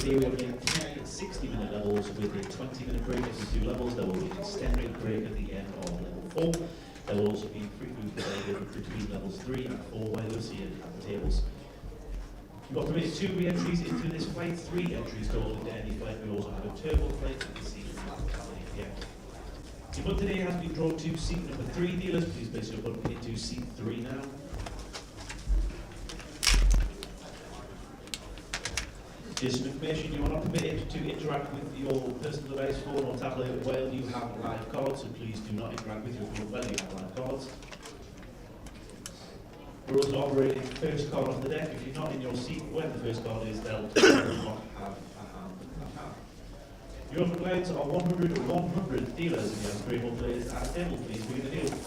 Today we are playing 10 60-minute levels with a 20-minute break as we do levels. There will be an extended break at the end of level 4. There will also be free food provided between levels 3 and 4 while you're seated at the tables. You've got permitted 2 re-entries into this flight, 3 entries total into any flight. We also have a turbo flight that you see at 8 p.m. Your button today has been drawn to seat number 3, dealers. Please place your button into seat 3 now. Just some information, you are not permitted to interact with your personal device, phone or tablet while you have live cards, so please do not interact with your phone while you have live cards. We're also operating first card off the deck. If you're not in your seat when the first card is dealt, you will not have a hand. Your open lines are 100 dealers, and you have 3 more players at the table. Please begin the deal.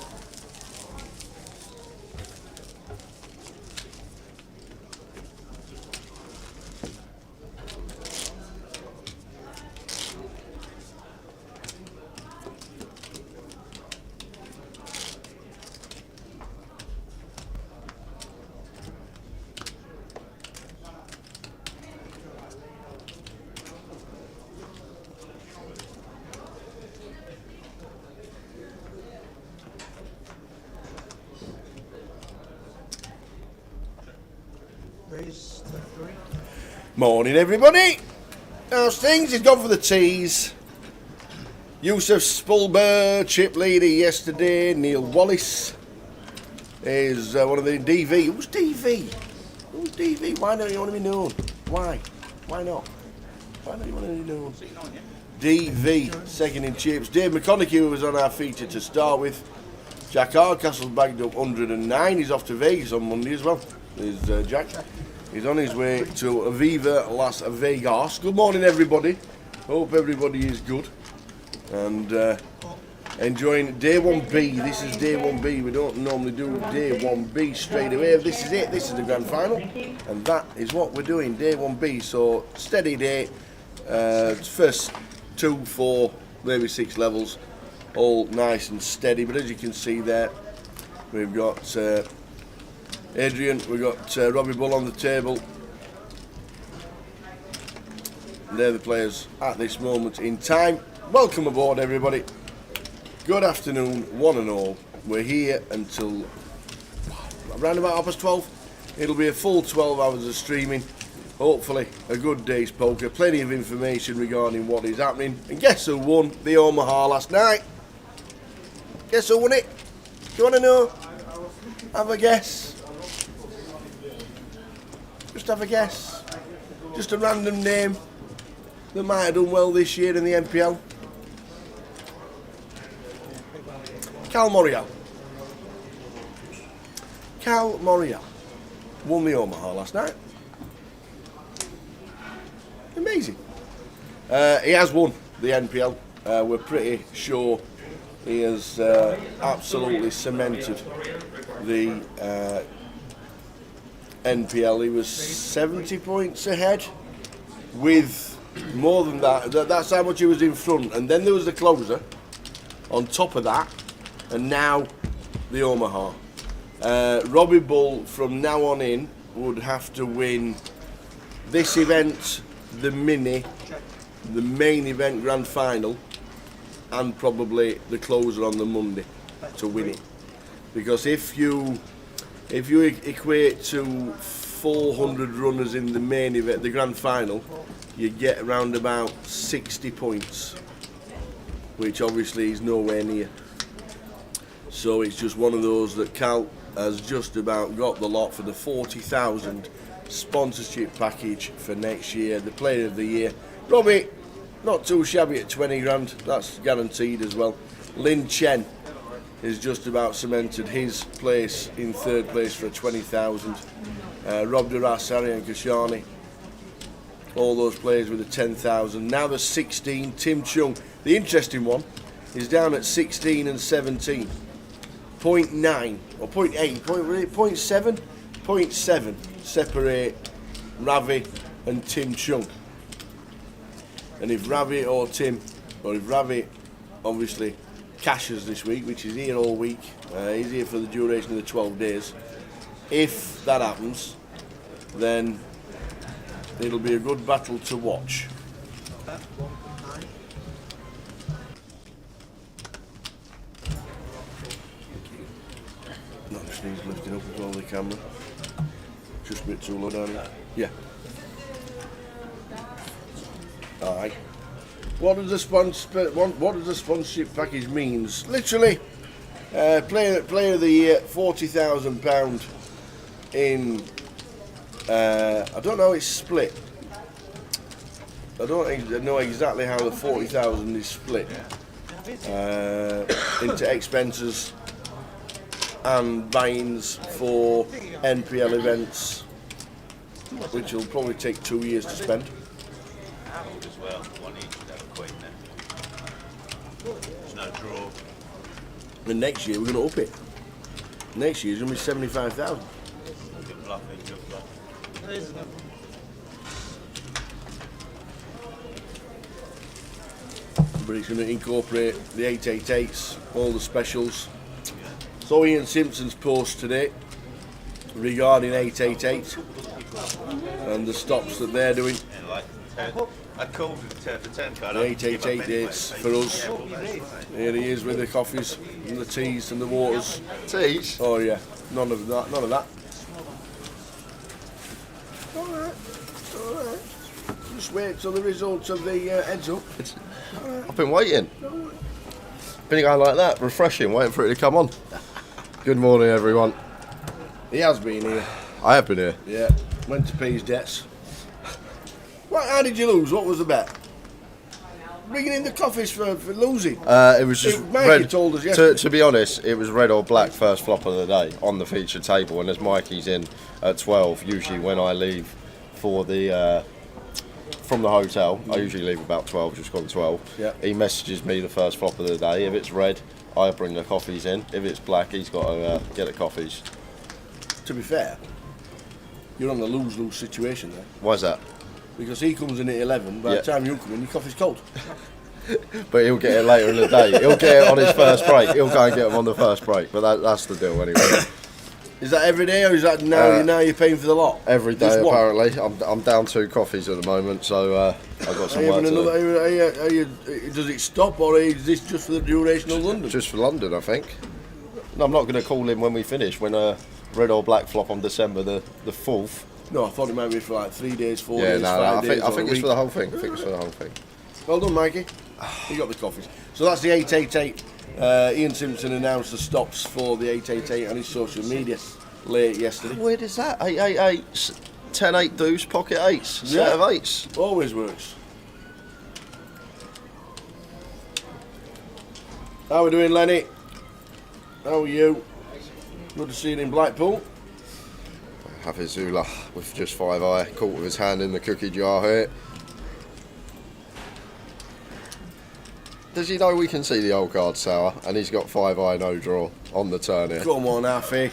Morning everybody, how's things? He's gone for the teas. Yusuf Spulber, chip leader yesterday. Neil Wallace is one of the DV. Who's DV? Who's DV? Why don't you want to be known? Why? Why not? Why don't you want to be known? DV, second in chips. Dave McConaughey was on our feature to start with. Jack Hardcastle's bagged up 109. He's off to Vegas on Monday as well. There's Jack. He's on his way to Aviva Las Vegas. Good morning, everybody. Hope everybody is good and enjoying day 1B. This is day 1B. We don't normally do day 1B straight away. This is it. This is the grand final, and that is what we're doing. Day 1B. So steady day. First 2, 4, maybe 6 levels, all nice and steady. But as you can see there, we've got Adrian, we've got Robbie Bull on the table. And they're the players at this moment in time. Welcome aboard, everybody. Good afternoon, one and all. We're here until around about 12:30. It'll be a full 12 hours of streaming. Hopefully, a good day's poker. Plenty of information regarding what is happening. And guess who won the Omaha last night? Guess who won it? Do you want to know? Have a guess. Just have a guess. Just a random name that might have done well this year in the NPL. Cal Morial. Cal Morial won the Omaha last night. Amazing. He has won the NPL. We're pretty sure he has absolutely cemented the NPL. He was 70 points ahead with more than that. That's how much he was in front. And then there was the closer on top of that. And now the Omaha. Robbie Bull from now on in would have to win this event, the mini, the main event grand final, and probably the closer on the Monday to win it. Because if you equate to 400 runners in the main event, the grand final, you get around about 60 points, which obviously is nowhere near. So it's just one of those that Cal has just about got the lot for the 40,000 sponsorship package for next year, the player of the year. Robbie, not too shabby at 20 grand, that's guaranteed as well. Lin Chen is just about cemented his place in third place for 20,000. Rob Duras, Arian Kashani, all those players with the 10,000. Now there's 16, Tim Chung. The interesting one is down at 16 and 17. 0.9 or 0.8, 0.7, 0.7 separate Ravi and Tim Chung. And if Ravi or Tim, or if Ravi obviously cashes this week, which is here all week, he's here for the duration of the 12 days. If that happens, then It'll be a good battle to watch. No, just needs lifting up as well, the camera. Just a bit too low down. Yeah. Aye. What does the sponsorship package means? Literally, player of the year, £40,000 in. I don't know, it's split. I don't know exactly how the 40,000 is split into expenses and buy-ins for NPL events, which will probably take 2 years to spend. As well, one each would have a queen there. There's no draw. And next year we're going to up it. Next year's going to be 75,000. Good bluffing, good bluffing. But it's going to incorporate the 888s, all the specials. So Ian Simpson's post today regarding 888 and the stops that they're doing. And like, I called the 10 card. The 888 dates for us. Here he is with the coffees and the teas and the waters. Teas? Oh yeah, none of that. None of that. All right. Just wait till the results of the heads up. I've been waiting. Been going like that, refreshing, waiting for it to come on. Good morning, everyone. He has been here. I have been here. Yeah, went to pay his debts. How did you lose? What was the bet? Bringing in the coffees for losing. It was just Mikey red. told us yesterday. To be honest, it was red or black first flop of the day on the feature table, and as Mikey's in at 12, usually when I leave for the from the hotel, I usually leave about 12, just gone 12. Yeah. He messages me the first flop of the day. If it's red, I bring the coffees in. If it's black, he's got to get the coffees. To be fair, you're on the lose-lose situation there. Why's that? Because he comes in at 11, by the time you come in, your coffee's cold. But he'll get it later in the day. He'll get it on his first break. He'll go and get them on the first break. But that's the deal anyway. Is that every day, or is that now you're paying for the lot? Every day Just one? apparently. I'm down 2 coffees at the moment, so I've got some work to do. Does it stop, or is this just for the duration of London? Just for London, I think. No, I'm not going to call him when we finish, when red or black flop on December the 4th. No, I thought it might be for like 3 days, 4 Yeah, days, no, 5 days. I think or a it's for the week. whole thing. I think it's for the whole thing. Well done, Mikey. You got the coffees. So that's the 888. Ian Simpson announced the stops for the 888 on his social media late yesterday. Weird is that? 888, 10 8 deuce, pocket 8s, set of 8s. Always works. How are we doing, Lenny? How are you? Good to see you in Blackpool. Hafizullah with just 5-eye, caught with his hand in the cookie jar here. Does he know we can see the old card sour? And he's got 5-eye no draw on the turn here. Come on, Haffy.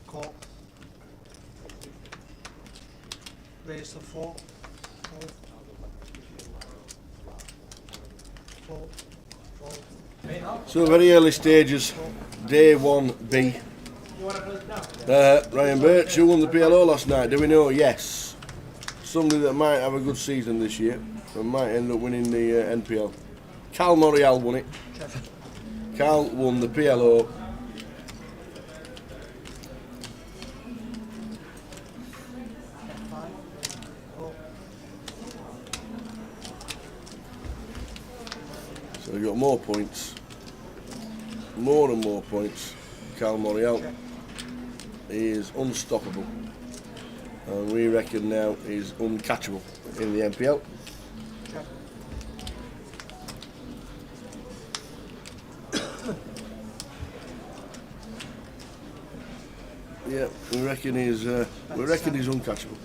Call. Raise the 4. So very early stages, day 1B. Ryan Birch, who won the PLO last night, do we know? Yes. Somebody that might have a good season this year and might end up winning the NPL. Cal Morial won it. Cal won the PLO. So we've got more points. More and more points. Cal Moriel is unstoppable. And we reckon now he's uncatchable in the NPL. Yeah, we reckon he's uncatchable.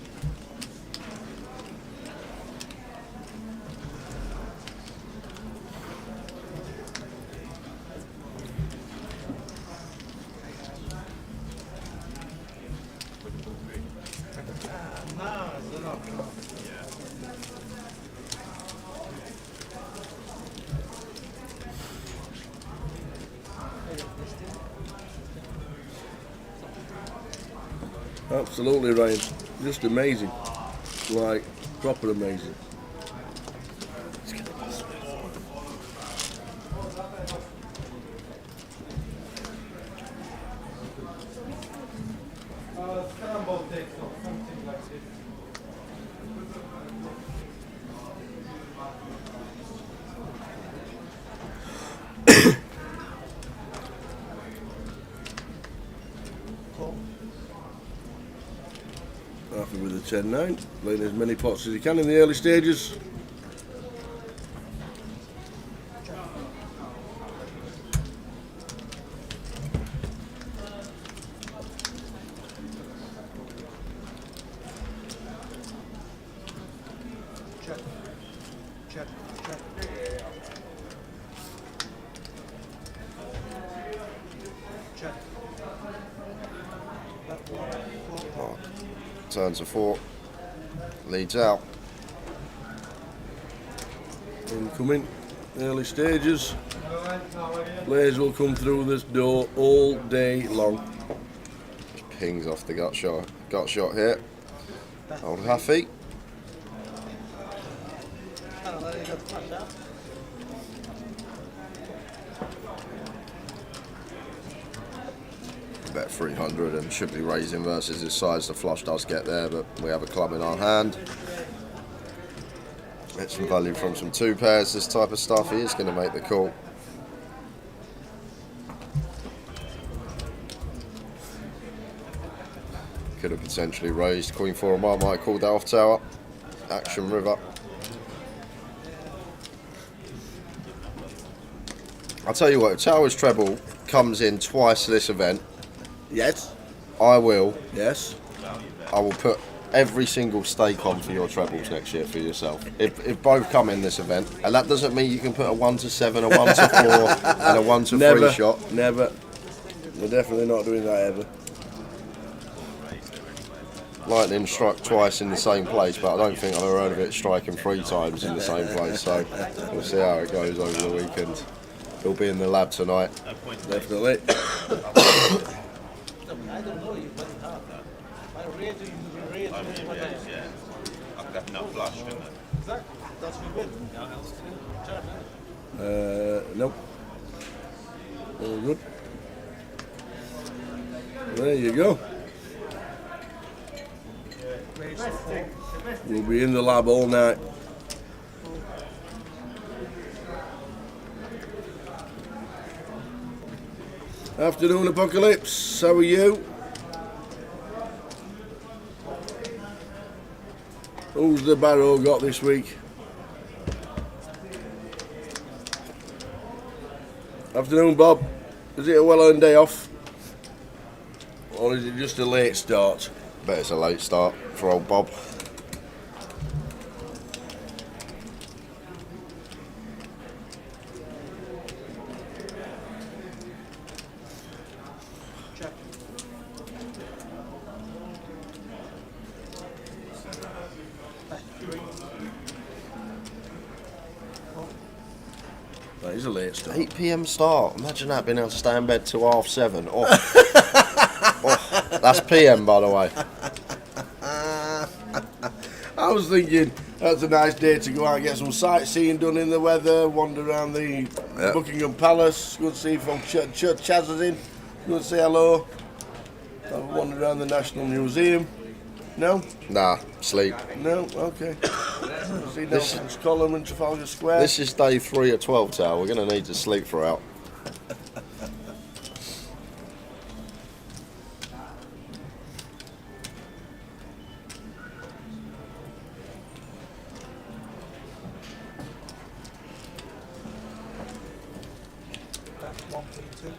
Absolutely, Ryan. Just amazing. Like, proper amazing. Happy with the 10-9, playing as many pots as he can in the early stages. Check. Check. Check. Check. That one. Four. Turns a 4, leads out. Incoming, early stages. Players will come through this door all day long. Pings off the gut shot here. Old Huffy. Bet 300 and should be raising versus his size. The flush does get there, but we have a club in our hand. Get some value from some 2 pairs, this type of stuff. He is going to make the call. Could have potentially raised Queen 4 and 1, might call that off tower. Action river. I'll tell you what, if Towers treble comes in twice this event, Yes, I will yes. put every single stake on for your trebles next year for yourself. If both come in this event, and that doesn't mean you can put a 1 to 7, a 1 to 4, and a 1 to 3 shot. Never. We're definitely not doing that ever. Lightning struck twice in the same place, but I don't think I've ever heard of it striking 3 times in the same place. So we'll see how it goes over the weekend. He'll be in the lab tonight. Definitely. I could have enough flush, couldn't I? Nope. All good. There you go. We'll be in the lab all night. Afternoon, Apocalypse. How are you? Who's the barrow got this week? Afternoon, Bob. Is it a well-earned day off? Or is it just a late start? Bet it's a late start for old Bob. Check. That is a late start. 8 PM start. Imagine that, being able to stay in bed till 7:30. Oh. Oh, that's PM, by the way. I was thinking that's a nice day to go out and get some sightseeing done in the weather, wander around the Buckingham Palace, go to see if Chaz is in, go to say hello, have a wander around the National Museum. No? Nah, sleep. No? Okay. See Nelson's column in Trafalgar Square. This is day 3 of 12 tower. We're going to need to sleep throughout. That's 1P2.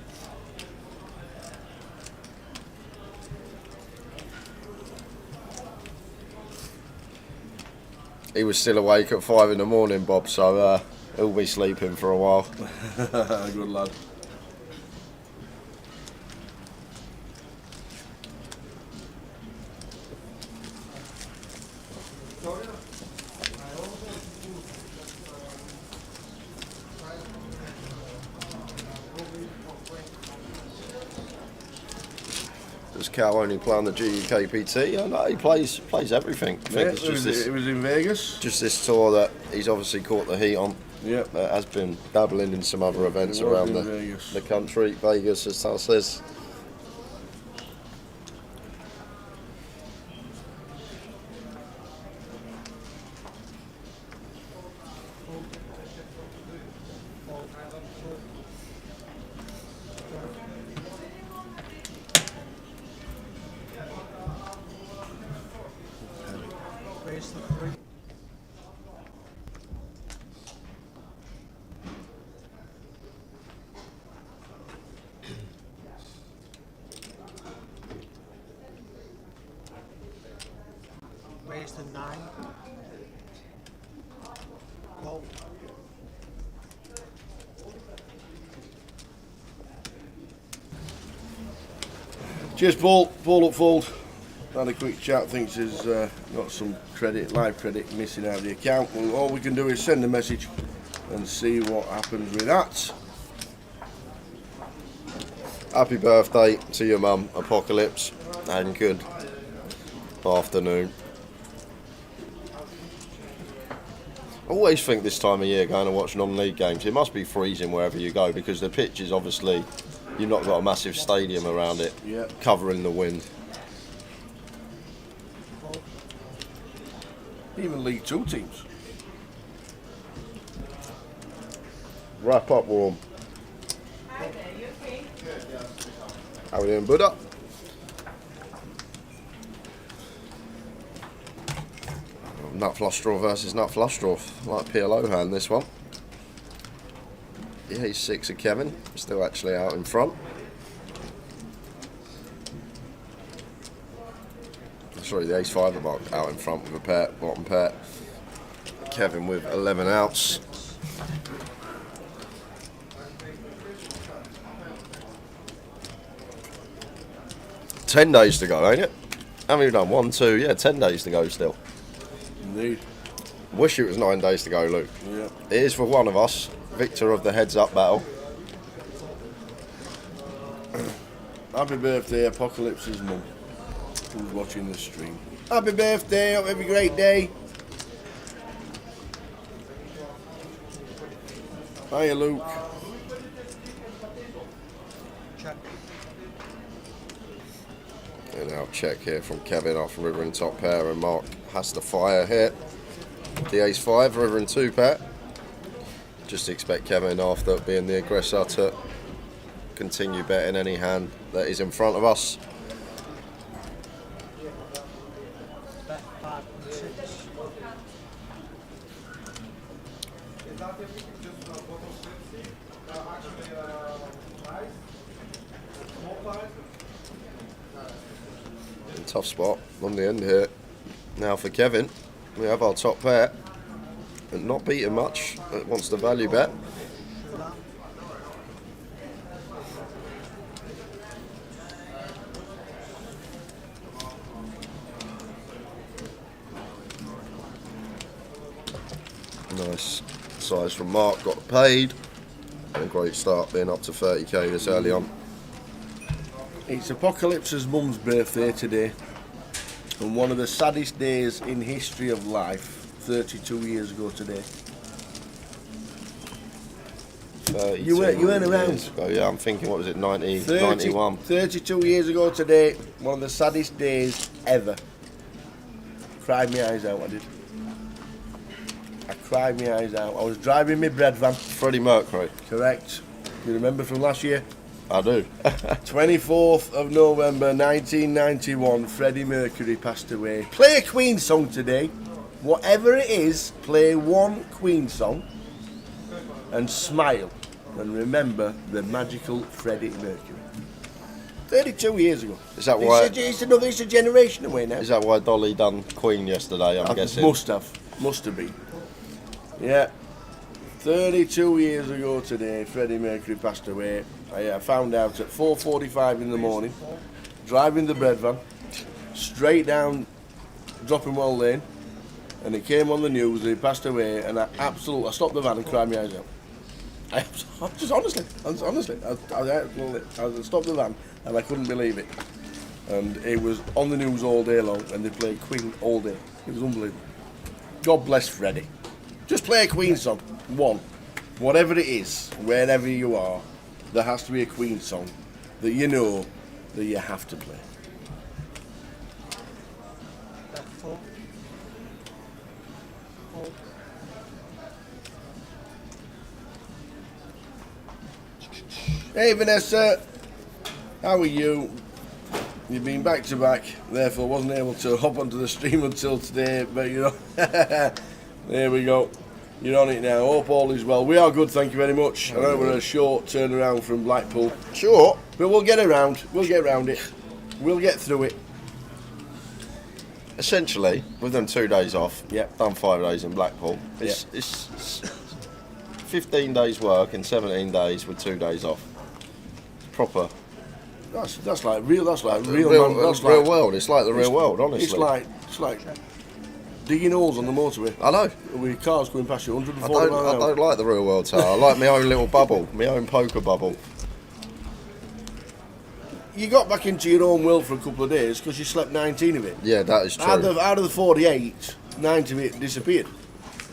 He was still awake at 5 in the morning, Bob, so he'll be sleeping for a while. Good lad. Does Cal only play on the GUKPT? Oh, no, he plays everything. I think Yeah, it's just it was in Vegas. just this tour that he's obviously caught the heat on. Yep. Has been dabbling in some other events It was around in the Vegas. country. Vegas, as Tal says. Raise the 3. Raise the 9. Call. Cheers, Paul. Paul up fold. Had a quick chat. Thinks he's got some credit, live credit, missing out of the account. Well, all we can do is send a message and see what happens with that. Happy birthday to your mum, Apocalypse, and good afternoon. I always think this time of year going to watch non-league games, it must be freezing wherever you go because the pitch is obviously, you've not got a massive stadium around it Yep. covering the wind. Even League Two teams. Wrap up warm. How are we doing, Buddha? Nut Flustraw versus Nut Flustraw. Like PLO hand this one. Yeah, he's 6 of Kevin. Still actually out in front. Sorry, the ace-5 are out in front with a pair, bottom pair. Kevin with 11 outs. Ten days to go, ain't it? How many have we done? 1, 2, yeah, 10 days to go still. Indeed. Wish it was 9 days to go, Luke. Yeah. It is for one of us, victor of the heads-up battle. Happy birthday, Apocalypse's mum, who's watching the stream. Happy birthday. Hope you have a great day. Hiya, Luke. Check. And now check here from Kevin off river and top pair, and Mark has to fire here. The ace-5, river and 2 pair. Just expect Kevin, after being the aggressor, to continue betting any hand that is in front of us. Bet 5 and 6. Tough spot on the end here. Now for Kevin, we have our top pair, and not beating much. It wants the value bet. Nice size from Mark, got paid. And a great start being up to 30k this early on. It's Apocalypse's mum's birthday today, and one of the saddest days in history of life, 32 years ago today. 32 You weren't around. years ago. Yeah, I'm thinking, what was it, 90, 30 91? 32 years ago today, one of the saddest days ever. Cried my eyes out, I did. cried my eyes out. I was driving my bread van. Freddie Mercury. Correct. You remember from last year? I do. 24th of November 1991, Freddie Mercury passed away. Play a Queen song today. Whatever it is, play one Queen song and smile and remember the magical Freddie Mercury. 32 years ago. Is that why? It's a generation away now. Is that why Dolly done Queen yesterday? I'm guessing. Must have been. Yeah. 32 years ago today, Freddie Mercury passed away. I found out at 4:45 in the morning, driving the bread van, straight down Droppingwell Lane, and it came on the news that he passed away, and I stopped the van and cried my eyes out. I honestly, I stopped the van and I couldn't believe it. And it was on the news all day long, and they played Queen all day. It was unbelievable. God bless Freddie. Just play a Queen song, one. Whatever it is, wherever you are, there has to be a Queen song that you know that you have to play. Back 4. Hold. Hey Vanessa, how are you? You've been back to back, therefore wasn't able to hop onto the stream until today, but you know, there we go. You're on it now. Hope all is well. We are good, thank you very much. I know we're a short turnaround from Blackpool. Sure. But we'll get around. We'll get around it. We'll get through it. Essentially, with them 2 days off, Yep. done 5 days in Blackpool. It's 15 days work in 17 days with 2 days off. Proper. That's like real. That's like real. Real, Man, that's real like, world. It's like the real world, honestly. It's like digging holes on the motorway. I know. With cars going past you, 140 I miles an hour. don't like the real world, Tara. I like my own little bubble, my own poker bubble. You got back into your own world for a couple of days because you slept 19 of it. Yeah, that is true. Out of the 48, 9 of it disappeared.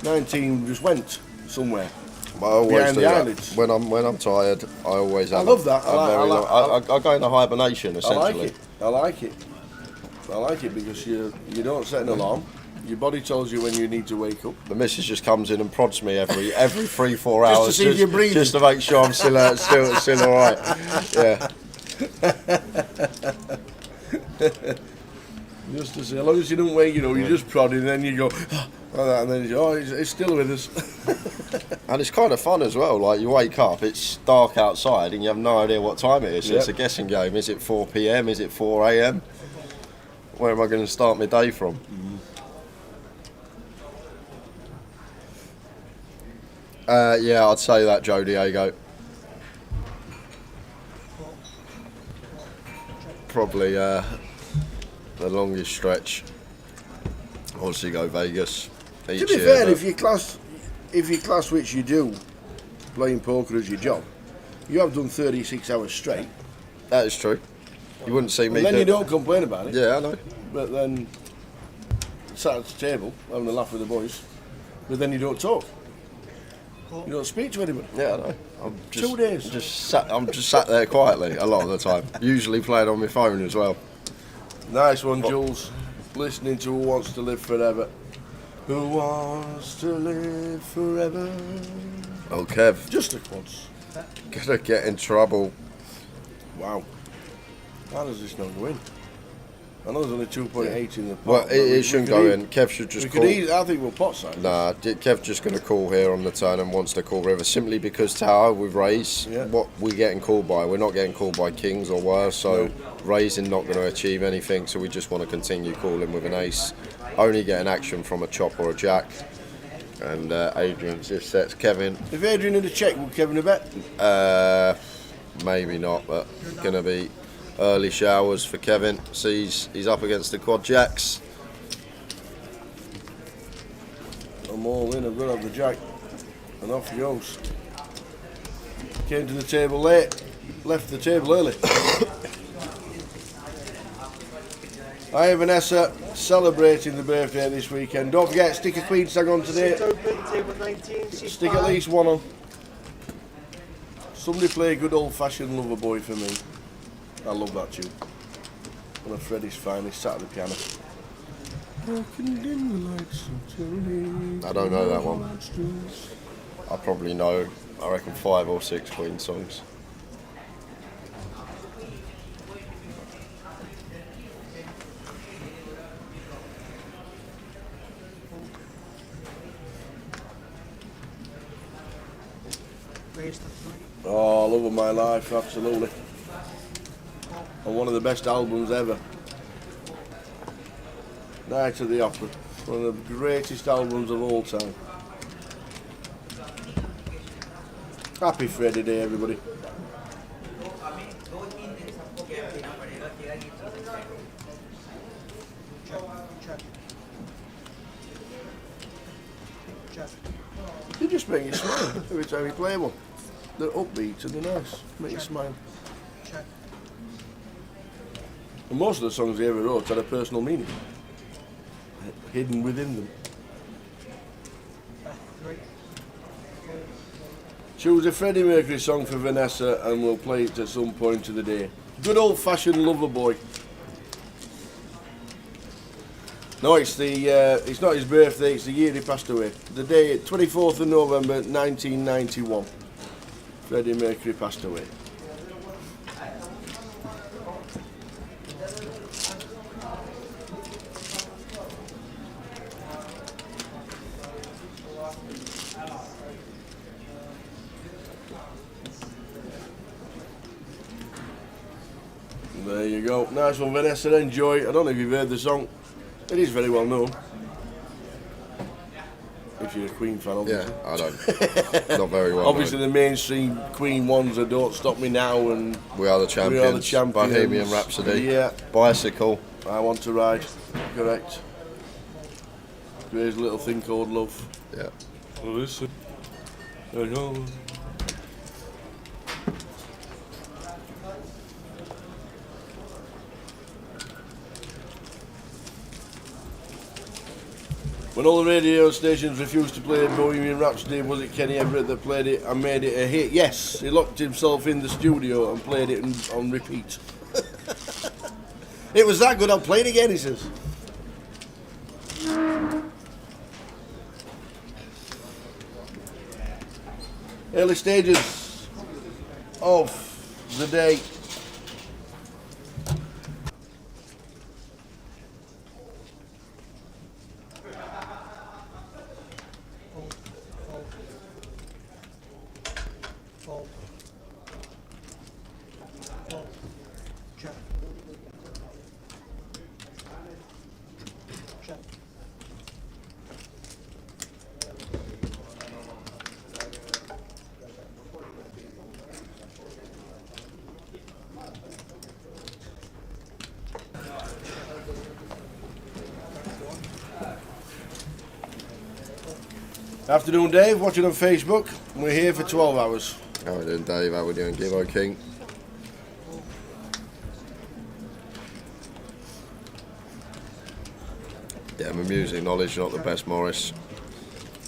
19 just went somewhere. I always behind do the that. eyelids. When I'm tired, I always have. I love that. I go into hibernation I essentially. like it because you don't set an alarm. Your body tells you when you need to wake up. The missus just comes in and prods me every 3-4 hours to see if you're breathing. just to make sure I'm still all right. Yeah. Just to say, as long as you don't wake, you just prod and then you go like that, and then it's still with us. And it's kind of fun as well. Like you wake up, it's dark outside, and you have no idea what time it is. So Yep. it's a guessing game. Is it 4 p.m? Is it 4 a.m? Where am I going to start my day from? Yeah, I'd say that, Joe Diego. Probably the longest stretch. Obviously, go Vegas. Each To be year, fair, but- if you class which you do, playing poker as your job, you have done 36 hours straight. that is true. You wouldn't see me. And then you don't complain about it. Yeah, I know. But then sat at the table having a laugh with the boys. But then you don't talk. You don't speak to anybody. Yeah, I know. I'm just, 2 days. I'm just sat there quietly a lot of the time. Usually playing on my phone as well. Nice one, Jules. Listening to Who Wants to Live Forever. Who wants to live forever? Oh, Kev, Just the quads. gonna get in trouble. Wow. How does this not go in? I know there's only 2.8 in the pot. Well, but it we shouldn't could go eat- in. Kev should just We call. could eat, I think we'll pot side. Nah, Kev's just going to call here on the turn and wants to call River simply because Tower with Rays, Yeah. what we're getting called by, we're not getting called by Kings or worse, so No. Rays are not going to achieve anything, so we just want to continue calling with an ace, only getting action from a chop or a jack. And Adrian just sets Kevin, If Adrian had a check, would Kevin have bet? maybe not, but going to be early showers for Kevin. Sees he's up against the quad jacks. I'm all in, I've got to have the jack. And off he goes. Came to the table late, left the table early. Hi Vanessa, celebrating the birthday this weekend. Don't forget, stick a Queen song on today. Joe Beevers, 1965. Stick at least one on. Somebody play a good old-fashioned Lover Boy for me. I love that tune. One of Freddie's finest, sat at the piano. I don't know that one. I probably know, I reckon 5 or 6 Queen songs. Raise the 3. Oh, love of my life, absolutely. And one of the best albums ever. Night at the Opera. One of the greatest albums of all time. Happy Friday Day, everybody. Check. They just make you smile every time you play one. They're upbeat and they're nice. Make you smile. Check. And most of the songs they ever wrote had a personal meaning hidden within them. 3. Choose a Freddie Mercury song for Vanessa and we'll play it at some point of the day. Good old fashioned Lover Boy. No, it's not his birthday, it's the year he passed away. The day, 24th of November 1991. Freddie Mercury passed away. There you go. Nice one, Vanessa. Enjoy. I don't know if you've heard the song. It is very well known. If you're a Queen fan, obviously. Yeah, I don't. Not very well. Obviously, the mainstream Queen ones are "Don't Stop Me Now" and We Are the Champions. We Are the Champions. Bohemian Rhapsody. Yeah. Bicycle. "I Want to Ride." Correct. There's a little thing called love. Yeah. Listen. I know. When all the radio stations refused to play Bohemian Rhapsody, was it Kenny Everett that played it and made it a hit? Yes, he locked himself in the studio and played it on repeat. It was that good, I'll play it again, he says. Early stages of the day. Fold. Fold. Check. Check. Afternoon, Dave, watching on Facebook. We're here for 12 hours. How are we doing, Dave? How are we doing, Gibbo King? Yeah, my music knowledge not the best, Morris.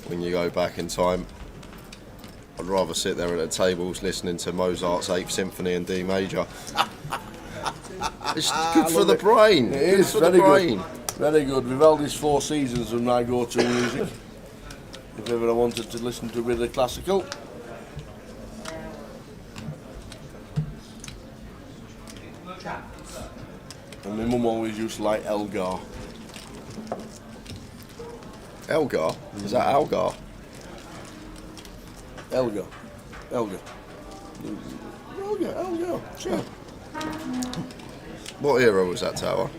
When you go back in time, I'd rather sit there at the tables listening to Mozart's 8th Symphony in D major. It's good for the brain. It is good for very the brain. good. Very good. Vivaldi's Four Seasons was my go-to music. If ever I wanted to listen to a bit of classical. And my mum always used to like Elgar. Elgar? Is that Algar? Elgar. Elgar. Elgar. Sure. What era was that tower?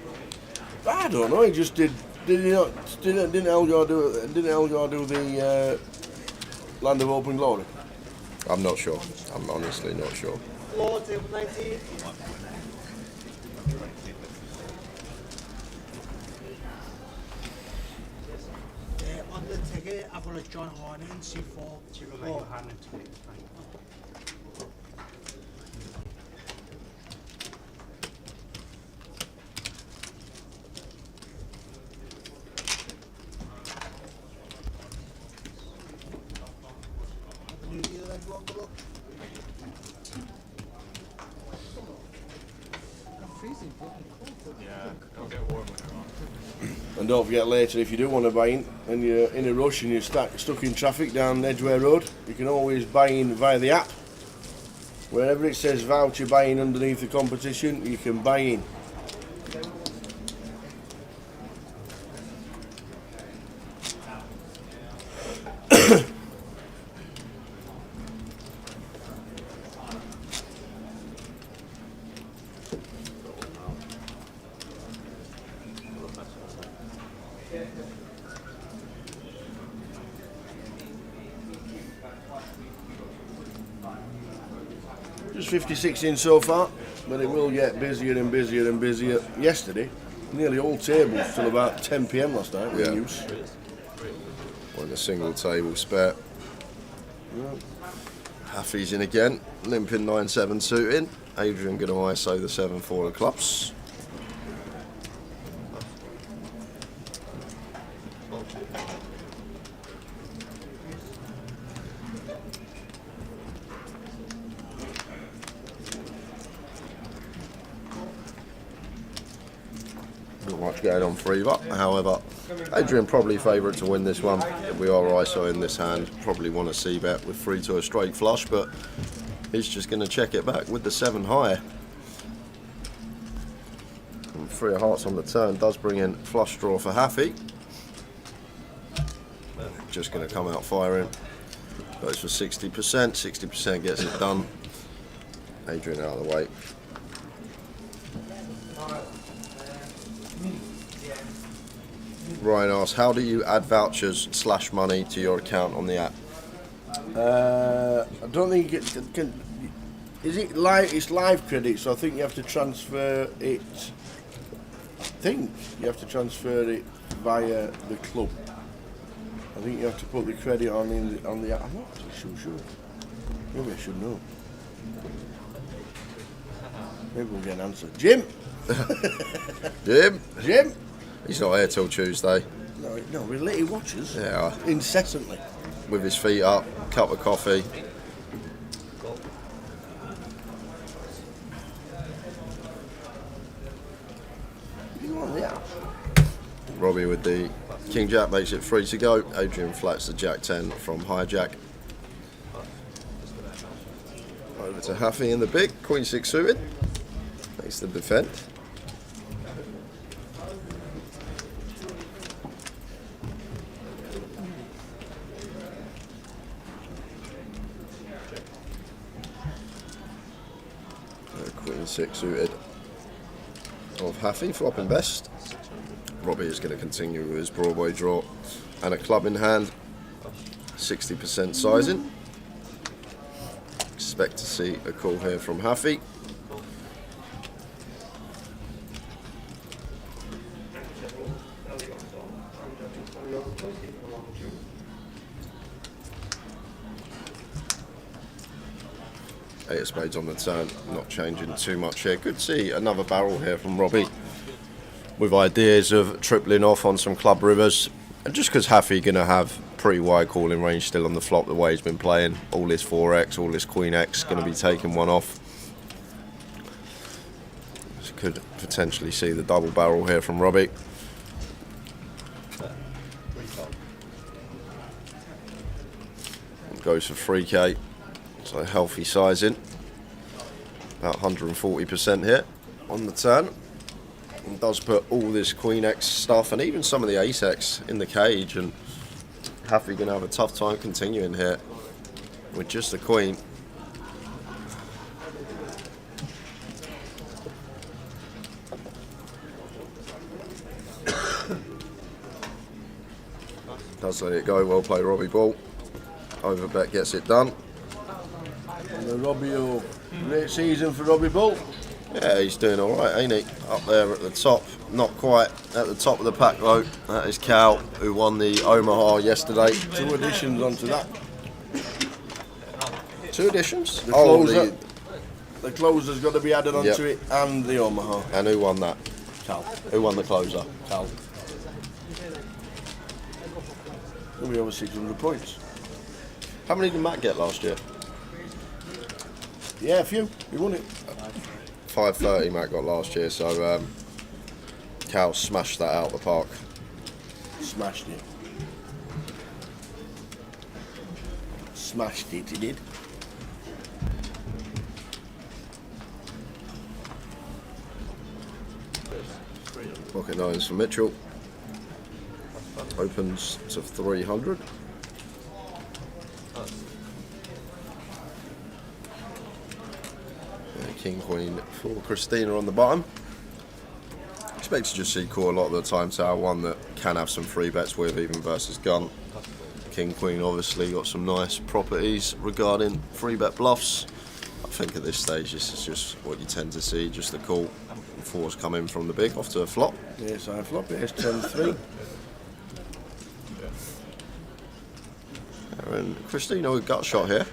I don't know. He just did. Didn't Elgar do the Land of Open Glory? I'm not sure. I'm honestly not sure. Floor, table 19. On the ticket, I've got a John Horner in C4. Oh. New Zealand, look. I'm freezing. Yeah, it'll get warm when you're on. And don't forget later, if you do want to buy in and you're in a rush and you're stuck in traffic down Edgware Road, you can always buy in via the app. Wherever it says voucher buy in underneath the competition, you can buy in. Just 56 in so far, but it will get busier and busier and busier. Yesterday, nearly all tables till about 10 p.m. last night were in use. On the single table spare. Haffy's in again, limping 9-7 suiting. Adrian going to ISO the 7-4 of clubs. Not much going on for either. However, Adrian probably favourite to win this one. We are ISO in this hand. Probably want to see bet with 3 to a straight flush, but he's just going to check it back with the 7 high. And 3 of hearts on the turn does bring in flush draw for Haffy. Just going to come out firing. Goes for 60%. 60% gets it done. Adrian out of the way. Ryan asks, how do you add vouchers / money to your account on the app? I don't think it can. Is it live? It's live credit, so I think you have to transfer it. I think you have to transfer it via the club. I think you have to put the credit on the app. I'm not actually sure. Maybe I should know. Maybe we'll get an answer. Jim. Jim. He's not here till Tuesday. No, he watches. Yeah. Incessantly. With his feet up, cup of coffee. Yeah. Robbie with the King Jack makes it 3 to go. Adrian flats the Jack 10 from hijack. Over to Haffy in the big, Queen 6 suited. Makes the defend. Queen 6 suited of Haffy, flopping best. Robbie is going to continue with his Broadway draw and a club in hand, 60% sizing. Expect to see a call here from Haffy. Eight of spades on the turn, not changing too much here. Good to see another barrel here from Robbie with ideas of tripling off on some club rivers. And just because Haffy going to have pretty wide calling range still on the flop the way he's been playing, all this 4x, all this Queen X, going to be taking one off. So could potentially see the double barrel here from Robbie. Goes for 3k. So healthy sizing, about 140% here on the turn. And does put all this Queen X stuff and even some of the Ace X in the cage, and Haffy going to have a tough time continuing here with just the Queen. Does let it go, well played Robbie Ball. Overbet gets it done. The Robbie, great season for Robbie Bull. Yeah, he's doing all right, ain't he? Up there at the top, not quite at the top of the pack though. That is Cal, who won the Omaha yesterday. 2 additions onto that. 2 additions? The closer. The closer's got to be added onto Yep. it, and the Omaha. And who won that? Cal. Who won the closer? Cal. It'll be over 600 points. How many did Matt get last year? Yeah, a few. He won it. 530 Matt got last year, so Cal smashed that out of the park. Smashed it. Smashed it, he did. Pocket nines for Mitchell. Opens to 300. King Queen for Christina on the bottom. Expect to just see call a lot of the time to our one that can have some free bets with, even versus gun. King Queen obviously got some nice properties regarding free bet bluffs. I think at this stage this is just what you tend to see, just the call. Fours come in from the big off to a flop. Yes, I flop. Yes, 10-3. And Christina with gut shot here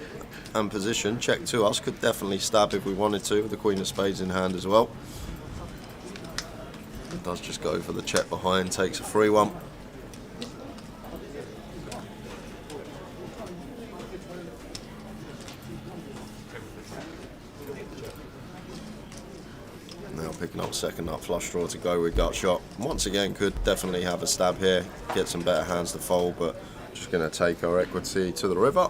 and position check to us, could definitely stab if we wanted to with the Queen of Spades in hand as well. It does just go for the check behind, takes a free one. Now picking up second up flush draw to go with gut shot. Once again could definitely have a stab here, get some better hands to fold, but just going to take our equity to the river.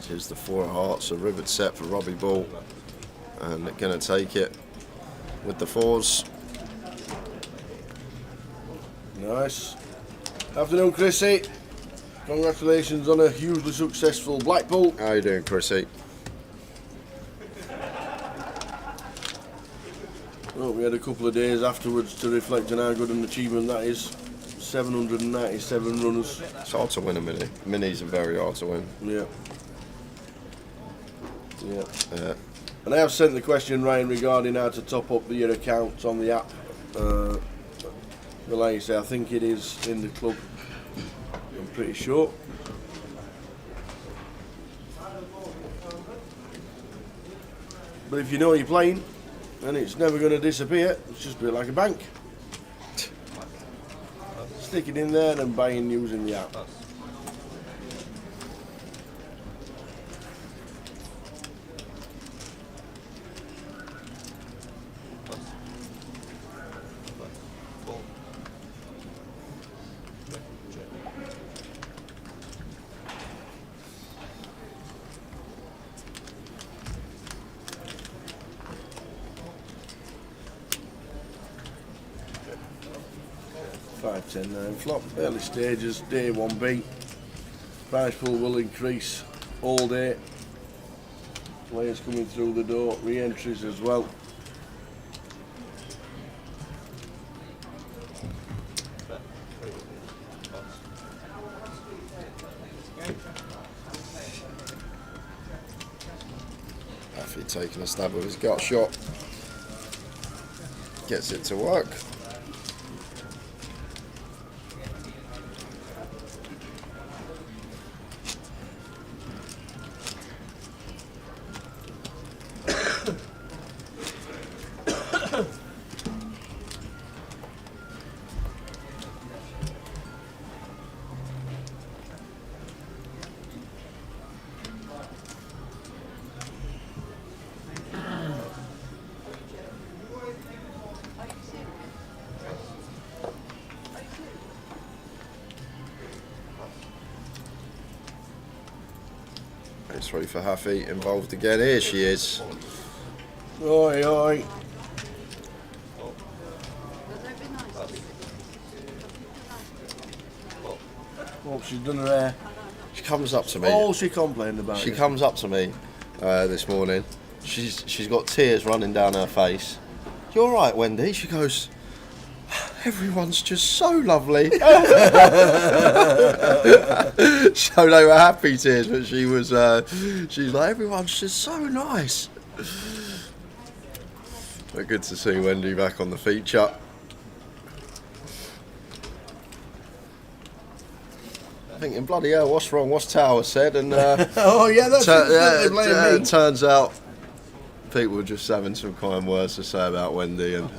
Here's the 4 of hearts, a rivered set for Robbie Ball, and going to take it with the 4s. Nice. Afternoon, Chrissy. Congratulations on a hugely successful Blackpool. How you doing, Chrissy? Well, we had a couple of days afterwards to reflect on how good an achievement that is. 797 runners. It's hard to win a mini. Minis are very hard to win. Yeah. Yeah. And I have sent the question, Ryan, regarding how to top up your accounts on the app. But like you say, I think it is in the club. I'm pretty sure. But if you know you're playing, then it's never going to disappear. It's just a bit like a bank. Stick it in there and buying using the app. Five, 10, 9 flop. Early stages, day 1B. Price pool will increase all day. Players coming through the door, re-entries as well. After taking a stab with his gut shot, gets it to work. It's ready for Huffy, involved again. Here she is. Oi, oi. Oh, she's done her hair. She comes up to me. All she complained about. She comes up to me this morning. She's got tears running down her face. You all right, Wendy? She goes, everyone's just so lovely. So they were happy tears, but she's like, everyone's just so nice. But good to see Wendy back on the feature. Thinking, bloody hell, what's wrong? What's Tower said? And oh yeah, that's it turns out people were just having some kind words to say about Wendy and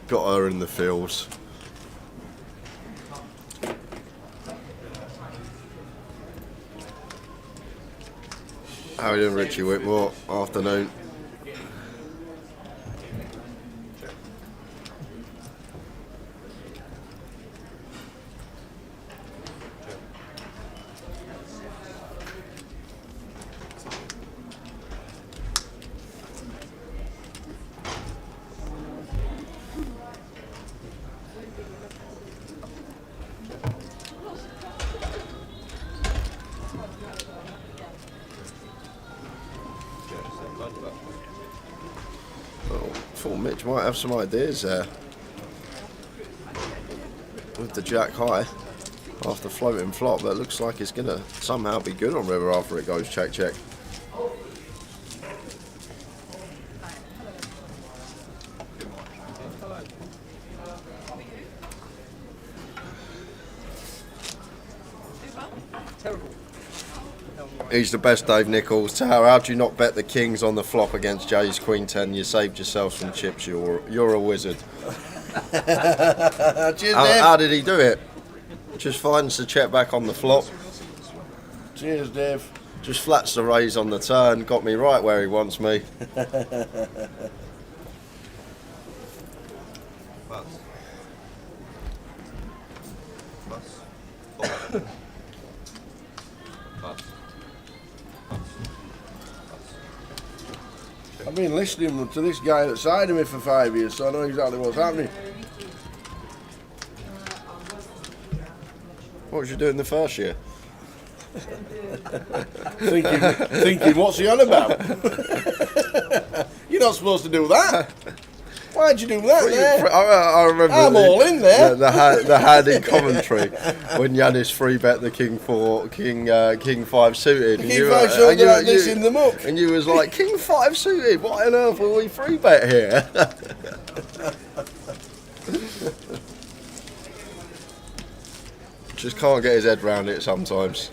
got her in the fields. How are you doing, Richie Whitmore? Afternoon. Thought Mitch might have some ideas there with the jack high after floating flop, but it looks like it's going to somehow be good on river after it goes check check. He's the best, Dave Nichols. Tower, how do you not bet the kings on the flop against Jay's Queen 10? You saved yourselves from chips. You're a wizard. Cheers, How did he do it? Just finds the check back on the flop. Cheers, Dave. Just flats the raise on the turn. Got me right where he wants me. I've been listening to this guy that signed me for 5 years, so I know exactly what's happening. What was you doing the first year? thinking, what's he on about? You're not supposed to do that. Why'd you do that there? I remember. I'm all in there. The hand in commentary when Yanis free bet the king 5 suited. King 5 suited like this in the muck. And you was like, king 5 suited. What on earth will we free bet here? Just can't get his head round it sometimes.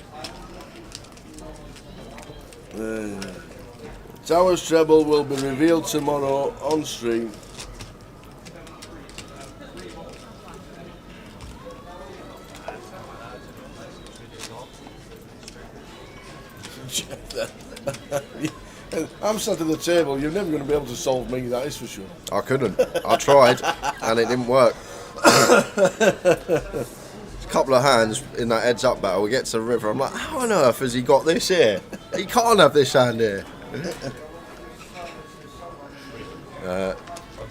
Tower's treble will be revealed tomorrow on stream. I'm sat at the table, you're never going to be able to solve me, that is for sure. I couldn't. I tried, and it didn't work. A couple of hands in that heads up battle, we get to the river, I'm like, how on earth has he got this here? He can't have this hand here.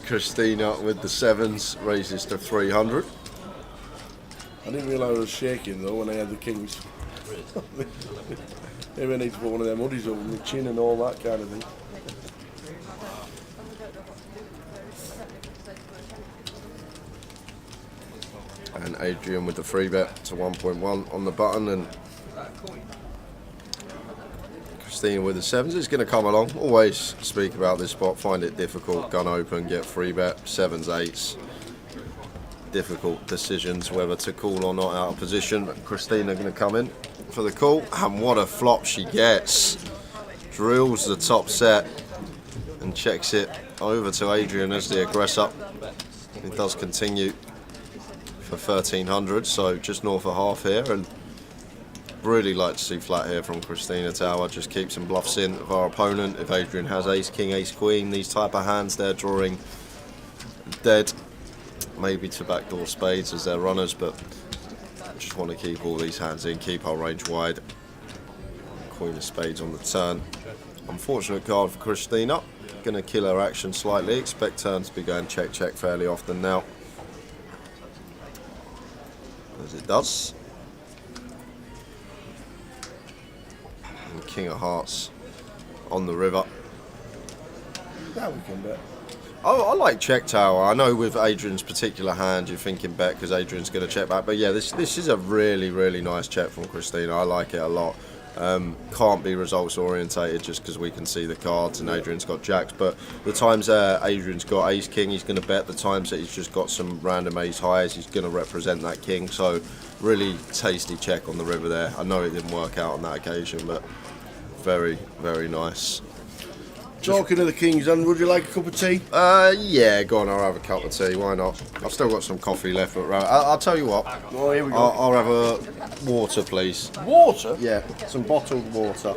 Christina with the 7s raises to 300. I didn't realise I was shaking though when I had the kings. Maybe I need to put one of them hoodies over my chin and all that kind of thing. And Adrian with the free bet to 1.1 on the button, and Christina with the 7s is going to come along. Always speak about this spot, find it difficult, gun open, get free bet, 7s, 8s. Difficult decisions whether to call or not out of position, but Christina going to come in for the call, and what a flop she gets. Drills the top set and checks it over to Adrian as the aggressor. It does continue for 1300, so just north of half here, and really like to see flat here from Christina Tower. Just keeps some bluffs in of our opponent. If Adrian has ace king, ace queen, these type of hands they're drawing dead, maybe to backdoor spades as their runners, but just want to keep all these hands in, keep our range wide. Queen of spades on the turn. Unfortunate card for Christina. Going to kill her action slightly. Expect turns to be going check check fairly often now, as it does. And King of Hearts on the river. Now we can bet. I like check tower. I know with Adrian's particular hand you're thinking bet because Adrian's going to check back, but yeah, this is a really, really nice check from Christina. I like it a lot. Can't be results orientated just because we can see the cards and Adrian's got jacks, but the times Adrian's got ace king, he's going to bet. The times that he's just got some random ace highs, he's going to represent that king. So really tasty check on the river there. I know it didn't work out on that occasion, but very, very nice. Talking of the kings, and would you like a cup of tea? Yeah, go on, I'll have a cup of tea, why not? I've still got some coffee left, but I'll tell you what. Oh, here we go. I'll have a water, please. Water? Yeah, some bottled water.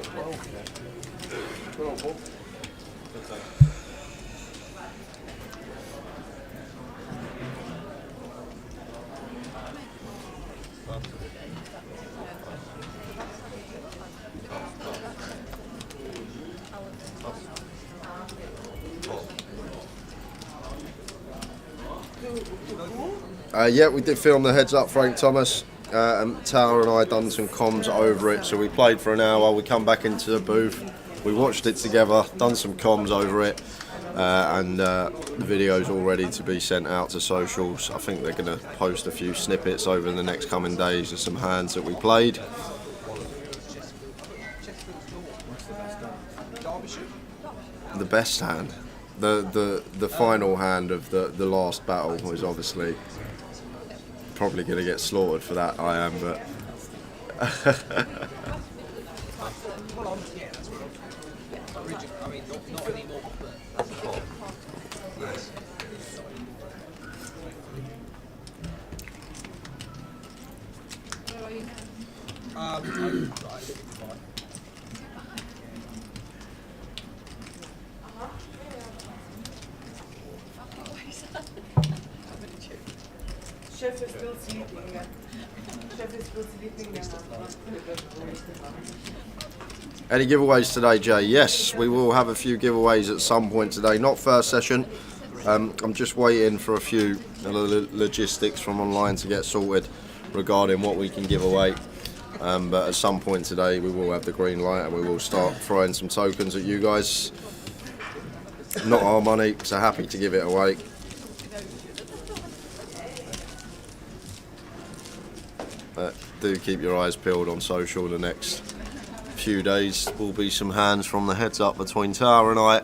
Yeah, we did film the heads up, Frank Thomas. And Tower and I done some comms over it, so we played for an hour. We come back into the booth, we watched it together, done some comms over it, and the video's all ready to be sent out to socials. I think they're going to post a few snippets over the next coming days of some hands that we played. The best hand, the final hand of the last battle was obviously probably going to get slaughtered for that. I am, but Chef is still sleeping. Chef is still sleeping. Any giveaways today, Jay? Yes, we will have a few giveaways at some point today. Not first session. I'm just waiting for a few logistics from online to get sorted regarding what we can give away. But at some point today, we will have the green light and we will start throwing some tokens at you guys. Not our money, so happy to give it away. But do keep your eyes peeled on social. The next few days will be some hands from the heads up between Tower and I.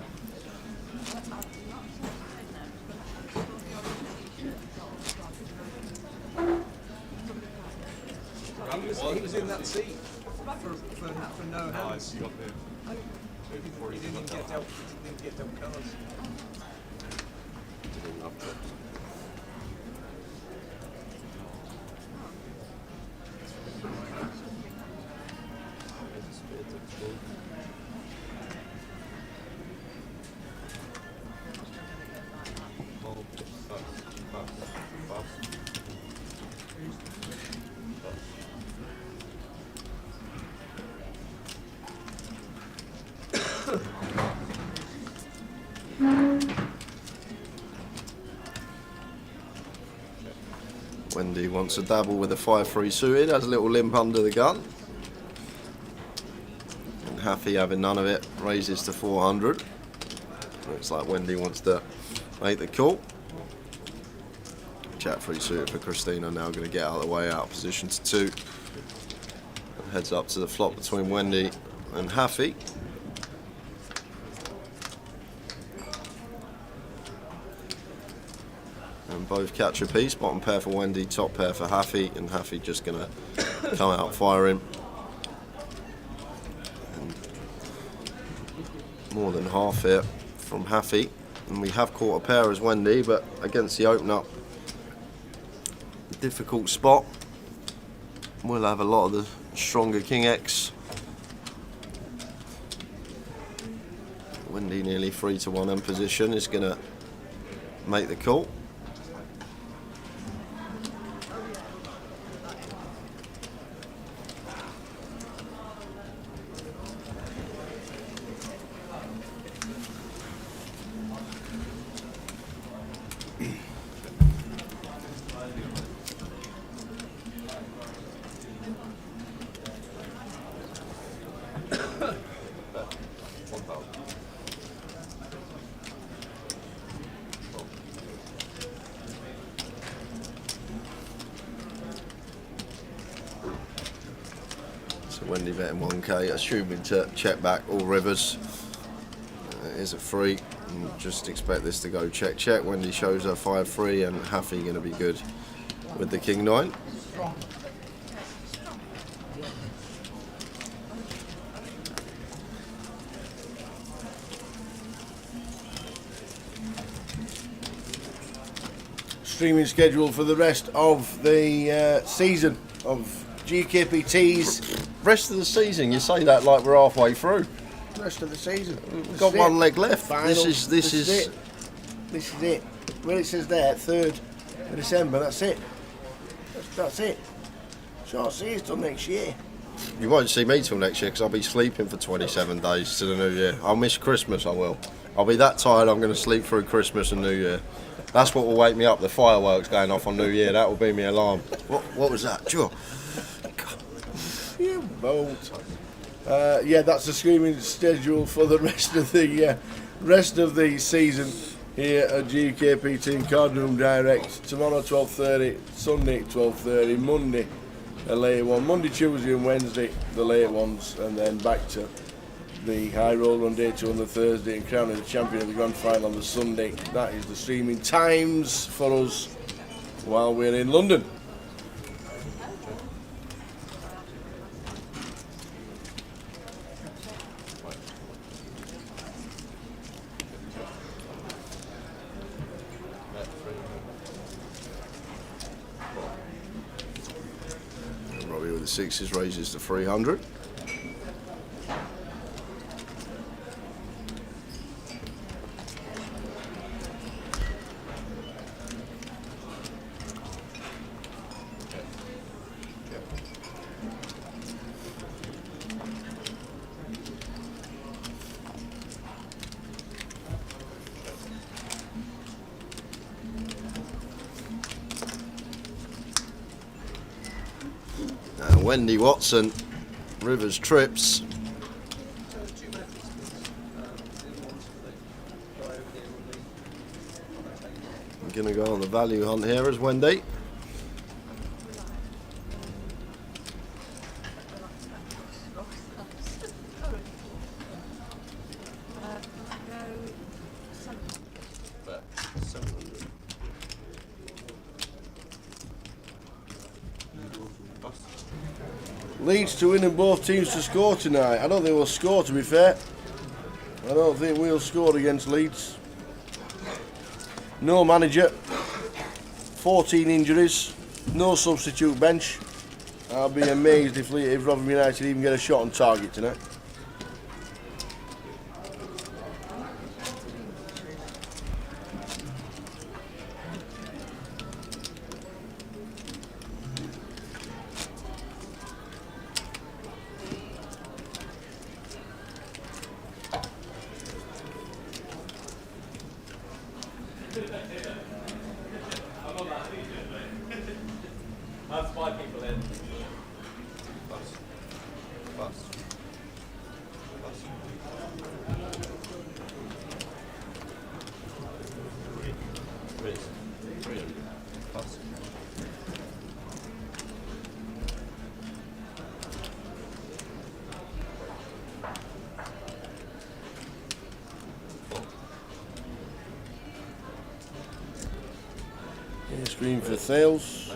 He was in that seat for no hands. He didn't get dealt colours. Wendy wants to dabble with a 5-3 suited, has a little limp under the gun. And Happy having none of it, raises to 400. Looks like Wendy wants to make the call. Jack 3 suited for Christina, now going to get out of the way, out of position to 2. Heads up to the flop between Wendy and Happy. And both catch a piece, bottom pair for Wendy, top pair for Haffy, and Haffy just going to come out firing. And more than half here from Haffy. And we have caught a pair as Wendy, but against the open up, difficult spot. We'll have a lot of the stronger King X. Wendy nearly 3-1 in position is going to make the call. Wendy betting 1k, assuming to check back all rivers. It is a 3, and just expect this to go check check. Wendy shows her 5-3, and Haffy going to be good with the King 9. Streaming schedule for the rest of the season of GUKPT's. Rest of the season, you say that like we're halfway through. Rest of the season. Got one leg left. Final. This is it. This is it. Where it says there, 3rd of December. That's it. That's it. Short season till next year. You won't see me till next year because I'll be sleeping for 27 days to the New Year. I'll miss Christmas, I will. I'll be that tired I'm going to sleep through Christmas and New Year. That's what will wake me up, the fireworks going off on New Year. That will be my alarm. What was that? Sure. You won't. Yeah, that's the screaming schedule for the rest of the season here at GUKPT Cardroom Direct. Tomorrow 12:30, Sunday 12:30, Monday a late one, Monday, Tuesday and Wednesday the late ones, and then back to the high roller on day 2 on the Thursday and crowning the champion of the grand final on the Sunday. That is the streaming times for us while we're in London. Robbie with the 6s raises to 300. Wendy Watson, Rivers Trips. I'm going to go on the value hunt here as Wendy. Leeds to win and both teams to score tonight. I don't think we'll score, to be fair. I don't think we'll score against Leeds. No manager, 14 injuries, no substitute bench. I'll be amazed if Rotherham United even get a shot on target tonight. That's 5 people in. Screen for Thales,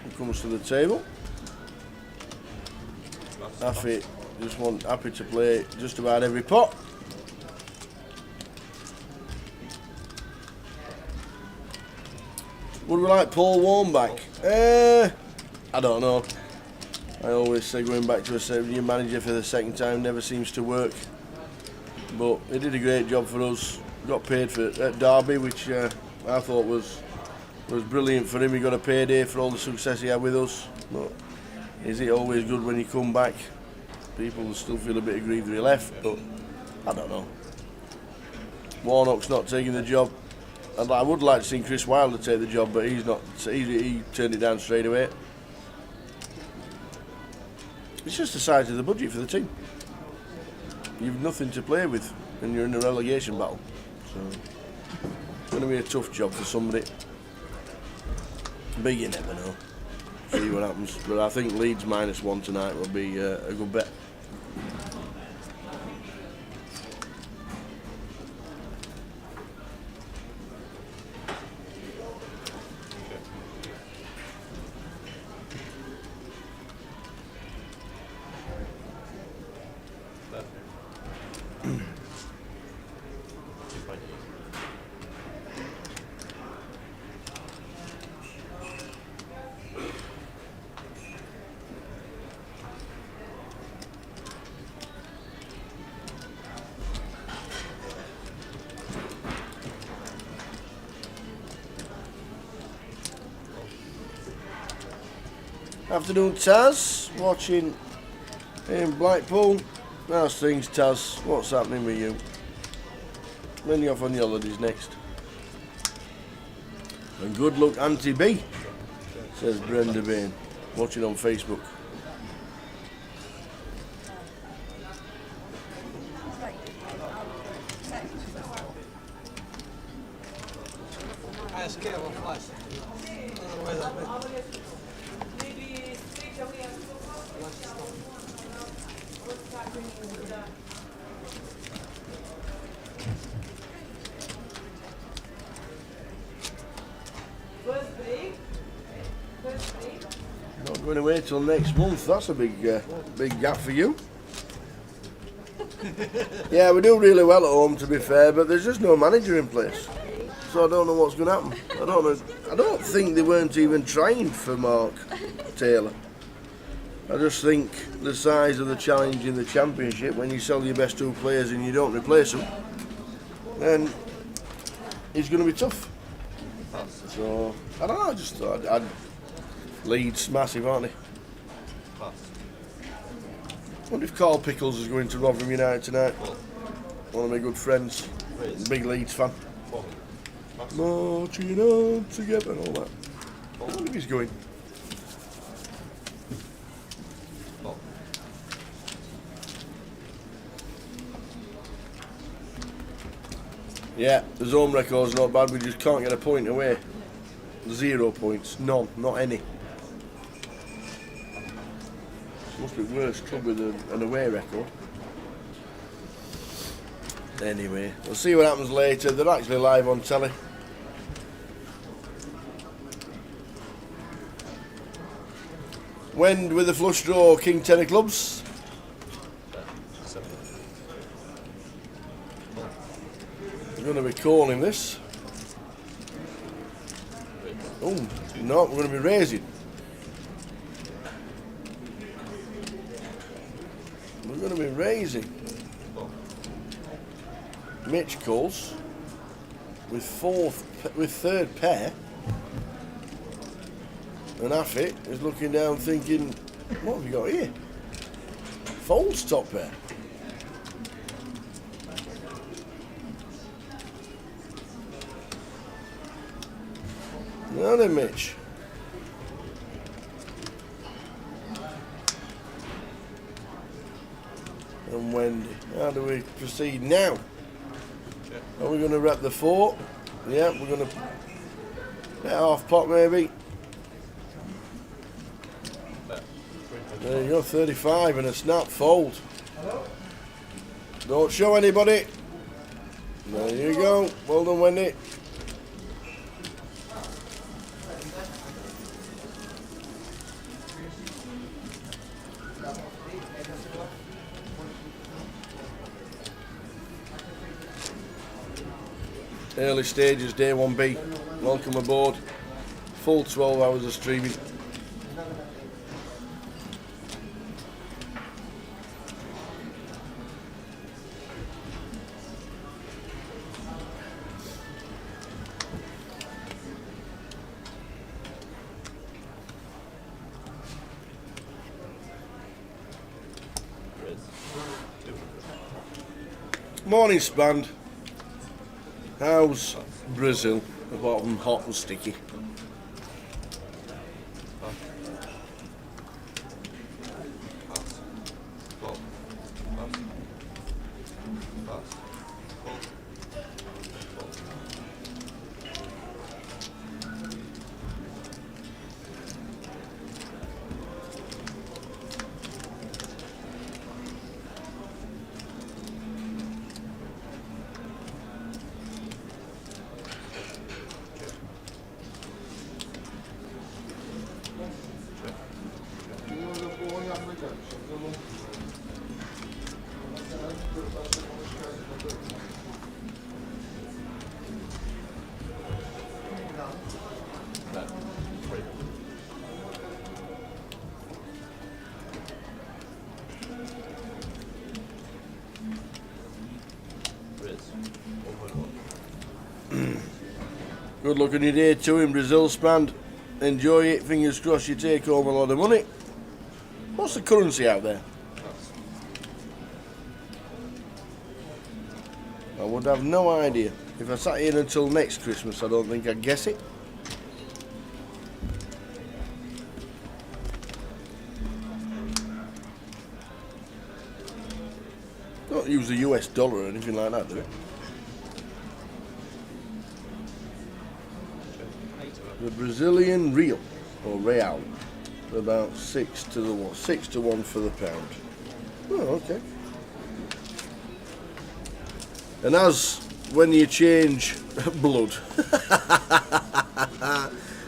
who comes to the table. Happy to play just about every pot. Would we like Paul Warnback? I don't know. I always say going back to a new manager for the second time never seems to work. But he did a great job for us. Got paid for at Derby, which I thought was brilliant for him. He got a payday for all the success he had with us. But is it always good when you come back? People will still feel a bit aggrieved that he left, but I don't know. Warnock's not taking the job. And I would like to see Chris Wilder take the job, but he's not. He turned it down straight away. It's just the size of the budget for the team. You've nothing to play with when you're in a relegation battle. So it's going to be a tough job for somebody. But you never know. See what happens. But I think Leeds -1 tonight will be a good bet. Afternoon, Taz. Watching in Blackpool. How's things, Taz? What's happening with you? When are you off on your holidays next? And good luck, Auntie B, says Brenda Bain. Watching on Facebook. Higher scale or flash? Otherwise, I'll Maybe straight away and so First break. First break. Not going away till next month. That's a big gap for you. Yeah, we do really well at home, to be fair, but there's just no manager in place. So I don't know what's going to happen. I don't know. I don't think they weren't even trying for Mark Taylor. I just think the size of the challenge in the Championship, when you sell your best 2 players and you don't replace them, then it's going to be tough. So I don't know. I just thought Leeds massive, aren't they? I wonder if Carl Pickles is going to Rotherham United tonight. One of my good friends, big Leeds fan. Marching on together and all that. I wonder if he's going. Yeah, the zone record's not bad, we just can't get a point away. 0 points, none, not any. Must be worse club with an away record. Anyway, we'll see what happens later. They're actually live on telly. Wend with a flush draw, King 10 of clubs. We're going to be calling this. Oh, no, we're going to be raising. We're going to be raising. Mitch calls with third pair. And Affit is looking down thinking, what have you got here? Folds top pair. Now then, Mitch. And Wendy. How do we proceed now? Are we going to wrap the 4? Yeah, we're going to bet half pot maybe. There you go, 35 and a snap fold. Don't show anybody. There you go. Well done, Wendy. Early stages, day 1B. Welcome aboard. Full 12 hours of streaming. Morning, Spand. How's Brazil, apart from hot and sticky? Good luck on your day 2 in Brazil, Spand. enjoy it. Fingers crossed you take home a lot of money. What's the currency out there? I would have no idea. If I sat here until next Christmas, I don't think I'd guess it. Don't use the US dollar or anything like that, do it? The Brazilian real, or real, about 6 to 1. 6 to 1 for the pound. Oh, okay. And as when you change blood,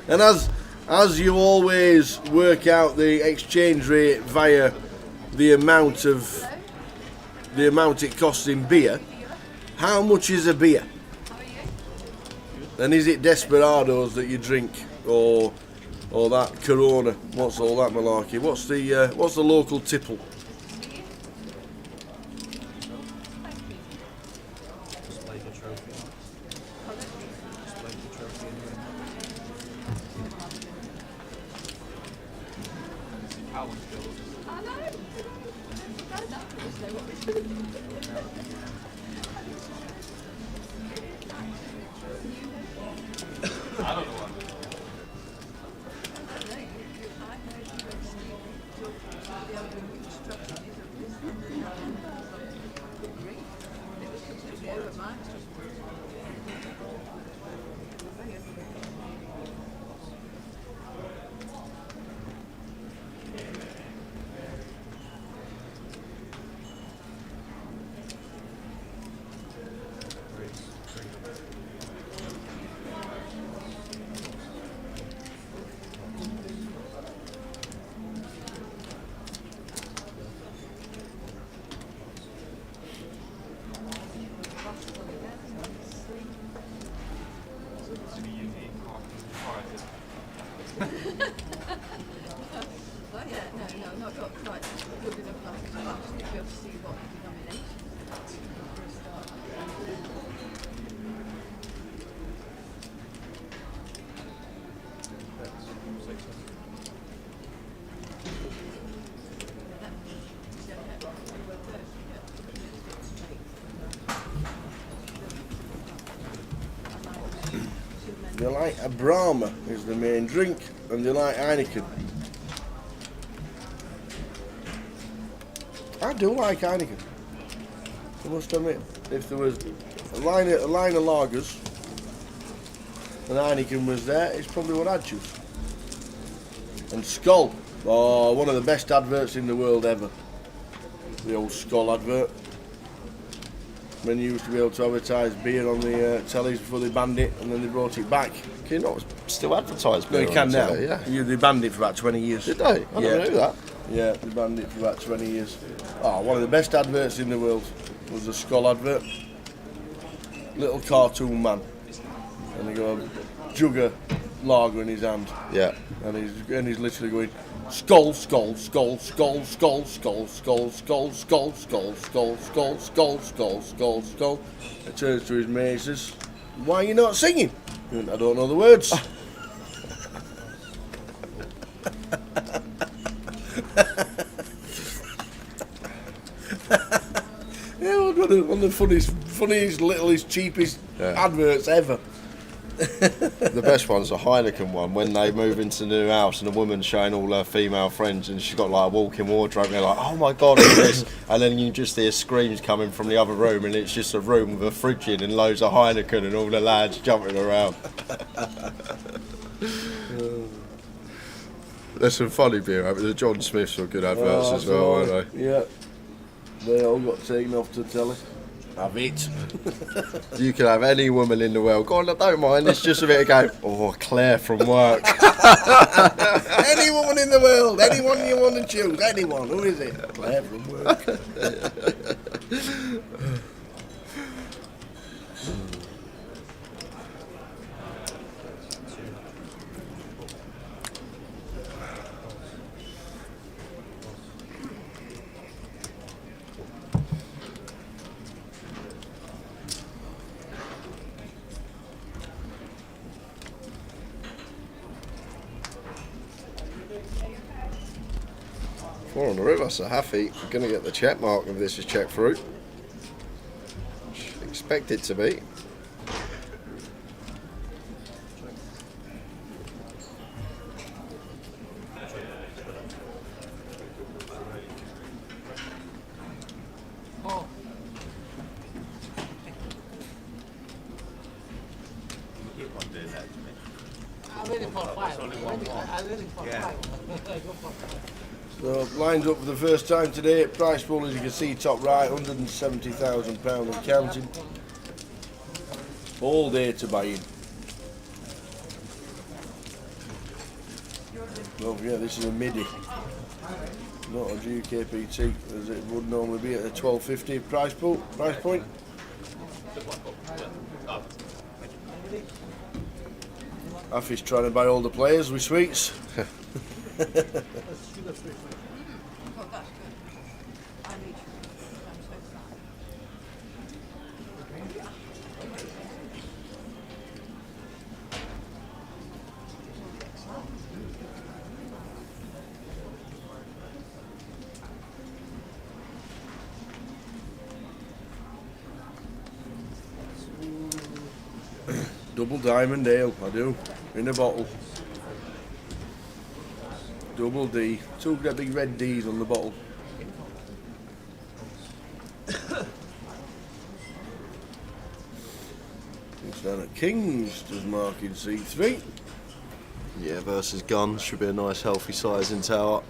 and as you always work out the exchange rate via the amount it costs in beer, how much is a beer? And is it Desperados that you drink, or that Corona? What's all that malarkey? What's the local tipple? They like a Brahma is the main drink, and they like Heineken. I do like Heineken. I must admit, if there was a line of lagers and Heineken was there, it's probably what I'd choose. And Skoll, oh, one of the best adverts in the world ever. The old Skoll advert. When you used to be able to advertise beer on the tellies before they banned it, and then they brought it back. Can you not still advertise No, beer you can on now. telly? Yeah. They banned it for about 20 years. Did they? I never knew that. Yeah, they banned it for about 20 years. Oh, one of the best adverts in the world was the Skoll advert. Little cartoon man. And they got a jug of lager in his hand. Yeah. And he's literally going, Skoll, Skoll, Skoll, Skoll, Skoll, Skoll, Skoll, Skoll, Skoll, Skoll, Skoll, Skoll, Skoll, Skoll, Skoll, Skoll. He turns to his mate and says, why are you not singing? He went, I don't know the words. Yeah, one of the funniest, littlest, cheapest adverts ever. The best one's the Heineken one, when they move into the new house and the woman's showing all her female friends and she's got like a walk-in wardrobe and they're like, oh my god, what's this? And then you just hear screams coming from the other room and it's just a room with a fridge in and loads of Heineken and all the lads jumping around. There's some funny beer out there. The John Smiths are good adverts as well, aren't they? Yeah. They all got taken off to telly. Have it. You can have any woman in the world. God, I don't mind. It's just a bit of go, oh, Claire from work. Any woman in the world, anyone you want to choose, anyone. Who is it? Claire from work. 4 on the river, so Happy going to get the check mark if this is check through. Expect it to be. Keep on doing that to me. I'm ready for 5. I'm ready for Yeah. 5. Go for 5. So lines up for the first time today. Price pool, as you can see, top right, £170,000 and counting. All day to buy in. Don't forget, this is a Midi, not a GUKPT, as it would normally be at a $12.50 price point. Affy's trying to buy all the players with sweets. Double diamond ale, I do, in a bottle. Double D, 2 great big red D's on the bottle. It's down at Kings, does Mark in C3. Yeah, versus Gun should be a nice healthy size in tower.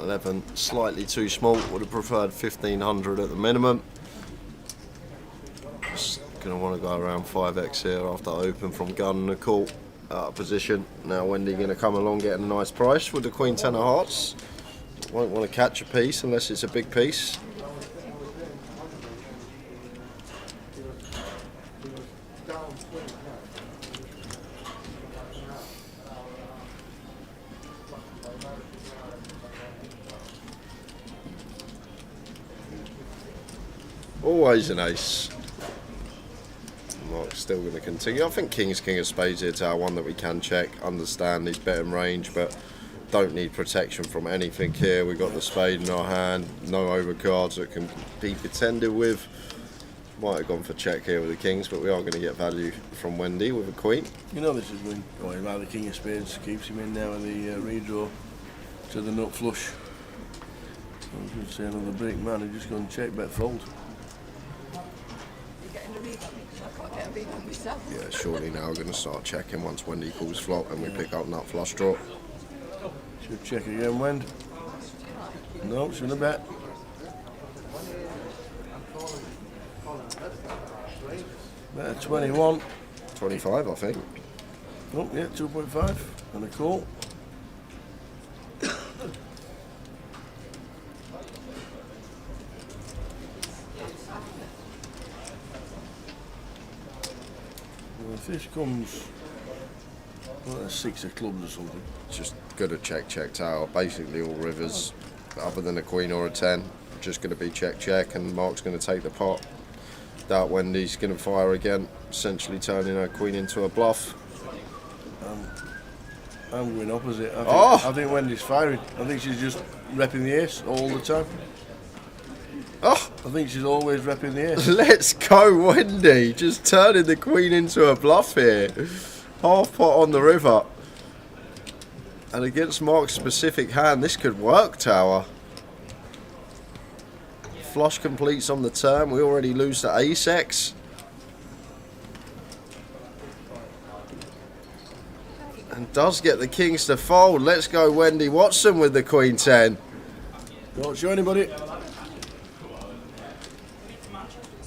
11 slightly too small, would have preferred 1500 at the minimum. Just gonna want to go around 5x here after I open from Gun and a call out of position. Now Wendy gonna come along getting a nice price with the Queen 10 of Hearts. Won't want to catch a piece unless it's a big piece. Always an ace. Mark's still going to continue. I think King's King of Spades here to our one that we can check, understand he's better in range, but don't need protection from anything here. We've got the spade in our hand, no overcards that can be contended with. Might have gone for check here with the Kings, but we are going to get value from Wendy with a Queen. You know this is when going by the King of Spades, keeps him in now with the redraw to the nut flush. I was going to say another break man, he's just gone check, bet fold. Yeah, surely now we're going to start checking once Wendy calls flop and we pick up nut flush draw. Should check again, Wend. No, shouldn't have bet. Bet 21. 25, I think. Oh, yeah, 2.5 and a call. Well, if this comes, well, that's 6 of clubs or something. Just good at check tower. Basically all rivers, other than a queen or a 10, just going to be check, and Mark's going to take the pot. Doubt Wendy's going to fire again, essentially turning her queen into a bluff. I'm going opposite. Oh! I think Wendy's firing. I think she's just repping the ace all the time. Oh, I think she's always repping the ace. let's go Wendy, just turning the queen into a bluff here. Half pot on the river. And against Mark's specific hand, this could work, tower. Flush completes on the turn. We already lose to ace-X. And does get the kings to fold. Let's go Wendy Watson with the Queen 10. Don't show anybody.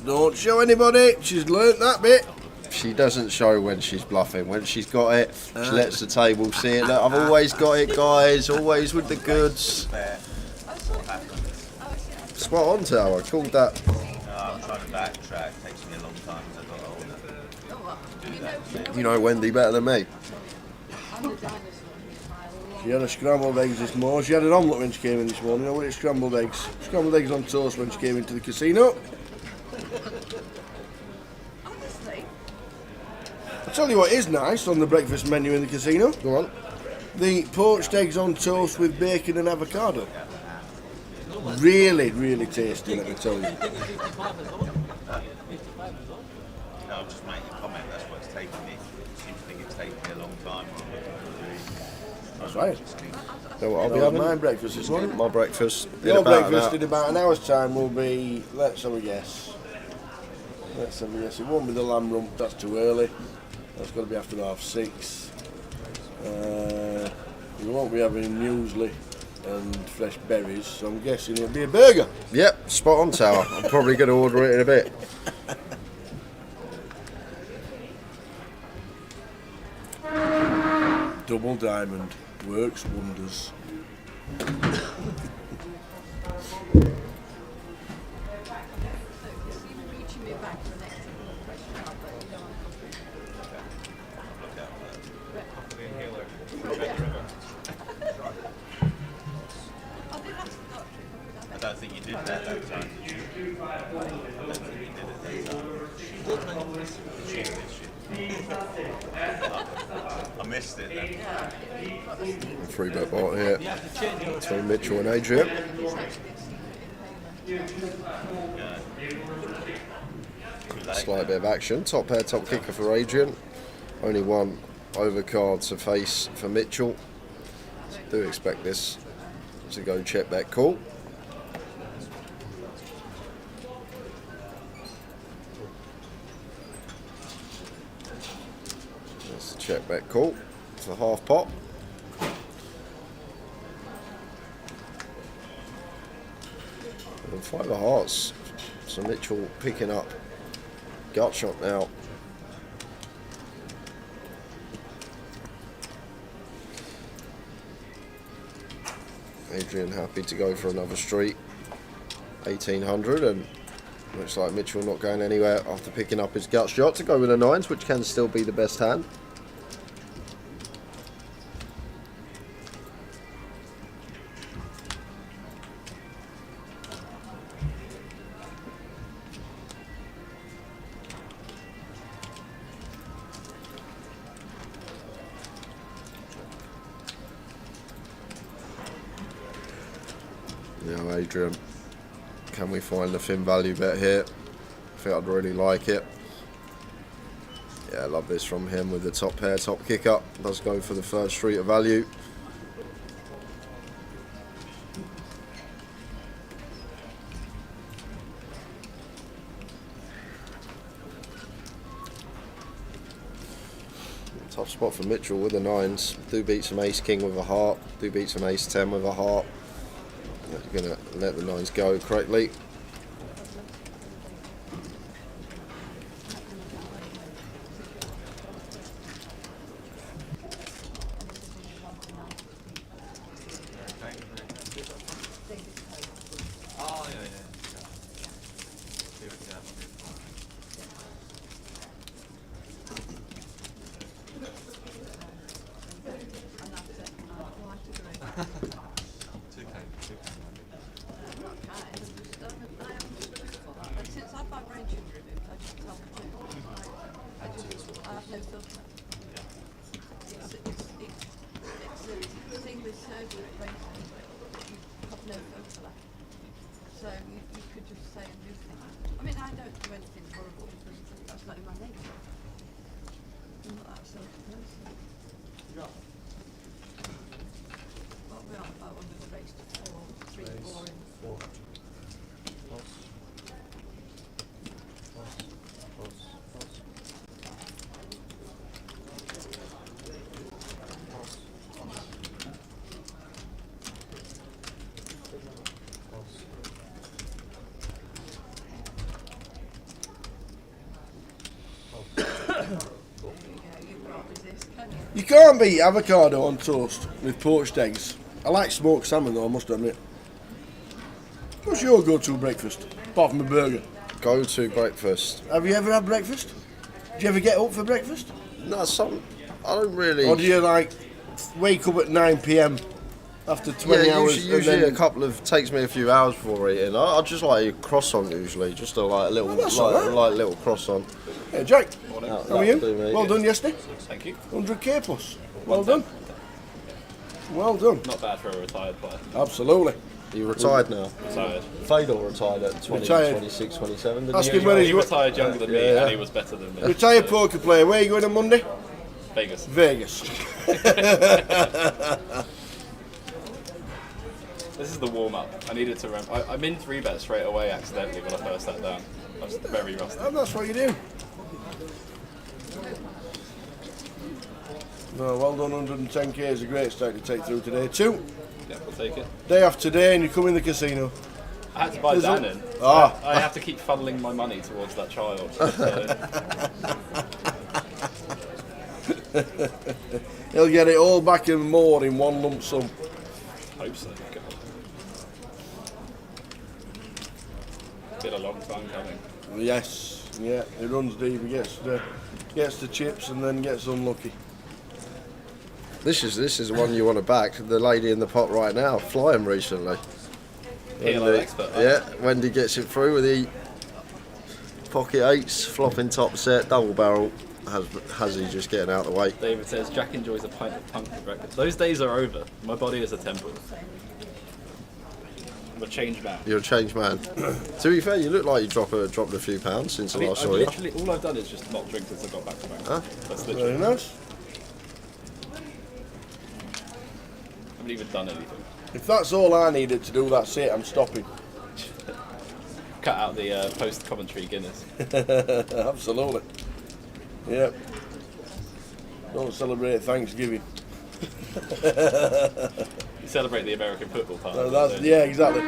Don't show anybody. She's learnt that bit. She doesn't show when she's bluffing. When she's got it, she lets the table see it. Look, I've always got it, guys. Always with the goods. Spot on, tower. Called that. I'm trying to backtrack. Takes me a long time because I've got older. Do that. You know Wendy better than me. She had a scrambled eggs this morning. She had an omelette when she came in this morning. You know what it's scrambled eggs? Scrambled eggs on toast when she came into the casino. Honestly, I'll tell you what is nice on the breakfast menu in the casino. Go on. The poached eggs on toast with bacon and avocado. Really, really tasty, let me tell you. No, I'm just making a comment. That's what's taking me. Seems to think it's taking me a long time. That's right. So what I'll be That was having my breakfast this morning. my breakfast. in Your about an breakfast hour. in about an hour's time will be, let's have a guess. Let's have a guess. It won't be the lamb rump, that's too early. That's got to be after 6:30. You won't be having muesli and fresh berries, so I'm guessing it'll be a burger. Yep, spot on, Tower. I'm probably going to order it in a bit. Double diamond works wonders. Reaching me back for the next question, but you know, I don't think you did that time, did you? I don't think you did it that time. She did, I missed it then. 3-bet bot here between Mitchell and Adrian. Slight bit of action. Top pair, top kicker for Adrian. Only one overcard to face for Mitchell. Do expect this to go check bet call. That's the check bet call for half pot. And 5 of hearts. So Mitchell picking up gut shot now. Adrian happy to go for another street. 1800, and looks like Mitchell not going anywhere after picking up his gut shot to go with the 9s, which can still be the best hand. Now Adrian, can we find the thin value bet here? I think I'd really like it. Yeah, I love this from him with the top pair, top kick up. Does go for the first street of value. Tough spot for Mitchell with the 9s. Do beat some ace king with a heart. Do beat some ace 10 with a heart. You're going to let the 9s go correctly. Oh, yeah, yeah. Here we go. since I've had brain tumour removed, I just tell the truth. I have no filter. It's a thing with surgery at brain surgery. You have no filter left. So you could just say and do things. I mean, I don't do anything horrible because that's not in my nature. I'm not that sort of person. What we are about under the race to 4, 3, 4 in. You can't beat avocado on toast with poached eggs. I like smoked salmon though, I must admit. What's your go-to breakfast, apart from a burger? Go-to breakfast. Have you ever had breakfast? Do you ever get up for breakfast? No, I don't really. Or do you like wake up at 9 p.m. after 20 hours? Usually a couple of takes me a few hours before eating. I just like a croissant usually, just a little that's all right. like little croissant. Hey Jake, how are That'll you? do, mate. Well done yesterday. Thank you. 100k plus. Well done. Well done. Not bad for a retired player. Absolutely. He retired now. Retired. Fedor retired at 20, Retired. 26, 27. Didn't Ask he? him where He he's retired younger than me, Yeah. and he was better than me. retired poker player. Where are you going on Monday? Vegas. Vegas. This is the warm up. I needed to run. I'm in 3-bet straight away accidentally when I first sat down. I was very rusty. And that's what you do. No, well done. 110k is a great start to take through today. 2. Yeah, we'll take it. Day off today, and you come in the casino. I had to buy There's Dan a- in. Ah. I have to keep funneling my money towards that child. So, He'll get it all back and more in one lump sum. hope so. God. Been a long time coming. Yes, yeah. He runs deep. He gets the chips and then gets unlucky. This is the one you want to back. The lady in the pot right now, flying recently. PLO Wendy- expert. Yeah, Wendy gets it through with the pocket 8s, flopping top set, double barrel. Has he just getting out of the way? David says Jack enjoys a pint of punk for breakfast. Those days are over. My body is a temple. I'm a changed man. You're a changed man. To be fair, you look like you dropped a few pounds since I I mean, last I've saw you. literally all I've done is just not drink since I got back from Bangkok. Huh? That's Very literally. nice. I haven't even done anything. If that's all I needed to do, that's it. I'm stopping. Cut out the post-commentary Guinness. Absolutely. Yep. Don't celebrate Thanksgiving. You celebrate the American football part. of it, That's, don't you? yeah, exactly.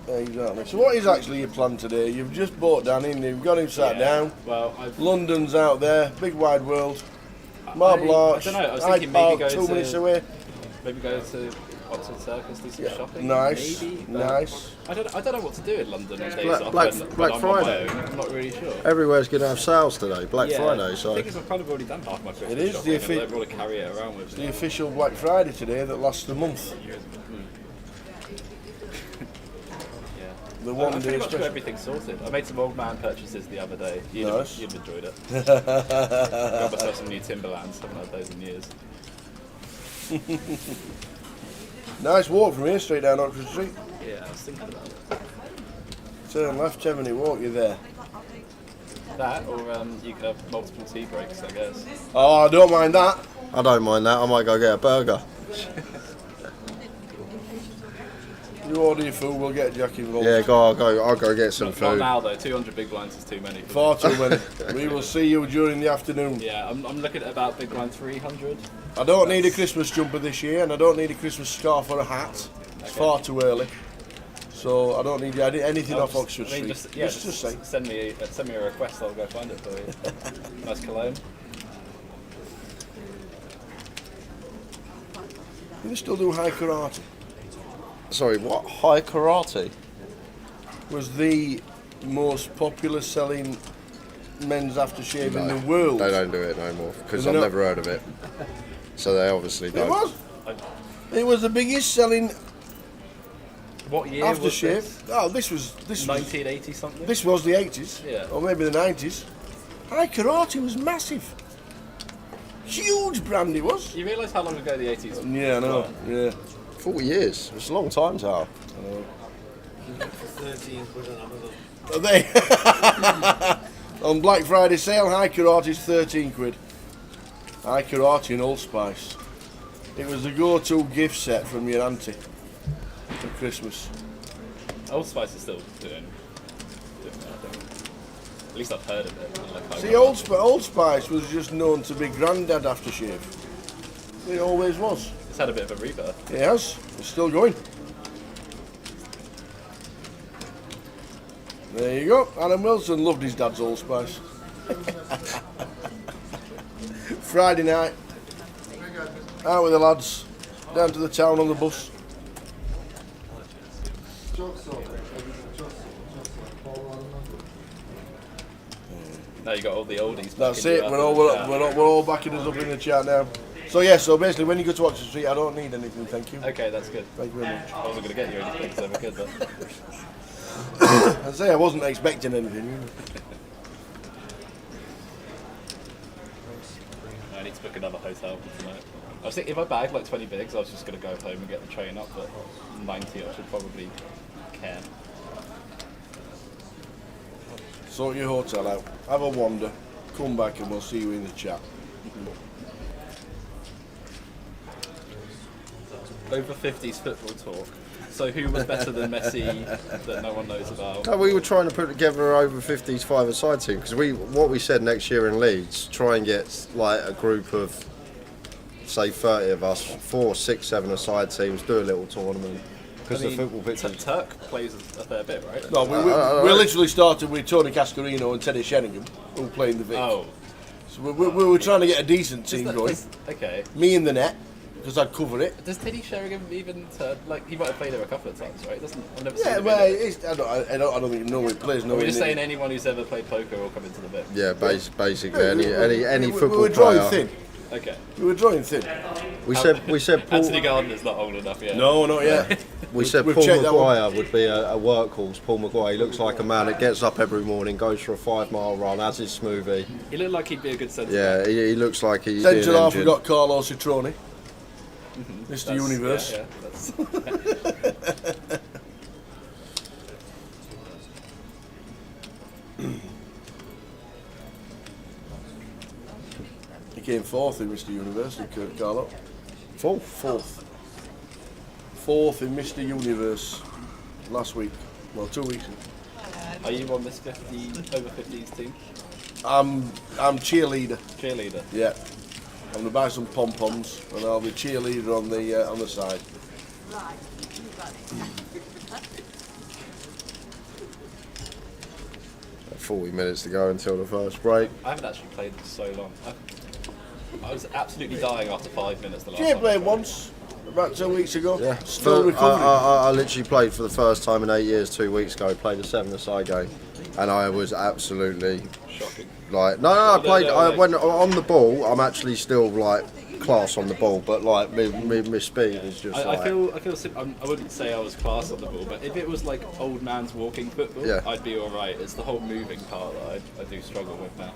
Exactly. So what is actually your plan today? You've just bought Danny and you've got him sat Yeah. down. Well, I've London's out there, big wide world. Marble Arch, I don't know. I was Hyde thinking Park, maybe go 2 minutes to away. Oxford Circus, do some shopping. Nice, Maybe. but nice. I don't know what to do in London on days Black- off Black- when Black I'm Friday. on my own. I'm not really sure. Everywhere's going to have sales today, Black Yeah, Friday, so The thing is, I've kind of already done half my Christmas It is shopping, the and I don't want to carry it around with The me. official Black Friday today that lasts a month. Yeah. The I'm one pretty day much got special. everything sorted. I made some old man purchases the other day. You'd Nice. have enjoyed it. Got myself some new Timberlands. Haven't had those in years. Nice walk from here straight down Oxford Street. Yeah, I was thinking about it. Turn left, 10-minute walk, you're there. That, or you could have multiple tea breaks, I guess. Oh, I don't mind that. I don't mind that. I might go get a burger. You order your food, we'll get Jack involved. Yeah, I'll go get some Not food. now though. 200 big blinds is too many. For me. Far too many. We will see you during the afternoon. Yeah, I'm looking at about big blind 300. I don't need a Christmas jumper this year, and I don't need a Christmas scarf or a hat. It's far too early. So I don't need anything off Oxford Street. Just say. send me a request. I'll go find it for you. Nice cologne. You still do high karate. Sorry, what? High karate? Was the most popular selling men's aftershave in No, the world. They don't do it no more because Do I've they not? never heard of it. So they obviously It don't. was. It was the biggest selling What year was aftershave. this? Oh, this was 1980 something. this was the 80s, Yeah. or maybe the 90s. High karate was massive. Huge brand it was. You realise how long ago the 80s was? Yeah, I know. Yeah. 40 years. It's a long time, Tal. Are they? On Black Friday sale, high karate is 13 quid. High karate and Old Spice. It was the go-to gift set from your auntie for Christmas. Old Spice is still doing that, I think. At least I've heard of it. Like, See, Old Spice was just known to be granddad aftershave. It always was. It's had a bit of a rebirth. It has. It's still going. There you go. Adam Wilson loved his dad's Old Spice. Friday night, out with the lads, down to the town on the bus. Now you got all the oldies. That's backing you it. up We're in all, the we're, chat. we're all backing us up in the chat now. So yeah. So basically, when you go to Oxford Street, I don't need anything. Thank you. Okay, that's good. Thank you very much. I wasn't going to get you anything, so we're good. But I say I wasn't expecting anything. I need to book another hotel for tonight. I was thinking if I bagged like 20 bigs, I was just going to go home and get the train up, but 90 I should probably care. Sort your hotel out, have a wander, come back and we'll see you in the chat. Over 50s football talk. So who was better than Messi that no one knows about? No, we were trying to put together over 50s five-a-side team because what we said next year in Leeds, try and get like a group of say 30 of us, 4, 6, 7-a-side teams, do a little tournament because the football pitch is... Turk plays a fair bit, right? No, we literally started with Tony Cascarino and Teddy Sheringham, all playing the Vic. Oh. So we were trying to get a decent team going. Okay. Me in the net, because I'd cover it. Does Teddy Sheringham even turn, like, he might have played there a couple of times, right? I've never seen Yeah, him well, in it. I don't think no one plays. No, We're just saying anyone who's ever played poker will come into the bit. Yeah, basically any we football were drawing player. thin. Okay. We were drawing thin. We said Paul, Anthony Gardner's not old enough yet. No, not yet. we said we've Paul checked that one. Maguire would be a workhorse. Paul Maguire, he looks like a man that gets up every morning, goes for a 5-mile run, has his smoothie. He looked like he'd be a good centre. Yeah, he looks like he's Centre half, we engine. got Carlo Citrone, Mr. Universe. Yeah, that's He came fourth in Mr. Universe, Kurt Carlo. Fourth in Mr. Universe last week. Well, 2 weeks ago. Are you on this 50 over 50s team? I'm cheerleader. Cheerleader. Yeah. I'm gonna buy some pom poms and I'll be cheerleader on the side. Right, you got it. 40 minutes to go until the first break. I haven't actually played for so long. I was absolutely dying after 5 minutes the last Jay time I played once, about 2 weeks ago. Yeah, Still but recovering. I literally played for the first time in 8 years 2 weeks ago. Played a 7-a-side game, and I was absolutely Shocking. like I played. no, I like- when on the ball, I'm actually still like class on the ball, but like my speed is just I like feel I wouldn't say I was class on the ball, but if it was like old man's walking football, Yeah. I'd be alright. It's the whole moving part that I do struggle with now.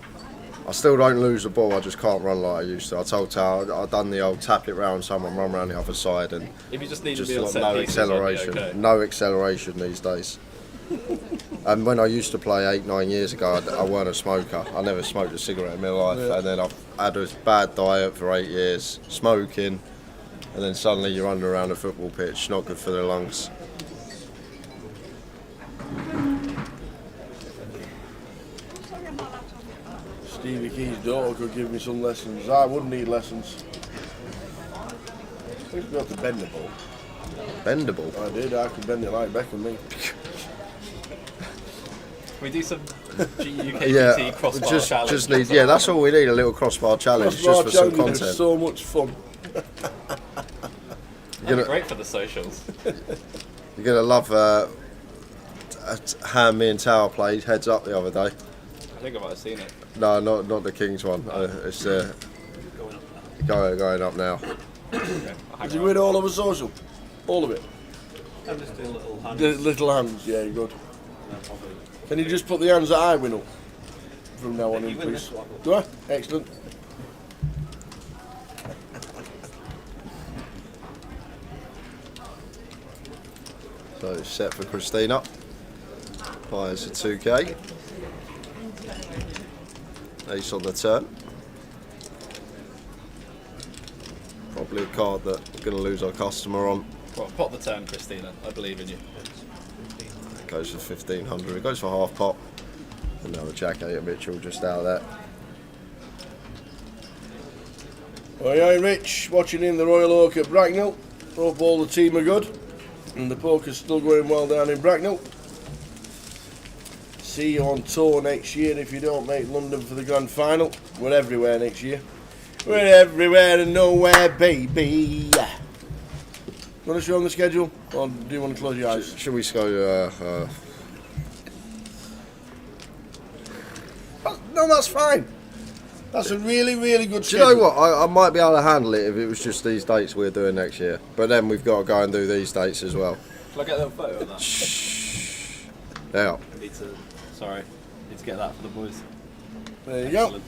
I still don't lose the ball. I just can't run like I used to. I told Tao I've done the old tap it round someone, run around the other side, and If you just need just to be on like set no pieces, I'd be acceleration. okay. No acceleration these days. And when I used to play 8-9 years ago, I weren't a smoker. I never smoked a cigarette in my life, and then I've had a bad diet for 8 years, smoking, and then suddenly you're under around a football pitch. Not good for the lungs. Stevie Key's daughter could give me some lessons. I wouldn't need lessons. I used to be able to bend the ball. Bendable. I did. I could bend it like Beckham, me. We do some GUKPT Yeah, crossbar just challenge. need. Yeah, that's all we need. A little crossbar challenge, Crossbar just for some challenge is content. so much fun. That'd be great for the socials. You're gonna love a hand me and Tower played heads up the other day. I think I might have seen it. No, not the Kings one. It's going up now. Did you win all of a social? All of it? I'm just doing little hands. The little hands, yeah, good. Can you just put the hands that I win up from now on in, please? Do I? Excellent. So it's set for Christina. Fires a 2k. Ace on the turn. Probably a card that we're going to lose our customer on. Well, pot the turn, Christina. I believe in you. Goes for 1500. It goes for half pot. Another Jack 8 Mitchell just out of that. Oi, Rich, watching in the Royal Oak at Bracknell. Hope all the team are good. And the poker's still going well down in Bracknell. See you on tour next year if you don't make London for the grand final. We're everywhere next year. We're everywhere and nowhere, baby. Want to show on the schedule? Or do you want to close your eyes? Should we go? No, that's fine. That's a really, really good Do you schedule. know what? I might be able to handle it if it was just these dates we're doing next year. But then we've got to go and do these dates as well. Shall I get a little photo of that? Yeah. I need to. Sorry, need to get that for the boys. There you go.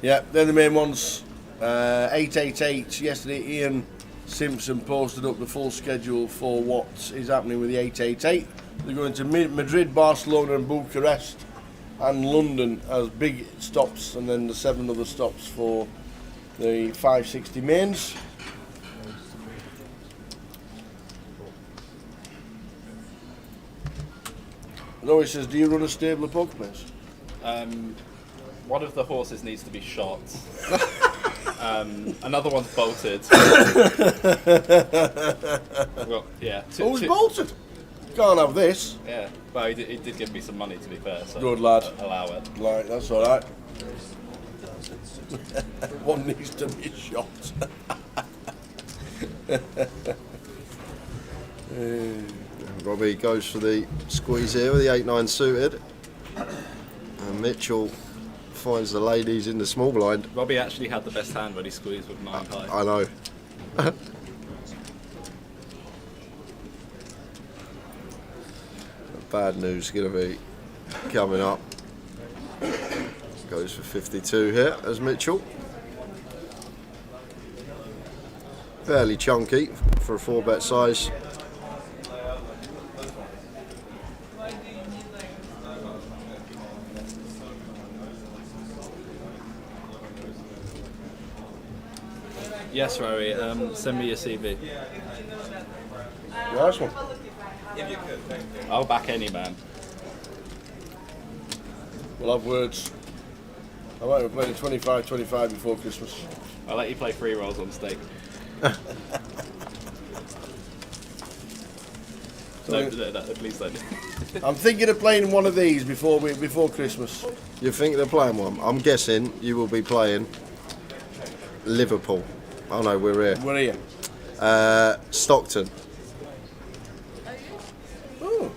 Yeah, they're the main ones. 888. Yesterday, Ian Simpson posted up the full schedule for what is happening with the 888. They're going to Madrid, Barcelona, and Bucharest, and London as big stops, and then the 7 other stops for the 560 mains. Lois says, do you run a stable of poker players? One of the horses needs to be shot. Another one's bolted. Well, yeah. Who's bolted? Can't have this. Yeah, well, he did give me some money, to be fair. So Good lad. Allow it. Right, that's all right. One needs to be shot. Robbie goes for the squeeze here with the 8-9 suited. And Mitchell finds the ladies in the small blind. Robbie actually had the best hand when he squeezed with 9 high. I know. Bad news going to be coming up. Goes for 52 here as Mitchell. Fairly chunky for a 4-bet size. Yes, Rory, send me your CV. Nice one. I'll back any man. We'll have words. I might have played a 25-25 before Christmas. I'll let you play 3 rolls on stake. No, please don't. I'm thinking of playing one of these before Christmas. You think they're playing one? I'm guessing you will be playing Liverpool. Oh no, we're here. We're here. Stockton. Oh.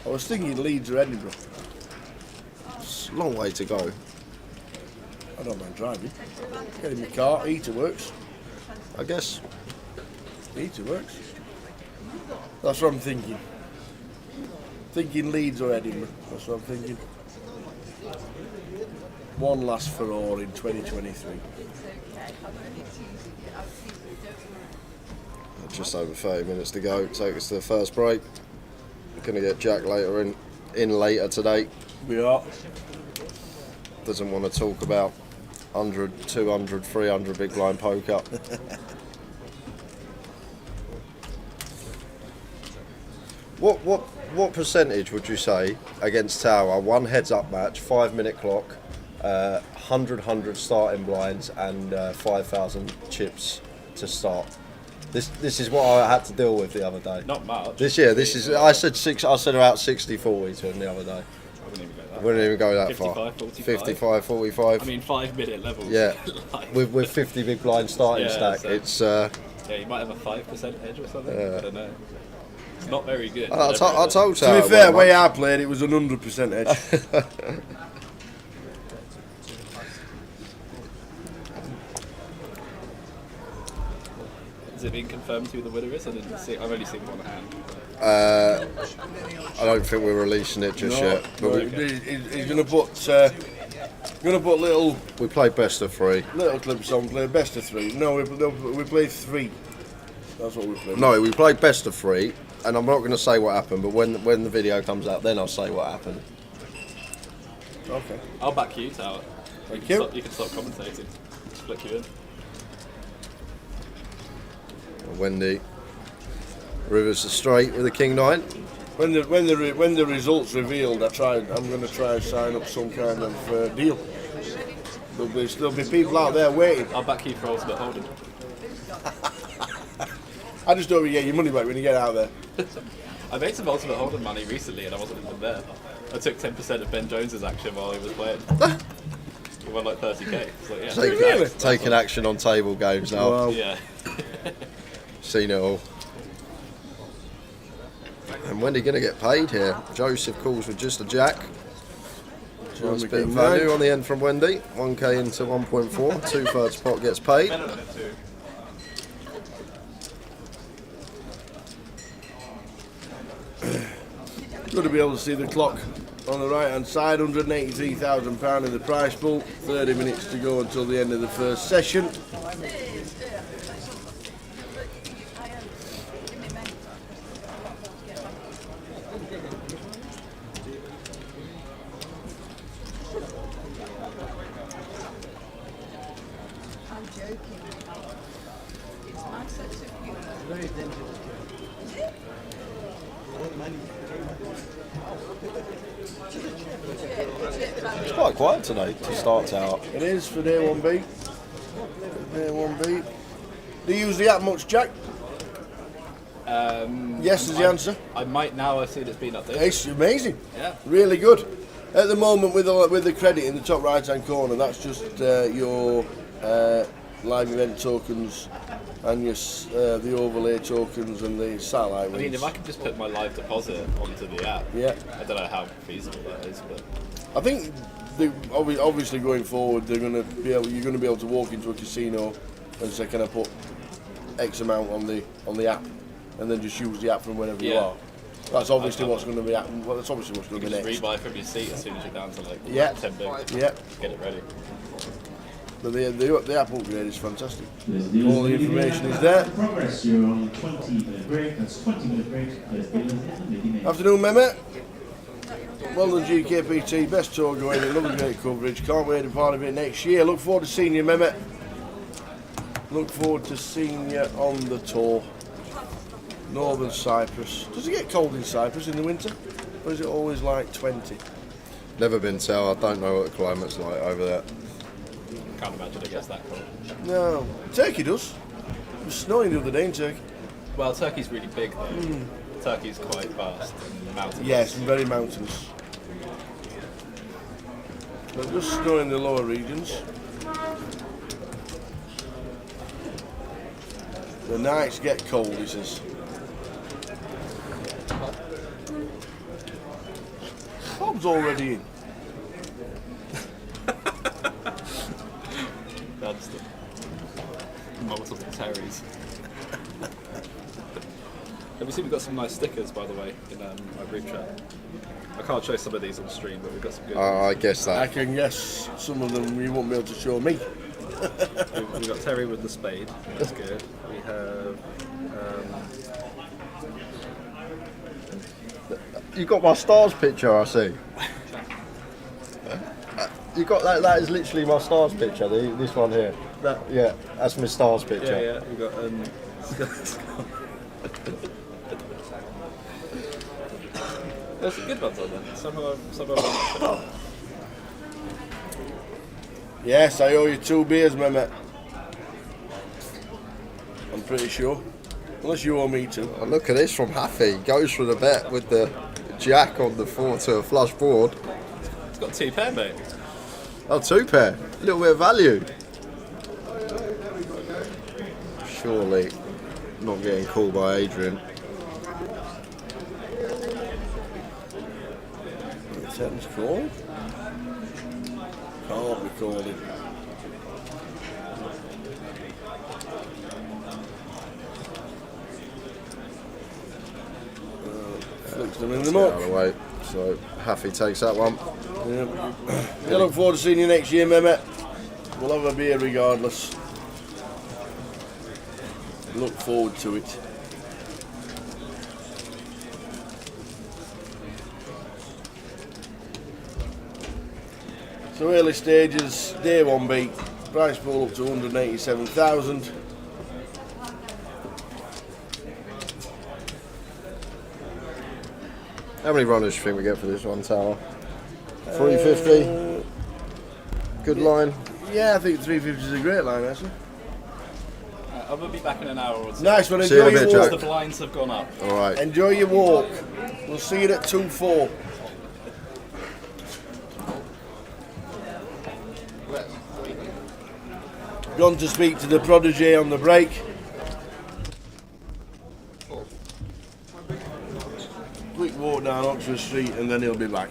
I was thinking Leeds or Edinburgh. It's a long way to go. I don't mind driving. Get in the car, heater works. I guess. Heater works. That's what I'm thinking. Thinking Leeds or Edinburgh. That's what I'm thinking. One last for all in 2023. Just over 30 minutes to go. Take us to the first break. Going to get Jack later in later today. We are. Doesn't want to talk about 100, 200, 300 big blind poker. What percentage would you say against Tower? 1 heads up match, 5-minute clock, 100 starting blinds, and 5,000 chips to start. This is what I had to deal with the other day. Not much. This year, I said about 60-40 to him the other day. I wouldn't even go that. Wouldn't even go that 55, far. 45. 55-45. I mean, 5-minute levels. Yeah, Like- with 50 big blind starting Yeah, stack, so- it's. Yeah, you might have a 5% edge or something. Yeah. I don't know. It's not very good. I told To Tower. be fair, the way I played, it was an 100% edge. Has it been confirmed who the winner is? I didn't see. I've only seen one hand. I don't think we're releasing it just yet. But He's going to put little we played best of 3. clips on. Play best of 3. No, we played 3. That's what we played. No, we played best of 3, and I'm not going to say what happened. But when the video comes out, then I'll say what happened. Okay. I'll back you, Tower. Thank You you. can stop commentating. Just flick you in. Wendy Rivers are straight with a King 9. When the results revealed, I'm going to try and sign up some kind of deal. There'll be people out there waiting. I'll back you for Ultimate Hold'em. I just don't want to get your money back when you get out there. I made some Ultimate Hold'em money recently and I wasn't even there. I took 10% of Ben Jones's action while he was playing. He won like 30k. It's like, yeah, Really? Taking action on table games now. Wow. Yeah. Seen it all. And when are you going to get paid here? Joseph calls with just a jack. Nice bit of value on the end from Wendy. 1k into 1.4. 2/3 pot gets paid. Good to be able to see the clock on the right hand side, £183,000 in the prize pool. 30 minutes to go until the end of the first session. I'm joking. It's my sense of humour. Very dangerous. Is it? It's quite quiet today to start out. It is for day 1B. Day 1B. Do you use the app much, Jack? Yes is the answer. I might now. I've seen it's been updated. It's amazing. Yeah. Really good. At the moment, with the credit in the top right hand corner, that's just your live event tokens and your the overlay tokens and the satellite I mean, wings. if I could just put my live deposit onto the app, Yeah. I don't know how feasible that is, but I think obviously going forward, you're going to be able to walk into a casino and say, "Can I put X amount on the app?" and then just use the app from wherever you Yeah. are. That's obviously what's going to be happening. Well, that's obviously what's you going can to be just next. rebuy from your seat as soon as you're down to like Yeah. 10 bigs. Yeah, Get it ready. but the app upgrade is fantastic. There's deals All the with information Midi. is there. Progress, you're on a 20-minute break. That's 20-minute break. There's deals in the Midi menu. Afternoon, Mehmet. Well done, GUKPT. Best tour going. Another great coverage. Can't wait to be part of it next year. Look forward to seeing you, Mehmet. Look forward to seeing you on the tour. Northern Cyprus. Does it get cold in Cyprus in the winter? Or is it always like 20? Never been to. I don't know what the climate's like over there. Can't imagine it gets that cold. No. Turkey does. It was snowing the other day in Turkey. Well, Turkey's really big though. Turkey's quite vast and mountainous. Yes, very mountainous. But just snow in the lower regions. The nights get cold, he says. Bob's already in. That's the multiple Terrys. Have you seen we've got some nice stickers, by the way, in our group chat? I can't show some of these on stream, but we've got some good I guess I that. can guess some of them you won't be able to show me. We've got Terry with the spade. That's good. We have. You got my stars picture, I see. You got that? That is literally my stars picture. This one here. That, Yeah, that's my stars picture. yeah. We've got. There's some good ones on there. Some are not sure. Yes, I owe you 2 beers, Mehmet. I'm pretty sure. Unless you owe me 2. Oh, look at this from Haffy. Goes for the bet with the jack on the 4 to a flush board. It's got 2 pair, mate. Oh, 2 pair. A little bit of value. Surely not getting called by Adrian. Ten's called. Can't be called it. Flicks them in the Out muck. of the way. So Haffy takes that one. Yeah, look forward to seeing you next year, Mehmet. We'll have a beer regardless. Look forward to it. So early stages, day 1B, price pool up to 187,000. How many runners do you think we get for this one, Tower? 350. Good line. Yeah, I think 350 is a great line, actually. I'm going to be back in an hour or 2. Nice one, See you enjoy in a your bit, walk. The blinds have gone up. All right. Enjoy your walk. We'll see you at 2-4. Gone to speak to the protege on the break. Quick walk down Oxford Street and then he'll be back.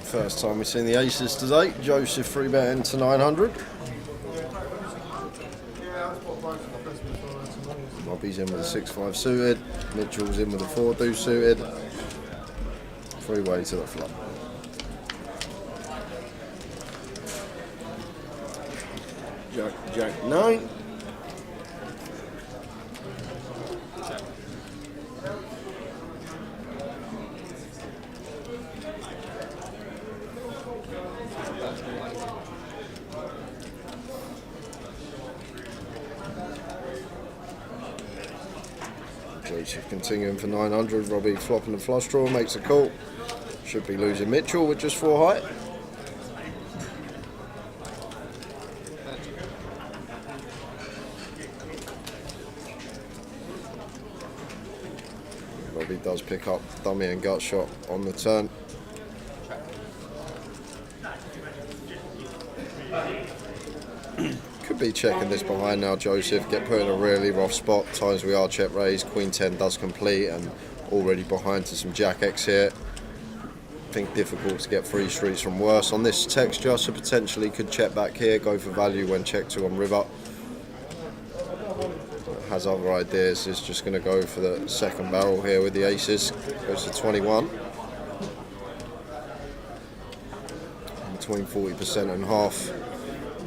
First time we've seen the aces today. Joseph free betting to 900. Robbie's in with a 6-5 suited. Mitchell's in with a 4-2 suited. Three-way to the flop. Jack 9. Joseph continuing for 900. Robbie flopping the flush draw, makes a call. Should be losing Mitchell with just 4 height. Robbie does pick up dummy and gut shot on the turn. Could be checking this behind now, Joseph. Get put in a really rough spot. Times we are check raised. Queen 10 does complete and already behind to some Jack X here. I think difficult to get free streets from worse on this texture, so potentially could check back here, go for value when check 2 on river. Has other ideas, is just going to go for the second barrel here with the aces. Goes to 21. Between 40% and half.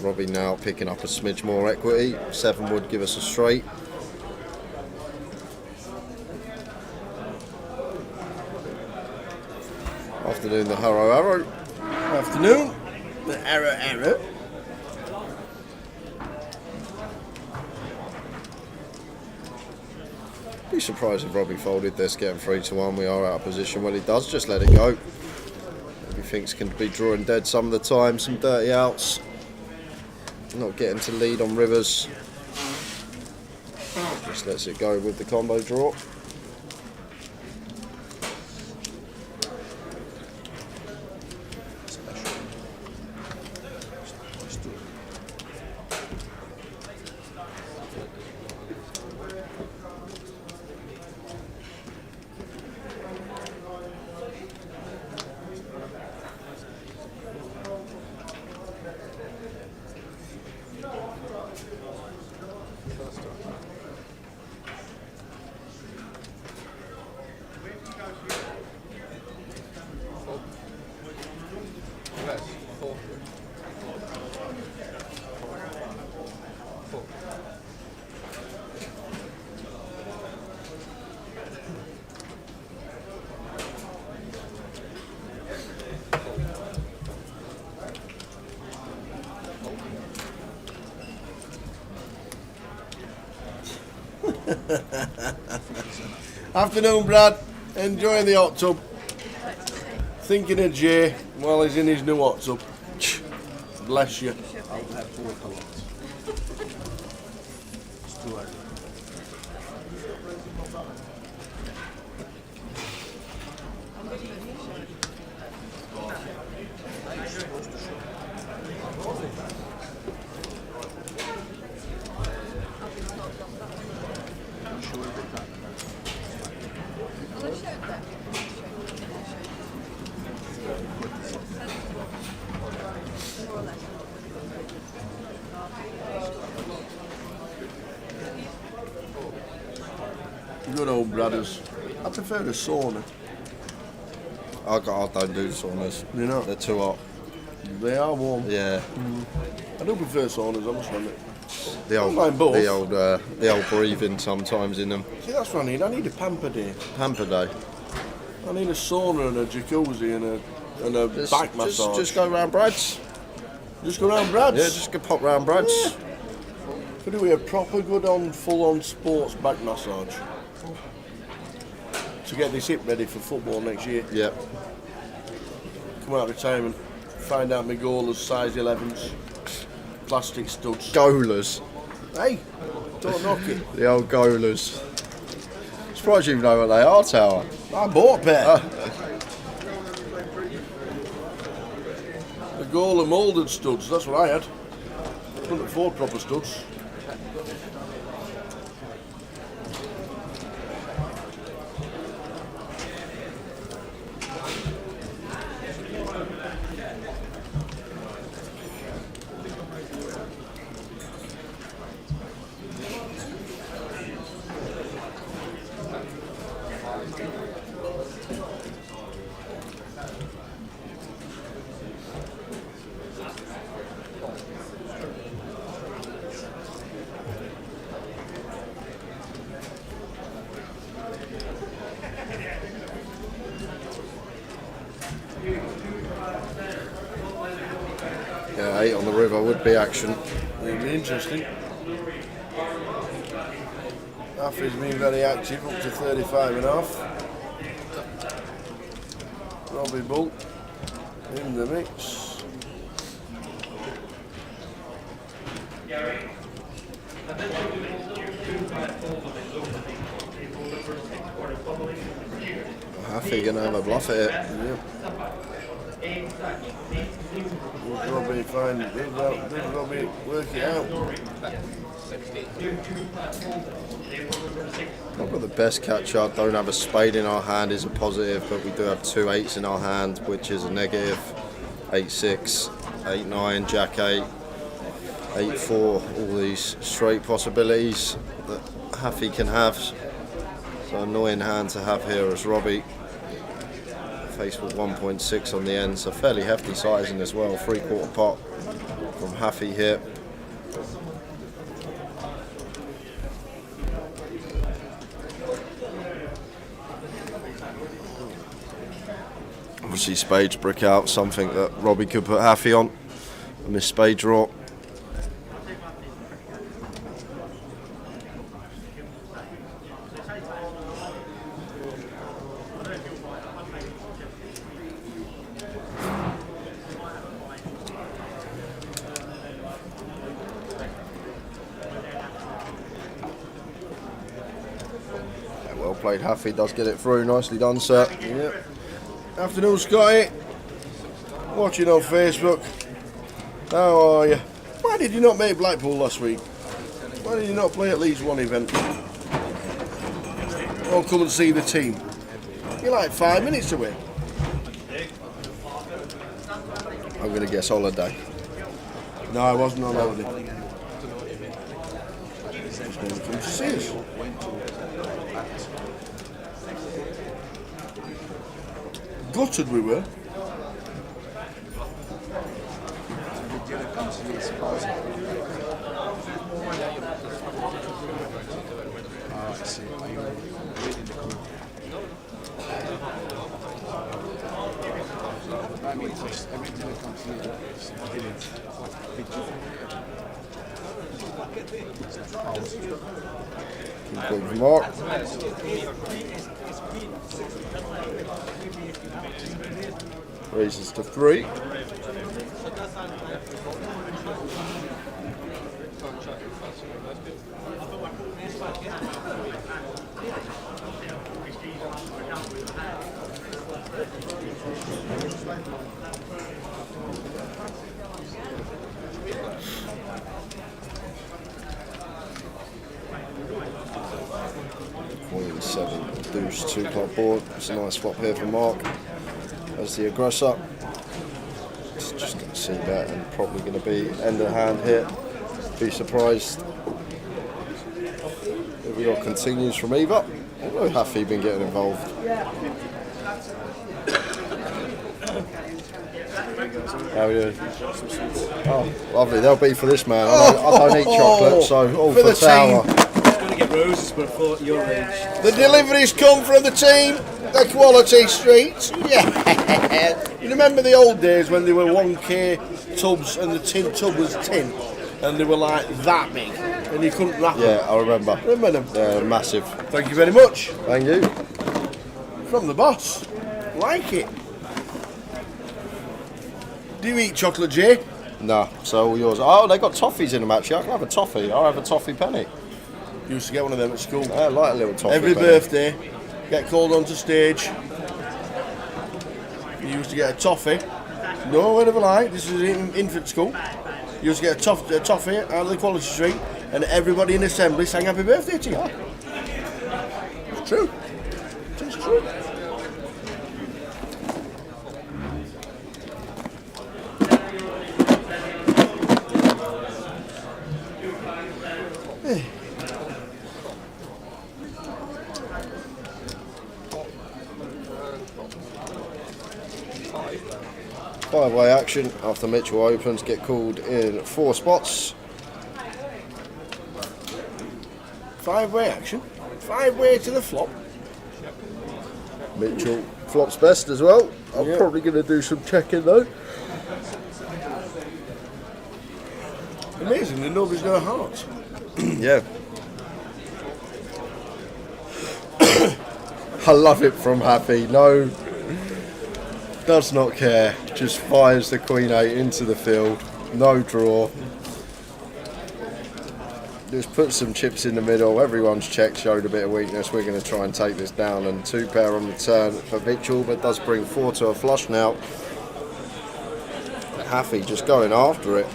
Robbie now picking up a smidge more equity. 7 would give us a straight. Afternoon, the Harrow. Afternoon. The arrow. Be surprised if Robbie folded this, getting 3-1. We are out of position. Well, he does just let it go. He thinks can be drawing dead some of the time. Some dirty outs. Not getting to lead on rivers. Just lets it go with the combo draw. Afternoon, Brad. Enjoying the hot tub. Thinking of Jay while he's in his new hot tub. Bless you. Good old brothers. I prefer the sauna. I don't do saunas. You know, They're too hot. they are warm. Yeah. I do prefer saunas, I must admit. The old, mind both. the old breathing sometimes in them. See, that's what I need. I need a pamper day. Pamper day. I need a sauna and a jacuzzi and a back massage. Just go round Brad's. Just go round Brad's. Yeah, just go pop round Brad's. Could we a proper good on full on sports back massage to get this hip ready for football next year. Yep. Come out of retirement, find out my goalers, size 11s, plastic studs. Goalers. Hey, don't knock it. The old goalers. Surprised you know what they are, Tower. I bought a pair. The goaler moulded studs, that's what I had. Couldn't afford proper studs. Yeah, 8 on the river would be action. It'd be interesting. Haffy's been very active, up to 35 and a half. Robbie Bull in the mix. Haffy gonna have a bluff at it. Yeah. Did Robbie did Robbie work it out? Not got the best catch up, don't have a spade in our hand is a positive, but we do have 2 8s in our hand, which is a negative. 8-6, 8-9, Jack 8, 8-4, all these straight possibilities that Haffy can have. So annoying hand to have here as Robbie. Faced with 1.6 on the end, so fairly hefty sizing as well, 3/4 pot from Haffy here. Obviously spades brick out, something that Robbie could put Haffy on. A missed spade draw. Yeah, well played Haffy, does get it through, nicely done sir. Yep. Afternoon, Scotty. Watching on Facebook. How are you? Why did you not make Blackpool last week? Why did you not play at least one event? Or come and see the team? You're like 5 minutes away. I'm going to guess holiday. No, I wasn't on holiday. Just wanted to come to see us. Gutted we were. Keep going for Mark. Raises to 3. Queen 7, deuce 2 club board. It's a nice swap here for Mark as the aggressor. Just going to see that and probably going to be end of hand here. Be surprised if we got continues from either. Although Haffy been getting involved. How are you? Oh, lovely. They'll be for this man. I don't eat chocolate, so all For for the sour. Going to get roses, but for your age. The deliveries come from the team. The quality streets. Yeah. You remember the old days when they were 1K tubs and the tin tub was tin, and they were like that big, and you couldn't wrap them. Yeah, I remember. Remember them? Yeah, massive. Thank you very much. Thank you. From the boss. Like it. Do you eat chocolate, Jay? Nah, so all yours. Oh, they got toffees in them actually. I can have a toffee. I'll have a toffee penny. Used to get one of them at school. I like a little toffee Every penny. birthday, get called onto stage. You used to get a toffee. No word of a lie, this is in infant school. You used to get a toffee out of the quality street, and everybody in assembly sang happy birthday to you. It's true. It's true. Five-way action after Mitchell opens, get called in 4 spots. 5-way action. 5-way to the flop. Mitchell flops best as well. I'm Yeah. probably going to do some checking though. Amazingly, nobody's got a heart. Yeah. I love it from Happy. No, does not care. Just fires the Queen 8 into the field. No draw. Just put some chips in the middle. Everyone's check showed a bit of weakness. We're going to try and take this down. And 2 pair on the turn for Mitchell, but does bring 4 to a flush now. Happy just going after it.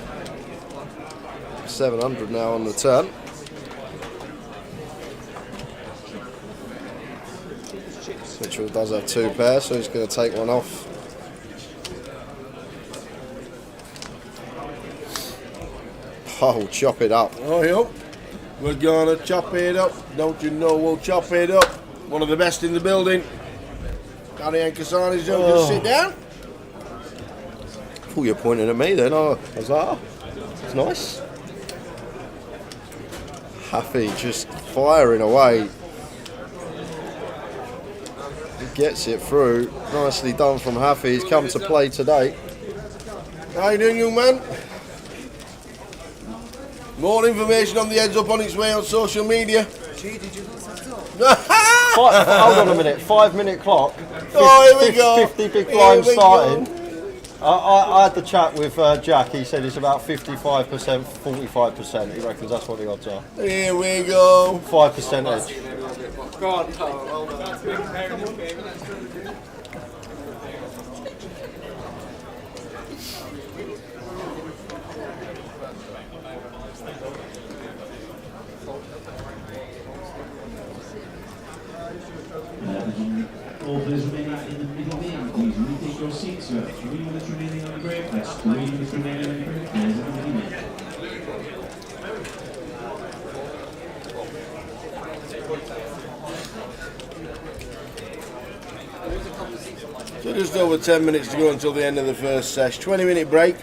700 now on the turn. Mitchell does have 2 pairs, so he's going to take one off. Oh, chop it up. Oh, yep. We're gonna chop it up. Don't you know we'll chop it up? One of the best in the building. Danny and Kasani's just sit down. Oh, you're pointing at me then. Oh, I was like, oh, it's nice. Happy just firing away. He gets it through. Nicely done from Happy. He's come to play today. How you doing, young man? More information on the heads up on its way on social media. Gee, did you listen to Hold on a minute. 5-minute clock. Oh, here we go. 50 big Here blinds we starting. go. I had the chat with Jack. He said it's about 55%, 45%. He reckons that's what the odds are. Here we go. 5% edge. Go on, Paul. Hold on. All players remaining in the middle lane, please retake your seats. You have 3 minutes remaining on the break. That's 3 minutes remaining on the break. Players in the middle lane. So just over 10 minutes to go until the end of the first sesh. 20-minute break,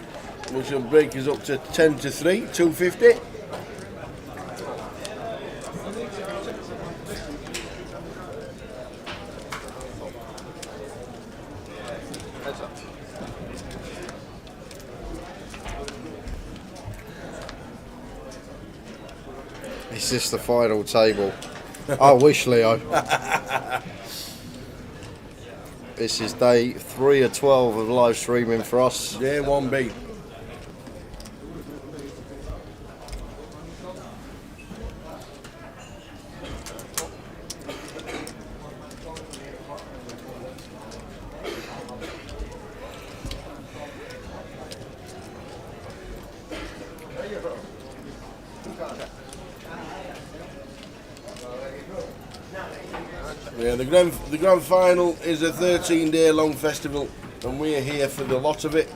which will break us up to 10 to 3, 250. Is this the final table? I wish, Leo. This is day 3 of 12 of live streaming for us. J1B. Yeah, the grand final is a 13-day long festival, and we're here for the lot of it.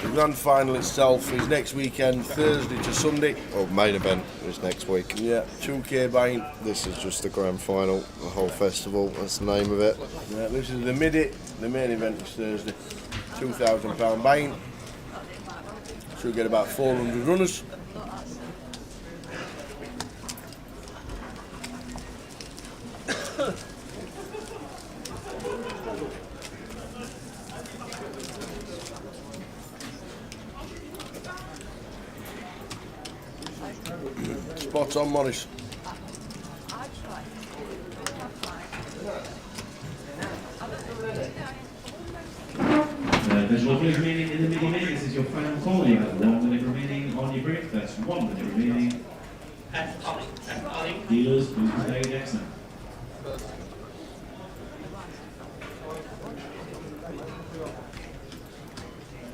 The grand final itself is next weekend, Thursday to Sunday. Or main event is next week. Yeah, 2K buying. This is just the grand final, the whole festival. That's the name of it. Yeah, this is the Midi. The main event is Thursday. £2,000 buying. Should get about 400 runners. Spot on, Morris. There's 1 minute remaining in the middle lane. This is your final call. You have 1 minute remaining on your break. That's 1 minute remaining. Dealers, please stay next now.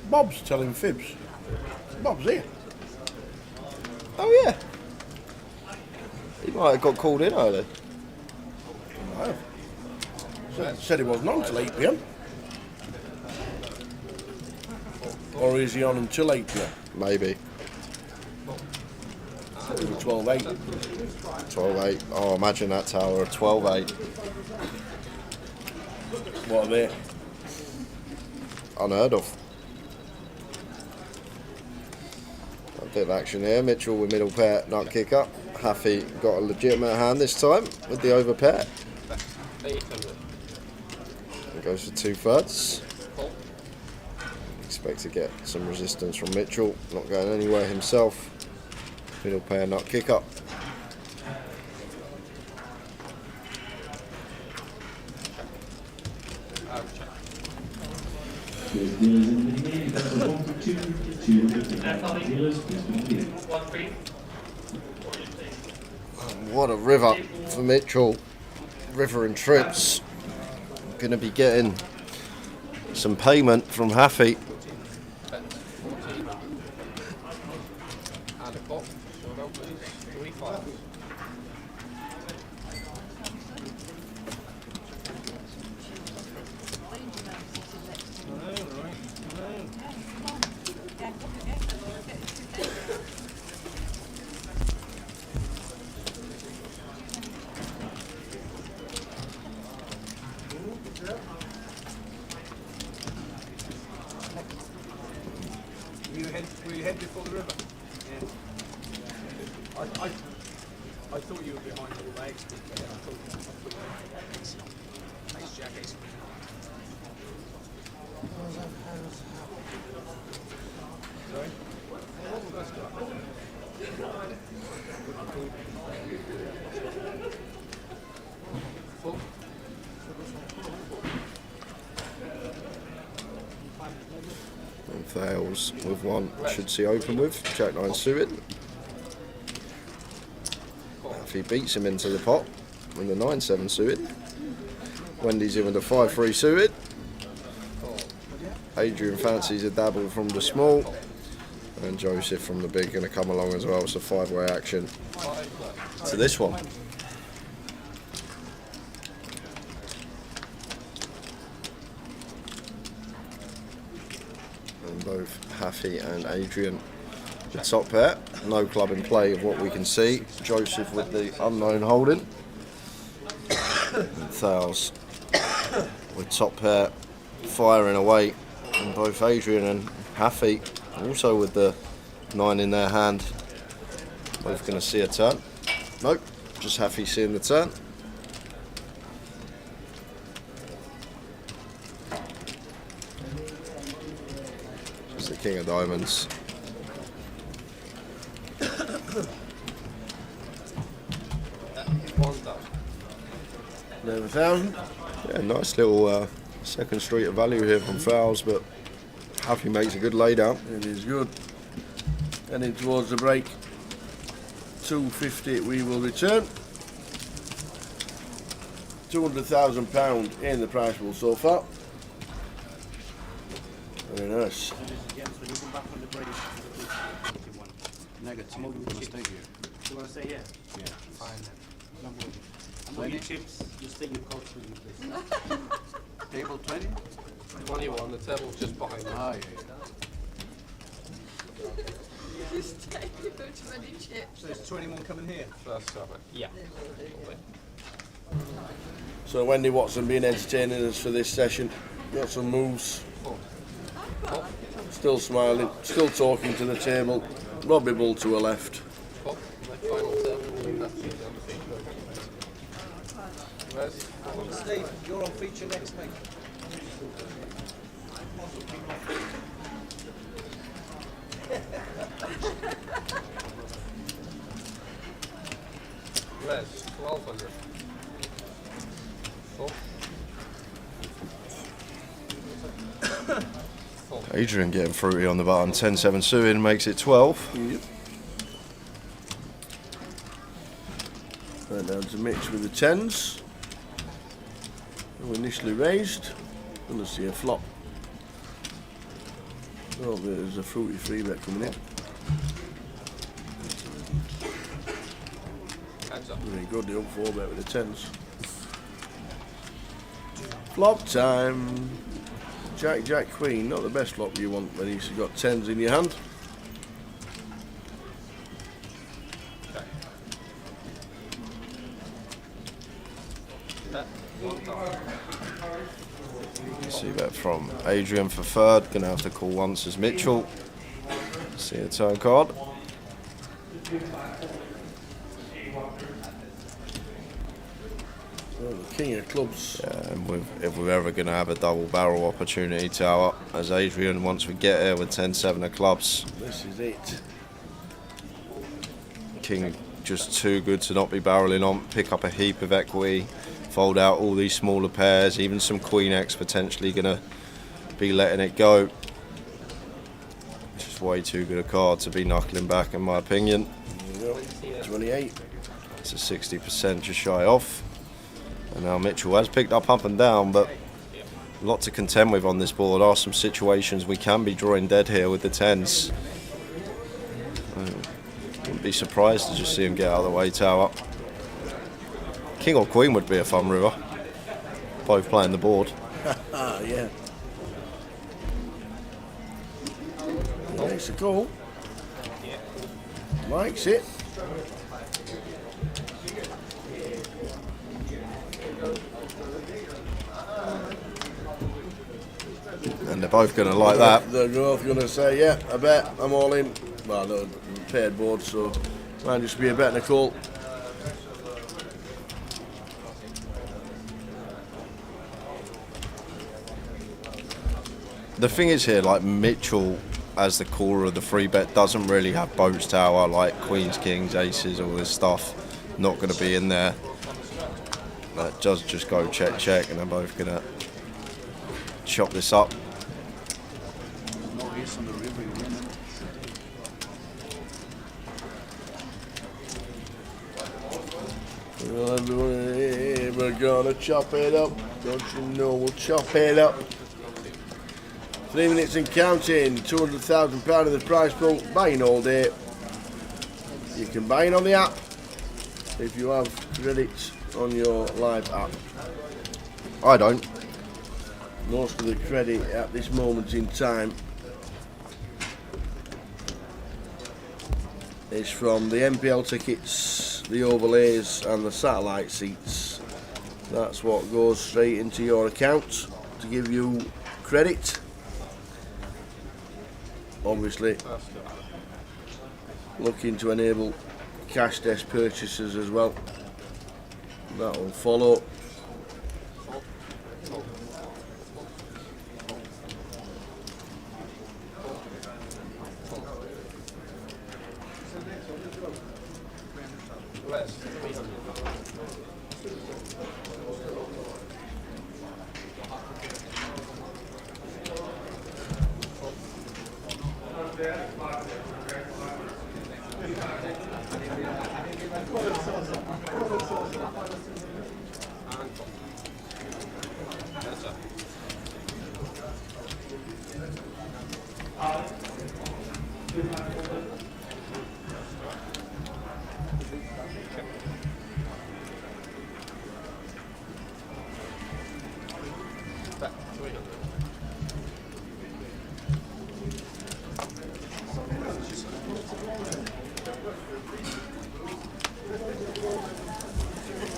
Bob's telling fibs. Bob's here. Oh, yeah. He might have got called in early. Wow. Said he wasn't on till 8 PM. Or is he on until 8 PM? Maybe. 12-8. 12-8. Oh, imagine that tower. 12-8. What are they? Unheard of. A bit of action here. Mitchell with middle pair, nut kicker. Happy got a legitimate hand this time with the over pair. It goes for 2/3. Expect to get some resistance from Mitchell, not going anywhere himself. Middle pair nut kick up. There's dealers in the mini game. That's the 1 for 2, 250 dealers. Please be with What a river for Mitchell. River and trips. Going to be getting some payment from Haffey. And a pop. Short out, please. 3 5. Were you ahead before the river? Yeah. I thought you were behind your legs, but yeah, I thought you were. Nice jack ace. Sorry? Full. And Thales with one should see open with. Jack 9 suited. If he beats him into the pot with the 9-7 suited. Wendy's in with the 5-3 suited. Adrian fancies a dabble from the small. And Joseph from the big going to come along as well. It's a 5-way action to this one. And both Haffey and Adrian the top pair. No club in play of what we can see. Joseph with the unknown holding. And Thales with top pair firing away. And both Adrian and Haffey also with the 9 in their hand. Both going to see a turn. Nope, just Haffey seeing the turn. Just the king of diamonds. 11,000. Yeah, nice little second street of value here from Fowles, but Haffey makes a good laydown. It is good. Heading towards the break. 250 we will return. £200,000 in the prize pool so far. Very nice. Negative. You want to stay here? You want to stay here? Yeah. Fine then. Number one. And when you chips, you stay your coach with you, please. Table 20? 21, the table's just behind me. Ah, yeah. Just take you go to any chips. So there's 21 coming here? First summer. Yeah. So Wendy Watson being entertaining us for this session. Got some moves. Still smiling, still talking to the table. Robbie Bull to her left. Pop, my final table. That's easy on the feature. Steve, you're on feature next, mate. Les, 1200. Adrian getting fruity on the button. 10-7 suited makes it 12. Yep. Right down to mix with the 10s. Who initially raised. Gonna see a flop. Oh, there's a fruity 3-bet coming in. Heads up. Very good, the up 4-bet with the 10s. Flop time. Jack, Jack, Queen, not the best flop you want when you've got 10s in your hand. Okay. That one time. You see that from Adrian for third. Going to have to call once as Mitchell. See a turn card. Well, the king of clubs. Yeah, and if we're ever going to have a double barrel opportunity, Tower, as Adrian, once we get here with 10-7 of clubs. This is it. King just too good to not be barreling on, pick up a heap of equity, fold out all these smaller pairs, even some Queen X potentially going to be letting it go. Just way too good a card to be knuckling back, in my opinion. There we go. 28. It's a 60% just shy off. And now Mitchell has picked up and down, but a lot to contend with on this board. There are some situations we can be drawing dead here with the 10s. Wouldn't be surprised to just see him get out of the way, Tower. King or Queen would be a fun river. Both playing the board. Yeah. Makes a call. Likes it. And they're both going to like that. They're both going to say, yeah, I bet, I'm all in. Well, no, paired board, so might just be a bet and a call. The thing is here, like Mitchell as the caller of the free bet doesn't really have boats, Tower, like Queens, Kings, Aces, all this stuff. Not going to be in there. That does just go check, check, and they're both going to chop this up. No ace on the river, you win it. Well, everyone, we're gonna chop it up. Don't you know we'll chop it up? 3 minutes and counting. £200,000 of the prize pool. Buying all day. You can buy it on the app if you have credit on your live app. I don't. Most of the credit at this moment in time is from the MPL tickets, the overlays and the satellite seats. That's what goes straight into your account to give you credit. Obviously looking to enable cash desk purchases as well. That will follow.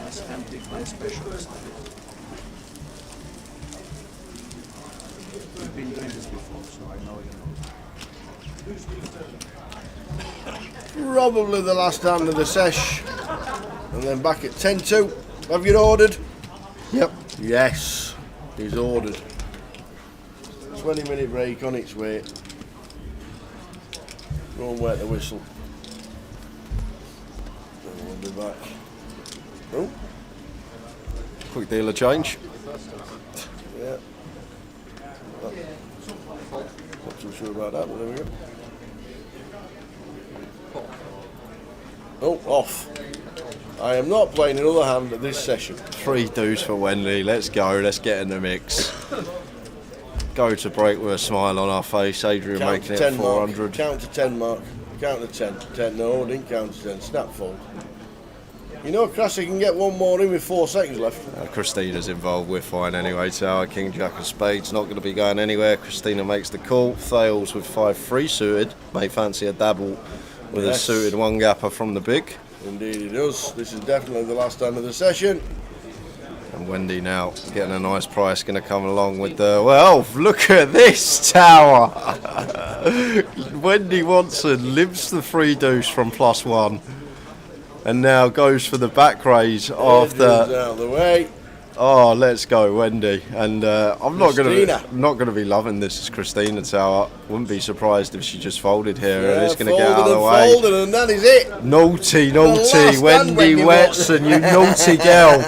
That's empty, my specialist. You've been doing this before, so I know you know. Probably the last hand of the sesh. And then back at 10-2. Have you ordered? Yep. Yes, he's ordered. 20-minute break on its way. Go and wet the whistle. And we'll be back. Oh, Quick deal of change. yeah. Not too sure about that, but there we go. Oh, off. I am not playing another hand at this session. 3 deuce for Wendy. Let's go. Let's get in the mix. Go to break with a smile on our face. Adrian Count making to it 10, 400. Mark. Count to 10, Mark. Count to 10. 10. No, didn't count to 10. Snap fold. You know, Cressy can get one more in with 4 seconds left. Christina's involved. We're fine anyway. Tower, King, Jack of Spades. Not going to be going anywhere. Christina makes the call. Thales with 5-3 suited. May fancy a dabble with a suited one gapper from the big. Indeed he does. This is definitely the last hand of the session. And Wendy now getting a nice price, going to come along with the, well, look at this, Tower. Wendy Watson limps the 3 deuce from +1. And now goes for the back raise after. Out of the way. Oh, let's go, Wendy. And I'm not Christina. gonna be loving this as Christina Tower. Wouldn't be surprised if she just folded here and it's gonna folded get out of the and way. Folded and that is it. Naughty, last Wendy one, Wendy Wetson, you naughty girl.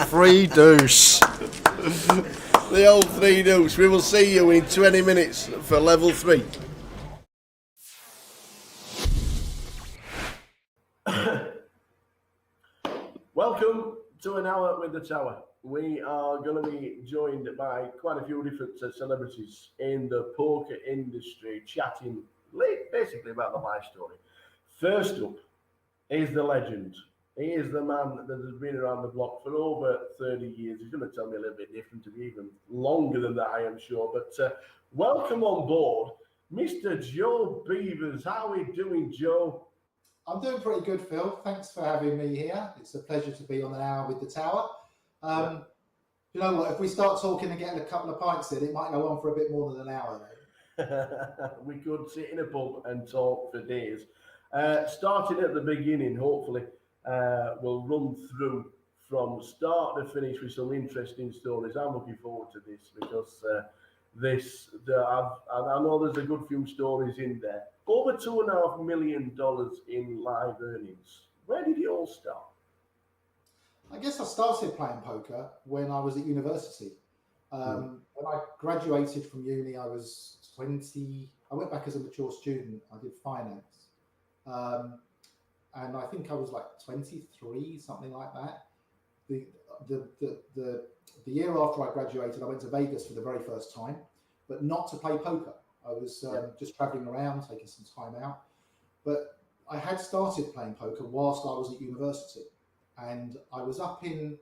3 deuce. The old 3 deuce. We will see you in 20 minutes for level 3. Welcome to an hour with the Tower. We are going to be joined by quite a few different celebrities in the poker industry, chatting basically about the life story. First up is the legend. He is the man that has been around the block for over 30 years. He's going to tell me a little bit different, to be even longer than that, I am sure. But welcome on board, Mr. Joe Beevers. How are we doing, Joe? I'm doing pretty good, Phil. Thanks for having me here. It's a pleasure to be on an hour with the Tower. You know what? If we start talking and getting a couple of pints in, it might go on for a bit more than an hour. We could sit in a pub and talk for days. Starting at the beginning, hopefully, we'll run through from start to finish with some interesting stories. I'm looking forward to this because I know there's a good few stories in there. Over $2.5 million in live earnings. Where did it all start? I guess I started playing poker when I was at university. When I graduated from uni, I was 20. I went back as a mature student. I did finance. And I think I was like 23, something like that. The year after I graduated, I went to Vegas for the very first time, but not to play poker. I was just traveling around, taking some time out. But I had started playing poker whilst I was at university. And I was up in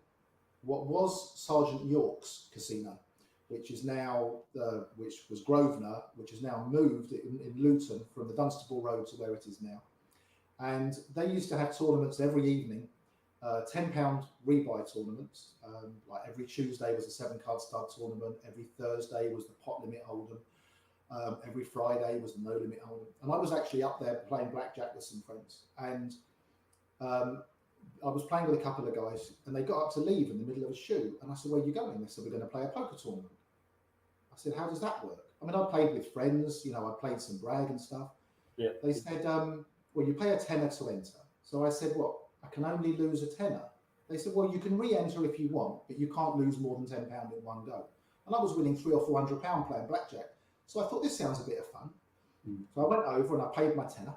what was Sergeant York's casino, which is now, which was Grosvenor, which has now moved in Luton from the Dunstable Road to where it is now. And they used to have tournaments every evening, £10 rebuy tournaments. Like every Tuesday was a 7-card stud tournament. Every Thursday was the pot limit hold'em. Every Friday was the no limit hold'em. And I was actually up there playing blackjack with some friends. And I was playing with a couple of guys, and they got up to leave in the middle of a shoe. And I said, "Where are you going?" They said, "We're going to play a poker tournament." I said, "How does that work?" I mean, I played with friends, you know, I played some brag and stuff. Yeah. They said, "Well, you pay a tenner to enter." So I said, "What? I can only lose a tenner." They said, "Well, you can re-enter if you want, but you can't lose more than £10 in one go." And I was winning £300 or £400 playing blackjack. So I thought, this sounds a bit of fun. So I went over and I paid my tenner,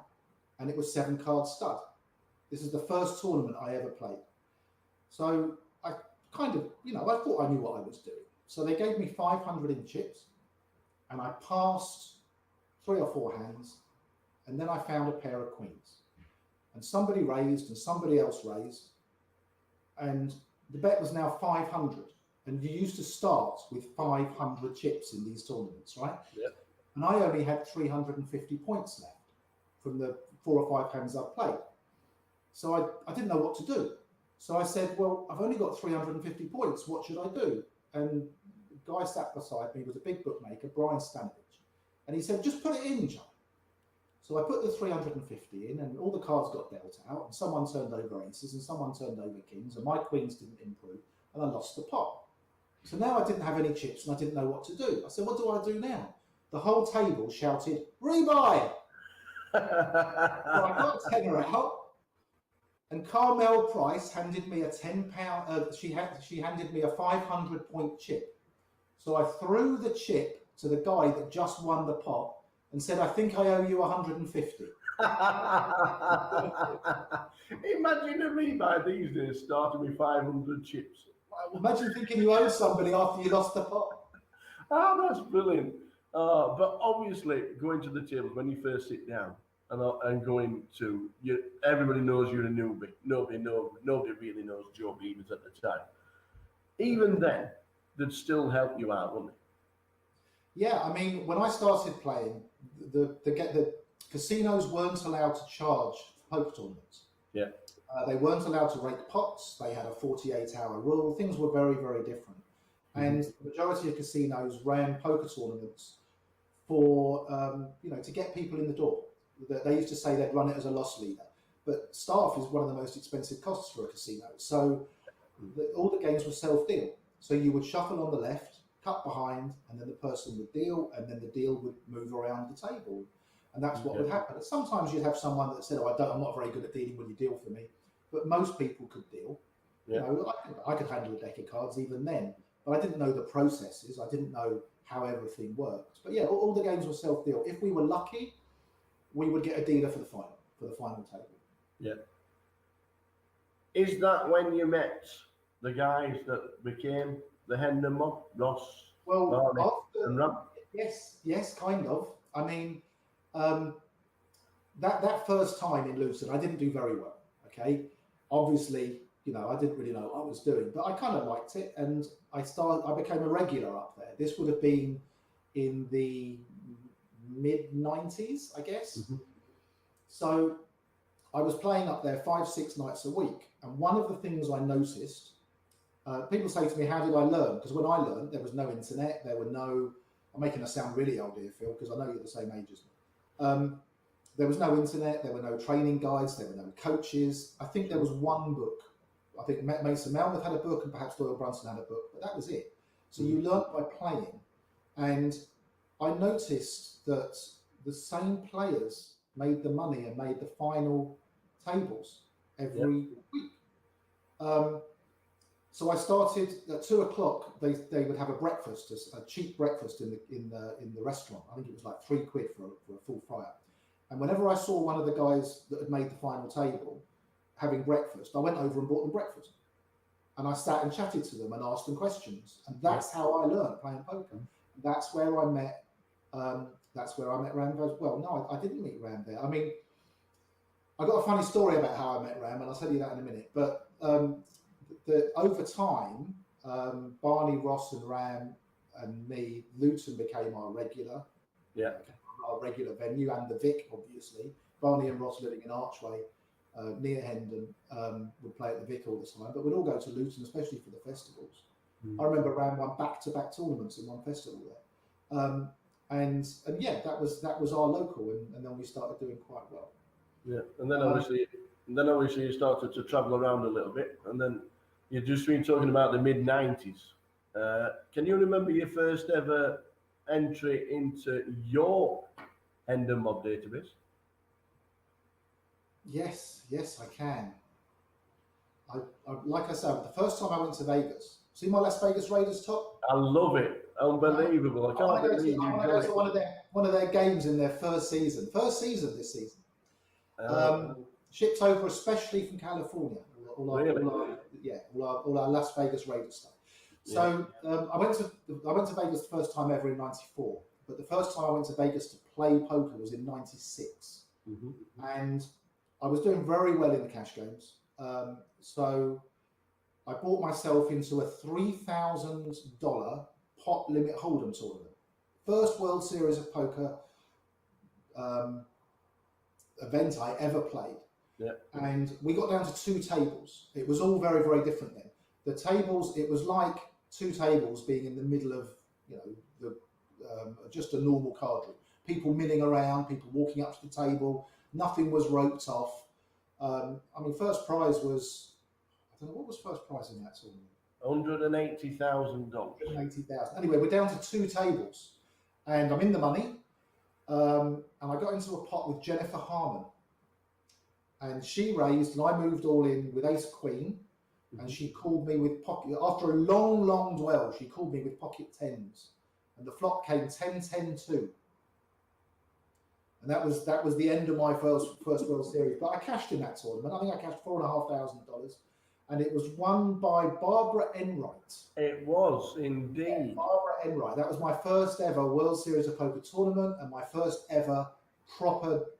and it was 7-card stud. This is the first tournament I ever played. So I kind of, you know, I thought I knew what I was doing. So they gave me 500 in chips, and I passed 3 or 4 hands, and then I found a pair of queens. And somebody raised and somebody else raised, and the bet was now 500. And you used to start with 500 chips in these tournaments, right? Yeah. And I only had 350 points left from the 4 or 5 hands I'd played. So I didn't know what to do. So I said, "Well, I've only got 350 points. What should I do?" And the guy sat beside me was a big bookmaker, Brian Stanovich. And he said, "Just put it in, Joe." So I put the 350 in, and all the cards got dealt out, and someone turned over aces and someone turned over kings, and my queens didn't improve, and I lost the pot. So now I didn't have any chips and I didn't know what to do. I said, "What do I do now?" The whole table shouted, "Rebuy!" So I got a tenner out, and Carmel Price handed me a £10. She handed me a 500-point chip. So I threw the chip to the guy that just won the pot and said, "I think I owe you 150. Imagine a rebuy these days starting with 500 chips. Imagine thinking you owe somebody after you lost the pot. Oh, that's brilliant. But obviously, going to the tables when you first sit down and going to you, everybody knows you're a newbie. Nobody really knows Joe Beevers at the time. Even then, they'd still help you out, wouldn't they? Yeah, I mean, when I started playing, the casinos weren't allowed to charge for poker tournaments. Yeah. They weren't allowed to rake pots. They had a 48-hour rule. Things were very, very different. And the majority of casinos ran poker tournaments for, to get people in the door. They used to say they'd run it as a loss leader. but staff is one of the most expensive costs for a casino. So all the games were self-deal. So you would shuffle on the left, cut behind, and then the person would deal, and then the deal would move around the table. And that's what would happen. And sometimes you'd have someone that said, "Oh, I'm not very good at dealing. Will you deal for me?" But most people could deal. Yeah. You know, I could handle a deck of cards even then, but I didn't know the processes. I didn't know how everything worked. But yeah, all the games were self-deal. If we were lucky, we would get a dealer for the final table. Yeah. Is that when you met the guys that became the Hendon mob, Ross, Well, Barney, after, and Ram? yes, kind of. I mean, that first time in Luton, I didn't do very well. Okay, obviously, you know, I didn't really know what I was doing, but I kind of liked it, and I became a regular up there. This would have been in the mid-90s, I guess. Mm-hmm. So I was playing up there 5-6 nights a week, and one of the things I noticed, people say to me, "How did I learn?" Because when I learned, there was no internet, there were no. I'm making us sound really old here, Phil, because I know you're the same age as me. There was no internet, there were no training guides, there were no coaches. I think there was one book. I think Mason Malmouth had a book, and perhaps Doyle Brunson had a book, but that was it. So you learnt by playing, and I noticed that the same players made the money and made the final tables every week. So I started at 2 o'clock. They would have a breakfast, a cheap breakfast in the restaurant. I think it was like £3 for a full fryer. And whenever I saw one of the guys that had made the final table having breakfast, I went over and bought them breakfast. And I sat and chatted to them and asked them questions. And that's how I learned playing poker. That's where I met. That's where I met Ram. Well, no, I didn't meet Ram there. I mean, I got a funny story about how I met Ram, and I'll tell you that in a minute. But over time, Barney, Ross, and Ram, and me, Luton became our regular. Yeah. Our regular venue, and the Vic, obviously. Barney and Ross living in Archway, near Hendon, would play at the Vic all the time, but we'd all go to Luton, especially for the festivals. I remember Ram won back-to-back tournaments in one festival there. And yeah, that was our local, and then we started doing quite well. Yeah, and then obviously you started to travel around a little bit, and then you've just been talking about the mid-90s. Can you remember your first ever entry into your Hendon Mob database? Yes, I can. I like I said, the first time I went to Vegas, see my Las Vegas Raiders top? I love it. Unbelievable. I can't believe you I want to go to one of their games in their first season this season. Shipped over especially from California. All our Las Vegas Raiders stuff. So I went to Vegas the first time ever in '94, but the first time I went to Vegas to play poker was in '96, and I was doing very well in the cash games. So I bought myself into a $3,000 pot limit hold'em tournament, first World Series of Poker event I ever played. Yeah. And we got down to 2 tables. It was all very, very different then. The tables, it was like 2 tables being in the middle of, just a normal card room. People milling around, people walking up to the table. Nothing was roped off. First prize was, I don't know, what was first prize in that tournament? $180,000. $180,000. Anyway, we're down to 2 tables, and I'm in the money. And I got into a pot with Jennifer Harmon, and she raised, and I moved all in with Ace Queen, and she called me with pocket. After a long, long dwell, she called me with pocket 10s, and the flop came 10-10-2, and that was the end of my first World Series. But I cashed in that tournament. I think I cashed $4,500, and it was won by Barbara Enright. It was indeed. Yeah, Barbara Enright. That was my first ever World Series of Poker tournament, and my first ever proper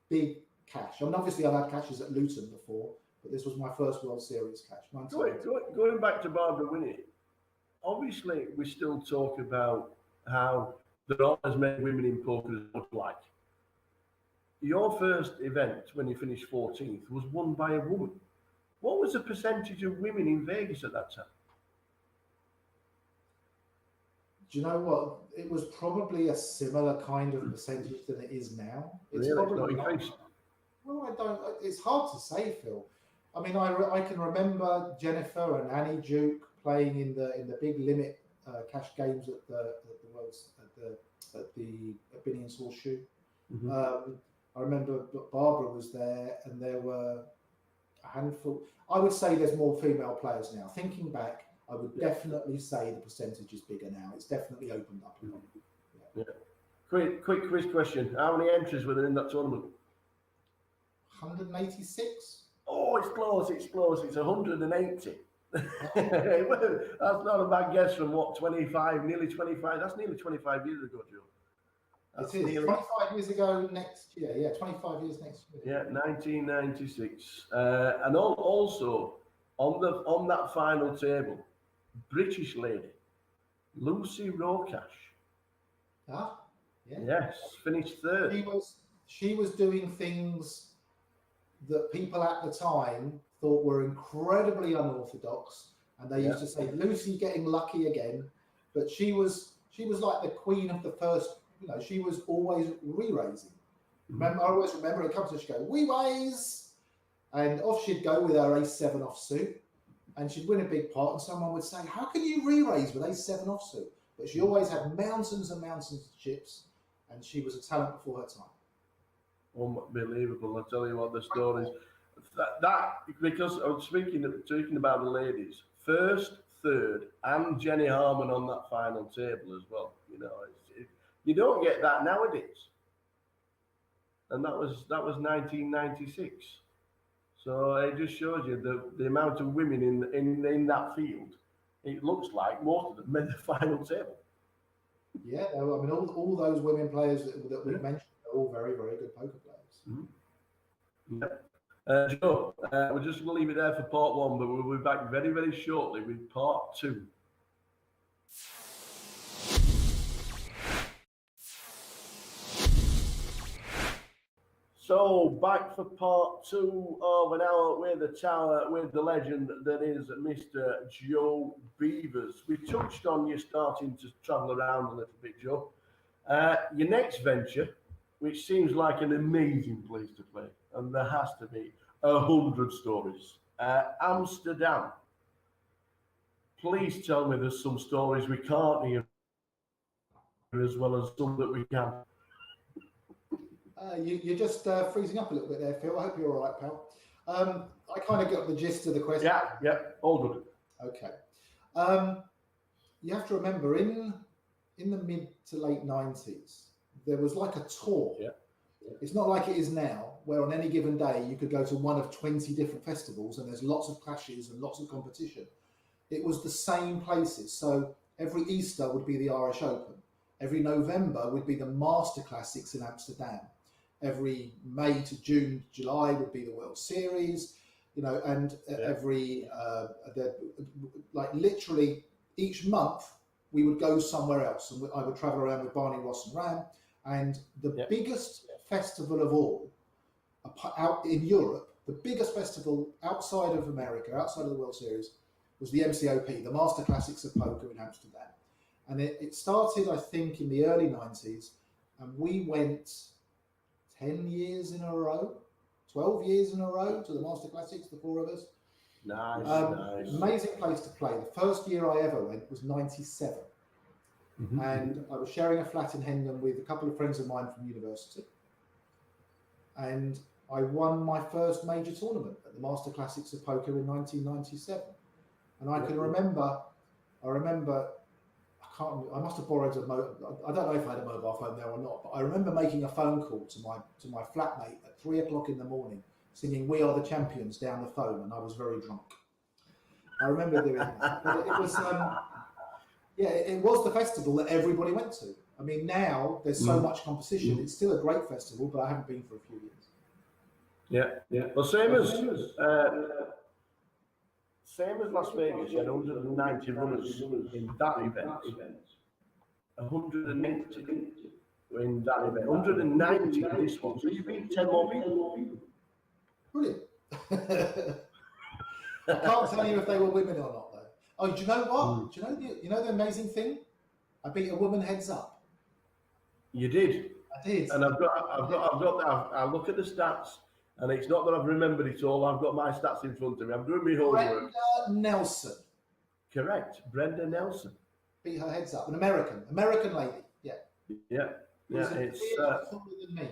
big cash. I mean, obviously I've had cashes at Luton before, but this was my first World Series cash. Going back to Barbara winning, obviously we still talk about how there aren't as many women in poker as I would like. Your first event, when you finished 14th, was won by a woman. What was the percentage of women in Vegas at that time? Do you know what? It was probably a similar kind of percentage than it is now. It's really? probably Not increased? Well, I don't. It's hard to say, Phil. I mean, I can remember Jennifer and Annie Duke playing in the big limit cash games at the world's at the Binions Horseshoe. I remember Barbara was there, and there were a handful. I would say there's more female players now. Thinking back, I would definitely say the percentage is bigger now. It's definitely opened up a lot. Yeah. Quick quiz question. How many entries were there in that tournament? 186. Oh, it's close. It's 180. That's not a bad guess from what, 25, nearly 25. That's nearly 25 years ago, Joe. It is 25 years ago next year. Yeah, 25 years next year. Yeah, 1996. And also on that final table, British lady, Lucy Rocash. Ah, yeah. Yes, finished third. She was doing things that people at the time thought were incredibly unorthodox, and they used to say Lucy getting lucky again. But she was like the queen of the first. You know, she was always re-raising. I always remember it comes to she'd go, "We raise," and off she'd go with her ace-7 offsuit, and she'd win a big pot, and someone would say, "How can you re-raise with ace-7 offsuit?" But she always had mountains and mountains of chips, and she was a talent before her time. Unbelievable! I tell you what, the stories that because I was speaking about the ladies, first, third, and Jenny Harman on that final table as well. You know, you don't get that nowadays, and that was 1996. So it just shows you the amount of women in that field. It looks like most of them made the final table. Yeah, I mean, all those women players that we've mentioned are all very, very good poker players. Yeah. Joe, we're just going to leave it there for part one, but we'll be back very, very shortly with part two. So back for part two of an hour with the legend that is Mr. Joe Beevers. We touched on you starting to travel around a little bit, Joe. Your next venture, which seems like an amazing place to play, and there has to be 100 stories. Amsterdam. Please tell me there's some stories we can't hear as well as some that we can. You're just freezing up a little bit there, Phil. I hope you're all right, pal. I kind of got the gist of the question. Yeah, all good. Okay. You have to remember, in the mid to late 90s, there was like a tour. Yeah. It's not like it is now, where on any given day you could go to one of 20 different festivals and there's lots of clashes and lots of competition. It was the same places. So every Easter would be the Irish Open. Every November would be the Master Classics in Amsterdam. Every May to June, July would be the World Series, you know, and every like literally each month we would go somewhere else, and I would travel around with Barney, Ross, and Ram. And the biggest festival of all, out in Europe, the biggest festival outside of America, outside of the World Series, was the MCOP, the Master Classics of Poker in Amsterdam. And it started, I think, in the early 90s, and we went 10 years in a row, 12 years in a row to the Master Classics, the four of us. Nice. Amazing place to play. The first year I ever went was 97. And I was sharing a flat in Hendon with a couple of friends of mine from university. And I won my first major tournament at the Master Classics of Poker in 1997. And I can remember, I must have borrowed I don't know if I had a mobile phone there or not, but I remember making a phone call to my flatmate at 3 o'clock in the morning, singing "We Are the Champions" down the phone, and I was very drunk. I remember doing that. But it was, it was the festival that everybody went to. I mean, now there's so much competition. It's still a great festival, but I haven't been for a few years. Yeah. Well, same as Las Vegas, you had 190 runners in that event. 190 in that event. 190 in this one. So you beat 10 more people. Brilliant. I can't tell you if they were women or not, though. Oh, do you know what? Do you know the amazing thing? I beat a woman heads up. You did. I did. And I've got that. I look at the stats. And it's not that I've remembered it all. I've got my stats in front of me. I'm doing my homework. Brenda Nelson. Correct. Brenda Nelson. Beat her heads up. An American lady. Yeah. Yeah. Yeah. It's taller than me.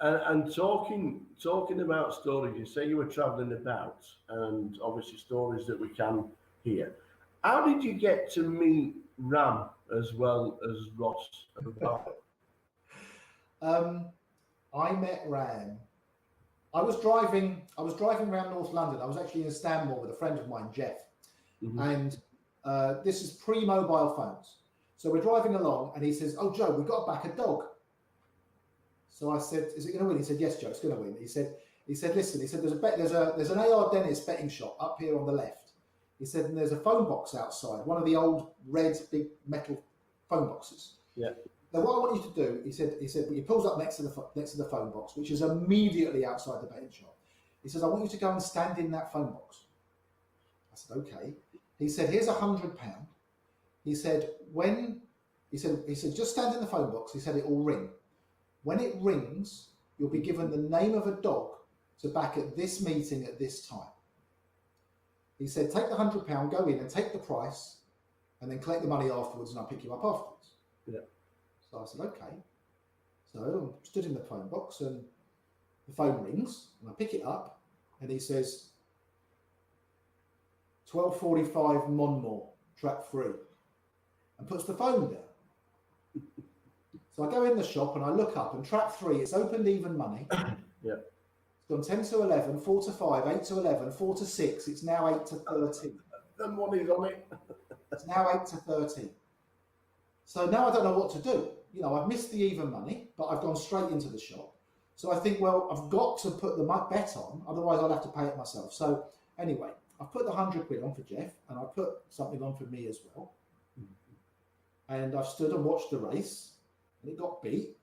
and talking about stories. You say you were travelling about, and obviously stories that we can hear. How did you get to meet Ram as well as Ross? I met Ram. I was driving around North London. I was actually in Stanmore with a friend of mine, Jeff, and this is pre-mobile phones. So we're driving along, and he says, "Oh, Joe, we've got to back a dog." So I said, "Is it going to win?" He said, "Yes, Joe, it's going to win." He said, "Listen," he said, "there's an AR Dennis betting shop up here on the left." He said, "And there's a phone box outside, one of the old red big metal phone boxes." Yeah. Now, what I want you to do, he said, he pulls up next to the phone box, which is immediately outside the betting shop. He says, "I want you to go and stand in that phone box." I said, "Okay." He said, "Here's £100." He said, he said, "Just stand in the phone box." He said, "It will ring. When it rings, you'll be given the name of a dog to back at this meeting at this time." He said, "Take the £100, go in and take the price, and then collect the money afterwards, and I'll pick you up afterwards." Yeah. So I said, "Okay." So I stood in the phone box, and the phone rings, and I pick it up, and he says, "12:45 Monmore, trap 3, and puts the phone down. So I go in the shop and I look up, and trap 3, it's opened even money. Yeah. It's gone 10 to 11, 4 to 5, 8 to 11, 4 to 6. It's now 8 to 13. The money's on it. It's now 8 to 13. So now I don't know what to do. You know, I've missed the even money, but I've gone straight into the shop. So I think, well, I've got to put the bet on, otherwise I'll have to pay it myself. So anyway, I've put the £100 on for Jeff, and I put something on for me as well. And I've stood and watched the race, and it got beat.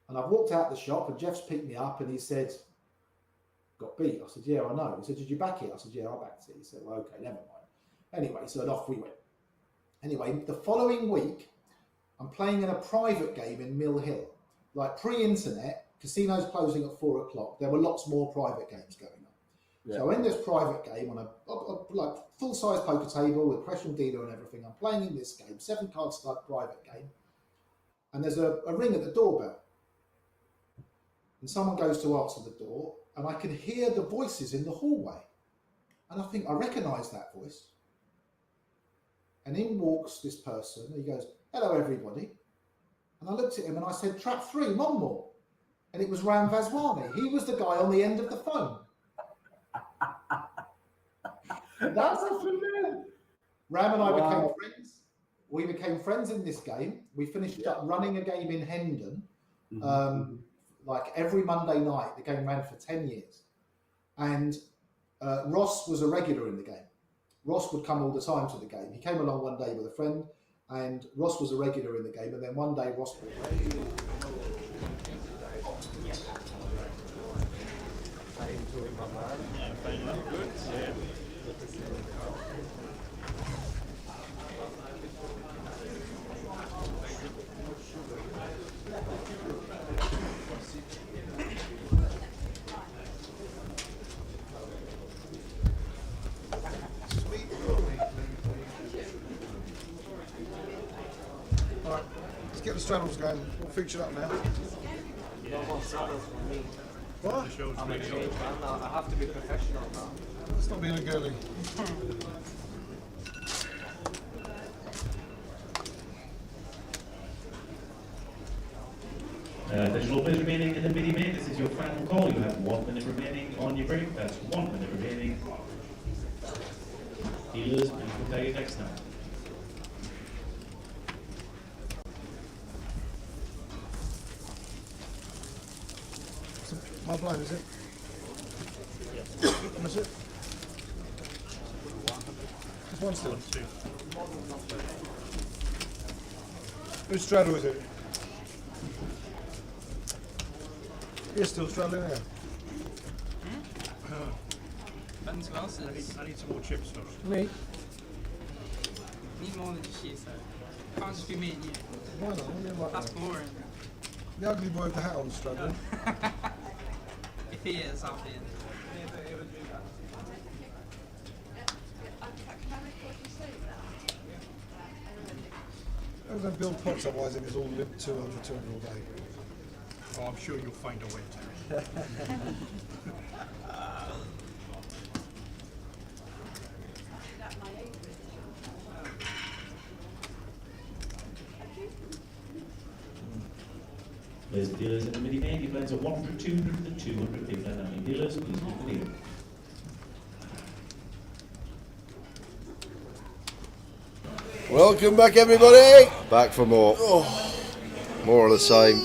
And I've walked out the shop, and Jeff's picked me up, and he said, "Got beat?" I said, "Yeah, I know." He said, "Did you back it?" I said, "Yeah, I backed it." He said, "Well, okay, never mind." Anyway, so off we went. Anyway, the following week, I'm playing in a private game in Mill Hill. Like pre-internet, casinos closing at 4 o'clock. There were lots more private games going on. Yeah. So in this private game on a like full-size poker table with professional dealer and everything, I'm playing in this game, 7-card stud private game, and there's a ring at the doorbell. And someone goes to answer the door, and I can hear the voices in the hallway. And I think, I recognise that voice. And in walks this person, and he goes, "Hello, everybody." And I looked at him and I said, "Trap 3, Monmore." And it was Ram Vaswani. He was the guy on the end of the phone. That's Ram and I became friends. We became friends in this game. We finished up running a game in Hendon. Like every Monday night. The game ran for 10 years. And Ross was a regular in the game. Ross would come all the time to the game. He came along one day with a friend, and Ross was a regular in the game. And then one day Ross walked Alright, let's get the straddles going. We'll feature up now. No more straddles for me. What? I'm a change man now. I have to be professional now. Stop being a girly. There's a little bit remaining in the Midi main. This is your final call. You have 1 minute remaining on your break. That's 1 minute remaining. Dealers, please prepare your next now. My blind, is it? That's it? There's one still. Whose straddle is it? You're still straddling there. Ben's glasses. I need some more chips first. Me? Need more than just you, so. Can't just be me and you. Why not? What do you like That's that? boring. The ugly boy with the hat on straddling. Yes, I'm in. I'm going to build pots, otherwise it is all 200 all day. Oh, I'm sure you'll find a way to. There's the dealers in the Midi main. He plans a 100, 200 and 200 big blind. How many dealers? Please move the deal. Welcome back, everybody. Back for more. More of the same.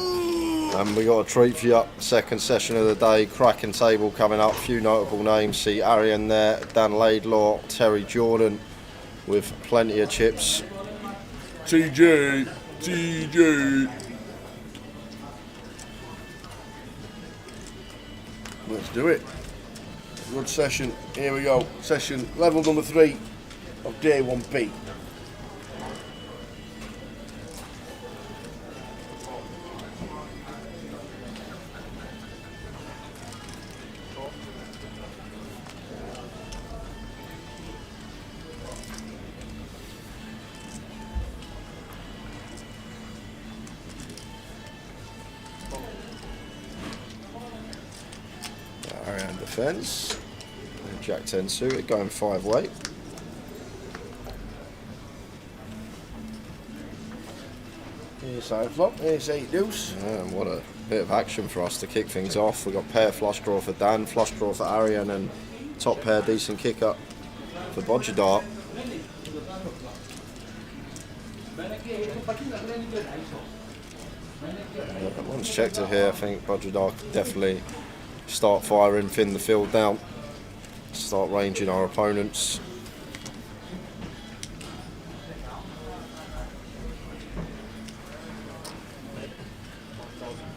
And we got a treat for you. Second session of the day. Cracking table coming up. Few notable names. See Arian there, Dan Laidlaw, Terry Jordan, with plenty of chips. TJ. Let's do it. Good session. Here we go. Session level number 3 of day 1B. Arian defence. Jack 10 suited, going 5-way. Here's 8 flop, here's 8 deuce. Yeah, and what a bit of action for us to kick things off. We've got pair flush draw for Dan, flush draw for Arian, and top pair decent kick up for Bodjadar. Once checked it here, I think Bodjadar could definitely start firing, thin the field down, start ranging our opponents.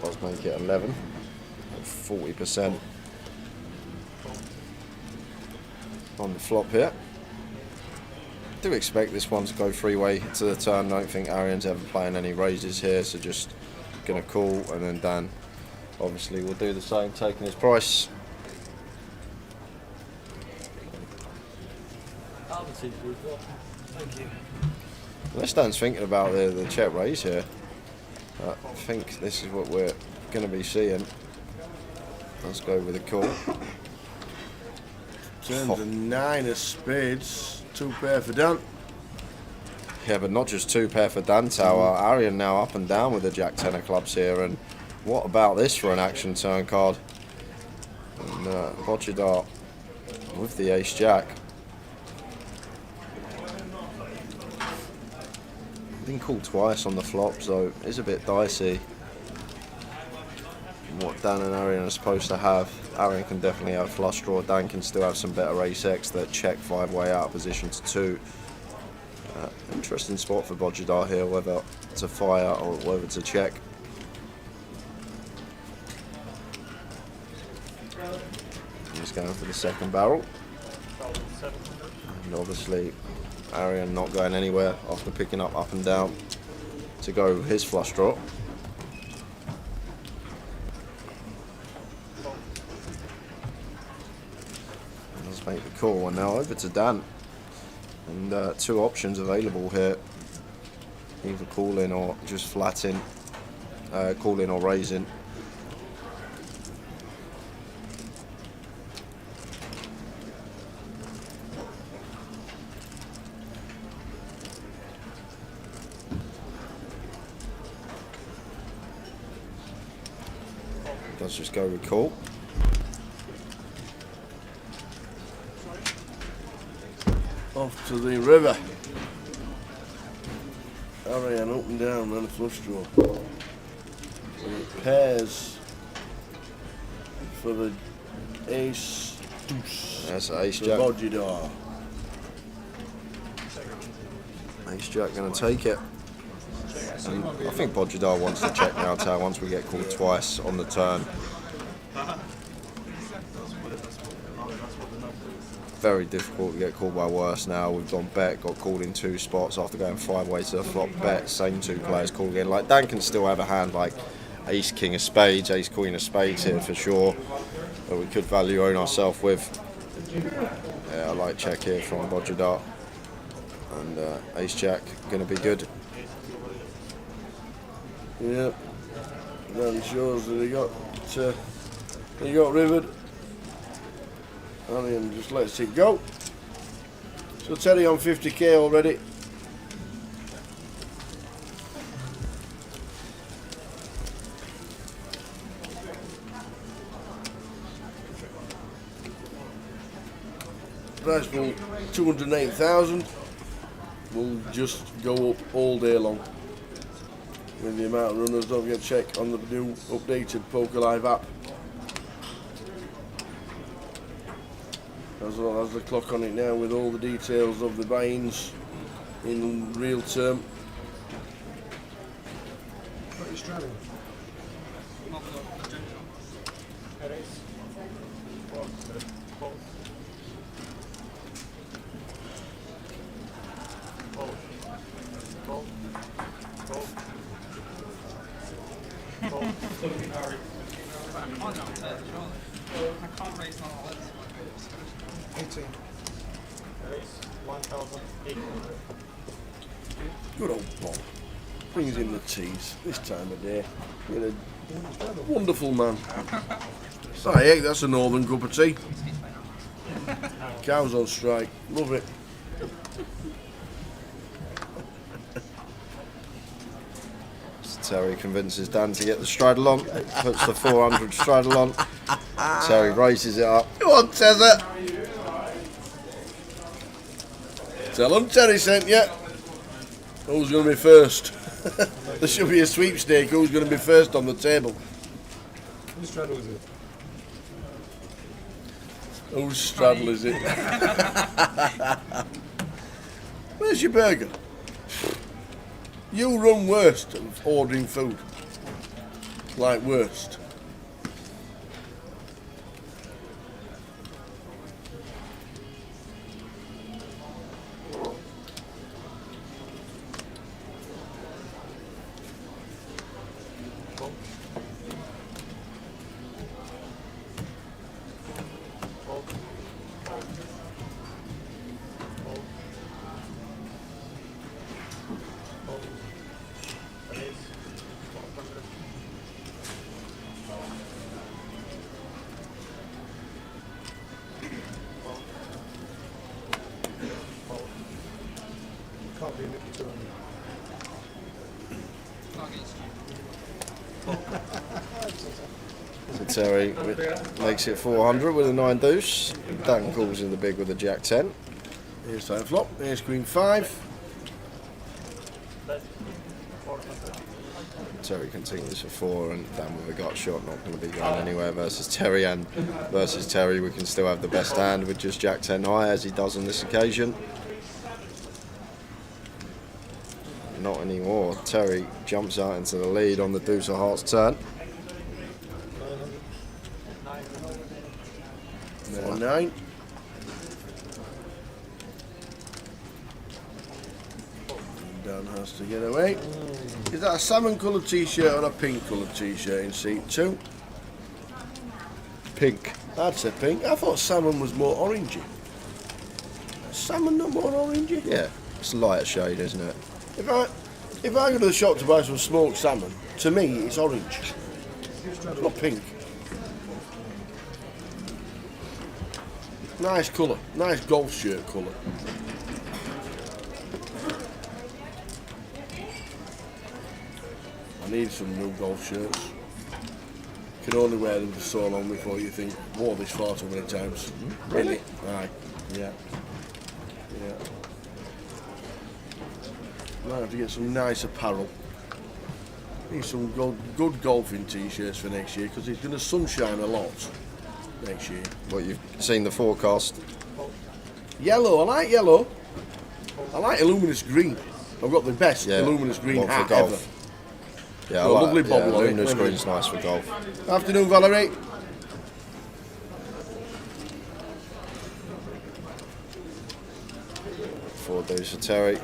Does make it 11, 40% on the flop here. Do expect this one to go 3-way to the turn. Don't think Arian's ever playing any raises here, so just gonna call, and then Dan obviously will do the same, taking his price. Unless Dan's thinking about the check raise here, I think this is what we're going to be seeing. Let's go with a call. Turns a 9 of spades, 2 pair for Dan. Yeah, but not just 2 pair for Dan Tower. Arian now up and down with the Jack 10 of clubs here, and what about this for an action turn card? And Bodjadar with the Ace Jack. Been called twice on the flop, so it's a bit dicey. What Dan and Arian are supposed to have. Arian can definitely have flush draw. Dan can still have some better ace X that check 5-way out of position to 2. Interesting spot for Bodjadar here, whether to fire or whether to check. He's going for the second barrel. And obviously Arian not going anywhere after picking up and down to go with his flush draw. Let's make the call, and now over to Dan. And 2 options available here, either calling or just flatting, calling or raising. Let's just go with call. Off to the river. Arian up and down, then a flush draw. And it pairs for the ace deuce. That's ace for jack. Bodjadar. Ace Jack going to take it. And I think Bodjadar wants to check now, Tower, once we get called twice on the turn. Very difficult to get called by worse now. We've gone bet, got called in 2 spots after going 5-way to the flop bet. Same 2 players called again. Like Dan can still have a hand like ace king of spades, ace queen of spades here for sure. that we could value own ourselves with. Yeah, I like check here from Roger Dart, and Ace Jack going to be good. Yeah, that shows that he got rivered. And then just lets it go. So Terry on 50k already. Price pool 208,000. Will just go up all day long with the amount of runners. Don't forget to check on the new updated Poker Live app. As well as the clock on it now with all the details of the buy-ins in real term. What are you straddling? I can't raise none of this. 18. 1,800. Good old Bob. Brings in the teas this time of day. You're a wonderful man. Oh, hey, that's a northern cup of tea. Cows on strike. Love it. Terry convinces Dan to get the straddle on, puts the 400 straddle on. Terry raises it up. Come on, Tezza. Tell him Terry sent you. Who's going to be first? There should be a sweepstake. Who's going to be first on the table? Whose straddle is it? Whose straddle is it? Where's your burger? You run worst of ordering food. Like worst. Can't be a little too So Terry makes it 400 with a 9 deuce. Dan calls in the big with a Jack 10. Here's time flop. Here's Queen 5. Terry continues for 4 and Dan with a gut shot, not going to be going anywhere versus Terry, and versus Terry we can still have the best hand with just Jack 10 high as he does on this occasion. Not anymore. Terry jumps out into the lead on the deuce of hearts turn. 9. Dan has to get away. Is that a salmon coloured t-shirt or a pink coloured t-shirt in seat 2? Pink. I'd say pink. I thought salmon was more orangey. Salmon not more orangey? Yeah, it's a lighter shade, isn't it? If I go to the shop to buy some smoked salmon, to me it's orange. It's not pink. Nice colour. Nice golf shirt colour. I need some new golf shirts. You can only wear them for so long before you think, wore this far too many times. Really? Aye. Yeah. Yeah. Might have to get some nice apparel. Need some good golfing t-shirts for next year because it's going to sunshine a lot next year. What, you've seen the forecast? Yellow, I like yellow. I like luminous green. I've got the best luminous green One for hat golf. ever. Yeah, Got a lovely bobble on it. luminous green's nice for golf. Afternoon, Valerie. Four deuce for Terry.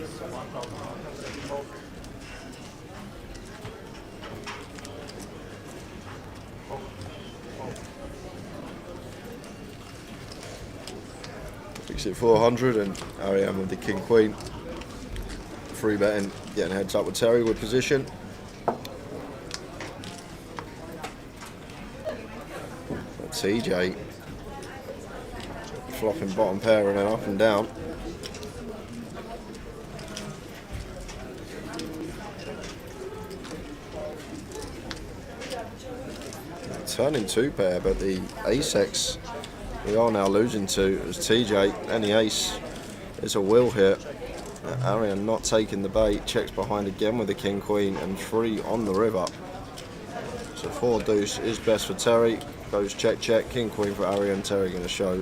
Six at 400, and Ariane with the king queen. Free betting, getting heads up with Terry with position. TJ flopping bottom pair and then up and down. Turning two pair, but the ace-X we are now losing to as TJ. Any ace is a will here. Ariane not taking the bait, checks behind again with the king queen and 3 on the river. So 4 deuce is best for Terry. Goes check check, king queen for Ariane. Terry going to show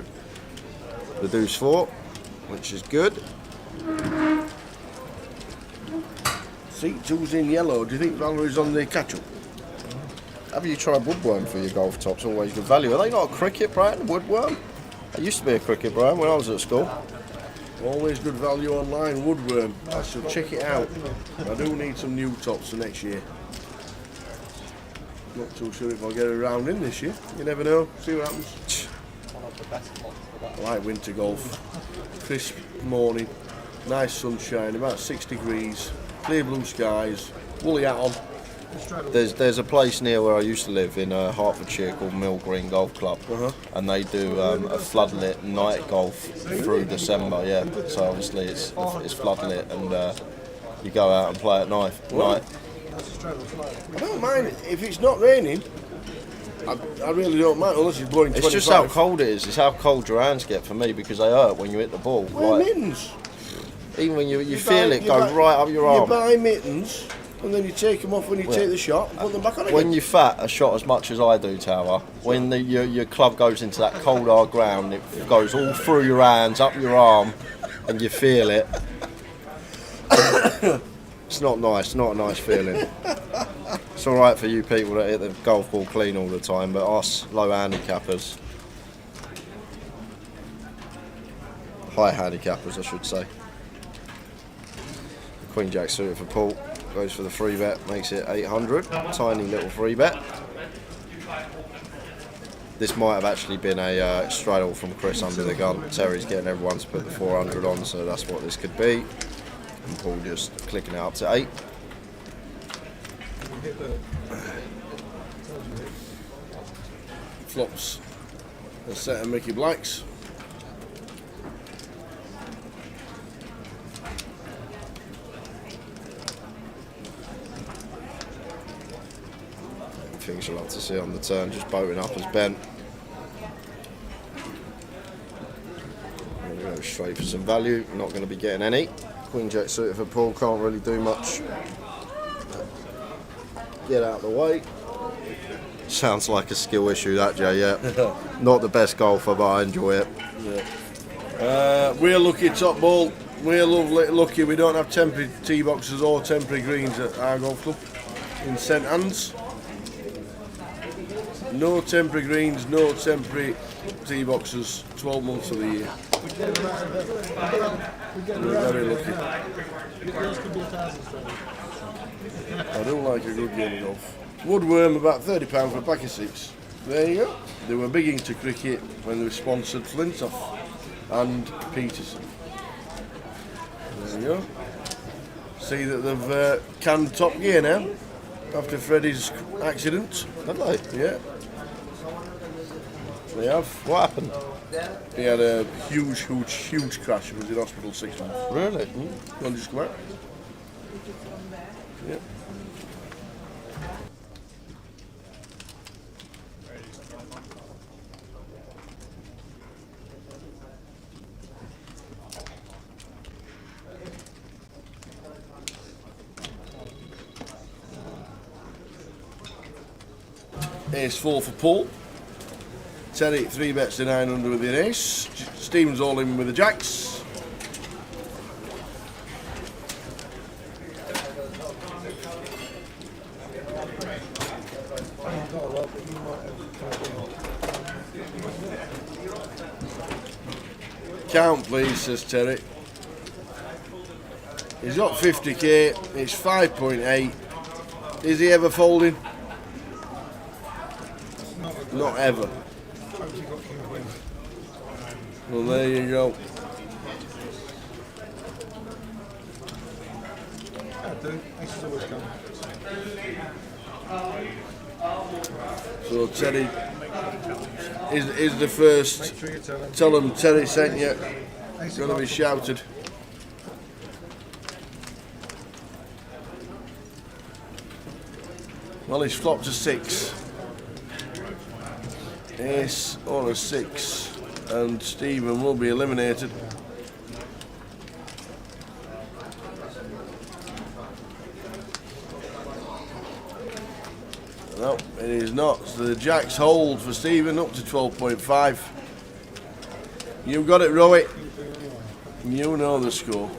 the deuce 4, which is good. Seat 2's in yellow. Do you think Valerie's on the catch up? Have you tried woodworm for your golf tops? Always good value. Are they not a cricket brand, woodworm? I used to be a cricket brand when I was at school. Always good value online, woodworm. I shall check it out. I do need some new tops for next year. Not too sure if I'll get around in this year. You never know. See what happens. I like winter golf. Crisp morning, nice sunshine, about 6 degrees, clear blue skies, woolly hat on. There's a place near where I used to live in Hertfordshire called Mill Green Golf Club, and they do a floodlit night golf through December. Yeah, so obviously it's floodlit, and you go out and play at night. I don't mind if it's not raining. I really don't mind unless it's blowing 25. It's just how cold it is. It's how cold your hands get for me, because they hurt when you hit the ball. Wear mittens. Even when you feel it go right up your arm. You buy mittens. And then you take them off when you take the shot and put them back on again. When you fat a shot as much as I do, Tower, when your club goes into that cold hard ground, it goes all through your hands, up your arm, and you feel it. It's not nice, not a nice feeling. It's alright for you people that hit the golf ball clean all the time, but us low handicappers, high handicappers I should say. Queen Jack suited for Paul. Goes for the free bet, makes it 800. Tiny little free bet. This might have actually been a straddle from Chris under the gun. Terry's getting everyone to put the 400 on, so that's what this could be. And Paul just clicking it up to 8. Flops a set of Mickey Blacks. Things you'll have to see on the turn, just boating up as bent. I'm going to go straight for some value, not going to be getting any. Queen Jack suited for Paul, can't really do much. Get out of the way. Sounds like a skill issue that, Jay, yeah. Not the best golfer, but I enjoy it. Yeah. We're lucky top ball. We're lucky we don't have temporary tee boxes or temporary greens at our golf club in St Anne's. No temporary greens, no temporary tee boxes, 12 months of the year. We're very lucky. I do like a good game of golf. Woodworm about £30 for a pack of 6. There you go. They were big into cricket when they were sponsored Flintoff and Peterson. There you go. See that they've canned Top Gear now after Freddie's accident. Have they? Yeah. They have. What happened? He had a huge crash. He was in hospital 6 months. Really? You want to just come out? Yeah. Ace 4 for Paul. Terry 3 bets to 900 with the ace. Stephen's all in with the jacks. Count please, says Terry. He's got 50k, it's 5.8. Is he ever folding? Not ever. Well, there you go. Yeah, dude. Aces always come. So Terry is the first. Make sure you tell him. Tell him Terry sent you. Going to be shouted. Well, he's flopped a 6. Ace or a 6, and Stephen will be eliminated. No, it is not. So the jacks hold for Stephen up to 12.5. You got it, Rowie. You know the score.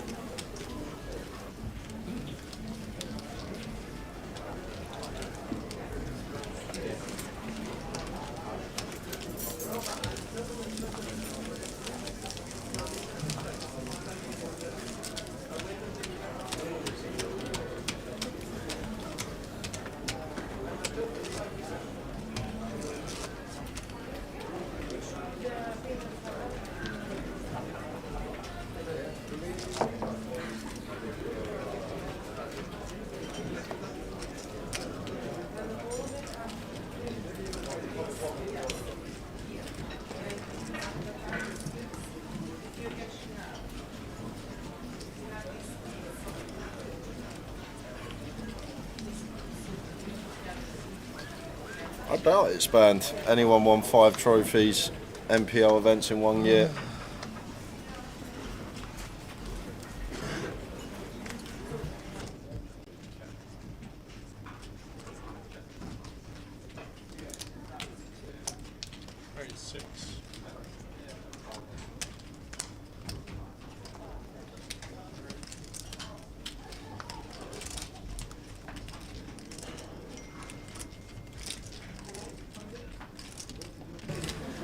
I doubt it's banned. Anyone won 5 trophies, MPL events in 1 year.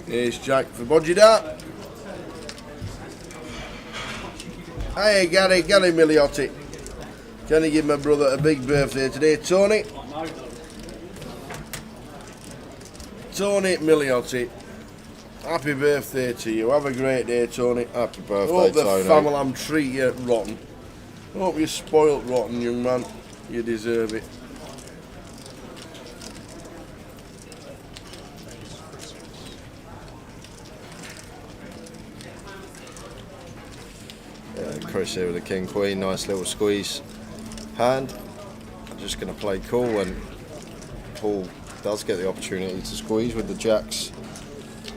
Here's Jack for Bodgida. Hey Gary Milliotti. Can you give my brother a big birthday today, Tony? Tony Milliotti. Happy birthday to you. Have a great day, Tony. Happy birthday, Hope the Tony. family treat you rotten. Hope you're spoilt rotten, young man. You deserve it. Chris here with the King Queen, nice little squeeze hand. Just going to play cool, and Paul does get the opportunity to squeeze with the jacks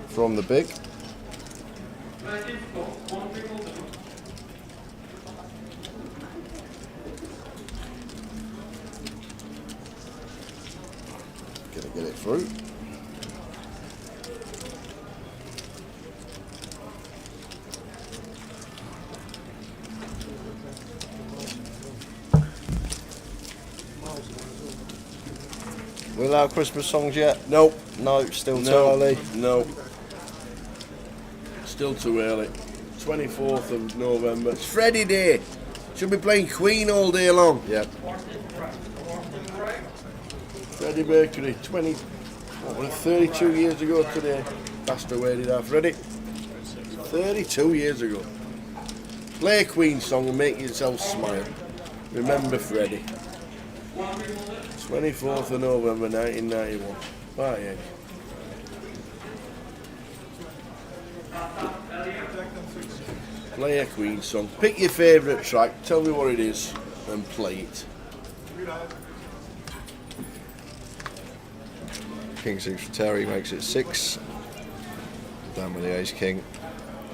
from the big. Gonna get it through. We allow Christmas songs yet? Nope. No, still too No. early? No. Still too early. 24th of November. It's Freddie Day. Should be playing Queen all day long. Yep. Freddie Mercury, 32 years ago today. Passed away, did our Freddie? 32 years ago. Play a Queen song and make yourself smile. Remember Freddie. 24th of November 1991. Right, play a Queen song. Pick your favourite track, tell me what it is, and play it. King 6 for Terry makes it 6. Down with the Ace King.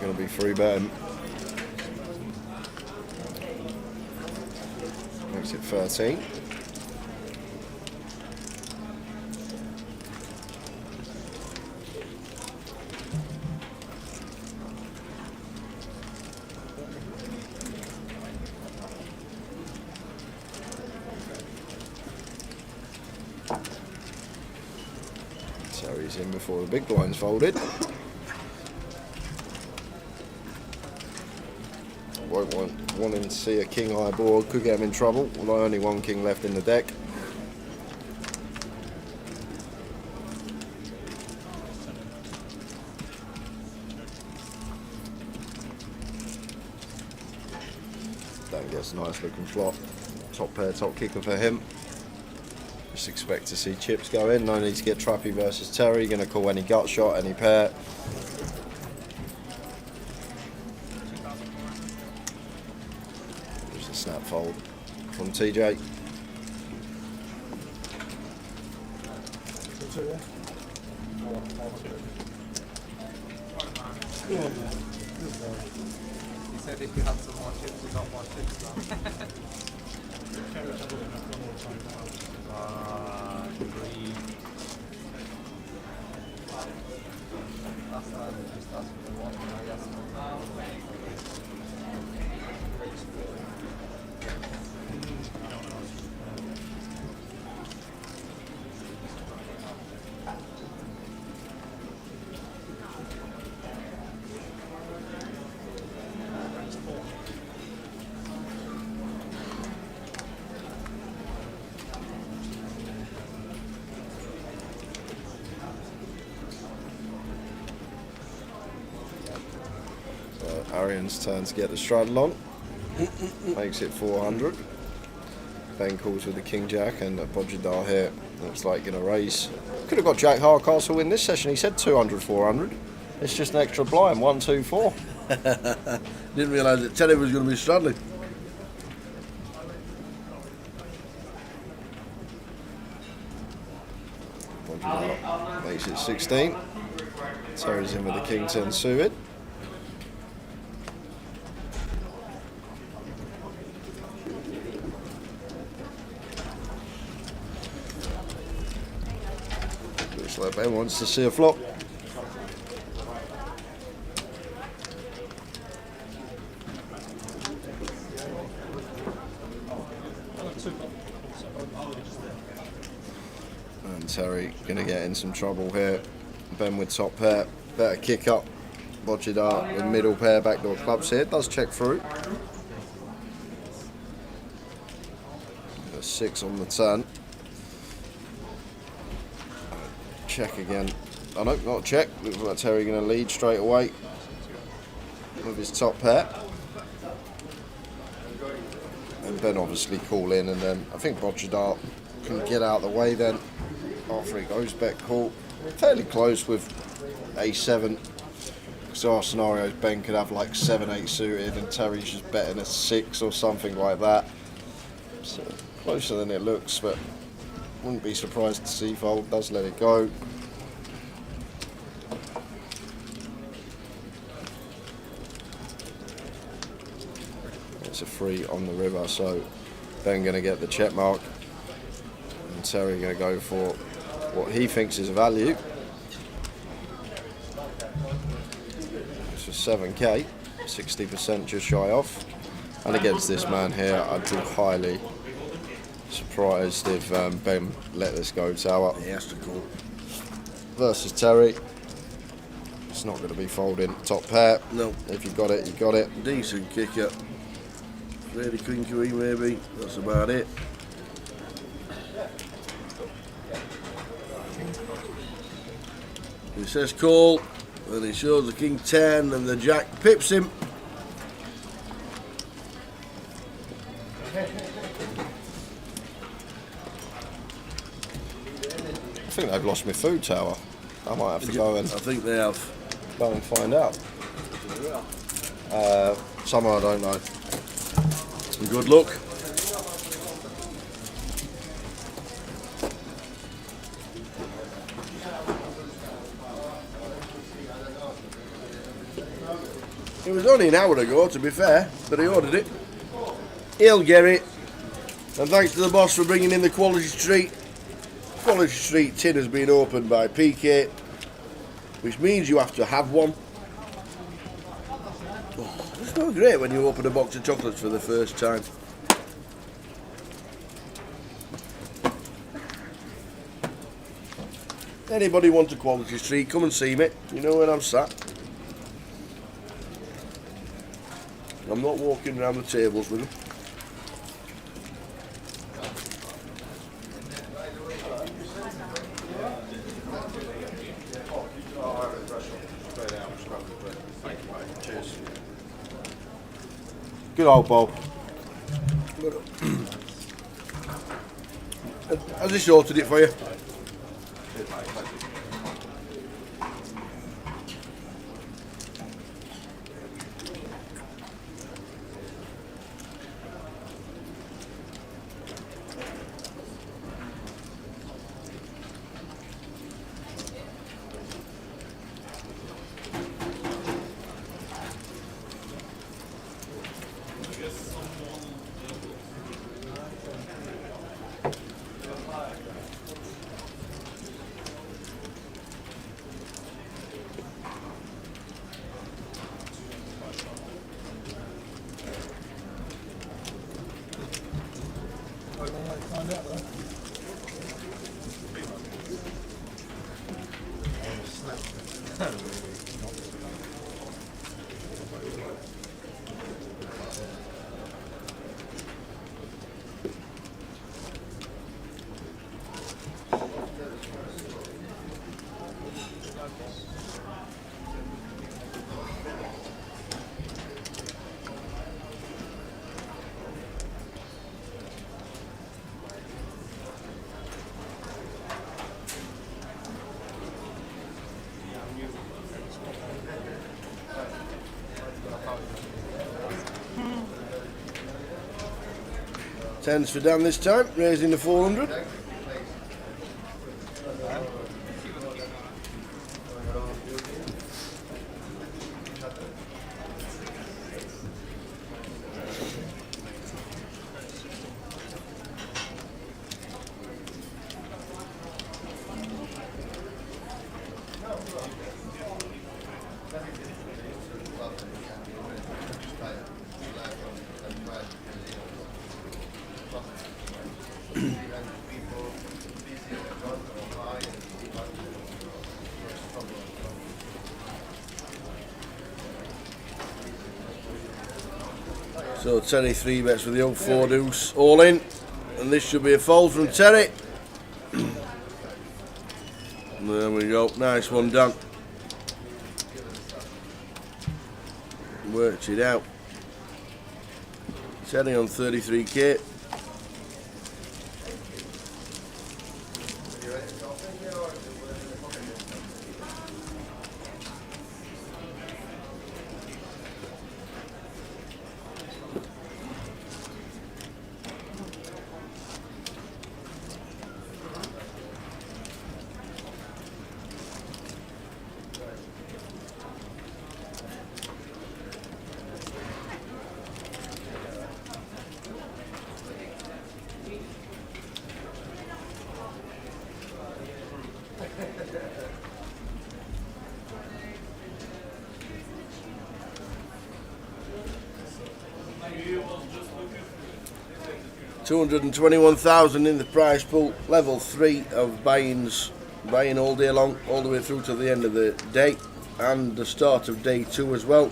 Going to be 3 betting. Makes it 13. So he's in before the big blind's folded. Won't wanting to see a king high board, could get him in trouble, although only 1 king left in the deck. Ben gets a nice looking flop. Top pair, top kicker for him. Just expect to see chips go in. No need to get trappy versus Terry. Going to call any gut shot, any pair. Just a snap fold from TJ. He said if you had some more chips, you got more chips now. Agreed. Last time we just asked for one, now you ask for Arian's turn to get the straddle on. Makes it 400. Ben calls with the King Jack and Bodjadar here. Looks like going to raise. Could have got Jack Hardcastle in this session. He said 200, 400. It's just an extra blind. 1, 2, 4. Didn't realise that Terry was going to be straddling. Bodjadar makes it 16. Terry's in with the King 10 suited. Like Ben wants to see a flop. And Terry gonna get in some trouble here. Ben with top pair, better kick up. Bodjadar with middle pair, backdoor clubs here. Does check through. A 6 on the turn. Check again. Oh no, not a check. Looks like Terry going to lead straight away with his top pair. And Ben obviously call in, and then I think Bodjadar can get out of the way then after he goes back call. Fairly close with A7. Because our scenarios, Ben could have like 7-8 suited and Terry's just betting a 6 or something like that. So closer than it looks, but wouldn't be surprised to see fold. Does let it go. It's a 3 on the river, so Ben going to get the check mark, and Terry going to go for what he thinks is a value. It's for 7k, 60% just shy off. And against this man here, I'd be highly surprised if Ben let this go tower. He has to call. Versus Terry. It's not going to be folding top pair. No. If you got it, you got it. Decent kicker. Really crinkery maybe. That's about it. He says call, and he shows the King 10, and the Jack pips him. I think they've lost my food tower. I might have to go and... I think they have. Go and find out. Someone I don't know. Good luck. It was only an hour ago, to be fair, that he ordered it. He'll get it. And thanks to the boss for bringing in the Quality Street. Quality Street tin has been opened by PK, which means you have to have one. Oh, it's so great when you open a box of chocolates for the first time. Anybody want a Quality Street, come and see me. You know where I'm sat. I'm not walking around the tables with them. Good old Bob. Has he sorted it for you? Find out though. Tens for Dan this time, raising the 400. So Terry 3 bets with the old 4 deuce, all in, and this should be a fold from Terry. There we go, nice one done. Worked it out. Terry on 33k. $221,000 in the prize pool, level 3 of buying all day long, all the way through to the end of the day and the start of day 2 as well.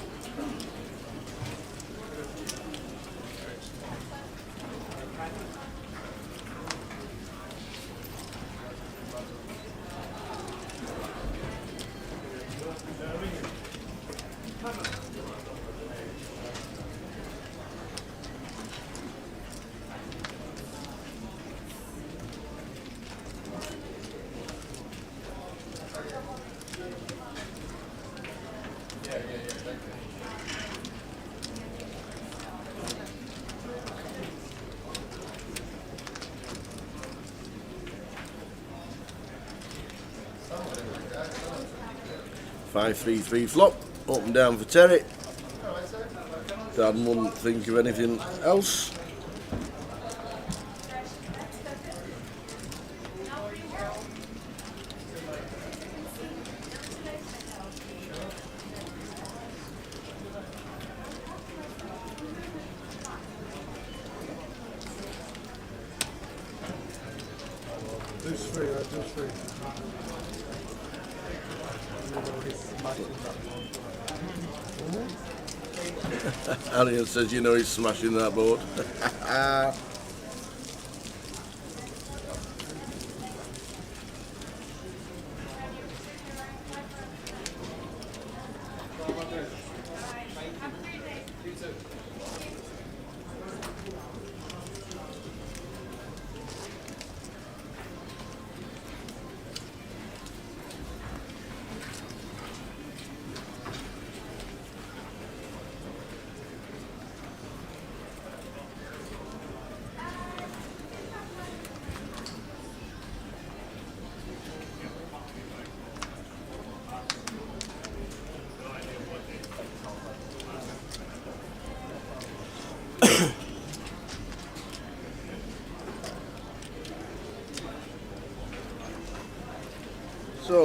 Five, 3, flop, up and down for Terry. Dan wouldn't think of anything else. Deuce three, deuce three. Alien says, you know, he's smashing that board.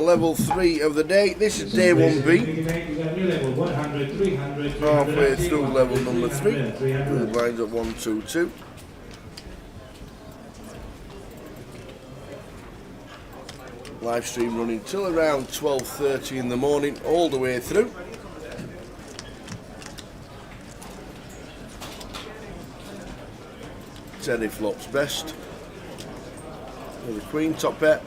level 3 of the day. This is day 1B. Halfway through level number 3. The blinds at 122. Live stream running till around 12:30 in the morning, all the way through. Teddy flops best. With the queen top bet.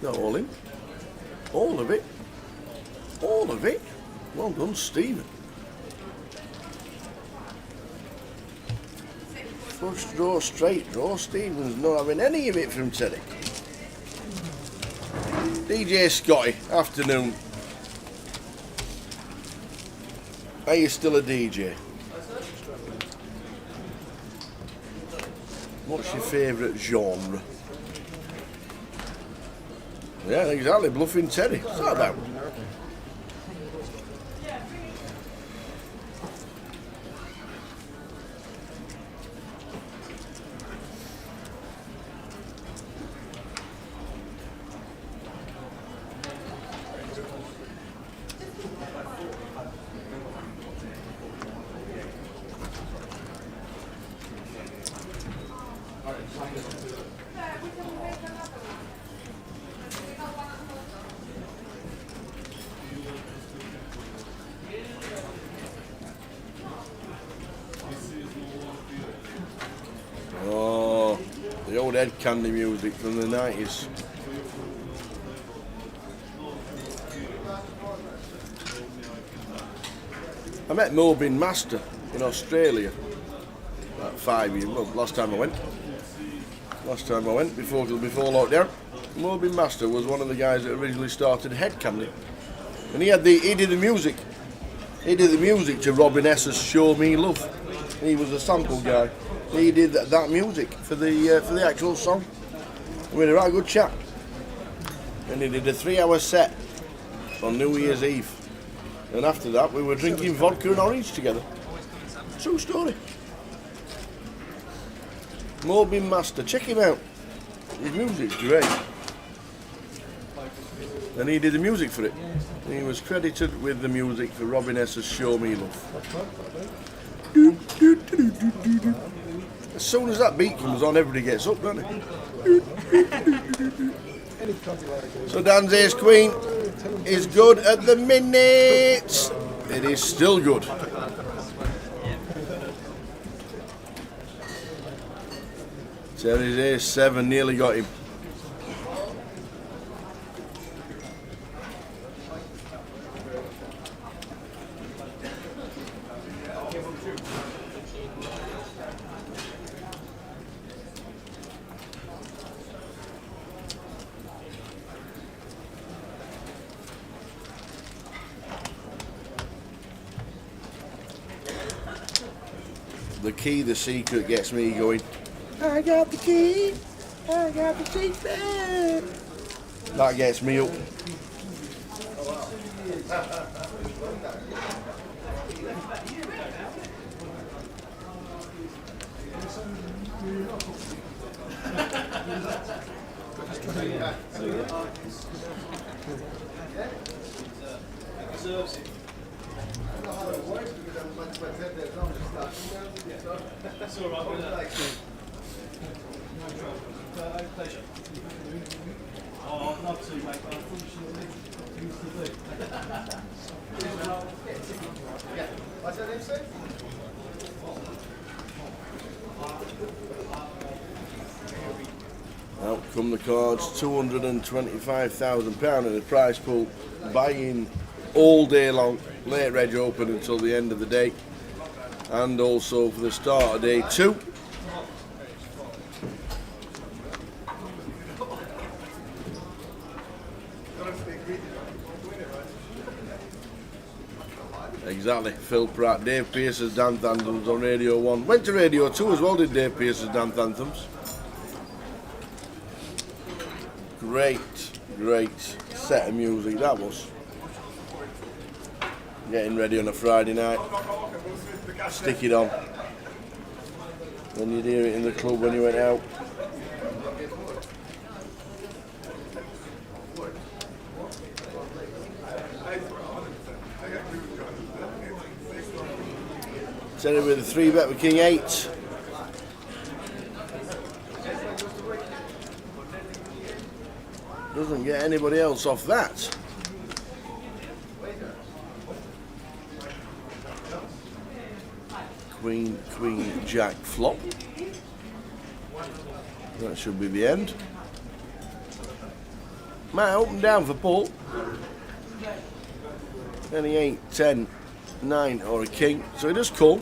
Not all in. All of it. All of it. Well done, Stephen. First draw, straight draw. Stephen's not having any of it from Teddy. DJ Scotty, afternoon. Are you still a DJ? What's your favourite genre? Yeah, exactly, bluffing Teddy. What's that about? Oh, the old Ed Candy music from the 90s. I met Mobin Master in Australia about 5 years. Well, last time I went before lockdown. Mobin Master was one of the guys that originally started Head Candy, and he did the music. He did the music to Robin S.'s "Show Me Love." He was a sample guy. He did that music for the actual song. We had a right good chat, and he did a 3-hour set on New Year's Eve. And after that, we were drinking vodka and orange together. True story. Mobin Master, check him out. His music's great. And he did the music for it. He was credited with the music for Robin S.'s "Show Me Love." As soon as that beat comes on, everybody gets up, don't they? So Dan's Ace Queen is good at the minute. It is still good. Terry's Ace 7 nearly got him. The key, the secret gets me going. I got the key. I got the secret. That gets me up. That's all right. Pleasure. Oh, I'd love to, mate, but unfortunately, things to do. Yeah. What's your name, sir? Well, from the cards, £225,000 in the prize pool, buying all day long, late reg open until the end of the day, and also for the start of day 2. Exactly, Phil Pratt, Dave Pearce's Dance Anthems on Radio 1. Went to Radio 2 as well, did Dave Pearce's Dance Anthems. Great set of music that was. Getting ready on a Friday night. Stick it on. Then you'd hear it in the club when you went out. Set it with a 3-bet with King 8. Doesn't get anybody else off that. Queen, Jack, flop. That should be the end. Might open down for Paul. Any 8, 10, 9 or a king. So he does call.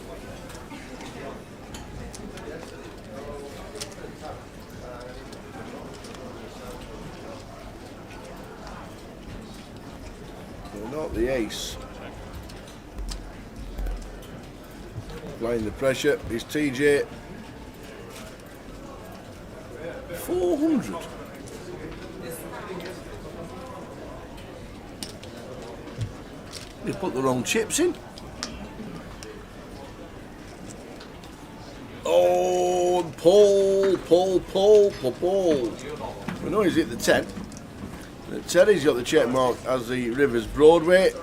Not the ace. Applying the pressure is TJ. 400. They put the wrong chips in. Oh, Paul. We know he's hit the 10. Terry's got the check mark as the Rivers Broadway.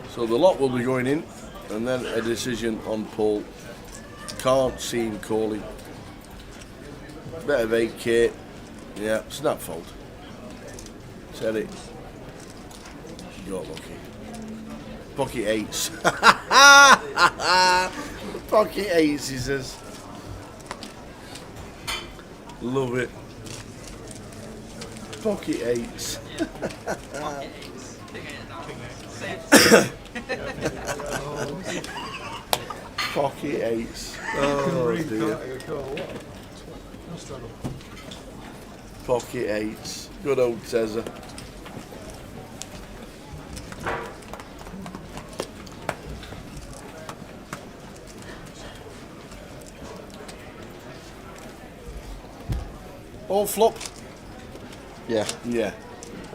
So the lot will be going in, and then a decision on Paul. Can't see him calling. Bet of 8k. Yeah, snap fold. Terry. Got lucky. Pocket 8s. Pocket 8s, he says. Love it. Pocket 8s. Pocket 8s. Oh dear. Pocket 8s. Good old Tezza. All flop. Yeah. Yeah.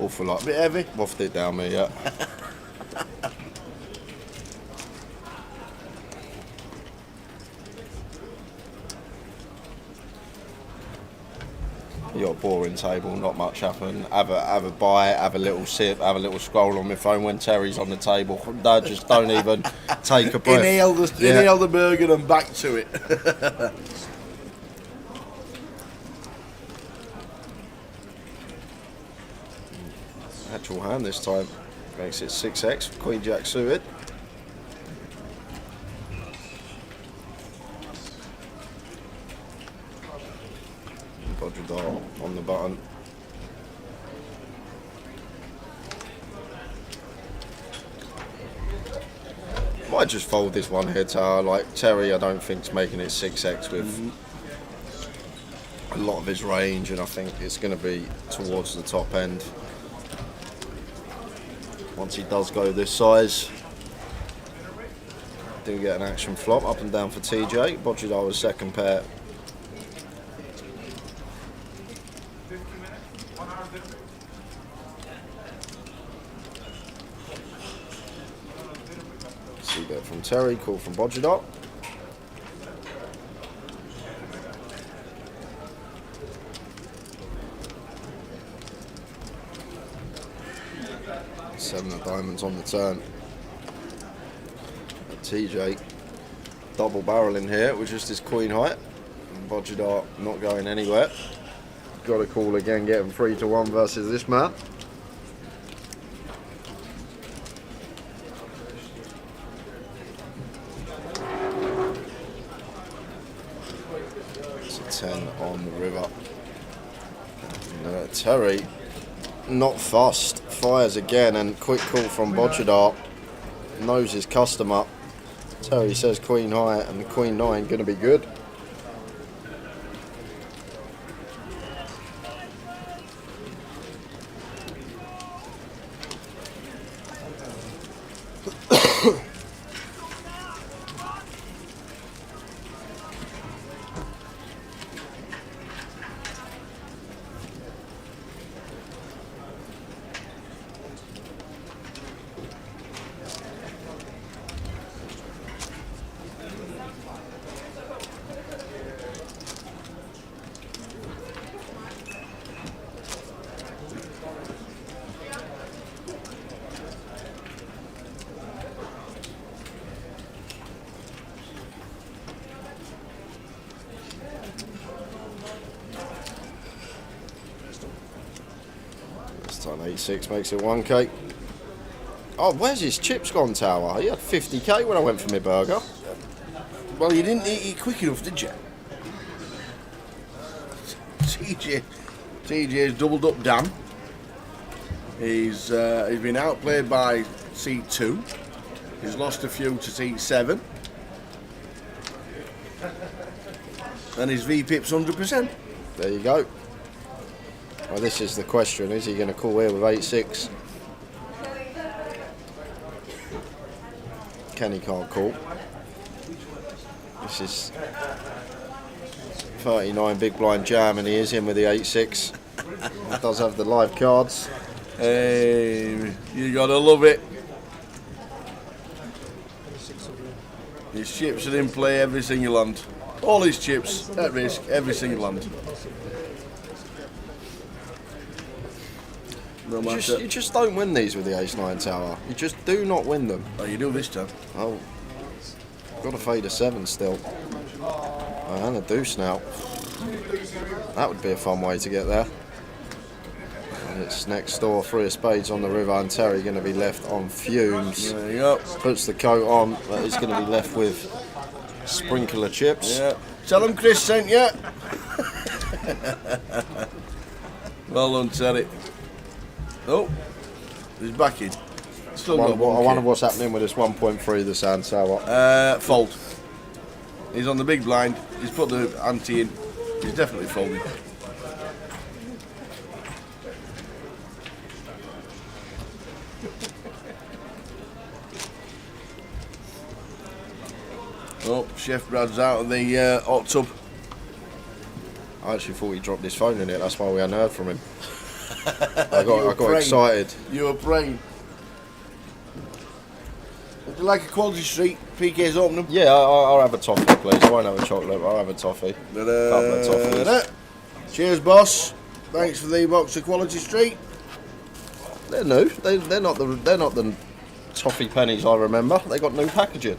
Awful lot. Bit heavy. Waffed it down me, yeah. You got a boring table, not much happened. Have a bite, have a little sip, have a little scroll on my phone when Terry's on the table. No, just don't even take a breath. Inhale the burger and back to it. Actual hand this time. Makes it 6x, Queen Jack suited. Bodger on the button. Might just fold this one here, Tower. Like Terry, I don't think's making it 6x with a lot of his range, and I think it's going to be towards the top end. Once he does go this size. Do get an action flop up and down for TJ. Bodger was second pair. See bet from Terry, call from Bodger. Seven of diamonds on the turn. TJ double barreling here with just his queen height. Bodger not going anywhere. Got to call again, getting 3-1 versus this man. It's a 10 on the river. Terry, not fussed, fires again, and quick call from Bodgedart. Knows his customer. Terry says Queen High and the Queen 9 going to be good. Time 8-6 makes it 1k. Oh, where's his chips gone, Tower? He had 50k when I went for my burger. Well, you didn't eat it quick enough, did you? TJ's doubled up Dan. He's been outplayed by seat 2. He's lost a few to seat 7. And his VPIP's 100%. There you go. Well, this is the question. Is he going to call here with 8-6? Kenny can't call. This is 39 big blind jam, and he is in with the 8-6. He does have the live cards. Hey, you gotta love it. His chips are in play every single hand. All his chips at risk, every single hand. No matter. You just don't win these with the Ace-9 Tower. You just do not win them. Oh, you do this time. Oh, got to fade a 7 still. Oh, and a deuce now. That would be a fun way to get there. And it's next door, 3 of spades on the river, and Terry going to be left on fumes. There you go. Puts the coat on, but he's going to be left with a sprinkle of chips. Yeah. Tell him Chris sent you. Well done, Terry. Oh, he's back in. Still got I wonder what's happening with this 1.3, the Sand Tower. Fold. He's on the big blind. He's put the ante in. He's definitely folding. Oh, Chef Brad's out of the hot tub. I actually thought he dropped his phone in it. That's why we hadn't heard from him. I got excited. You were praying. Would you like a quality street? PK's open them. Yeah, I'll have a toffee, please. I won't have a chocolate, but I'll have a toffee. Couple of toffees. Cheers, boss. Thanks for the box of quality street. They're new. They're not the toffee pennies I remember. They got new packaging.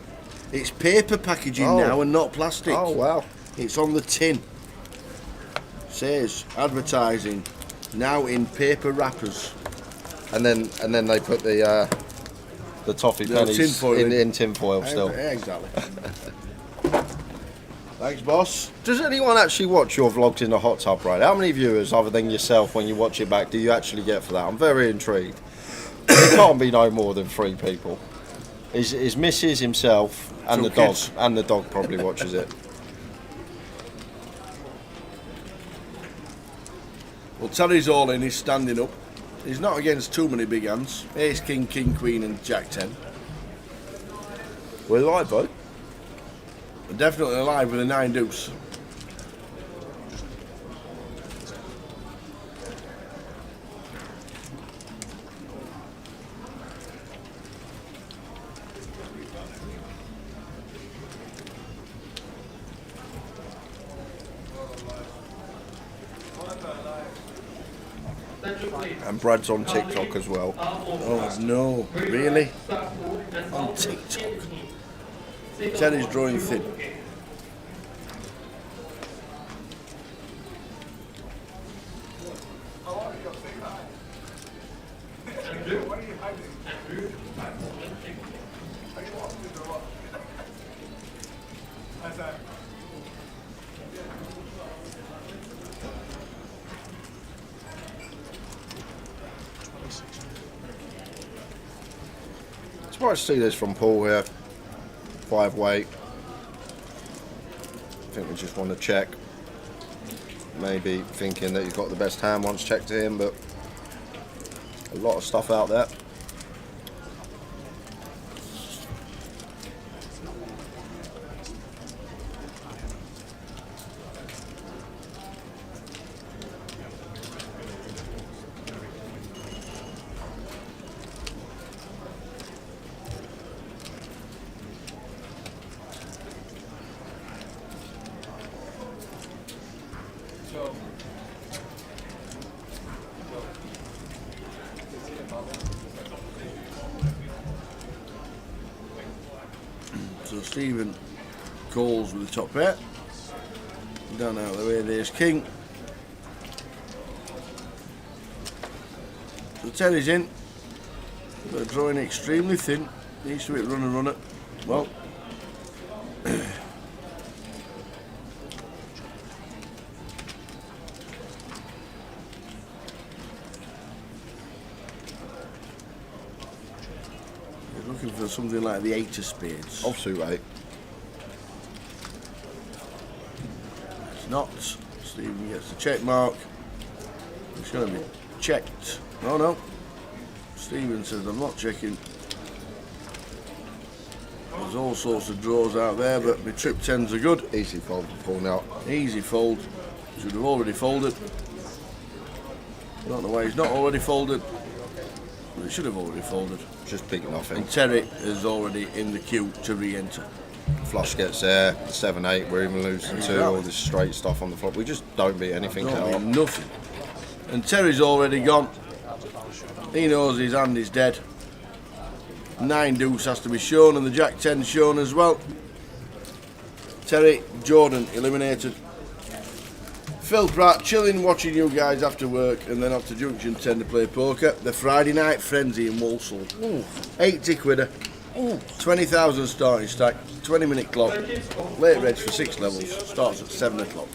It's paper packaging now and not plastic. Oh wow! It's on the tin. Says advertising now in paper wrappers. And then they put the toffee pennies in tin foil still. Yeah, exactly. Thanks, boss. Does anyone actually watch your vlogs in the hot tub, right? How many viewers, other than yourself, when you watch it back, do you actually get for that? I'm very intrigued. It can't be no more than 3 people. His missus, himself, and the dog, and the dog probably watches it. Well, Terry's all in. He's standing up. He's not against too many big hands. Ace, King, King, Queen, and Jack 10. We're live, though. We're definitely alive with a 9 deuce. And Brad's on TikTok as well. Oh no, really? On TikTok? Terry's drawing thin. Surprised to see this from Paul here. 5 weight. I think we just want to check. Maybe thinking that he's got the best hand once checked to him, but a lot of stuff out there. So Stephen calls with the top pair. Down out of the way, there's King. So Terry's in. They're drawing extremely thin. Needs to hit runner. Well, looking for something like the 8 of spades. Off suit 8. It's not. Stephen gets the check mark. It's going to be checked. No. Stephen says, I'm not checking. There's all sorts of draws out there, but my trip 10s are good. Easy fold for Paul now. Easy fold. Should have already folded. I don't know why he's not already folded. But he should have already folded. Just picking off him. And Terry is already in the queue to re-enter. Flush gets there, 7-8, we're even losing 2, all this straight stuff on the flop. We just don't beat anything Don't out. mean nothing. And Terry's already gone. He knows his hand is dead. 9 deuce has to be shown and the Jack 10 shown as well. Terry, Jordan eliminated. Phil Pratt chilling, watching you guys after work and then off to Junction 10 to play poker. The Friday night frenzy in Walsall. 80 quidder. 20,000 starting stack. 20-minute clock. Late reg for 6 levels. Starts at 7 o'clock.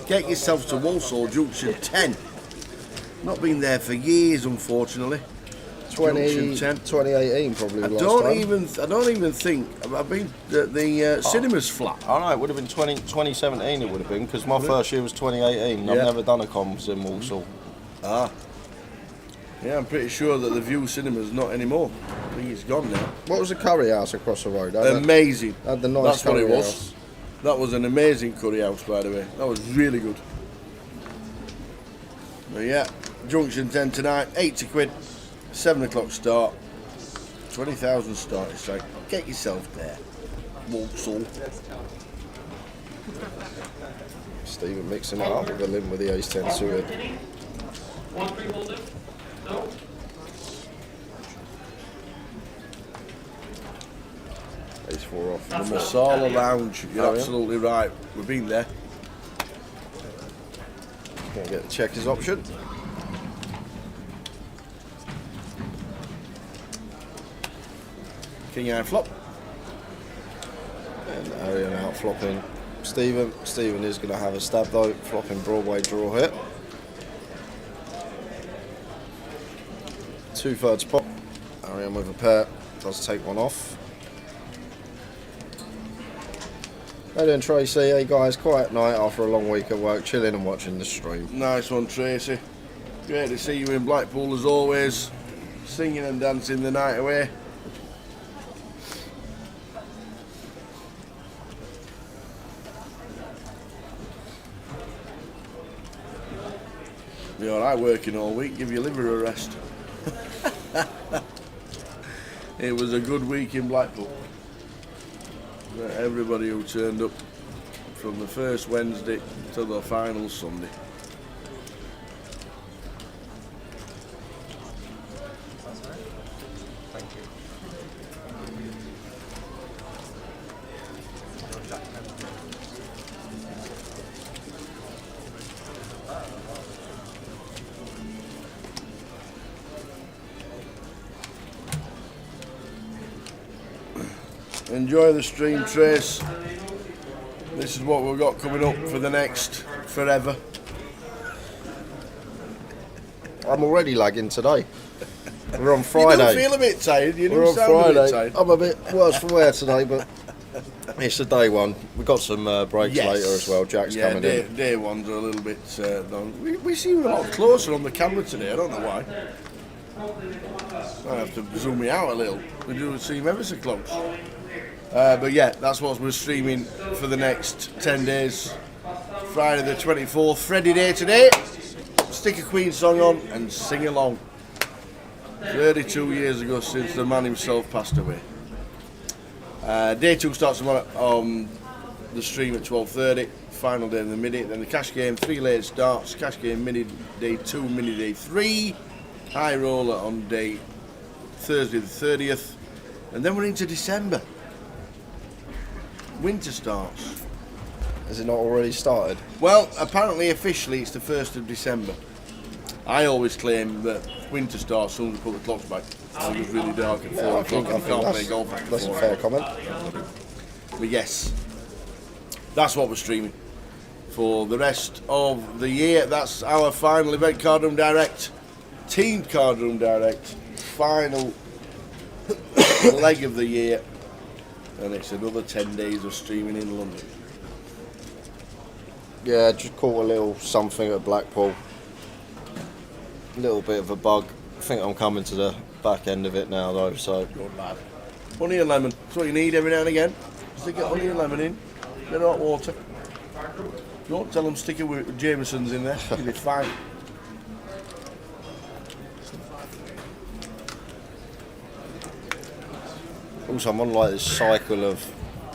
Get yourself to Walsall Junction 10. Not been there for years, unfortunately. 2018 probably. I don't even think I've been the cinemas flat. I know it would have been 2017. It would have been because my first year was 2018. Yeah. I've never done a comms in Walsall. Yeah, I'm pretty sure that the View Cinema's not anymore. I think it's gone now. What was the curry house across the road? Amazing. Had the nice That's what it curry was. house. That was an amazing curry house, by the way. That was really good. But yeah, Junction 10 tonight, 80 quid, 7 o'clock start, 20,000 starting strike. Get yourself there, Walsall. Stephen mixing it up with a limb with the ace 10 suited. Ace 4 off. The Masala Lounge, you're absolutely right. We've been there. Can't get the checkers option. King eye flop. And Arian out flopping Stephen. Stephen is going to have a stab though, flopping Broadway draw here. 2/3 pop. Arian with a pair, does take one off. How doing, Tracy? Hey guys, quiet night after a long week at work, chilling and watching the stream. Nice one, Tracy. Great to see you in Blackpool as always. Singing and dancing the night away. Be alright working all week, give your liver a rest. It was a good week in Blackpool. Everybody who turned up from the first Wednesday to the final Sunday. Thank you. Enjoy the stream, Trace. This is what we've got coming up for the next forever. I'm already lagging today. We're on You Friday. do feel a bit tired. You We're do on sound a bit Friday. tired. I'm a bit worse for wear today, but it's a day one. We've got some breaks Yes. later as well. Jack's Yeah, coming in. day ones are a little bit long. We seem a lot closer on the camera today. I don't know why. I have to zoom me out a little. We do seem ever so close. But yeah, that's what we're streaming for the next 10 days. Friday the 24th, Freddy Day today. Stick a Queen song on and sing along. 32 years ago since the man himself passed away. Day 2 starts tomorrow on the stream at 12:30. Final day in the Midi. Then the cash game, 3 late starts. Cash game Mini Day 2, Mini Day 3. High roller on day Thursday the 30th. And then we're into December. Winter starts. Has it not already started? Well, apparently officially it's the 1st of December. I always claim that winter starts as soon as we put the clocks back. It was really dark at 4 o'clock and you can't play golf after that's 4 a fair comment. But yes, that's what we're streaming for the rest of the year. That's our final event, Card Room Direct, Team Card Room Direct, final leg of the year, and it's another 10 days of streaming in London. Yeah, just caught a little something at Blackpool. A little bit of a bug. I think I'm coming to the back end of it now though, so. Good lad. Honey and lemon, that's what you need every now and again. Stick a honey and lemon in, bit of hot water. Don't tell them stick it with Jameson's in there, you'll be fine. Also, I'm on like this cycle of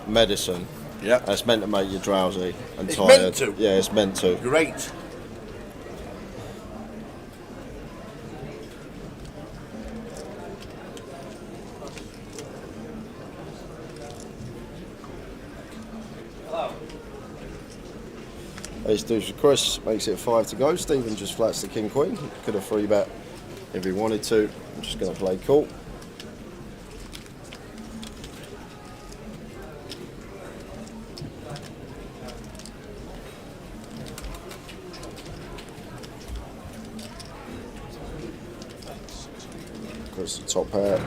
medicine. Yeah. It's meant to make you drowsy and It's tired. meant to? Yeah, it's meant to. Great. Ace deuce for Chris, makes it 5 to go. Stephen just flats the king queen. Could have 3-bet if he wanted to. I'm just going to play cool. Chris the top pair.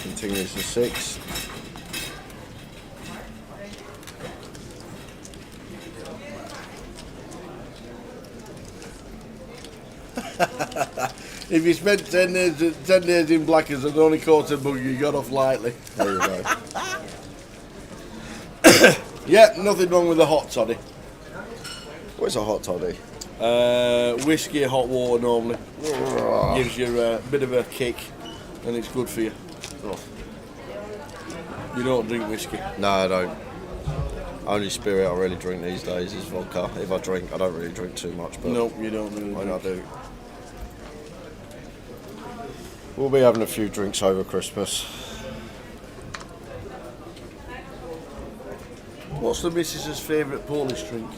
Continues to 6. If you spent 10 days in Blackers and only caught a bug, you got off lightly. There you go. Yeah, nothing wrong with a hot toddy. What's a hot toddy? Whiskey, hot water normally. Gives you a bit of a kick and it's good for you. You don't drink whiskey? No, I don't. Only spirit I really drink these days is vodka. If I drink, I don't really drink too much. But No, you don't really when I drink. do. We'll be having a few drinks over Christmas. What's the missus's favourite Polish drink?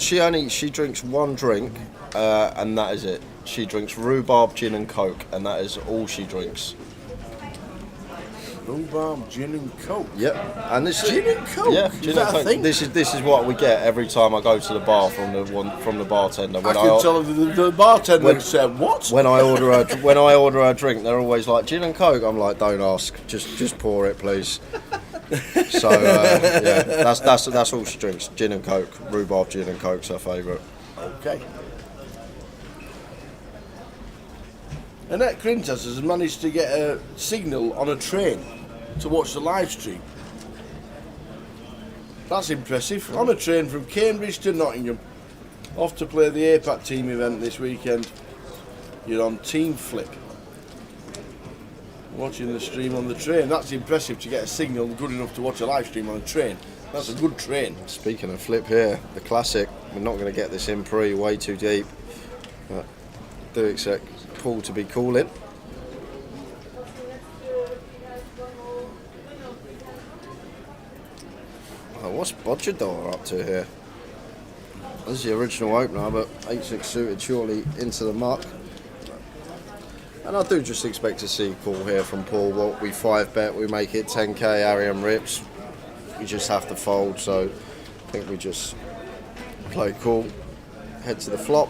She drinks one drink, and that is it. She drinks rhubarb gin and coke, and that is all she drinks. Rhubarb gin and coke. Yep. And this Gin and coke? Yeah, Is gin that and a coke. thing? This is what we get every time I go to the bar from the bartender. I can tell the bartender said what? When I order a drink, they're always like gin and coke. I'm like, don't ask, just pour it, please. So yeah, that's all she drinks. Gin and coke, rhubarb gin and coke's her favourite. Okay. Annette Crintas has managed to get a signal on a train to watch the live stream. That's impressive. On a train from Cambridge to Nottingham, off to play the APAC team event this weekend. You're on Team Flip. Watching the stream on the train. That's impressive to get a signal good enough to watch a live stream on a train. That's a good train. Speaking of Flip here, the classic. We're not going to get this in pre, way too deep. But do expect Paul to be calling. Oh, what's Bodgador up to here? This is the original opener, but 8-6 suited surely into the muck. And I do just expect to see a call here from Paul. What we 5-bet, we make it 10k, Arian rips. We just have to fold, so I think we just play cool, head to the flop.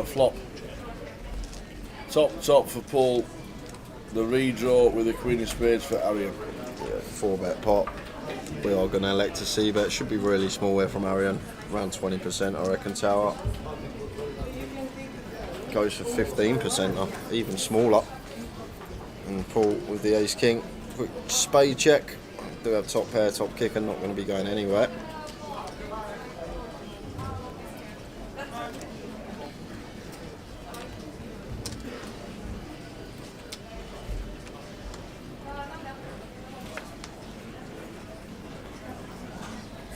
flop. Top for Paul. The redraw with the Queen of Spades for Arian. Yeah, 4-bet pot. We are going to elect a C-bet. Should be really small here from Arian. Around 20%, I reckon, tower. Goes for 15% up, even smaller. And Paul with the ace-king. Quick spade check. Do have top pair, top kicker, not going to be going anywhere.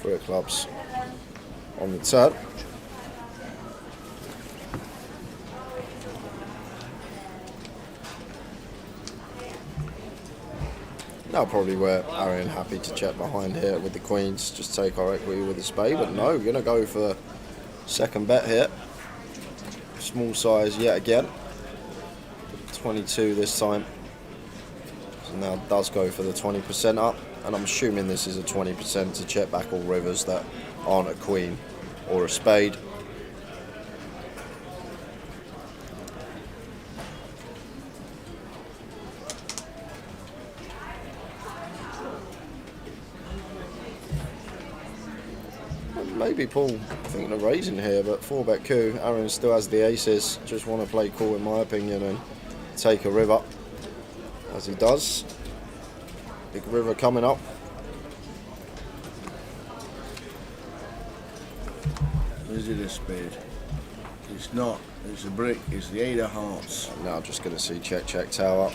Three of clubs on the turn. Now probably where Arian happy to check behind here with the queens, just take our equity with the spade, but no, we're going to go for second bet here. Small size yet again. 22 this time. So now does go for the 20% up. And I'm assuming this is a 20% to check back all rivers that aren't a queen or a spade. Maybe Paul thinking of raising here, but 4-bet coup. Aaron still has the aces. Just want to play cool in my opinion and take a river as he does. Big river coming up. Is it a spade? It's not. It's a brick. It's the 8 of hearts. Now just going to see check tower.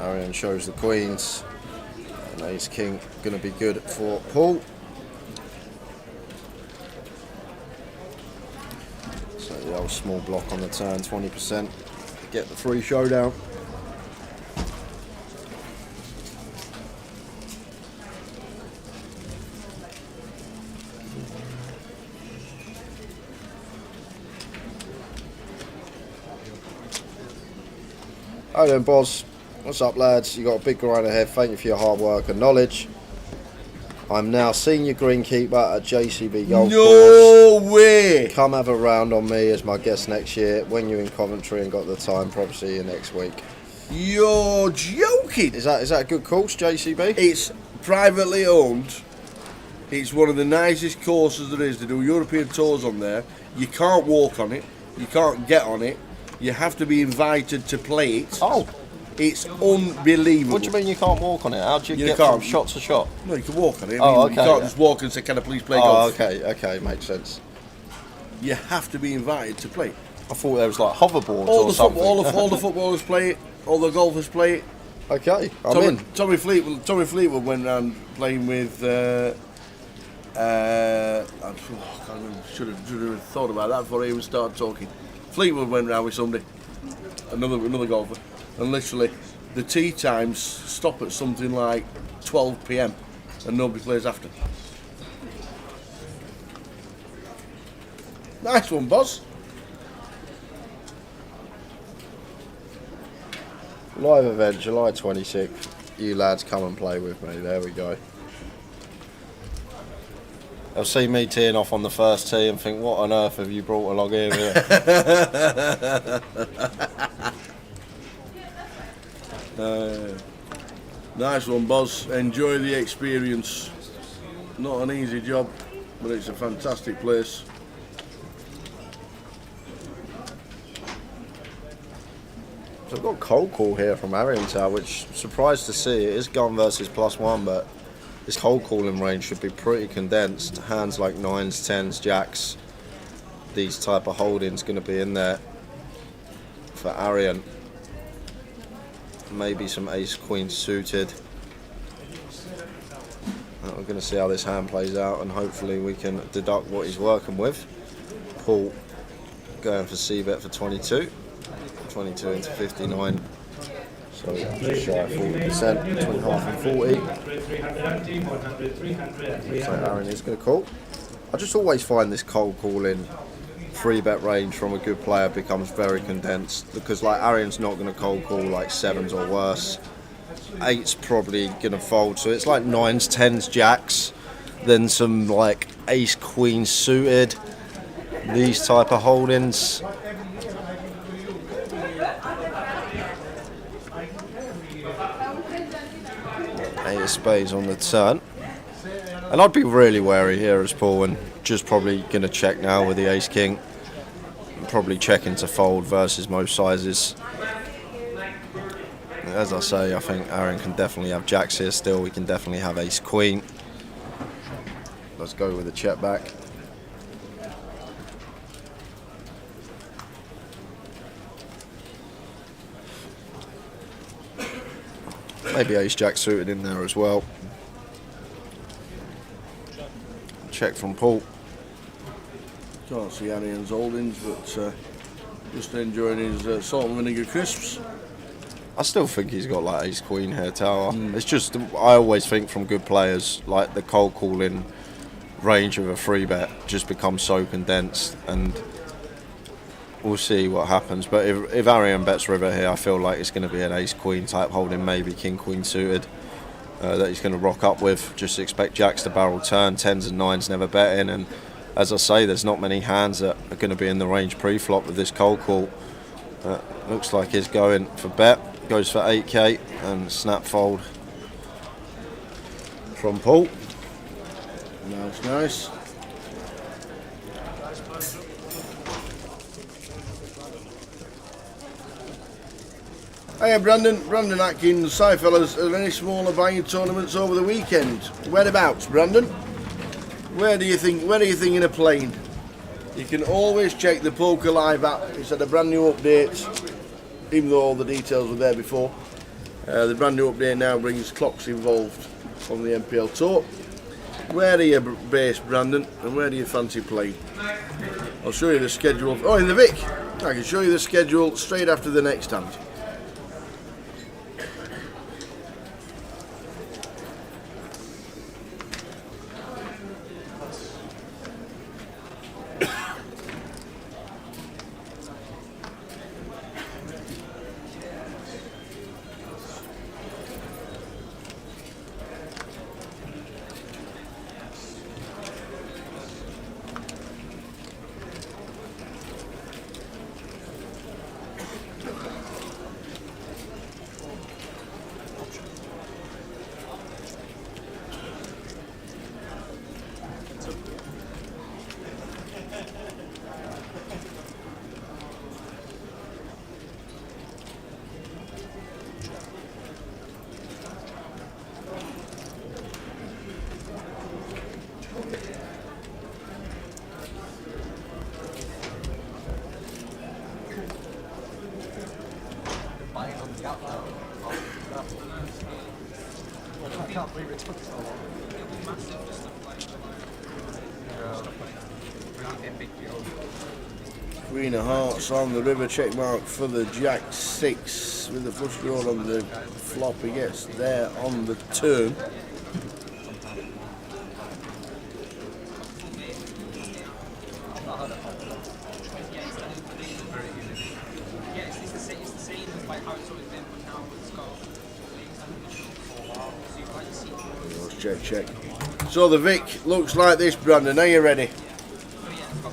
Arian shows the queens. And ace king going to be good for Paul. So the old small block on the turn, 20%. Get the free showdown. Hi then, boss. What's up, lads? You got a big grind ahead. Thank you for your hard work and knowledge. I'm now senior greenkeeper at JCB Golf No Course. way! Come have a round on me as my guest next year when you're in Coventry and got the time. Probably see you next week. You're joking! Is that a good course, JCB? It's privately owned. It's one of the nicest courses there is. They do European tours on there. You can't walk on it. You can't get on it. You have to be invited to play it. Oh. It's unbelievable. What do you mean you can't walk on it? How do you get can't. from shot to shot? No, you can walk on it. Oh, You can't just walk and say, can I please play golf? Okay, makes sense. You have to be invited to play it. I thought there was like hoverboards or something. All the footballers play it. All the golfers play it. Okay, I'm in. Tommy Fleetwood went around playing with. Should have thought about that before I even started talking. Fleetwood went round with somebody, another golfer, and literally the tee times stop at something like 12 p.m. and nobody plays after. Nice one, boss. Live event, July 26th. You lads come and play with me. There we go. They'll see me teeing off on the first tee and think, what on earth have you brought along here? Nice one, boss. Enjoy the experience. Not an easy job, but it's a fantastic place. So I've got a cold call here from Arian Tower, which surprised to see. It is gun versus +1, but this cold calling range should be pretty condensed. Hands like 9s, 10s, jacks. These type of holdings going to be in there for Arian. Maybe some ace queen suited. We're going to see how this hand plays out, and hopefully we can deduct what he's working with. Paul going for C-bet for 22. 22 into 59. So just shy of 40%, between half and 40. So Aaron is going to call. I just always find this cold calling 3-bet range from a good player becomes very condensed, because like Arian's not going to cold call like 7s or worse. 8's probably going to fold, so it's like 9s, 10s, jacks, then some like ace queen suited, these type of holdings. 8 of spades on the turn. And I'd be really wary here as Paul, and just probably going to check now with the ace king. Probably checking to fold versus most sizes. As I say, I think Aaron can definitely have jacks here still. We can definitely have ace queen. Let's go with a check back. Maybe ace jack suited in there as well. Check from Paul. Can't see Aaron's holdings, but just enjoying his salt and vinegar crisps. I still think he's got like ace queen here tower. It's just, I always think from good players, like the cold calling range of a free bet just becomes so condensed, and we'll see what happens. But if Arian bets river here, I feel like it's going to be an ace queen type holding, maybe king queen suited that he's going to rock up with. Just expect jacks to barrel turn, 10s and 9s never betting, and as I say, there's not many hands that are going to be in the range pre-flop with this cold call. Looks like he's going for bet, goes for 8k and snap fold from Paul. Nice. Hiya Brandon Atkins. Hi fellas, are there any smaller buying tournaments over the weekend? Whereabouts, Brandon? Where are you thinking of playing? You can always check the Poker Live app. It's had a brand new update, even though all the details were there before. The brand new update now brings clocks involved on the MPL Tour. Where are you based, Brandon, and where do you fancy playing? I'll show you the schedule. Oh, in the Vic. I can show you the schedule straight after the next hand. I can't believe it took so long. It'll be massive just to play. Queen of Hearts on the river, check mark for the Jack 6 with the flush draw on the flop. He gets there on the turn. Check. So the Vic looks like this, Brandon. Are you ready?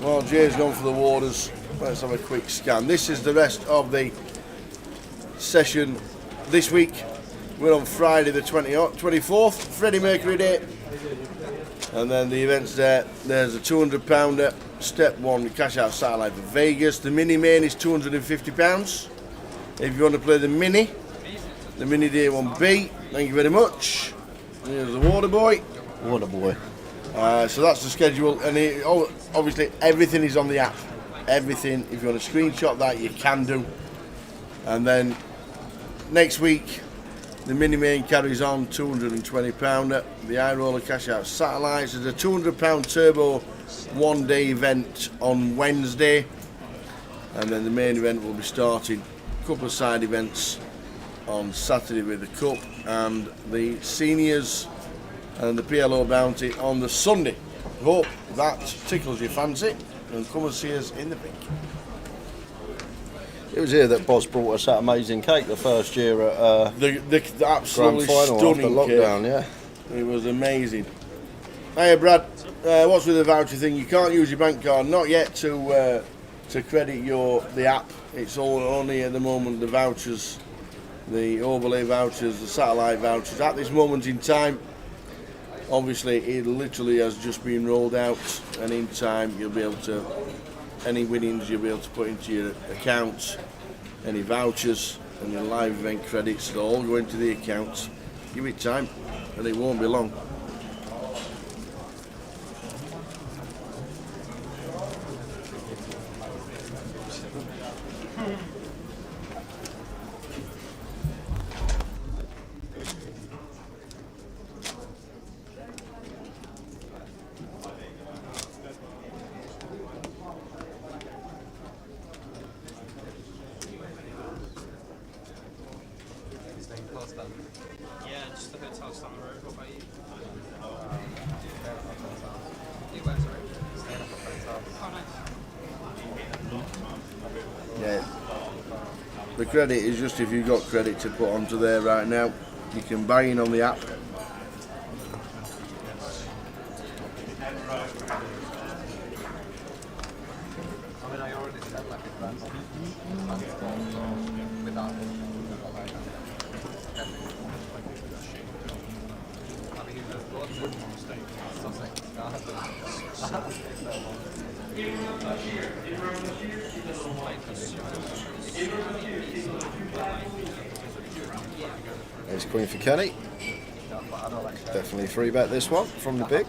Well, Jay's gone for the waters. Let's have a quick scan. This is the rest of the session this week. We're on Friday the 24th, Freddie Mercury Day. And then the events there. There's a £200 step one cash out satellite for Vegas. The mini main is £250. If you want to play the mini day 1B, thank you very much. Here's the water boy. So that's the schedule, and obviously everything is on the app. Everything. If you want to screenshot that, you can do. And then next week, the mini main carries on, £220. The high roller cash out satellites. There's a £200 turbo one-day event on Wednesday, and then the main event will be starting. A couple of side events on Saturday with the Cup and the seniors and the PLO bounty on the Sunday. Hope that tickles your fancy, and come and see us in the pink. It was here that Boz brought us that amazing cake the first year at the absolutely grand final stunning after lockdown. cake. Yeah, it was amazing. Hey Brad, what's with the voucher thing? You can't use your bank card, not yet, to credit the app. It's only at the moment the vouchers the overlay vouchers, the satellite vouchers. At this moment in time, obviously it literally has just been rolled out, and in time you'll be able to, any winnings you'll be able to put into your accounts, any vouchers and your live event credits, they'll all go into the accounts. Give it time and it won't be long. Yeah, just the hotel's down the road. What about you? You went, sorry? Staying up at friend's house. Oh, nice. Yeah. The credit is just if you've got credit to put onto there right now, you can buy in on the app. I mean, I already said like it's without There's Queen for Kenny. Definitely 3-bet this one from the big.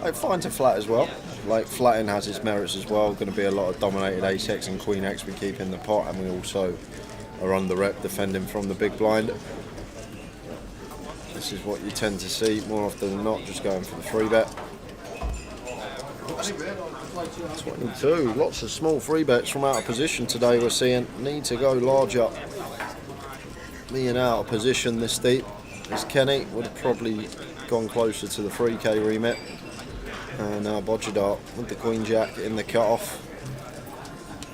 Like fine to flat as well. Like flatting has its merits as well. Going to be a lot of dominated ace-x and queen x we keep in the pot, and we also are under rep defending from the big blind. This is what you tend to see more often than not, just going for the 3-bet. 22, lots of small 3-bets from out of position today we're seeing. Need to go larger. Being out of position this deep is Kenny, would have probably gone closer to the 3k remit. And now Bodgedart with the Queen Jack in the cut-off.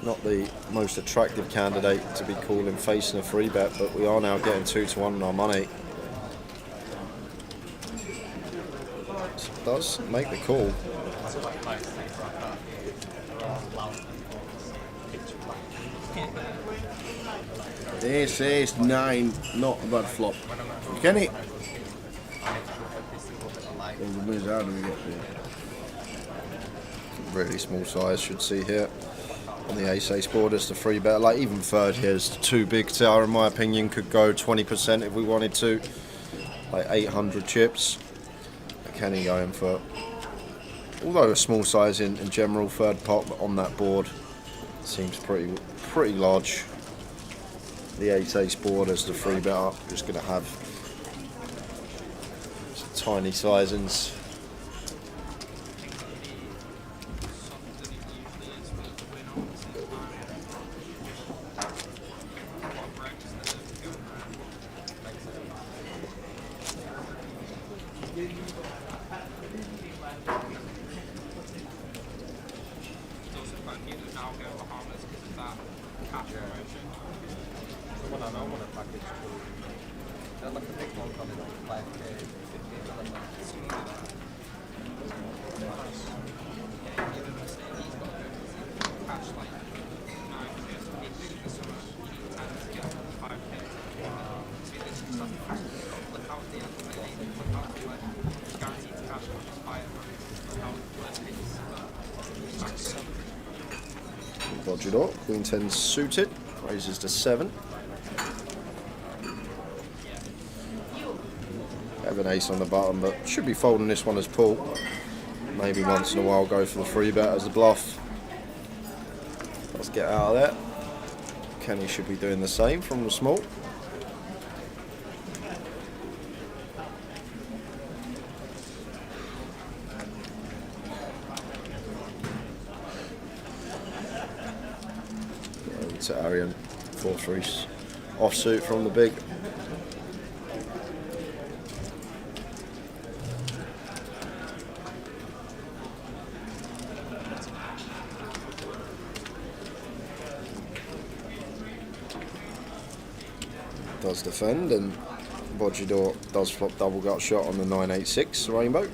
Not the most attractive candidate to be calling facing a 3-bet, but we are now getting 2-1 on our money. So it does make the call. Ace 9, not a bad flop. Kenny. How do we get there? Really small size, should see here. On the ace board, it's the 3-bet. Like even third here is too big to, in my opinion, could go 20% if we wanted to. Like 800 chips. Kenny going for, although a small size in general, third pot on that board seems pretty large. The ace board as the 3-bet up, just going to have some tiny sizings. Bodgedart, Queen 10 suited, raises to 7. Have an ace on the button, but should be folding this one as pull. Maybe once in a while go for the 3-bet as a bluff. Let's get out of there. Kenny should be doing the same from the small. To Arian, 4-3 offsuit from the big. Does defend, and Bodgedart does flop double gut shot on the 9-8-6 rainbow.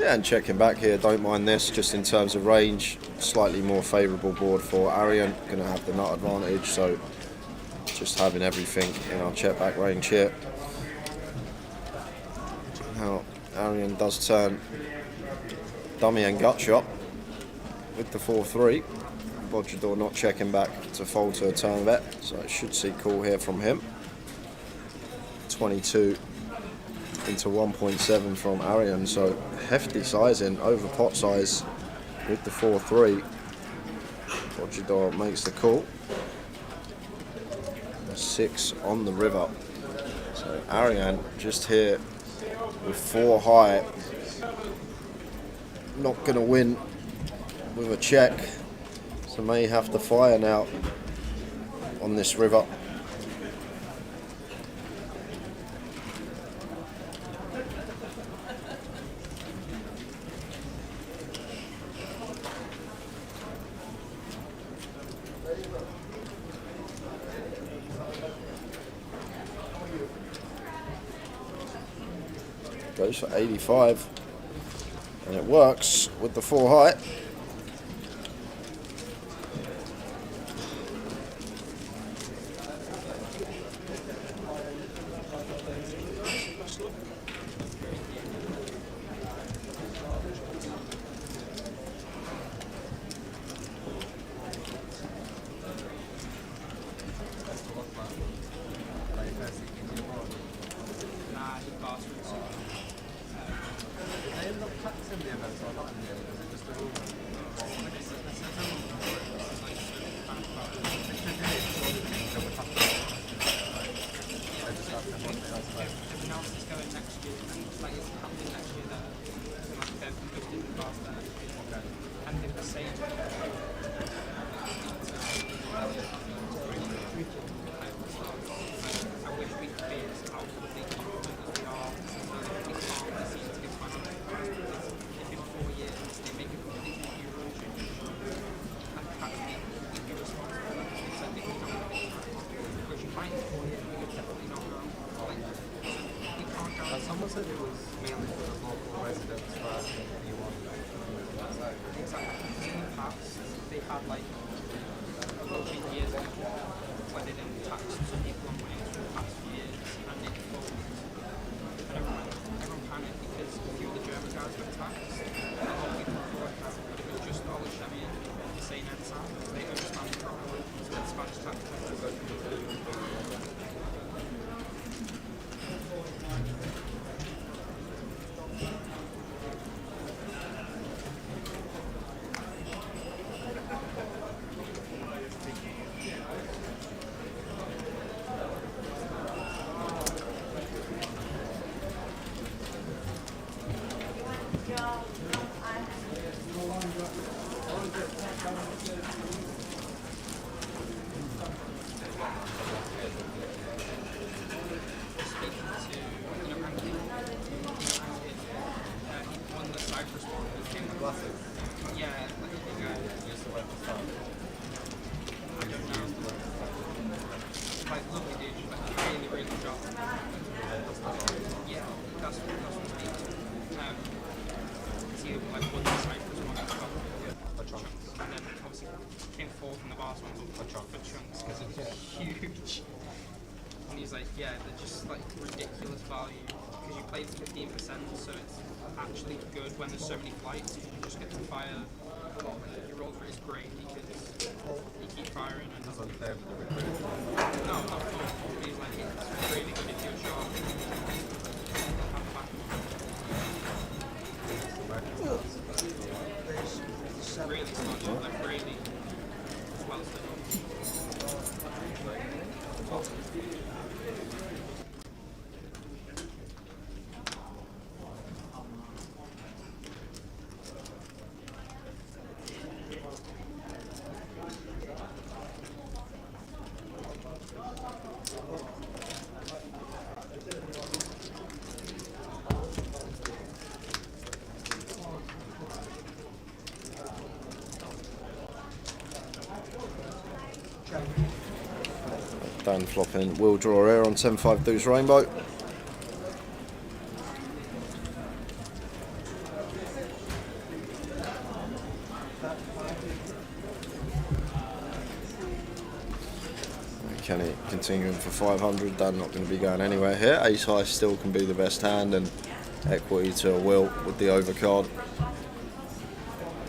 Yeah, and checking back here, don't mind this, just in terms of range, slightly more favourable board for Arian, going to have the nut advantage, so just having everything in our check back range here. Now, Arian does turn dummy and gut shot with the 4-3. Bodjador not checking back to fold to a turn bet, so it should see call here from him. 22 into 1.7 from Arian, so hefty sizing, over pot size with the 4-3. Bodjador makes the call. 6 on the river. So Arian just here with 4 high. Not going to win with a check, so may have to fire now on this river. Goes for 85, and it works with the 4 high. Someone said it was mainly for the local residents rather than anyone. Exactly. In the past, they had like a couple of years ago where they didn't tax some people on wages for the past few years, and it closed. And everyone panicked because a few of the German guys got taxed. A lot of people thought that it was just all the Chevy and the same ensign. They understand the problem. So the Spanish tax. And he's like, yeah, they're just like ridiculous value because you played 15%, so it's actually good when there's so many flights. You just get to fire. Your roll for is great because you keep firing. And no, not at all. He's like, it's really good if you're sharp. Really smart, like really well set up. Dan flopping, will draw here on 10-5 deuce rainbow. Kenny continuing for 500. Dan not going to be going anywhere here. Ace high still can be the best hand, and equity to Will with the overcard.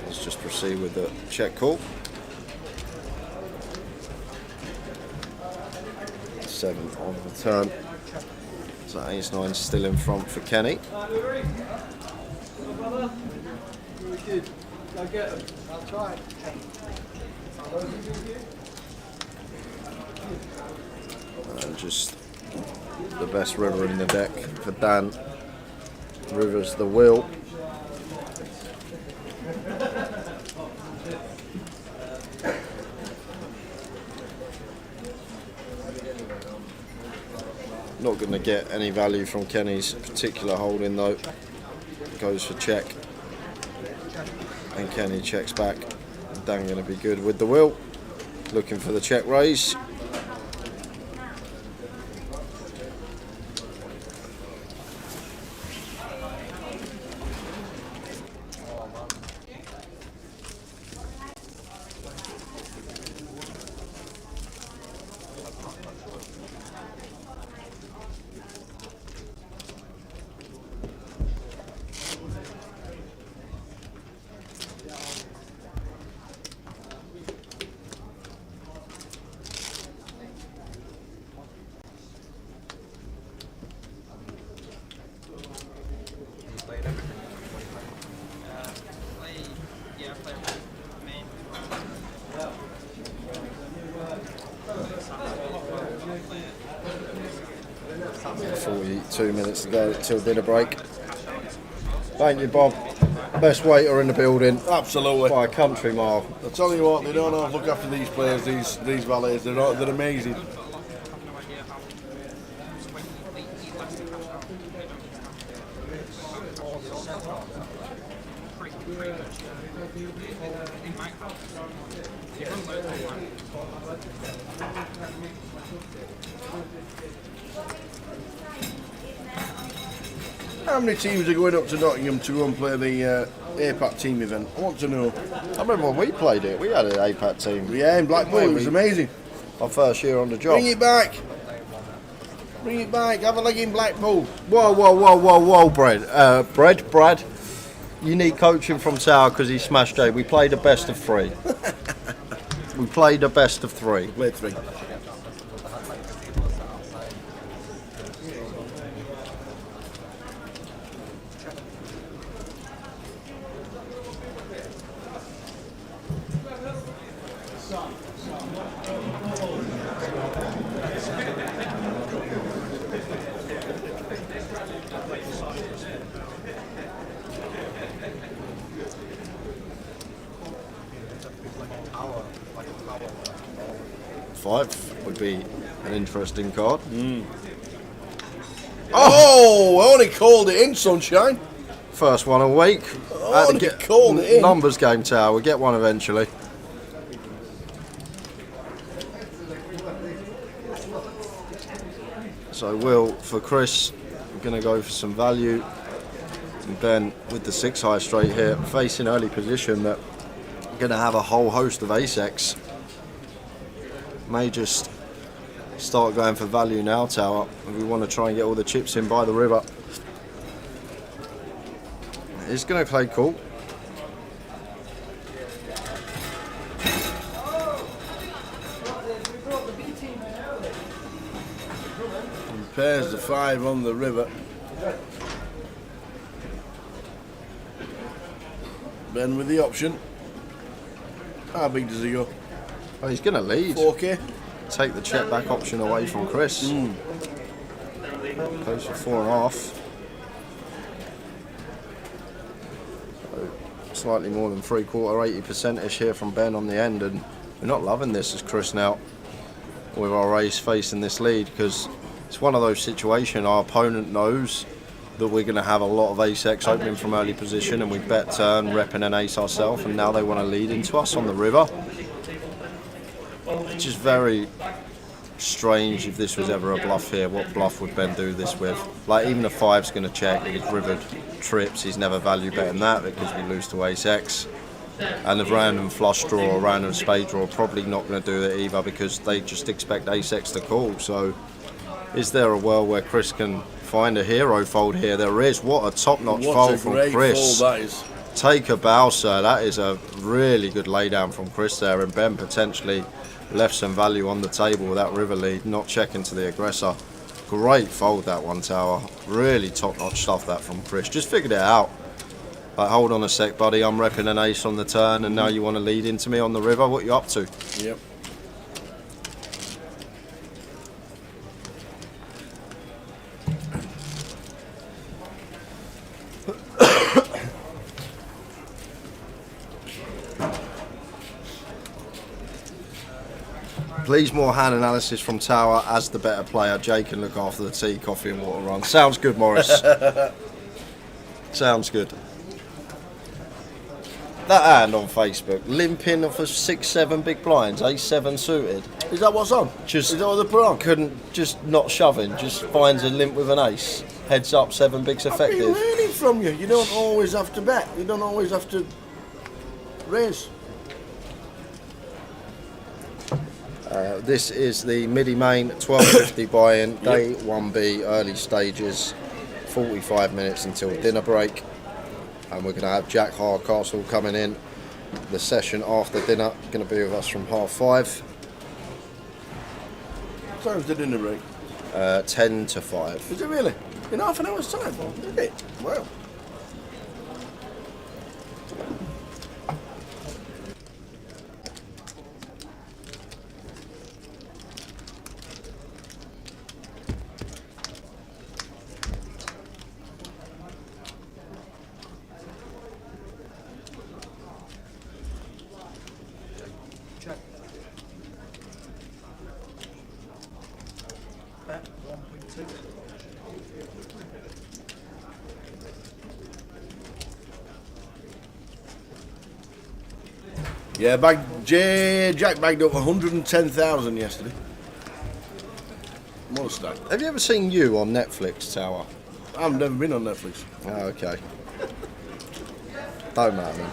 Let's just proceed with the check call. 7 on the turn. So ace 9 still in front for Kenny. Go get him. I'll try. And just the best river in the deck for Dan. River's the wheel. Not going to get any value from Kenny's particular holding though. Goes for check. And Kenny checks back. Dan going to be good with the wheel. Looking for the check raise. Yeah, play main. 42 minutes to go till dinner break. Thank you, Bob. Best waiter in the building. Absolutely. By a country mile. I'll tell you what, they don't know how to look after these players, these valets. They're amazing. How many teams are going up to Nottingham to go and play the APAT team event? I want to know. I remember when we played it, we had an APAT team. Yeah, in Blackpool, it was amazing. Our first year on the job. Bring it back. Bring it back. Have a leg in Blackpool. Whoa, Brad. You need coaching from Tower because he smashed Jay. We played a best of 3. We played a best of 3. Played 3. Five would be an interesting card. Oh, I only called it in, sunshine. First one a week. I only called it in. Numbers game, Tower. We'll get one eventually. So Will for Chris. We're going to go for some value. And Ben with the 6 high straight here, facing early position that we're going to have a whole host of ace-X. May just start going for value now, Tower. We want to try and get all the chips in by the river. He's going to play cool. And pairs the 5 on the river. Ben with the option. How big does he go? Oh, he's going to lead. 4K. Take the check back option away from Chris. Goes for 4.5. So slightly more than 3/4, 80%ish here from Ben on the end, and we're not loving this as Chris now with our race facing this lead, because it's one of those situations our opponent knows that we're going to have a lot of ace-X opening from early position, and we bet turn, repping an ace ourselves, and now they want to lead into us on the river. It's just very strange if this was ever a bluff here. What bluff would Ben do this with? Like, even a 5's going to check. If he's rivered trips, he's never value betting that because we lose to ace-X. and the random flush draw or random spade draw probably not going to do it either, because they just expect ace-x to call. So is there a world where Chris can find a hero fold here? There is. What a top-notch fold from Chris. Fold that is. Take a bow, sir. That is a really good laydown from Chris there, and Ben potentially left some value on the table with that river lead, not checking to the aggressor. Great fold, that one, Tower. Really top-notch stuff, that from Chris. Just figured it out. Like, hold on a sec, buddy. I'm repping an ace on the turn, and now you want to lead into me on the river? What are you up to? Yep. Please, more hand analysis from Tower. As the better player, Jay can look after the tea, coffee and water run. Sounds good, Morris. Sounds good. That hand on Facebook, limping for 6-7 big blinds, ace-7 suited. Is that what's on? Just is that what they put on? Couldn't, just not shoving, just finds a limp with an ace. Heads up, 7 bigs effective. I've been learning from you. You don't always have to bet. You don't always have to raise. This is the Midi main 12.50 buy-in, day 1B, early stages, 45 minutes until dinner break, and we're going to have Jack Hardcastle coming in. The session after dinner going to be with us from 5:30. What time's the dinner break? 10 to 5. Is it really? In half an hour's time? Is it? Wow. Check. Bet 1.2. Yeah, Jack bagged up 110,000 yesterday. What a stack. Have you ever seen You on Netflix, Tower? I've never been on Netflix. Oh, okay. Don't matter, man.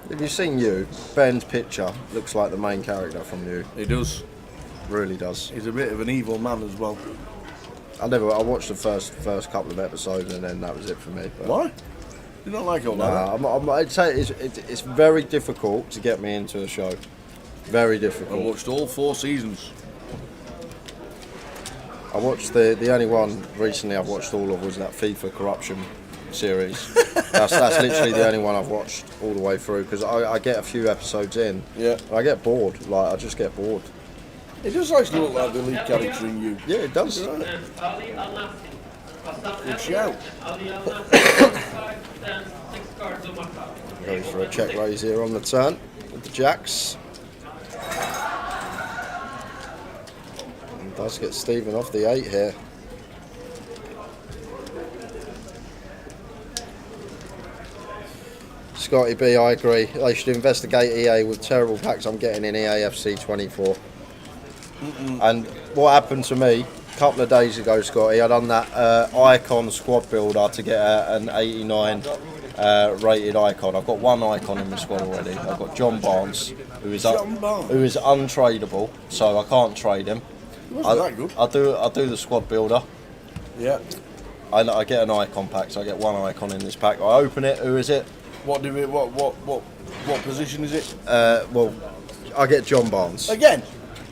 Have you seen You? Ben's picture looks like the main character from You. He does. Really does. He's a bit of an evil man as well. I watched the first couple of episodes, and then that was it for me. But Why? You don't like all that? I'd say it's very difficult to get me into a show. Very difficult. I watched all 4 seasons. I watched the only one recently I've watched all of was that FIFA corruption series. that's literally the only one I've watched all the way through, because I get a few episodes in. Yeah. I get bored. Like, I just get bored. It does actually look like the lead character in You. Yeah, it does. Good shout. Goes for a check raise here on the turn with the jacks. And does get Stephen off the 8 here. Scotty B, I agree. They should investigate EA with terrible packs I'm getting in EAFC 24. And what happened to me a couple of days ago, Scotty, I done that icon squad builder to get an 89 rated icon. I've got 1 icon in the squad already. I've got John Barnes, who is untradeable, so I can't trade him. Wasn't that good? I do the squad builder. Yeah. I get an icon pack, so I get 1 icon in this pack. I open it. Who is it? What position is it? Well, I get John Barnes Again?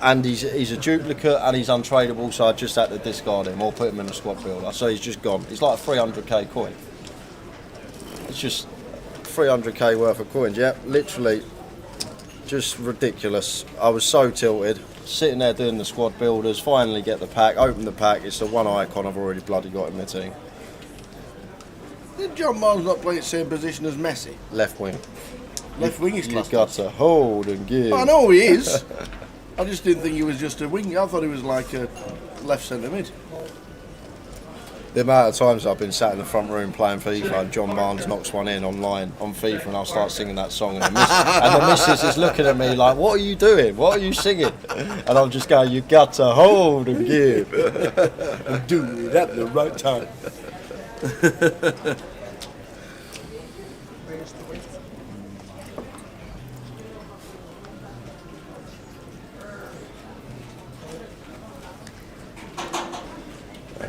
and he's a duplicate and he's untradeable, so I just had to discard him or put him in a squad builder. So he's just gone. He's like a 300k coin. It's just 300k worth of coins. Yeah, literally, just ridiculous. I was so tilted, sitting there doing the squad builders. Finally get the pack. Open the pack. It's the 1 icon I've already bloody got in my team. Did John Barnes not play the same position as Messi? Left wing. Left wing is class. You've got to hold and give. I know he is. I just didn't think he was just a wing. I thought he was like a left centre mid. The amount of times I've been sat in the front room playing FIFA and John Barnes knocks one in online on FIFA and I'll start singing that song and the missus is looking at me like, what are you doing? What are you singing? And I'm just going, you got to hold and give. And do it at the right time.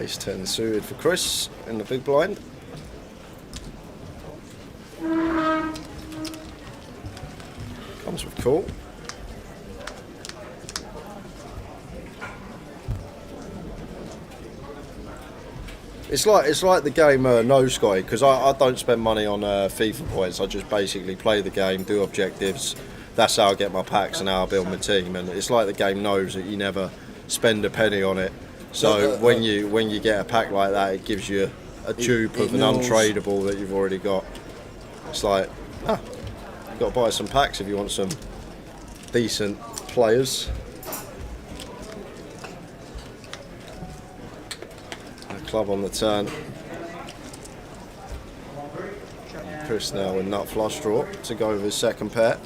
Ace 10 suited for Chris in the big blind. Comes with call. It's like the game No Sky, because I don't spend money on FIFA points. I just basically play the game, do objectives. That's how I get my packs and how I build my team. And it's like the game knows that you never spend a penny on it. So when you get a pack like that, it gives you a dupe of an untradeable that you've already got. It's like, you've got to buy some packs if you want some decent players. Club on the turn. Chris now with nut flush draw to go with his second pair.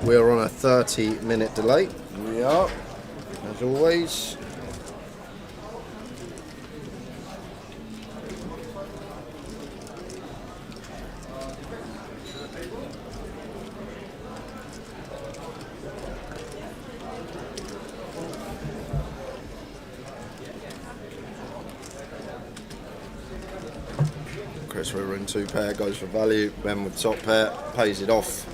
We're on a 30-minute delay. We are, as always. Chris River in 2 pair, goes for value. Ben with top pair, pays it off.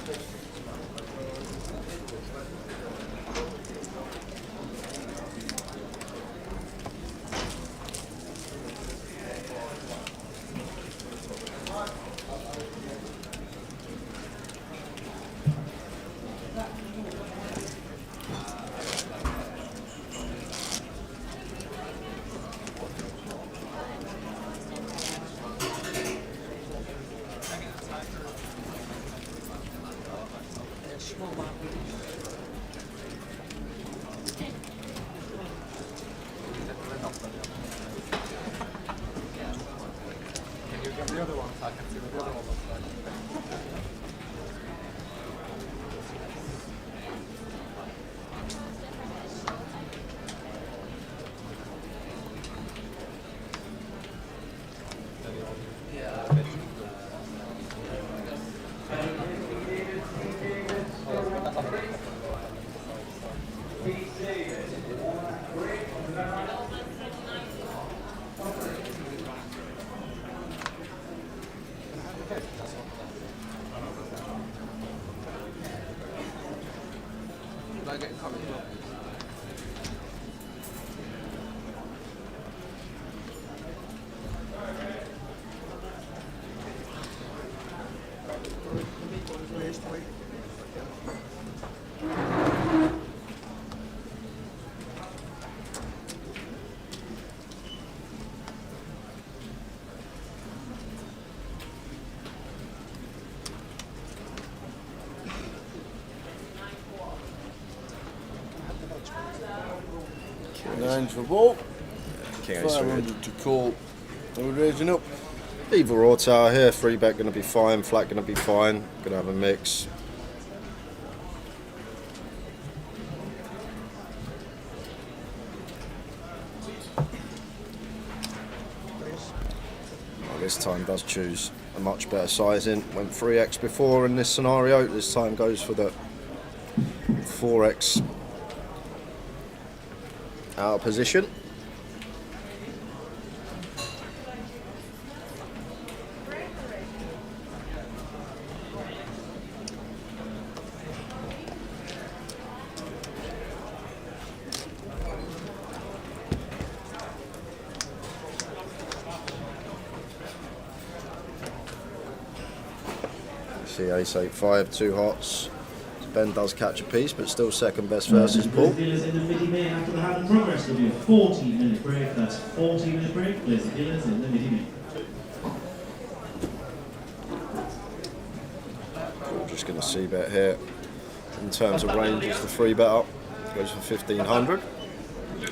Nines for ball. King 500 to call. Are we raising up? Either or tower here. 3 bet going to be fine. Flat going to be fine. Going to have a mix. This time does choose a much better sizing. Went 3x before in this scenario. This time goes for the 4x out of position. See ace 8-5, 2 hots. Ben does catch a piece, but still second best versus Paul. Dealers in the Midi main after the hand progress. There'll be a 14-minute break. That's 14-minute break. Place the dealers in the Midi main. We're just going to see bet here. In terms of ranges, the 3 bet up goes for 1500.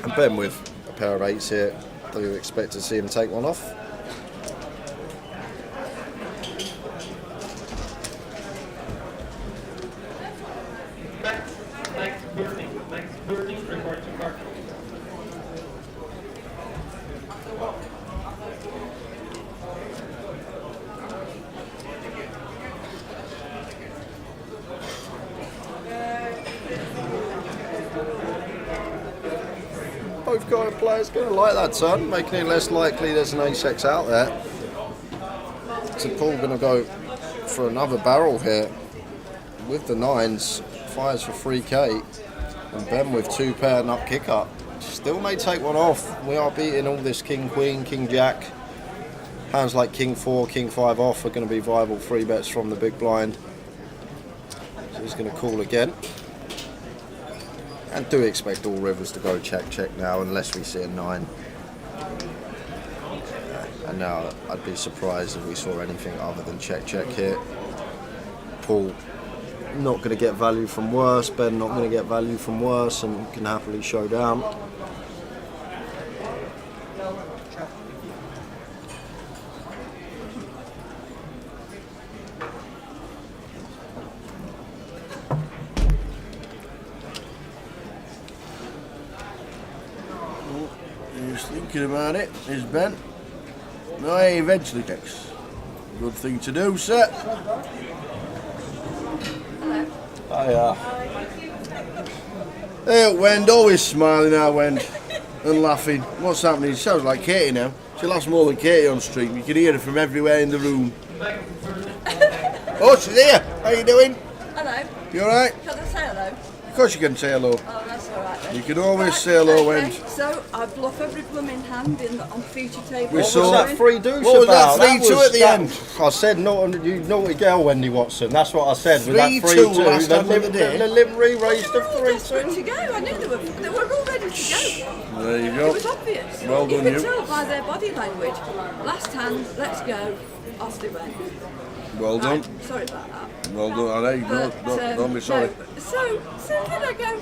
And Ben with a pair of 8s here. Do you expect to see him take one off? Next burning, report to park. Both kind of players going to like that turn, making it less likely there's an ace-X out there. So Paul going to go for another barrel here with the 9s, fires for 3k, and Ben with 2 pair nut kick up. Still may take one off. We are beating all this king, queen, king, jack. Hands like king 4, king 5 off are going to be viable 3 bets from the big blind. So he's going to call again. And do expect all rivers to go check now unless we see a 9. And now I'd be surprised if we saw anything other than check here. Paul not going to get value from worse, Ben not going to get value from worse, and can happily show down. He's thinking about it, is Ben. No, he eventually checks. Good thing to do, sir. Hiya. Hey, Wend, always smiling now, Wend, and laughing. What's happening? She sounds like Katie now. She laughs more than Katie on stream. You can hear her from everywhere in the room. Oh, she's here. How you doing? Hello. You alright? Can I say hello? Of course you can say hello. Oh, that's alright then. You can always say hello, okay. Wend. So, I bluff every blooming hand on feature table. We What saw- was that 3 deuce What was about? that 3-2 at the end? I said, you naughty girl, Wendy Watson. That's what I said. With that 3-2 3-2, last time of the day. the livery raised to Desperate 3-2. to go. I knew they were all ready to go. There you It go. was obvious. Well You done, could you. tell by their body language. Last hand, let's go. Off they went. Well done. Right, sorry about that. Well done. I know you don't be sorry. No, so then I go.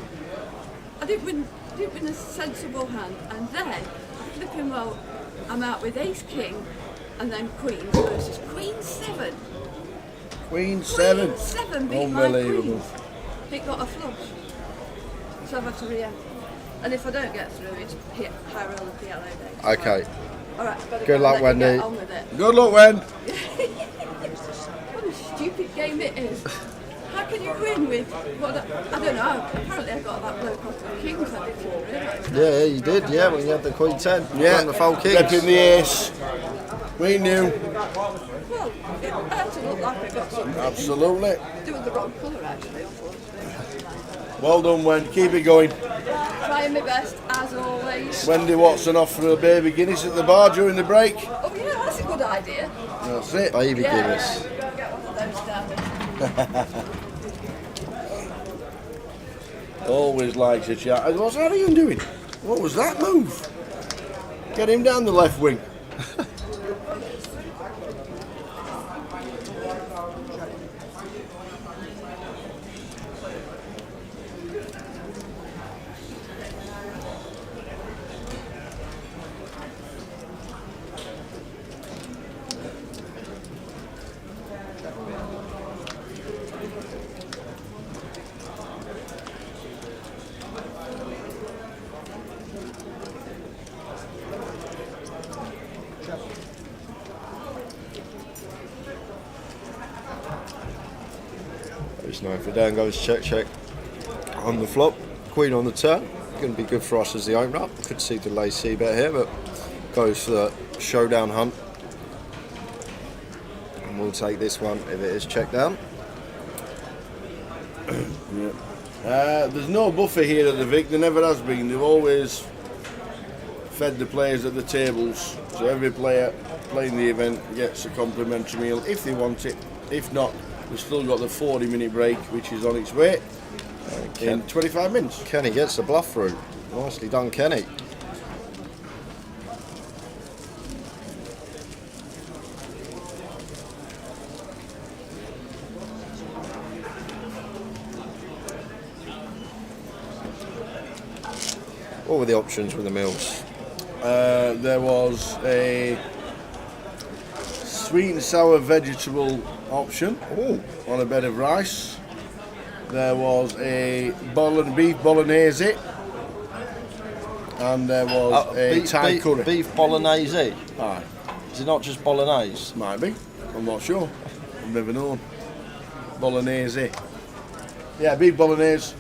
I didn't win a sensible hand, and then flipping well, I'm out with ace king, and then queens versus queen 7. Queen 7. Queen 7 beat my Unbelievable. queen. It got a flush, so I've had to re-enter. And if I don't get through, it's high roll of PLO day. Okay. All right, better Good go luck, and let you Wendy. get on with it. Good luck, Wen. What a stupid game it is. How can you win with what? I don't know. Apparently, I got that bloke off the kings. I didn't even realise. Yeah, you did, yeah, when you had the queen 10. Yeah, And the foul kings. stepping the ace. We knew. Well, it had to look like I got something. Absolutely. It was the wrong colour, actually, unfortunately. Well done, Wen. Keep it going. Trying my best, as always. Wendy Watson off for a baby Guinness at the bar during the break. Oh, yeah, that's a good idea. That's it. Baby Yeah, Guinness. go get one of those down. Always likes a chat. What's Arian doing? What was that move? Get him down the left wing. It's known for down goes check on the flop, queen on the turn. Going to be good for us as the opener. Could see delay C bet here, but goes for the showdown hunt. And we'll take this one if it is check down. There's no buffer here at the Vic. There never has been. They've always fed the players at the tables, so every player playing the event gets a complimentary meal if they want it. If not, we've still got the 40-minute break, which is on its way in 25 minutes. Kenny gets the bluff route. Nicely done, Kenny. What were the options with the meals? There was a sweet and sour vegetable option on a bed of rice. There was a beef bolognese. And there was a Thai curry. Beef bolognese? Aye. Is it not just bolognese? Might be. I'm not sure. I've never known. Bolognese. Yeah, beef bolognese.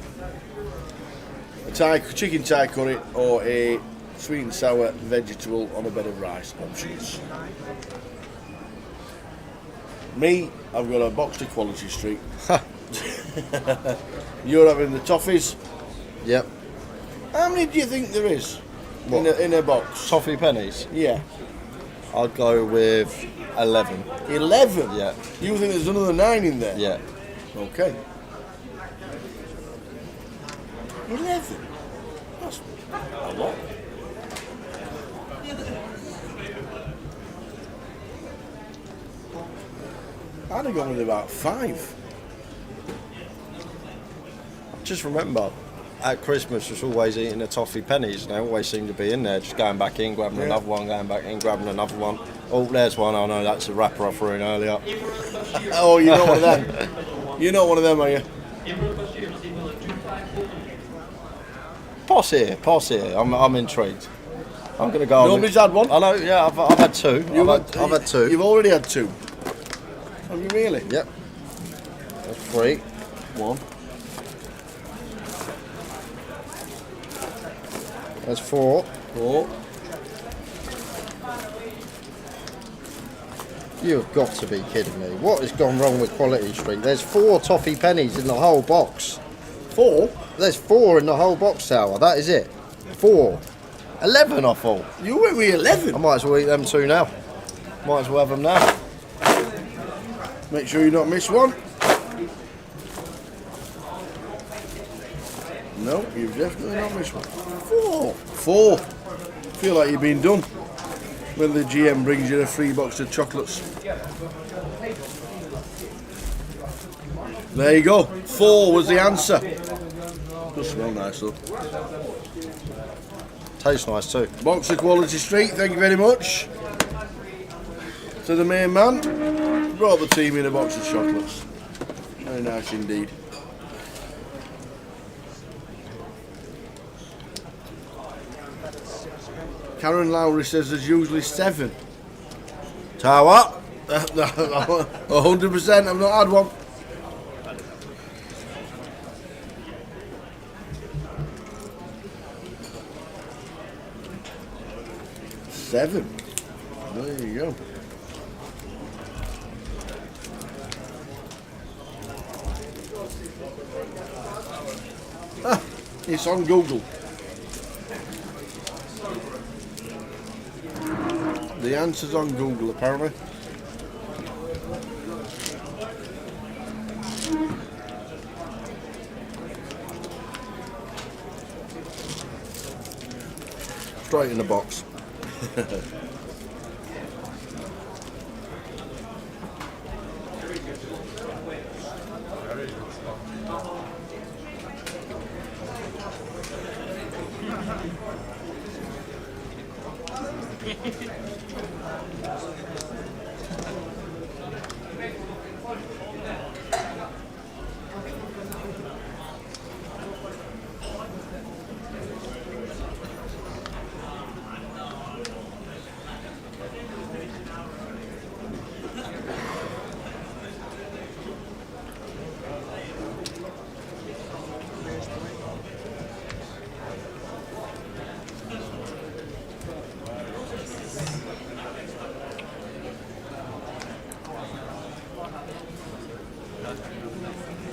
A chicken Thai curry or a sweet and sour vegetable on a bed of rice options. Me, I've got a box to Quality Street. You're having the toffees. Yep. How many do you think there is in a box? Toffee pennies? Yeah. I'd go with 11. 11? Yeah. You think there's another 9 in there? Yeah. Okay. 11? That's a lot. I'd have gone with about 5. Just remember, at Christmas, just always eating the toffee pennies, and they always seem to be in there, just going back in, grabbing another one, going back in, grabbing another one. Oh, there's one. Oh no, that's the wrapper I threw in earlier. Oh, you're not one of them. You're not one of them, are you? Pass here. I'm intrigued. I'm going to go. Nobody's had one? I know, yeah, I've had 2. I've had 2. You've already had 2. Have you really? Yep. That's 3. 1. That's 4. 4. You've got to be kidding me. What has gone wrong with Quality Street? There's 4 toffee pennies in the whole box. 4? There's 4 in the whole box tower. That is it. 4. 11, I thought. You went with 11? I might as well eat them 2 now. Might as well have them now. Make sure you don't miss one. No, you've definitely not missed one. 4. Feel like you've been done when the GM brings you a free box of chocolates. There you go. 4 was the answer. Does smell nice though. Tastes nice too. Box of Quality Street, thank you very much. To the main man, brought the team in a box of chocolates. Very nice indeed. Karen Lowry says there's usually 7. Tell what? 100%, I've not had one. Seven. There you go. Ah, it's on Google. The answer's on Google, apparently. Straight in the box.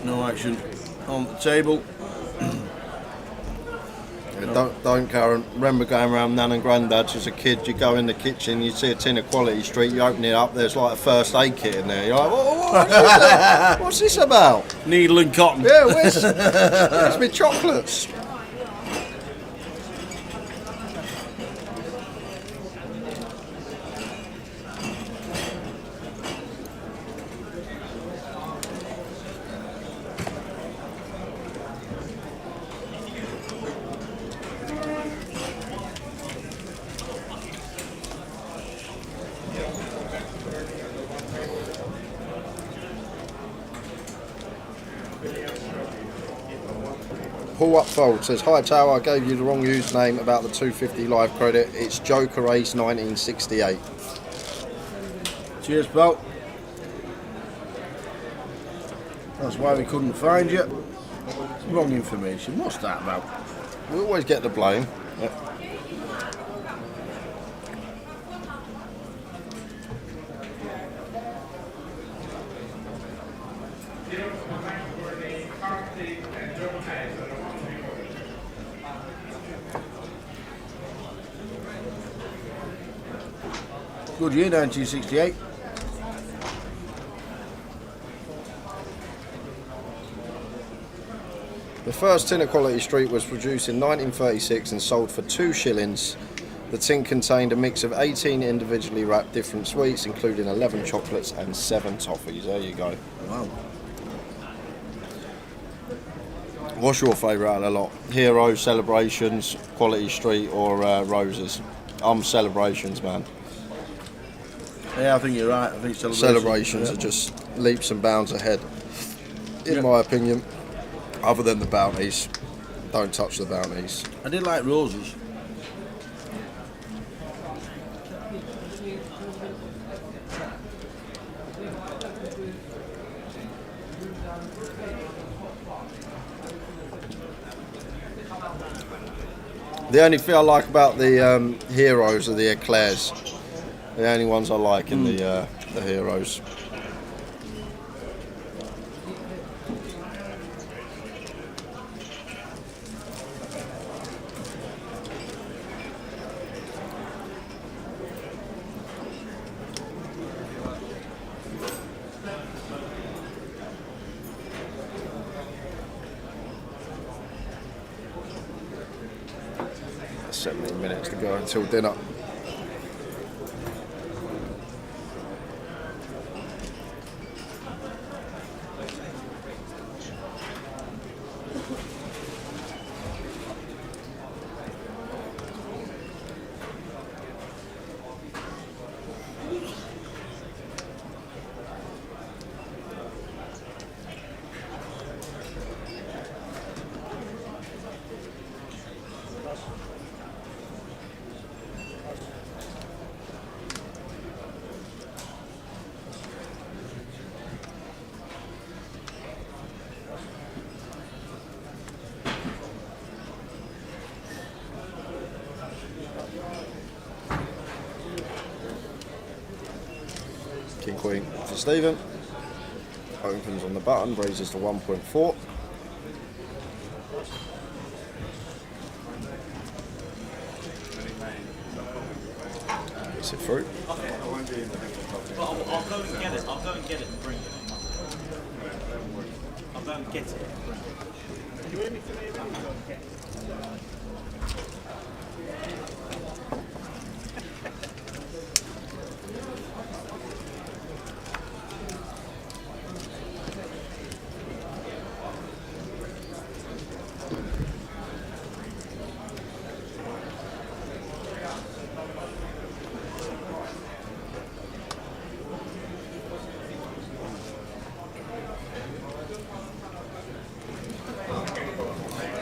No action on the table. Don't, Karen. Remember going around Nan and Grandad's as a kid, you go in the kitchen, you see a tin of Quality Street, you open it up, there's like a first aid kit in there. You're like, what's this about? Needle and cotton. Yeah, where's my chocolates? Paul Upfold says, "Hi Tower, I gave you the wrong username about the 250 live credit. It's Joker Ace 1968. Cheers, pal. That's why we couldn't find you. Wrong information. What's that about? We always get the blame. Yeah. Good year, 1968. The first tin of Quality Street was produced in 1936 and sold for 2 shillings. The tin contained a mix of 18 individually wrapped different sweets, including 11 chocolates and 7 toffees. There you go. Wow. What's your favourite out of the lot? Heroes, Celebrations, Quality Street, or Roses? I'm Celebrations, man. Yeah, I think you're right. I think Celebrations are just leaps and bounds ahead, in my opinion. Other than the bounties, don't touch the bounties. I did like Roses. The only thing I like about the Heroes are the eclairs. The only ones I like in the Heroes. There's 17 minutes to go until dinner. King Queen for Stephen. Opens on the button, raises to 1.4. Gets it through. I'll go and get it. I'll go and get it and bring it. I'll go and get it and bring it. Can you hear me?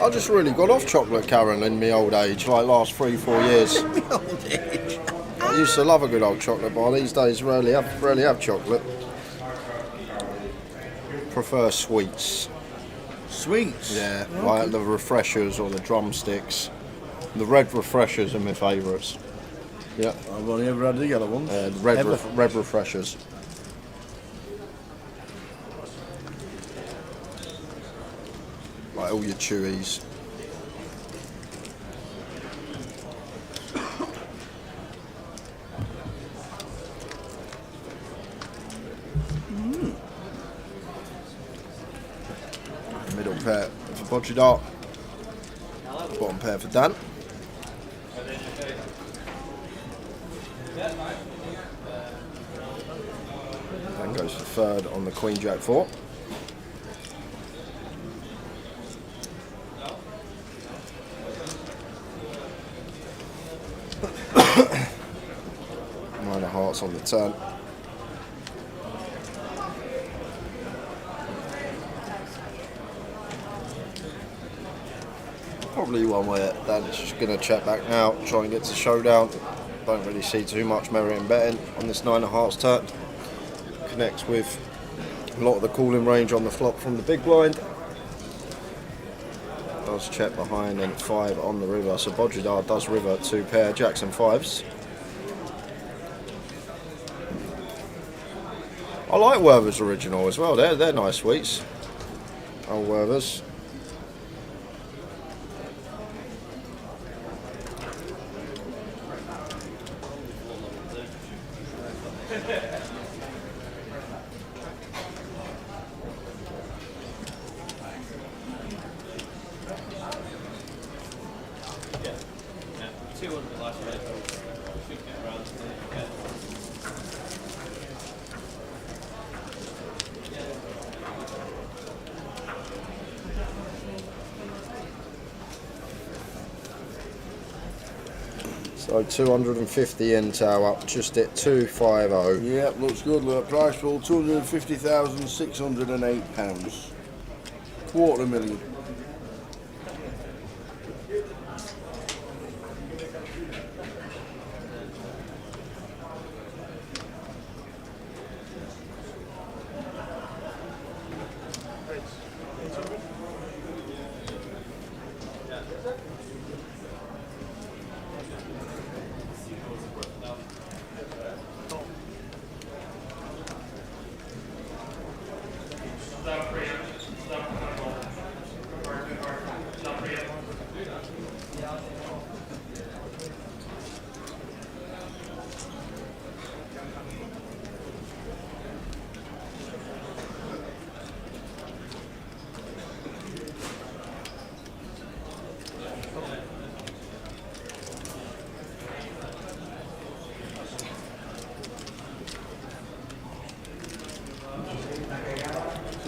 I just really got off chocolate, Karen, in my old age, like last 3-4 years. I used to love a good old chocolate bar. These days, rarely have chocolate. Prefer sweets. Sweets? Yeah, Okay. like the refreshers or the drumsticks. The red refreshers are my favourites. Yeah. I've only ever had the yellow ones. The red refreshers. Like all your chewies. Middle pair for Bodgy Dart. Bottom pair for Dan. Dan goes for third on the Queen Jack 4. Nine of hearts on the turn. Probably one where Dan's just going to check back now, try and get to showdown. Don't really see too much merit in betting on this 9 of hearts turn. Connects with a lot of the calling range on the flop from the big blind. Does check behind and 5 on the river, so Bodjidar does river 2 pair, jacks and 5s. I like Werther's original as well, they're nice sweets. Old Werther's. So 250 in tow up, just at 250. Yep, looks good. Look, price full £250,608. £250,000.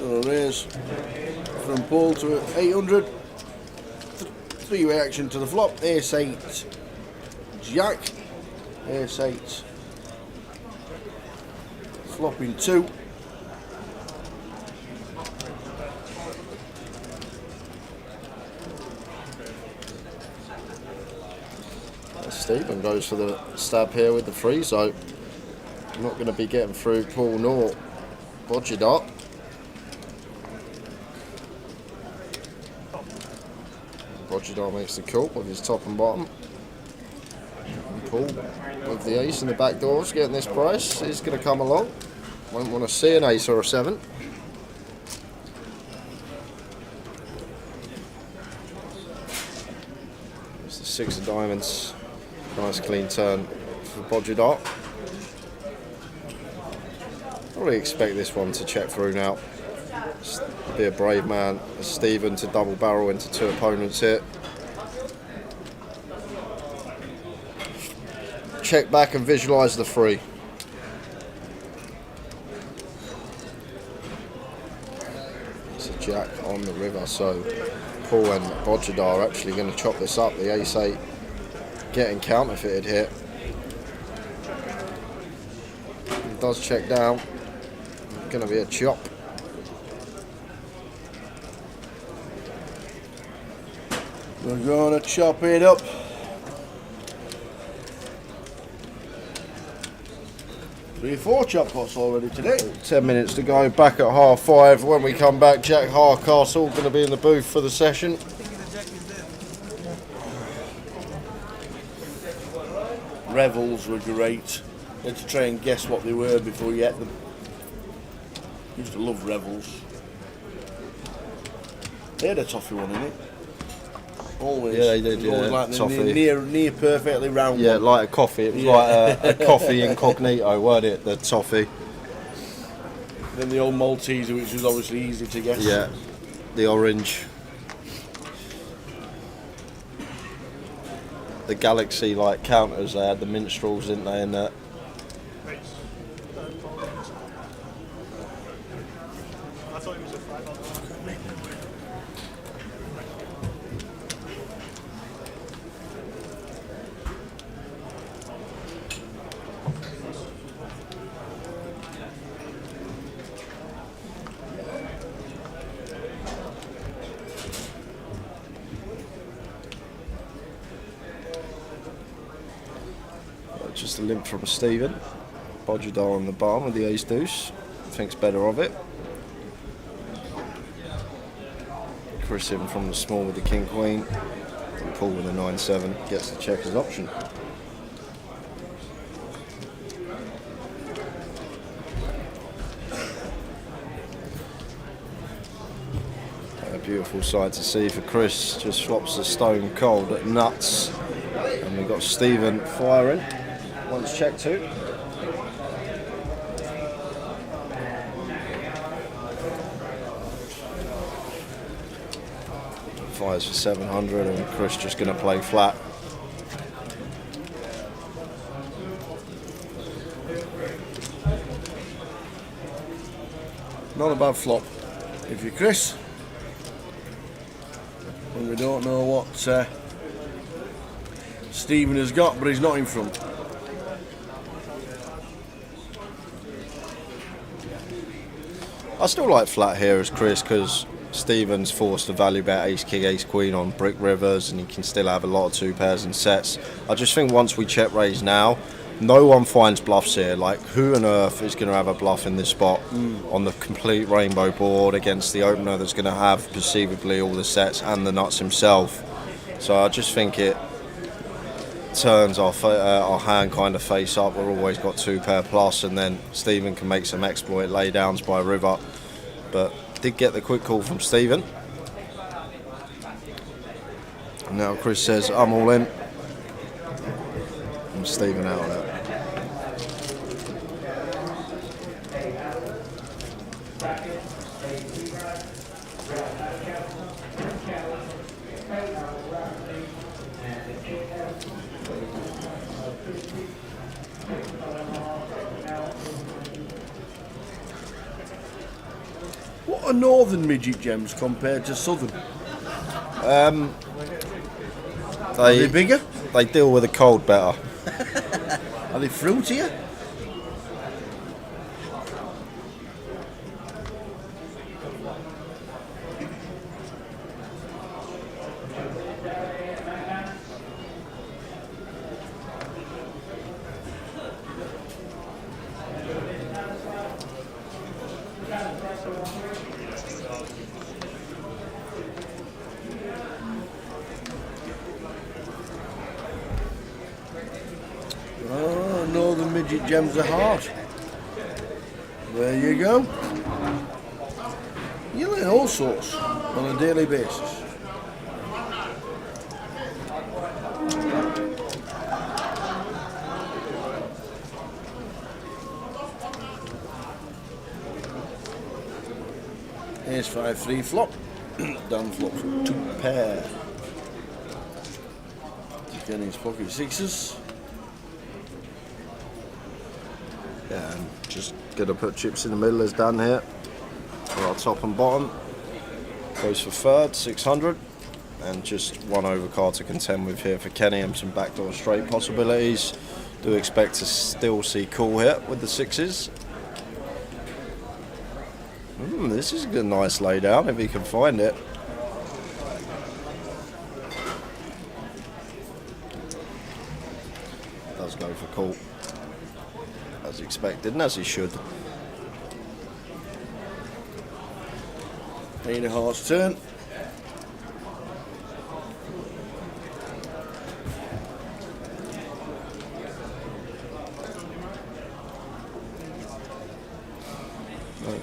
So raise from Paul to 800. Three-way action to the flop. Ace 8, Jack. Ace 8, flopping 2. Stephen goes for the stab here with the free, so I'm not going to be getting through Paul nor Bodjidar. Bodjidar makes the call with his top and bottom. And Paul with the ace in the back doors getting this price. He's going to come along. Won't want to see an ace or a 7. It's the 6 of diamonds. Nice clean turn for Bodjidar. Probably expect this one to check through now. Just be a brave man as Stephen to double barrel into 2 opponents here. Check back and visualise the free. It's a jack on the river, so Paul and Bodjidar are actually going to chop this up. The ace 8 getting counterfeited here. It does check down. Going to be a chop. We're going to chop it up. Three or 4 chop pots already today. 10 minutes to go, back at 5:30. When we come back, Jack Hardcastle going to be in the booth for the session. Revels were great. You had to try and guess what they were before you ate them. Used to love Revels. They had a toffee one in it. Always. Yeah, they did. Always Yeah, like the toffee. near perfectly round. Yeah, one. like a coffee. It was like a coffee incognito, weren't it? The toffee. Then the old Malteser, which was obviously easy to guess. Yeah, the orange. The Galaxy like counters. They had the minstrels, didn't they? And that. Just a limp from Stephen. Bodger on the barn with the ace deuce. Thinks better of it. Chris in from the small with the king queen. And Paul with the 9-7 gets the check as option. A beautiful sight to see for Chris. Just swaps the stone cold at nuts. And we've got Stephen firing. Once check two. Fires for 700 and Chris just going to play flat. Not a bad flop if you're Chris. And we don't know what Stephen has got, but he's not in front. I still like flat here as Chris because Stephen's forced to value bet ace king ace queen on brick rivers and he can still have a lot of two pairs and sets. I just think once we check raise now, no one finds bluffs here. Like, who on earth is going to have a bluff in this spot on the complete rainbow board against the opener that's going to have perceivably all the sets and the nuts himself? So I just think it turns our hand kind of face up. We've always got two pair plus, and then Stephen can make some exploit laydowns by river. But did get the quick call from Stephen. And now Chris says, I'm all in. And Stephen out of that. What are northern midget gems compared to southern? Are they bigger? They deal with the cold better. Are they fruitier? Oh, northern midget gems are hard. There you go. You learn all sorts on a daily basis. Here's 5-3 flop. Dan flops 2 pair. Getting his pocket sixes. Yeah, and just gonna put chips in the middle as Dan here. For our top and bottom. Goes for third, 600. And just one overcard to contend with here for Kenny and some backdoor straight possibilities. Do expect to still see cool here with the sixes. This is a nice laydown if he can find it. Does go for call. As expected and as he should. 8 of hearts turn.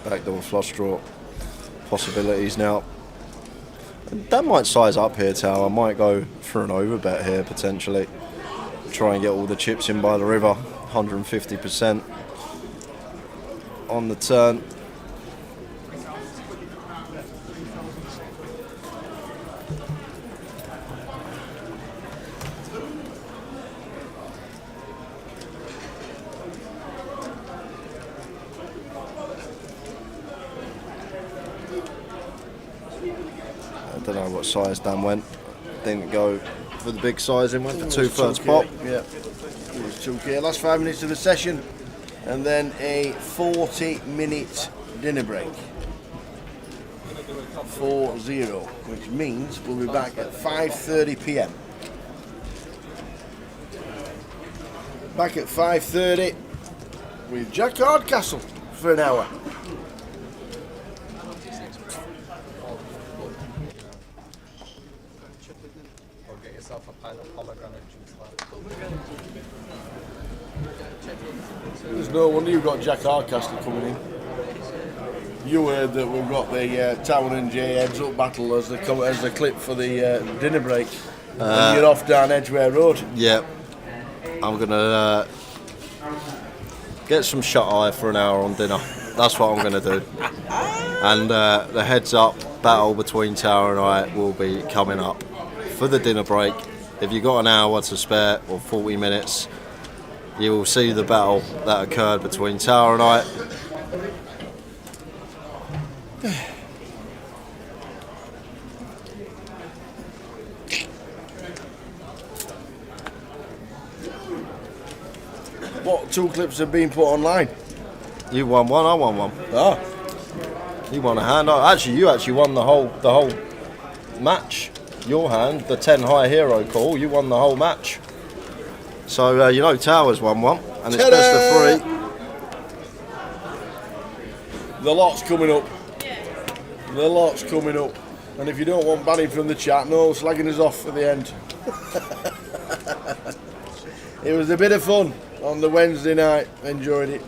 Backdoor flush draw possibilities now. That might size up here, Tal. I might go for an overbet here potentially. Try and get all the chips in by the river. 150% on the turn. I don't know what size Dan went. Didn't go for the big size and went for 2/3 pop. Yeah, it was 2K. Last 5 minutes of the session, and then a 40-minute dinner break. 4-0, which means we'll be back at 5:30 p.m. Back at 5:30 with Jack Hardcastle for an hour. Or get yourself a pint of pomegranate juice. There's no wonder you've got Jack Hardcastle coming in. You heard that we've got the Town and J heads up battle as the clip for the dinner break. And you're off down Edgware Road. Yeah, I'm gonna get some shut eye for an hour on dinner. That's what I'm gonna do. And the heads up battle between Tower and I will be coming up for the dinner break. If you've got an hour to spare or 40 minutes, you will see the battle that occurred between Tower and I. What two clips have been put online? You won one, I won one. Ah. You won a hand. Oh, actually, you won the whole match. Your hand, the 10 high hero call, you won the whole match. So, you know, Towers won one, and it's best of 3. The lot's coming up. The lot's coming up. And if you don't want banning from the chat, no slagging us off at the end. It was a bit of fun on the Wednesday night. Enjoyed it.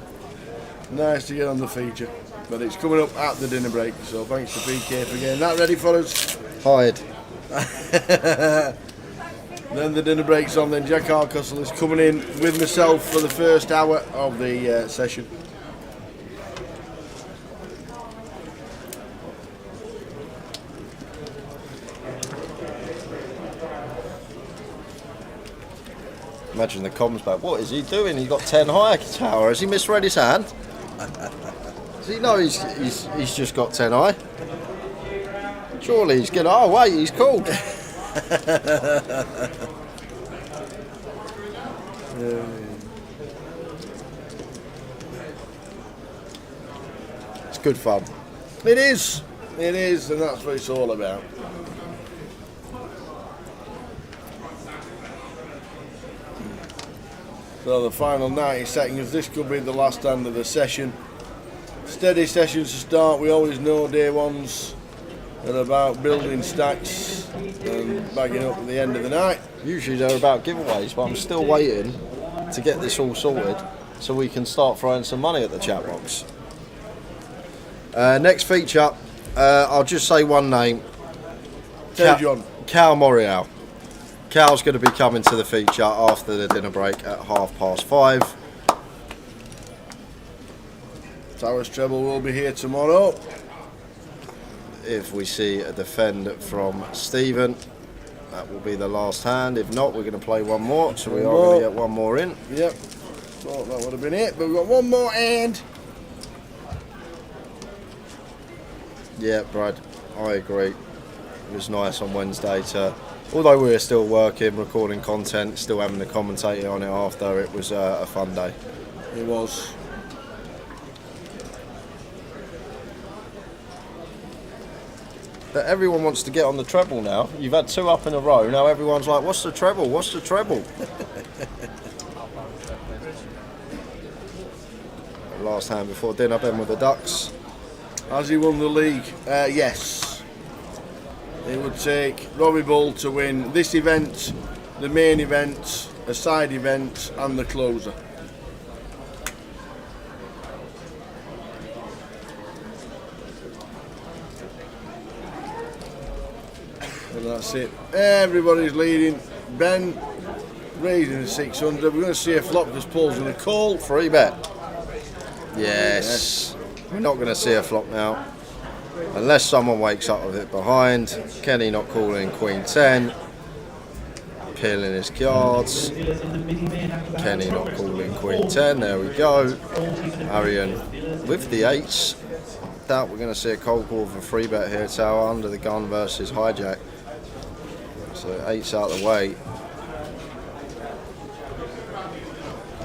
Nice to get on the feature. But it's coming up at the dinner break, so thanks to PK for getting that ready for us. Hired. Then the dinner break's on, then Jack Hardcastle is coming in with myself for the first hour of the session. Imagine the comms back. What is he doing? He got 10 high Tower. Has he misread his hand? Does he know he's just got 10 high? Surely he's gonna. Oh wait, he's called. It's good fun. It is, and that's what it's all about. So the final 90 seconds, this could be the last hand of the session. Steady sessions to start, we always know day ones are about building stacks and bagging up at the end of the night. Usually they're about giveaways, but I'm still waiting to get this all sorted so we can start throwing some money at the chat box. Next feature, I'll just say one name. John. Cal Morial. Cal's going to be coming to the feature after the dinner break at 5:30. Towers Treble will be here tomorrow. If we see a defend from Stephen, that will be the last hand. If not, we're going to play one more, so we are going to get one more in. Yep, thought that would have been it, but we've got one more hand. Yeah, Brad, I agree. It was nice on Wednesday to, although we were still working, recording content, still having the commentator on it after, it was a fun day. It was. But everyone wants to get on the treble now. You've had 2 up in a row, now everyone's like, what's the treble, what's the treble? Last hand before dinner, Ben with the Ducks. Has he won the league? Yes. It would take Robbie Bull to win this event, the main event, a side event and the closer. And that's it. Everybody's leading. Ben raising the 600. We're going to see a flop because Paul's going to call. Free bet. Yes. We're not going to see a flop now. Unless someone wakes up with it behind. Kenny not calling Queen 10. Peeling his cards. Kenny not calling Queen 10. There we go. Arian with the 8s. Doubt we're going to see a cold call for free bet here. Tower under the gun versus hijack. So 8's out of the way.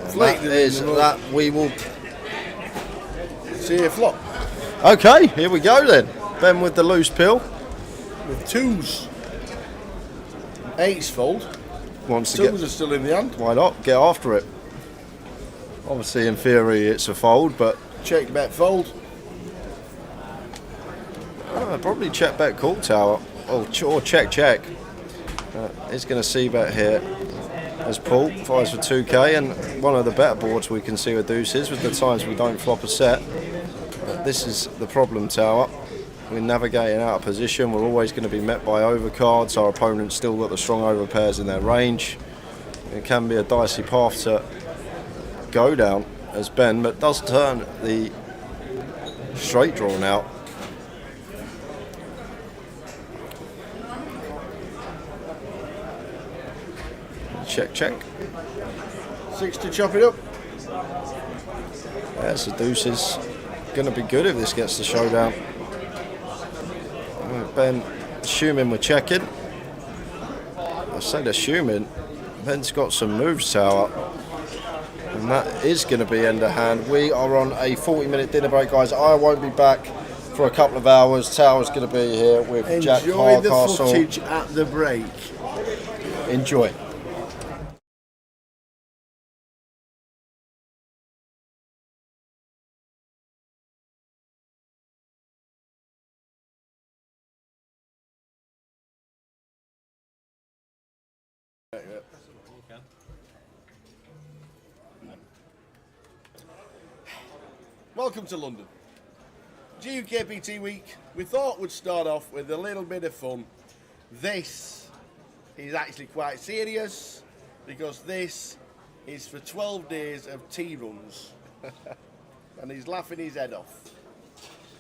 And that is that we will see a flop. Okay, here we go then. Ben with the loose pill. With 2s. 8's fold. Wants to 2s are still in the hand. Why not? Get after it. Obviously, in theory, it's a fold, but Check bet fold. probably check bet call tower. Or check. He's going to see bet here as Paul, 5s for 2k, and one of the better boards we can see with deuces with the times we don't flop a set. This is the problem tower. We're navigating out of position. We're always going to be met by overcards. Our opponent's still got the strong overpairs in their range. It can be a dicey path to go down as Ben, but does turn the straight draw now. Check. 6 to chop it up. Yeah, so deuce is going to be good if this gets the showdown. Ben, assuming we're checking. I said assuming. Ben's got some moves, tower. And that is going to be end of hand. We are on a 40-minute dinner break, guys. I won't be back for a couple of hours. Tower's going to be here with Jack Enjoy the Hardcastle. footage at the break. Enjoy. Welcome to London. GUKPT week. We thought we'd start off with a little bit of fun. This is actually quite serious because this is for 12 days of tea runs. And he's laughing his head off.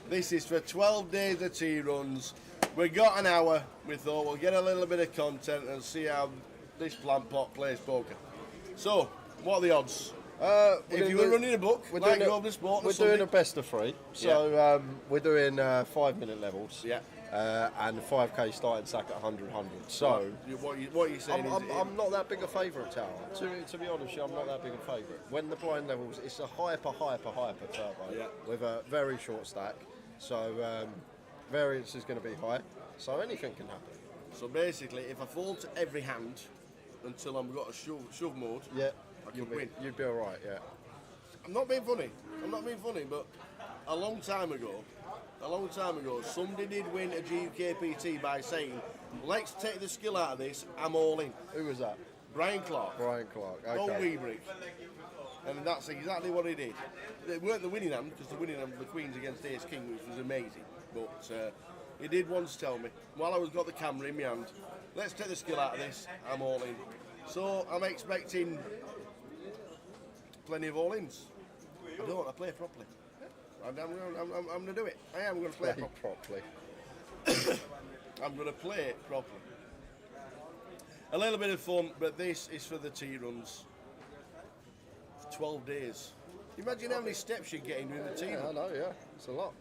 This is for 12 days of tea runs. We got an hour. We thought we'll get a little bit of content and see how this plant pot plays poker. So, what are the odds? If you were running a book, we're like doing Grosvenor Sport on we're Sunday, doing a best of 3. So we're doing 5-minute levels. Yeah. And 5k starting sack at 100. So what are you saying? I'm not that big a favourite, Tower. To be honest, I'm not that big a favourite. When the blind levels, it's a hyper turbo with a very short stack. So variance is going to be high. So anything can happen. So basically, if I fold to every hand until I've got a shove mode, I can win. You'd be alright, yeah. I'm not being funny, but a long time ago, somebody did win a GUKPT by saying, let's take the skill out of this, I'm all in. Who was that? Brian Clark. Okay. Old Weebrick. And that's exactly what he did. They weren't the winning hand, because the winning hand was the Queens against Ace King, which was amazing. But he did once tell me, while I was got the camera in my hand, let's take the skill out of this, I'm all in. So I'm expecting plenty of all-ins. I play properly. I'm going to do it. I am going to play properly. I'm going to play it properly. A little bit of fun, but this is for the tea runs. 12 days. Imagine how many steps you're getting during the tea run. I know, yeah. It's a lot.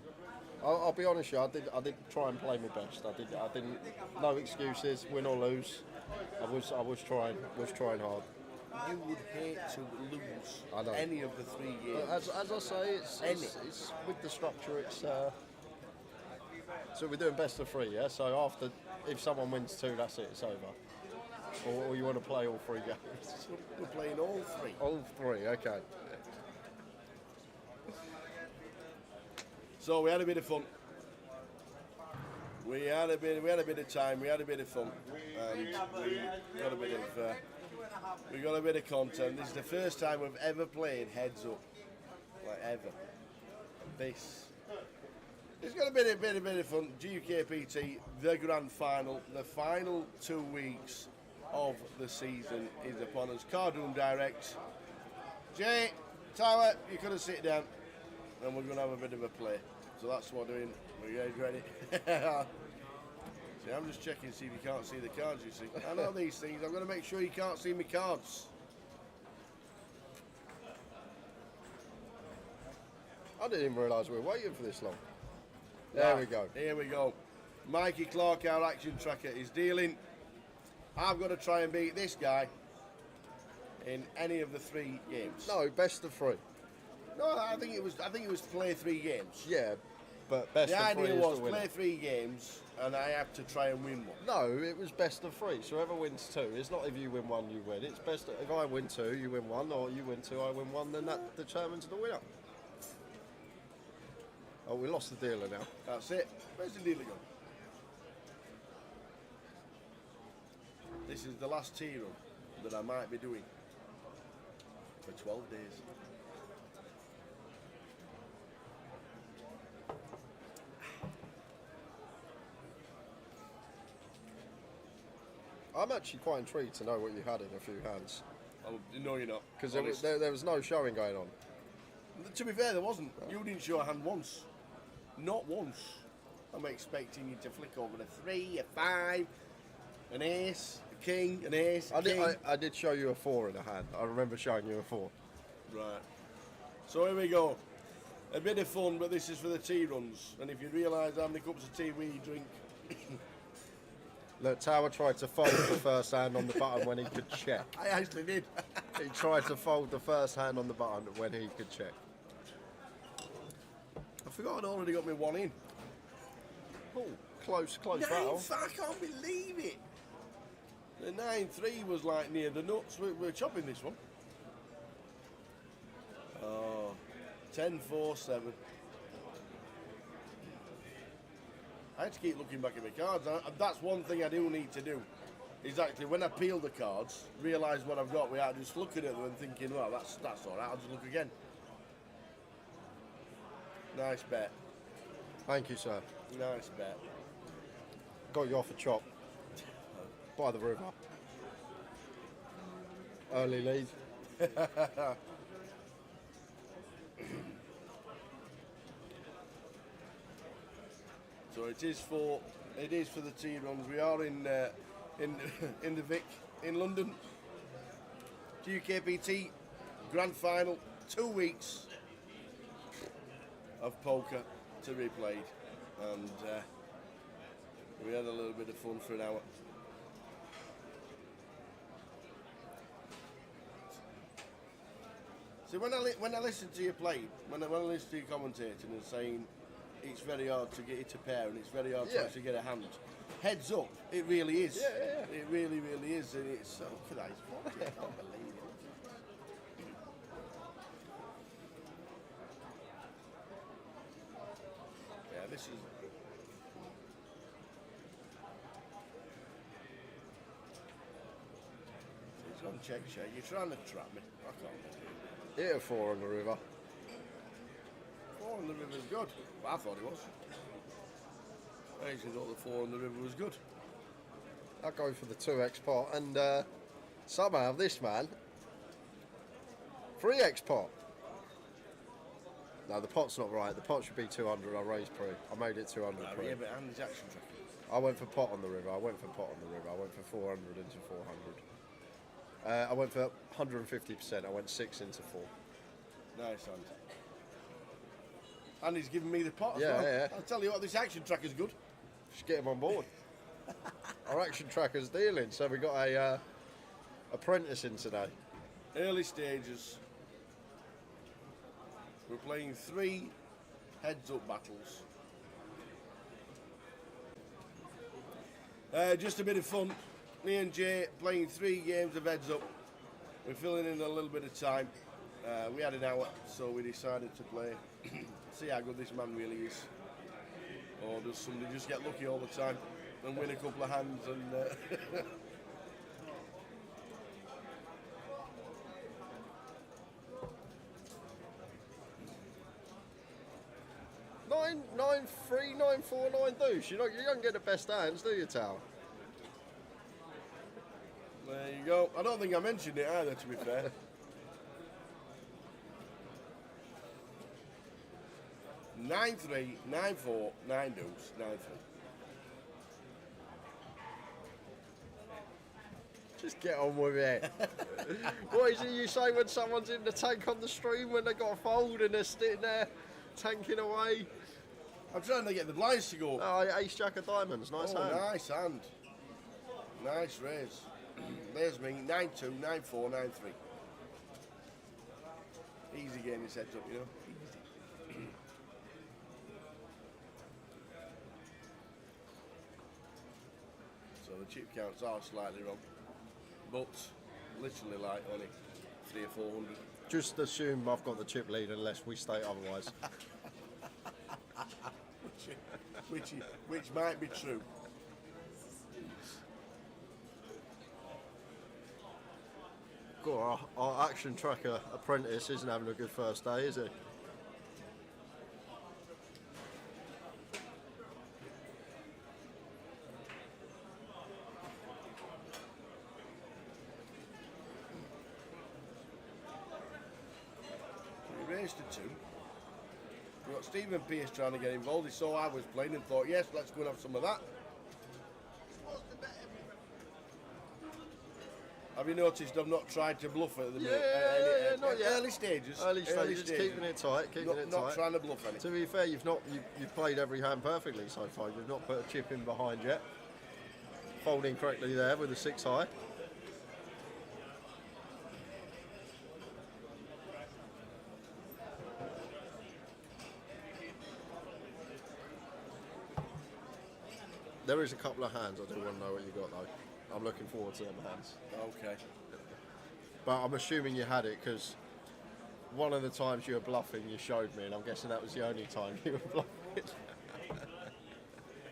I'll be honest with you, I did try and play my best. I didn't. No excuses, win or lose. I was trying hard. You would hate to lose any of the 3 games. As I say, it's with the structure. It's so we're doing best of 3, yeah. So after, if someone wins 2, that's it. It's over. Or you want to play all 3 games? We're playing all 3. All 3, okay. So we had a bit of fun. We had a bit of time. We had a bit of fun, and we got a bit of content. This is the first time we've ever played heads up, like ever. It's got a bit of fun. GUKPT, the grand final, the final 2 weeks of the season is upon us. Cardroom Direct. Jay, Tower, you could have sit down, and we're going to have a bit of a play. So that's what we're doing. Are you guys ready? See, I'm just checking to see if you can't see the cards, you see. I know these things. I'm going to make sure you can't see my cards. I didn't even realise we were waiting for this long. There we go. Here we go. Mikey Clark, our action tracker, is dealing. I've got to try and beat this guy in any of the 3 games. No, best of 3. No, I think it was to play 3 games. Yeah, but best The of 3 idea is was the winner. play 3 games, and I have to try and win one. No, it was best of 3. So whoever wins 2, it's not if you win 1, you win. It's best if I win 2, you win 1, or you win 2, I win 1. Then that determines the winner. Oh, we lost the dealer now. That's it. Where's the dealer gone? This is the last tea run that I might be doing for 12 days. I'm actually quite intrigued to know what you had in a few hands. Oh, no, you're not. Because there was no showing going on. To be fair, there wasn't. You didn't show a hand once. Not once. I'm expecting you to flick over a 3, a 5, an ace, a king, an ace, a king. I did show you a 4 in a hand. I remember showing you a 4. Right. So here we go. A bit of fun, but this is for the tea runs. And if you realise how many cups of tea we drink... Look, Tower tried to fold the first hand on the button when he could check. I actually did. He tried to fold the first hand on the button when he could check. I forgot I'd already got me 1 in. Oh, close battle. I can't believe it. The 9-3 was like near the nuts. We're chopping this one. Oh, 10-4-7. I had to keep looking back at my cards. That's one thing I do need to do. Is actually when I peel the cards, realise what I've got without just looking at them and thinking, well, that's all right. I'll just look again. Nice bet. Thank you, sir. Nice bet. Got you off a chop. By the river. Early lead. So it is for the tea runs. We are in the Vic in London. GUKPT Grand Final. 2 weeks of poker to be played, and we had a little bit of fun for an hour. So when I listen to you play, when I listen to you commentating and saying it's very hard to get it a pair and it's very hard to actually get a hand, heads up, it really is. Yeah. It really, really is, and it's so look at that. It's 40, I can't believe it. Yeah, this is. He's on check share. You're trying to trap me. I can't believe it. Hit a 4 on the river. 4 on the river is good. Well, I thought it was. I actually thought the 4 on the river was good. I go for the 2x pot, and somehow this man 3x pot. No, the pot's not right. The pot should be 200. I raised pre. I made it 200 pre. Yeah, but and his action tracker. I went for pot on the river. I went for 400 into 400. I went for 150%. I went 6 into 4. Nice, Andy. And he's giving me the pot as Yeah, well. yeah. I'll tell you what, this action tracker's good. Just get him on board. Our action tracker's dealing, so we got a apprentice in today. Early stages. We're playing 3 heads-up battles. Just a bit of fun. Me and Jay playing 3 games of heads-up. We're filling in a little bit of time. We had an hour, so we decided to play. See how good this man really is. Or does somebody just get lucky all the time and win a couple of hands and... 9-3, 9-4, 9 deuce. You don't get the best hands, do you, Tal? There you go. I don't think I mentioned it either, to be fair. Nine 3, 9-4, 9 deuce, 9-3. Just get on with it. What is it you say when someone's in the tank on the stream when they got a fold and they're sitting there tanking away? I'm trying to get the blinds to go. Oh, ace jack of diamonds, nice hand. Nice hand. Nice raise. There's me, 9-2, 9-4, 9-3. Easy getting his heads up, you know. Easy. the chip counts are slightly wrong, but literally like only 300 or 400. Just assume I've got the chip lead unless we state otherwise. which might be true. God, our action tracker apprentice isn't having a good first day, is he? We raced to 2. We got Stephen Pearce trying to get involved. He saw I was playing and thought, yes, let's go and have some of that. Have you noticed I've not tried to bluff at the minute? Not yet. Early stages. Early stages, keeping it tight, Not trying to bluff anything. To be fair, you've played every hand perfectly so far. You've not put a chip in behind yet. Folding correctly there with the 6 high. There is a couple of hands I do want to know what you got though. I'm looking forward to them hands. Okay. But I'm assuming you had it because one of the times you were bluffing you showed me, and I'm guessing that was the only time you were bluffing.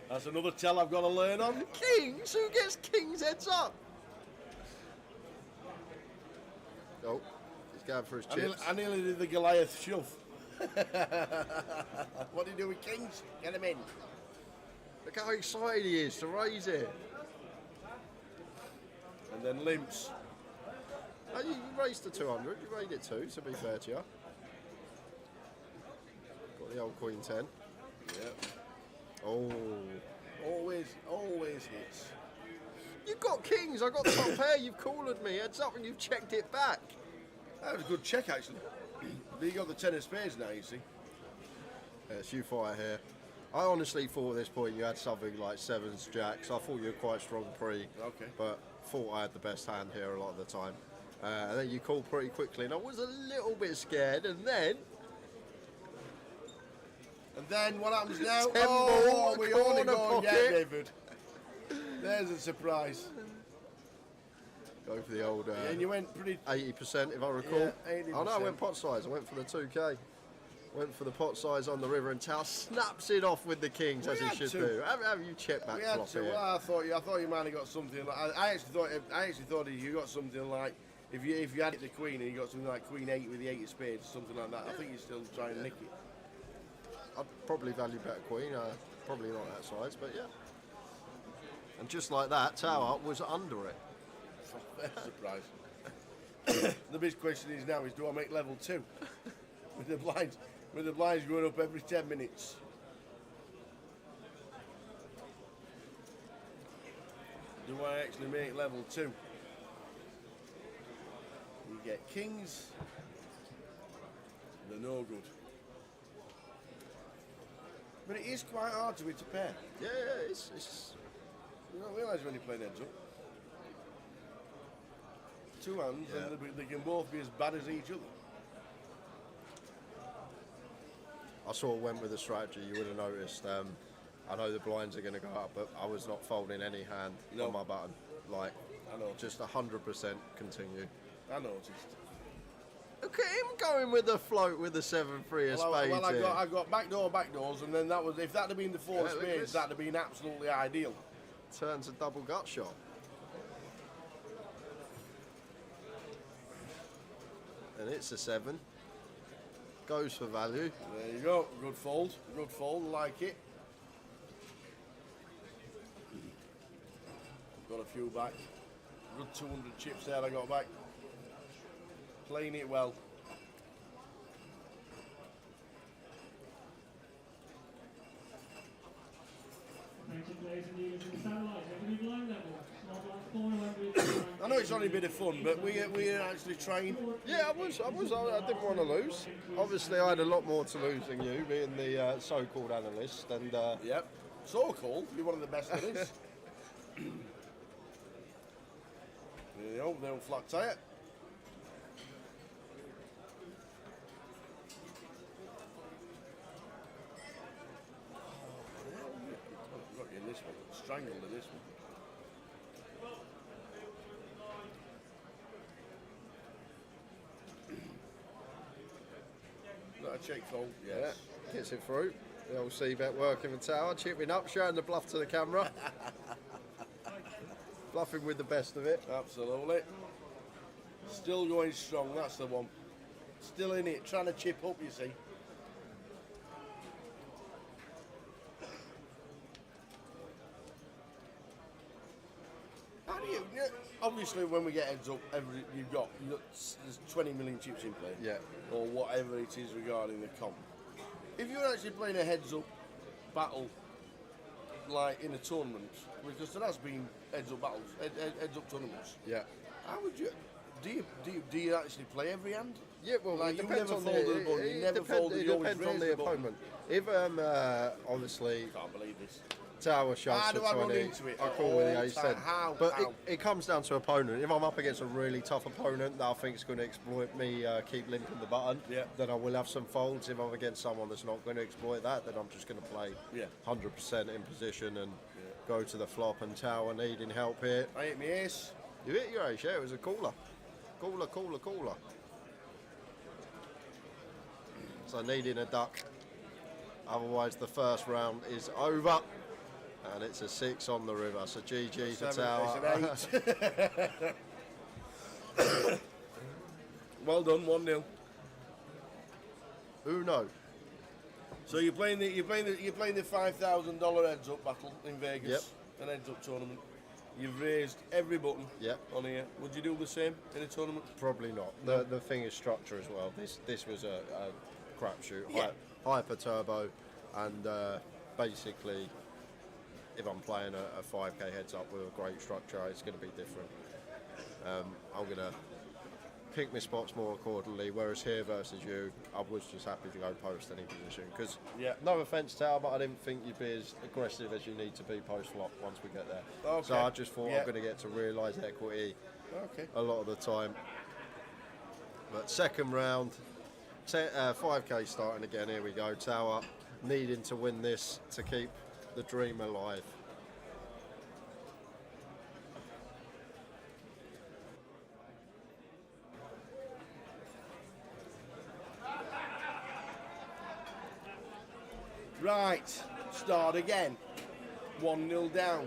That's another tell I've got to learn on. Kings? Who gets kings heads up? Oh, he's going for his chips. I nearly did the Goliath shove. What do you do with kings? Get him in. Look how excited he is to raise it. And then limps. Oh, you raised to 200. You raised it 2, to be fair to you. Got the old Queen 10. Yeah. Oh. Always hits. You've got kings. I got top pair. You've collared me. Heads up and you've checked it back. That was a good check, actually. But you got the 10 of spades now, you see. Yeah, it's you fire here. I honestly thought at this point you had something like 7s, jacks. I thought you were quite strong pre. Okay. But thought I had the best hand here a lot of the time. And then you called pretty quickly, and I was a little bit scared. And then what happens now? Oh, we only go and get David. There's a surprise. Go for the old. And you went pretty 80%, if I recall. Yeah, 80%. Oh no, I went pot size. I went for the 2K. Went for the pot size on the river, and Tao snaps it off with the kings as he should do. Have you checked back flop here? Well, I thought you might have got something. I actually thought you got something like if you had it the queen and you got something like Queen 8 with the 8 of spades, something like that. I think you're still trying to nick it. I'd probably value better queen. Probably not that size, but yeah. And just like that, Tower was under it. Surprise. The big question is now do I make level 2 with the blinds going up every 10 minutes? Do I actually make level 2? You get kings, they're no good. But it is quite hard to hit a pair. Yeah, it's you don't realise when you're playing heads up. 2 hands, Yeah. and they can both be as bad as each other. I sort of went with the strategy. You would have noticed. I know the blinds are going to go up, but I was not folding any hand on my button. Like, I know. Just 100% continue. I noticed. Look at him going with the float with the 7-3 of spades. I got backdoors, and then that was if that had been the 4 of spades, that'd have been absolutely ideal. Turns a double gut shot. And it's a 7. Goes for value. There you go. Good fold. Like it. Got a few back. Good 200 chips there I got back. Playing it well. I know it's only a bit of fun, but we're actually trying. Yeah, I didn't want to lose. Obviously, I had a lot more to lose than you, being the so-called analyst. And yep, so-called. You're one of the best there is. There you go. They'll flat tire. Got you in this one. Strangled in this one. check fold, yes. Yeah, gets it through. The old C-bet working the tower, chipping up, showing the bluff to the camera. Bluffing with the best of it. Absolutely. Still going strong, that's the one. Still in it, trying to chip up, you see. How do you, obviously when we get heads up, you've got there's 20 million chips in play. Yeah. Or whatever it is regarding the comp. If you're actually playing a heads up battle, like in a tournament, because there has been heads up battles, heads up tournaments. Yeah. How would you? Do you actually play every hand? Yeah, well, like it you depends never on folded a button. You never folded. It You always depends on raised the button. opponent. If obviously, Can't believe this. tower shoves How for do I run 20, into it? I call with the ace 10. How? But it comes down to opponent. If I'm up against a really tough opponent that I think is going to exploit me, keep limping the button, then I will have some folds. If I'm against someone that's not going to exploit that, then I'm just going to play 100% in position and go to the flop and tower needing help here. I hit my ace. You hit your ace, yeah, it was a caller. Caller. So needing a duck. Otherwise the first round is over. And it's a 6 on the river. So GG for tower. It's an 8. Well done, 1-0. Uno. So you're playing the $5,000 heads up battle in Vegas, an heads up tournament. You've raised every button on here. Would you do the same in a tournament? Probably not. The thing is structure as well. This was a crapshoot, hyper turbo, and basically, if I'm playing a 5k heads up with a great structure, it's going to be different. I'm going to pick my spots more accordingly, whereas here versus you, I was just happy to go post any position, because no offence Tower, but I didn't think you'd be as aggressive as you need to be post flop once we get there. Okay. So I just thought I'm going to get to realise equity a lot of the time. But second round, 5k starting again, here we go. Tower needing to win this to keep the dream alive. Right, start again. 1-0 down.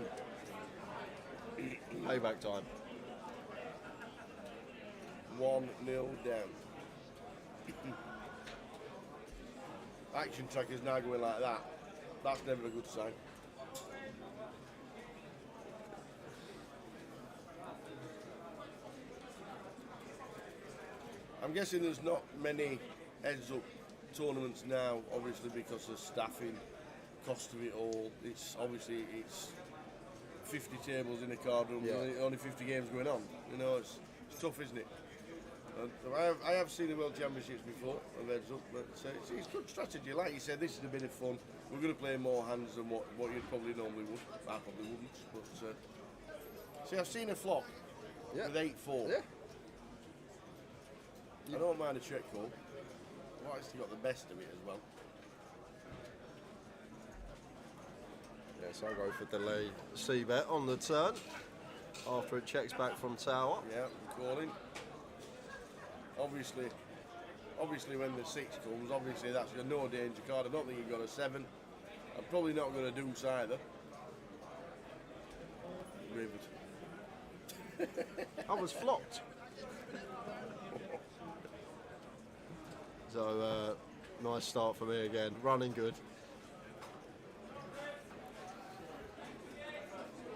Payback time. 1-0 down. Action tracker's now going like that. That's never a good sign. I'm guessing there's not many heads up tournaments now, obviously because of staffing, cost of it all. It's 50 tables in a card room, only 50 games going on. You know, it's tough, isn't it? I have seen the World Championships before of heads up, but it's good strategy. Like you said, this is a bit of fun. We're going to play more hands than what you probably normally would. I probably wouldn't, but see, I've seen a flop with 8-4. Yeah. I don't mind a check call. I've actually got the best of it as well. Yes, I'll go for delay C-bet on the turn after it checks back from tower. Yeah, I'm calling. Obviously when the 6 comes, obviously that's a no danger card. I don't think you've got a 7. I'm probably not going to deuce either. Rivet. I was flopped. So, nice start for me again. Running good.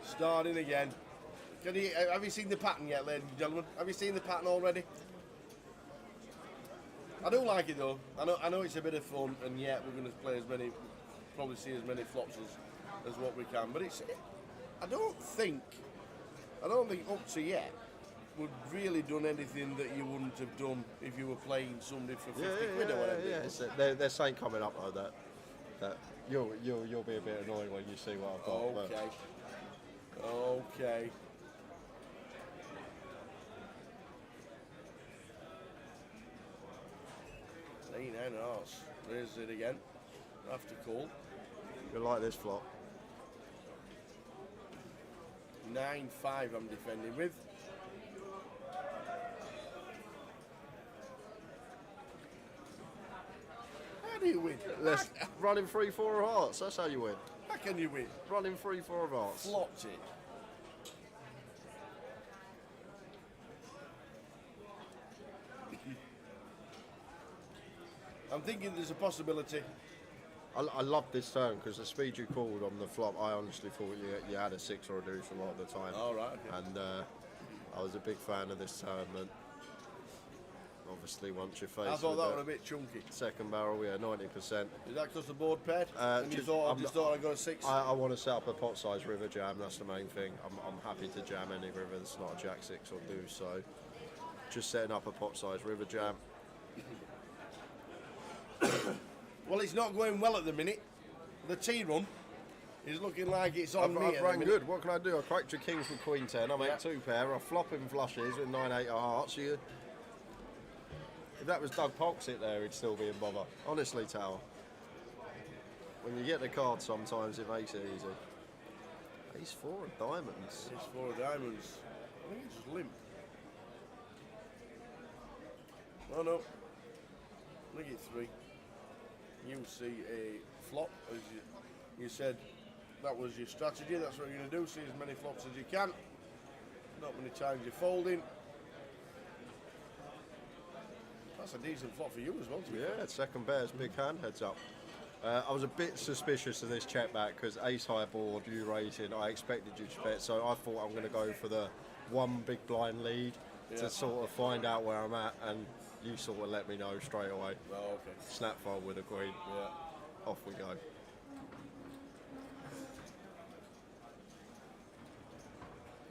Starting again. Have you seen the pattern yet, ladies and gentlemen? Have you seen the pattern already? I do like it though. I know it's a bit of fun, and we're going to play probably see as many flops as what we can. But I don't think up to yet we've really done anything that you wouldn't have done if you were playing somebody for 50 quid or whatever. Yeah. There's something coming up though that you'll be a bit annoyed when you see what I've got. Okay. Eight, 9 hearts. There's it again. After call. You like this flop? 9-5 I'm defending with. do you win? Running 3-4 of hearts, that's how you win. How can you win? Running 3-4 of hearts. Flopped it. I'm thinking there's a possibility. I love this turn because the speed you called on the flop, I honestly thought you had a 6 or a deuce a lot of the time. All right. Okay. And I was a big fan of this turn. And obviously, once you're faced I thought with that was a bit chunky. Second barrel, yeah, 90%. Is that because the board paired? And you thought I got a 6? I want to set up a pot size river jam. That's the main thing. I'm happy to jam any river that's not a jack 6 or deuce. So just setting up a pot size river jam. Well, it's not going well at the minute. The tea run is looking like it's on me. I've rang good. What can I do? I cracked your kings with queen 10. I make 2 pair. I flop in flushes with 9-8 of hearts. If that was Doug Polksitt there, he'd still be in bother. Honestly, Tower. When you get the card, sometimes it makes it easy. Ace 4 of diamonds. Ace 4 of diamonds. I think it's just limp. Oh no. I think it's 3. You see a flop, as you said, that was your strategy, that's what you're going to do, see as many flops as you can. Not many times you're folding. That's a decent flop for you as well, to be fair. Second pair's big hand, heads up. I was a bit suspicious of this check back because ace high board, you raising, I expected you to bet, so I thought I'm going to go for the one big blind lead to sort of find out where I'm at, and you sort of let me know straight away. Oh, okay. Snap fold with a queen. Yeah. Off we go.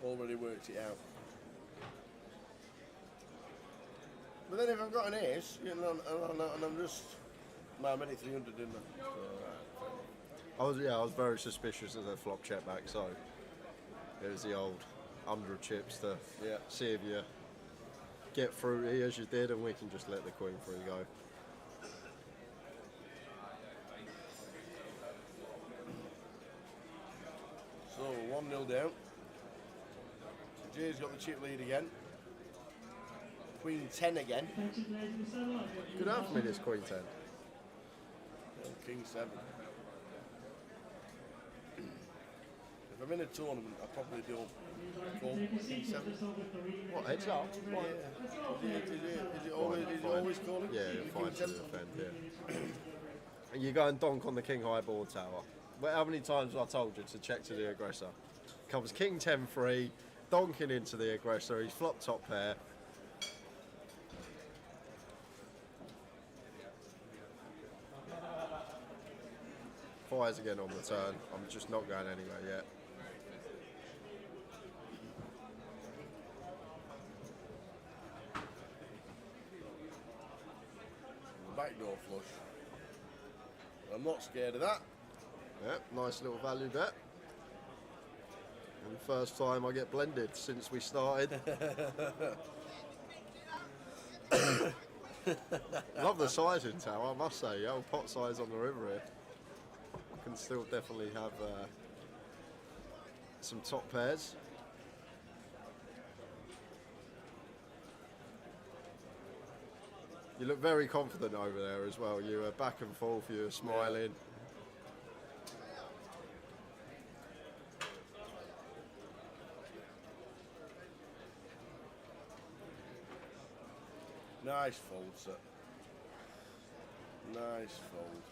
Already worked it out. But then if I've got an ace, you know, and I'm just... I made it 300, didn't I? So, I was very suspicious of the flop check back, so it was the old 100 chips to see if you get through here as you did, and we can just let the queen through go. So 1-0 down. Jay's got the chip lead again. Queen 10 again. Good half for me, this queen 10. King 7. If I'm in a tournament, I probably don't call King 7. What, heads up? Yeah. Is it always calling? Yeah, you're fine to defend, yeah. You go and donk on the king high board tower. Well, how many times have I told you to check to the aggressor? Comes king 10-3, donking into the aggressor, he's flop top pair. Fires again on the turn. I'm just not going anywhere yet. Backdoor flush. I'm not scared of that. Yep, nice little value bet. And the first time I get blended since we started. Love the size in tower, I must say. Old pot size on the river here. I can still definitely have some top pairs. You look very confident over there as well. You were back and forth, you were smiling. Nice fold, sir. Nice fold.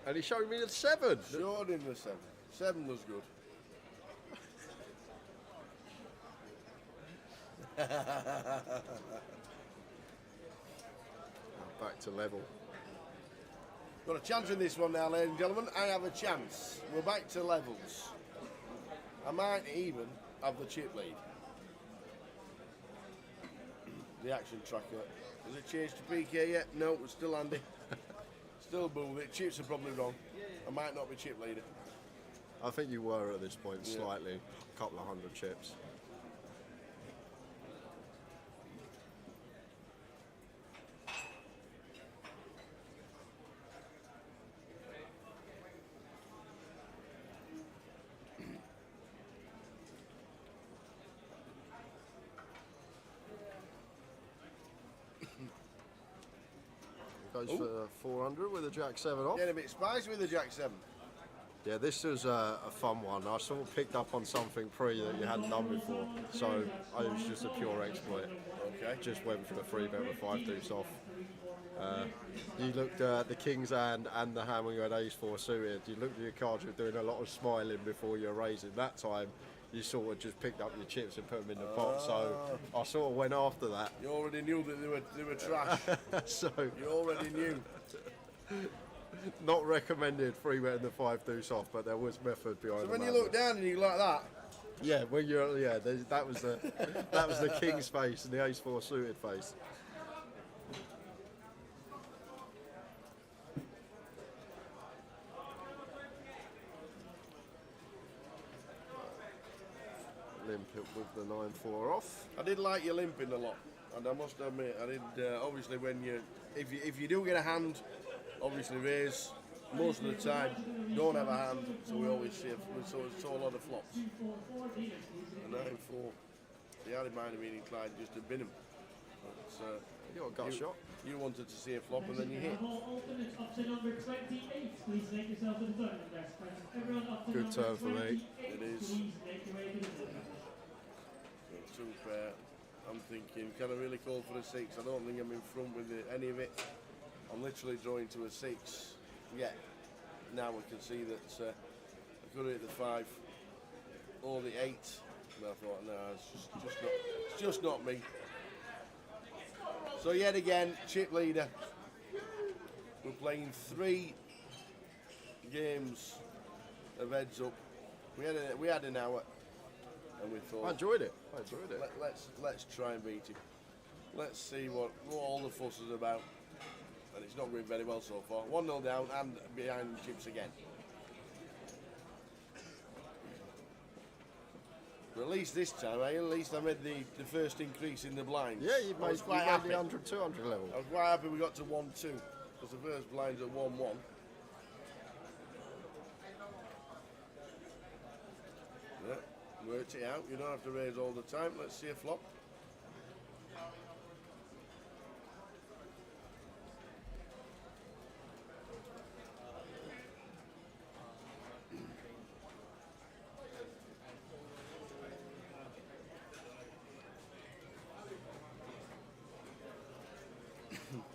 And he showed me the 7. Showed him the 7. 7 was good. Back to level. Got a chance in this one now, ladies and gentlemen. I have a chance. We're back to levels. I might even have the chip lead. The action tracker. Has it changed to PK yet? No, it's still handy. Still move it. Chips are probably wrong. I might not be chip leader. I think you were at this point slightly. A couple of 100 chips. Goes Ooh. for 400 with a Jack 7 off. Getting a bit spicy with the Jack 7. Yeah, this was a fun one. I sort of picked up on something pre that you hadn't done before, so it was just a pure exploit. Okay. Just went for the 3-bet with 5 deuce off. You looked at the king's hand and the hand when you had ace-4 suited. You looked at your cards, you were doing a lot of smiling before you were raising. That time, you sort of just picked up your chips and put them in the pot, so I sort of went after that. You already knew that they were trash. So you already knew. Not recommended 3-betting the 5 deuce off, but there was method behind. So the when you madness. look down and you like that, yeah, when you're that was the king's face and the ace-4 suited face. Limp it with the 9-4 off. I did like you limping a lot, and I must admit, I did. Obviously, when if you do get a hand, obviously raise. Most of the time, don't have a hand, so we always see we saw a lot of flops. A 9-4. The other mind of being inclined just to bin him. But, you got a shot. You wanted to see a flop, and then you hit. Good turn for me. It is. So 2 pair. I'm thinking, can I really call for a 6? I don't think I'm in front with any of it. I'm literally drawing to a 6. Yeah. Now we can see that I could hit the 5 or the 8. And I thought, no, it's just not me. So yet again, chip leader. We're playing 3 games of heads up. We had an hour, and we thought I enjoyed it. Let's try and beat him. Let's see what all the fuss is about. And it's not going very well so far. 1-0 down and behind chips again. But at least this time, at least I made the first increase in the blinds. Yeah, you made the 100, 200 level. I was quite happy we got to 1-2 because the first blind's at 1-1. Yeah, worked it out. You don't have to raise all the time. Let's see a flop.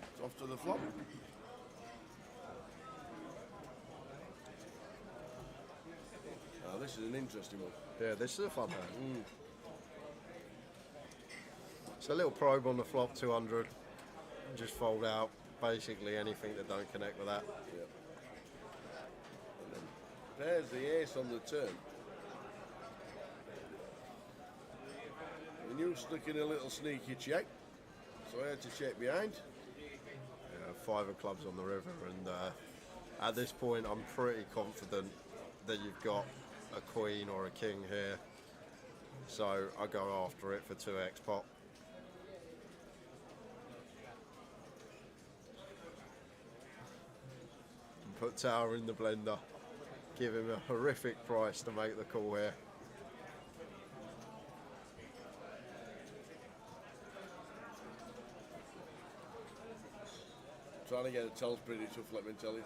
It's off to the flop. Oh, this is an interesting one. Yeah, this is a fun hand. It's a little probe on the flop, 200. Just fold out basically anything that don't connect with that. Yep. And then there's the ace on the turn. And you stuck in a little sneaky check, so I had to check behind. Yeah, 5 of clubs on the river, and at this point I'm pretty confident that you've got a queen or a king here, so I go after it for 2x pot. And put Tower in the blender, give him a horrific price to make the call here. Trying to get a tell's pretty tough, let me tell you.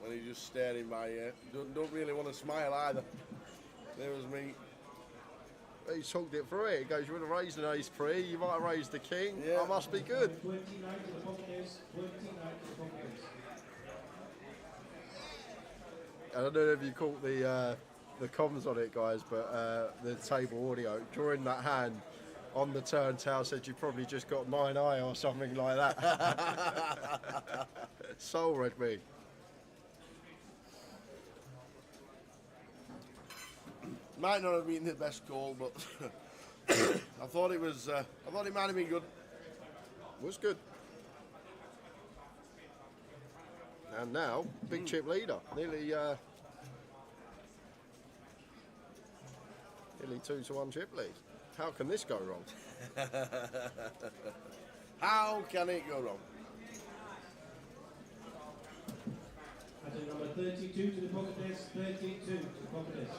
When he's just staring by you, don't really want to smile either. There was me. He talked it through it. He goes, you would have raised an ace pre, you might have raised the king. Yeah. I must be good. I don't know if you caught the comms on it, guys, but the table audio during that hand on the turn, Tao said you probably just got 9-eye or something like that. Soul read me. Might not have been the best call, but I thought it was. I thought it might have been good. Was good. And now, big chip leader, nearly 2-1 chip lead. How can this go wrong? How can it go wrong? Item number 32 to the pocket desk, 32 to the pocket desk.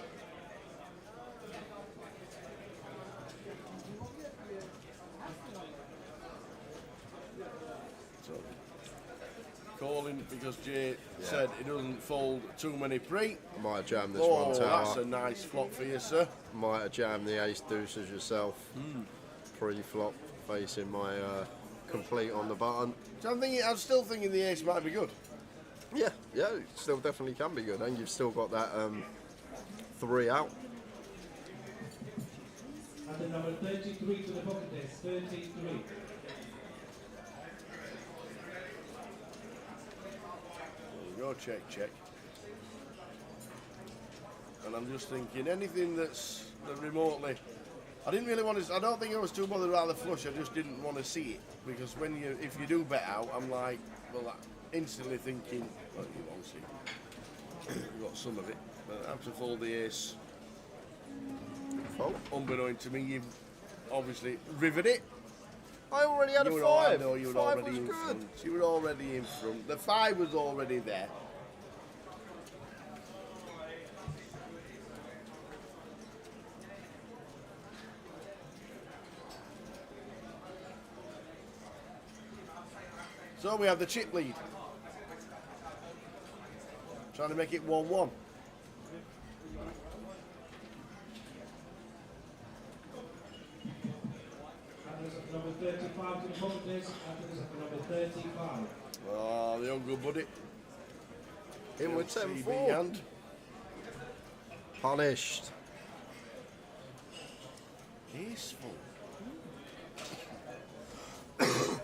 So, calling because Jay said he doesn't fold too many pre. Might have jammed this Oh, one tower. that's a nice flop for you, sir. Might have jammed the ace deuces yourself. Pre-flop facing my complete on the button. So I'm still thinking the ace might be good. Yeah, it still definitely can be good. And you've still got that 3 out. At the number 33 to the pocket desk, 33. There you go, check. And I'm just thinking anything that's remotely. I didn't really want to. I don't think I was too bothered about the flush. I just didn't want to see it because if you do bet out, I'm like, well, instantly thinking, well, you won't see. You got some of it, but I have to fold the ace. Oh. Unbeknown to me, you've obviously rivered it. I already had a 5. I know you were 5 already was in good. front. You were already in front. The 5 was already there. So we have the chip lead. Trying to make it 1-1. Number 35 to the pocket desk, after this at number 35. Oh, the old good buddy. In with CB 10-4. hand. Punished. Ace full.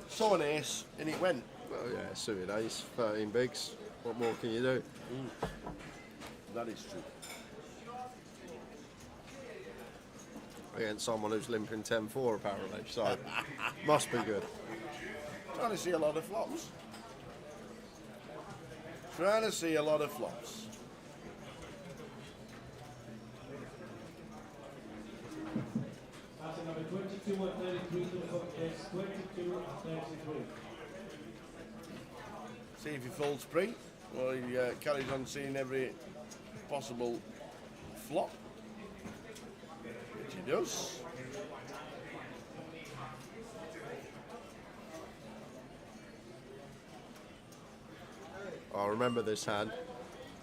Saw an ace and it went. Well, yeah, suited ace, 13 bigs. What more can you do? That is true. Against someone who's limping 10-4 apparently, so must be good. Trying to see a lot of flops. Trying to see a lot of flops. After number 22 and 33 to the pocket desk, 22 and 33. See if he folds pre. Well, he carries on seeing every possible flop. Which he does. I remember this hand.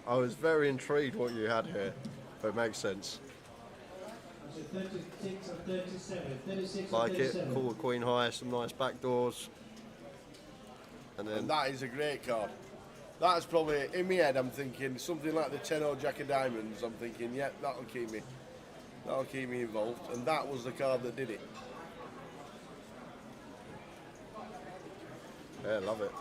I was very intrigued what you had here, but it makes sense. 36 and 37. 36 Like and it, 37. call the queen high, some nice back doors. And then And that is a great card. That's probably, in my head, I'm thinking something like the 10 or Jack of Diamonds. I'm thinking, yeah, that'll keep me involved. And that was the card that did it. yeah, love it.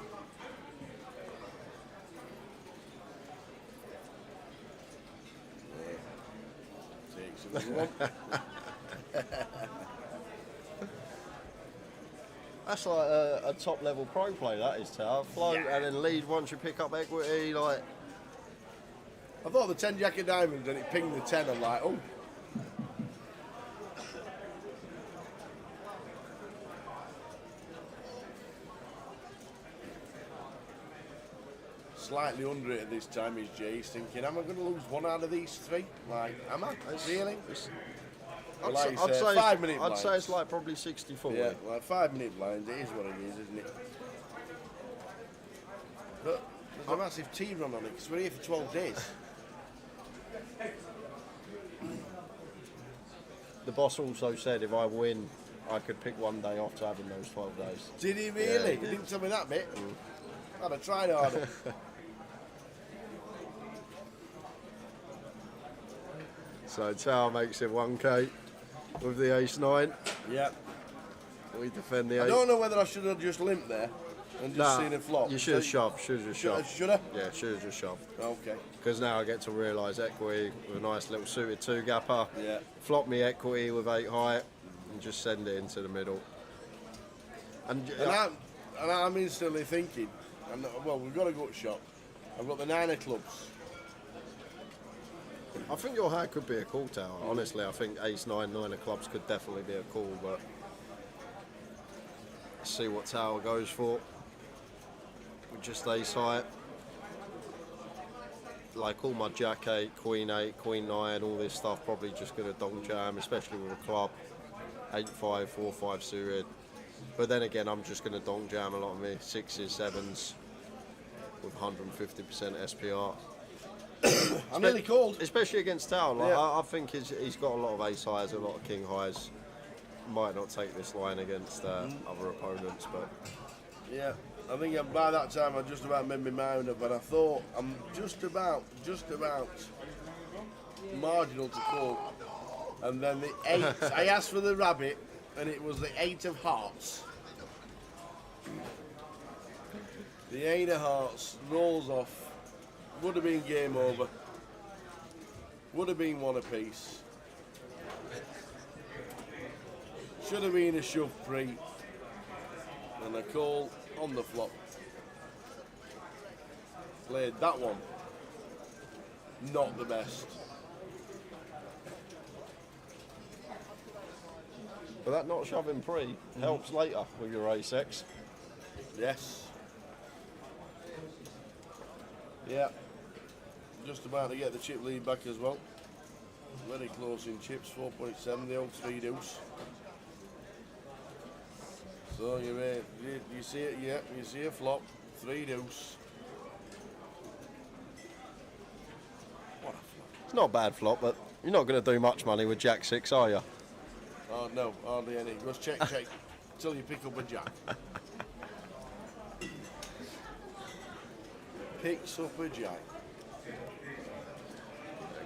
Takes another one. That's like a top level pro play, that is, Tower. Float and then lead once you pick up equity, like. I thought the 10 Jack of Diamonds and it pinged the 10. I'm like, oh. Slightly under it at this time is Jay. He's thinking, am I going to lose one out of these 3? Like, am I? Really? Like you say, 5 minute I'd blinds. say it's like probably 60-40. Yeah, like 5 minute blinds, it is what it is, isn't it? But there's a massive T run on it because we're here for 12 days. The boss also said if I win, I could pick one day off to having those 12 days. Did he really? Yeah, He didn't tell me that bit. I'd have tried harder. So Tower makes it 1k with the ace-9. Yeah. We defend the I ace. don't know whether I should have just limped there and just seen a flop. You should have shoved. Should have just shoved. Should I? Yeah, should have just shoved. Okay. Because now I get to realise equity with a nice little suited 2-gapper. Yeah. Flop me equity with 8 high and just send it into the middle. And I'm instantly thinking, well, we've got a gut shot. I've got the 9 of clubs. I think your hand could be a call, Tower. Honestly, I think ace-9, 9 of clubs could definitely be a call, but let's see what Tower goes for. With just ace high. Like all my jack 8, queen 8, queen 9, all this stuff probably just going to dong jam, especially with a club. 8-5, 4-5 suited. But then again, I'm just going to dong jam a lot of me 6s, 7s. with 150% SPR. I nearly called. Especially against Tower. Like, Yeah. I think he's got a lot of ace highs, a lot of king highs. Might not take this line against other opponents, but Yeah, I think by that time I just about made my mind up, but I thought I'm just about marginal to call. And then the 8, I asked for the rabbit, and it was the 8 of hearts. The 8 of hearts rolls off. Would have been game over. Would have been one apiece. Should have been a shove pre. And a call on the flop. Played that one. Not the best. but that not shoving pre helps later with your ace-X. Yes. Yeah. Just about to get the chip lead back as well. Very close in chips, 4.7, the old 3 deuce. So you see it, yeah, you see a flop, 3 deuce. What a flop. It's not a bad flop, but you're not going to do much money with Jack 6, are you? Oh no, hardly any. Just check until you pick up a jack. Picks up a jack.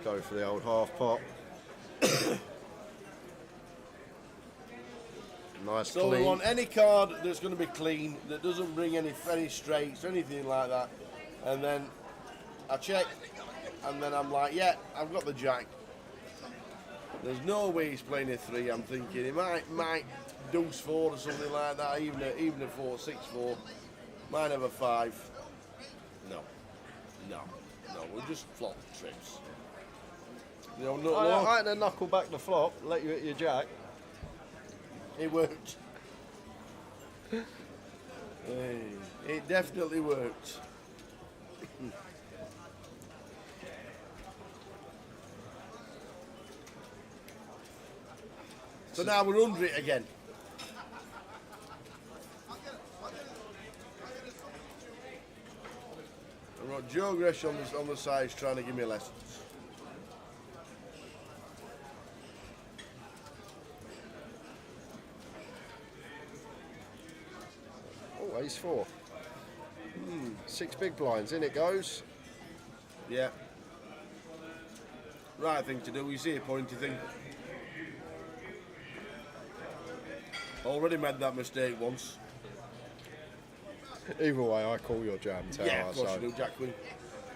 Go for the old half pot. Nice So clean. we want any card that's going to be clean, that doesn't bring any straights or anything like that. And then I check, and then I'm like, yeah, I've got the jack. There's no way he's playing a 3. I'm thinking he might deuce 4 or something like that, even a 4, 6-4. Might have a 5. No, we'll just flop trips. You know, no, I had to knuckle back the flop, let you hit your jack. It worked. Hey, it definitely worked. So now we're under it again. I've got Joe Gresh on the side trying to give me lessons. Oh, ace 4. 6 big blinds, in it goes. Yeah. Right thing to do, you see a pointy thing. Already made that mistake once. Either way, I call your jam, Tower. Yeah, of course you do, Jack Queen.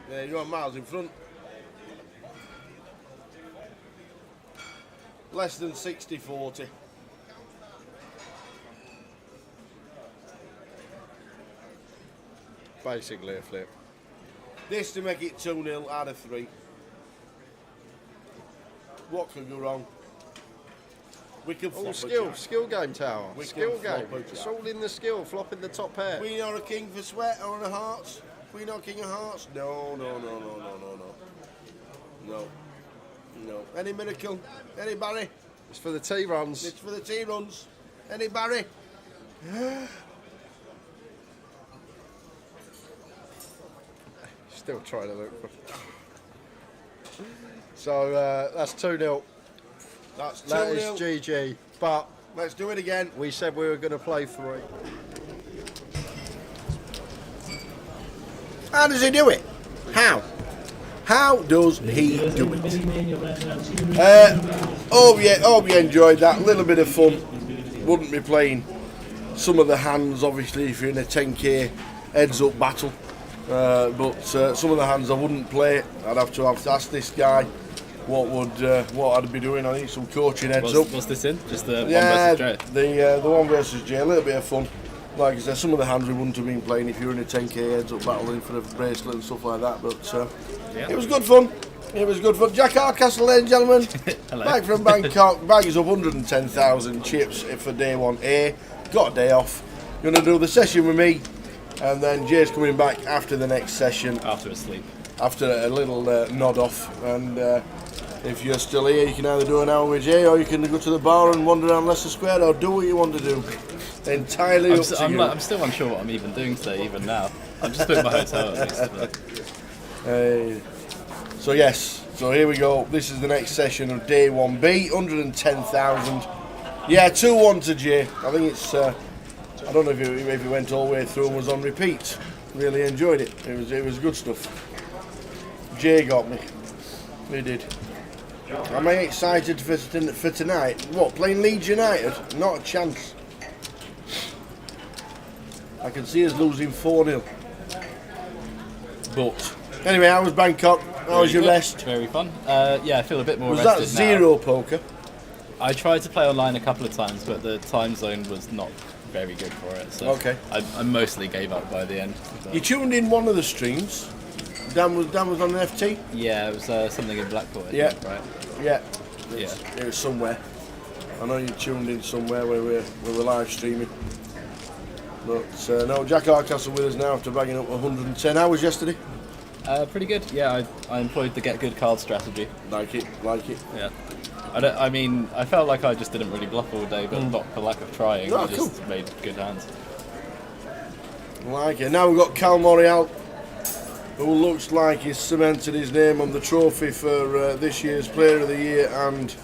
There you are, miles in front. Less than 60-40. Basically a flip. This to make it 2-0 out of 3. What could go wrong? We can flop skill game, Tower. We Skill can game. flop a It's jack. all in the skill, flopping the top pair. Queen or a king for sweat or a hearts? Queen or king of hearts? No. No. Any miracle? Any Barry? It's for the T runs. It's for the T runs. Any Barry? Still trying to look for. So that's 2-0. That's 2-0. That is GG. But let's do it again. We said we were going to play 3. How does he do it? How? How does he do it? Hope you enjoyed that. A little bit of fun. Wouldn't be playing some of the hands, obviously, if you're in a 10k heads-up battle. But some of the hands I wouldn't play. I'd have to ask this guy what I'd be doing. I need some coaching heads-up. What's this in? Just the one versus Jay? The one versus Jay. A little bit of fun. Like I said, some of the hands we wouldn't have been playing if you were in a 10k heads-up battling for a bracelet and stuff like that. But it was good fun. It was good fun. Jack Hardcastle, ladies and gentlemen. Hello. Back from Bangkok. Bags up 110,000 chips for day 1A. Got a day off. Going to do the session with me. And then Jay's coming back after the next session. After a sleep. After a little nod off. And if you're still here, you can either do an hour with Jay or you can go to the bar and wander around Leicester Square or do what you want to do. Entirely up to you. I'm still unsure what I'm even doing today, even now. I'm just doing my hotel at least. But. So yes, so here we go. This is the next session of day 1B, 110,000. Yeah, 2-1 to Jay. I think it's. I don't know if it went all the way through and was on repeat. Really enjoyed it. It was good stuff. Jay got me. He did. Am I excited for tonight? What, playing Leeds United? Not a chance. I can see us losing 4-0. But anyway, how was Bangkok? How was your rest? Very fun. Yeah, I feel a bit more was rested that zero now. poker? I tried to play online a couple of times, but the time zone was not very good for it. So okay. I mostly gave up by the end. You tuned in one of the streams. Dan was on an FT? Yeah, it was something in Blackpool, I think, right? Yeah. Yeah. It was somewhere. I know you tuned in somewhere where we're live streaming. But no, Jack Hardcastle with us now after bagging up 110 hours yesterday. Pretty good. Yeah, I employed the get good card strategy. Like it. Yeah. I mean, I felt like I just didn't really bluff all day, but not for lack of trying. Oh, I just made good hands. Like it. Now we've got Cal Morial, who looks like he's cemented his name on the trophy for this year's Player of the Year and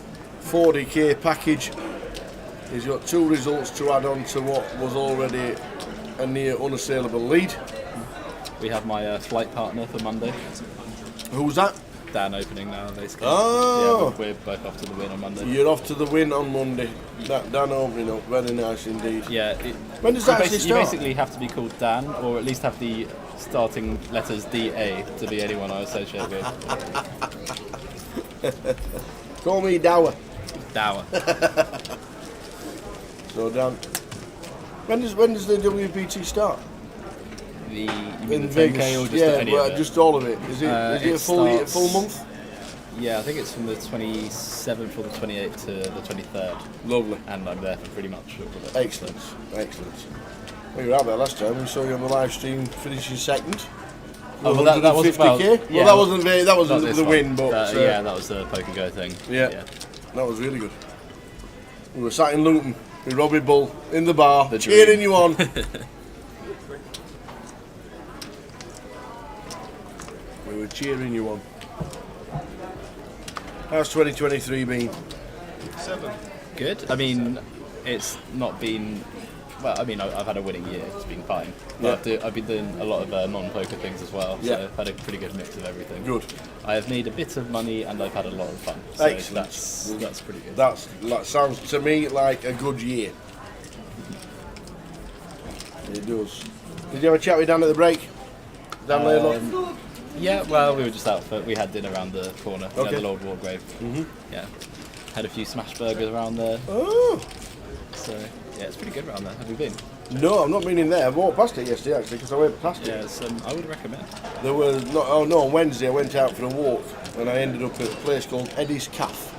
40k package. He's got 2 results to add on to what was already a near unassailable lead. We have my flight partner for Monday. Who's that? Dan opening now, basically. Oh! Yeah, we're both off to the win on Monday. You're off to the win on Monday. Dan opening up, very nice indeed. Yeah. When does that actually start? You basically have to be called Dan, or at least have the starting letters DA to be anyone I associate with. Call me Dower. Dower. So Dan, when does the WPT start? You mean in the 10K Vegas? or just yeah, any of it? just all of it. Is it a full month? Yeah, I think it's from the 27th or the 28th to the 23rd. Lovely. And I'm there for pretty much all of it. Excellent. Well, you were out there last time. We saw you on the live stream finishing second. Oh, well, that was 50k. Yeah, that wasn't the win, but yeah, that was the poker go thing. Yeah, that was really good. We were sat in Luton with Robbie Bull in the bar, cheering you on. We were cheering you on. How's 2023 been? 7. Good. I mean, it's not been. Well, I mean, I've had a winning year. It's been fine. But I've been doing a lot of non-poker things as well. So I've had a pretty good mix of everything. Good. I have made a bit of money and I've had a lot of fun. So excellent. That's pretty good. That sounds to me like a good year. It does. Did you have a chat with Dan at the break? Dan Laylock? Yeah, well, we were just out we had dinner around the corner, Okay. the Lord Wargrave. Yeah. Had a few smash burgers around there. Oh! So, yeah, it's pretty good around there. Have you been? No, I've not been in there. I walked past it yesterday actually because I went past it. Yeah, I would recommend. There was on Wednesday I went out for a walk and I ended up at a place called Eddie's Caff.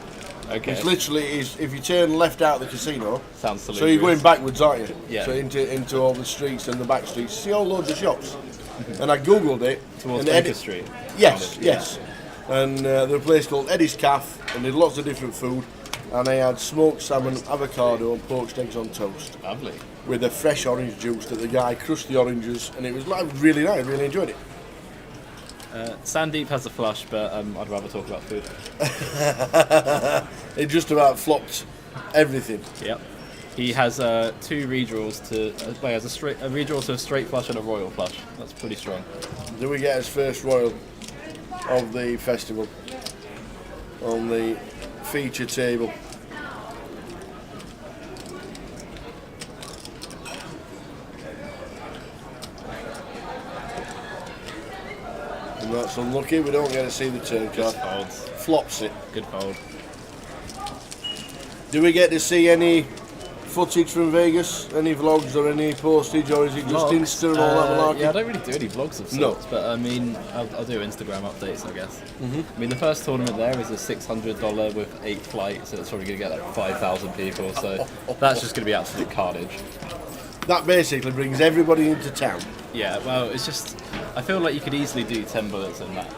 Okay. Which literally is if you turn left out of the casino. Sounds so you're going backwards, aren't you? Yeah. So into all the streets and the back streets. You see all loads of shops. And I googled it. Towards and Baker Street. Yes, yes. And there's a place called Eddie's Caff and they had lots of different food. And they had smoked salmon, avocado and poached eggs on toast. Lovely. With a fresh orange juice that the guy crushed the oranges and it was like really nice, really enjoyed it. Sandeep has a flush, but I'd rather talk about food. It just about flopped everything. Yep. He has 2 redraws to. He has a redraw to a straight flush and a royal flush. That's pretty strong. Do we get his first royal of the festival on the feature table? And that's unlucky, we don't get to see the turn card. Flops it. Good fold. Do we get to see any footage from Vegas? Any vlogs or any postage, or is it just Insta and all that malarkey? Yeah, I don't really do any vlogs of sorts, but I mean, I'll do Instagram updates, I guess. I mean, the first tournament there is a $600 with 8 flights, so it's probably going to get like 5,000 people, so that's just going to be absolute carnage. That basically brings everybody into town. Yeah, well, it's just, I feel like you could easily do 10 bullets in that.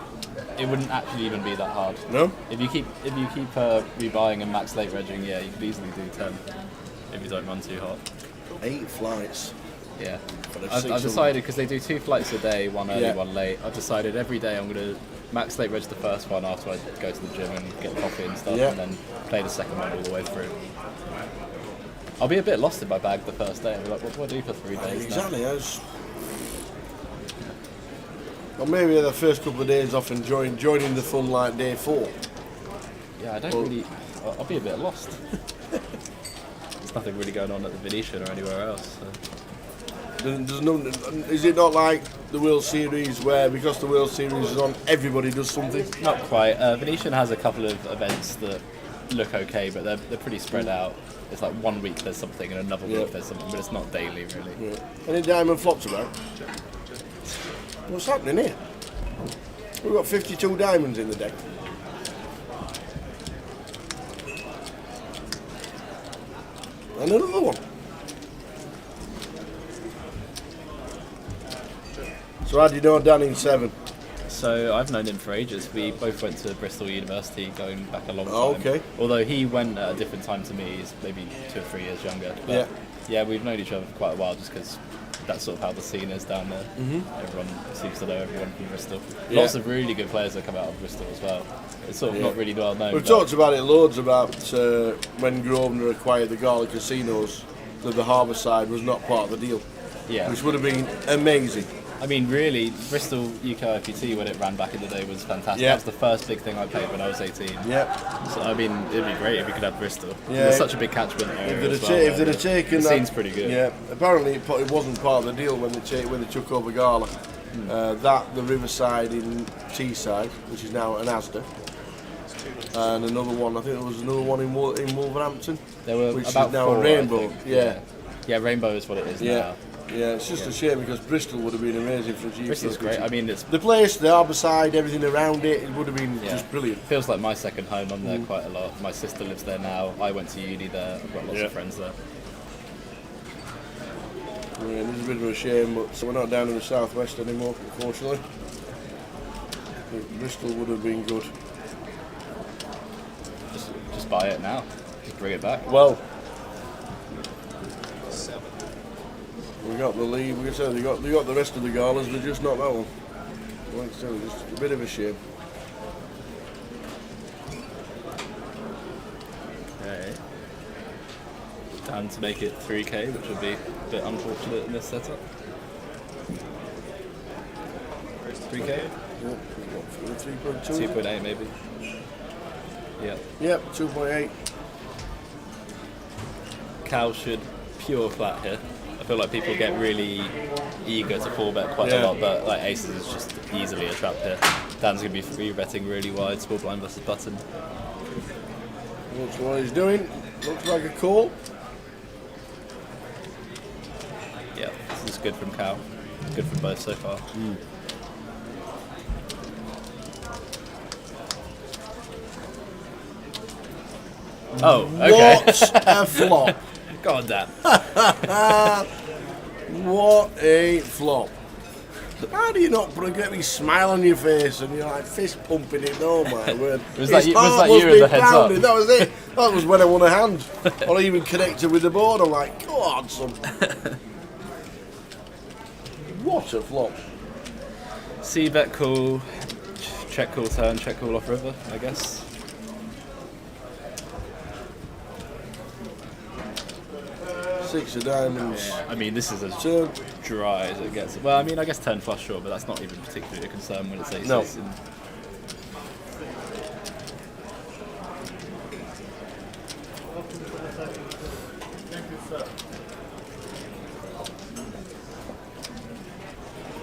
It wouldn't actually even be that hard. No? If you keep rebuying and max late regging, yeah, you could easily do 10 if you don't run too hot. 8 flights. Yeah. For the I've 600. decided, because they do 2 flights a day, one early, Yeah. one late. I've decided every day I'm going to max late reg the first one after I go to the gym and get coffee and stuff, Yeah. and then play the second one all the way through. I'll be a bit lost if I bag the first day. I'll be like, what do I do for 3 days Exactly. Or maybe the first couple of days off and joining the fun like day 4. Yeah, I don't really... I'll be a bit lost. There's nothing really going on at the Venetian or anywhere else. So. Is it not like the World Series where, because the World Series is on, everybody does something? Not quite. Venetian has a couple of events that look okay, but they're pretty spread out. It's like 1 week there's something and another week there's something, but it's not daily really. Yeah. Any diamond flops about? What's happening here? We've got 52 diamonds in the deck. And another one. So how do you know Dan in 7? So I've known him for ages. We both went to Bristol University going back a long time. Oh, okay. Although he went at a different time to me, he's maybe 2 or 3 years younger. But yeah, we've known each other for quite a while just because that's sort of how the scene is down there. Everyone seems to know everyone from Bristol. Lots of really good players that come out of Bristol as well. It's sort of not really well known. We've talked about it loads about when Grosvenor acquired the Gala casinos, that the harbour side was not part of the deal. Yeah. Which would have been amazing. I mean, really, Bristol GUKPT when it ran back in the day was fantastic. Yeah. That was the first big thing I played when I was 18. Yeah. So I mean, it'd be great if we could have Bristol. Yeah. There's such a big catchment area. If they'd have taken the that, scene's pretty good. Yeah. Apparently, it wasn't part of the deal when they took over Gala. The Riverside in Teesside, which is now an Asda, and another one. I think there was another one in Wolverhampton. There were which about is now 4, a Rainbow. Yeah, Rainbow is what it is now. Yeah, it's just a shame because Bristol would have been amazing for GP. Bristol's great. I mean, it's the place, the harbour side, everything around it. It would have been just brilliant. Feels like my second home. I'm there quite a lot. My sister lives there now. I went to uni there. I've got lots of friends there. Yeah, it's a bit of a shame, but we're not down in the southwest anymore, unfortunately. But Bristol would have been good. Just buy it now. Just bring it back. Well, we got the lead. We said they got the rest of the galas, but just not that one. Like I said, just a bit of a shame. Okay. Down to make it 3K, which would be a bit unfortunate in this setup. 3K? Yeah, 3.2. 2.8 maybe. Yeah. Yep, 2.8. Cal should pure flat here. I feel like people get really eager to fall bet quite a lot, but like aces is just easily a trap here. Dan's going to be free betting really wide, small blind versus button. Looks what he's doing. Looks like a call. Yeah, this is good from Cal. Good from both so far. Oh, okay. What a flop. Go on, Dan. What a flop. How do you not get me smile on your face and you're like fist pumping it? Oh my word. Was that you with the heads up? That was it. That was when I won a hand. Or even connected with the board. I'm like, go on, son. What a flop. C bet call, check call turn, check call off river, I guess. Six of diamonds. Yeah, I mean, this is as turn. Dry as it gets. Well, I mean, I guess turn flush, sure, but that's not even particularly a concern when it's aces. No.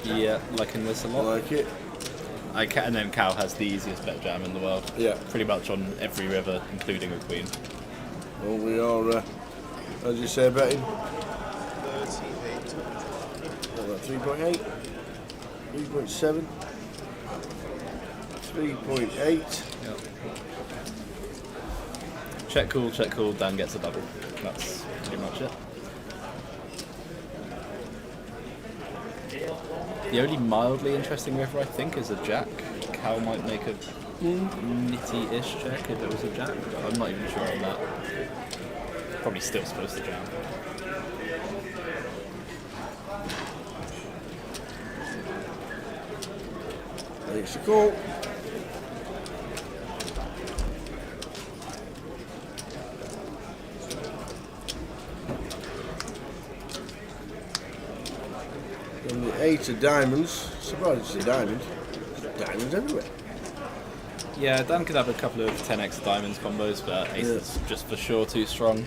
Yeah, liking this a lot. I like it. And then Cal has the easiest bet jam in the world. Yeah. Pretty much on every river, including a queen. Well, we are, as you say, betting. 3.8, 3.7, 3.8. Check call, Dan gets a double. That's pretty much it. The only mildly interesting river, I think, is a jack. Cal might make a nitty-ish check if it was a jack, but I'm not even sure on that. Probably still supposed to jam. Makes the call. And the 8 of diamonds. Surprised it's a diamond. There's diamonds everywhere. Yeah, Dan could have a couple of 10x diamonds combos, but ace is just for sure too strong.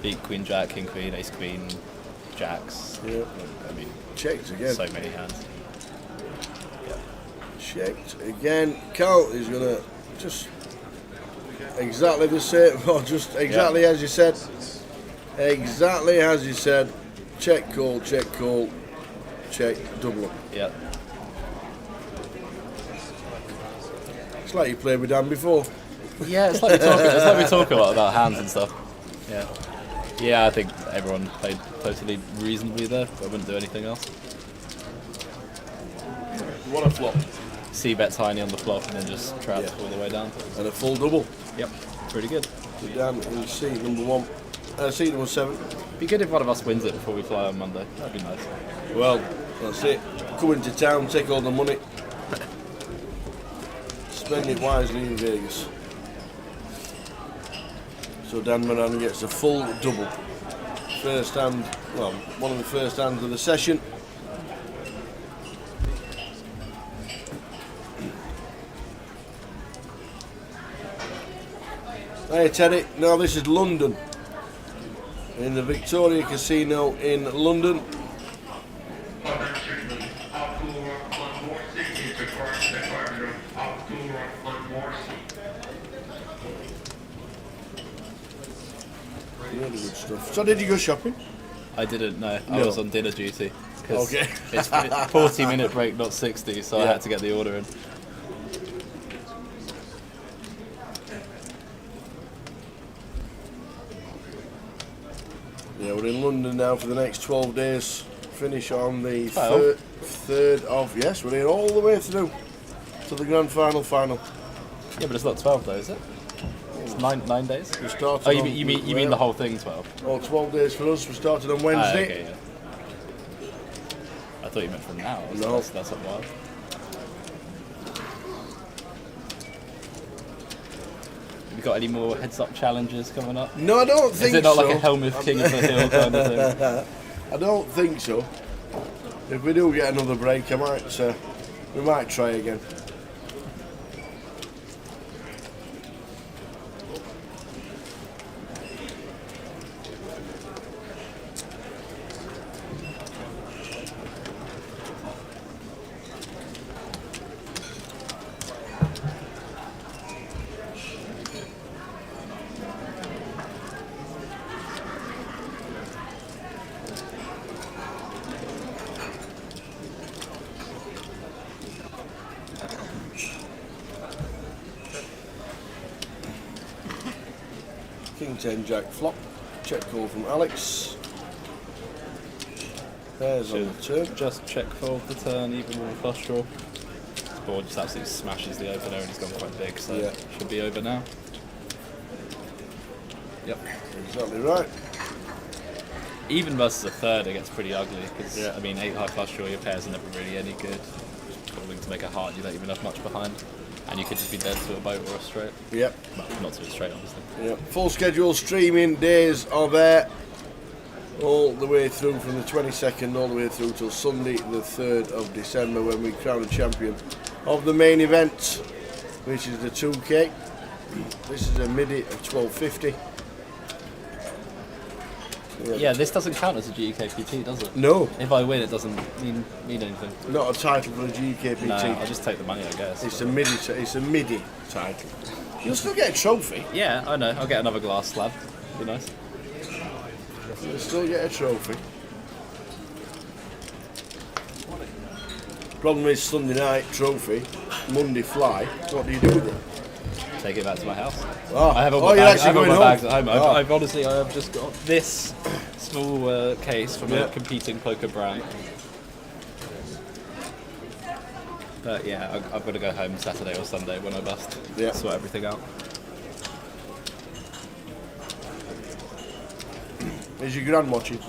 Beat Queen Jack, King Queen, Ace Queen, Jacks. Yeah. I mean, checked again. So many hands. Yeah. Checked again. Carl is gonna just exactly the same, or just exactly as you said. Exactly as you said. Check call, check, double up. Yeah. It's like you played with Dan before. Yeah, it's like we talk a lot about hands and stuff. Yeah. Yeah, I think everyone played totally reasonably there. I wouldn't do anything else. What a flop. C-bet tiny on the flop and then just trap all the way down. And a full double. Yep, pretty good. We're down in seat number 1. Seat number 7. Be good if one of us wins it before we fly on Monday. That'd be nice. Well, that's it. Come into town, take all the money. Spend it wisely in Vegas. So Dan Moran gets a full double. First hand, well, one of the first hands of the session. Hey Teddy, now this is London. In the Victoria Casino in London. Really good stuff. So did you go shopping? I didn't, no. I was on dinner duty. Okay. It's 40-minute break, not 60, so I had to get the order in. Yeah, we're in London now for the next 12 days. Finish on the 3rd of... Yes, we're here all the way through to the grand final. Yeah, but it's not 12 though, is it? It's 9 days? We started oh, you mean the whole thing 12? Oh, 12 days for us. We started on Wednesday. Okay, yeah. I thought you meant from now. No. That's not wild. Have you got any more heads-up challenges coming up? No, I don't think so. Is it not like a Helmuth King of the Hill kind of thing? I don't think so. If we do get another break, we might try again. King 10 Jack flop. Check call from Alex. There's on the turn. Just check fold the turn, even with a flush draw. This board just absolutely smashes the opener and it's gone quite big, so Yeah. should be over now. Yep. Exactly right. Even versus a third, it gets pretty ugly. Because I mean, 8 high flush draw, your pairs are never really any good. Just calling to make a heart, you don't even have much behind. And you could just be dead to a boat or a straight. Yep. Well, not to a straight, obviously. Yep. Full schedule streaming, days of air, all the way through from the 22nd all the way through till Sunday the 3rd of December when we crown the champion of the main event, which is the 2K. This is a Midi of 1250. Yeah, this doesn't count as a GUKPT, does it? No. If I win, it doesn't mean anything. Not a title for the GUKPT. No, I'll just take the money, I guess. It's a Midi title. You'll still get a trophy. Yeah, I know. I'll get another glass slab. Be nice. You'll still get a trophy. Problem is Sunday night trophy, Monday fly. What do you do with it? Take it back to my house. Oh, I have all you're my bags, actually going home. bags at home. Oh. I've honestly, I have just got this small case from a competing poker brand. But yeah, I've got to go home Saturday or Sunday when I bust. Yeah. Sort everything out. Is your gran watching?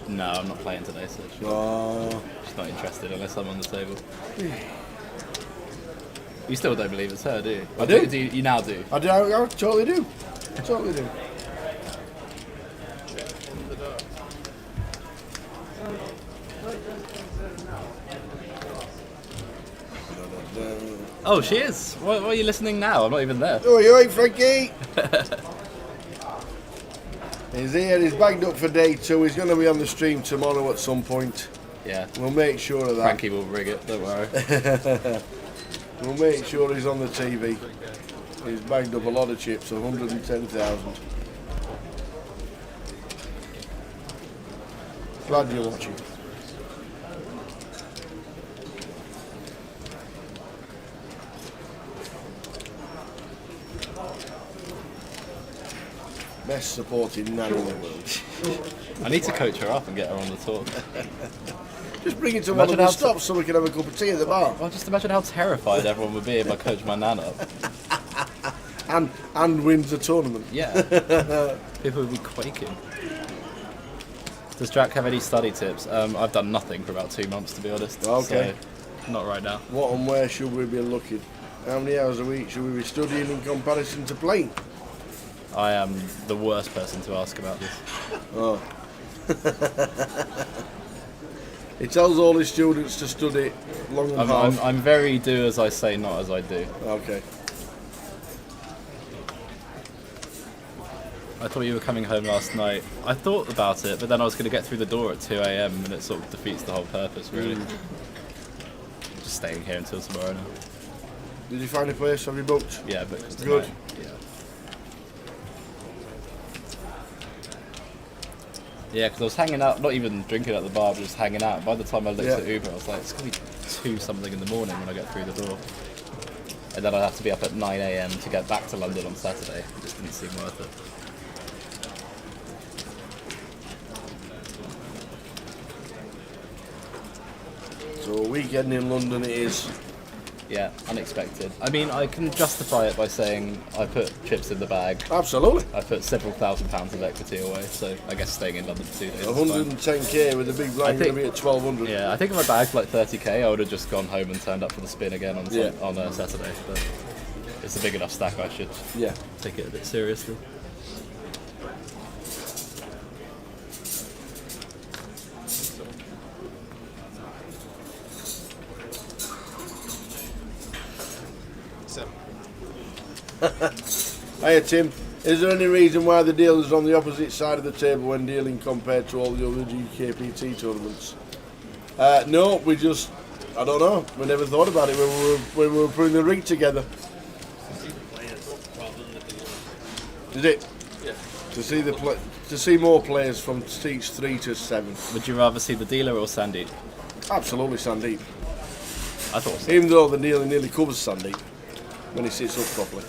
No, I'm not playing today, so she's not interested unless I'm on the table. You still don't believe it's her, do you? I do. You now do? I totally do. I totally do. Oh, she is. Why are you listening now? I'm not even there. Oh, you right, Frankie? He's here. He's bagged up for day 2. He's going to be on the stream tomorrow at some point. Yeah. We'll make sure of that. Frankie will rig it. Don't worry. We'll make sure he's on the TV. He's bagged up a lot of chips, 110,000. Glad you're watching. Best supporting nan in the world. I need to coach her up and get her on the tour. Just bring it to one of the stops so we can have a cup of tea at the bar. Well, just imagine how terrified everyone would be if I coached my nan up. And wins the tournament. Yeah. People would be quaking. Does Jack have any study tips? I've done nothing for about 2 months, to be honest. Okay. So, not right now. What and where should we be looking? How many hours a week should we be studying in comparison to playing? I am the worst person to ask about this. Oh. He tells all his students to study long and hard. I'm very do as I say, not as I do. Okay. I thought you were coming home last night. I thought about it, but then I was going to get through the door at 2 AM and it sort of defeats the whole purpose, really. Just staying here until tomorrow now. Did you find a place? Have you booked? Yeah, booked. Good. Yeah. Yeah, because I was hanging out, not even drinking at the bar, but just hanging out. By the time I looked at Uber, I was like, it's going to be 2 something in the morning when I get through the door. And then I'd have to be up at 9 AM to get back to London on Saturday. It just didn't seem worth it. So a weekend in London it is. Yeah, unexpected. I mean, I can justify it by saying I put chips in the bag. Absolutely. I put several £1,000s of equity away, so I guess staying in London for 2 days. 110k with a big blind going to be at 1200. Yeah, I think if I bagged like 30k, I would have just gone home and turned up for the spin again on Saturday. But it's a big enough stack, I should take it a bit seriously. Hiya Tim, is there any reason why the deal is on the opposite side of the table when dealing compared to all the other GUKPT tournaments? No, we just, I don't know, we never thought about it when we were putting the rig together. Is it? Yeah. To see more players from stage 3 to 7. Would you rather see the dealer or Sandeep? Absolutely Sandeep. I thought so. Even though the dealer nearly covers Sandeep when he sits up properly.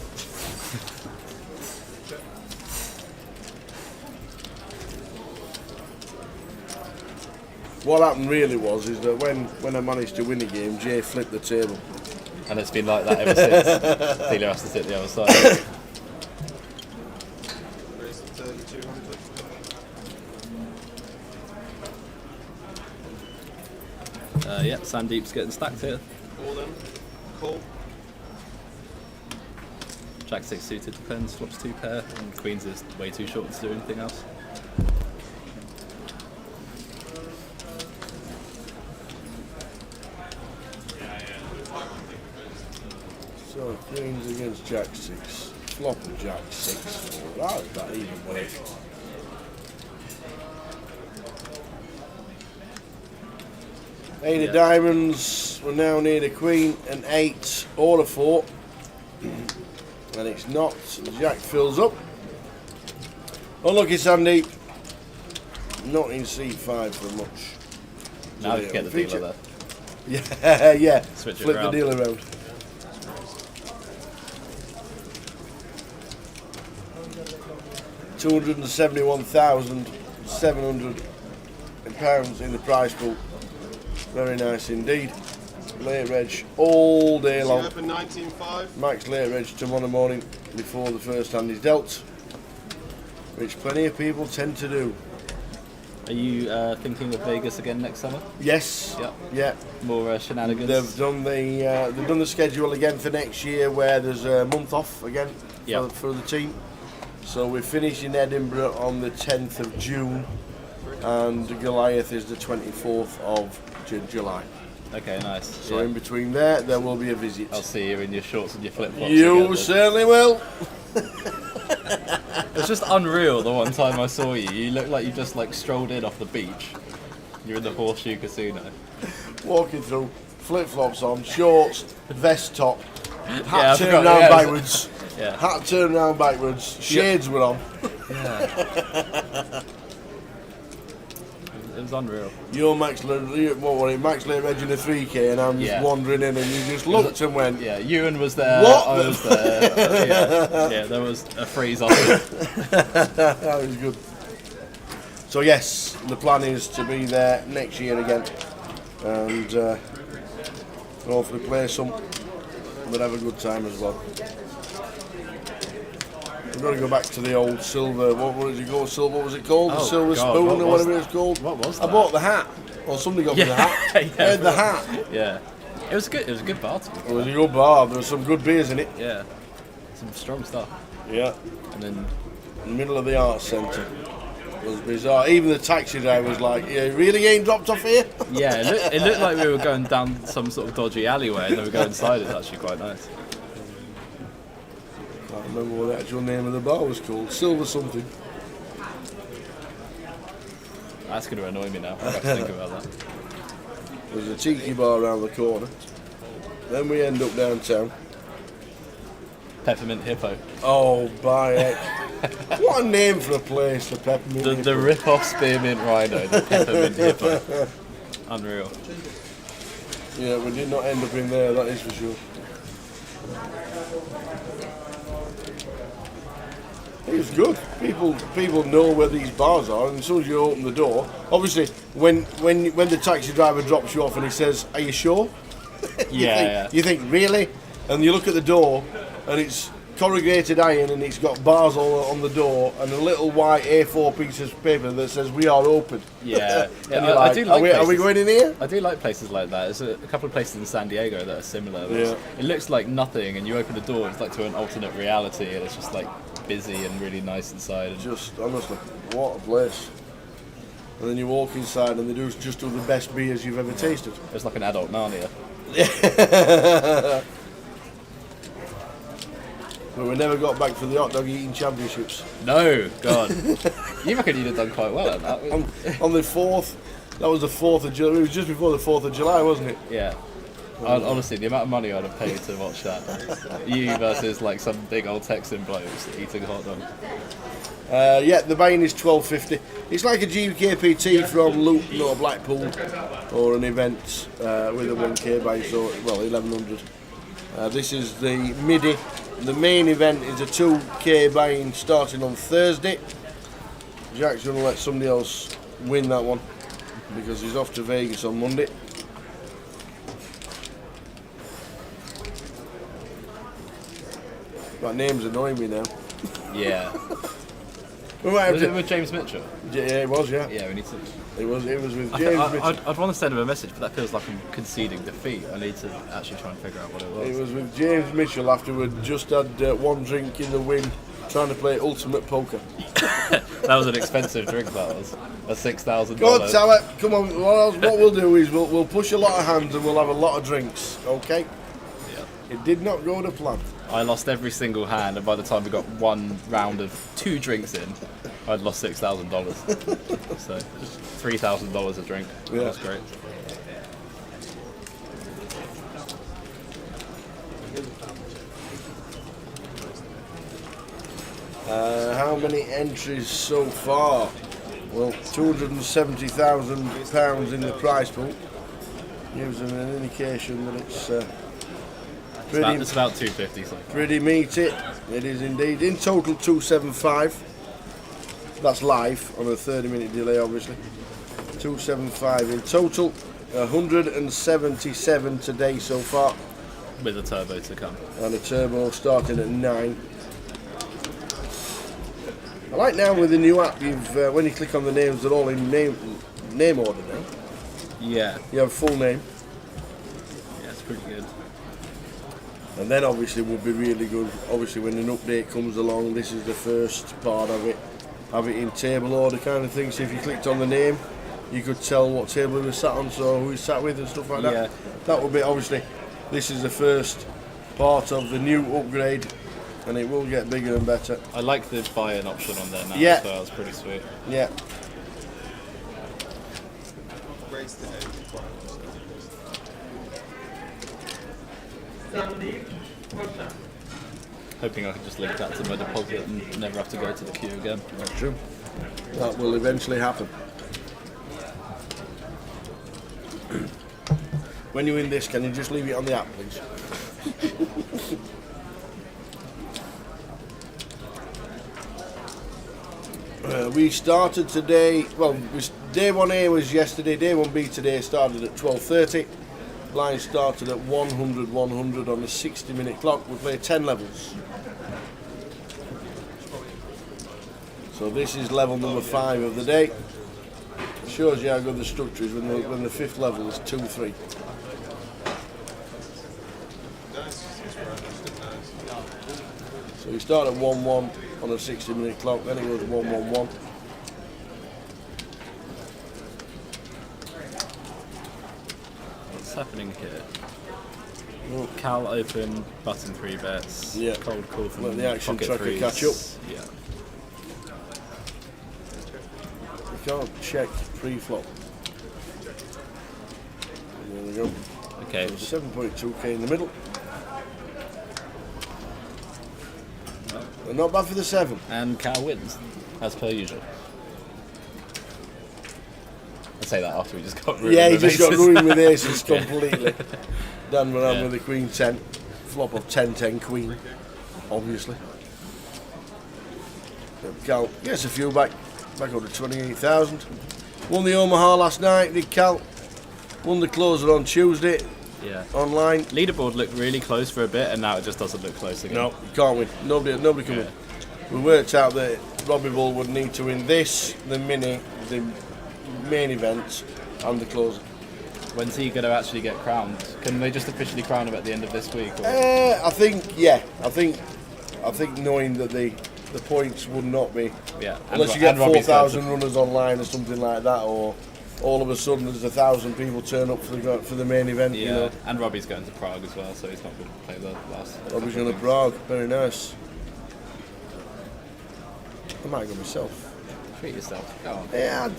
What happened really was is that when I managed to win a game, Jay flipped the table. And it's been like that ever since. Dealer has to sit the other side. Yeah, Sandeep's getting stacked here. All them. Cool. Jack 6 suited depends, flops 2 pair, and Queens is way too short to do anything else. So Queens against Jack 6. Flop and Jack 6. How does that even work? Eight of diamonds, we're now near a queen, an 8 or a 4. And it's not. Jack fills up. Unlucky Sandeep. Not in C5 for much. Now you get the dealer there. Yeah, yeah. Switch it Flip the around. deal around. £271,700 in the prize pool. Very nice indeed. Late reg all day long. Open 19.5. Max late reg tomorrow morning before the first hand is dealt, which plenty of people tend to do. Are you thinking of Vegas again next summer? Yes. Yep. Yeah. More shenanigans. They've done the schedule again for next year, where there's a month off again for the team. So we finish in Edinburgh on the 10th of June, and Goliath is the 24th of July. Okay, nice. So in between there will be a visit. I'll see you in your shorts and your flip-flops. You certainly will. It's just unreal. The one time I saw you, you looked like you just like strolled in off the beach. You're in the Horseshoe Casino. Walking through, flip-flops on, shorts, vest top, hat Yeah, turned round backwards. Yeah. Hat turned round backwards. Shades were on. Yeah. It was unreal. You're Max Laird edging a 3K, and I'm just wandering in, and you just looked and went. Yeah, Ewan was there. What? I was there. Yeah, there was a freeze off. That was good. So yes, the plan is to be there next year again, and hopefully play some, but have a good time as well. We've got to go back to the old silver. What was it called? What was it called? The silver spoon or whatever it's called. What was that? I bought the hat, or somebody got me the hat. I had the hat. Yeah, it was good. It was a good bar. It was a good bar. There was some good beers in it. Yeah, some strong stuff. Yeah. And then in the middle of the arts centre. It was bizarre. Even the taxi driver was like, "Yeah, really ain't dropped off here?" Yeah, it looked like we were going down some sort of dodgy alleyway, and then we go inside. It's actually quite nice. I can't remember what the actual name of the bar was called. Silver something. That's going to annoy me now. I have to think about that. There's a tiki bar around the corner. Then we end up downtown. Peppermint Hippo. Oh, by heck. What a name for a place, the Peppermint Hippo. The rip-off Spearmint Rhino, the Peppermint Hippo. Unreal. Yeah, we did not end up in there, that is for sure. It was good. People know where these bars are, and as soon as you open the door, obviously, when the taxi driver drops you off and he says, "Are you sure?" You think, really? And you look at the door, and it's corrugated iron, and it's got bars all on the door, and a little white A4 piece of paper that says "We are open." Yeah, And you're like, I do like are we going in here? I do like places like that. There's a couple of places in San Diego that are similar. Yeah. It looks like nothing, and you open the door, it's like to an alternate reality, and it's just like busy and really nice inside. Just honestly, what a place! And then you walk inside, and they just do the best beers you've ever tasted. It's like an adult Narnia. But we never got back for the hot dog eating championships. No, God. You reckon you'd have done quite well at that? on the 4th, that was the 4th of July. It was just before the 4th of July, wasn't it? Yeah. Honestly, the amount of money I'd have paid to watch that. You versus like some big old Texan blokes eating hot dogs. Yeah, the buy-in is $12.50. It's like a GUKPT from Luton or Blackpool, or an event with a 1K buy, so, well, 1100. This is the Midi. The main event is a 2K buy-in starting on Thursday. Jack's going to let somebody else win that one because he's off to Vegas on Monday. That name's annoying me now. Yeah. Was it with James Mitchell? Yeah, it was, yeah. Yeah, we need to... It was with James Mitchell. I'd want to send him a message, but that feels like I'm conceding defeat. I need to actually try and figure out what it was. It was with James Mitchell after we'd just had one drink in the wind, trying to play ultimate poker. That was an expensive drink, that was. A $6,000. Go on, tell it. Come on. What we'll do is we'll push a lot of hands and we'll have a lot of drinks, okay? Yeah. It did not go to plan. I lost every single hand, and by the time we got one round of 2 drinks in, I'd lost $6,000. So, $3,000 a drink. Yeah. That's great. How many entries so far? Well, £270,000 in the prize pool. Gives them an indication that it's It's about 250. So. Pretty meaty. It is indeed. In total, 275. That's live on a 30-minute delay, obviously. 275 in total. 177 today so far. With a turbo to come. And a turbo starting at 9. I like now with the new app, you've when you click on the names, they're all in name order now. Yeah. You have full name. Yeah, it's pretty good. And then obviously would be really good, obviously when an update comes along, this is the first part of it, have it in table order kind of thing, so if you clicked on the name, you could tell what table he was sat on, so who he's sat with and stuff like that. Yeah. That would be, obviously, this is the first part of the new upgrade, and it will get bigger and better. I like the buy-in option on there now Yeah. as well, it's pretty sweet. Yeah. Race today. Hoping I can just link that to my deposit and never have to go to the queue again. That's true. That will eventually happen. When you win this, can you just leave it on the app, please? We started today, well, day 1A was yesterday, day 1B today started at 12:30. Line started at 100 on a 60-minute clock. We play 10 levels. So this is level number 5 of the day. It shows you how good the structure is when the 5th level is 2-3. So you start at 1-1 on a 60-minute clock, then it goes 1-1-1. What's happening here? Cal open, button 3 bets. Yeah. Cold call from Let the action pocket tracker threes. catch up. Yeah. You can't check pre-flop. There we go. Okay. So 7.2k in the middle. And not bad for the 7. And Cal wins, as per usual. I say that after we just got ruined. Yeah, he with just got aces. ruined with aces completely. Dan went on Yeah. with the queen 10. Flop of 10-10 queen, obviously. Cal gets a few back up to 28,000. Won the Omaha last night, did Cal. Won the closer on Tuesday. Yeah. Online. Leaderboard looked really close for a bit, and now it just doesn't look close again. No, you can't win. Nobody can win. We worked out that Robbie Bull would need to win this, the mini, the main event, and the closer. When's he going to actually get crowned? Can they just officially crown him at the end of this week? Or? I think, yeah. I think knowing that the points would not be, Yeah. unless you get 4,000 runners online or something like that, or all of a sudden there's 1,000 people turn up for the main event. Yeah, You know, and Robbie's going to Prague as well, so he's not going to play the last. Robbie's going to Prague. Very nice. I might go myself. Treat yourself. Go on. Yeah,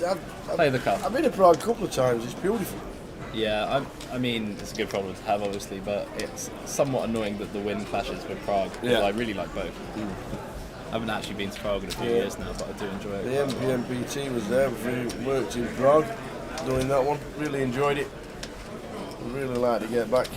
Play the cup. I've been to Prague a couple of times. It's beautiful. Yeah, I mean, it's a good problem to have, obviously, but it's somewhat annoying that the wind clashes with Prague. Yeah. I really like both. I haven't actually been to Prague in a few years now, but I do enjoy it. The MPMPT was there. We worked in Prague doing that one. Really enjoyed it. Really like to get back.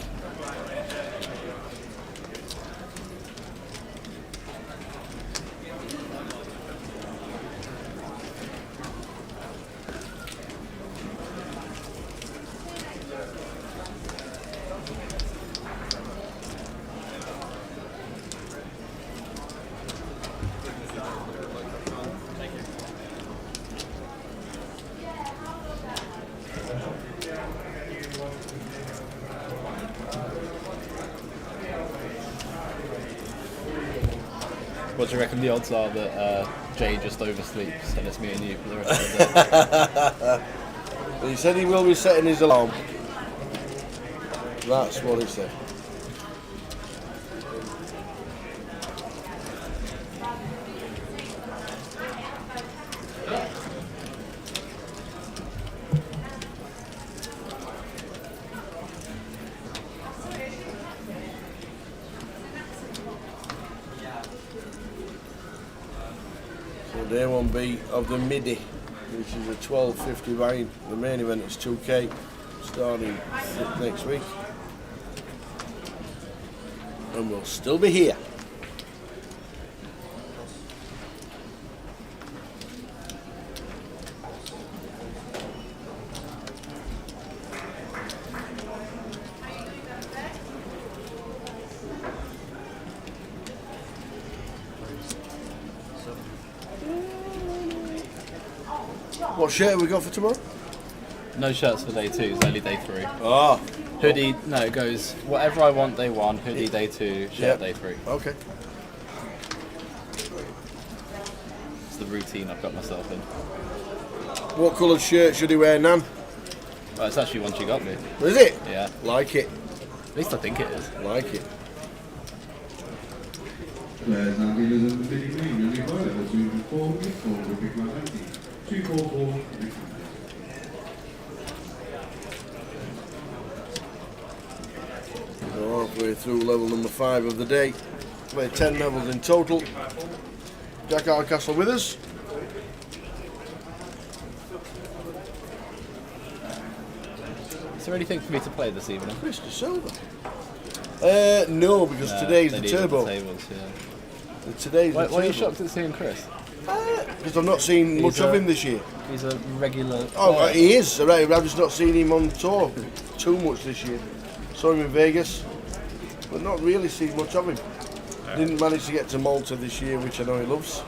What do you reckon the odds are that Jay just oversleeps and it's me and you for the rest of the day? He said he will be setting his alarm. That's what he said. So day 1B of the Midi, which is a 12.50 buy-in. The main event is 2k, starting next week. And we'll still be here. What shirt have we got for tomorrow? No shirts for day 2, it's only day 3. Ah. Hoodie, no, it goes whatever I want day 1, hoodie day 2, shirt day 3. Okay. It's the routine I've got myself in. What coloured shirt should he wear, Nan? Well, it's actually one she got me. Is it? Yeah. Like it. At least I think it is. Like it. Players and dealers in the Midi green, and level 204, Big Man empty. 244, Big Man. So halfway through level number 5 of the day. Played 10 levels in total. Jack Hardcastle with us. Is there anything for me to play this evening? Mr. Silver. No, because today's the turbo. Tables, yeah. Today's why the turbo. are you shocked at seeing Chris? Because I've not seen much of him this year. He's a regular. Oh, player. he is. Right, I've just not seen him on tour too much this year. Saw him in Vegas, but not really seen much of him. Didn't manage to get to Malta this year, which I know he loves.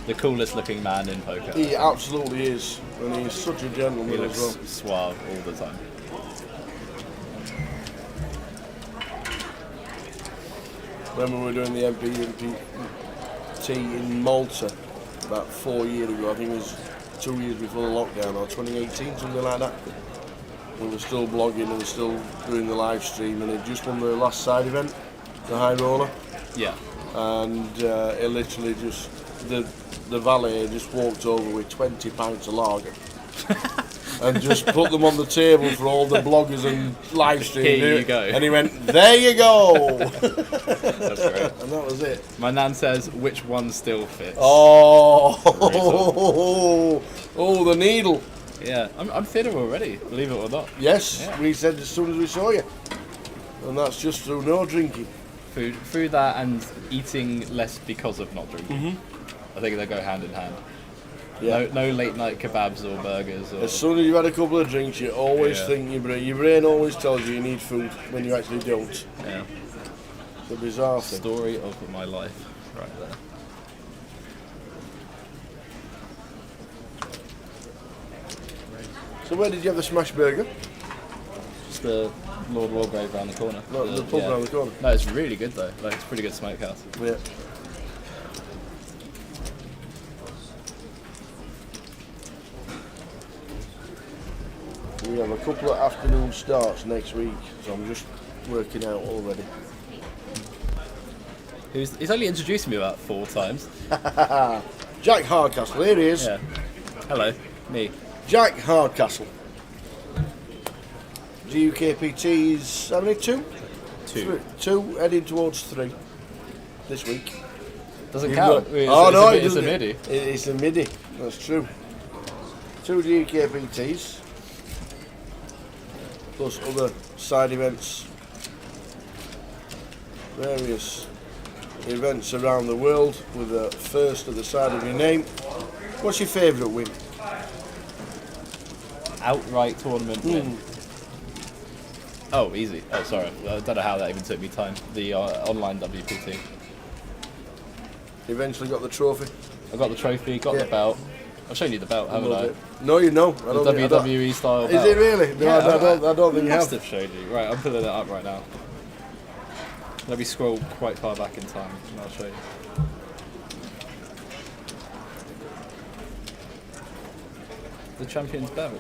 The coolest looking man in poker. He absolutely is, and he's such a gentleman He looks as well. suave all the time. When we were doing the MPT in Malta about 4 years ago, I think it was 2 years before the lockdown, or 2018, something like that. We were still blogging and still doing the live stream, and it just won the last side event, the high roller. Yeah. And it literally just, the valet just walked over with 20 pints of lager. And just put them on the table for all the bloggers and live streamers. Here you go. And he went, there you go. That's great. And that was it. My nan says, which one still fits? Oh, the needle. Yeah, I'm thinner already, believe it or not. Yes, Yeah. we said as soon as we saw you. And that's just through no drinking. Through that and eating less because of not drinking. Mm-hmm. I think they go hand in hand. Yeah. No late night kebabs or burgers. Or, As soon as you've had a couple of drinks, you always Yeah. think your brain always tells you need food when you actually don't. Yeah. It's a bizarre thing. Story of my life, right there. So where did you have the smash burger? Just the Lord Wargrave around the corner. No, the pub around the corner. No, it's really good though. Like, it's a pretty good smokehouse. Yeah. We have a couple of afternoon starts next week, so I'm just working out already. He's only introduced me about 4 times. Jack Hardcastle, here he is. Yeah. Hello, me. Jack Hardcastle. GUKPT is how many? 2? 2, heading towards 3 this week. Doesn't You've count. got- It's a Midi. It's a Midi, that's true. 2 GUKPTs, plus other side events, various events around the world with a first at the side of your name. What's your favourite win? Outright tournament win. Oh, easy. Oh, sorry. I don't know how that even took me time. The online WPT. Eventually got the trophy. I got the trophy, got the belt. I've shown you the belt, haven't I? No, you know. I The don't think- I don't- WWE style Is belt. it really? No, I don't think you must have. have showed you. Right, I'm pulling it up right now. Let me scroll quite far back in time and I'll show you. The champion's belt.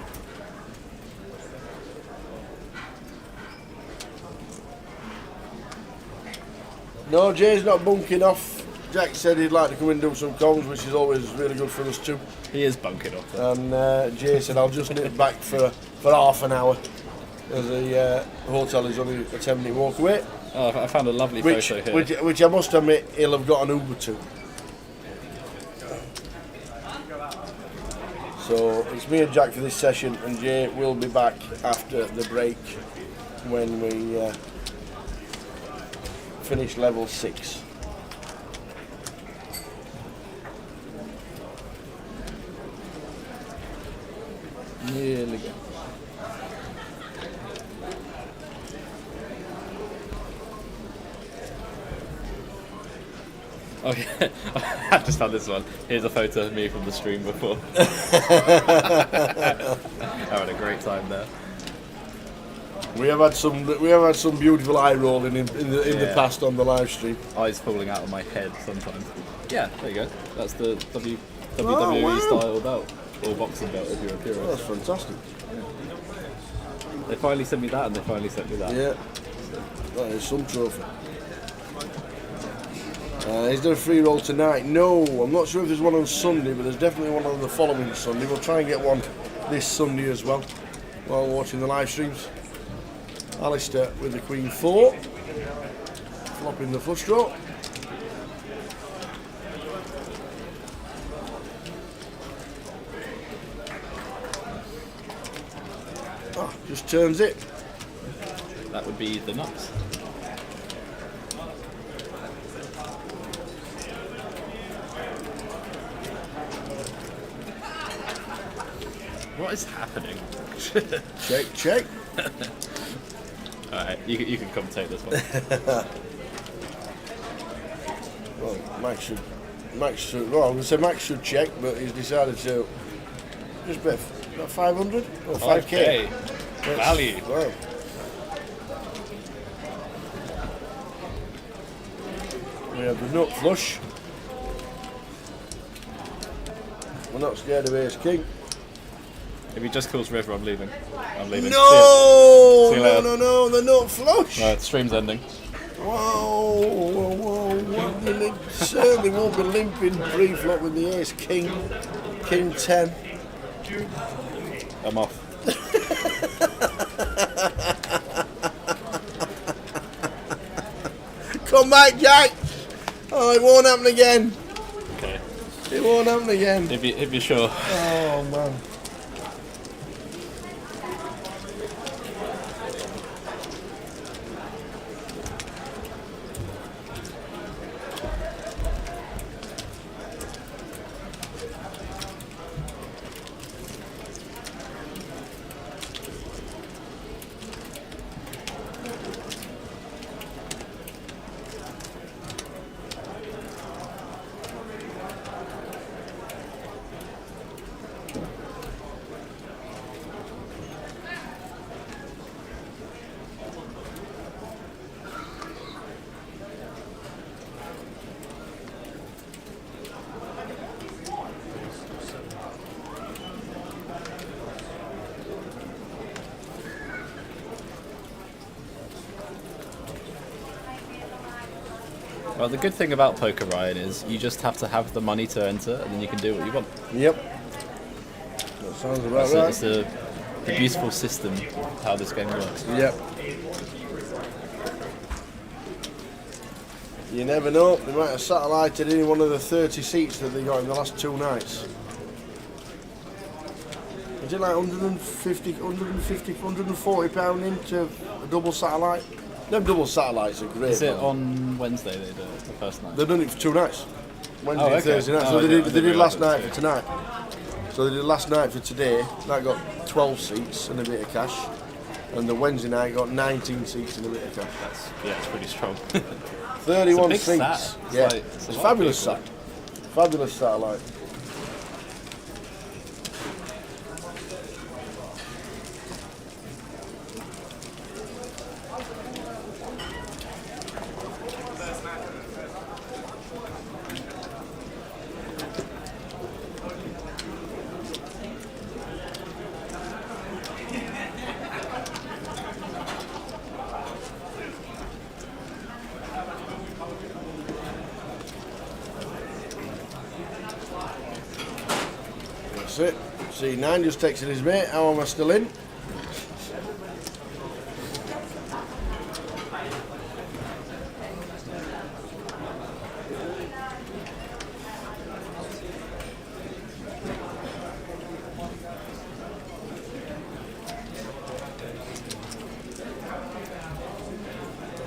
No, Jay's not bunking off. Jack said he'd like to come and do some comms, which is always really good for us too. He is bunking off. Though. And Jay said, I'll just nip back for half an hour, as the hotel is only a 10-minute walk away. Oh, I found a lovely photo here. Which I must admit, he'll have got an Uber to. So it's me and Jack for this session, and Jay will be back after the break when we finish level 6. Nearly go. Okay, I just found this one. Here's a photo of me from the stream before. I had a great time there. We have had some beautiful eye rolling in the past on the live stream. Eyes falling out of my head sometimes. Yeah, there you go. That's the WWE wow. style belt, or boxing belt if you're a purist. That's fantastic. Yeah. They finally sent me that, and they finally sent me that. Yeah, that is some trophy. Is there a free roll tonight? No, I'm not sure if there's one on Sunday, but there's definitely one on the following Sunday. We'll try and get one this Sunday as well while watching the live streams. Alistair with the Queen 4, flopping the flush draw. Oh, just turns it. That would be the nuts. What is happening? Check. Alright, you can commentate this one. Well, Max should, well, I was going to say Max should check, but he's decided to just bet about 500 or 5k. Value. Wow. We have the nut flush. We're not scared of ace king. If he just calls river, I'm leaving. I'm leaving. No! See you later. No, the nut flush! Right, the stream's ending. Whoa. You certainly won't be limping pre-flop with the ace king. King 10. I'm off. Come back, Jack! Oh, it won't happen again. Okay. It won't happen again. If you're sure. Oh, man. Well, the good thing about poker, Ryan, is you just have to have the money to enter, and then you can do what you want. Yep. That sounds about right. It's the beautiful system of how this game works. Yep. You never know, they might have satellited in one of the 30 seats that they got in the last 2 nights. Is it like 140 pound into a double satellite? Them double satellites are great. Is it on Wednesday they do it, the first night? They've done it for 2 nights. Wednesday okay. and Thursday night. Oh, So they did last night it, for tonight. So they did last night for today. That got 12 seats and a bit of cash. And the Wednesday night got 19 seats and a bit of cash. It's pretty strong. 31 it's a big seats. Sat. Yeah, it's it's fabulous sat. Fabulous satellite. That's it. C9 just texted his mate, how am I still in?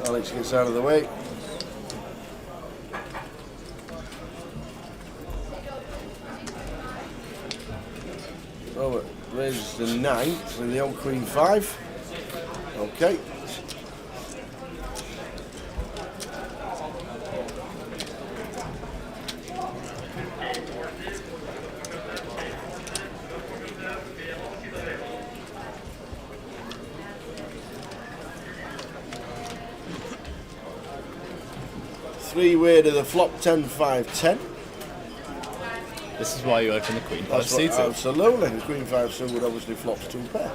Alex gets out of the way. Robert raises the 9th with the old Queen 5. Okay. 3-way to the flop 10-5-10. This is why you open the Queen 5 That's what, suited. absolutely. The Queen 5 suited obviously flops 2 pair.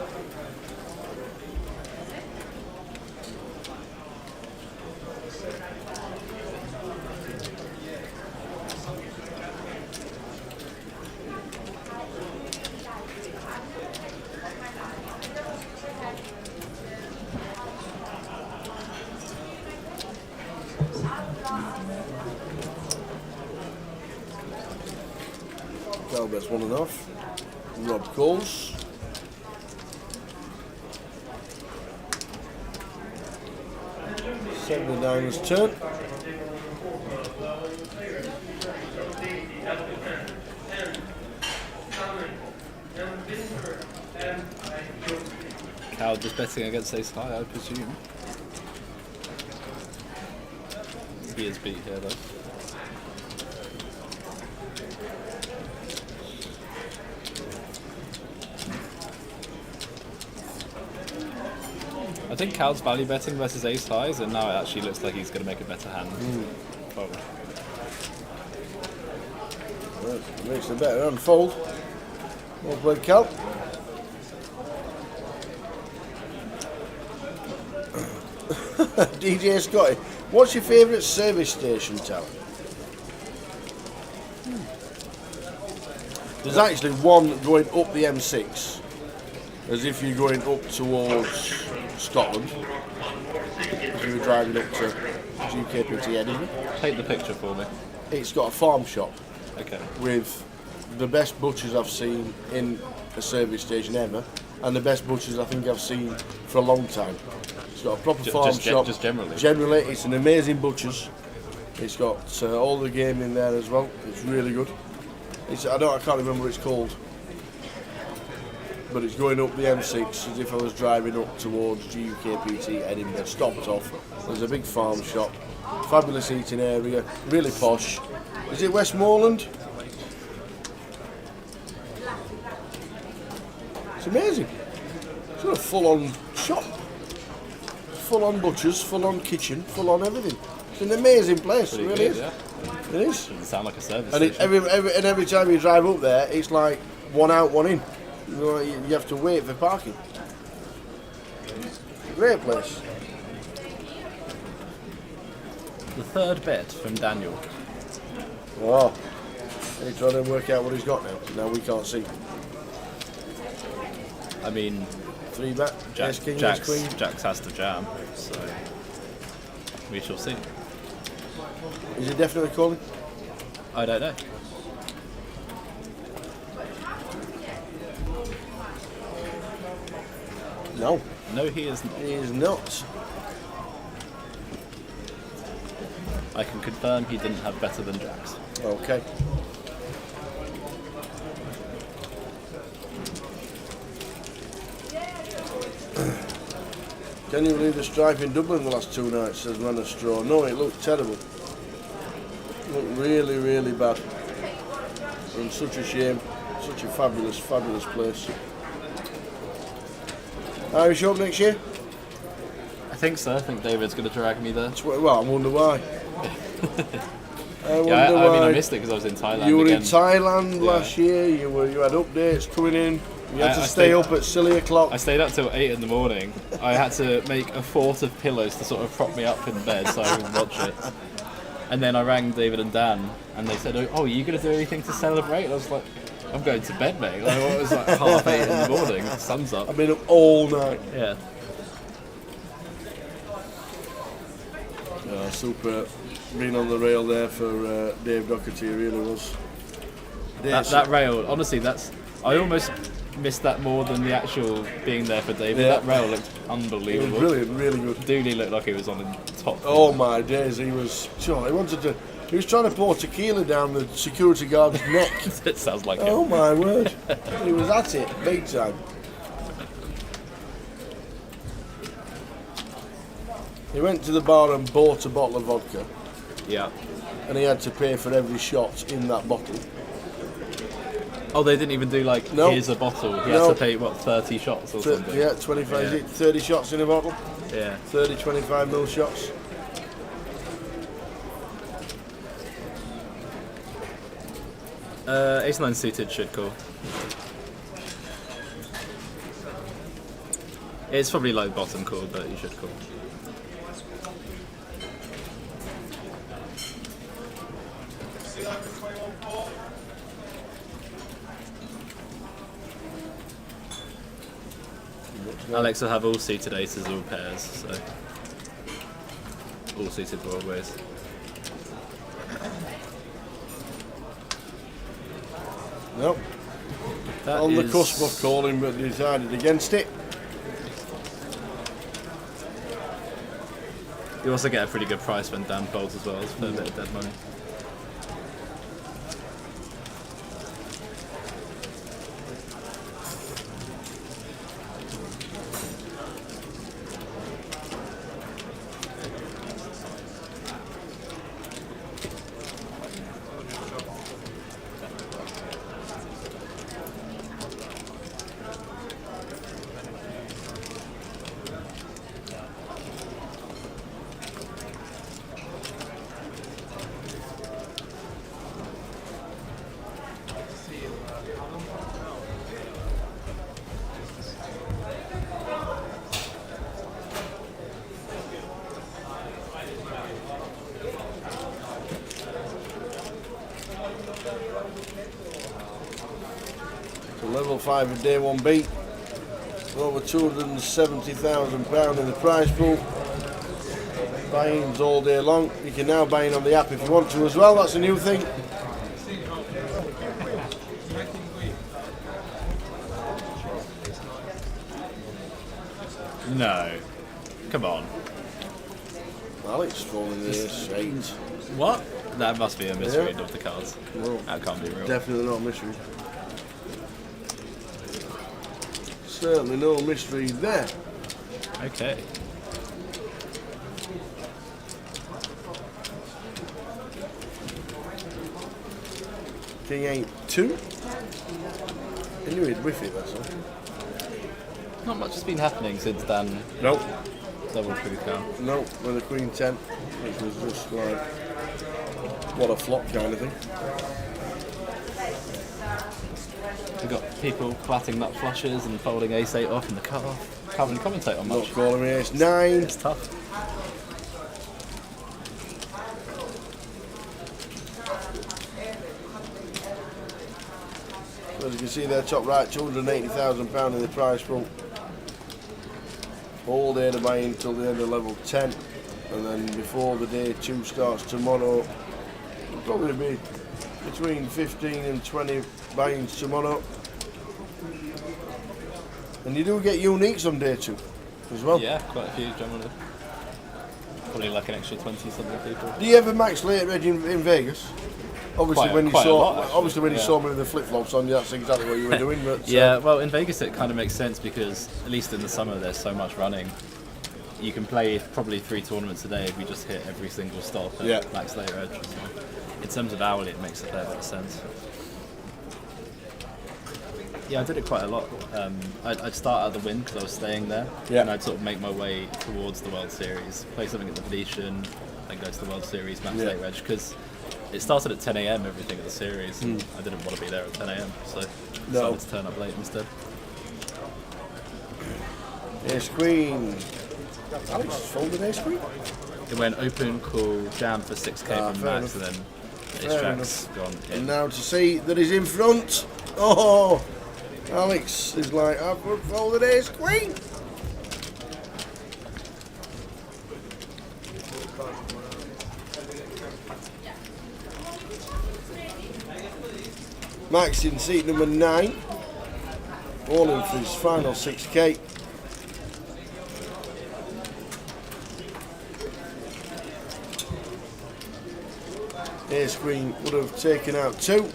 Galbrett's 1.5. Rob Coles. Seven of diamonds turn. Cal just betting against Ace High, I presume. He is beat here though. I think Cal's value betting versus Ace Highs, and now it actually looks like he's going to make a better hand forward. Right, makes a better unfold. Well played, Cal. DJ Scotty, what's your favourite service station tower? There's actually one going up the M6, as if you're going up towards Scotland, if you were driving up to GUKPT Edinburgh. Paint the picture for me. It's got a farm shop Okay. with the best butchers I've seen in a service station ever, and the best butchers I think I've seen for a long time. It's got a proper farm shop. Just generally? Generally, it's an amazing butchers. It's got all the game in there as well. It's really good. I can't remember what it's called, but it's going up the M6 as if I was driving up towards GUKPT Edinburgh. Stopped off. There's a big farm shop, fabulous eating area, really posh. Is it Westmoreland? It's amazing. It's got a full-on shop, full-on butchers, full-on kitchen, full-on everything. It's an amazing place. It really is. Yeah. It is. Doesn't sound like a service And station. every time you drive up there, it's like one out, one in. You have to wait for parking. Great place. The third bet from Daniel. Wow. He's trying to work out what he's got now. Now we can't see. I mean, 3-bet. Ace King, Ace Queen. Jax has to jam, so we shall see. Is he definitely calling? I don't know. No. No, he is not. He is not. I can confirm he didn't have better than Jax. Okay. Can you believe the stripe in Dublin the last 2 nights, says Man of Straw? No, it looked terrible. It looked really, really bad. And such a shame. Such a fabulous, fabulous place. Irish Open next year? I think so. I think David's going to drag me there. Well, I wonder why. I mean, I missed it because I was in Thailand. You were again. in Thailand last year. You had updates coming in. You had to stay up at silly o'clock. I stayed up till 8 in the morning. I had to make a fort of pillows to sort of prop me up in bed so I could watch it. And then I rang David and Dan, and they said, "Oh, are you going to do anything to celebrate?" And I was like, "I'm going to bed, mate." Like, it was like 8:30 in the morning. The sun's up. I've been up all night. Yeah. Super. Being on the rail there for Dave Doherty really was. That rail, honestly, I almost missed that more than the actual being there for David. Yeah. That rail looked unbelievable. It was brilliant, really good. Dooley looked like he was on the top. Oh my days, he was. He was trying to pour tequila down the security guard's neck. It sounds like Oh it. my word. He was at it, big time. He went to the bar and bought a bottle of vodka. Yeah. And he had to pay for every shot in that bottle. Oh, they didn't even do like, No. here's a bottle. He No. had to pay, what, 30 shots or something? Yeah, 25, is Yeah. it 30 shots in a bottle? Yeah. 30, 25 ml shots. Ace-9 suited should call. It's probably low bottom call, but you should call. Alex will have all suited aces, all pairs, so all suited broadways. Nope. That On the is- cusp of calling, but decided against it. You also get a pretty good price when Dan folds as well, it's a fair bit of dead money. So level 5 of day 1 beat. Over £270,000 in the prize pool. Buy-ins all day long. You can now buy in on the app if you want to as well. That's a new thing. No. Come on. Alex falling the ace 8. What? That must be a misread Yeah. of the cards. No, That can't be real. definitely not a mystery. Certainly no mystery there. Okay. King 8 2. I knew he'd whiff it, that's all. Not much has been happening since Dan Nope. double true count. Nope, with a Queen 10, which was just like, what a flop kind of thing. We've got people platting nut flushes and folding ace-8 off in the car. Can't really commentate on much. Not calling me ace 9. It's tough. As you can see there, top right, £280,000 in the prize pool. All day to buy in until the end of level 10. And then before the day 2 starts tomorrow, it'll probably be between 15 and 20 buy-ins tomorrow. And you do get uniques on day 2 as well. Yeah, quite a few generally. Probably like an extra 20-something people. Do you ever max late reg in Vegas? Obviously, Quite- when you quite a saw, lot, actually, obviously when you yeah. saw me with the flip flops on, that's exactly what you were doing. But Yeah, well, in Vegas it kind of makes sense because at least in the summer there's so much running. You can play probably 3 tournaments a day if you just hit every single stop at Yeah. max later edge. So in terms of hourly, it makes a fair bit of sense. Yeah, I did it quite a lot. I'd start at the Wynn because I was staying there, Yeah. and I'd sort of make my way towards the World Series, play something at the Venetian, then go to the World Series, max Yeah. late reg, because it started at 10 a.m. everything at the series, and I didn't want to be there at 10 a.m. so No. decided to turn up late instead. ace queen. Alex folded ace queen. It went open, call, jam for 6k from fair max, enough. and then Fair ace jack's gone And in. now to see that he's in front. Oh, Alex is like, I've folded ace queen. Max in seat number 9. All in for his final 6k. Ace queen would have taken out 2.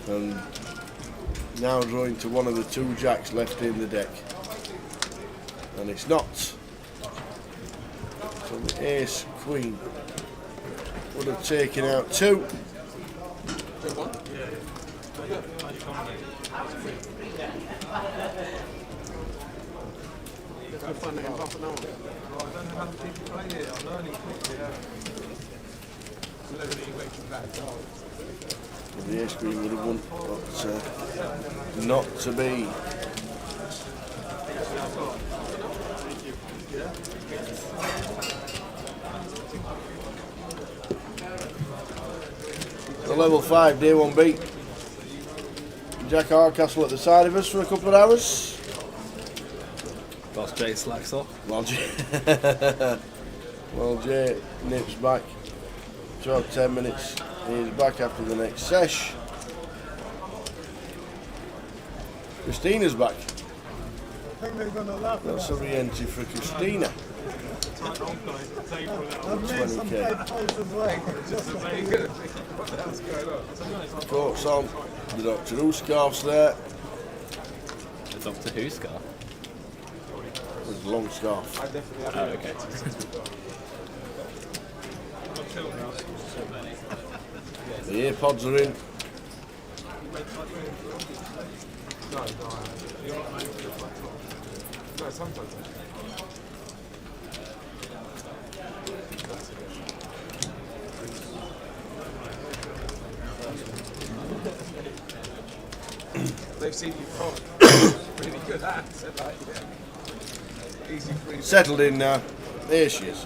And now drawing to one of the 2 jacks left in the deck. And it's not. So the ace queen would have taken out 2. fun in half an hour. I don't know how many people play here. I'm learning quickly. The ice cream would have won, but not to be. The level 5 day 1B. Jack Hardcastle at the side of us for a couple of hours. Whilst Jay slacks off. Well, Jay nips back. 10 minutes. He's back after the next sesh. Christina's back. I think they're going to laugh at That's a re-entry for Christina. I've made some 20k. fake posts as well. Coats on. The Doctor Who scarf's there. The Doctor Who scarf? It's a long scarf. Oh, okay. The earpods are in. No, sometimes. They've seen you frog. Really good at. So like, yeah. Easy free. Settled in now. There she is.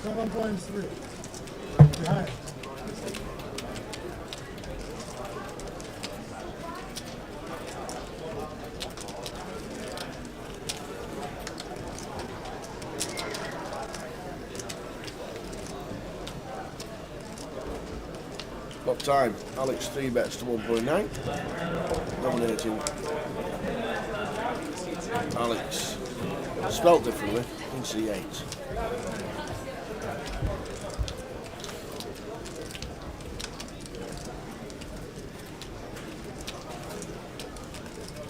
7.3. Behind. Top time. Alex 3 bets to 1.9. Dominating. Alex. Spelt differently in C8.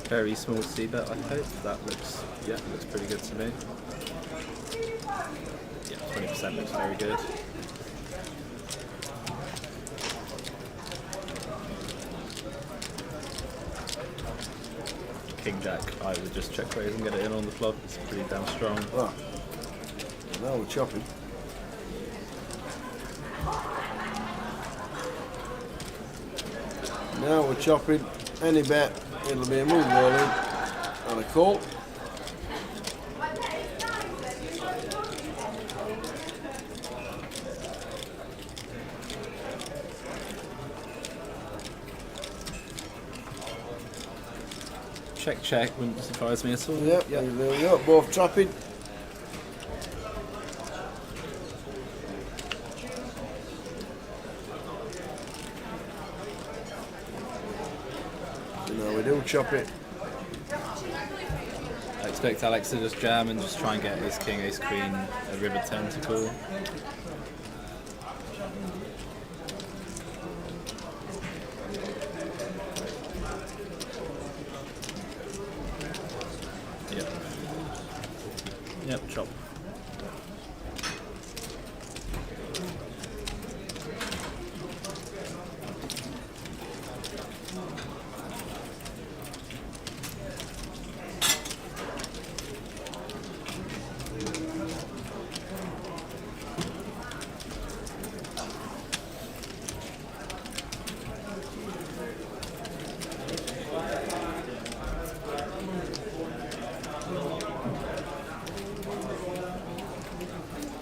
Very small C-bet, I hope. That looks pretty good to me. Yeah, 20% looks very good. King Jack, I would just check raise and get it in on the flop. It's pretty damn strong. Ah. Now we're chopping. Now we're chopping. Any bet, it'll be a move rolling and a call. Check, wouldn't surprise me at all. Yep, there we go, both trapping. So now we do chop it. I expect Alex to just jam and just try and get ace king, ace queen, a river 10 to call. Yep, chop.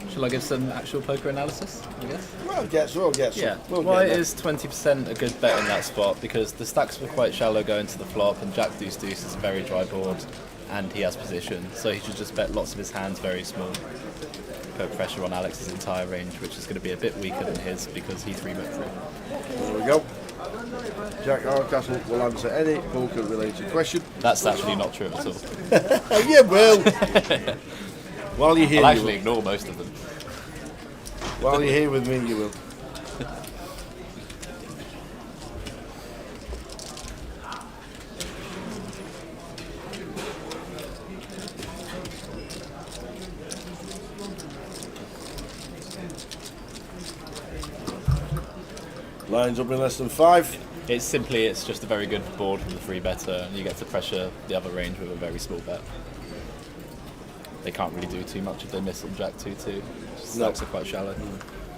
Shall I give some actual poker analysis, I guess? We'll get some. Yeah. We'll Why get there. is 20% a good bet in that spot? Because the stacks were quite shallow going to the flop, and Jack Deuce Deuce is a very dry board, and he has position, so he should just bet lots of his hands very small. Put pressure on Alex's entire range, which is going to be a bit weaker than his because he 3-bet through. There we go. Jack Hardcastle will answer any poker related question. That's actually not true at all. Yeah, well. While you're here, I'll you actually will. ignore most of them. While you're here with me, you will. Lines up in less than 5. It's just a very good board from the 3-better, and you get to pressure the other range with a very small bet. They can't really do too much if they miss on Jack 2-2. Stacks are quite shallow.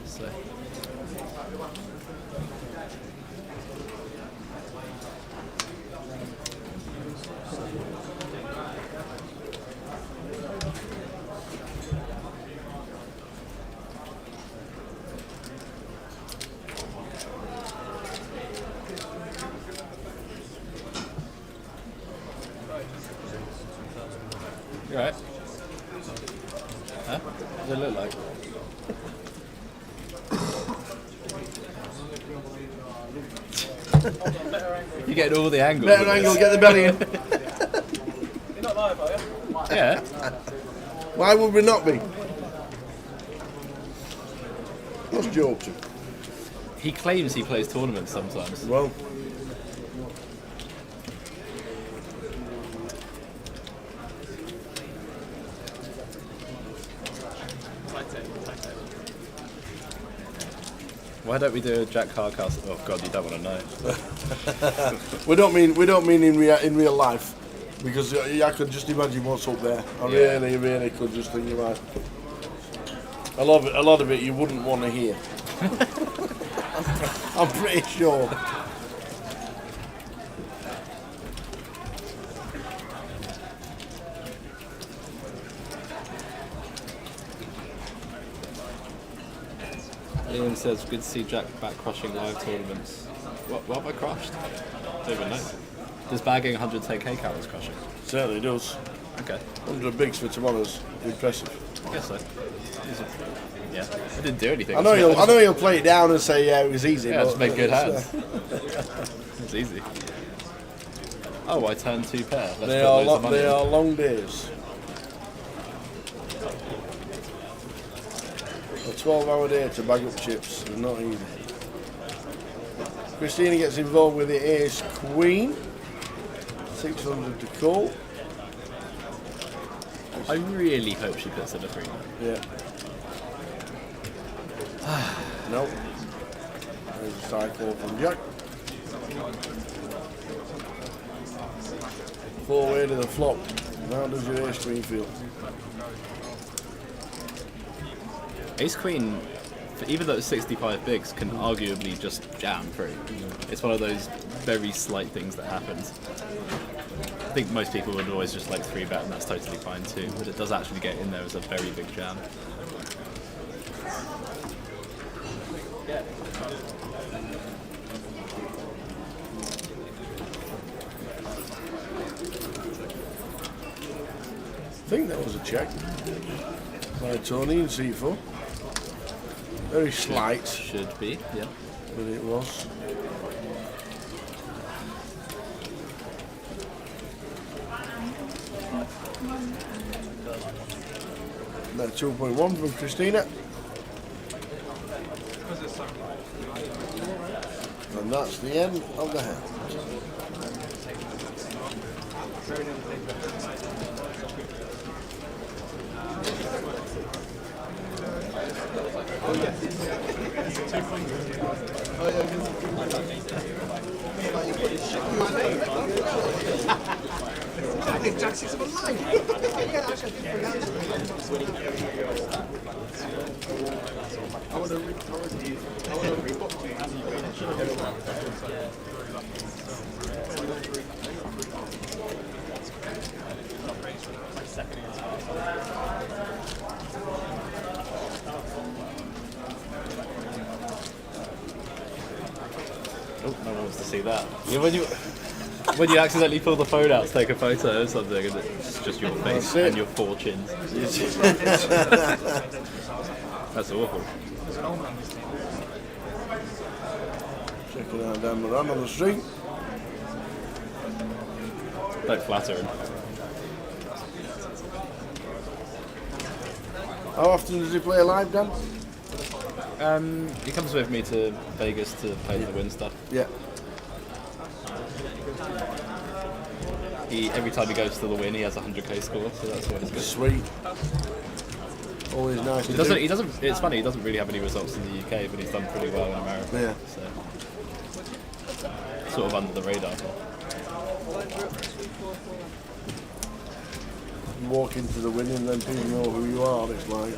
So. You alright? Huh? What does it look like? You're getting all the angles. Better angle, get the belly in. You're not live, are you? Yeah. Why would we not be? What's Joe up to? He claims he plays tournaments sometimes. Well. Why don't we do a Jack Hardcastle? Oh God, you don't want to know. we don't mean in real life, because I could just imagine what's up there. I really could just think about it. A lot of it you wouldn't want to hear. I'm pretty sure. Ian says, good to see Jack back crushing live tournaments. What have I crushed? Don't even know. Does bagging 110k count as crushing? Certainly does. Okay. 100 bigs for tomorrow's impressive. I guess so. Yeah, I didn't do anything. I know he'll play it down and say, yeah, it was easy. Yeah, just make good hands. It's easy. Oh, I turned 2 pair. They are long days. A 12-hour day to bag up chips is not easy. Christina gets involved with the ace queen. 600 to call. I really hope she puts in a 3. Yeah. Nope. There's a cycle from Jack. 4-way to the flop. How does your ace queen feel? Ace Queen, even though it's 65 bigs, can arguably just jam through. It's one of those very slight things that happens. I think most people would always just like 3-bet, and that's totally fine too, but it does actually get in there as a very big jam. I think that was a check by Tony in C4. Very slight. Should be, yeah. But it was. That 2.1 from Christina. And that's the end of the hand. Oh, no one wants to see that. Yeah, when you accidentally pull the phone out to take a photo or something, and it's just your face and your 4 chins. That's awful. Checking out Dan Moran on the street. Don't flatter him. How often does he play live, Dan? He comes with me to Vegas to play the win stuff. Yeah. Every time he goes to the win, he has a 100k score, so that's always good. Sweet. Always nice He to doesn't. do. He doesn't. It's funny. He doesn't really have any results in the UK, but he's done pretty well in America. Yeah. So. sort of under the radar. You walk into the winning, then people know who you are. It's like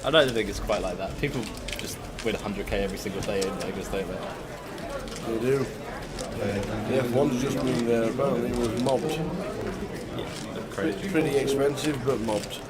I don't think it's quite like that. People just win 100k every single day in Vegas, don't they? they do. The F1's just been there. Apparently, it was mobbed. Yeah, they're crazy. Pretty expensive, but mobbed.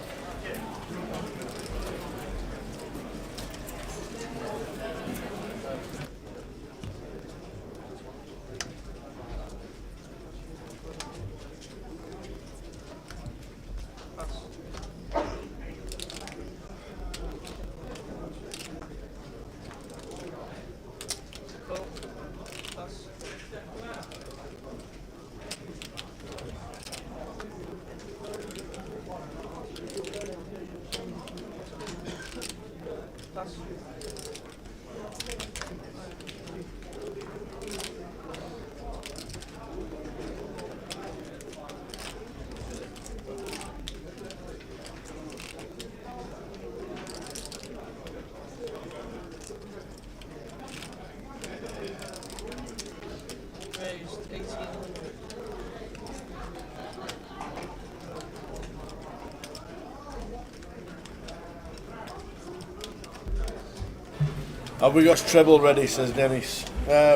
Have we got treble ready, says Dennis.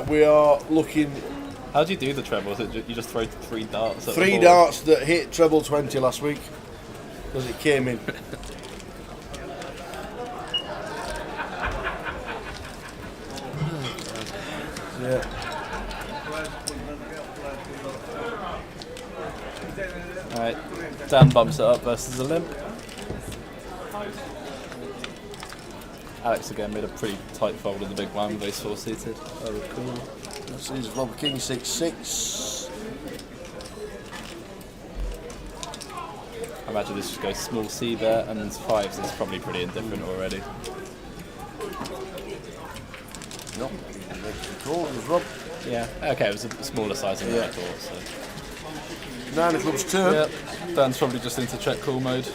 We are looking... How do you do the treble? Is it you just throw 3 darts at the 3 ball? darts that hit treble 20 last week, because it came in. Yeah. Alright, Dan bumps it up versus a limp. Alex again made a pretty tight fold in the big one with those 4 seated. Oh, cool. This is from King 6-6. I imagine this just goes small C there, and then 5s is probably pretty indifferent already. No, cool, it was Rob. Yeah, okay, it was a smaller size than I thought, so. 9 of clubs turn. Yep, Dan's probably just into check call mode.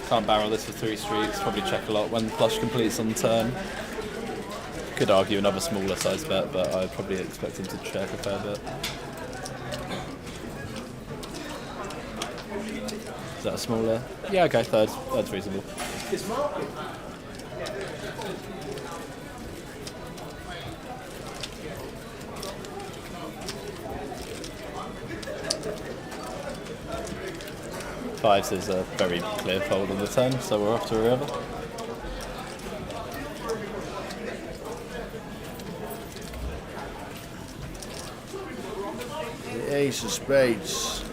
Can't barrel this for 3 streets, probably check a lot when the flush completes on turn. Could argue another smaller size bet, but I'd probably expect him to check a fair bit. Is that a smaller? Yeah, okay, third's reasonable. This market. Fives is a very clear fold on the turn, so we're off to a river. The ace of spades.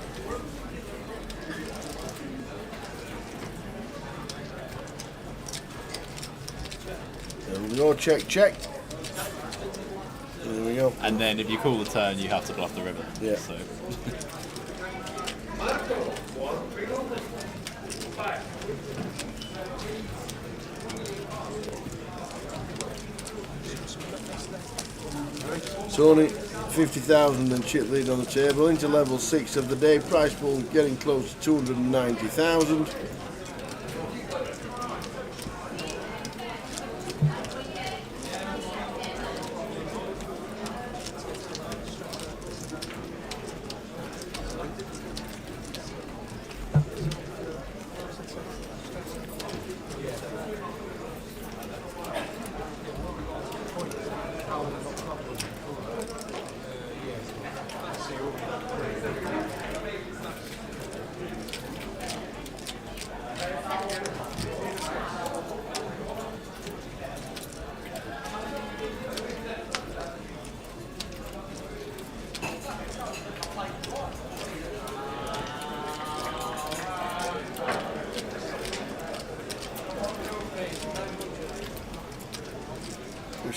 There we go, check, check. There we go. And then if you call the turn, you have to bluff the river. Yeah. So. Tony, 50,000 and chip lead on the table. Into level 6 of the day. Price pool getting close to 290,000.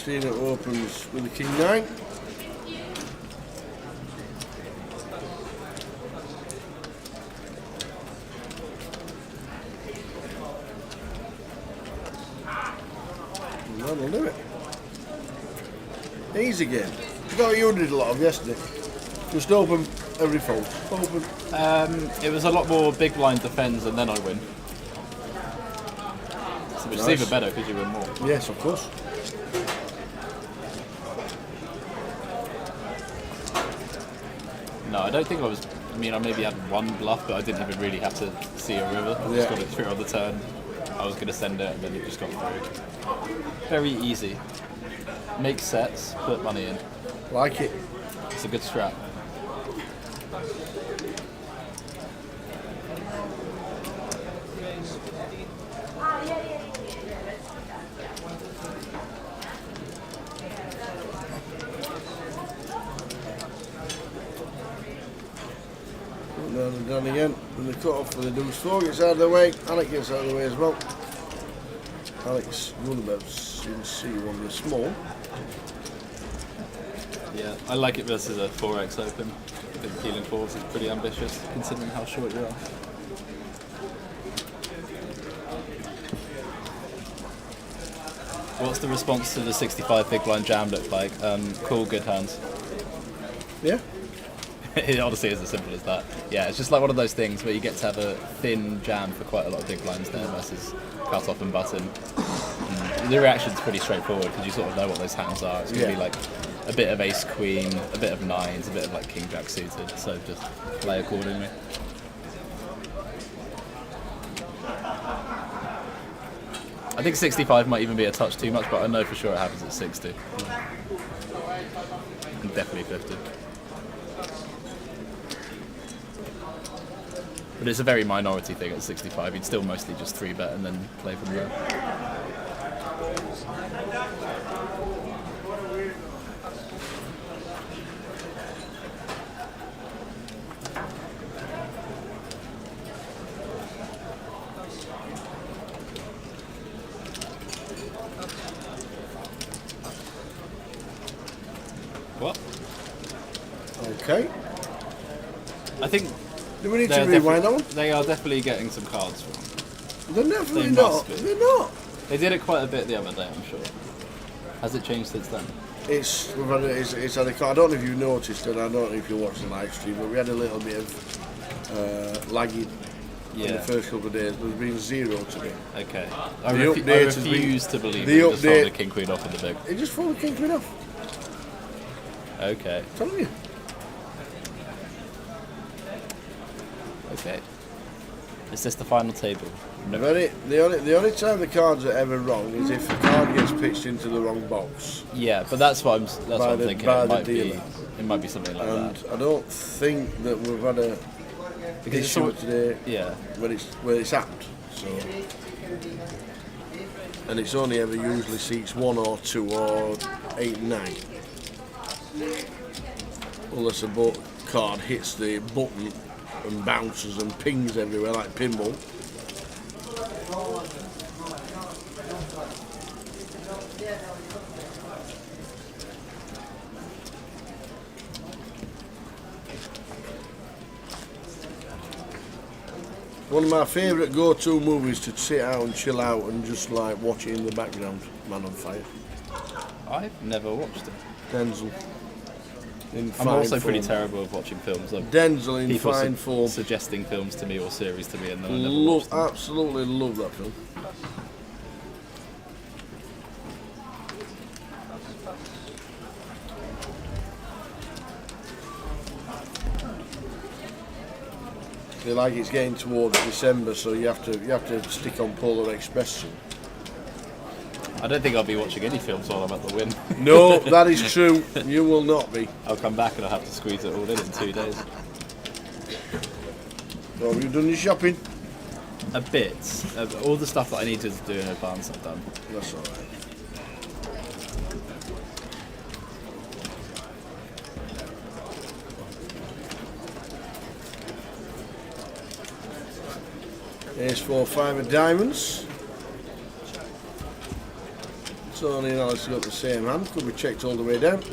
Christina opens with the king 9. And that'll do it. Easy game. You got what you did a lot of yesterday. Just open every fold. Open. It was a lot more big blind defends and then I win. So which is Nice. even better because you win more. Yes, of course. I don't think I was. I mean, I maybe had one bluff, but I didn't even really have to see a river. I just got it through on the turn. I was going to send it, and then it just got through. Very easy. Make sets, put money in. Like it. It's a good strat. Done again. And the cut off for the deuce 4 gets out of the way. Alec gets out of the way as well. Alec's runabout in C1 is small. Yeah, I like it versus a 4x open. I think peeling fours is pretty ambitious, considering how short you are. What's the response to the 65 big blind jam look like? Cool, good hands. Yeah. It honestly is as simple as that. Yeah, it's just like one of those things where you get to have a thin jam for quite a lot of big blinds there versus cut off and button. And the reaction's pretty straightforward because you sort of know what those hands are. It's going to be like a bit of ace queen, a bit of nines, a bit of like king jack suited. So just play accordingly. I think 65 might even be a touch too much, but I know for sure it happens at 60. And definitely 50. But it's a very minority thing at 65. You'd still mostly just 3-bet and then play from there. What? Okay. I think. Do we need to rewind on? They are definitely getting some cards wrong. They're definitely They not. must be. They're not. They did it quite a bit the other day, I'm sure. Has it changed since then? It's had a, I don't know if you noticed, and I don't know if you watched the live stream, but we had a little bit of lagging in the first couple of days. There's been 0 today. Okay. The I update has refuse been, to believe the it just update, folded king queen off in the big. It just folded king queen off. Okay. I'm telling you. Okay. Is this the final table? No. The only time the cards are ever wrong is if the card gets pitched into the wrong box. Yeah, but that's what I'm thinking. It might be something like and that. I don't think that we've had a issue today. Yeah. Where it's happened. So, and it's only ever usually seats 1 or 2 or 8 and 9. Unless a card hits the button and bounces and pings everywhere like pinball. One of my favourite go-to movies to sit out and chill out and just like watch it in the background, Man on Fire. I've never watched it. Denzel. I'm also pretty terrible at watching films. Denzel in fine form. Suggesting films to me or series to me, and then I never watch them. Absolutely love that film. I feel like it's getting towards December, so you have to stick on Polar Express soon. I don't think I'll be watching any films while I'm at the Win. No, that is true. You will not be. I'll come back and I'll have to squeeze it all in 2 days. So have you done your shopping? A bit. All the stuff that I needed to do in advance, I've done. That's alright. Ace 4, 5 of diamonds. Tony and Alice got the same hand. Could be checked all the way down.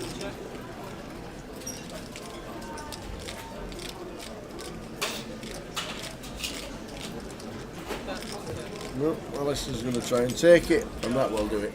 No, Alice is going to try and take it, and that will do it.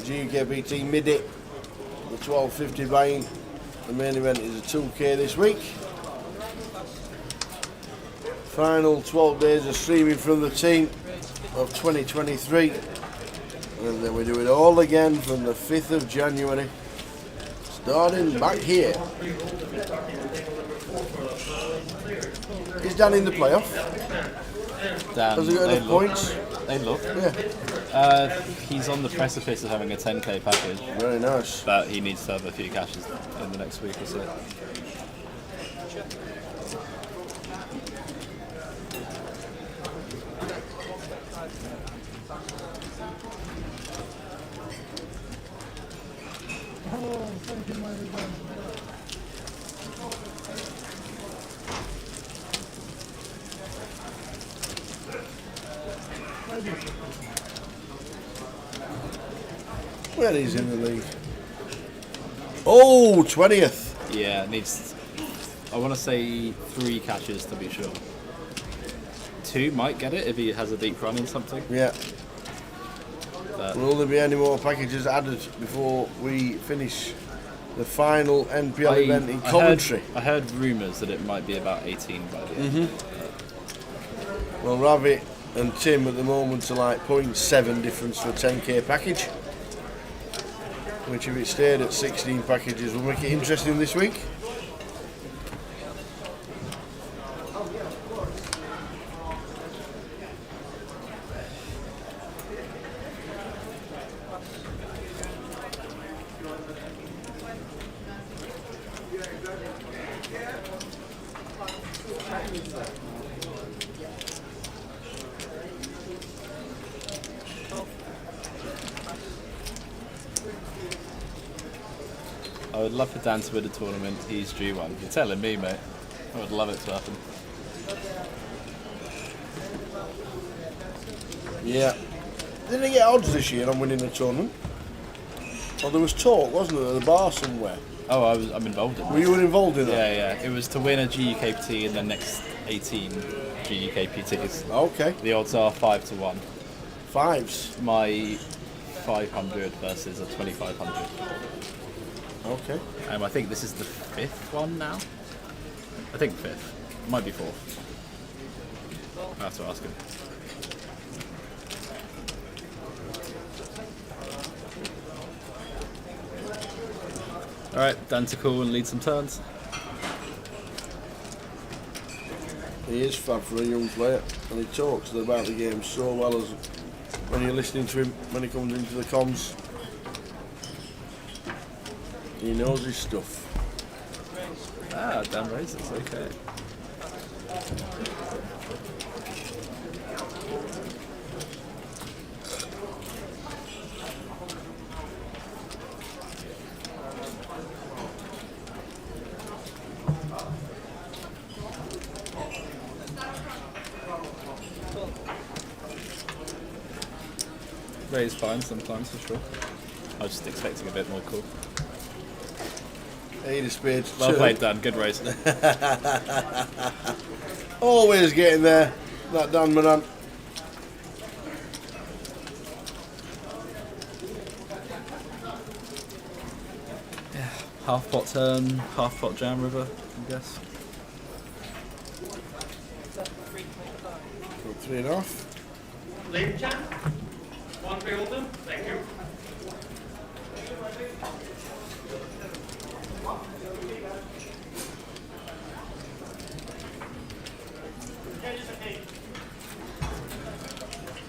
GUKPT Midi, the 1250 buy-in. The main event is a 2K this week. Final 12 days of streaming from the team of 2023. And then we do it all again from the 5th of January. Starting back here. Is Dan in the playoff? Dan, Has he got enough points? They look. Yeah. He's on the precipice of having a 10k package. Very nice. But he needs to have a few cashes in the next week or so. Oh, thank you, my friend. Where he's in the league. Oh, 20th. Yeah, it needs, I want to say 3 catches to be sure. 2 might get it if he has a deep run in something. Yeah. But Will there be any more packages added before we finish the final NPL event in Coventry? I heard rumours that it might be about 18 by the end. Well, Ravi and Tim at the moment are like 0.7 difference for a 10k package. Which if it stayed at 16 packages will make it interesting this week. I would love for Dan to win a tournament. He's due one. You're telling me, mate. I would love it to happen. Yeah. Didn't he get odds this year on winning the tournament? Well, there was talk, wasn't there, at the bar somewhere? Oh, I'm involved in that. Were you involved in that? Yeah, yeah. It was to win a GUKPT in the next 18 GUKPTs. Okay. The odds are 5 to 1. Fives? My 500 versus a 2500. Okay. I think this is the 5th one now. I think 5th. Might be 4th. I have to ask him. Alright, Dan to call and lead some turns. He is fab for a young player, and he talks about the game so well as when you're listening to him when he comes into the comms. He knows his stuff. Ah, Dan raises, okay. Raise fine sometimes for sure. I was just expecting a bit more cool. 8 of spades. Well played, Dan. Good race. Always getting there, that Dan Moran. Yeah, half pot turn, half pot jam river, I guess. 3.5. Late jam. 1 3 open. Thank you.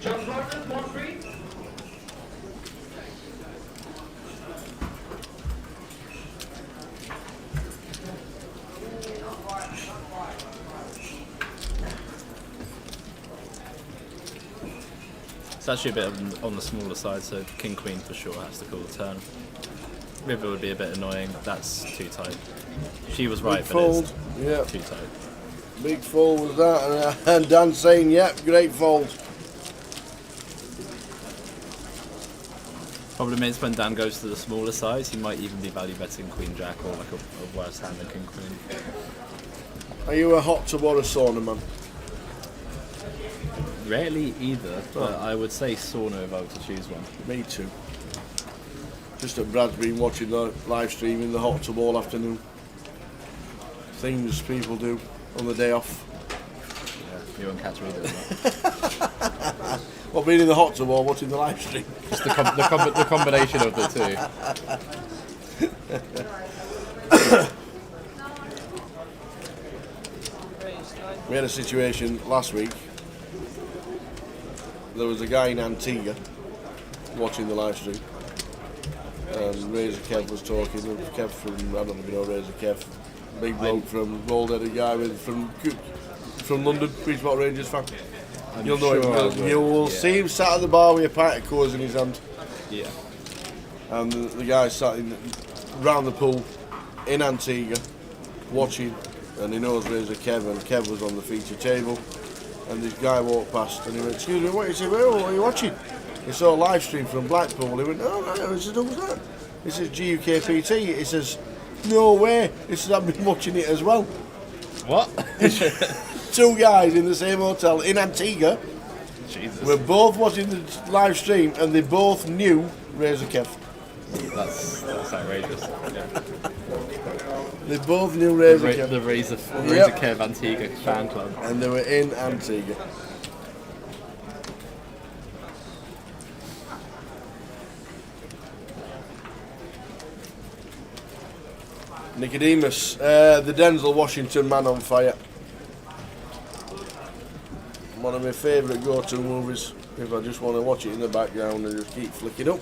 John Martin, 1 3. It's actually a bit on the smaller side, so King Queen for sure has to call the turn. River would be a bit annoying. That's too tight. She was right, Big but fold. it's Yeah. too tight. Big fold was that, and Dan saying, yep, great fold. Problem is when Dan goes to the smaller size, he might even be value betting Queen Jack or like a worse hand than King Queen. Are you a hot tub or a sauna man? Rarely either, but I would say sauna if I were to choose one. Me too. Just that Brad's been watching the live stream in the hot tub all afternoon. Things people do on the day off. Yeah, you won't catch me doing that. What, being in the hot tub or watching the live stream? Just the combination of the two. We had a situation last week. There was a guy in Antigua watching the live stream. And Razor Kev was talking. Kev from, I don't know if you know Razor Kev, big bloke from old-headed guy from London, Beachbot Rangers fan. You'll know him. You will see him sat at the bar with a pint of Coors in his hand. Yeah. And the guy sat round the pool in Antigua watching, and he knows Razor Kev, and Kev was on the feature table. And this guy walked past and he went, "Excuse me, what?" He said, "Well, what are you watching?" He saw a live stream from Blackpool. He went, "Oh, no." He said, "Who's that?" He says, "GUKPT." He says, "No way." He says, "I've been watching it as well." What? Two guys in the same hotel in Antigua. Jesus. Were both watching the live stream and they both knew Razor Kev. That's outrageous. Yeah. They both knew Razor Kev. The Razor Kev Antigua fan club. And they were in Antigua. Nicodemus, the Denzel Washington Man on Fire. One of my favourite go-to movies if I just want to watch it in the background and just keep flicking up.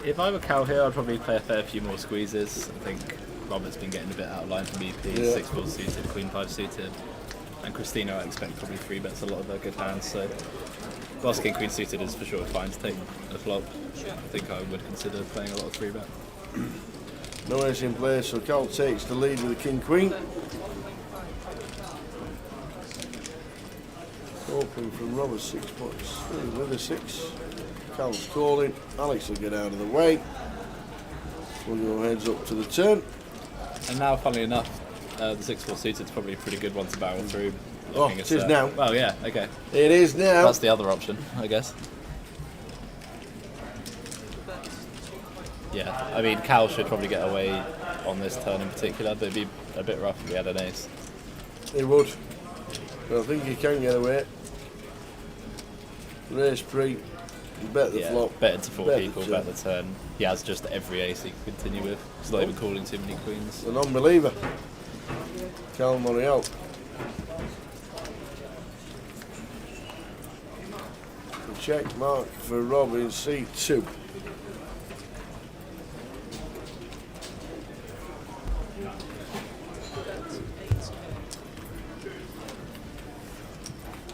If I were Cal here, I'd probably play a fair few more squeezes. I think Robert's been getting a bit out of line from EP, 6-4 suited, Queen 5 suited. And Christina, I expect probably 3-bets a lot of her good hands, so whilst King Queen suited is for sure fine to take a flop, I think I would consider playing a lot of 3-bet. No ace in play, so Cal takes the lead with the King Queen. Open from Robert, 6 points. With a 6. Cal's calling. Alex will get out of the way. We'll go heads up to the turn. And now, funnily enough, the 6-4 suited is probably a pretty good one to barrel through. Oh, it is now. Well, yeah, okay. It is now. That's the other option, I guess. Yeah, I mean, Cal should probably get away on this turn in particular, but it'd be a bit rough if we had an ace. He would. But I think he can get away. Race pre. Bet the flop. Bet into 4 people, bet the turn. He has just every ace he can continue with. He's not even calling too many queens. An unbeliever. Cal Morial. Check mark for Rob in C2.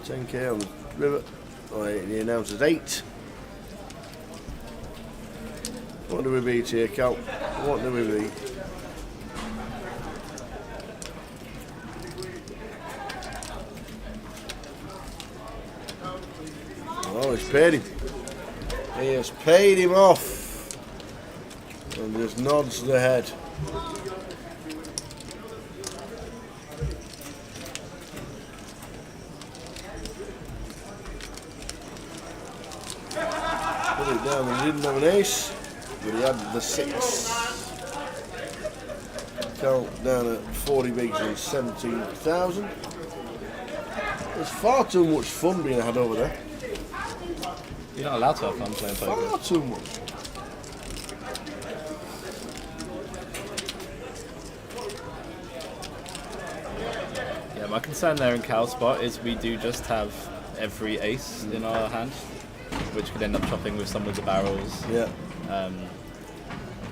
$10K on the river. He announces 8. What do we beat here, Cal? What do we beat? Oh, he's paid him. He has paid him off. And just nods the head. Put it down, he didn't have an ace, but he had the 6. Count down at 40 bigs and 17,000. There's far too much fun being had over there. You're not allowed to have fun playing poker. Far too much. Yeah, my concern there in Cal's spot is we do just have every ace in our hand, which could end up chopping with some of the barrels. Yeah.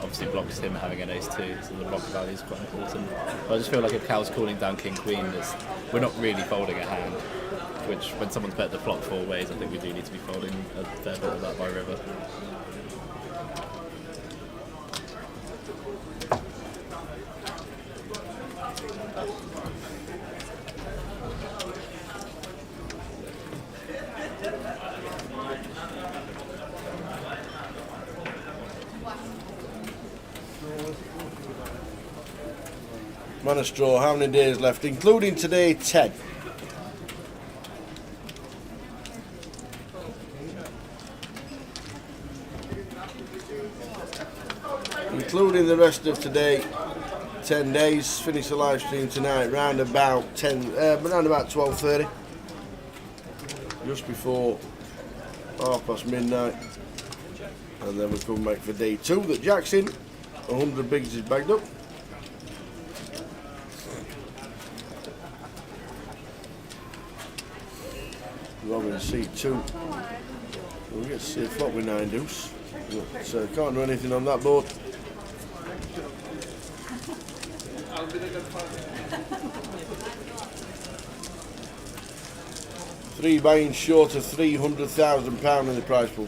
Obviously blocks him having an ace too, so the block value is quite important. But I just feel like if Cal's calling down King Queen, we're not really folding a hand. which when someone's bet the flop 4 ways, I think we do need to be folding a fair bit of that by river. Man of straw, how many days left? Including today, 10. Including the rest of today, 10 days. Finish the live stream tonight round about 12:30. Just before 1:30 midnight. And then we come back for day 2 that Jack's in. 100 bigs is bagged up. Robin C2. We'll get to see a flop with 9 deuce. So can't do anything on that board. Three buying short of £300,000 in the prize pool.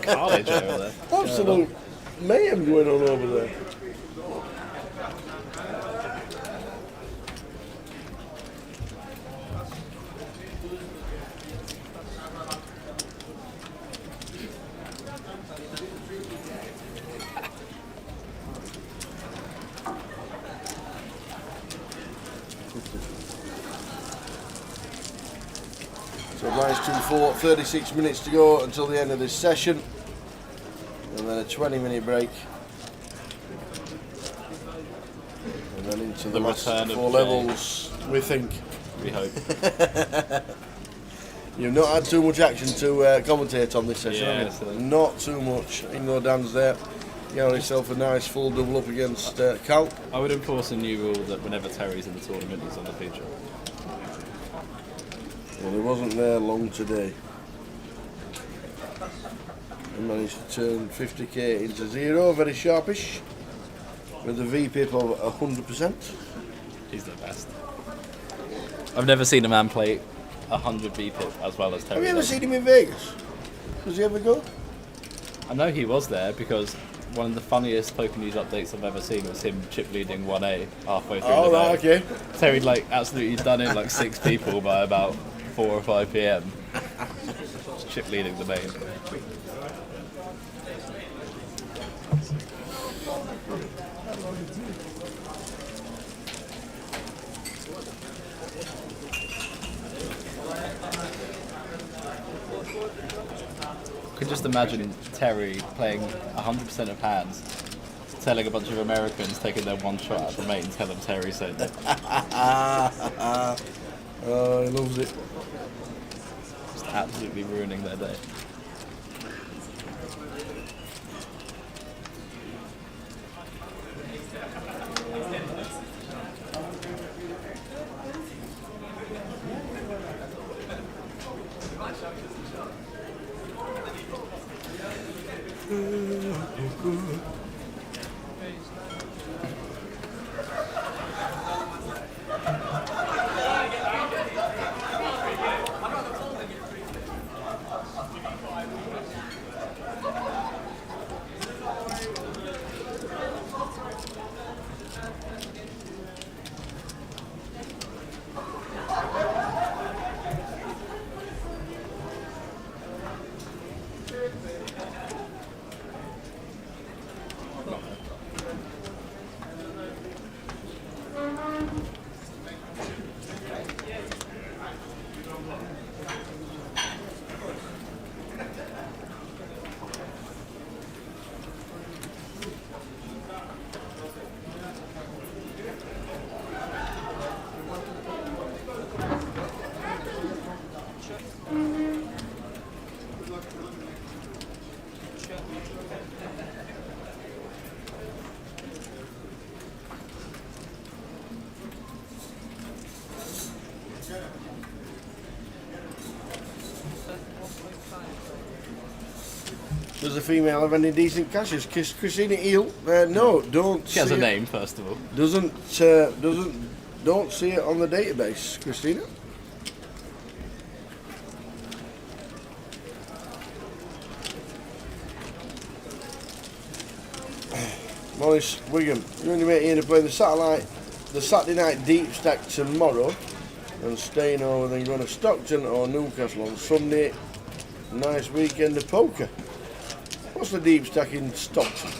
Carnage over there. Absolute mayhem going on over there. So minus 2-4, 36 minutes to go until the end of this session. And then a 20-minute break. And then into the last return of 4 Jay. levels, we think. We hope. You've not had too much action to commentate on this session, Yeah, have you? so- Not too much. Ingo Dan's there. You got yourself a nice full double up against Cal. I would enforce a new rule that whenever Terry's in the tournament, he's on the feature. Well, he wasn't there long today. He managed to turn 50k into 0, very sharpish, with a VPIP of 100%. He's the best. I've never seen a man play 100 VPIP as well as Terry. Have you ever does. seen him in Vegas? Does he ever go? I know he was there because one of the funniest Poker News updates I've ever seen was him chip leading 1A halfway through Oh, the right, day. okay. Terry absolutely done in 6 people by about 4 or 5 p.m. Just chip leading the main. I can just imagine Terry playing 100% of hands, telling a bunch of Americans taking their one shot at the mate and tell them Terry said it. Oh, he loves it. Just absolutely ruining their day. a female have any decent cashes? Christina Eel? No, don't. She has see a it. name, first of all. Don't see it on the database, Christina. Morris Wigan, you and your mate Ian are playing the Saturday night deep stack tomorrow, and staying over, then going to Stockton or Newcastle on Sunday. Nice weekend of poker. What's the deep stack in Stockton?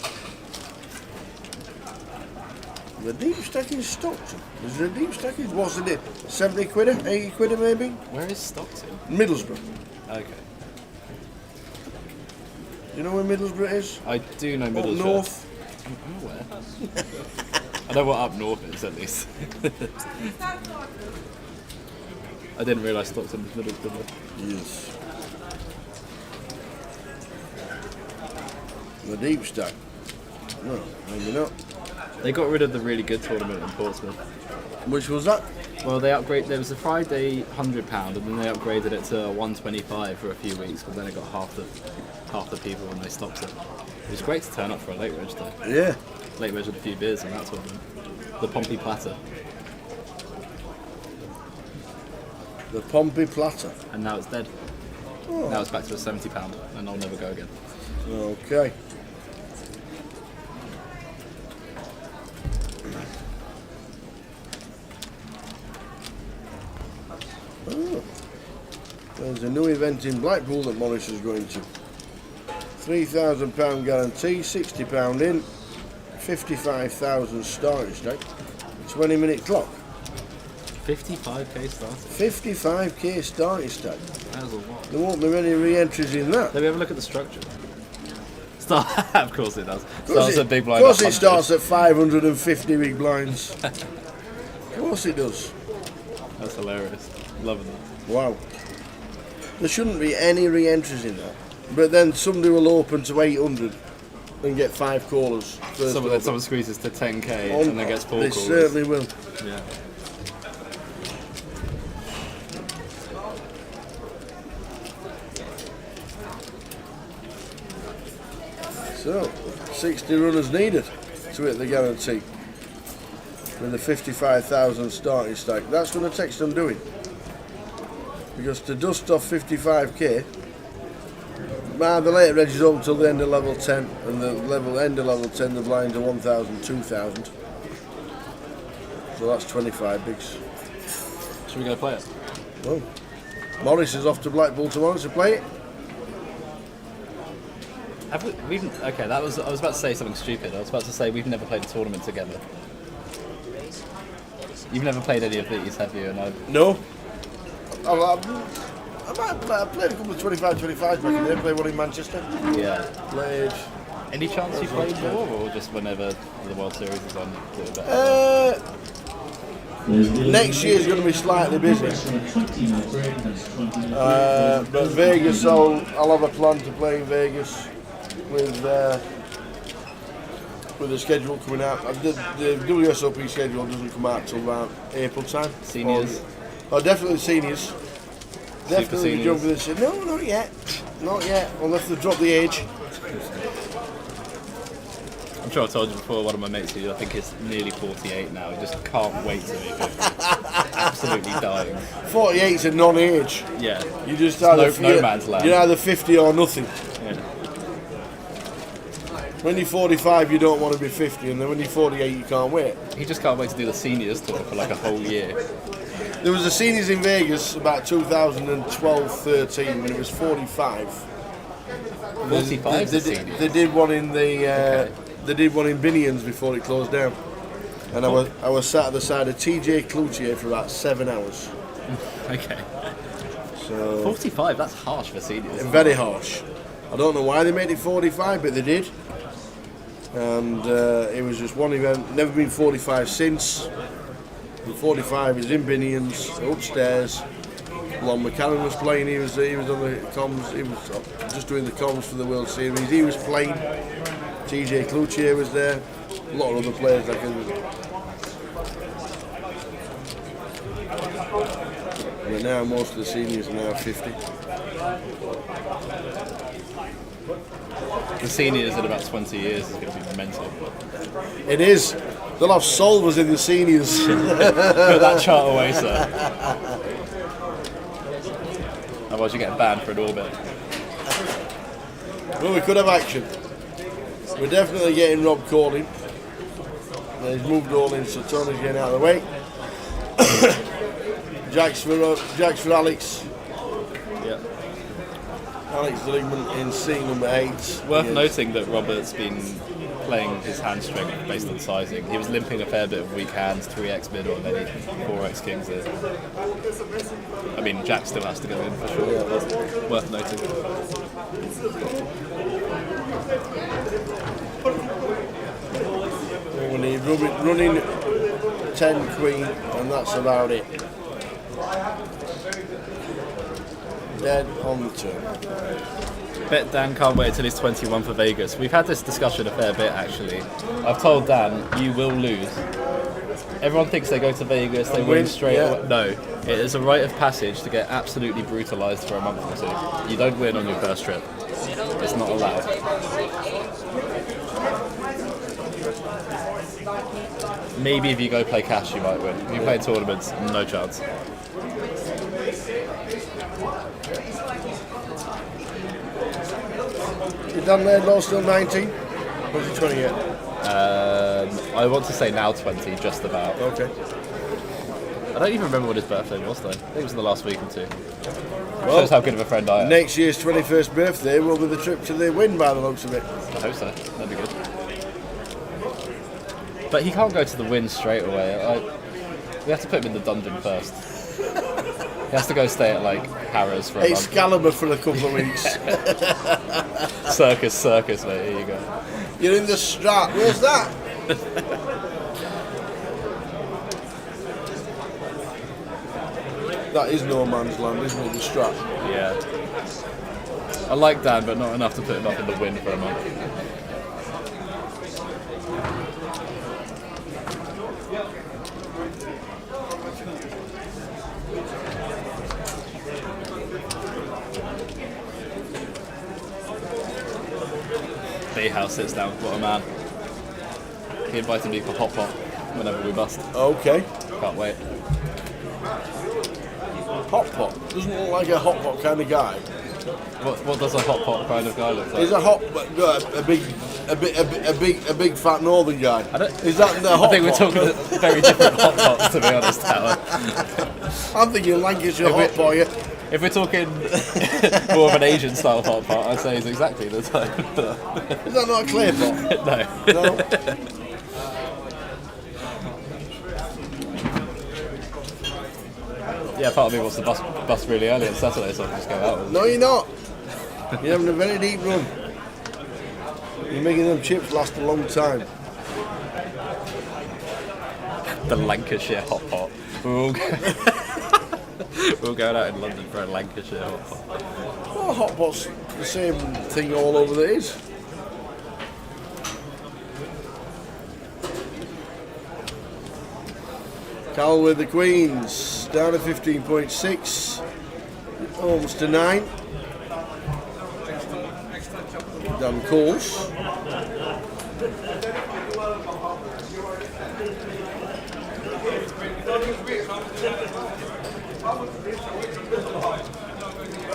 The deep stack in Stockton? Is there a deep stack? What's the deal? 70 quid, 80 quid maybe? Where is Stockton? Middlesbrough. Okay. You know where Middlesbrough is? I do know Up Middlesbrough. north. I'm aware. I know what up north is, at least. I didn't realise Stockton was Middlesbrough. Yes. The deep stack? No, maybe not. They got rid of the really good tournament in Portsmouth. Which was that? Well, they upgraded. There was a Friday £100, and then they upgraded it to £125 for a few weeks. But then it got half the people when they stopped it. It was great to turn up for a late reg though. Yeah. Late reg with a few beers and that tournament. The Pompey Platter. The Pompey Platter. And now it's dead. Oh. Now it's back to a £70, and I'll never go again. Okay. Oh. There's a new event in Blackpool that Morris is going to. £3,000 guarantee, £60 in, 55,000 starting stake, 20-minute clock. 55k starting. 55k starting stake. That's a lot. There won't be many re-entries in that. Let me have a look at the structure. Of course it does. Of Starts at big blind. Of course it starts at 550 big blinds. Of course it does. That's hilarious. Loving that. Wow. There shouldn't be any re-entries in that. But then somebody will open to 800 and get 5 callers. Someone squeezes to 10k and then gets 4 They callers. certainly will. Yeah. So, 60 runners needed to hit the guarantee with the 55,000 starting stake. That's what the text I'm doing. Because to dust off 55k, the late reg is up until the end of level 10, and the end of level 10 the blinds are 1,000, 2,000. So that's 25 bigs. Should we go play it? Well, Morris is off to Blackpool tomorrow to play it. Have we've okay, I was about to say something stupid. I was about to say we've never played a tournament together. You've never played any of these, have you? And No. I played a couple of 25-25s back in there. Played one in Manchester. Yeah. Played. Any chance you played more, or just whenever the World Series is on? Do it Next year's going to be slightly busy. But Vegas, I'll have a plan to play in Vegas with the schedule coming out. The WSOP schedule doesn't come out till around April time. Seniors? Oh, definitely seniors. Definitely seniors. jumping this. No, not yet. Not yet. Unless they drop the age. I'm sure I told you before, one of my mates who I think is nearly 48 now, he just can't wait to be 50. Absolutely dying. 48's a non-age. Yeah. You just It's no man's land. You're either 50 or nothing. Yeah. When you're 45, you don't want to be 50, and then when you're 48, you can't wait. He just can't wait to do the seniors tour for like a whole year. There was a seniors in Vegas about 2012-13 when it was 45. 45 They did one in the. They did one in Binions before it closed down, and I was sat at the side of TJ Cloutier for about 7 hours. Okay. So 45, that's harsh for seniors. Very harsh. I don't know why they made it 45, but they did. And it was just one event. Never been 45 since. And 45 is in Binions upstairs. Lon McCannon was playing. He was on the comms. He was just doing the comms for the World Series. He was playing. TJ Cloutier was there. A lot of other players that can. But now most of the seniors are now 50. The seniors in about 20 years is going to be mental. It is. They'll have solvers in the seniors. Put that chart away, sir. Otherwise you get banned for an orbit. Well, we could have action. We're definitely getting Rob calling. He's moved all in, so Tony's getting out of the way. Jack's for Alex. Yeah. Alex Ligman in C number 8. Worth noting that Robert's been playing his hand strength based on sizing. He was limping a fair bit of weak hands, 3x middle and then 4x kings there. I mean, Jack still has to go in for sure. Yeah. That's worth noting. We need running 10 queen, and that's about it. Dead on the turn. Bet Dan can't wait till he's 21 for Vegas. We've had this discussion a fair bit actually. I've told Dan, you will lose. Everyone thinks they go to Vegas, they win straight away. No, it is a rite of passage to get absolutely brutalised for a month or two. You don't win on your first trip. It's not allowed. Maybe if you go play cash you might win. If you play tournaments, no chance. You done Laidlaw still 19? Or is he 20 yet? I want to say now 20, just about. Okay. I don't even remember what his birthday was though. I think it was in the last week or two. Well, shows how good of a friend I am. Next year's 21st birthday will be the trip to the win by the looks of it. I hope so. That'd be good. But he can't go to the win straight away. We have to put him in the dungeon first. He has to go stay at like Harrah's for a month. Excalibur for a couple of weeks. Circus, mate. Here you go. You're in the Strat. Where's that? That is no man's land, isn't it? The Strat. Yeah. I like Dan, but not enough to put him up in the win for a month. House sits down, what a man. He invited me for hot pot whenever we bust. Okay. Can't wait. Hot pot? Doesn't look like a hot pot kind of guy. What does a hot pot kind of guy look like? He's a hot, a big fat northern guy. Is that the hot pot? I think we're talking very different hot pots, to be honest, Howard. I'm thinking Lancashire hot pot. Yeah. If we're talking more of an Asian style hot pot, I'd say it's exactly the type. Is that not a clay pot? No. Yeah, part of me wants to bust really early on Saturday, so I'll just go out. No, you're not. You're having a very deep run. You're making them chips last a long time. The Lancashire hot pot. We're all going out in London for a Lancashire hot pot. Well, hot pot's the same thing all over there is. Cal with the Queens, down to 15.6, almost to 9. Dan Coles.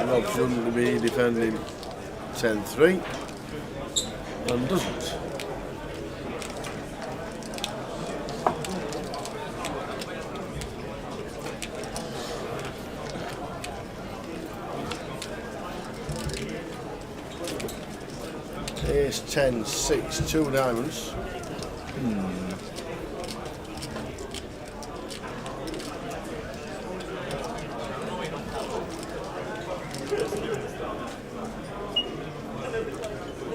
Rob shouldn't be defending 10-3 and doesn't. Ace 10-6, 2 diamonds.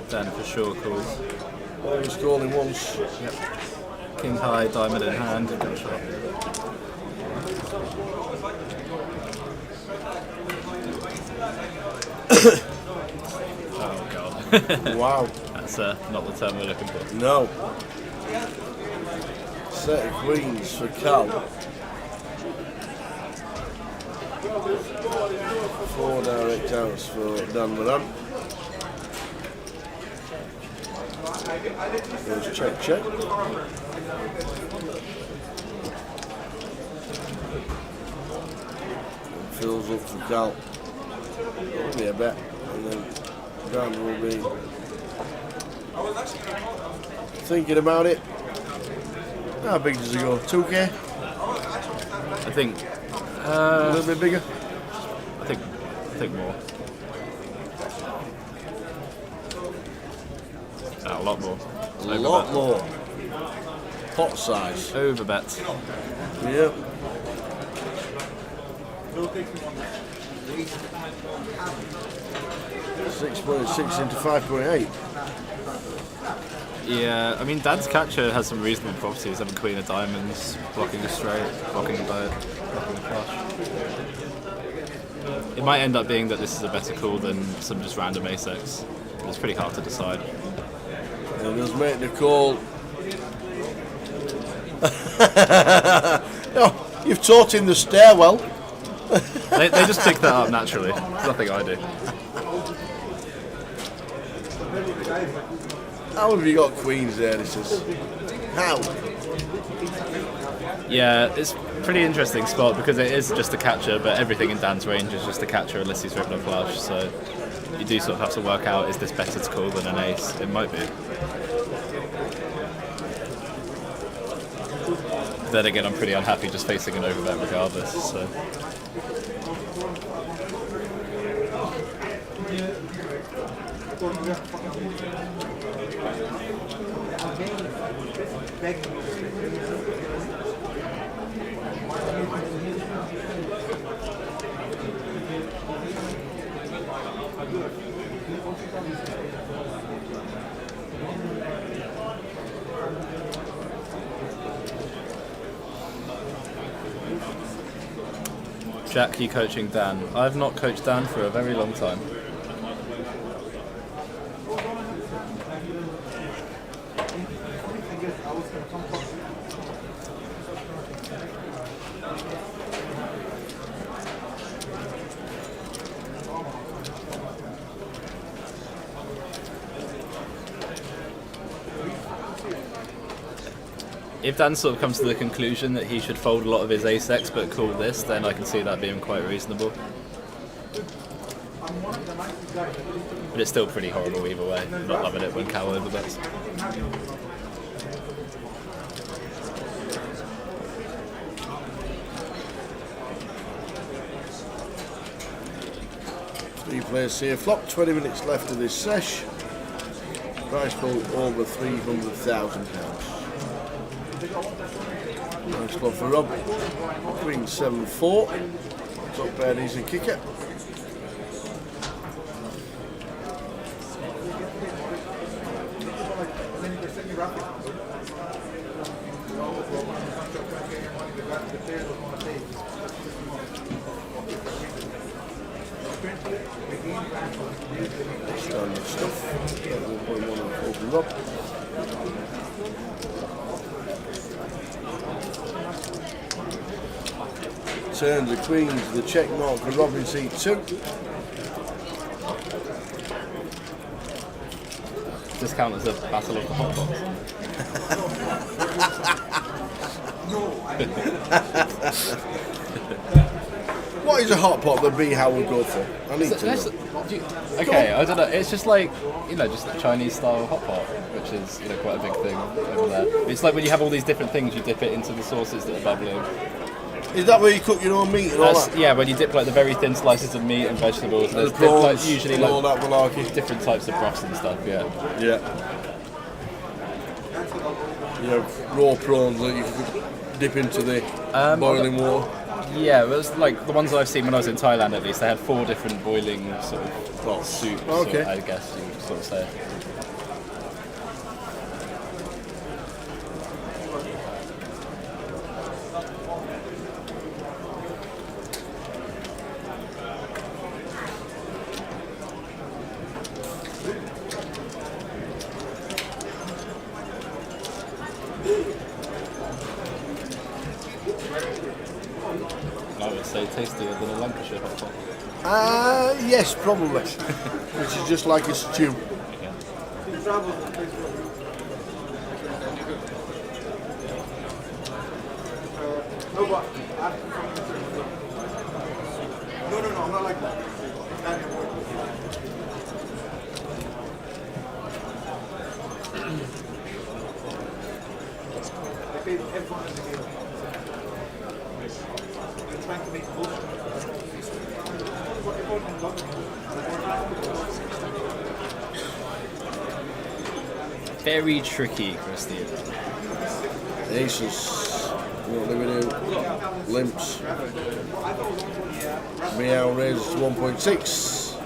Dan for sure calls. Always calling once. Yep. King high, diamond in hand, gun shot. Oh god. Wow. That's not the term we're looking for. No. Set of queens for Cal. 4 direct outs for Dan Moran. Goes check. Fills up for Cal. Only a bit. And then Dan will be thinking about it. How big does it go? 2K? I think a little bit bigger? I think more. A lot more. A lot more. Pot size. Over bet. Yep. $6.6 into 5.8. Yeah, I mean, Dad's catcher has some reasonable properties, having queen of diamonds, blocking a straight, blocking a boat, blocking a flush. It might end up being that this is a better call than some just random ace-x. It's pretty hard to decide. And just make the call. No, you've taught him the stairwell. they just pick that up naturally. It's nothing I do. How have you got queens there? This is how? Yeah, it's a pretty interesting spot because it is just a catcher, but everything in Dan's range is just a catcher unless he's ripped a flush. So you do sort of have to work out: is this better to call than an ace? It might be. Then again, I'm pretty unhappy just facing an overbet regardless. So. Jack, you coaching Dan? I've not coached Dan for a very long time. If Dan sort of comes to the conclusion that he should fold a lot of his ace-x but call this, then I can see that being quite reasonable. But it's still pretty horrible either way. I'm not loving it when Cal overbets. Three players here flop, 20 minutes left of this sesh. Price pool over £300,000. Nice spot for Rob. Queen 7-4. Top pair decent kicker. Standard stuff. 1.1 open Rob. Turns the queens, the check mark for Robin C2. Does this count as a battle of the hot box? What is a hot pot that B How would go for? I need to know. Okay, I don't know. It's just like, you know, just a Chinese style hot pot, which is, you know, quite a big thing over there. It's like when you have all these different things, you dip it into the sauces that are bubbling. Is that where you cook your own meat and all that? Yeah, when you dip like the very thin slices of meat and vegetables. There's prawns, like, usually like all that malarkey. different types of broths and stuff. Yeah. Yeah. You have raw prawns that you could dip into the boiling water. Yeah, it was like the ones that I've seen when I was in Thailand. At least they had 4 different boiling sort of soups. Okay. I guess you would sort of say. I would say tastier than a Lancashire hot pot. Yes, probably. Which is just like a stew. No, I'm not like that. I paid everyone in the game. They're trying to make bullshit. Very tricky, Christine. Aces. What do we do? Limps. Meow raises to 1.6.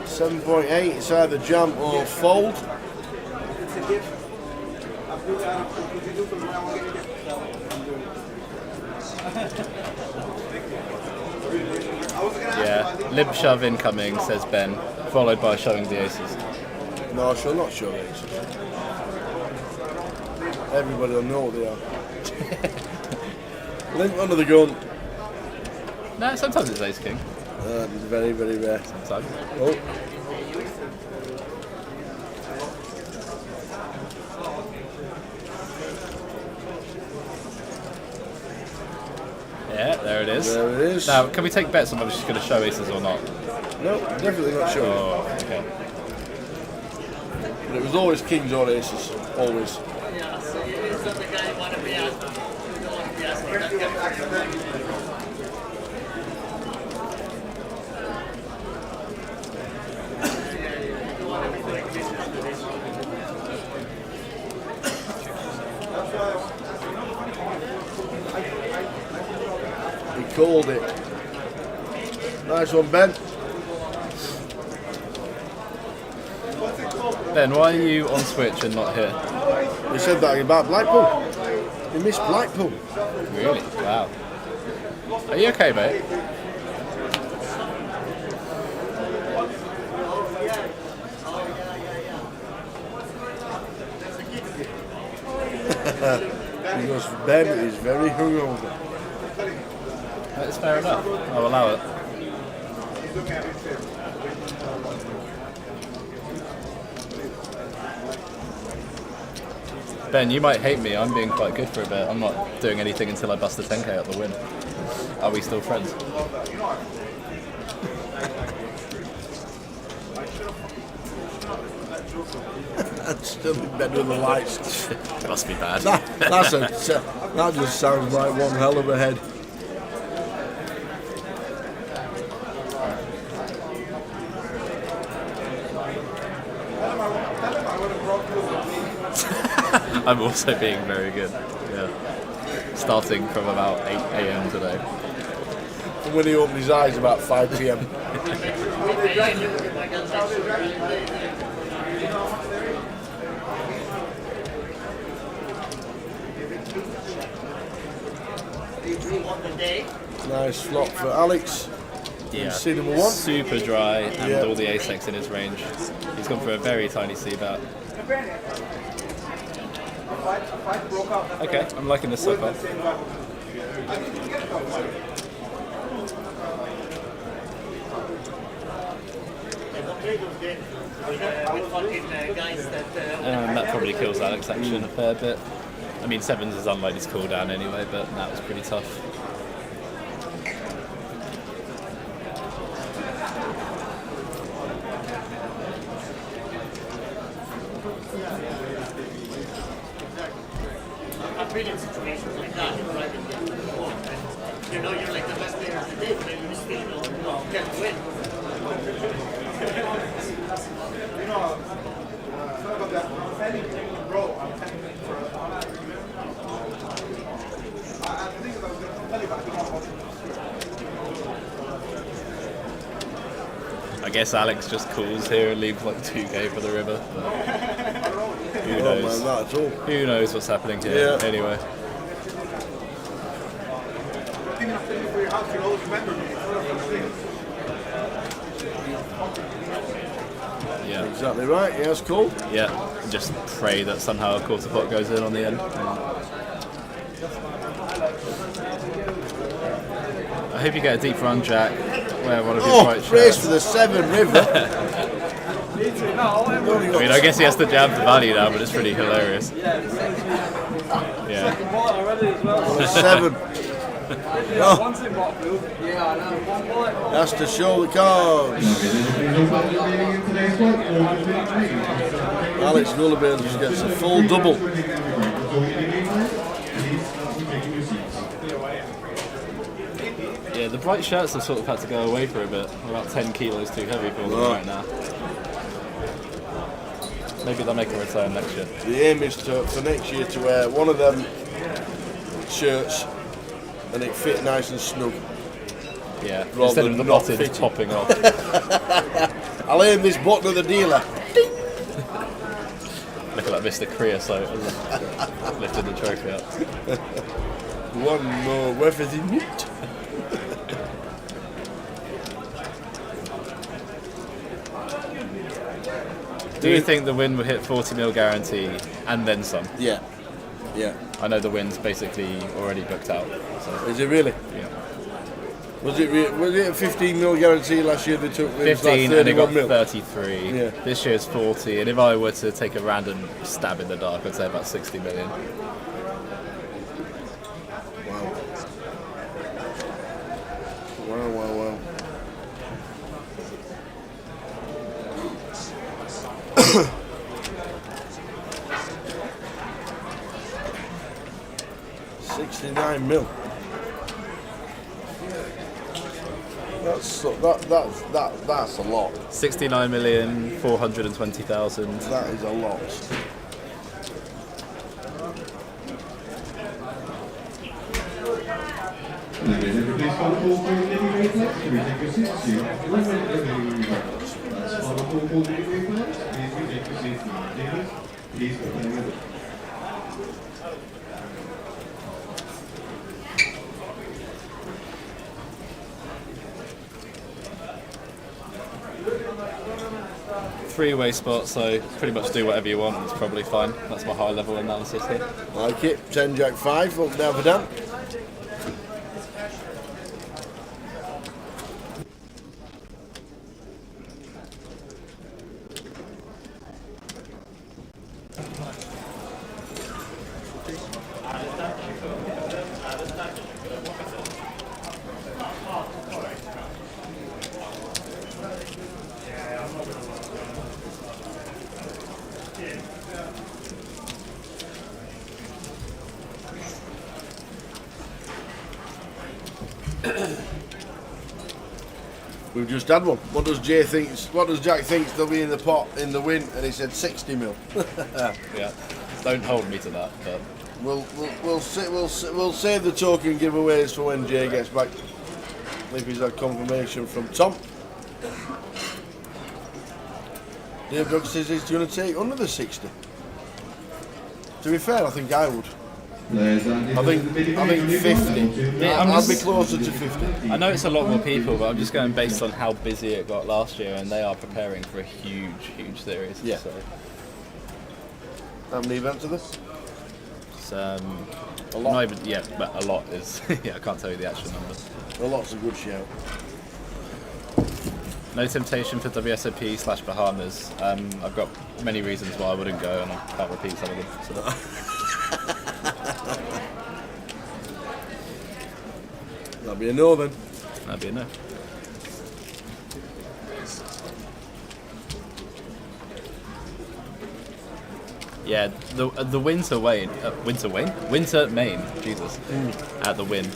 7.8. It's either jump or fold. Yeah, limp shove incoming, says Ben, followed by showing the aces. No, she'll not show the aces. Everybody will know what they are. Limp under the gun. No, sometimes it's ace king. It's very, very rare. Sometimes. Oh. Yeah, there it is. There it is. Now, can we take bets on whether she's going to show aces or not? No, definitely not showing. Oh, okay. But it was always kings or aces. Always. Yeah, so it's not the guy you want to be asking. You don't want to be asking that guy. He called it. Nice one, Ben. Ben, why are you on Switch and not here? You said that about Blackpool. You missed Blackpool. Really? Wow. Are you okay, mate? Because Ben is very hungover. That's fair enough. I'll allow it. Ben, you might hate me. I'm being quite good for a bit. I'm not doing anything until I bust a 10k at the win. Are we still friends? That's still better than the lights. It must be bad. That just sounds like one hell of a head. I'm also being very good. Yeah. Starting from about 8 AM today. And when he opened his eyes about 5 PM. Nice flop for Alex. Yeah. C number 1. Super dry and Yeah. all the ace-x in his range. He's gone for a very tiny c-bet. Okay, I'm liking this so far. That probably kills Alex action a fair bit. I mean, sevens is unlikely to cool down anyway, but that was pretty tough. I've been in situations like that, right? You know, you're like the best player of the day, but you still can't win. You know, sorry about that. I'm pending, bro. I'm pending for I think I was going to tell you about I guess Alex just calls here and leaves like 2k for the river. But who knows? Man, not at all. Who knows what's happening here? Yeah. Anyway. for your house, you always remember me. Yeah. Exactly right. Yeah, that's cool. Yeah. And just pray that somehow a quarter pot goes in on the end. I hope you get a deep run, Jack, where one of your right race shots. for the 7 river. I mean, I guess he has to jab the value now, but it's pretty hilarious. Yeah. Seven. Yeah, one's in what blue? Yeah, I know. Has to show the cards. Alex Gulliver just gets a full double. Yeah, the bright shirts have sort of had to go away for a bit. They're about 10 kilos too heavy for them right now. Maybe they'll make a return next year. The aim is for next year to wear one of them shirts and it fit nice and snug. Yeah, rather instead than of the not button fitting. popping off. I'll aim this button at the dealer. Looking like Mr. Creosote lifting the trophy up. One more weapon in it. Do you think the win will hit 40 mil guarantee and then some? Yeah. Yeah. I know the win's basically already booked out. So. Is it really? Yeah. Was it a 15 mil guarantee last year? They took 15 like and it got 31 mil. 33. Yeah. This year's 40, and if I were to take a random stab in the dark, I'd say about 60 million. Wow. 69 mil. That's a lot. 69,420,000. That is a lot. Three-way spot, so pretty much do whatever you want. It's probably fine. That's my high-level analysis here. Like it. 10 Jack 5. Up down for Dan. We've just had one. What does Jack think they'll be in the pot in the win? And he said 60 mil. Yeah, don't hold me to that, but we'll save the token giveaways for when Jay gets back. If he's had confirmation from Tom. Dave Doug says he's going to take under the 60. To be fair, I think I would. I think 50. I'd be closer to 50. I know it's a lot more people, but I'm just going based on how busy it got last year, and they are preparing for a huge series. Yeah. So. How many events are this? It's, a lot. Not even, yeah, but a lot is. Yeah, I can't tell you the actual number. A lot's a good shout. No temptation for WSOP/Bahamas. I've got many reasons why I wouldn't go, and I can't repeat some of them. So. That'd be a no then. That'd be a no. Yeah, the winter Wayne, winter Maine, Jesus, at the win.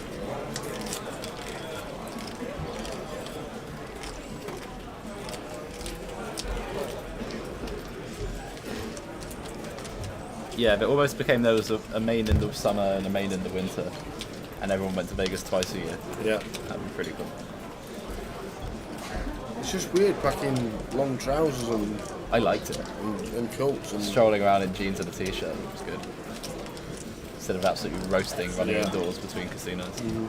Yeah, but it almost became there was a main in the summer and a main in the winter, and everyone went to Vegas twice a year. Yeah. That'd be pretty cool. It's just weird packing long trousers and I liked it. And coats and strolling around in jeans and a t-shirt was good. Instead of absolutely roasting running indoors between casinos. Mm-hmm.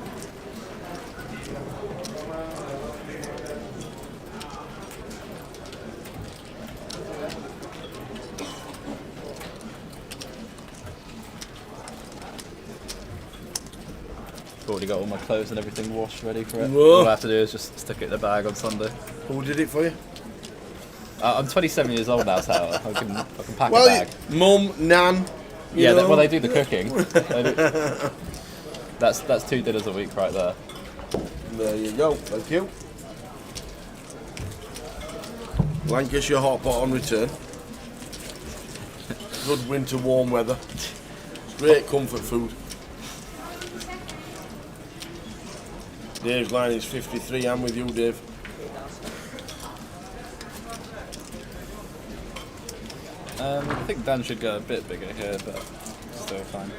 Already got all my clothes and everything washed ready for it. Whoa. All I have to do is just stick it in the bag on Sunday. Who did it for you? I'm 27 years old now, Sal. I can pack Well, a bag. Mum, Nan. Yeah, know. well, they do the cooking. That's 2 dinners a week right there. There you go. Thank you. Lancashire hot pot on return. Good winter warm weather. Great comfort food. Dave's line is 53. I'm with you, Dave. I think Dan should go a bit bigger here, but still fine.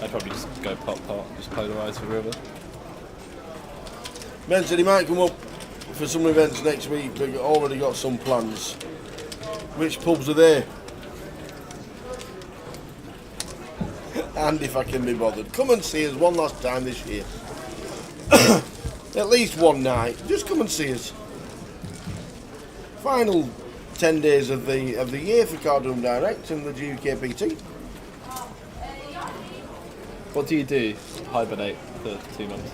I'd probably just go pot, just polarise for river. Ben said he might come up for some events next week, but already got some plans. Which pubs are they? And if I can be bothered, come and see us one last time this year. At least one night. Just come and see us. Final 10 days of the year for Cardroom Direct and the GUKPT. What do you do? Hibernate for 2 months?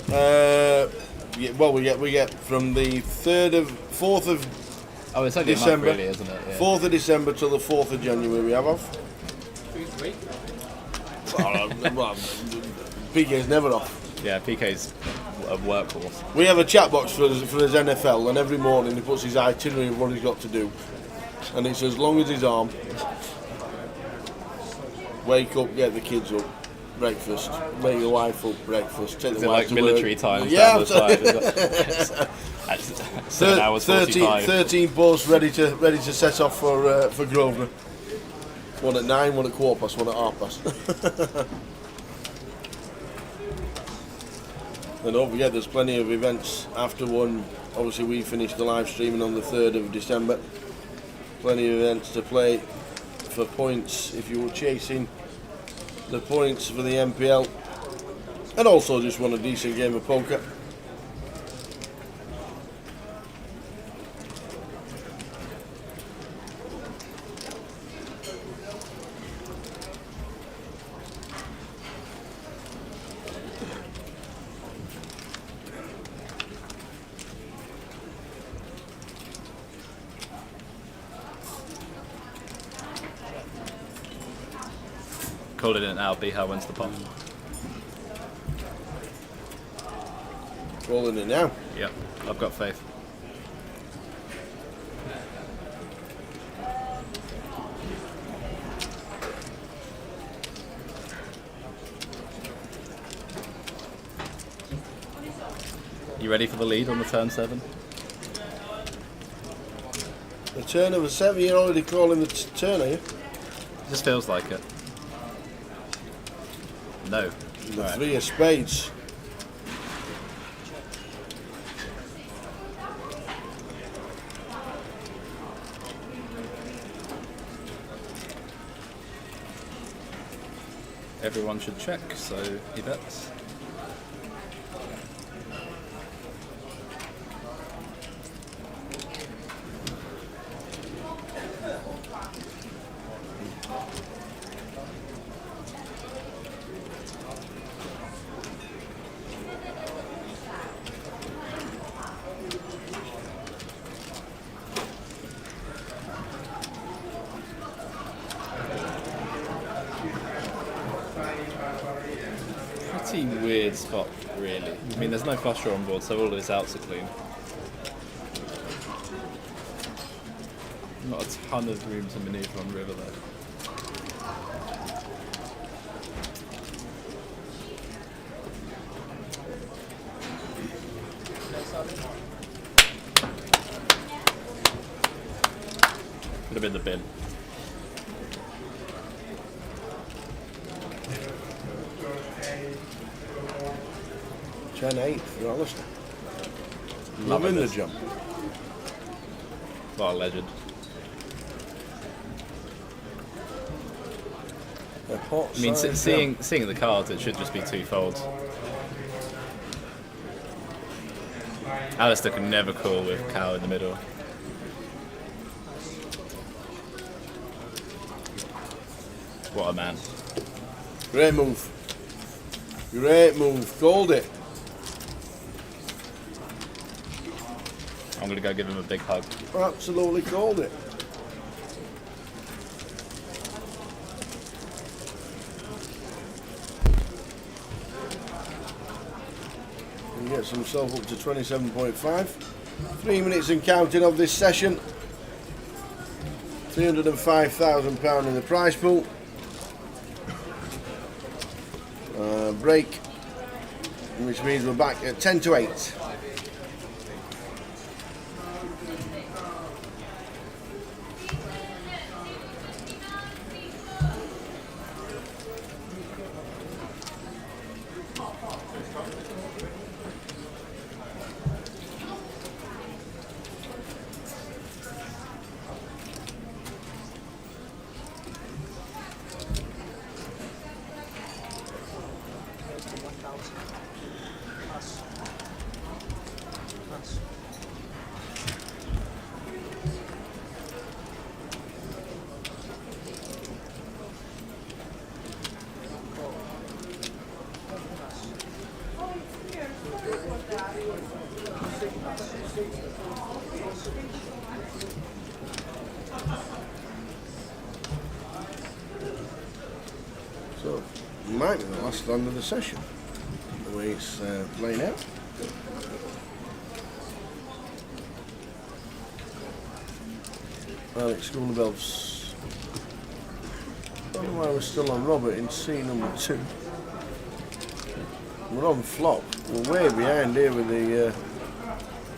Yeah, well, we get from the 4th of Oh, it's only December, a month, really, isn't it? Yeah. 4th of December till the 4th of January we have off. Who's week? Well, PK's never off. Yeah, PK's a workhorse. We have a chat box for his NFL, and every morning he puts his itinerary of what he's got to do, and it's as long as his arm. Wake up, get the kids up, breakfast, make your wife up, breakfast, take Is the it wife like to military work. time? Yeah, That's 7 hours 45. 13 posts ready to set off for Grosvenor. One at 9, one at 1:15, one at 1:30. And don't forget, there's plenty of events after one. Obviously, we finished the live streaming on the 3rd of December. Plenty of events to play for points if you were chasing the points for the MPL, and also just want a decent game of poker. Calling it now, Biha wins the pot. Rolling it now. Yep, I've got faith. You ready for the lead on the turn 7? The turn of a 7, you're already calling the turn, are you? Just feels like it. No. The Right. 3 of spades. Everyone should check, so he bets. Pretty weird spot, really. I mean, there's no flush draw on board, so all of his outs are clean. Not a ton of room to manoeuvre on river, though. Could have been the bin. Turn 8, you're honest. Loving Loving the this. jump. What a legend. I mean, seeing the cards, it should just be 2 folds. Alistair can never call with cow in the middle. What a man. Great move. Great move. Called it. I'm going to go give him a big hug. Absolutely called it. He gets himself up to 27.5. 3 minutes and counting of this session. £305,000 in the prize pool. Break, which means we're back at 10 to 8. So, it might be the last round of the session, the way it's playing out. Alex Schoolabells. I don't know why we're still on Robert in C number 2. We're on flop. We're way behind here with the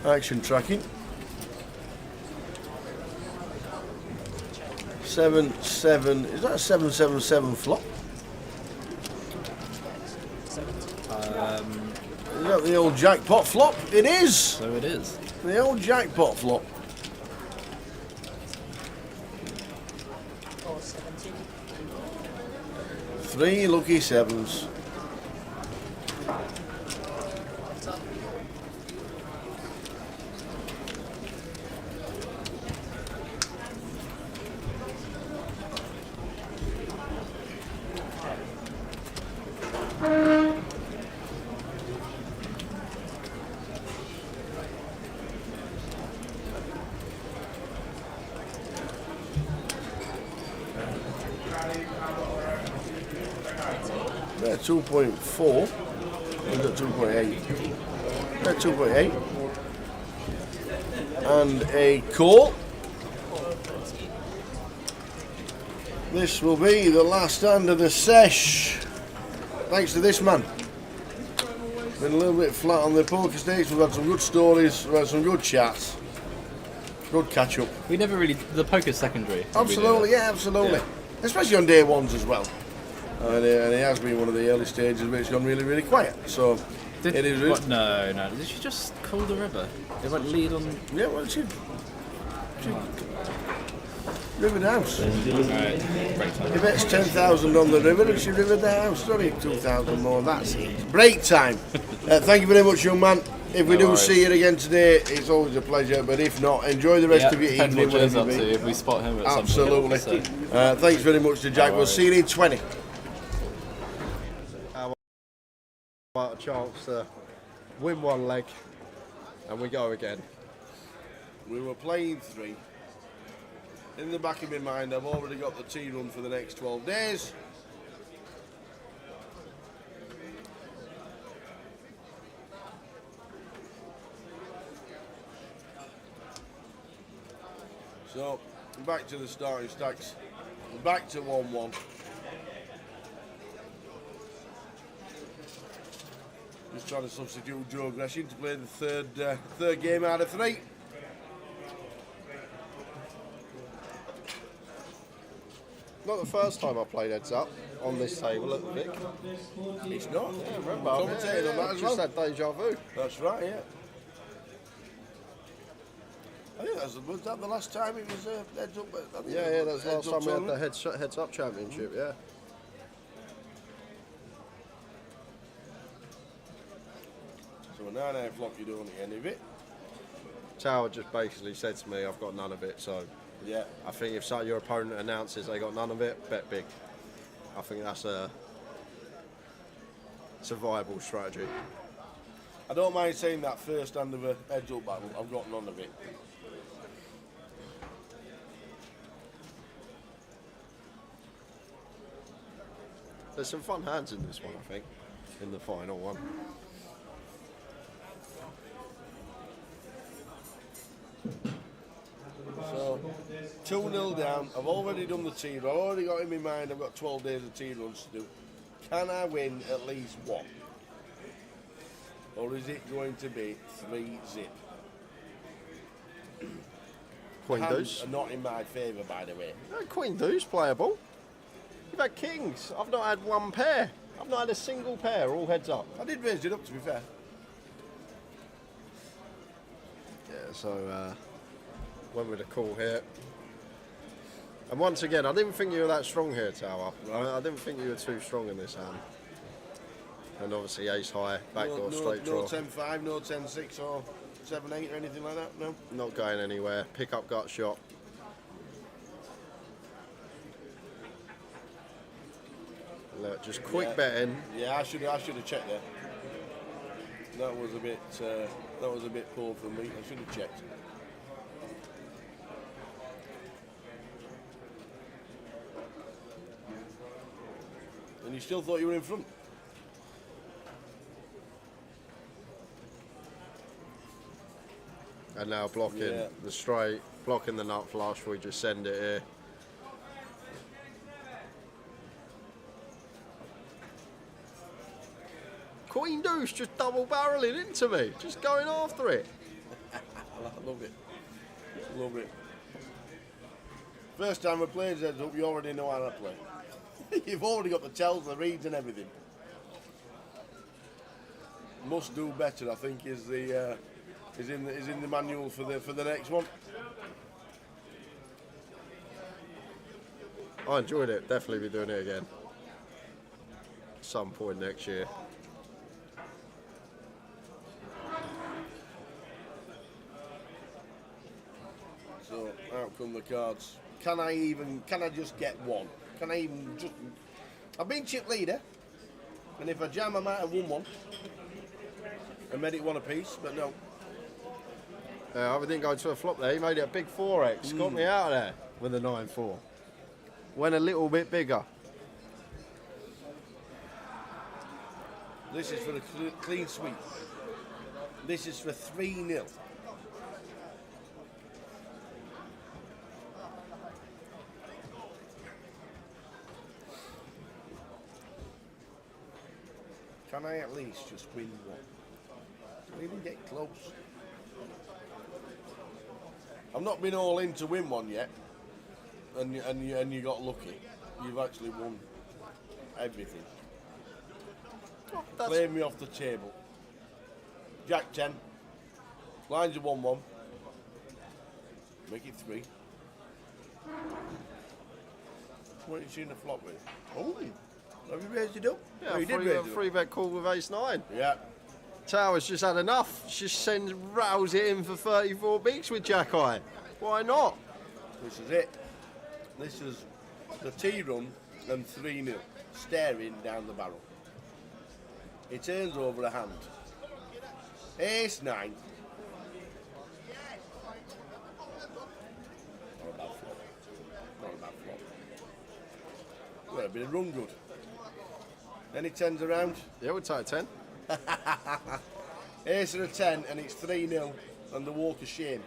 action tracking. 7-7. Is that a 7-7-7 flop? Is that the old jackpot flop? It is! So it is. The old jackpot flop. Three lucky sevens. They're 2.4. Is it 2.8? They're 2.8. And a call. This will be the last hand of the sesh. Thanks to this man. Been a little bit flat on the poker stakes. We've had some good stories. We've had some good chats. Good catch up. We never really. The poker's secondary. Absolutely, yeah, absolutely. Yeah. Especially on day ones as well. And it has been one of the early stages where it's gone really, really quiet. So it is. Really What, no. Did she just call the river? It went lead on. Yeah, well, she rivered the house. Alright, break time. He bets 10,000 on the river and she rivered the house. Sorry, 2,000 more. That's it. Break time. Thank you very much, young man. If we No do worries. see you again today, it's always a pleasure. But if not, enjoy the rest of your depends evening. what Joe's up wherever you to. be. If we spot him at Absolutely. some point. So. Thanks very much to Jack. No We'll see you in 20. A chance to win one leg, and we go again. We were playing 3. In the back of my mind, I've already got the tea run for the next 12 days. So, back to the starting stacks. Back to 1-1. Just trying to substitute Joe Gresham to play the third game out of 3. Not the first time I played heads up on this table at Vic. It's not. Yeah, remember, Commentating on that as well. Just had deja vu. That's right, yeah. I think was that the last time it was heads up? I think Yeah, that's the last time we had the tournament. heads up championship. Yeah. So a 9 flop, you don't get any of it. Tower just basically said to me, I've got none of it, so yeah. I think if your opponent announces they got none of it, bet big. I think that's a viable strategy. I don't mind saying that first hand of a heads-up battle, I've got none of it. There's some fun hands in this one, I think, in the final one. So, 2-0 down. I've already done the tea run. I've already got in my mind I've got 12 days of tea runs to do. Can I win at least one? Or is it going to be 3-zip? Queen Hands deuce. are not in my favour, by the way. Queen deuce playable. You've had kings. I've not had one pair. I've not had a single pair, all heads up. I did raise it up, to be fair. Yeah, so went with a call here. And once again, I didn't think you were that strong here, Tower. I didn't think you were too strong in this hand. And obviously ace high, backdoor straight draw. No 10-5, no 10-6 or 7-8 or anything like that, no? Not going anywhere. Pick up gut shot. Look, just quick betting. Yeah, I should have checked there. That was a bit poor from me. I should have checked. And you still thought you were in front? And now blocking the straight, blocking the nut flush. We just send it here. Queen deuce just double barreling into me, just going after it. I love it. Love it. First time we played heads up, you already know how to play. You've already got the tells, the reads, and everything. Must do better, I think, is in the manual for the next one. I enjoyed it. Definitely be doing it again. Some point next year. So out come the cards. Can I just get one? Can I even just? I've been chip leader, and if I jam, I might have won one and made it one apiece. But no. I didn't go to a flop there. He made it a big 4x. Got me out of there with a 9-4. Went a little bit bigger. This is for a clean sweep. This is for 3-0. Can I at least just win one? Don't even get close. I've not been all in to win one yet, and you got lucky. You've actually won everything. Cleared me off the table. Jack 10. Lines are 1-1. Make it 3. What are you seeing the flop with? Oh, have you raised it up? Yeah, Oh, you did raise it up. free bet call with ace 9. Yeah. Tower's just had enough. Just rattles it in for 34 beaks with Jack High. Why not? This is it. This is the T run and 3-0. Staring down the barrel. He turns over a hand. Ace 9. Not a bad flop. Not a bad flop. Well, a bit of run good. Then he turns around. Yeah, we'll take 10. Ace of a 10 and it's 3-0 and the walk of shame.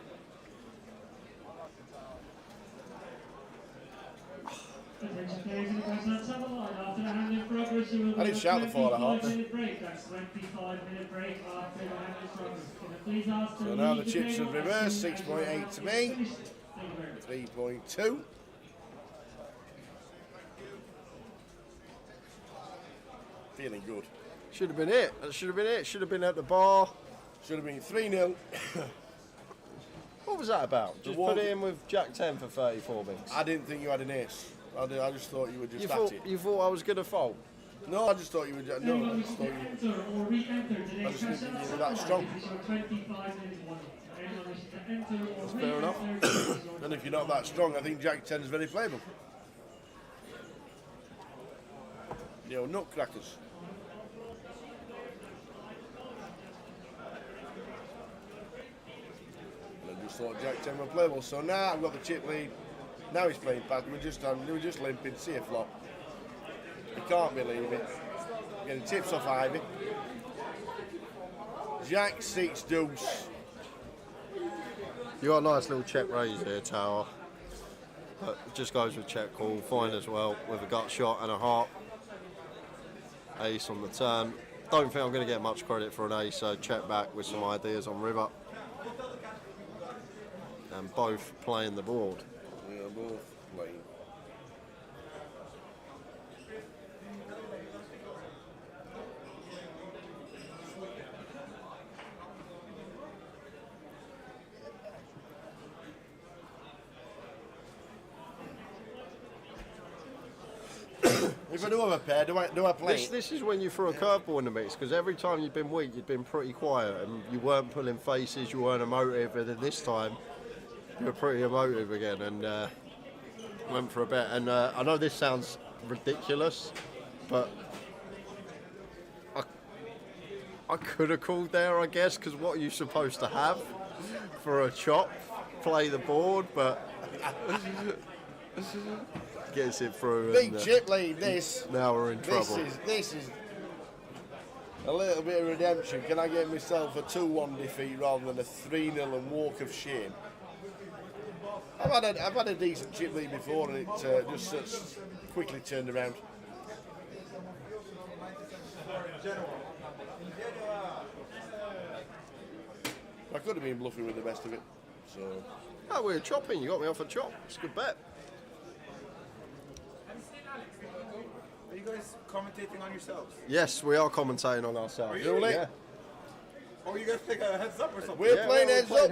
I didn't shout the 4.5. So now the chips are reversed, 6.8 to me, 3.2. Feeling good. Should have been it. That should have been it. Should have been at the bar. Should have been 3-0. What was that about? Just put it in with Jack 10 for 34 beats. I didn't think you had an ace. I just thought you were just at it. You thought I was going to fold? No, I just thought you were. No, I just thought you. I just didn't think you were that strong. That's fair enough. And if you're not that strong, I think Jack 10 is very playable. You know, nutcrackers. just thought Jack 10 were playable. So now I've got the chip lead. Now he's playing back. We're just limping. See a flop. You can't believe it. Getting tips off Ivy. Jack 6 deuce. You got a nice little check raise here, Tower. But it just goes with check call. Fine as well with a gut shot and a heart. Ace on the turn. Don't think I'm going to get much credit for an ace, so check back with some ideas on river. And both playing the board. We are both playing. If I do have a pair, do I play? This is when you throw a curveball in the mix, because every time you've been weak, you've been pretty quiet and you weren't pulling faces, you weren't emotive, and then this time you were pretty emotive again and went for a bet. And I know this sounds ridiculous, but I could have called there, I guess, because what are you supposed to have for a chop? Play the board, but gets it through. Big chip lead, this. Now we're in trouble. This is a little bit of redemption. Can I get myself a 2-1 defeat rather than a 3-0 and walk of shame? I've had a decent chip lead before and it just quickly turned around. I could have been bluffing with the best of it. So. Oh, we're chopping. You got me off a chop. It's a good bet. Are you guys commentating on yourselves? Yes, we are commentating on ourselves. Are you? Yeah. Or you guys take a heads up or something? We're playing heads up.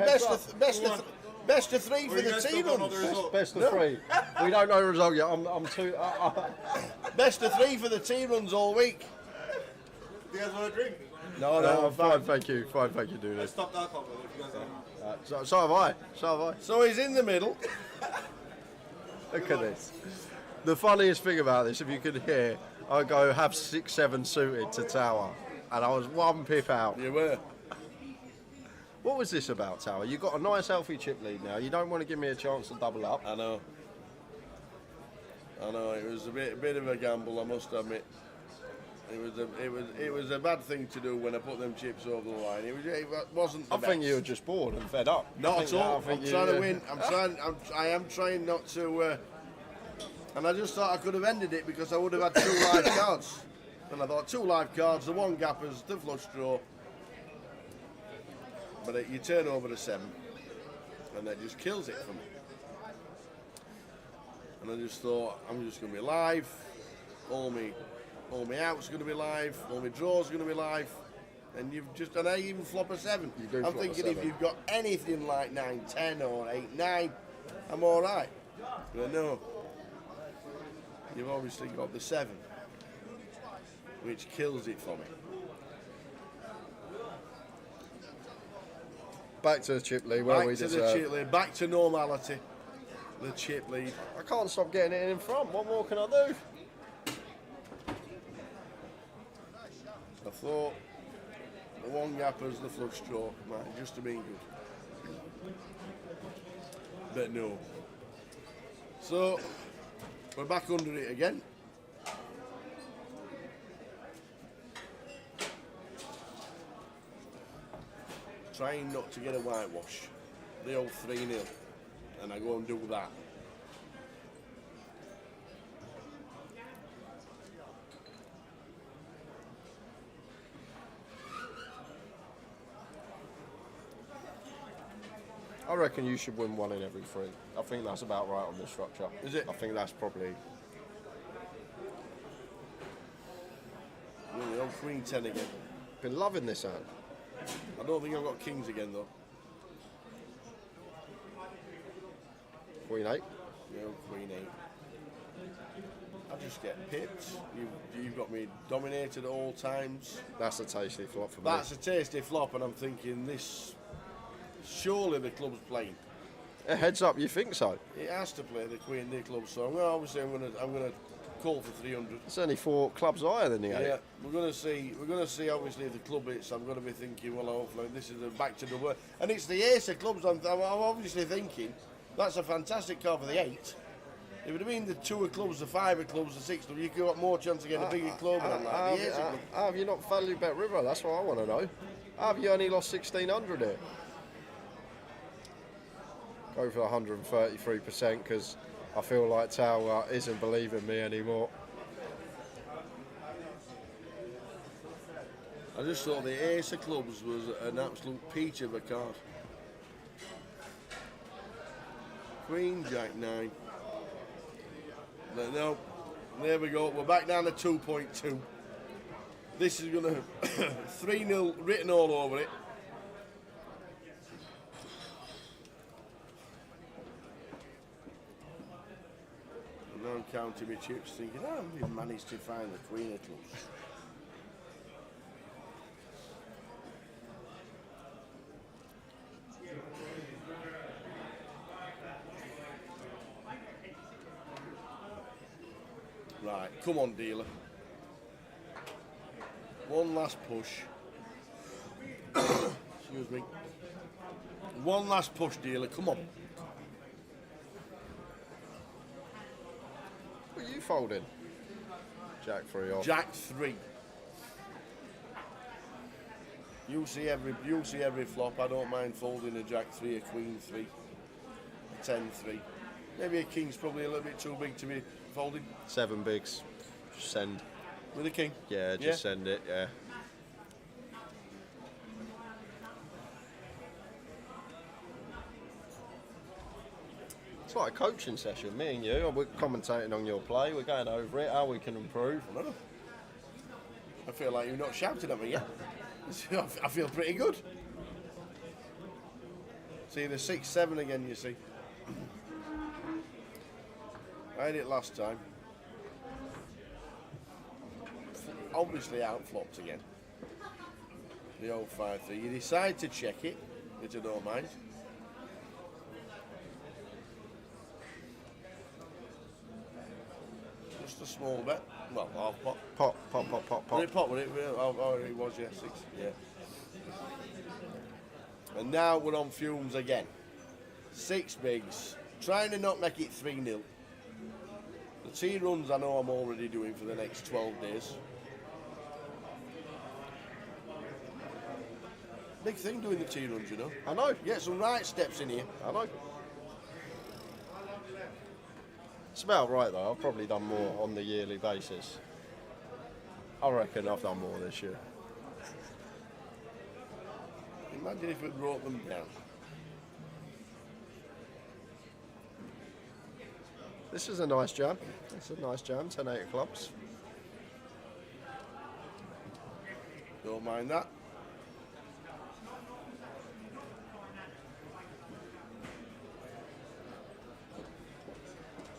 Best of 3 for the team. Best of 3. We don't know the result yet. I'm too. Best of 3 for the team runs all week. Do you guys want a drink? No, I'm fine, thank you. Fine, thank you, dude. I stopped alcohol if you guys don't. So have I. So he's in the middle. Look at this. The funniest thing about this, if you could hear, I go have 6-7 suited to Tower, and I was 1 pip out. You were. What was this about, Tower? You got a nice healthy chip lead now. You don't want to give me a chance to double up. I know. It was a bit of a gamble, I must admit. It was a bad thing to do when I put them chips over the line. It wasn't. The I think you were just bored and fed up. Not at all. I'm trying to win. I am trying not to. And I just thought I could have ended it because I would have had 2 live cards. And I thought 2 live cards, the 1 gappers, the flush draw. But you turn over the 7, and that just kills it for me. And I just thought I'm just going to be live. All me outs going to be live. All my draws going to be live. And I even flop a 7. I'm thinking if you've got anything like 9-10 or 8-9, I'm all right. But no. You've obviously got the 7, which kills it for me. Back to the chip lead, where we deserve. Back to the chip lead, back to normality. The chip lead. I can't stop getting it in front. What more can I do? I thought the 1 gappers, the flush draw, might just have been good. But no. So, we're back under it again. Trying not to get a whitewash. The old 3-0. And I go and do that. I reckon you should win 1 in every 3. I think that's about right on this structure. Is it? I think that's probably. The old Queen 10 again. Been loving this hand. I don't think I've got kings again though. Queen 8. The old Queen 8. I just get pipped. You've got me dominated at all times. That's a tasty flop for me. That's a tasty flop, and I'm thinking this. Surely the club's playing. Heads up, you think so? It has to play the Queen D club, so I'm gonna call for 300. It's only 4 clubs higher than the 8. Yeah, we're gonna see. Obviously, if the club hits, I'm gonna be thinking, well, hopefully this is a back to the work. And it's the ace of clubs. I'm obviously thinking that's a fantastic card for the 8. If it had been the 2 of clubs, the 5 of clubs, the 6 of clubs, you could have more chance of getting a bigger club. And that. The ace of clubs. How have you not value bet River? That's what I want to know. How have you only lost 1,600 here? Go for 133% because I feel like Tower isn't believing me anymore. I just thought the ace of clubs was an absolute peach of a card. Queen, Jack 9. No, there we go. We're back down to 2.2. This is going to 3-0 written all over it. And now I'm counting my chips thinking, how have we managed to find the Queen of clubs? Right, come on, dealer. One last push. Excuse me. One last push, dealer. Come on. What are you folding? Jack 3 off. Jack 3. You'll see every flop. I don't mind folding a Jack 3, a Queen 3, a 10-3. Maybe a King's probably a little bit too big to be folding. 7 bigs. Just send. With a King? Yeah, just send it, yeah. It's like a coaching session, me and you. We're commentating on your play, we're going over it, how we can improve. I feel like you're not shouting at me yet. I feel pretty good. See, the 6-7 again, you see. I had it last time. Obviously out-flopped again. The old 5-3. You decide to check it, which I don't mind. Just a small bet. Well, half pot. Pop. Did it pop? Would it? Oh, it was, yeah, 6. Yeah. And now we're on fumes again. 6 bigs. Trying to not make it 3-0. The tee runs I know I'm already doing for the next 12 days. Big thing doing the tee runs, you know. I know. Get some right steps in here. I know. It's about right though. I've probably done more on the yearly basis. I reckon I've done more this year. Imagine if we brought them down. This is a nice jam. It's a nice jam. 10-8 of clubs. Don't mind that.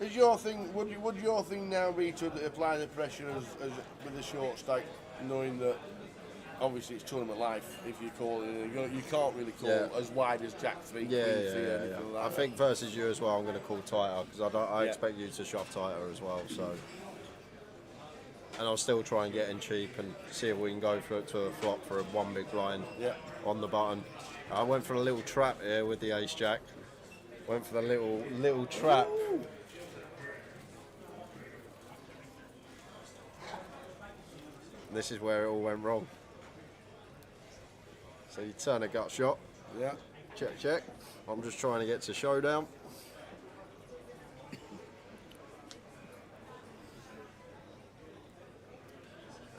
Is your thing? Would your thing now be to apply the pressure as with the short stack, knowing that obviously it's tournament life. If you call it, you can't really call as wide as Jack 3. Yeah. Like I think versus you as well. I'm going to call tighter because I expect you to shove tighter as well. So, and I'll still try and get in cheap and see if we can go for it to a flop for a 1 big blind on the button. I went for a little trap here with the Ace Jack. Went for the little trap. Ooh. This is where it all went wrong. So you turn a gut shot. Yeah. Check. I'm just trying to get to showdown.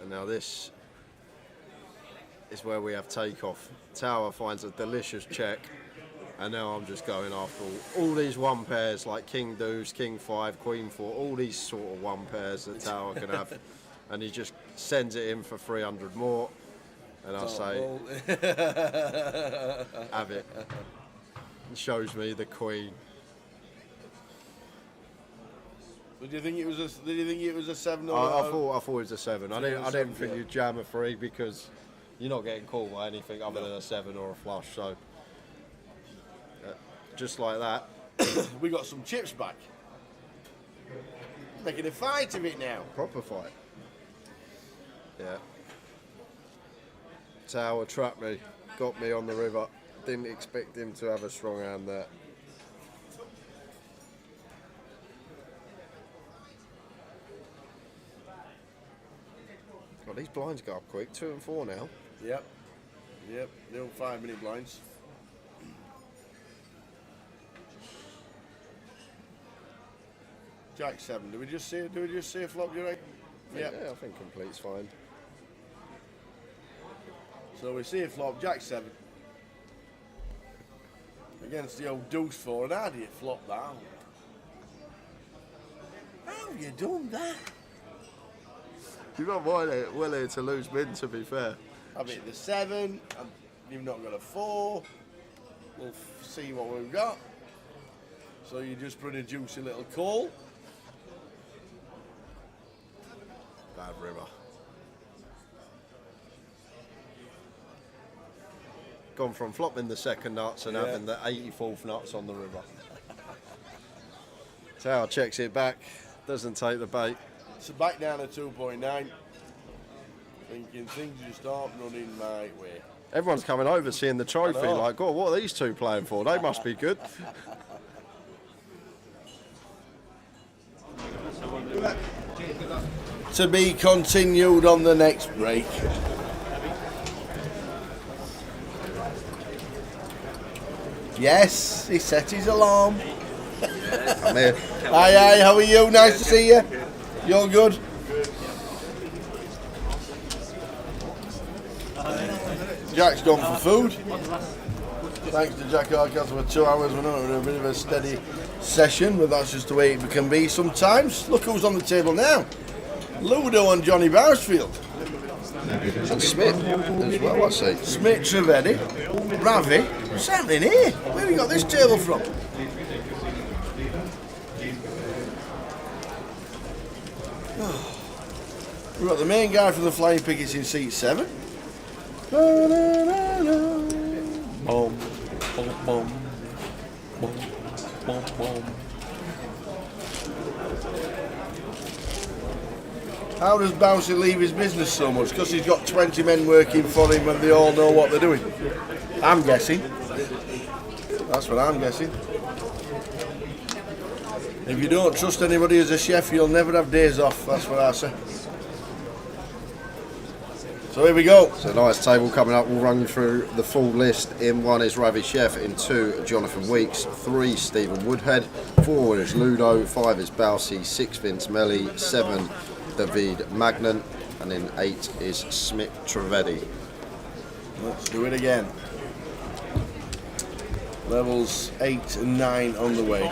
And now this is where we have takeoff. Tower finds a delicious check. And now I'm just going after all these 1 pairs like King Deuce, King 5, Queen 4, all these sort of 1 pairs that Tower can have. And he just sends it in for 300 more. And I say, have it. And shows me the Queen. Did you think it was a 7 or I thought it was a 7. I didn't think you'd jam a 3 because you're not getting called by anything other than a 7 or a flush. So just like that. We got some chips back. Making a fight of it now. Proper fight. Yeah. Tower trapped me, got me on the river. Didn't expect him to have a strong hand there. God, these blinds go up quick. 2 and 4 now. Yep. Yep. The old 5-minute blinds. Jack 7. Do we just see a flop, you right? Yeah, I think complete's fine. So we see a flop, Jack 7. Against the old deuce 4, and how do you flop that? How have you done that? You're not well here to lose min, to be fair. I've hit the 7, and you've not got a 4. We'll see what we've got. So you just put a juicy little call. Bad river. Gone from flopping the second nuts and having the 84th nuts on the river. Tower checks it back, doesn't take the bait. So back down to 2.9. Thinking things just start running my way. Everyone's coming over seeing the trophy like, God, what are these two playing for? They must be good. To be continued on the next break. Yes, he set his alarm. I'm here. Hi, how are you? Nice to see you. You're good? Jack's gone for food. Thanks to Jack Arcas for 2 hours. We're not in a bit of a steady session, but that's just the way it can be sometimes. Look who's on the table now. Ludo and Johnny Barsfield. And Smith as well, I see. Smith, Trivedi, Ravi. What's happening here? Where have you got this table from? We've got the main guy from the Flying Pickets in seat 7. Boom, boom, boom, boom, boom, boom. How does Bouncy leave his business so much? Because he's got 20 men working for him and they all know what they're doing. I'm guessing. That's what I'm guessing. If you don't trust anybody as a chef, you'll never have days off. That's what I say. So here we go. So nice table coming up. We'll run you through the full list. In 1 is Ravi Chef. In 2, Jonathan Weeks. 3, Stephen Woodhead. 4 is Ludo. 5 is Bousey. 6, Vince Melly. 7, David Magnan. And in 8 is Smith Trivedi. Let's do it again. Levels 8 and 9 on the way.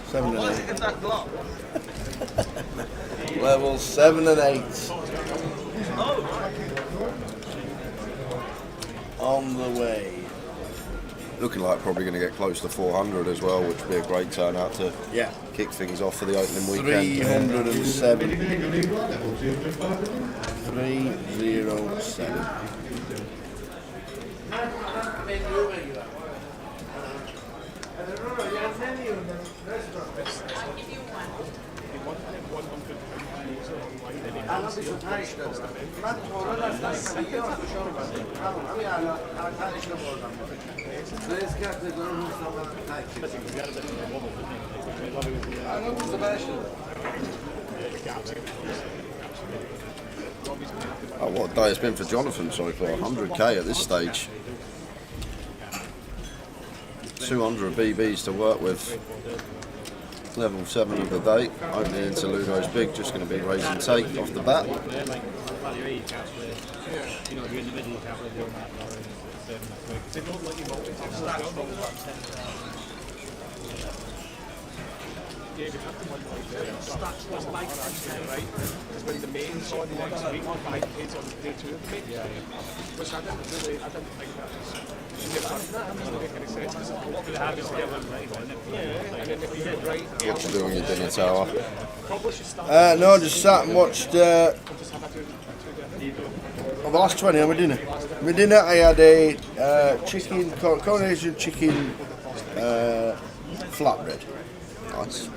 7 and 8. Levels 7 and 8. On the way. Looking like probably going to get close to 400 as well, which would be a great turnout to kick things off for the opening weekend. 307. 307. Oh, what a day it's been for Jonathan so far. 100k at this stage. 200 BBs to work with. Level 7 of the day. Opening into Ludo's big, just going to be raise and take off the bat. Stats was like that, right? Because when the main side next week, 5 kids on day 2 of the week. Which I didn't think that was. What you doing at your dinner, Tower? No, just sat and watched. The last 20 on my dinner. My dinner, I had a chicken, coronation chicken flatbread. Nice.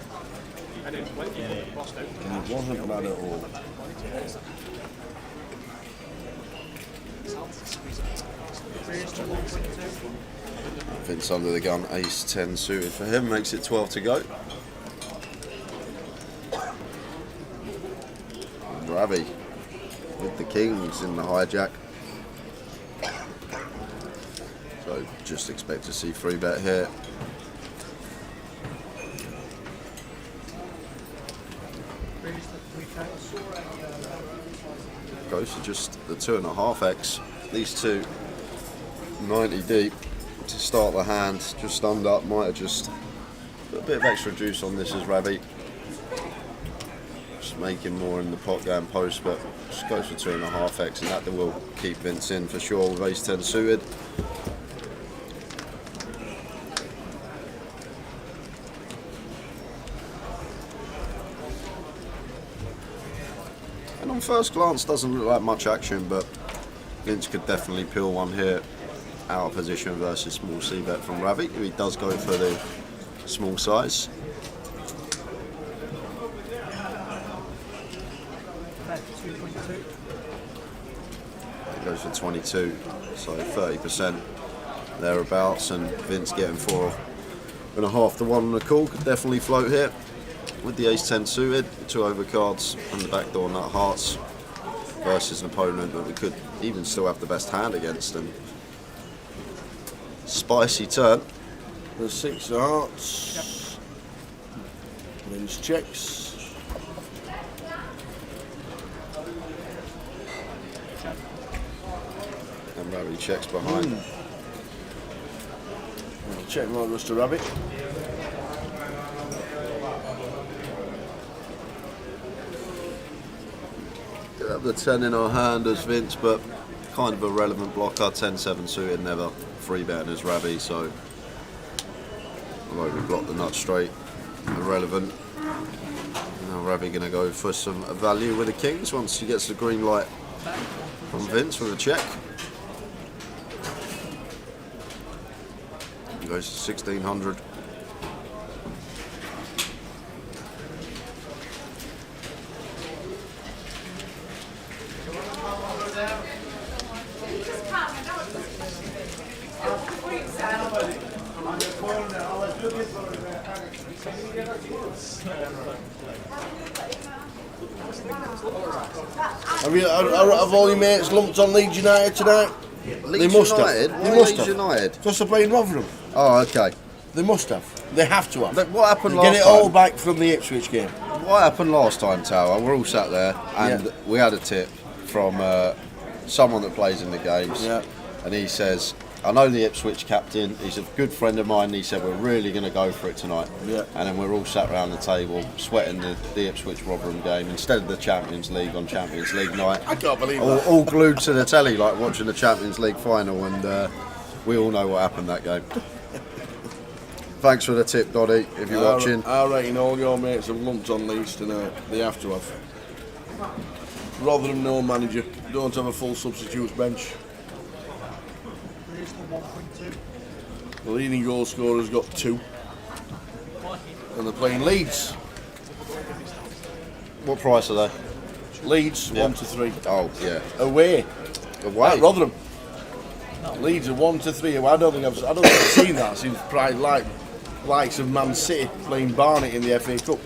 And then when you lost out. And it wasn't bad at all. Vince under the gun, ace 10 suited for him, makes it 12 to go. Ravi with the kings in the hijack. So just expect to see 3-bet here. Goes to just the 2.5x. These two 90 deep to start the hand, just under. Might have just put a bit of extra juice on this as Ravi. Just making more in the pot going post, but just goes for 2.5x, and that will keep Vince in for sure with ace 10 suited. And on first glance doesn't look like much action, but Vince could definitely peel one here out of position versus small c-bet from Ravi. He does go for the small size. He goes for 22, so 30% thereabouts, and Vince getting 4.5 to 1 on the call could definitely float here. With the ace 10 suited, 2 overcards and the backdoor nut hearts versus an opponent that we could even still have the best hand against. And spicy turn. The 6 of hearts. Vince checks. And Ravi checks behind. Check mark goes to Rabbit. Have the 10 in our hand as Vince, but kind of a relevant blocker. 10-7 suited, never 3-betting as Ravi, so although we blocked the nut straight, irrelevant. Now Ravi going to go for some value with the kings once he gets the green light from Vince with a check. He goes to 1600. Have all your mates lumped on Leeds United tonight? Leeds they must United? have. They Why must Leeds have. United? Because they're playing Rotherham. Oh, okay. They must have. They have to have. What happened last Get it time? all back from the Ipswich game. What happened last time, Tower? We're all sat there, and we had a tip from someone that plays in the games, and he says, I know the Ipswich captain, he's a good friend of mine, and he said, we're really going to go for it tonight. Yeah. And then we're all sat around the table, sweating the Ipswich Rotherham game, instead of the Champions League on Champions League night. I can't believe all, that. all glued to the telly, like watching the Champions League final, and we all know what happened that game. Thanks for the tip, Doddy, if you're watching. I reckon all your mates have lumped on Leeds tonight. They have to have. Rotherham no manager. Don't have a full substitutes bench. The leading goal scorer's got 2. And they're playing Leeds. What price are they? Leeds 1 to 3. Oh, yeah. Away. Away? At Rotherham. Leeds are 1 to 3. I don't think I've seen that since probably likes of Man City playing Barnet in the FA Cup.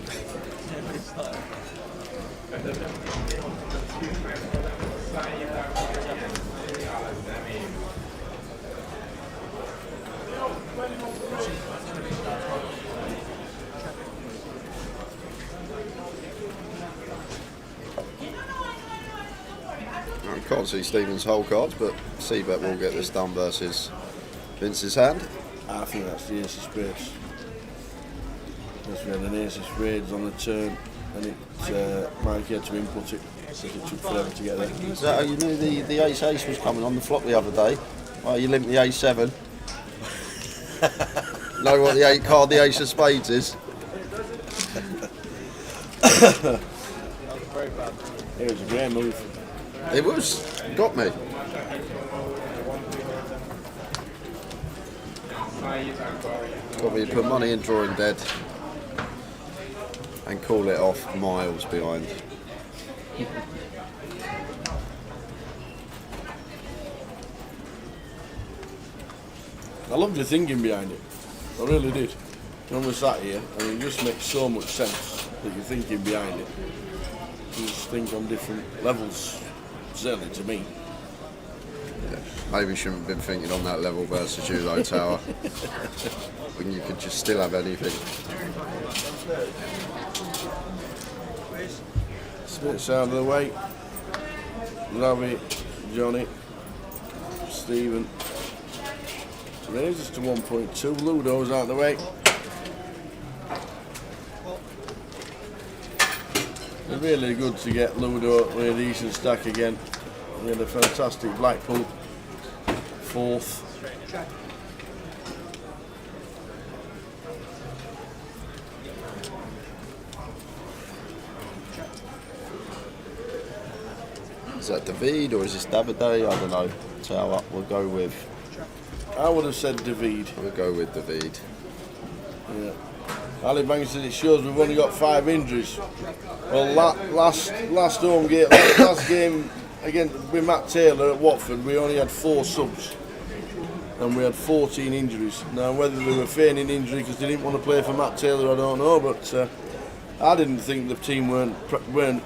I can't see Stephen's whole cards, but C-Bet will get this done versus Vince's hand. I think that's the ace of spades. Because we had an ace of spades on the turn, and Mike had to input it, so it took forever to get there. Is that how you knew the ace was coming on the flop the other day? Well, you limped the ace-7. Know what the 8 card, the ace of spades is? It was a great move. It was. Got me. Got me to put money in drawing dead. and call it off miles behind. I loved the thinking behind it. I really did. When we're sat here, and it just makes so much sense that you're thinking behind it. You just think on different levels, certainly to me. Yeah. Maybe you shouldn't have been thinking on that level versus you though, Tower. When you could just still have anything. Smith's out of the way. Ravi, Johnny, Stephen. So there's just to 1.2. Ludo's out of the way. It's really good to get Ludo with a decent stack again. He had a fantastic Blackpool 4th. Is that David or is this Davide? I don't know. Tower, we'll go with. I would have said David. We'll go with David. Yeah. Ali Bang said it shows we've only got 5 injuries. Well, last home game, last game again with Matt Taylor at Watford, we only had 4 subs, and we had 14 injuries. Now, whether they were feigning injury because they didn't want to play for Matt Taylor, I don't know. But I didn't think the team weren't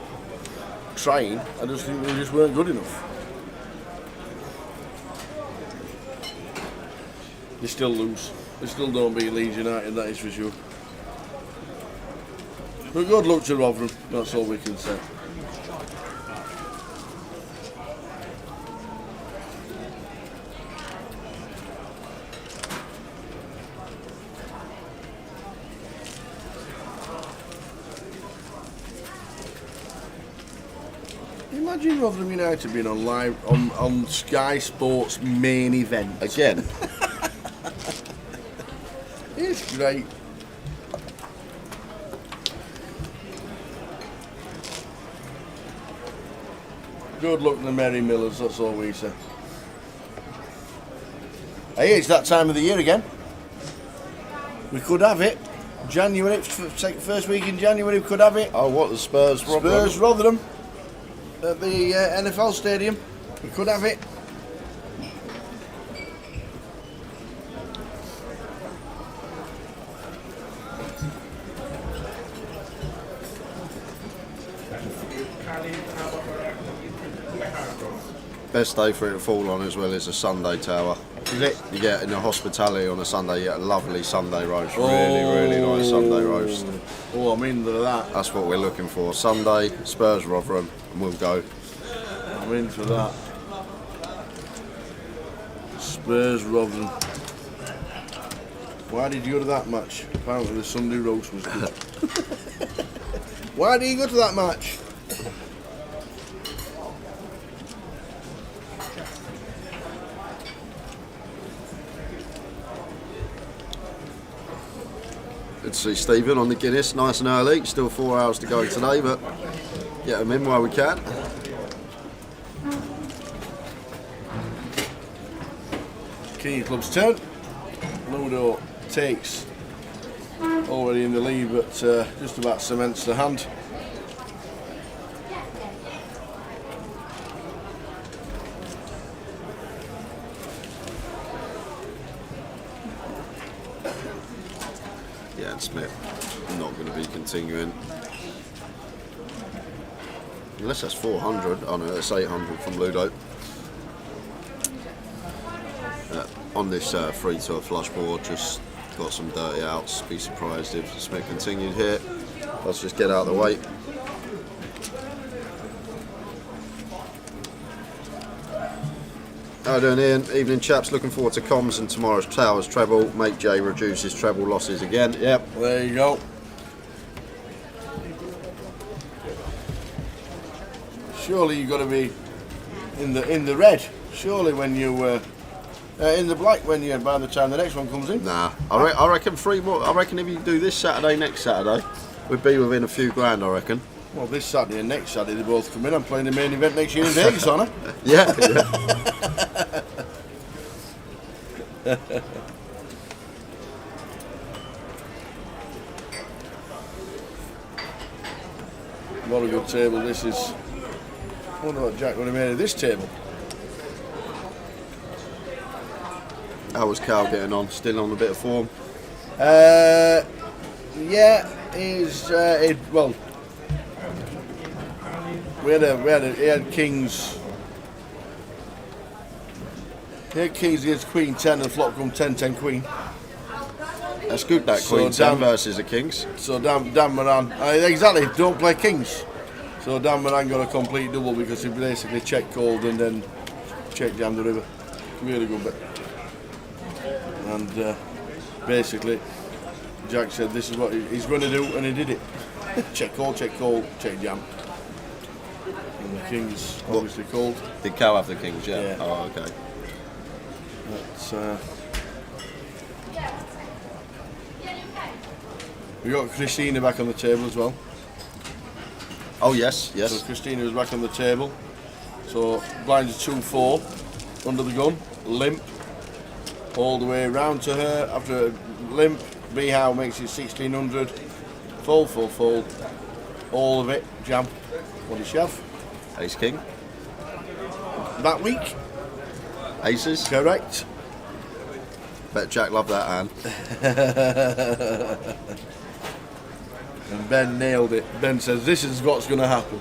trying. I just think they just weren't good enough. They still lose. They still don't beat Leeds United, that is for sure. But good luck to Rotherham, that's all we can say. Imagine Rotherham United being on live on Sky Sports main event again. It's great. Good luck to the Merry Millers, that's all we say. Hey, it's that time of the year again. We could have it. January, first week in January, we could have it. Oh, what, the Spurs Rotherham? Spurs Rotherham at the NFL Stadium. We could have it. Best day for it to fall on as well is a Sunday, Tower. Is it? You get in the hospitality on a Sunday, you get a lovely Sunday roast. Really nice Sunday roast. Oh, I'm into that. That's what we're looking for. Sunday, Spurs Rotherham, and we'll go. I'm in for that. Spurs Rotherham. Why did you go to that match? Apparently the Sunday roast was good. Why did you go to that match? Good to see Stephen on the Guinness, nice and early. Still 4 hours to go today, but get them in while we can. Key Club's turn. Ludo takes already in the lead, but just about cements the hand. Yeah, and Smith not going to be continuing. Unless that's 400. Oh no, that's 800 from Ludo. On this free tour flush board, just got some dirty outs. Be surprised if Smith continued here. Let's just get out of the way. How are you doing, Ian? Evening, chaps. Looking forward to comms and tomorrow's Towers treble. Make Jay reduce his treble losses again. Yep. There you go. Surely you've got to be in the red. Surely when you in the black when you by the time the next one comes in. Nah, I reckon 3 more. I reckon if you do this Saturday, next Saturday, we'd be within a few grand. I reckon. Well, this Saturday and next Saturday they both come in. I'm playing the main event next year in Vegas, aren't I? Yeah. What a good table this is. I wonder what Jack would have made of this table. How was Cal getting on? Still on a bit of form? Yeah, well, he had kings. He had kings against queen 10 and flop come 10-10 queen. That's good, that So queen 10 Dan- versus the kings. So Dan Moran, exactly, don't play kings. So Dan Moran got a complete double because he basically check called and then check down the river. Really good bit. And basically, Jack said this is what he's going to do, and he did it. check call, check jam. And the kings obviously called. Did Cal have the kings? Yeah. Yeah. Oh, okay. That's, we got Christina back on the table as well. Oh yes, yes. So Christina was back on the table. So blinds 2-4, under the gun, limp, all the way round to her. After a limp, B-How makes it 1600, fold, all of it, jam. What did she have? Ace king. That week? Aces. Correct. Bet Jack loved that hand. And Ben nailed it. Ben says, this is what's going to happen.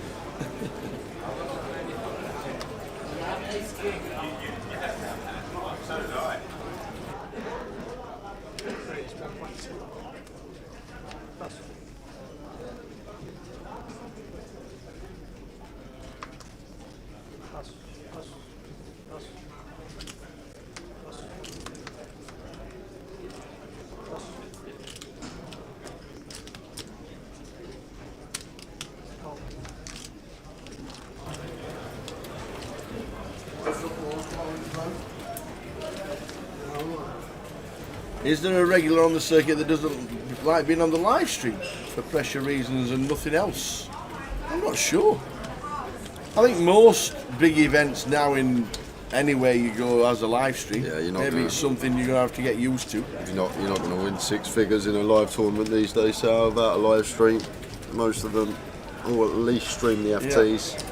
Is there a regular on the circuit that doesn't like being on the live stream for pressure reasons and nothing else? I'm not sure. I think most big events now in anywhere you go as a live stream. Yeah, you're not maybe gonna, it's something you're gonna have to get used to. You're not going to win six figures in a live tournament these days. So without a live stream, most of them, or at least stream the FTs. Yeah.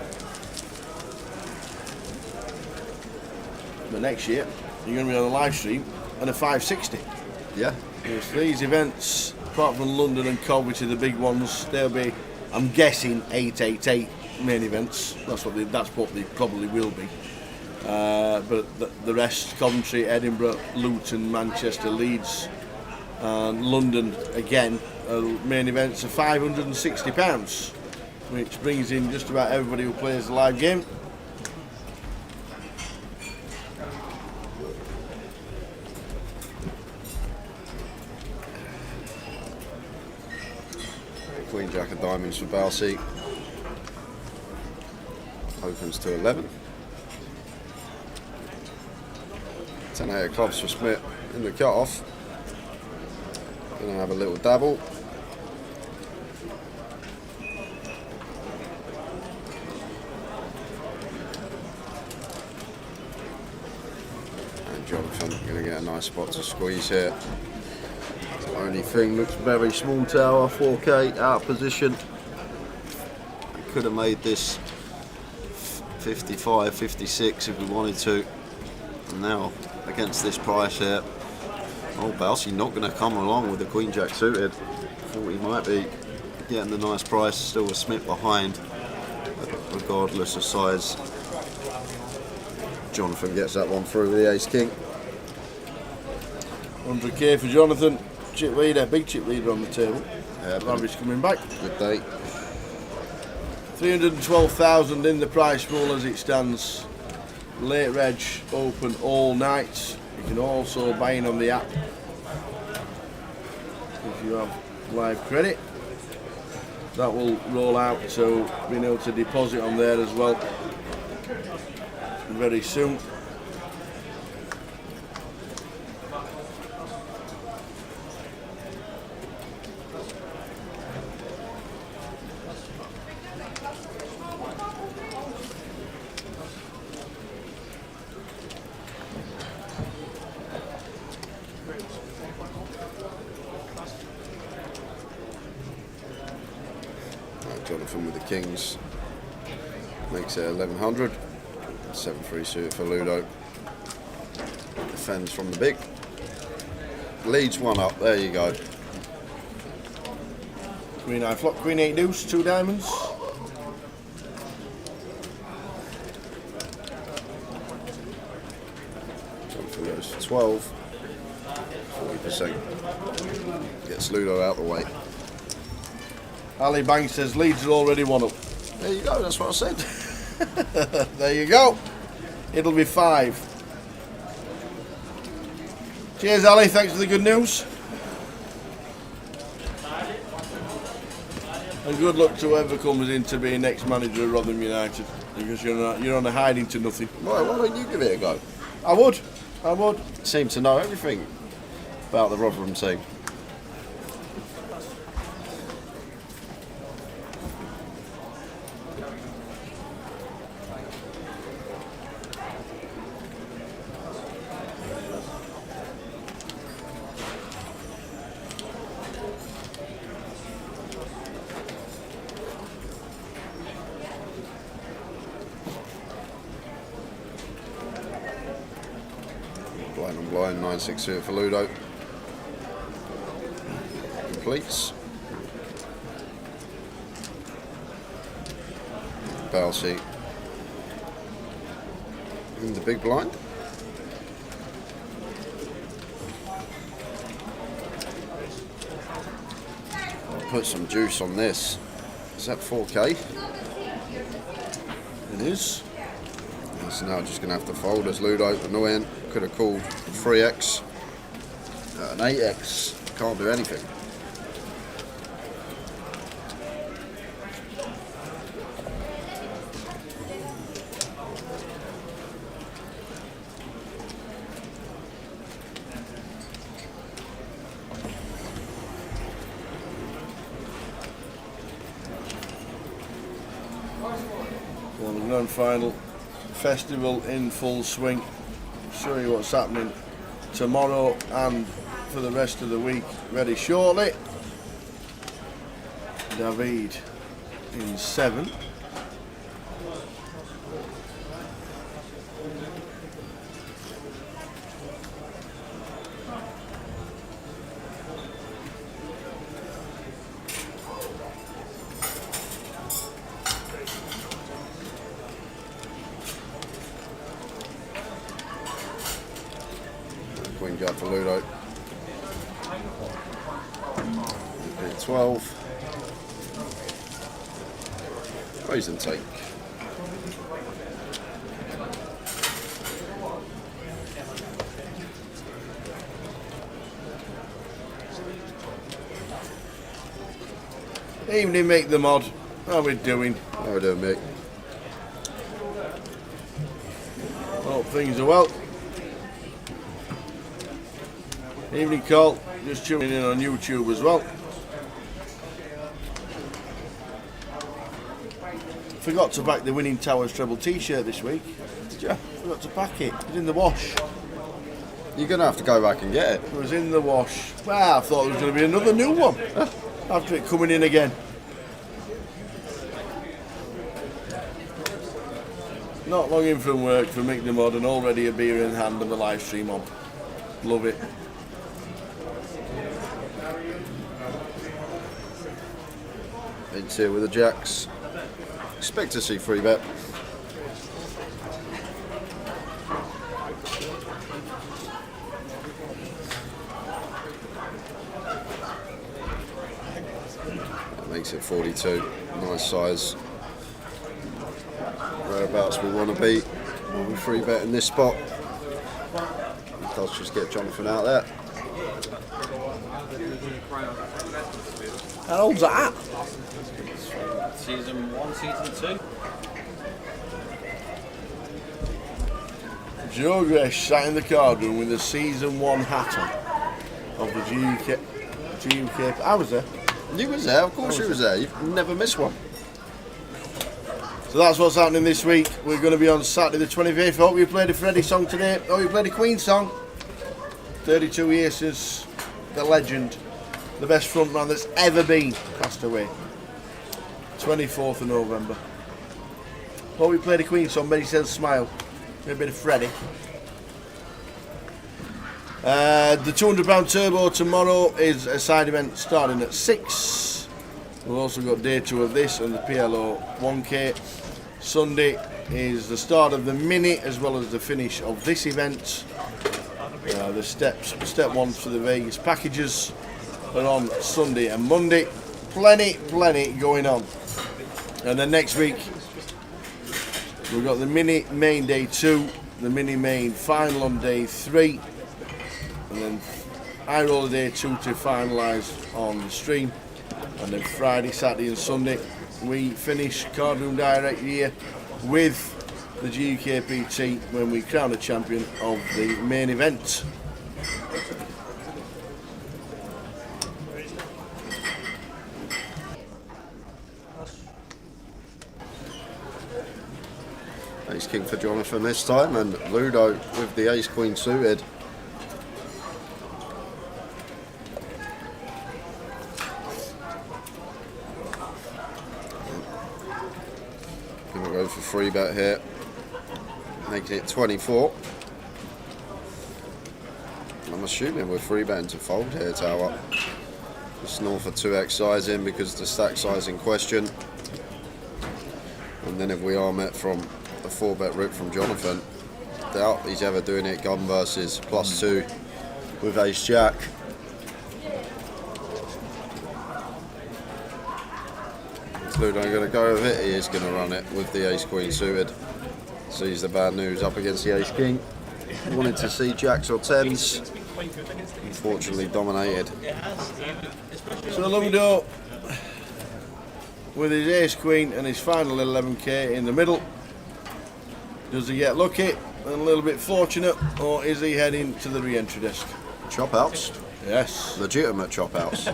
But next year you're going to be on a live stream and a 560. Yeah. Because these events, apart from London and Cov, which are the big ones, they'll be, I'm guessing, 888 main events. That's what they probably will be. But the rest, Coventry, Edinburgh, Luton, Manchester, Leeds, and London again, main events are £560, which brings in just about everybody who plays the live game. Queen Jack of diamonds for Balsey. Opens to 11. 10-8 of clubs for Smith in the cut-off. Gonna have a little dabble. And Jonathan gonna get a nice spot to squeeze here. Only thing looks very small tower, 4K out of position. Could have made this 55, 56 if we wanted to. And now against this price here, oh, Balsey not going to come along with the Queen Jack suited. Thought he might be getting the nice price, still a Smith behind, regardless of size. Jonathan gets that one through with the Ace King. 100k for Jonathan. Chip leader, big chip leader on the table. Average coming back. Good day. 312,000 in the price pool as it stands. Late reg open all night. You can also buy in on the app if you have live credit. That will roll out, so being able to deposit on there as well very soon. Jonathan with the kings. Makes it 1100. 7-3 suited for Ludo. Defends from the big. Leads one up. There you go. Queen high flop, queen 8 deuce, 2 diamonds. Jonathan goes for 12. 40%. Gets Ludo out the way. Ali Bang says Leeds are already 1 up. There you go, that's what I said. There you go. It'll be 5. Cheers, Ali. Thanks for the good news. And good luck to whoever comes in to be next manager of Rotherham United, because you're on a hiding to nothing. Why don't you give it a go? I would. I would. Seem to know everything about the Rotherham team. Blind on blind, 9-6 suited for Ludo. Completes. Barrel seat. In the big blind. I'll put some juice on this. Is that 4K? It is. So now just going to have to fold as Ludo. Annoying. Could have called 3x. An 8x. Can't do anything. Well, the grand final festival in full swing. Show you what's happening tomorrow and for the rest of the week very shortly. David in 7. Queen guard for Ludo. 12. Raise and take. Evening, Mick the mod. How we doing? How we doing, Mick? Hope things are well. Evening, Cole. Just tuning in on YouTube as well. Forgot to pack the Winning Towers treble t-shirt this week. Did you? Forgot to pack it. It was in the wash. You're going to have to go back and get it. It was in the wash. Well, I thought there was going to be another new one after it coming in again. Not long in from work for Mick the Mod and already a beer in hand and the live stream on. Love it. Vince here with the jacks. Expect to see 3-bet. That makes it 42. Nice size. Whereabouts we want to be. We'll be 3-bet in this spot. It does just get Jonathan out there. How old's that? Season 1, season 2. Joe Gresh sat in the card room with a season 1 hat on of the GUKPT. I was there. You was there, of course you was there. You've never missed one. So that's what's happening this week. We're going to be on Saturday the 25th. I hope you played a Freddie song today. I hope you played a Queen song. 32 years since the legend, the best frontman that's ever been, passed away. 24th of November. Well, we played a Queen song, Midi says smile. A bit of Freddie. The £200 Turbo tomorrow is a side event starting at 6. We've also got day 2 of this and the PLO 1K. Sunday is the start of the Mini as well as the finish of this event. The step 1 for the Vegas packages are on Sunday and Monday. Plenty going on. And then next week we've got the Mini main day 2, the Mini main final on day 3, and then High Roller day 2 to finalise on the stream. And then Friday, Saturday and Sunday we finish Card Room Direct here with the GUKPT when we crown a champion of the main event. Ace King for Jonathan this time, and Ludo with the Ace Queen suited. Gonna go for free bet here, making it 24. I'm assuming we're free betting to fold here, Tower. Just north of 2x sizing because the stack size in question. And then if we are met from a 4-bet rip from Jonathan, doubt he's ever doing it gun versus +2 with Ace Jack. Is Ludo going to go with it? He is going to run it with the Ace Queen suited. Sees the bad news up against the Ace King. Wanted to see Jacks or 10s. Unfortunately dominated. So Ludo with his Ace Queen and his final 11k in the middle. Does he get lucky and a little bit fortunate, or is he heading to the re-entry desk? Chop outs? Yes. Legitimate chop outs.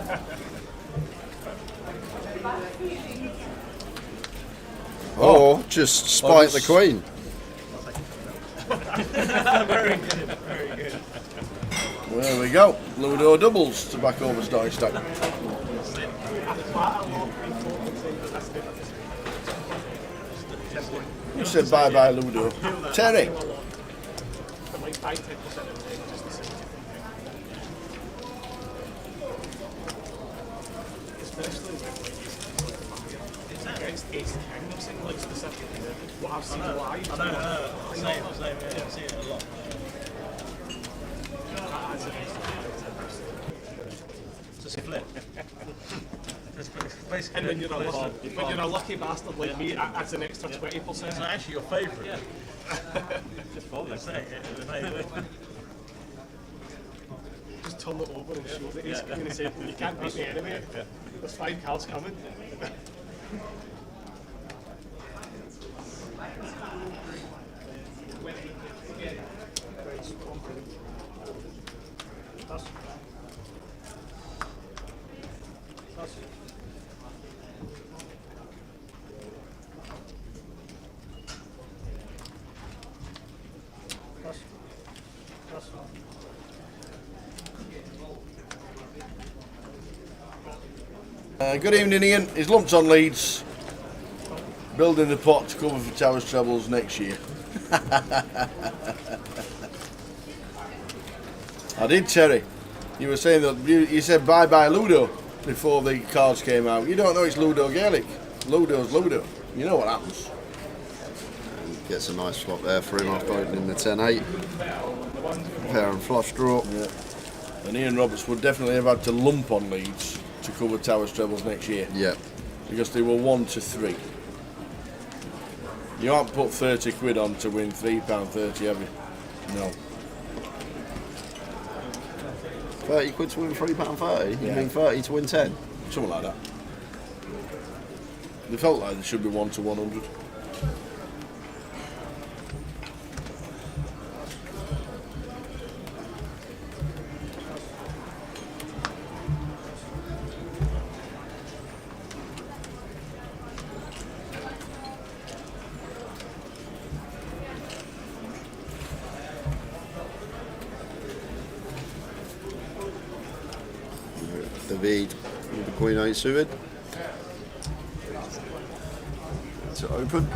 Or just spite the Queen. Very good, very good. There we go. Ludo doubles to back over starting stack. You said bye bye Ludo. Terry. Against Ace King, I'm saying like specifically what I've seen live. I know. Same, yeah, I've seen it a lot. It's just a flip. Basically, And when you're a lucky bastard like me, that's an extra 20%. It's not actually your favourite. Yeah. Just fold it. Just turn it over and show the Ace King and say, you can't beat me anyway. There's 5 cards coming. Good evening, Ian. His lumps on leads. Building the pot to cover for Towers trebles next year. I did, Terry. You were saying that you said bye bye Ludo before the cards came out. You don't know it's Ludo Gaelic. Ludo's Ludo. You know what happens. Gets a nice flop there for him after opening the 10-8. Pair and flush draw. Yeah. And Ian Roberts would definitely have had to lump on leads to cover Towers trebles next year. Yeah. Because they were 1 to 3. You haven't put 30 quid on to win £3.30, have you? No. 30 quid to win £3.30? You mean 30 to win 10? Something like that. They felt like they should be 1 to 100. David with the Queen 8 suited. to open.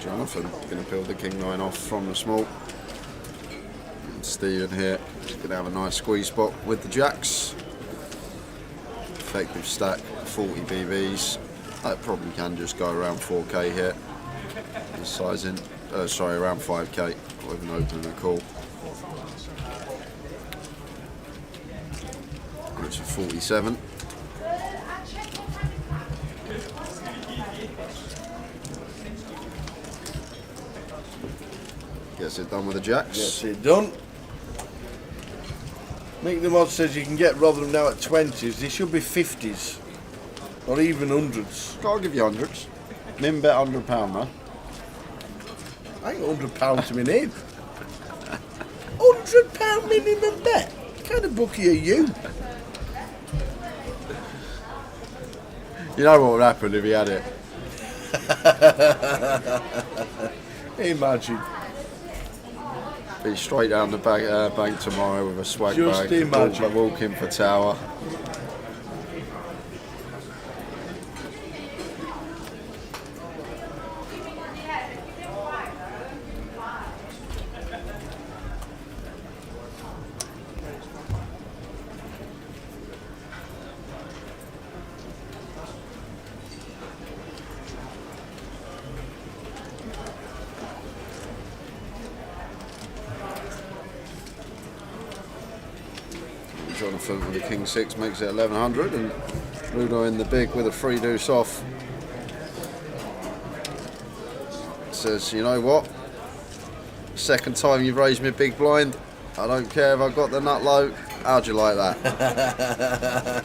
Jonathan going to peel the king nine off from the small. And Stephen here is going to have a nice squeeze spot with the jacks. Effective stack 40 BBs. That probably can just go around 4k here. The sizing, sorry, around 5k with an open and a call. Which is 47. Gets it done with the jacks. Gets it done. Mick the Mod says you can get Rotherham now at 20s. They should be 50s. Or even 100s. I'll give you 100s. Min bet £100, man. I ain't £100 to my name. £100 minimum bet? What kind of bookie are you? You know what would happen if he had it? Imagine. Be straight down the bank tomorrow with a swag Just bag. imagine. Walk in for Tower. Jonathan with the king six makes it 1100, and Ludo in the big with a free deuce off. Says, you know what? Second time you've raised me a big blind. I don't care if I got the nut low. How'd you like that?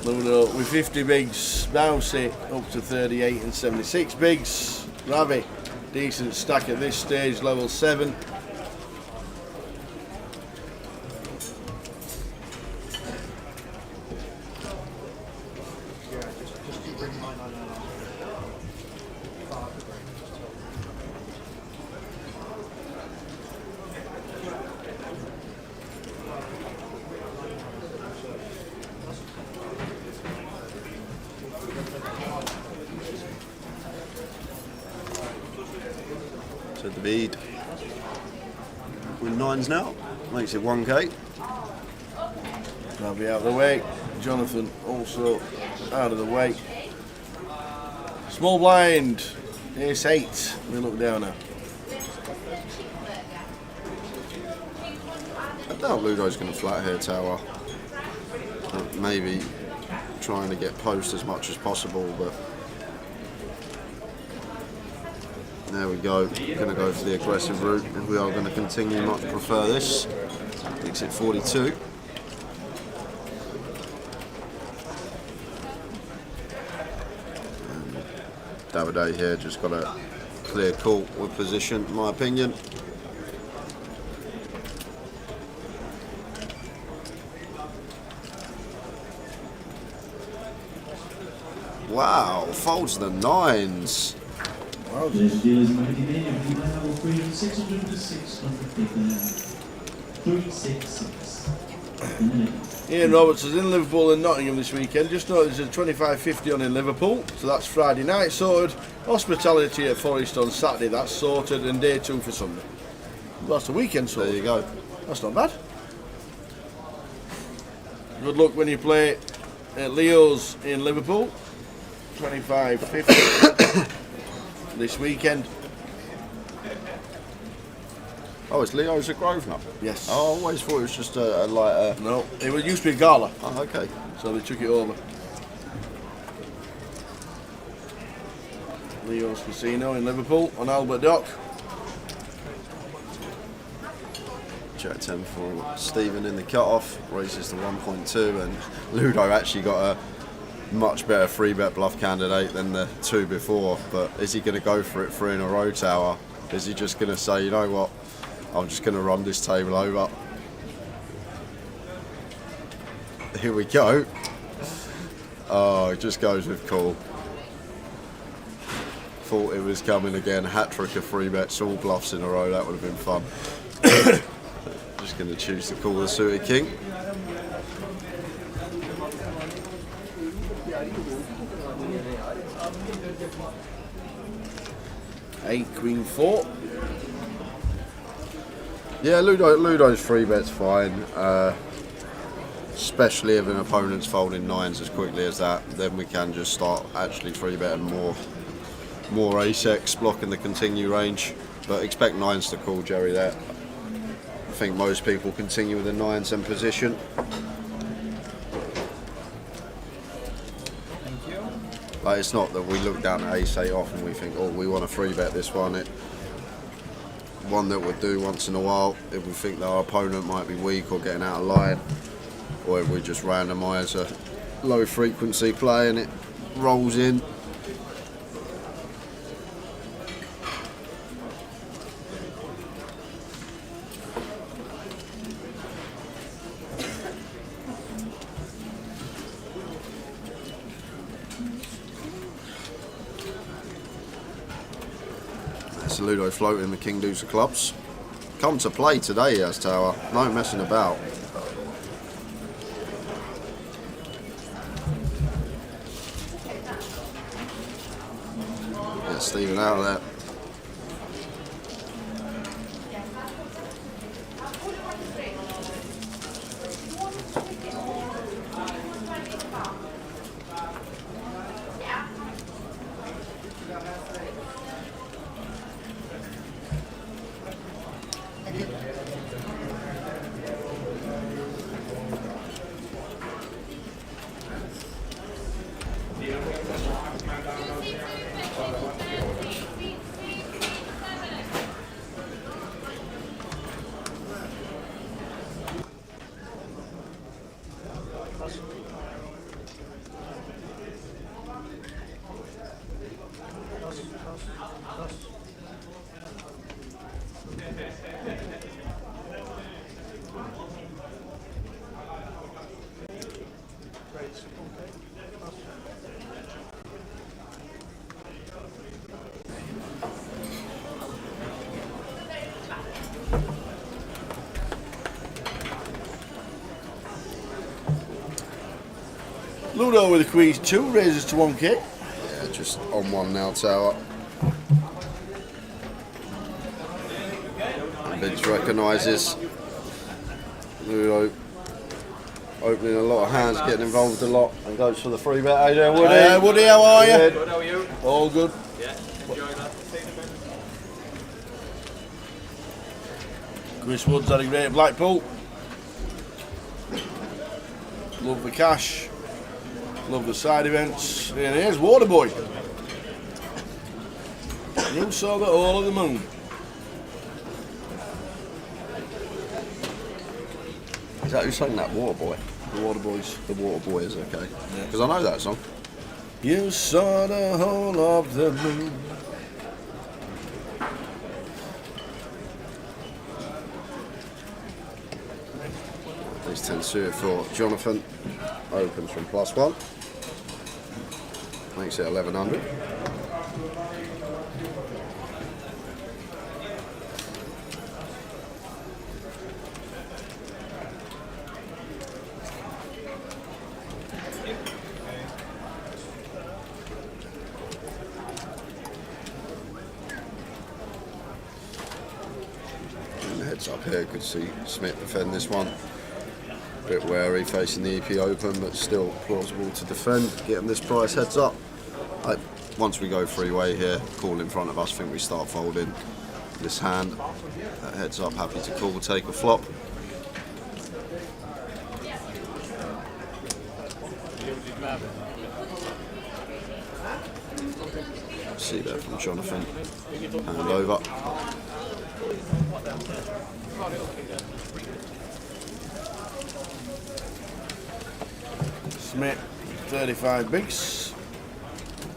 Ludo with 50 bigs, bounce it up to 38 and 76 bigs. Ravi, decent stack at this stage, level 7. So the bead with nines now makes it 1k. Ravi out of the way. Jonathan also out of the way. Small blind, ace 8. We look down now. I doubt Ludo's going to flat here Tower. Maybe trying to get post as much as possible, but there we go. Going to go for the aggressive route, and we are going to continue. Much prefer this. Makes it 42. Davide here just got a clear call with position, in my opinion. Wow, folds the nines. Dealers 99, level 3, 606 on 366. Ian Roberts is in Liverpool and Nottingham this weekend. Just noticed there's a 25.50 on in Liverpool, so that's Friday night sorted. Hospitality at Forest on Saturday, that's sorted, and day 2 for Sunday. Well, that's the weekend sorted. There you go. That's not bad. Good luck when you play at Leo's in Liverpool. 25.50 this weekend. Oh, it's Leo's at Grosvenor? Yes. I always thought it was just a lighter. No, it used to be a gala. Oh, okay. So they took it over. Leo's Casino in Liverpool on Albert Dock. Check 10 for Stephen in the cut-off, raises to 1.2, and Ludo actually got a much better free bet bluff candidate than the 2 before, but is he going to go for it 3 in a row, Tower? Is he just going to say, you know what, I'm just going to run this table over? Here we go. Oh, it just goes with call. Thought it was coming again. Hat trick of 3 bets, all bluffs in a row. That would have been fun. Just going to choose to call the suited king. Eight, queen, 4. Yeah, Ludo's 3 bets fine. Especially if an opponent's folding 9s as quickly as that, then we can just start actually 3 betting more ace-x, blocking the continue range. But expect 9s to call, Jerry, there. I think most people continue with the 9s in position. Like, it's not that we look down at ace-8 off and we think, oh, we want to 3 bet this one. One that we'll do once in a while if we think that our opponent might be weak or getting out of line, or if we just randomise a low frequency play and it rolls in. That's Ludo floating the king deuce of clubs. Come to play today, as Tower. No messing about. Yeah, Stephen out of there. Ludo with the queen 2, raises to 1k. Yeah, just on one now, Tower. Vince recognises Ludo opening a lot of hands, getting involved a lot, and goes for the 3 bet. How you doing, Woody? Hey, Woody, how are you? Good, how are you? All good. Yeah, enjoy that. Chris Woods had a great at Blackpool. Love the cash. Love the side events. And here's Waterboy. You saw the all of the moon. Is that who sang that, Waterboy? The Waterboys. The Waterboys, okay. Because I know that song. You saw the whole of the moon. These 10 suited for Jonathan. Opens from +1. Makes it 1100. And heads up here, could see Smith defend this one. Bit wary facing the EP Open, but still plausible to defend. Getting this price heads up. Once we go three-way here, call in front of us, think we start folding this hand. Heads up, happy to call, take a flop. See that from Jonathan. Hand over. Smith, 35 bigs.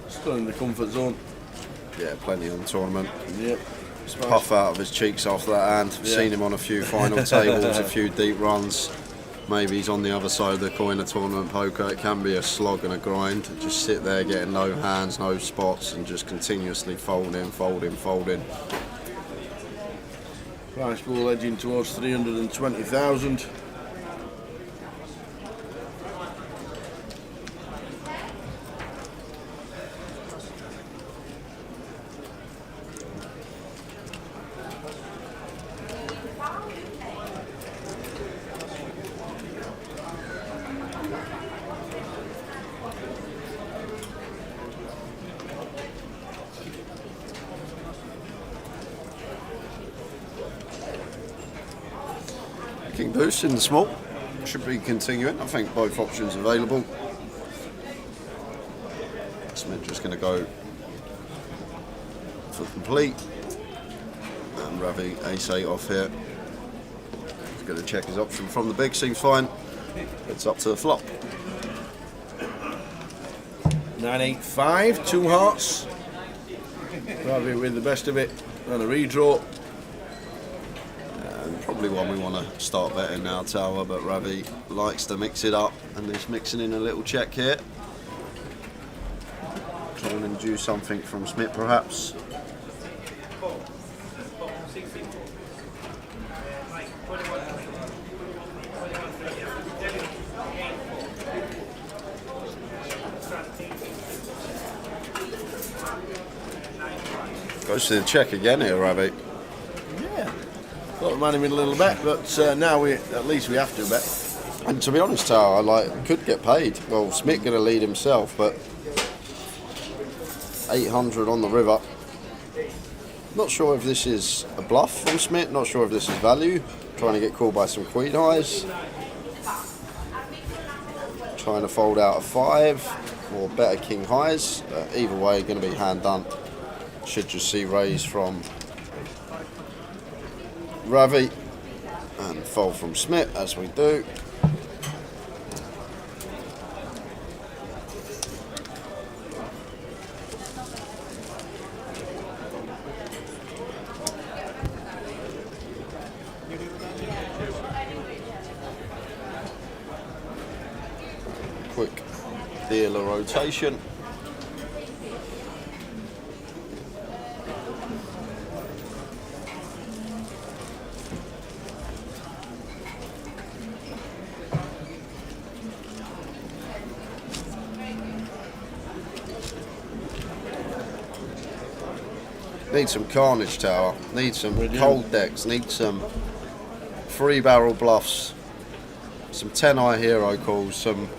Still in the comfort zone. Yeah, plenty on the tournament. Yep. Puff out of his cheeks after that hand. Yeah. Seen him on a few final tables, a few deep runs. maybe he's on the other side of the coin of tournament poker. It can be a slog and a grind. Just sit there getting no hands, no spots, and just continuously folding. Price ball edging towards 320,000. King boost in the small. Should be continuing. I think both options available. Smith just going to go for complete. And Ravi ace-8 off here. He's going to check his option from the big. Seems fine. It's up to the flop. 9-8-5, 2 hearts. Ravi with the best of it and a redraw. Probably one we want to start betting now, Tower, but Ravi likes to mix it up and he's mixing in a little check here. Trying to induce something from Smith perhaps. Goes to the check again here, Ravi. Thought we might have been a little bet, but now at least we have to bet. And to be honest, Tower, could get paid. Well, Smith going to lead himself, but 800 on the river. Not sure if this is a bluff from Smith. Not sure if this is value. Trying to get called by some queen highs. Trying to fold out a 5 or better king highs. Either way, going to be hand done. Should just see raise from Ravi and fold from Smith as we do. Quick dealer rotation. Need some carnage, Tower. Need some cold decks. Need some 3-barrel bluffs. Some 10-eye hero calls. Some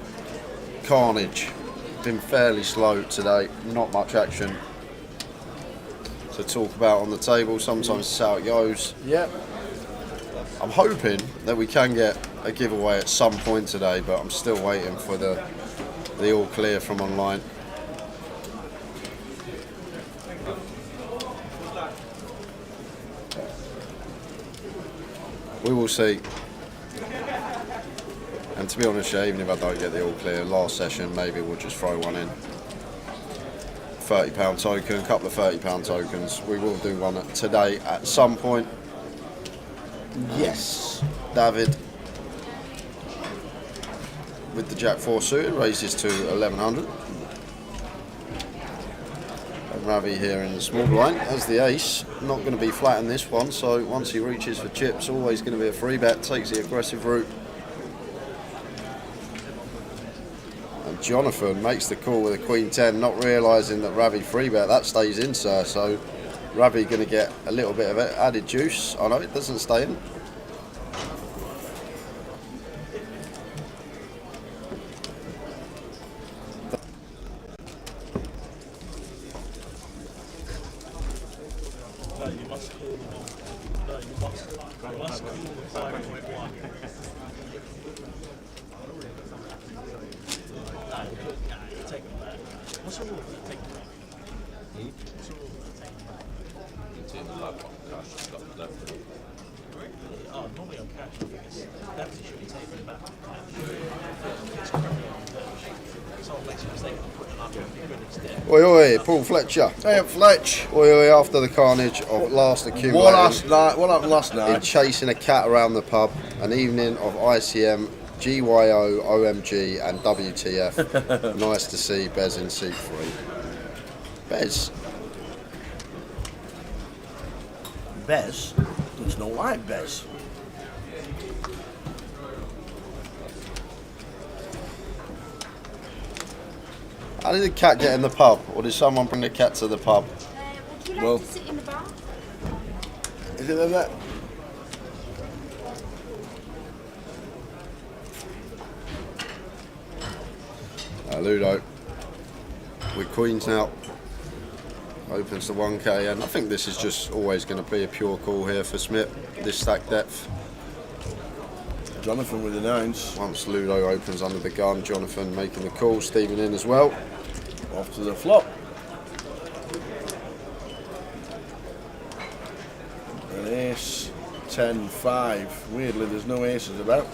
carnage. Been fairly slow today. Not much action to talk about on the table. Sometimes it's how it goes. Yep. I'm hoping that we can get a giveaway at some point today, but I'm still waiting for the all clear from online. We will see. And to be honest, even if I don't get the all clear last session, maybe we'll just throw one in. £30 token, a couple of £30 tokens. We will do one today at some point. Yes, David with the Jack 4 suited raises to 1100. And Ravi here in the small blind as the ace. Not going to be flat in this one, so once he reaches for chips, always going to be a free bet. Takes the aggressive route. And Jonathan makes the call with a Queen 10, not realising that Ravi free bet. That stays in, sir. So Ravi going to get a little bit of added juice. Oh no, it doesn't stay in. Oi, oi, Paul Fletcher. Hey up, Fletch. Oi, oi, after the carnage of last accumulating. What happened last night? In chasing a cat around the pub, an evening of ICM GYO, OMG, and WTF. Nice to see Bez in seat 3. Bez. Bez does not like Bez. How did the cat get in the pub? Or did someone bring the cat to the pub? Would you like Well- to sit in the bar? Is it that? Ludo with Queens now. Opens the 1K, and I think this is just always going to be a pure call here for Smith, this stack depth. Jonathan with the 9s. Once Ludo opens under the gun, Jonathan making the call, Stephen in as well. Off to the flop. An ace, 10, 5. Weirdly, there's no aces about.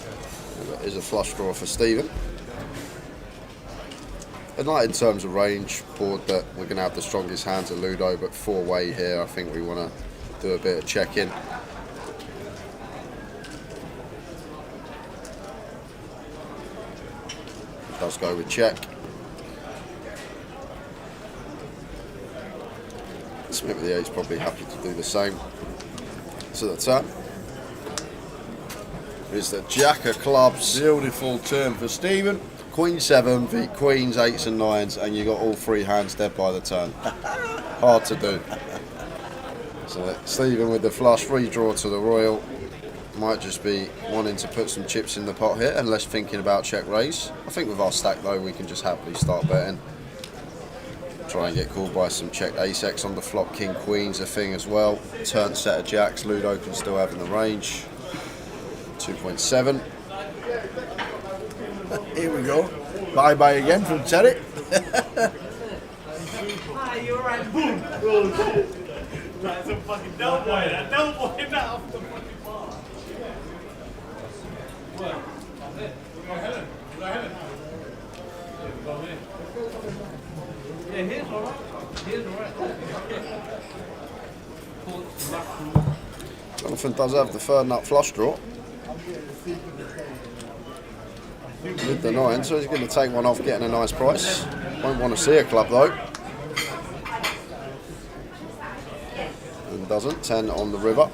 That is a flush draw for Stephen. And like in terms of range, board that we're going to have the strongest hands at Ludo, but 4-way here, I think we want to do a bit of check-in. Does go with check. Smith with the ace probably happy to do the same. So the turn is the Jack of clubs. Beautiful turn for Stephen. Queen 7 v Queens, 8s and 9s, and you got all 3 hands dead by the turn. Hard to do. So Stephen with the flush, redraw to the Royal. Might just be wanting to put some chips in the pot here, unless thinking about check raise. I think with our stack though, we can just happily start betting. Try and get called by some check ace-x on the flop. King Queen's a thing as well. Turn set of jacks, Ludo can still have in the range. 2.7. Here we go. Bye-bye again from Terry. Ah, you're right. Boom. Roll, boom. That's a fucking no boy. That no boy. That off the fucking bar. What? That's it. Go ahead. Go ahead. Go ahead. Yeah, here's all right. Here's all right. Jonathan does have the third nut flush draw. With the 9, so he's going to take one off, getting a nice price. Won't want to see a club though. And doesn't. 10 on the river.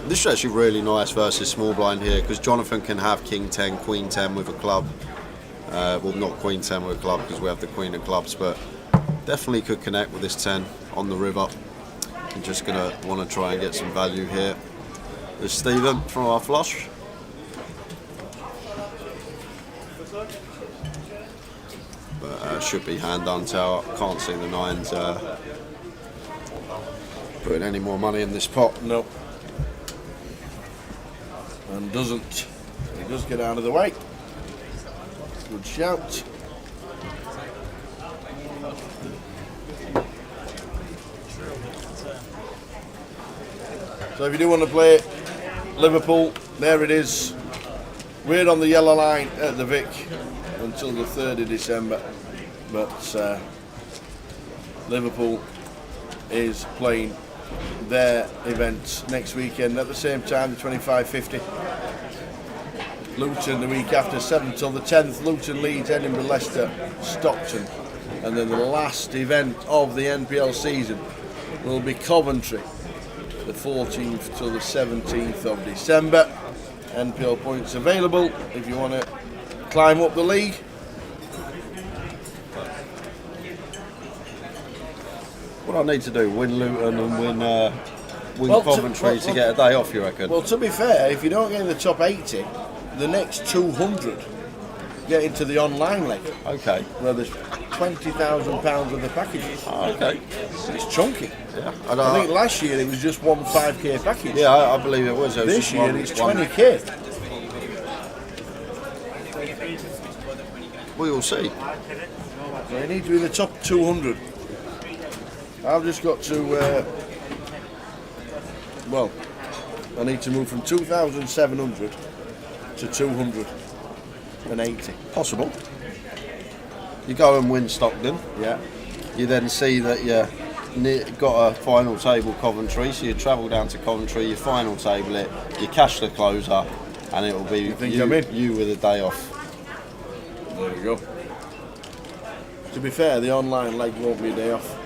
This is actually really nice versus small blind here, because Jonathan can have King 10, Queen 10 with a club. Well, not Queen 10 with a club because we have the Queen of clubs, but definitely could connect with this 10 on the river. I'm just going to want to try and get some value here. There's Stephen from our flush. But should be hand done tower. Can't see the 9s putting any more money in this pot. No. And doesn't. He does get out of the way. Good shout. So if you do want to play Liverpool, there it is. We're on the yellow line at the Vic until the 3rd of December. But Liverpool is playing their event next weekend at the same time, the 25-50. Luton the week after, 7th till the 10th, Luton, Leeds, Edinburgh, Leicester, Stockton. And then the last event of the NPL season will be Coventry, the 14th till the 17th of December. NPL points available if you want to climb up the league. What I need to do, win Luton and win Coventry to get a day off, you reckon? Well, to be fair, if you don't get in the top 80, the next 200 get into the online leg. Okay. Where there's £20,000 of the packages. Oh, okay. It's chunky. Yeah. I think last year it was just one 5k package. Yeah, I believe it was. This year it's 20k. We will see. So you need to be in the top 200. I've just got to, well, I need to move from 2,700 to 280. Possible. You go and win Stockton. Yeah. You then see that you got a final table Coventry, so you travel down to Coventry, you final table it, you cash the closer, and it will be you with a day off. There we go. To be fair, the online leg won't be a day off.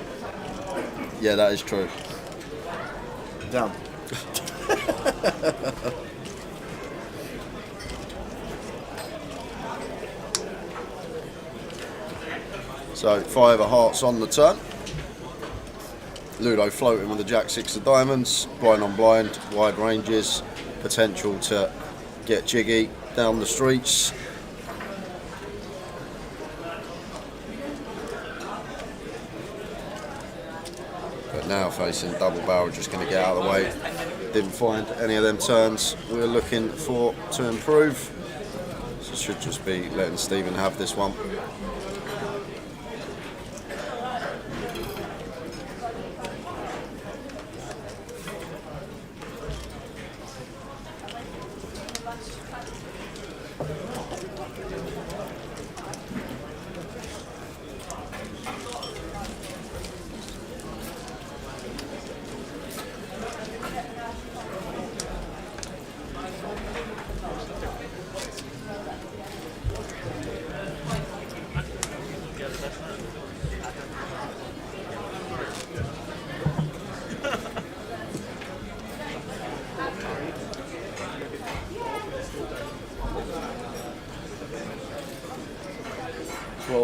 Yeah, that is true. Damn. So 5 of hearts on the turn. Ludo floating with the Jack 6 of diamonds, blind on blind, wide ranges, potential to get jiggy down the streets. But now facing double barrel, just going to get out of the way. Didn't find any of them turns we were looking for to improve. So should just be letting Stephen have this one.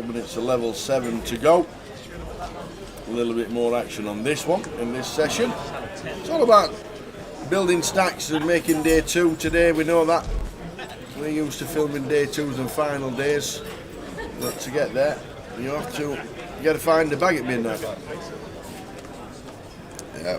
Minutes to level 7 to go. A little bit more action on this one in this session. It's all about building stacks and making day 2 today. We know that. We're used to filming day 2s and final days. But to get there, you got to find the bag at midnight. Yeah.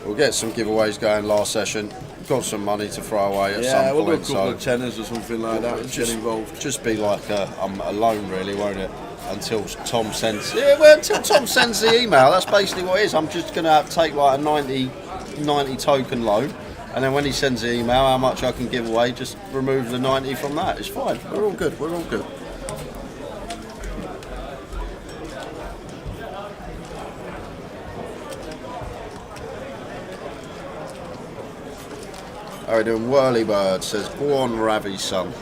We'll get some giveaways going last session. Got some money to throw away at some we'll point. do a couple of tenors or something like that. Just get involved. Just be like a loan, really, won't it? Until Tom sends. Yeah, well, until Tom sends the email. That's basically what it is. I'm just going to take like a 90 token loan, and then when he sends the email, how much I can give away, just remove the 90 from that. It's fine. We're all good. We're all good. How are we doing? Whirlybird says, go on, Ravi's son.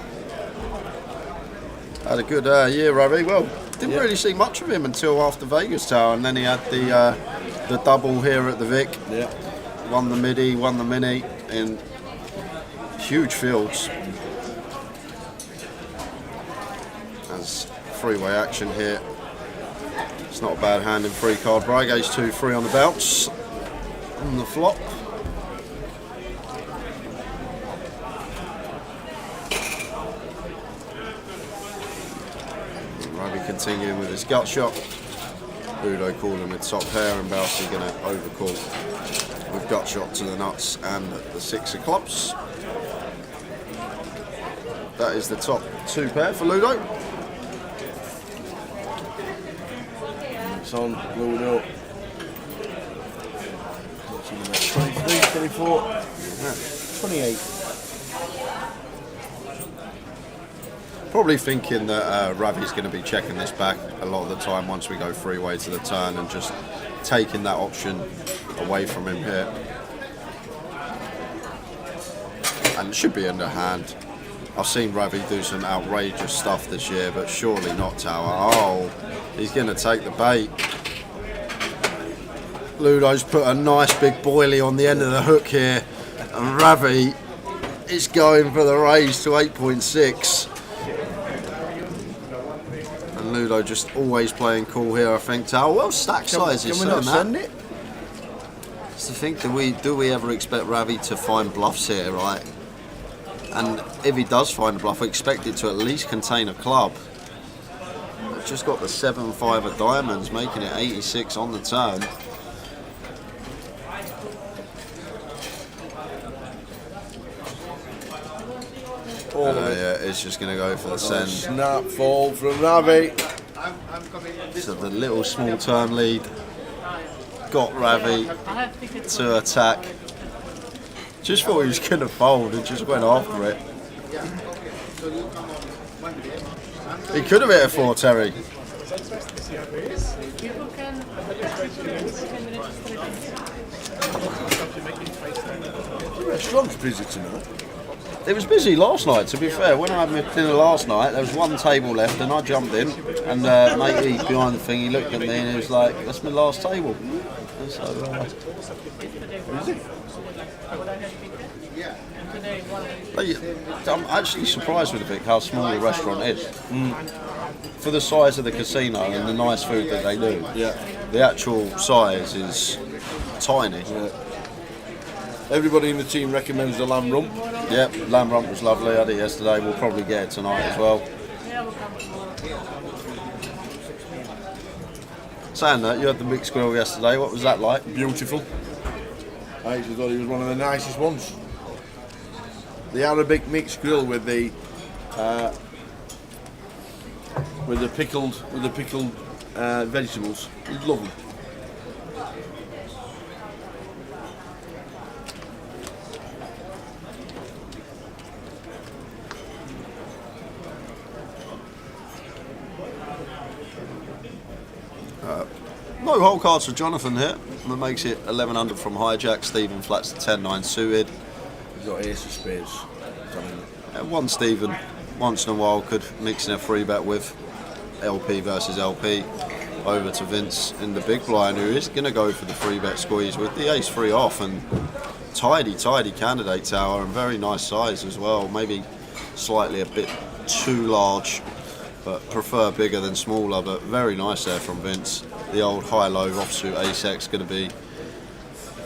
Had a good year, Ravi. Well, didn't really see much of him until after Vegas Tower, and then he had the double here at the Vic. Yeah. Won the Midi, won the Mini in huge fields. There's freeway action here. It's not a bad hand in free card. Brigade's 2-3 on the bounce. On the flop. Continuing with his gut shot. Ludo calling with top pair, and Bousey going to overcall with gut shot to the nuts and the 6 of clubs. That is the top 2 pair for Ludo. It's on Ludo. 23, 24, 28. Probably thinking that Ravi's going to be checking this back a lot of the time once we go freeway to the turn, and just taking that option away from him here. And it should be in the hand. I've seen Ravi do some outrageous stuff this year, but surely not Tower. Oh, he's going to take the bait. Ludo's put a nice big boilie on the end of the hook here, and Ravi is going for the raise to 8.6. Ludo just always playing cool here, I think. Tower, well, stack size is Can we not send it? It's the thing, do we ever expect Ravi to find bluffs here, right? And if he does find a bluff, we expect it to at least contain a club. It's just got the 7-5 of diamonds, making it 86 on the turn. Yeah, it's just going to go for the send. Snap fall from Ravi. So the little small turn lead got Ravi to attack. Just thought he was going to fold and just went after it. He could have hit a 4, Terry. The restaurant's busy tonight. It was busy last night, to be fair. When I had my dinner last night, there was one table left, and I jumped in, and matey behind the thing, he looked at me and he was like, "That's my last table." And so, I'm actually surprised with how small the restaurant is. For the size of the casino and the nice food that they do, the actual size is tiny. Everybody in the team recommends the lamb rump. Yep, lamb rump was lovely. I had it yesterday. We'll probably get it tonight as well. Saying that, you had the mixed grill yesterday. What was that like? Beautiful. I actually thought it was one of the nicest ones. The Arabic mixed grill with the pickled vegetables. It's lovely. No whole cards for Jonathan here. That makes it 1100 from hijack. Stephen flats the 10-9 suited. He's got ace of spades. One Stephen once in a while could mix in a free bet with LP versus LP. Over to Vince in the big blind, who is going to go for the free bet squeeze with the ace 3 off, and tidy candidate tower, and very nice size as well. Maybe slightly a bit too large, but prefer bigger than smaller, but very nice there from Vince. The old high-low offsuit ace-x going to be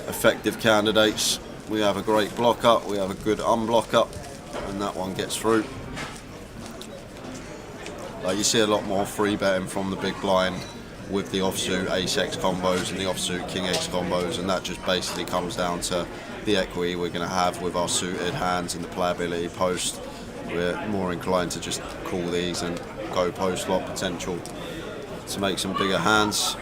effective candidates. We have a great block up, we have a good unblock up, and that one gets through. Like, you see a lot more free betting from the big blind with the offsuit ace-x combos and the offsuit king-x combos, and that just basically comes down to the equity we're going to have with our suited hands and the playability post. We're more inclined to just call these and go post-flop potential to make some bigger hands.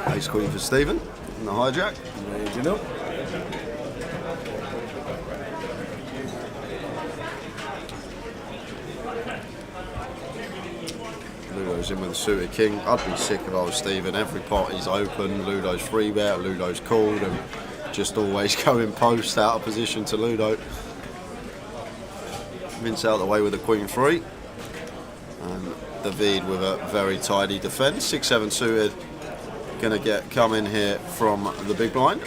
Ace queen for Stephen in the hijack. Raging up. Ludo's in with the suited king. I'd be sick if I was Stephen. Every pot is open. Ludo's free bet, Ludo's called, and just always going post out of position to Ludo. Vince out the way with a queen 3. And David with a very tidy defence. 6-7 suited. Going to come in here from the big blind.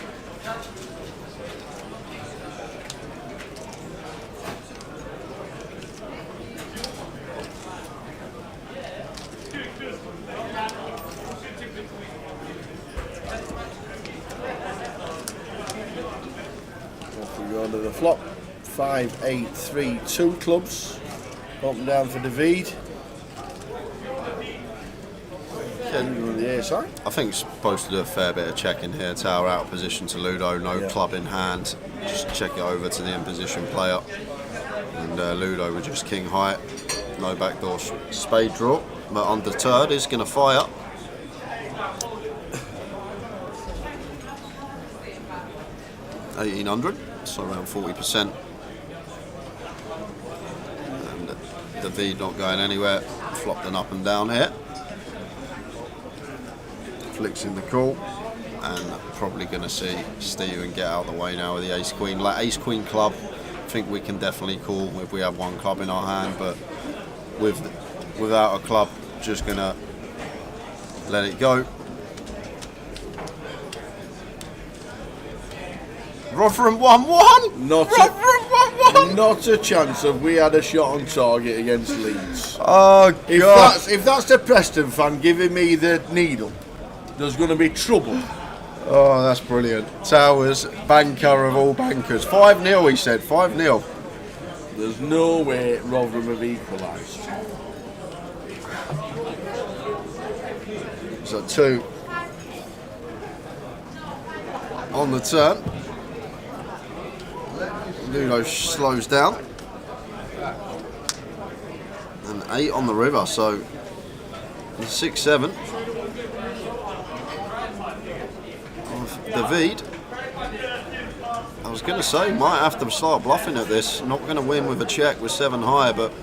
Off we go under the flop. 5, 8, 3, 2 clubs. Up and down for David. I think it's supposed to do a fair bit of checking here. Tower out of position to Ludo, no club in hand. Just check it over to the in position player. And Ludo with just king high, no backdoor spade draw. But undeterred is going to fire. $1,800, so around 40%. And David not going anywhere, flopped an up and down here. Flicks in the call, and probably going to see Steven get out of the way now with the ace queen. Like ace queen club, I think we can definitely call if we have one club in our hand, but without a club, just going to let it go. Rotherham 1-1. Not a chance of we had a shot on target against Leeds. Oh God! If that's the Preston fan giving me the needle, there's going to be trouble. Oh, that's brilliant. Towers, banker of all bankers. 5-0, he said. 5-0. There's no way Rotherham have equalised. So 2 on the turn. Ludo slows down. And 8 on the river, so 6-7. David. I was going to say, might have to start bluffing at this. Not going to win with a check with 7 high, but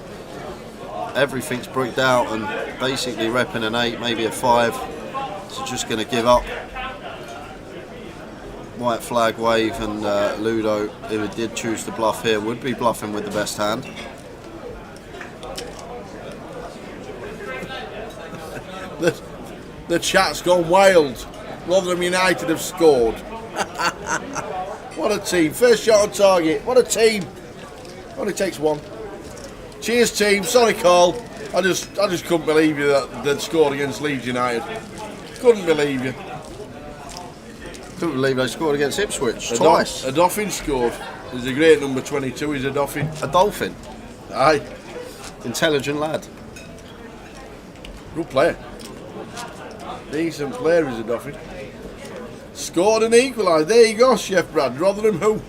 everything's bricked out and basically repping an 8, maybe a 5. So just going to give up. White flag wave, and Ludo, if he did choose to bluff here, would be bluffing with the best hand. The chat's gone wild. Rotherham United have scored. What a team. First shot on target. What a team. Only takes one. Cheers, team. Sorry, Carl. I just couldn't believe you that they'd scored against Leeds United. Couldn't believe you. Couldn't believe they scored against Ipswich twice. A Dolphin scored. He's a great number 22. He's a Dolphin. A Dolphin? Aye. Intelligent lad. Good player. Decent player is a Dolphin. Scored and equalised. There you go, Chef Brad. Rotherham who?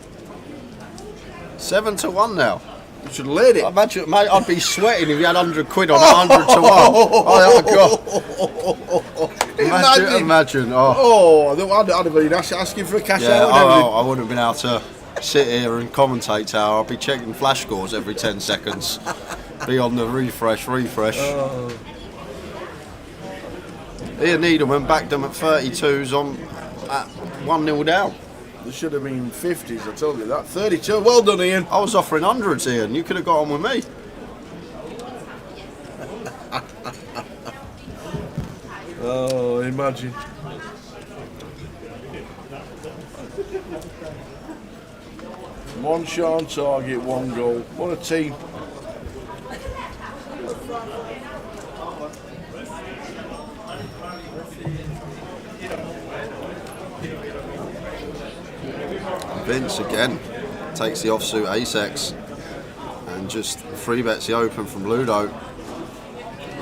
7-1 now. You should have laid it. Imagine, mate, I'd be sweating if you had 100 quid on 100-1. Imagine. I'd have been asking for a cash out. I wouldn't have been able to sit here and commentate how I'd be checking flash scores every 10 seconds. Be on the refresh. Oh. Ian Needleman backed them at 32s on at 1-0 down. There should have been 50s, I told you that. 32, well done, Ian. I was offering hundreds, Ian. You could have got on with me. Oh, imagine. One shot on target, 1 goal. What a team. Vince again takes the offsuit ace-X and just free bets the open from Ludo.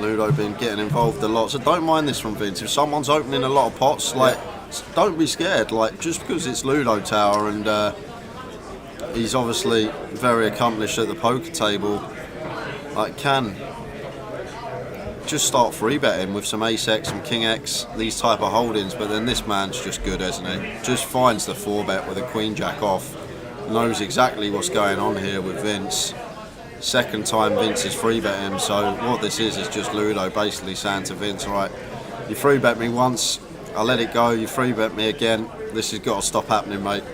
Ludo been getting involved a lot, so don't mind this from Vince. If someone's opening a lot of pots, like, don't be scared. Like, just because it's Ludo Tower and he's obviously very accomplished at the poker table, like, can just start free betting with some ace-X, some king-X, these type of holdings. But then this man's just good, isn't he? Just finds the 4-bet with a queen-jack off, knows exactly what's going on here with Vince. Second time Vince is free betting him, so what this is just Ludo basically saying to Vince, right, you free bet me once, I let it go, you free bet me again, this has got to stop happening, mate.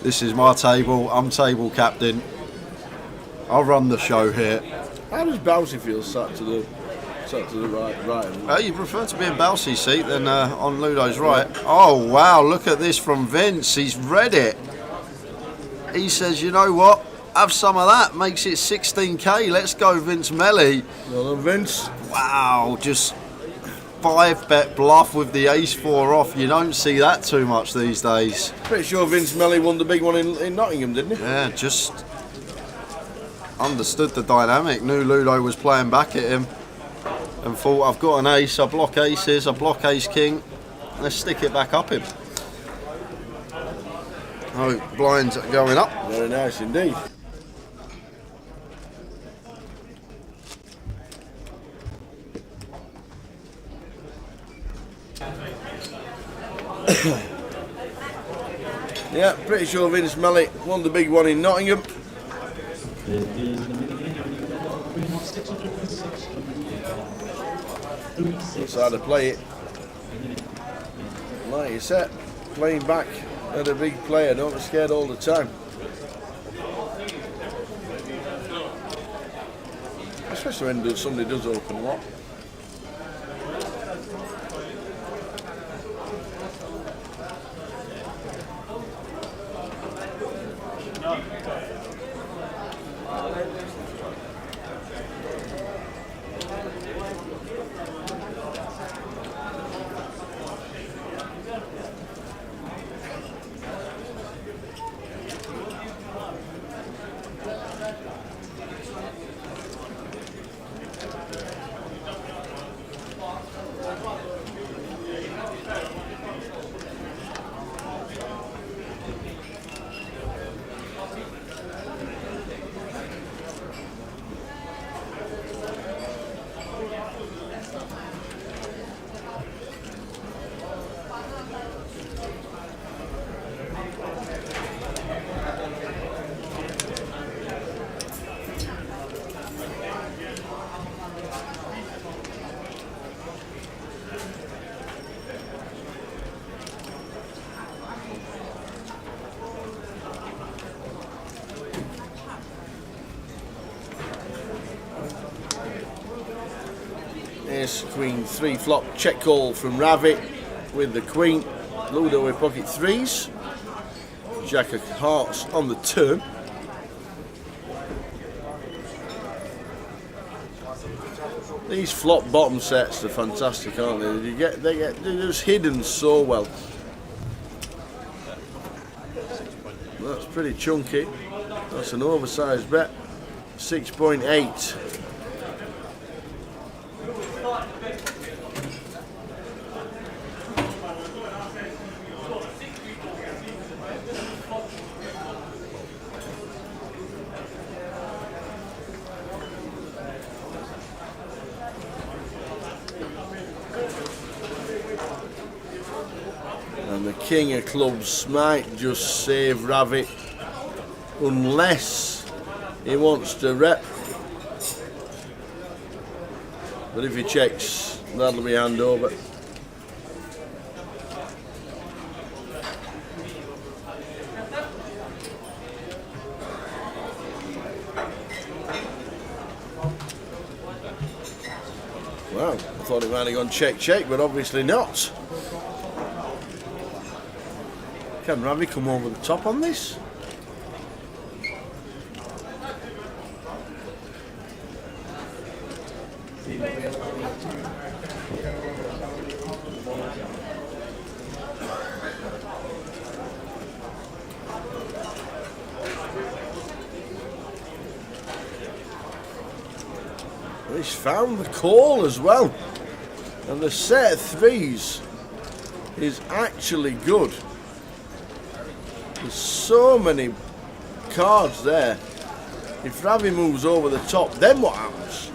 This is my table, I'm table captain, I'll run the show here. How does Bouncy feel sat to the right? You prefer to be in Bouncy's seat than on Ludo's right. Oh wow, look at this from Vince, he's read it. He says, you know what, have some of that, makes it 16k, let's go Vince Melly. Well done, Vince. Wow, just 5-bet bluff with the ace-4 off, you don't see that too much these days. Pretty sure Vince Melly won the big one in Nottingham, didn't he? Yeah, just understood the dynamic, knew Ludo was playing back at him and thought, I've got an ace, I block aces, I block ace-king, let's stick it back up him. Oh, blinds are going up. Very nice indeed. Yeah, pretty sure Vince Melly won the big one in Nottingham. That's how to play it. Like you said, playing back at a big player, don't be scared all the time. Especially when somebody does open a lot. Ace, Queen, 3 flop, check call from Ravi with the Queen, Ludo with pocket 3s, Jack of Hearts on the turn. These flop bottom sets are fantastic, aren't they? They're just hidden so well. That's pretty chunky. That's an oversized bet. 6.8. And the King of Clubs might just save Ravi unless he wants to rep. But if he checks, that'll be hand over. Well, I thought it might have gone check, but obviously not. Can Ravi come over the top on this? He's found the call as well, and the set of 3s is actually good. There's so many cards there. If Ravi moves over the top, then what happens?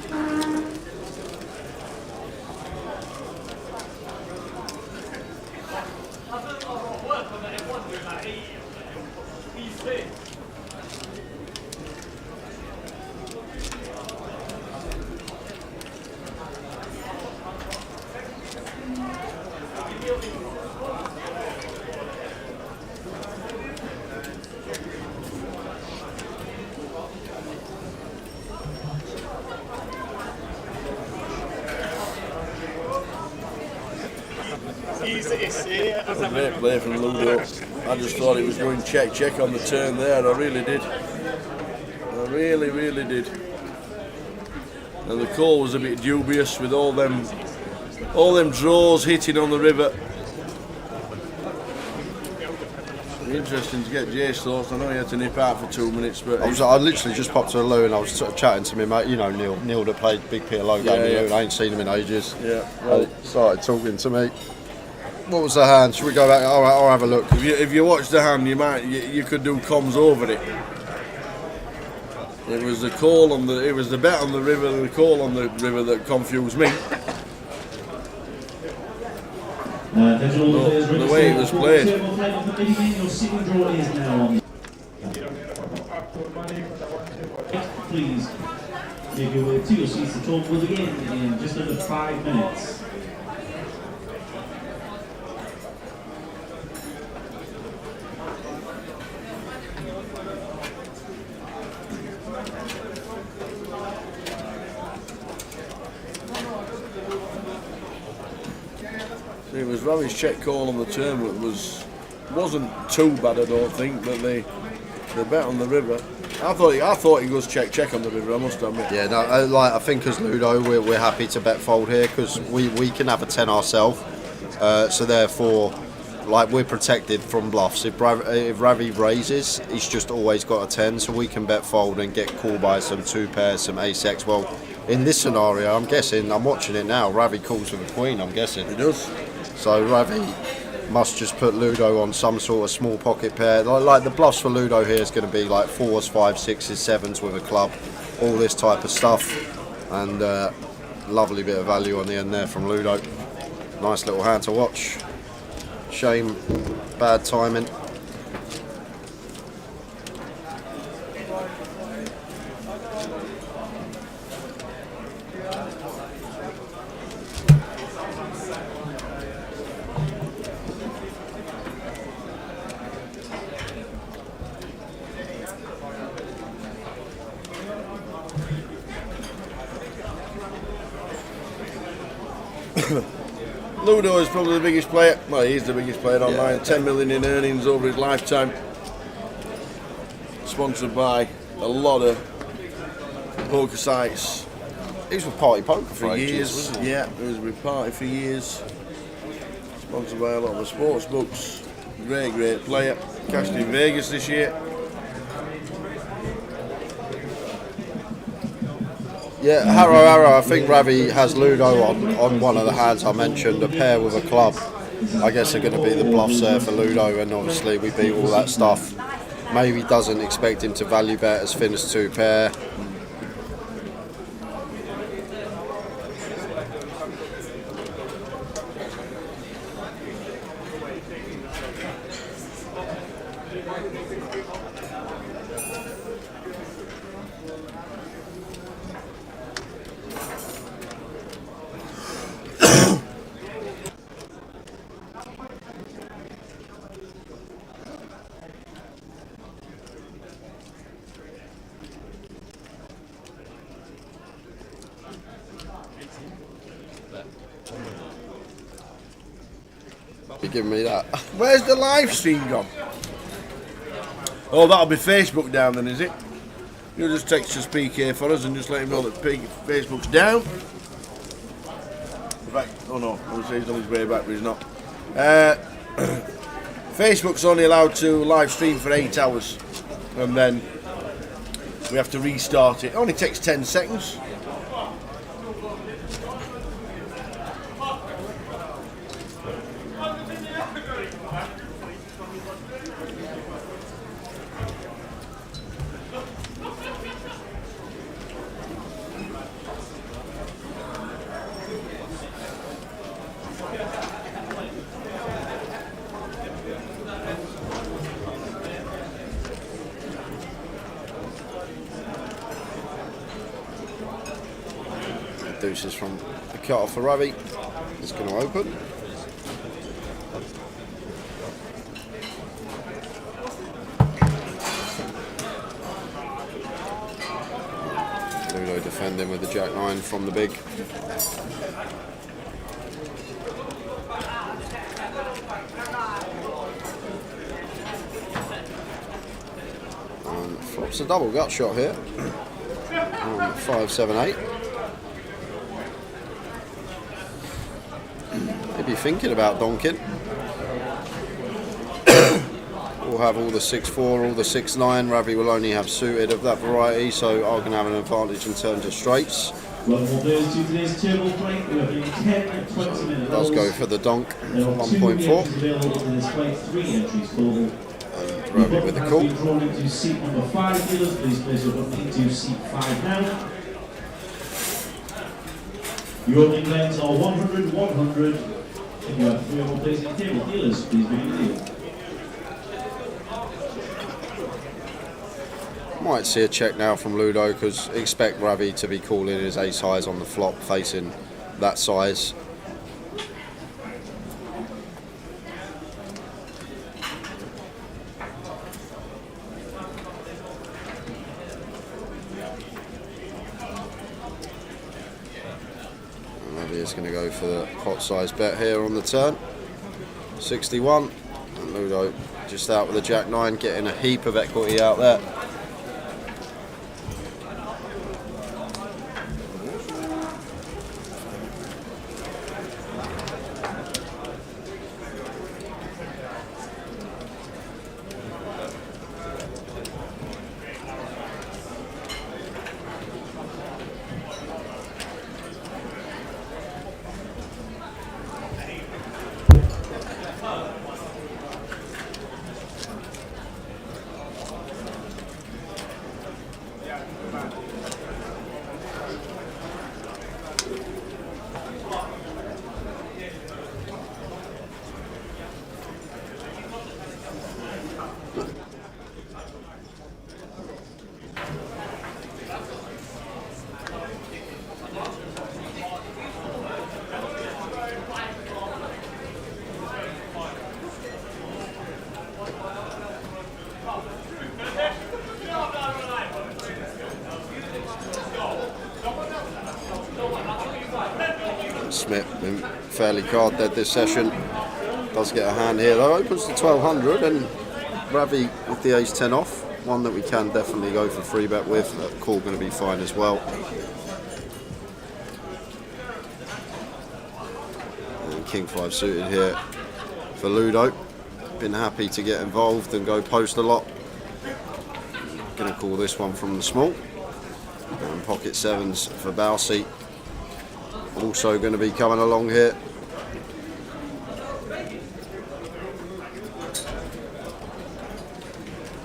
A great play from Ludo. I just thought he was going check on the turn there. I really did. I really did. And the call was a bit dubious with all them draws hitting on the river. Interesting to get Jay's thoughts. I know he had to nip out for 2 minutes, but I literally just popped to the loo and I was sort of chatting to me mate. You know Neil that played Big PLO game. I ain't seen him in ages. Yeah. Well, started talking to me. What was the hand? Should we go back? I'll have a look. If you watch the hand, you could do comms over it. It was the call on the. It was the bet on the river and the call on the river that confused me. The way it was played. Please make your way to your seats. The talk will begin in just under 5 minutes. It was Ravi's check call on the turn that wasn't too bad, I don't think, but the bet on the river. I thought he goes check on the river, I must admit. Yeah, no, I think as Ludo, we're happy to bet fold here because we can have a 10 ourselves. So therefore, we're protected from bluffs. If Ravi raises, he's just always got a 10, so we can bet fold and get called by some 2 pairs, some ace-x. Well, in this scenario, I'm watching it now, Ravi calls for the queen, I'm guessing. He does. So Ravi must just put Ludo on some sort of small pocket pair. Like the bluffs for Ludo here is going to be like 4s, 5s, 6s, 7s with a club, all this type of stuff. And lovely bit of value on the end there from Ludo. Nice little hand to watch. Shame, bad timing. Ludo is probably the biggest player. Well, he's the biggest player online. 10 million in earnings over his lifetime. Sponsored by a lot of poker sites. He was with Party Poker For for ages, years. wasn't he? Yeah, he was with Party for years. Sponsored by a lot of the sports books. Great player. Cashed in Vegas this year. Yeah, Harrow, I think Ravi has Ludo on one of the hands I mentioned, a pair with a club. I guess they're going to be the bluffs there for Ludo, and obviously we beat all that stuff. Maybe doesn't expect him to value bet as thin as 2 pair. Be giving me that. Where's the live stream gone? Oh, that'll be Facebook down then, is it? You'll just text us PK for us and just let him know that Facebook's down. In fact, oh no, I would say he's on his way back, but he's not. Facebook's only allowed to live stream for 8 hours, and then we have to restart it. It only takes 10 seconds. Deuces from the cut off for Ravi. It's going to open. Ludo defending with the Jack-9 from the big. And flops a double gut shot here. 5-7-8. Maybe thinking about donking. We'll have all the 6-4, all the 6-9. Ravi will only have suited of that variety, so I'm going to have an advantage in terms of straights. Welcome to today's table play. We're having 10 and 20 minute Does go for the donk for 1.4. available in this play, 3 entries total. And Ravi with the call. Been drawn into seat number 5, dealers. Please place your button into seat 5 now. Your opening lines are 100, 100. If you have 3 or more placing the table, dealers, please begin the deal. Might see a check now from Ludo, because expect Ravi to be calling his ace highs on the flop facing that size. Ravi is going to go for the pot size bet here on the turn. 61. And Ludo just out with the Jack-9, getting a heap of equity out there. Smith fairly card dead this session. Does get a hand here though, opens to 1200, and Ravi with the ace 10 off, one that we can definitely go for free bet with. That call going to be fine as well. And King 5 suited here for Ludo. Been happy to get involved and go post a lot. Going to call this one from the small. And pocket 7s for Bousey. Also going to be coming along here.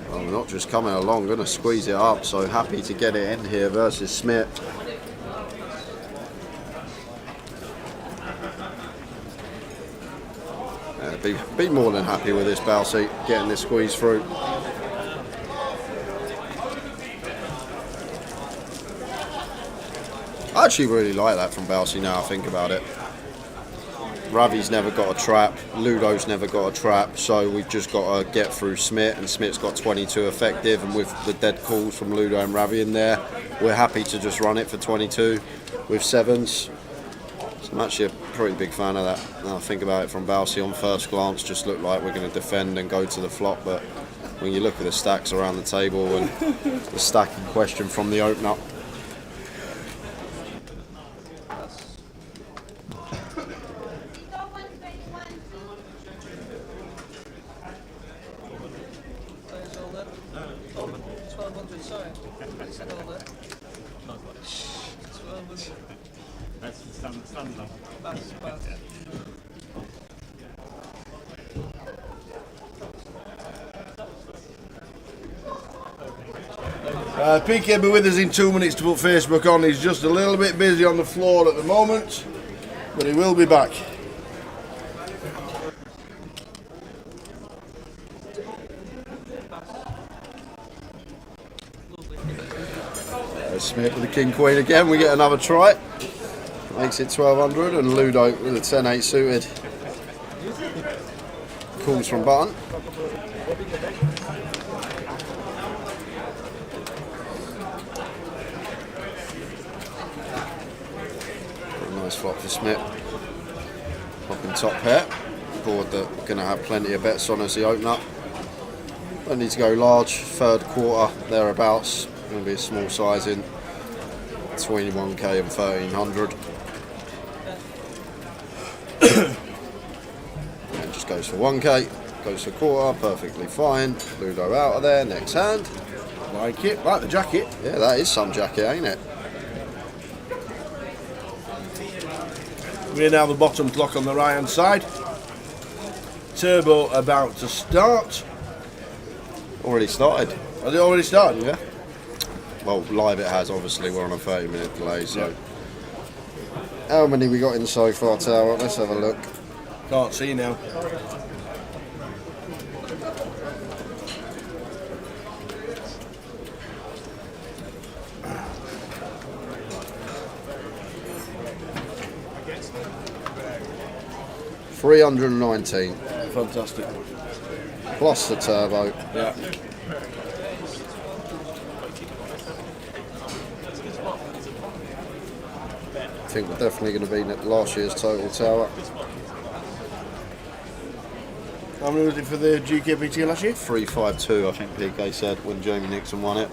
Well, we're not just coming along, going to squeeze it up, so happy to get it in here versus Smith. Be more than happy with this Bousey, getting this squeeze through. I actually really like that from Bousey now I think about it. Ravi's never got a trap, Ludo's never got a trap, so we've just got to get through Smith, and Smith's got 22 effective, and with the dead calls from Ludo and Ravi in there, we're happy to just run it for 22 with 7s. So I'm actually a pretty big fan of that. Now I think about it from Bousey, on first glance just looked like we're going to defend and go to the flop, but when you look at the stacks around the table and the stack in question from the open up, PK will be with us in 2 minutes to put Facebook on. He's just a little bit busy on the floor at the moment, but he will be back. Smith with the King Queen again, we get another try. Makes it 1200, and Ludo with a 10-8 suited. Calls from button. Nice flop for Smith. Popping top pair. Board that we're going to have plenty of bets on as the open up. Don't need to go large. Third quarter thereabouts. Going to be a small size in between 1k and 1300. And just goes for 1k. Goes for quarter. Perfectly fine. Ludo out of there. Next hand. Like it. Like the jacket. Yeah, that is some jacket, ain't it? We're now the bottom clock on the right hand side. Turbo about to start. Already started. Has it already started? Yeah. Well, live it has, obviously. We're on a 30-minute delay, so. Yeah. How many we got in so far, Tower? Let's have a look. Can't see now. $319. Fantastic. Plus the turbo. Yeah. I think we're definitely going to beat last year's total, Tower. How many was it for the GUKPT last year? 352, I think PK said, when Jamie Nixon won it.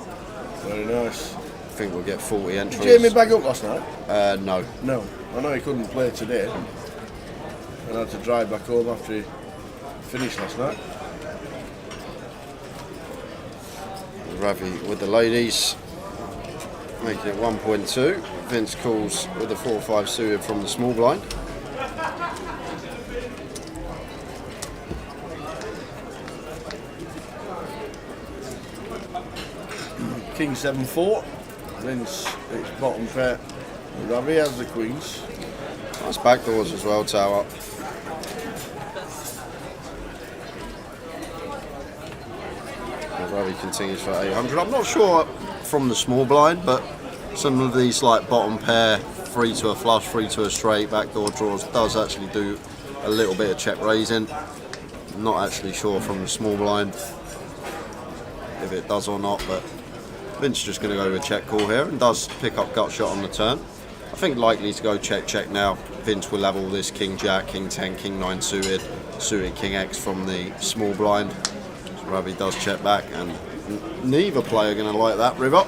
Very nice. I think we'll get 40 entries. Did Jamie bag up last night? No. No. I know he couldn't play today. And had to drive back home after he finished last night. Ravi with the ladies, making it 1.2. Vince calls with the 4-5 suited from the small blind. King 7-4. Vince, it's bottom pair. Ravi has the queens. Nice backdoors as well, Tower. Ravi continues for 800. I'm not sure from the small blind, but some of these like bottom pair, 3 to a flush, 3 to a straight, backdoor draws does actually do a little bit of check raising. I'm not actually sure from the small blind if it does or not, but Vince just going to go with check call here and does pick up gut shot on the turn. I think likely to go check now Vince will have all this King Jack, King 10, King 9 suited, suited King X from the small blind. So Ravi does check back, and neither player going to like that river.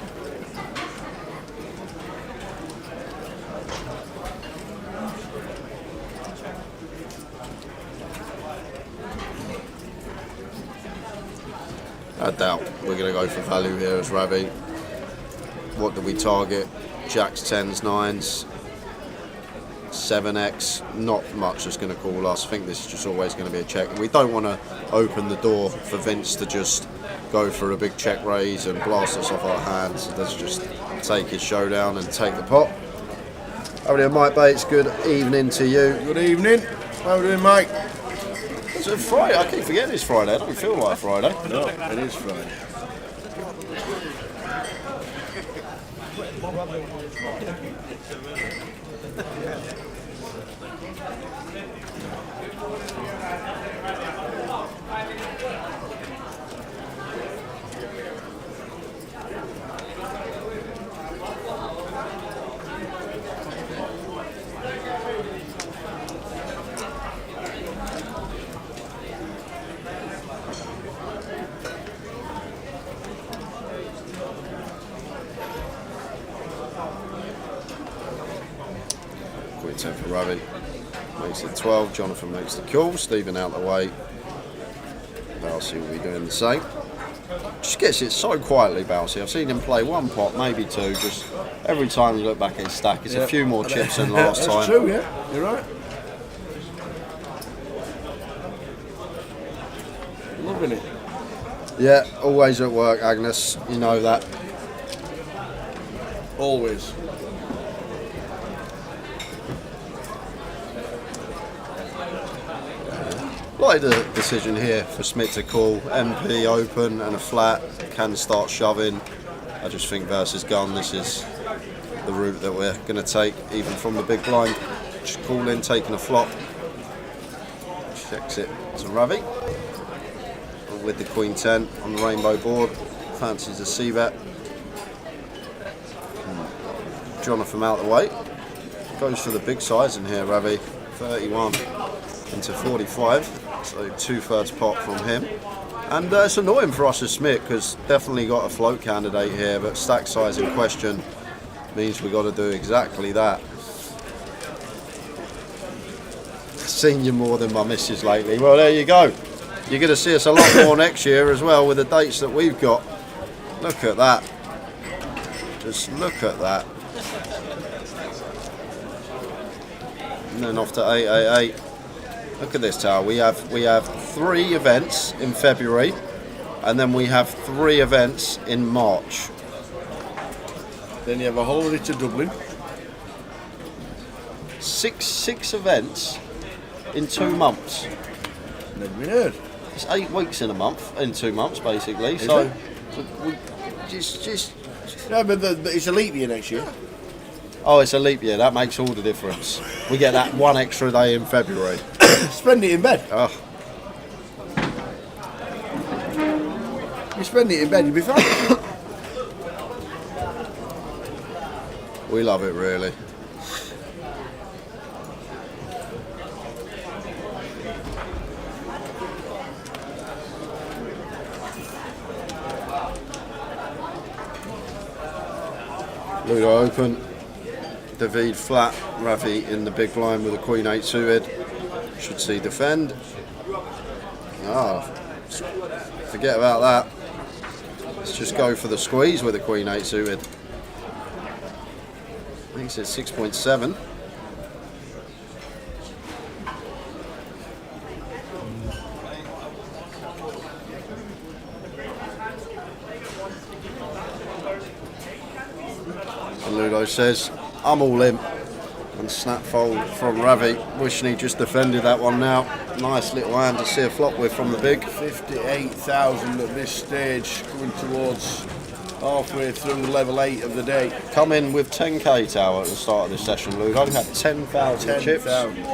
I doubt we're going to go for value here as Ravi. What do we target? Jacks, 10s, 9s, 7x, not much that's going to call us. I think this is just always going to be a check. We don't want to open the door for Vince to just go for a big check raise and blast us off our hands. Let's just take his showdown and take the pot. Over there, Mike Bates, good evening to you. Good evening. How are you doing, Mike? It's a Friday. I keep forgetting it's Friday. I don't feel like Friday. No, it is Friday. Quick 10 for Ravi. Makes it 12. Jonathan makes the call. Stephen out the way. Bousey will be doing the same. Just gets it so quietly, Bousey. I've seen him play one pot, maybe two. Just every time you look back at his stack, it's a few more chips than last time. That's true, yeah. You're right. Loving it. Yeah, always at work, Agnes. You know that. Always. Like the decision here for Smith to call. MP open and a flat, can start shoving. I just think versus gun, this is the route that we're going to take, even from the big blind. Just call in, taking a flop. Checks it to Ravi. With the Queen 10 on the rainbow board. Fancies a C-bet. Jonathan out the way. Goes for the big size in here, Ravi. 31 into 45. So 2/3 pot from him. And it's annoying for us as Smith because definitely got a float candidate here, but stack size in question means we've got to do exactly that. Seen you more than my missus lately. Well, there you go. You're going to see us a lot more next year as well with the dates that we've got. Look at that. Just look at that. And then off to 888. Look at this tower. We have 3 events in February, and then we have 3 events in March. Then you have a holiday to Dublin. Six events in 2 months. Never been heard. It's 8 weeks in a month, in 2 months basically. Is So it? we just. No, but it's a leap year next year. Oh, it's a leap year. That makes all the difference. We get that 1 extra day in February. Spend it in bed. Oh. You spend it in bed, you'll be fine. We love it, really. Ludo open. David flat. Ravi in the big blind with a Queen 8 suited. Should see defend. Ah, forget about that. Let's just go for the squeeze with a Queen 8 suited. I think it's at 6.7. And Ludo says, I'm all in. And snap fold from Ravi. Wishing he just defended that one now. Nice little hand to see a flop with from the big. 58,000 at this stage, going towards halfway through level 8 of the day. Come in with 10k tower at the start of this session, Ludo. Had 10,000 chips. 10,000.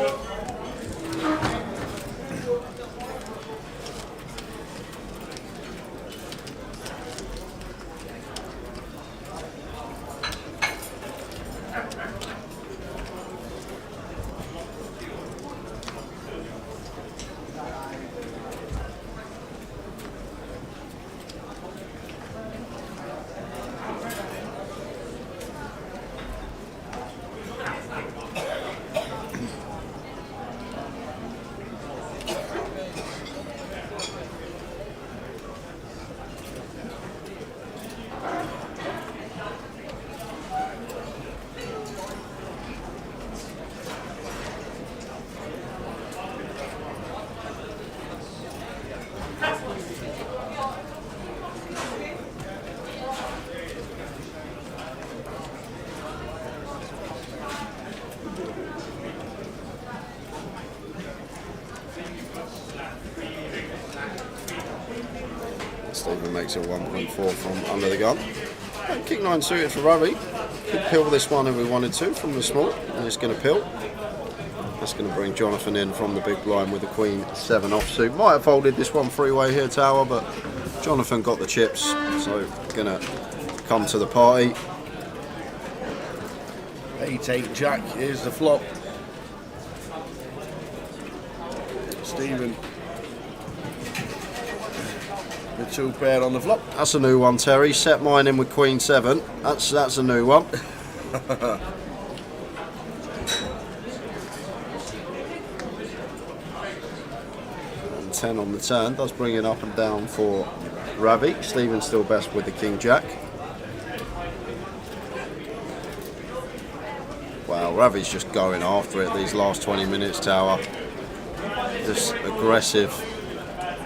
Stephen makes it 1.4 from under the gun. King 9 suited for Ravi. Could pill this one if we wanted to from the small, and it's going to pill. That's going to bring Jonathan in from the big blind with the Queen 7 offsuit. Might have folded this one three-way here, Tower, but Jonathan got the chips, so going to come to the party. 8-8 Jack, here's the flop. Stephen, the 2 pair on the flop. That's a new one, Terry. Set mine in with Queen 7. That's a new one. And 10 on the turn. Does bring it up and down for Ravi. Stephen's still best with the King Jack. Wow, Ravi's just going after it these last 20 minutes, Tower. Just aggressive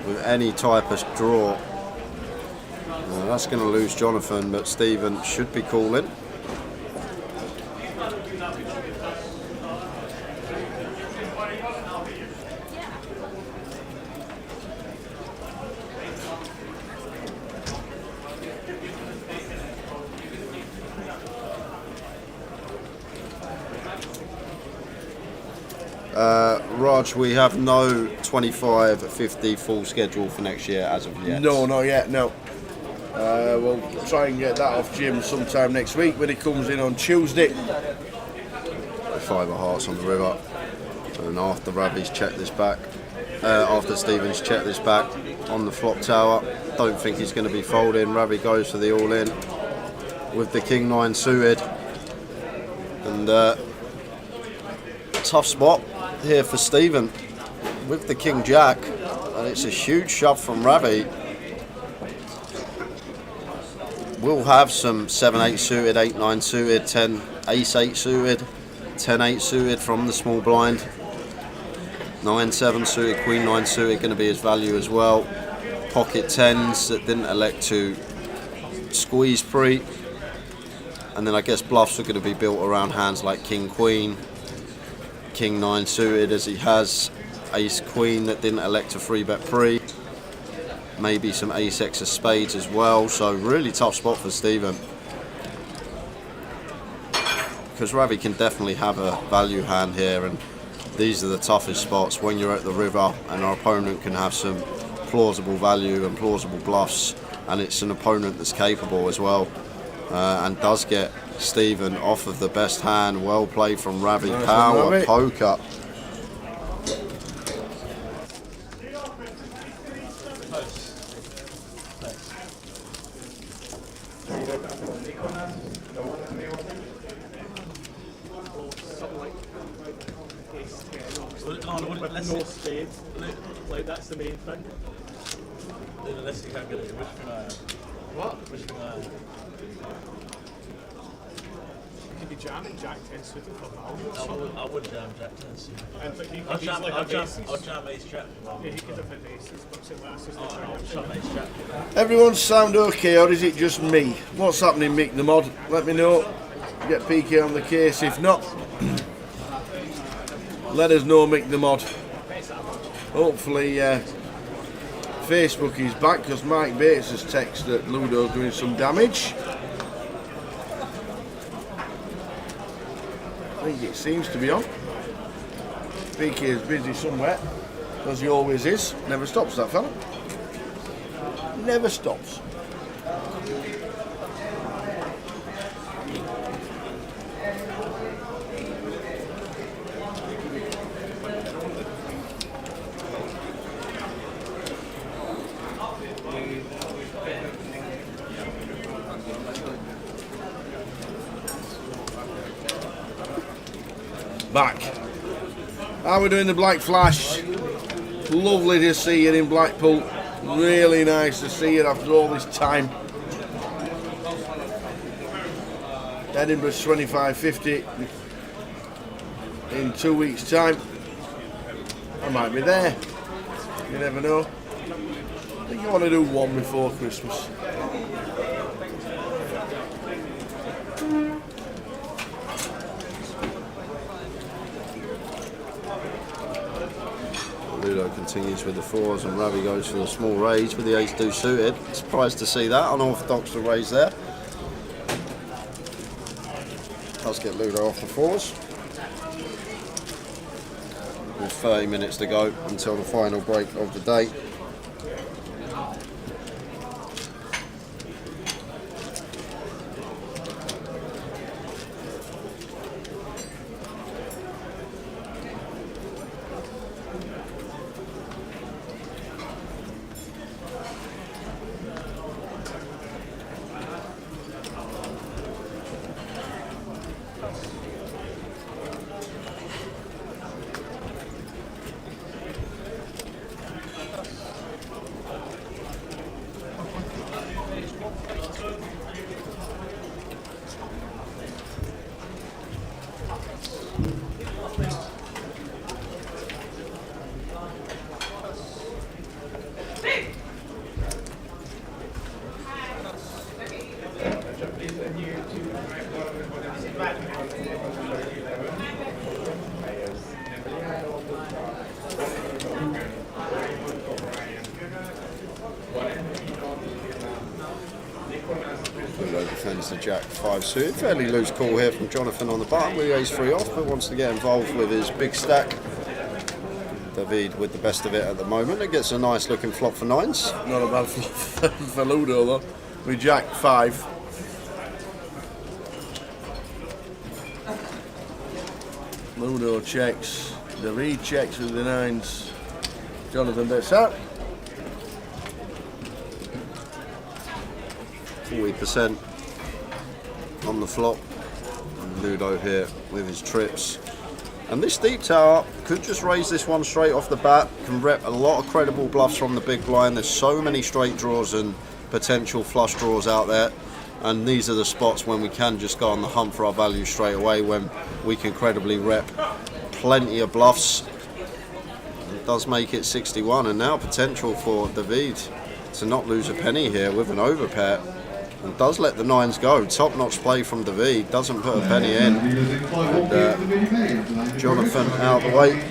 with any type of draw. That's going to lose Jonathan, but Stephen should be calling. Raj, we have no 25-50 full schedule for next year as of yet. No, not yet, no. We'll try and get that off Jim sometime next week when he comes in on Tuesday. 5 of hearts on the river. And after Ravi's checked this back, after Stephen's checked this back on the flop tower, don't think he's going to be folding. Ravi goes for the all-in with the King 9 suited. And tough spot here for Stephen with the King Jack. And it's a huge shove from Ravi. We'll have some 7-8 suited, 8-9 suited, 10 ace-8 suited, 10-8 suited from the small blind. 9-7 suited, Queen 9 suited going to be his value as well. Pocket 10s that didn't elect to squeeze pre. And then I guess bluffs are going to be built around hands like King Queen, King 9 suited as he has, Ace Queen that didn't elect to free bet pre. Maybe some ace-x of spades as well, so really tough spot for Stephen. Because Ravi can definitely have a value hand here, and these are the toughest spots when you're at the river and our opponent can have some plausible value and plausible bluffs, and it's an opponent that's capable as well, and does get Stephen off of the best hand. Well played from Ravi. Power poker. No spades. Like that's the main thing. Unless you can't get it. Which thing I am? What? Which thing I am? You could be jamming Jack 10 suited for value. I would jam Jack 10 suited. And but he I'll could jam, like I'll jam, aces. I'll jam ace jack. Yeah, he could have had aces, but say that's just I'll jam ace jack. Everyone sound okay, or is it just me? What's happening, Mick the Mod? Let me know. Get PK on the case. If not, let us know, Mick the Mod. Hopefully Facebook is back, because Mike Bates has texted that Ludo's doing some damage. I think it seems to be on. PK is busy somewhere, as he always is. Never stops, that fella. Never stops. Back. How are we doing the Black Flash? Lovely to see you in Blackpool. Really nice to see you after all this time. Edinburgh's 25.50 in 2 weeks' time. I might be there. You never know. I think I want to do one before Christmas. Ludo continues with the 4s and Ravi goes for the small raise with the ace-2 suited. Surprised to see that, unorthodox to raise there. Let's get Ludo off the 4s. With 30 minutes to go until the final break of the day. Ludo defends the Jack 5 suited. Fairly loose call here from Jonathan on the button with the ace-3 off, but wants to get involved with his big stack. David with the best of it at the moment. It gets a nice looking flop for 9s. Not a bad flop for Ludo though. With Jack 5. Ludo checks. David checks with the 9s. Jonathan bets out. 40% on the flop. And Ludo here with his trips. And this deep tower could just raise this one straight off the bat. Can rep a lot of credible bluffs from the big blind. There's so many straight draws and potential flush draws out there. And these are the spots when we can just go on the hunt for our value straight away, when we can credibly rep plenty of bluffs. It does make it 61, and now potential for David to not lose a penny here with an overpair. And does let the 9s go. Top-notch play from David. Doesn't put a penny in. And, Jonathan out of the way.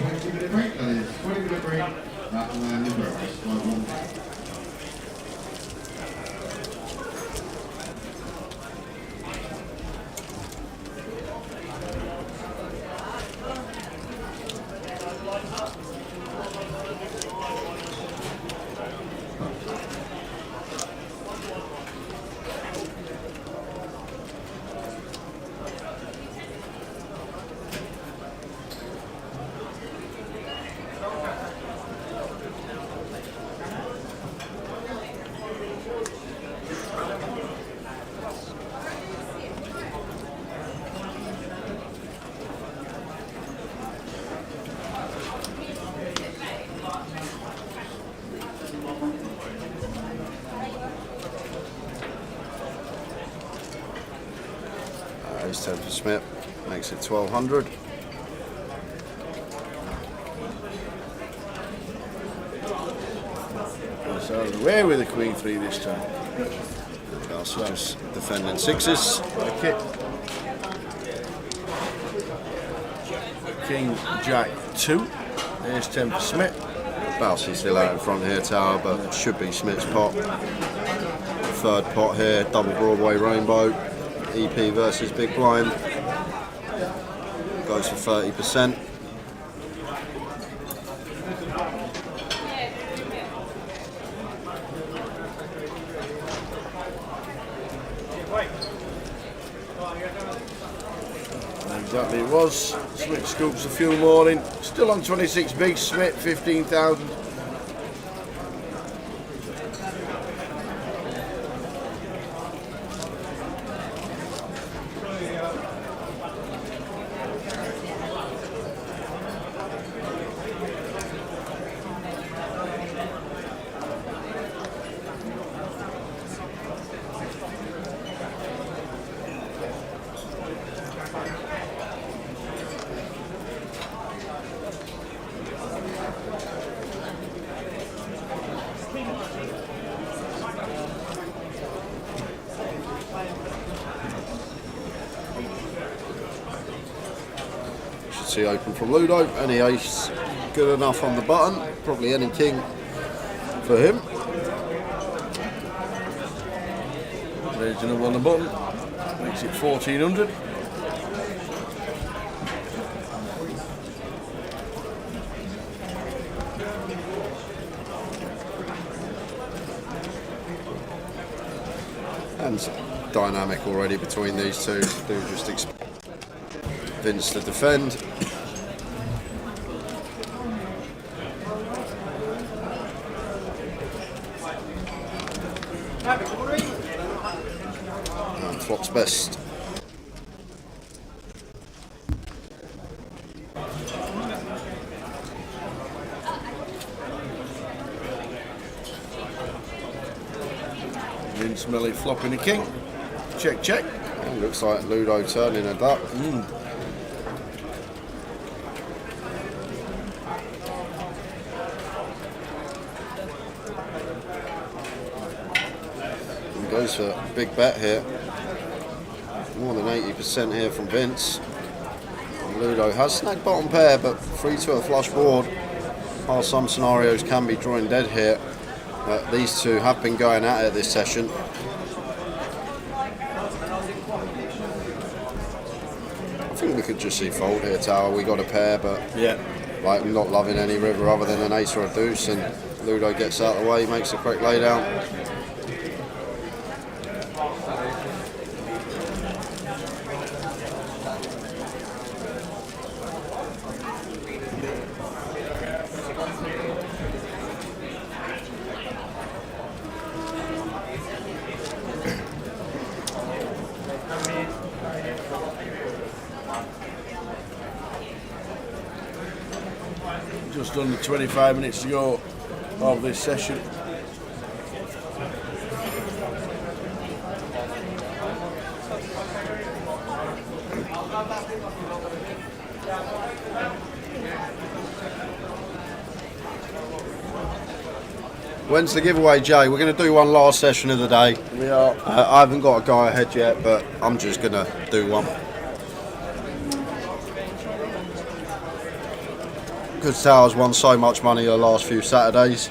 Ace 10 for Smith, makes it 1200. So away with the Queen 3 this time. Also just defending 6s. Okay. King Jack 2. Ace 10 for Smith. Bousey still out in front here, tower, but it should be Smith's pot. Third pot here, double Broadway rainbow. EP versus big blind. Goes for 30%. Exactly it was. Smith scoops a few more in. Still on 26 big. Smith 15,000. See open from Ludo, and the ace good enough on the button. Probably any king for him. Raising up on the button. Makes it 1400. And dynamic already between these two. Do just Vince to defend. And flops best. Vince Melly flopping a king. Check, check. Oh, looks like Ludo turning a duck. And goes for a big bet here. More than 80% here from Vince. And Ludo has snagged bottom pair, but free to a flush board. While some scenarios can be drawing dead here, these two have been going at it this session. I think we could just see fold here, Tower. We got a pair, but yeah, like I'm not loving any river other than an ace or a deuce, and Ludo gets out of the way, makes a quick laydown. Just under 25 minutes to go of this session. When's the giveaway, Jay? We're going to do one last session of the day. We are. I haven't got a go ahead yet, but I'm just going to do one. Because Tower's won so much money the last few Saturdays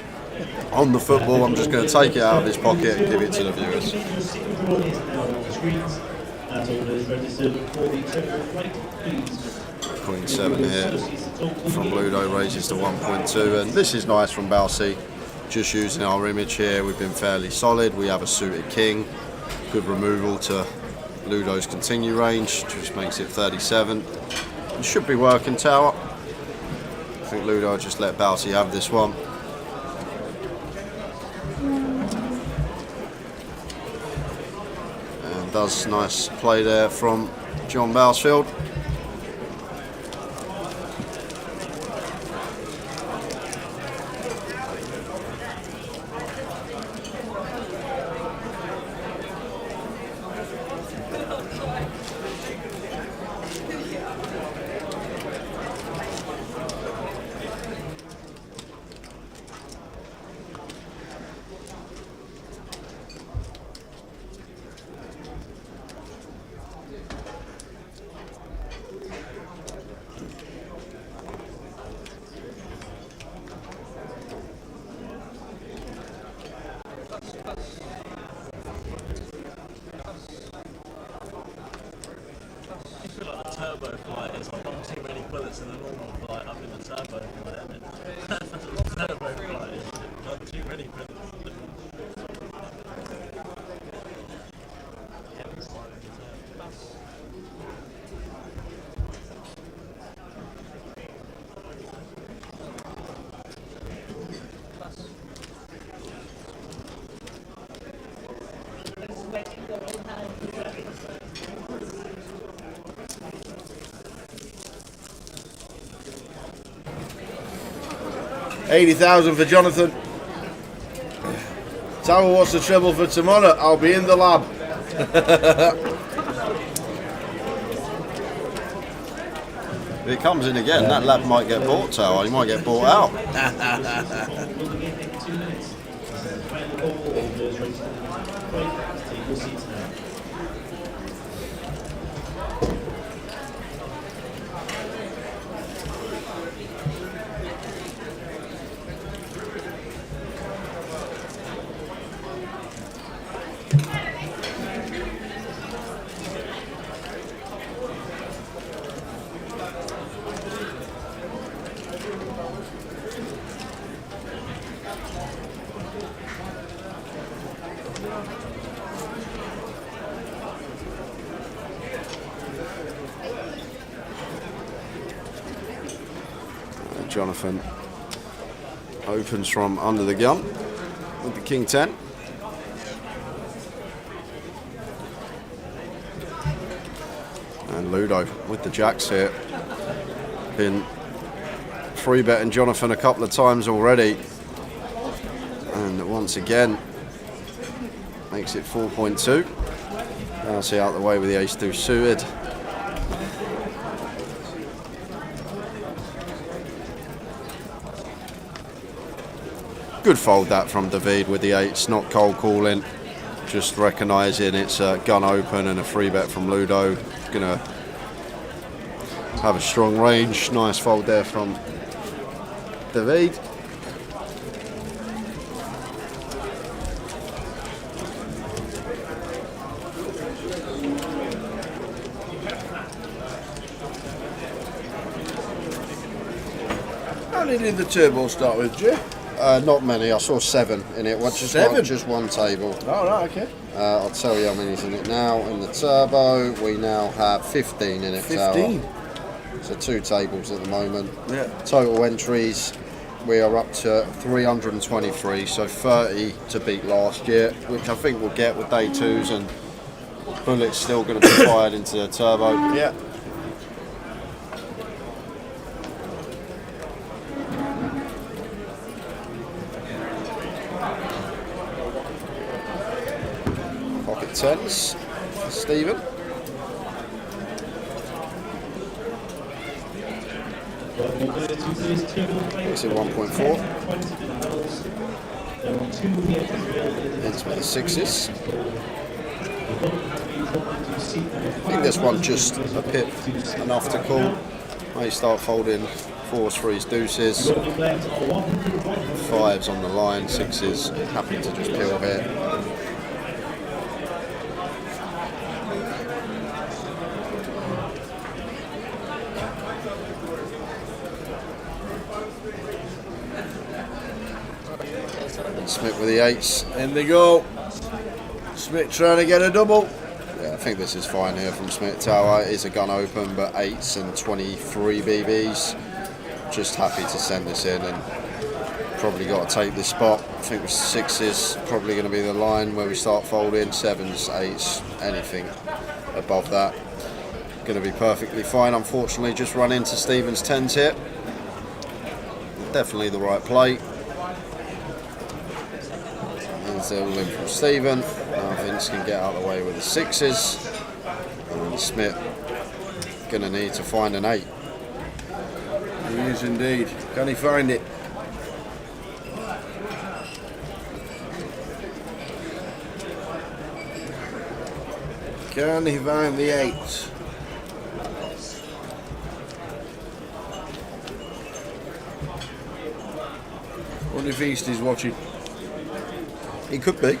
on the football, I'm just going to take it out of his pocket and give it to the viewers. Queen 7 here from Ludo raises to 1.2, and this is nice from Balsi. Just using our image here, we've been fairly solid. We have a suited king, good removal to Ludo's continue range, just makes it 37. It should be working, Tower. I think Ludo just let Balsi have this one. And does nice play there from John Bousfield. Turbo flight, it's like one too many bullets in a normal flight. I'm in the turbo flight. I mean, turbo flight is one too many bullets. $80,000 for Jonathan. Tower, what's the treble for tomorrow? I'll be in the lab. If it comes in again, that lab might get bought, Tower. He might get bought out. Jonathan opens from under the gun with the King 10. And Ludo with the jacks here. Been free betting Jonathan a couple of times already. And once again, makes it 4.2. Now see out the way with the ace-2 suited. Good fold that from David with the eights, not cold calling, just recognising it's a gun open and a free bet from Ludo. Gonna have a strong range. Nice fold there from David. How many did the turbo start with, Jay? Not many. I saw 7 in it. Just one table. Oh, right, okay. I'll tell you how many's in it now. In the turbo, we now have 15 in it. 15. So 2 tables at the moment. Yeah. Total entries, we are up to 323. So 30 to beat last year, which I think we'll get with day 2s, and bullets still going to be fired into the turbo. Yeah. Pocket 10s for Stephen. Makes it 1.4. Ends with the 6s. I think this one just a pip enough to call. May start folding 4s, 3s, deuces. 5s on the line, 6s. Happy to just peel here. Smith with the 8s. In they go. Smith trying to get a double. Yeah, I think this is fine here from Smith Tower. It is a gun open, but 8s and 23 BBs. Just happy to send this in, and probably got to take this spot. I think with 6s probably going to be the line where we start folding. 7s, 8s, anything above that going to be perfectly fine. Unfortunately, just run into Stephen's 10s here. Definitely the right play. They're all in from Stephen. Now Vince can get out of the way with the 6s. And Smith going to need to find an 8. He is indeed. Can he find it? Can he find the 8? Wonder if East is watching. He could be.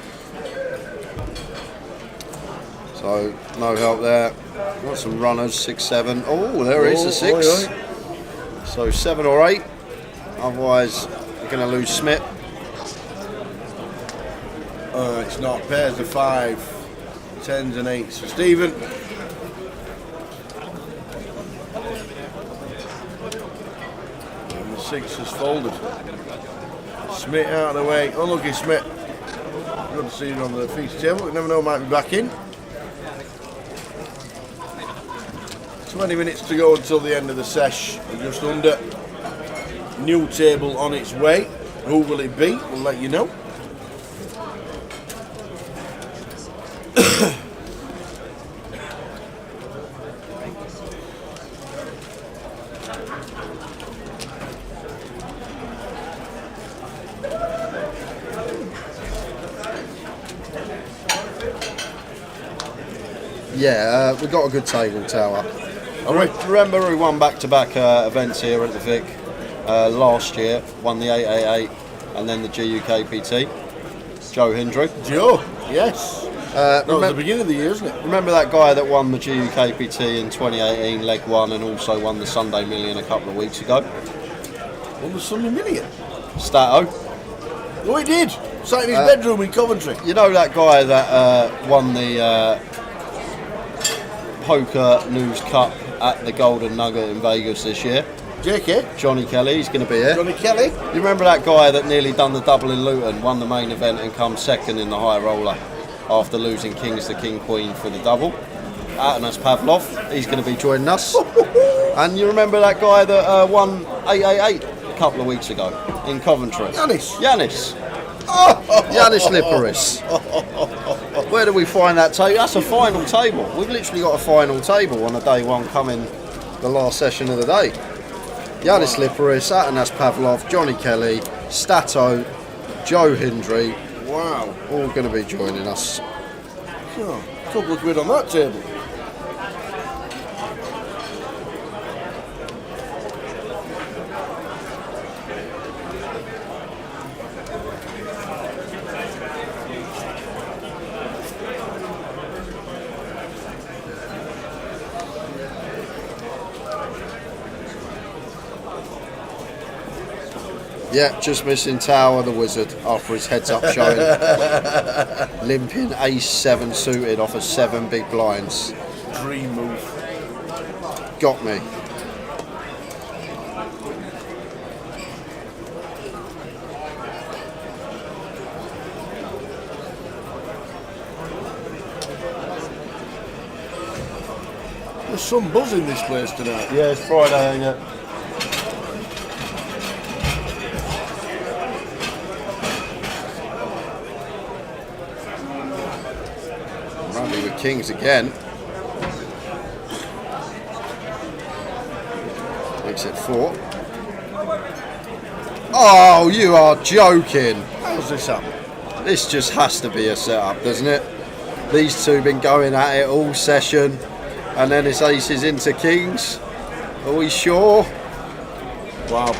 So no help there. Got some runners, 6, 7. Oh, there is a 6. Oi. So 7 or 8. Otherwise, you're going to lose Smith. It's not. Pairs of 5, 10s and 8s for Stephen. And the 6 has folded. Smith out of the way. Unlucky Smith. Good to see him on the feature table. You never know, might be back in. 20 minutes to go until the end of the sesh. We're just under. New table on its way. Who will it be? We'll let you know. Yeah, we got a good table, Tower. I remember we won back-to-back events here at the Vic last year. Won the 888 and then the GUKPT. Joe Hendry. Joe, yes. That was the beginning of the year, isn't it? Remember that guy that won the GUKPT in 2018, leg 1, and also won the Sunday Million a couple of weeks ago? Won the Sunday Million? Stato. Oh, he did. Sat in his bedroom in Coventry. You know that guy that won the Poker News Cup at the Golden Nugget in Vegas this year? JK? Johnny Kelly's going to be here. Johnny Kelly? You remember that guy that nearly done the double in Luton, won the main event and come second in the high roller after losing Kings to King Queen for the double? Atanas Pavlov, he's going to be joining us. And you remember that guy that won 888 a couple of weeks ago in Coventry? Yanis. Yanis Liparis. Where do we find that table? That's a final table. We've literally got a final table on the day one coming the last session of the day. Yanis Liparis, Atanas Pavlov, Johnny Kelly, Stato, Joe Hindry. Wow. All going to be joining us. Oh, a couple of quid on that table. Yeah, just missing Tower the Wizard after his heads up showing. Limping ace-7 suited off of 7 big blinds. Dream move. Got me. There's some buzz in this place tonight. Yeah, it's Friday, yeah. With Kings again. Makes it 4. Oh, you are joking. How's this up? This just has to be a setup, doesn't it? These two been going at it all session, and then it's aces into Kings. Are we sure? Wow.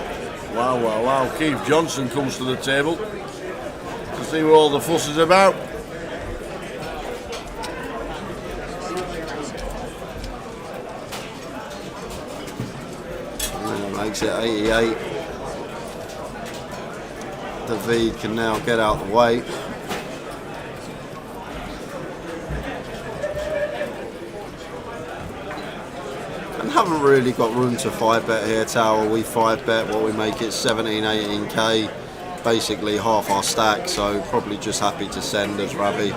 Wow, wow, wow. Keith Johnson comes to the table to see what all the fuss is about. Makes it 88. David can now get out the way. And haven't really got room to 5-bet here, Tower. We 5-bet what we make it 17, 18k. Basically half our stack, so probably just happy to send as Ravi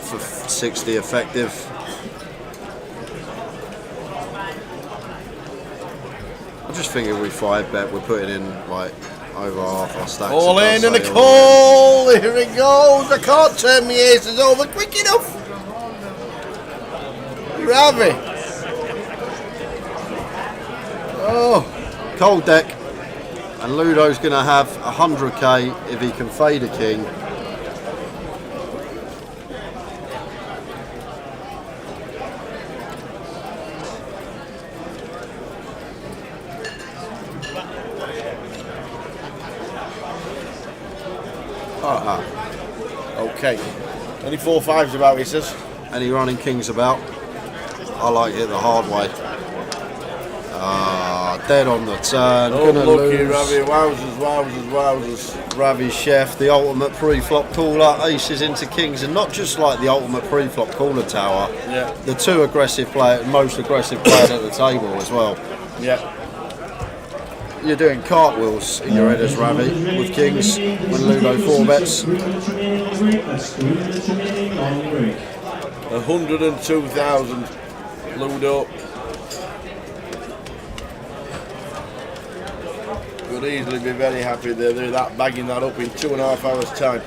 for 60 effective. I just figured we 5-bet, we're putting in like over half our stacks. All in and a call! Here it goes! I can't turn my aces over quick enough! Ravi! Oh, cold deck. And Ludo's going to have 100k if he can fade a king. Okay. Any 4-5s about, he says? Any running kings about? I like it the hard way. Dead on the turn. Oh, Gonna lucky lose. Ravi. Wowzers, wowzers, wowzers. Ravi Chef, the ultimate pre-flop caller, aces into kings, and not just like the ultimate pre-flop caller, Tower. Yeah. The two aggressive player, most aggressive players at the table as well. Yeah. You're doing cartwheels in your head as Ravi with kings when Ludo 4-bets. 102,000. Ludo. Could easily be very happy they're that bagging that up in 2.5 hours time.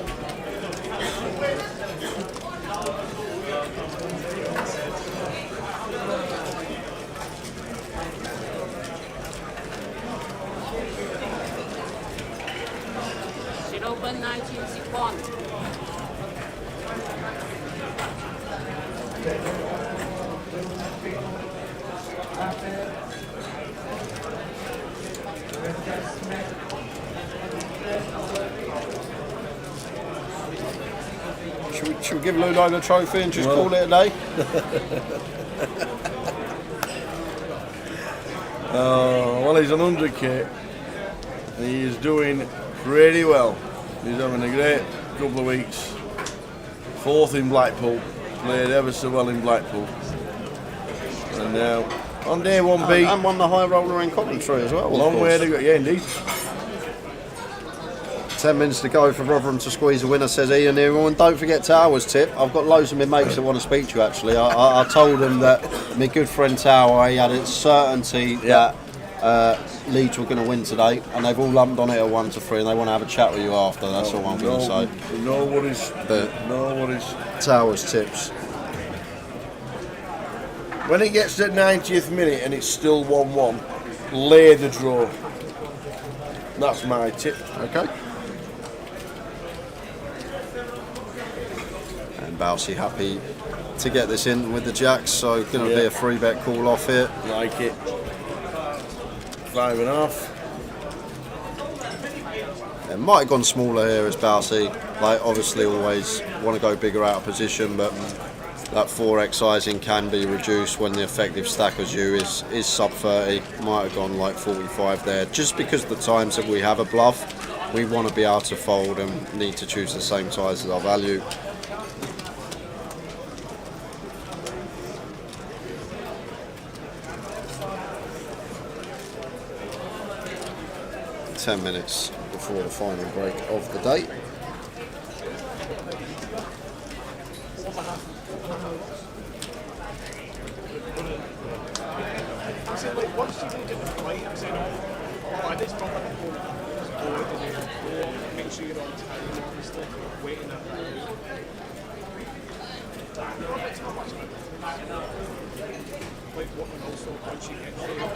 Open 1961. Should we give Ludo the trophy and just call it a day? Well, he's on 100k. He is doing pretty well. He's having a great couple of weeks. 4th in Blackpool. Played ever so well in Blackpool. And now On day 1B. And won the high roller in commentary as well. of Long way course. to go. Yeah, indeed. 10 minutes to go for Rotherham to squeeze a winner, says Ian here. And don't forget Tower's tip. I've got loads of my mates that want to speak to you actually. I told them that my good friend Tower, he had a certainty that Leeds were going to win today, and they've all lumped on it at 1-3, and they want to have a chat with you after. That's all I'm going to say. No worries. But no worries. Tower's tips. When it gets to the 90th minute and it's still 1-1, lay the draw. That's my tip. Okay. And Bousey happy to get this in with the Jacks, so going to be a free bet call off here. Like it. 5.5. It might have gone smaller here as Bousey. Like obviously always want to go bigger out of position, but that 4x sizing can be reduced when the effective stack as you is sub 30. Might have gone like 45 there. Just because the times that we have a bluff, we want to be able to fold and need to choose the same size as our value. Ten minutes before the final break of the day. So like once you get the flight, I'm saying, oh, this proper make sure you're on time, obviously, waiting at that. It's not much like what and also once you get through the board,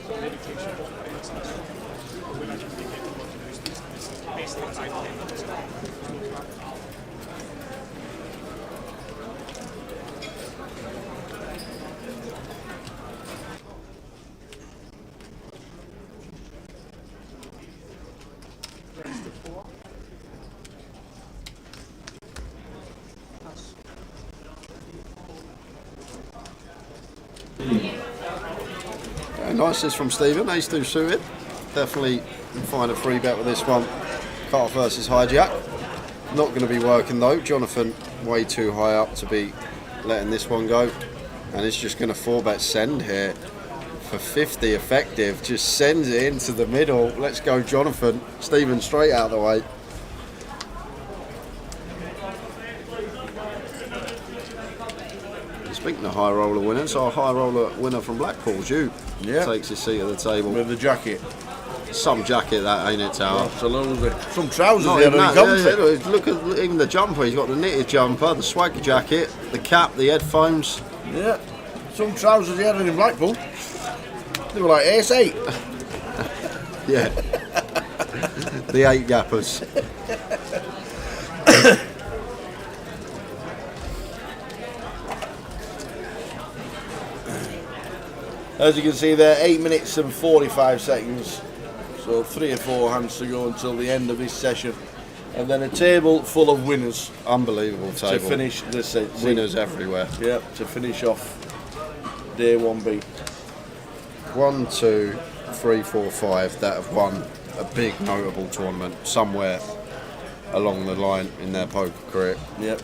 so meditation when I can get the work to this is basically I Very nice, this from Stephen. Ace 2 suited. Definitely find a free bet with this one. Carter versus Hijack. Not going to be working though. Jonathan way too high up to be letting this one go. And it's just going to 4-bet send here for 50 effective. Just sends it into the middle. Let's go Jonathan. Stephen straight out of the way. Speaking of high roller winners, our high roller winner from Blackpool, Joe, takes his seat at the table. With the jacket. Some jacket that, ain't it, Tower? Absolutely. Some trousers Not there, even that, yeah. Look at even the jumper. He's got the knitted jumper, the swag jacket, the cap, the headphones. Yeah. Some trousers he had in Blackpool. They were like Ace 8. Yeah. The 8 gappers. As you can see there, 8 minutes and 45 seconds. So 3 or 4 hands to go until the end of this session. And then a table full of winners. Unbelievable table. To finish this winners everywhere. Yep, to finish off day 1B. 1, 2, 3, 4, 5 that have won a big notable tournament somewhere along the line in their poker career. Yep.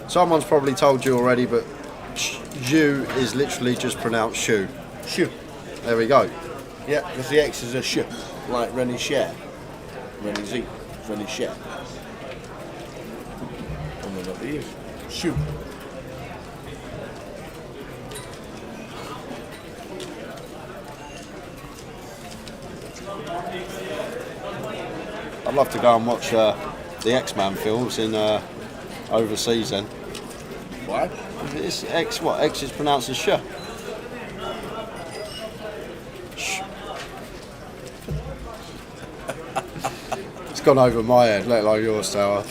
Someone's probably told you already, but Zhu is literally just pronounced shoe. Shoe. There we go. Yeah, because the X is a shoe, like Rennie Share. Rennie Z, Rennie Share. And then up here, shoe. I'd love to go and watch the X-Man films in overseas then. Why? It's X, what? X is pronounced as sh. It's gone over my head, let alone yours, Tower.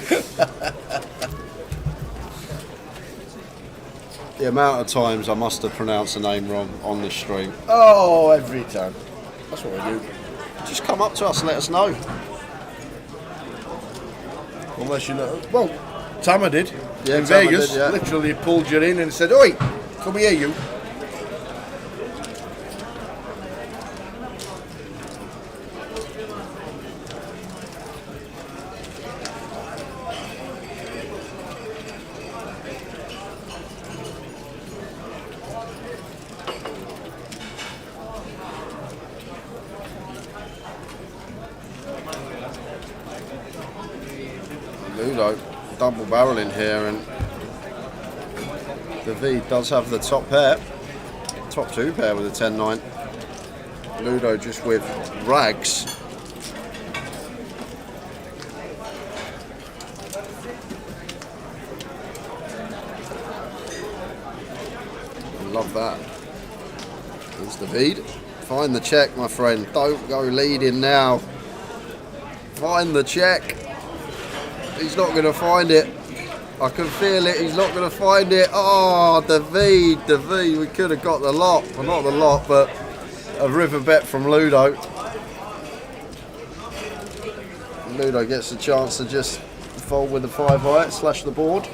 The amount of times I must have pronounced the name wrong on this stream. Oh, every time. That's what I do. Just come up to us and let us know. Unless you know. Well, Tama did. Yeah, in Tama Vegas. did, yeah. Literally pulled you in and said, "Oi, come here, you." Ludo double barreling here, and the V does have the top pair, top two pair with a 10-9. Ludo just with rags. Love that. There's the lead. Find the check, my friend. Don't go leading now. Find the check. He's not going to find it. I can feel it. He's not going to find it. Oh, the V. We could have got the lot. Well, not the lot, but a river bet from Ludo. Ludo gets a chance to just fold with the 5 high, slash the board.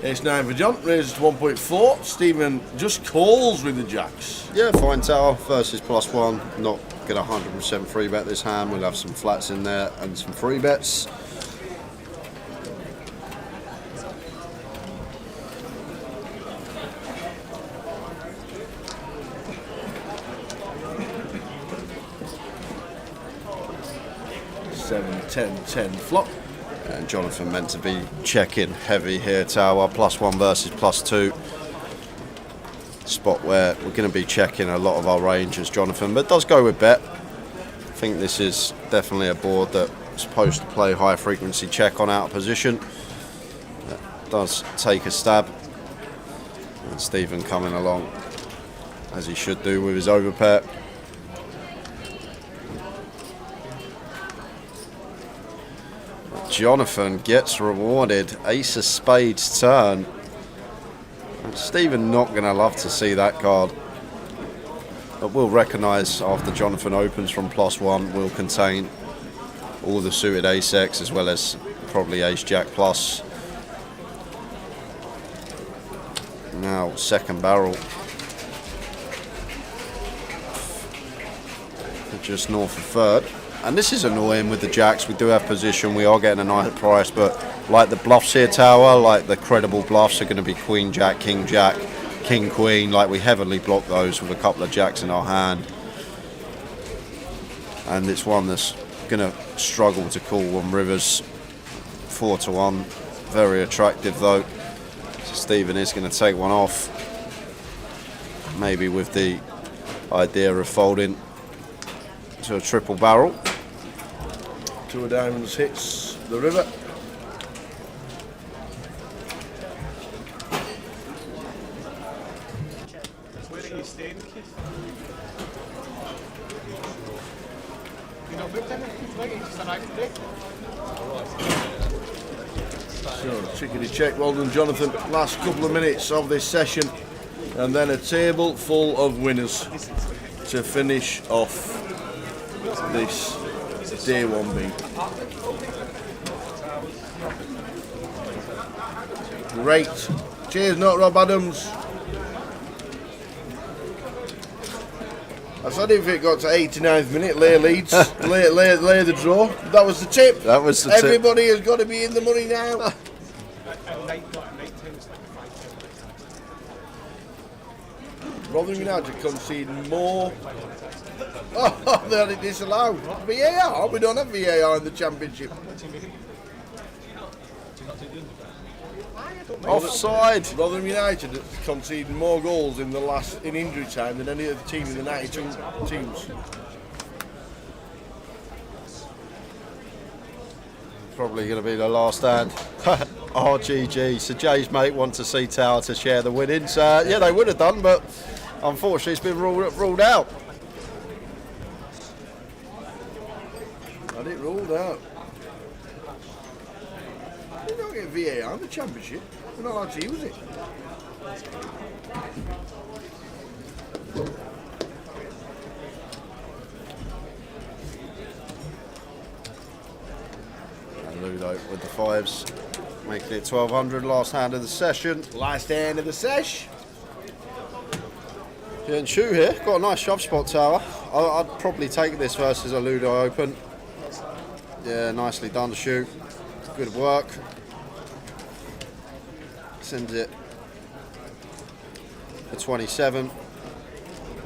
Ace 9 for John, raises to 1.4. Stephen just calls with the jacks. Yeah, fine tower versus +1. Not going to 100% free bet this hand. We'll have some flats in there and some free bets. Seven, 10, 10 flop. And Jonathan meant to be checking heavy here, tower, +1 versus +2. Spot where we're going to be checking a lot of our ranges, Jonathan, but does go with bet. I think this is definitely a board that's supposed to play high frequency check on out of position. That does take a stab. And Stephen coming along as he should do with his overpair. Jonathan gets rewarded. Ace of spades turn. And Stephen not going to love to see that card. But we'll recognise after Jonathan opens from +1 will contain all the suited ace-x as well as probably ace-jack plus. Now second barrel. Just north of third. And this is annoying with the jacks. We do have position. We are getting a nice price, but like the bluffs here, tower, like the credible bluffs are going to be queen jack, king queen. Like we heavily block those with a couple of jacks in our hand. And it's one that's going to struggle to call on rivers. 4-1. Very attractive though. So Stephen is going to take one off. Maybe with the idea of folding to a triple barrel. 2 of diamonds hits the river. Where are you staying, kid? You not booked anything? You just arrived today? So, chickadee check. Well done, Jonathan. Last couple of minutes of this session, and then a table full of winners to finish off this day 1B. Great. Cheers, not Rob Adams. I said if it got to 89th minute, lay leads, lay the draw. That was the tip. That was the tip. Everybody has got to be in the money now. Rotherham United conceding more. Oh, they had it disallowed. VAR? We don't have VAR in the Championship. Offside. Rotherham United conceded more goals in injury time than any other team in the 92 teams. Probably going to be the last stand. RGG. So Jay's mate wants to see Tower to share the winnings. Yeah, they would have done, but unfortunately it's been ruled out. Had it ruled out. You don't get VAR in the Championship. We're not allowed to use it. Ludo with the fives, making it 1200. Last hand of the session. Last hand of the sesh. And Shu here, got a nice shove spot, Tower. I'd probably take this versus a Ludo Open. Yeah, nicely done, Shu. Good work. Sends it for 27.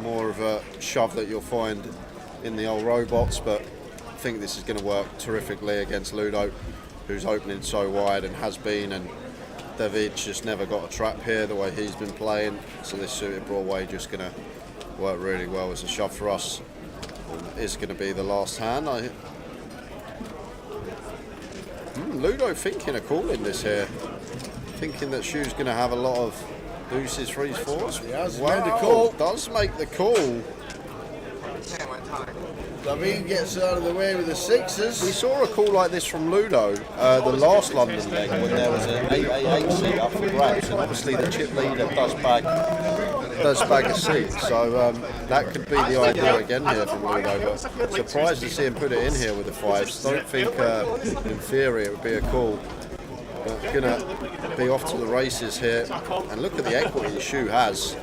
More of a shove that you'll find in the old robots, but I think this is going to work terrifically against Ludo, who's opening so wide and has been, and David's just never got a trap here the way he's been playing, so this suited Broadway just going to work really well as a shove for us. And is going to be the last hand. Ludo thinking of calling this here, thinking that Shu's going to have a lot of deuces, threes, fours. He has made the call. Does make the call. David gets out of the way with the sixes. We saw a call like this from Ludo the last London leg when there was an 8-8 seat up for grabs, and obviously the chip leader does bag a seat, so that could be the idea again here from Ludo, but surprised to see him put it in here with the fives. Don't think in theory it would be a call, but gonna be off to the races here, and look at the equity Shu has.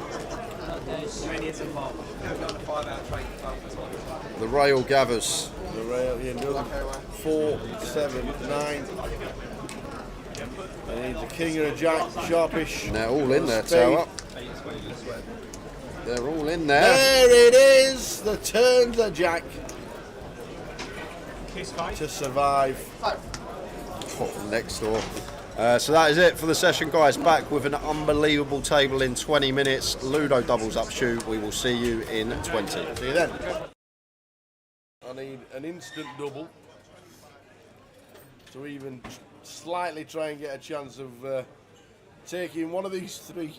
The rail gathers. The rail, yeah, no, 4, 7, 9. And he's a king or a jack, sharpish. And they're all in there, Tower. They're all in there. There it is. The turns the jack to survive. Oh, next door. So that is it for the session, guys. Back with an unbelievable table in 20 minutes. Ludo doubles up Shu. We will see you in 20. See you then. I need an instant double to even slightly try and get a chance of taking one of these three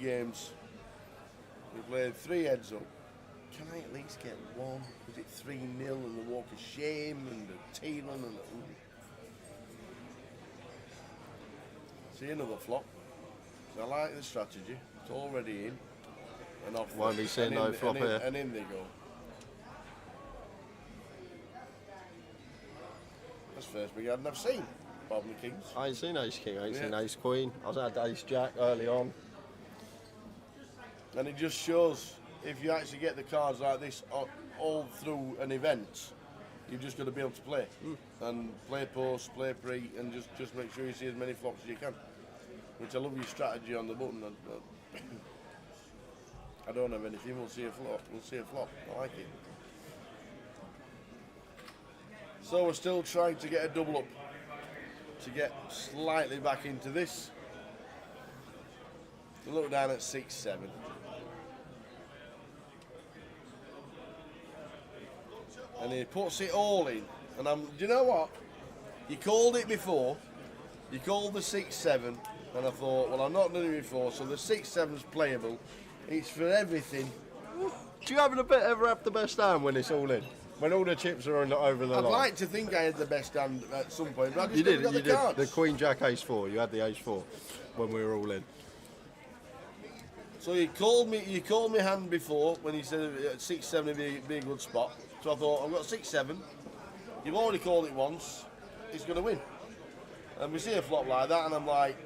games. We played 3 heads up. Can I at least get one? Was it 3-0 and the walk of shame and the Teelan and the... See another flop. So I like the strategy. It's already in. And off. Won't be seeing no flop here. And in they go. That's the first big hand I've seen. Bob and Kings. I ain't seen Ace King, I ain't seen Ace Queen. I was at Ace Jack early on. And it just shows if you actually get the cards like this all through an event, you've just got to be able to play. And play post, play pre, and just make sure you see as many flops as you can. Which I love your strategy on the button. I don't have anything, we'll see a flop. I like it. So we're still trying to get a double up to get slightly back into this. We look down at 6-7. And he puts it all in. And do you know what? You called it before. You called the 6-7. And I thought, well, I'm not doing it before, so the 6-7's playable. It's for everything. Do you ever have the best hand when it's all in? When all the chips are over the line? I'd like to think I had the best hand at some point, but I just you never did. got the cards. The Queen Jack Ace 4. You had the Ace 4 when we were all in. So you called me hand before when you said 6-7 would be a good spot. So I thought, I've got 6-7. You've already called it once. It's going to win. And we see a flop like that, and I'm like,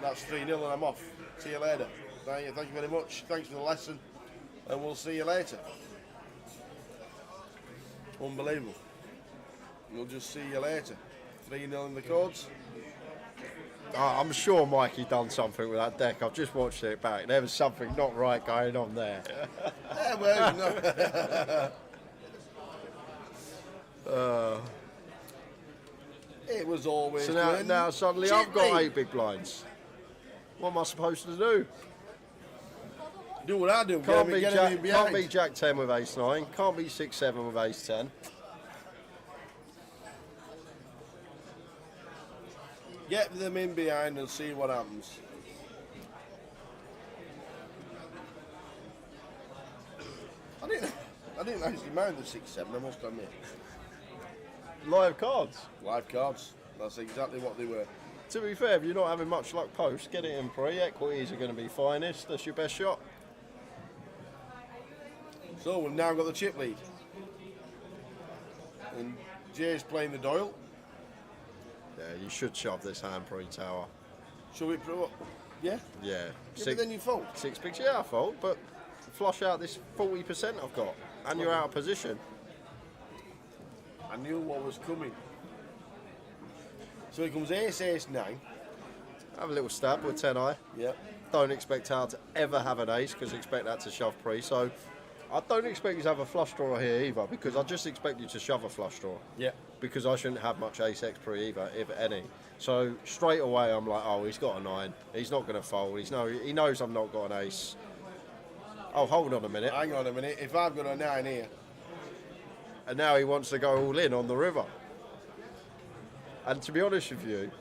that's 3-0 and I'm off. See you later. Thank you very much. Thanks for the lesson. And we'll see you later. Unbelievable. We'll just see you later. 3-0 in the cards. I'm sure Mikey done something with that deck. I've just watched it back. There was something not right going on there. Yeah, well, It was always So good. now suddenly I've got 8 big blinds. What am I supposed to do? Do what I do. Can't be get him in Can't behind. be Jack 10 with Ace 9. Can't be 6-7 with Ace 10. Get them in behind and see what happens. I didn't actually mind the 6-7, I must admit. Live cards. Live cards. That's exactly what they were. To be fair, if you're not having much luck post, get it in pre. Equities are going to be finest. That's your best shot. So we've now got the chip lead. And Jay's playing the Doyle. Yeah, you should shove this hand pre-tower. Shall we pro? Yeah? Yeah. But then you fold. 6 bigs, yeah, I fold, but flush out this 40% I've got. And you're out of position. I knew what was coming. So here comes ace, ace, 9. Have a little stab with 10 eye. Yep. Don't expect Hal to ever have an ace because expect that to shove pre. So I don't expect you to have a flush draw here either because I just expect you to shove a flush draw. Yeah. Because I shouldn't have much ace X pre either, if any. So straight away I'm like, oh, he's got a 9. He's not going to fold. He knows I've not got an ace. Oh, hold on a minute. Hang on a minute. If I've got a 9 here. And now he wants to go all in on the river. And to be honest with you,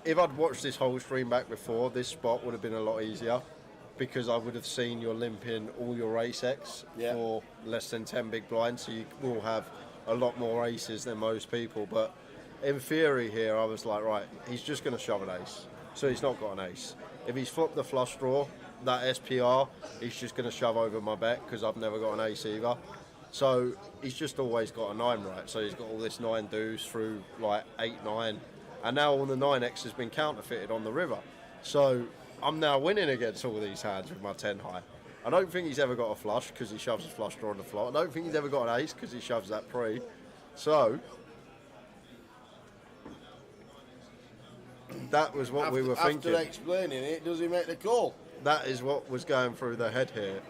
if I'd watched this whole stream back before, this spot would have been a lot easier because I would have seen you're limping all your ace X for less than 10 big blinds, so you will have a lot more aces than most people. But in theory here, I was like, right, he's just going to shove an ace. So he's not got an ace. If he's flopped the flush draw, that SPR, he's just going to shove over my bet because I've never got an ace either. So he's just always got a 9 right. So he's got all this 9 deuce through like 8, 9. And now all the 9x has been counterfeited on the river. So I'm now winning against all these hands with my 10 high. I don't think he's ever got a flush because he shoves a flush draw on the flop. I don't think he's ever got an ace because he shoves that pre. So that was what we were thinking. After explaining it, does he make the call? That is what was going through the head here.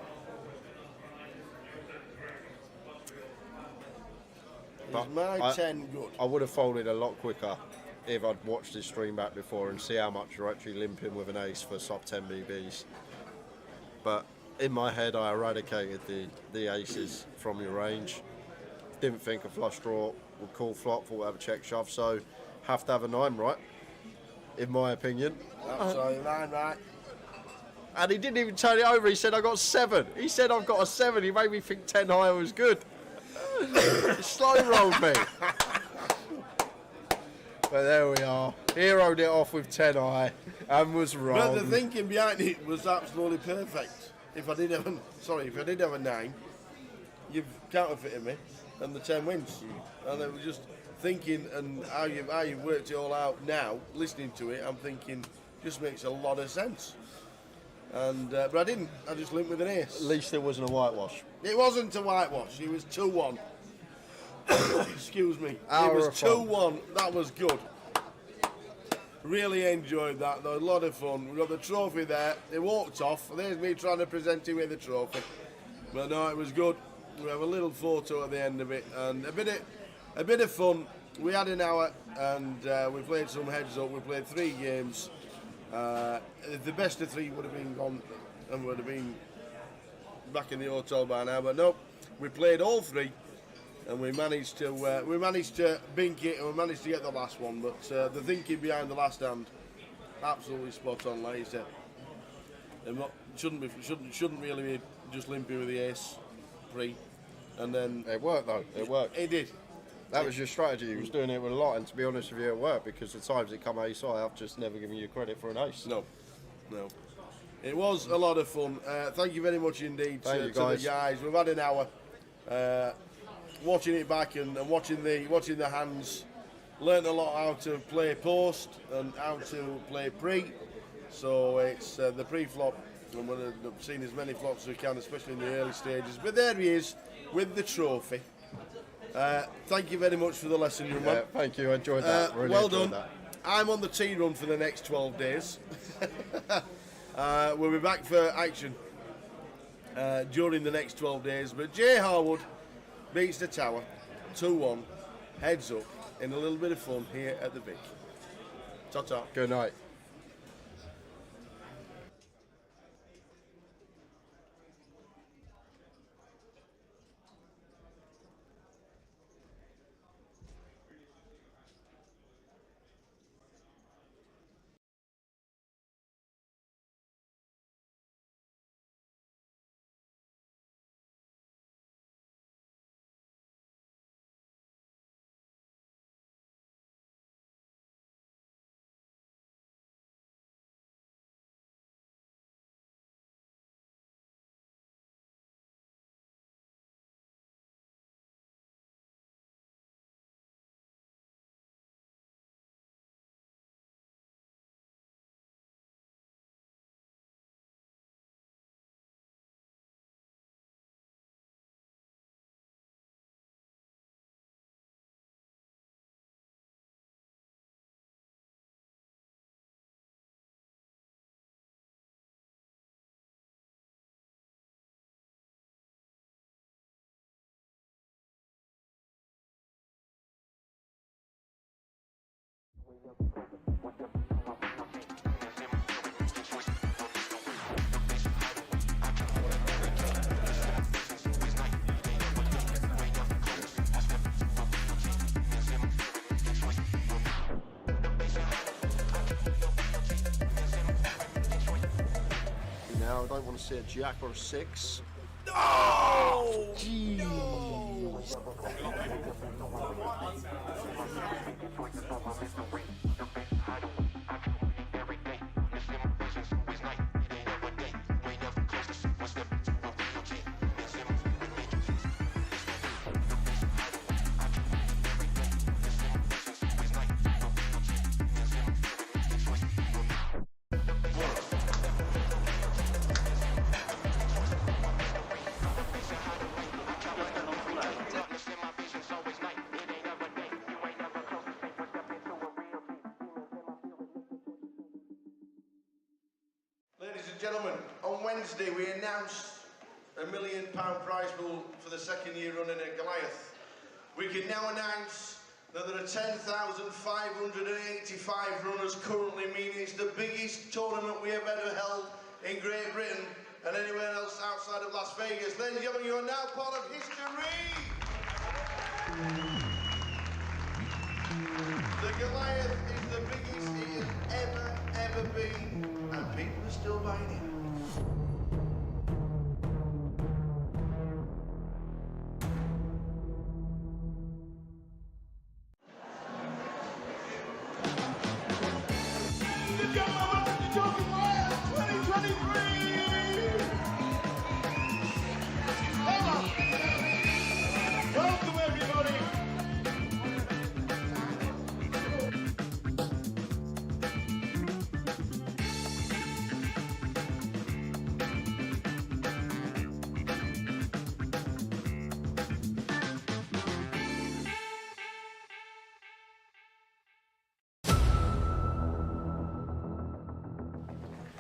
Is my 10 good? I would have folded a lot quicker if I'd watched this stream back before and see how much you're actually limping with an ace for sub 10 BBs. But in my head, I eradicated the aces from your range. Didn't think a flush draw would call flop for whatever check shove, so have to have a 9 right, in my opinion. Absolutely 9 right. And he didn't even turn it over. He said I got 7. He said I've got a 7. He made me think 10 high was good. Slow rolled me. But there we are. Heroed it off with 10 high and was wrong. But the thinking behind it was absolutely perfect. If I did have a 9, you've counterfeited me, and the 10 wins. And I was just thinking, and how you've worked it all out now, listening to it, I'm thinking, just makes a lot of sense. And but I didn't. I just linked with an ace. At least it wasn't a whitewash. It wasn't a whitewash. It was 2-1. Excuse me. Hour it was of fun. 2-1. That was good. Really enjoyed that. Though. A lot of fun. We got the trophy there. It walked off. There's me trying to present him with the trophy. But no, it was good. We have a little photo at the end of it and a bit of fun. We had an hour and we played some heads up. We played 3 games. The best of 3 would have been gone and would have been back in the hotel by now, but nope, we played all 3 and we managed to bink it and we managed to get the last one. But the thinking behind the last hand, absolutely spot on, like you said. Shouldn't really be just limping with the ace pre, and then it worked though. It worked. It did. That was your strategy. You was doing it with a lot, and to be honest with you, it worked because the times it come ace high, I've just never given you credit for an ace. No. It was a lot of fun. Thank you very much indeed to the guys. We've had an hour watching it back and watching the hands. Learned a lot how to play post and how to play pre. So it's the pre-flop, and we've seen as many flops as we can, especially in the early stages. But there he is with the trophy. Thank you very much for the lesson, young man. Thank you, I enjoyed that. Really well enjoyed done. That. I'm on the tea run for the next 12 days. We'll be back for action during the next 12 days. But Jay Harwood beats the tower 2-1, heads up. in a little bit of fun here at the Vic. Ta-ta. Good night. Now I don't want to see a jack or a six. Oh! Ladies and gentlemen, on Wednesday we announced £1 million prize pool for the second year running at Goliath. We can now announce that there are 10,585 runners currently, meaning it's the biggest tournament we have ever held in Great Britain and anywhere else outside of Las Vegas. Ladies and gentlemen, you are now part of history! The Goliath is the biggest it has ever been, and people are still buying it. Welcome everybody!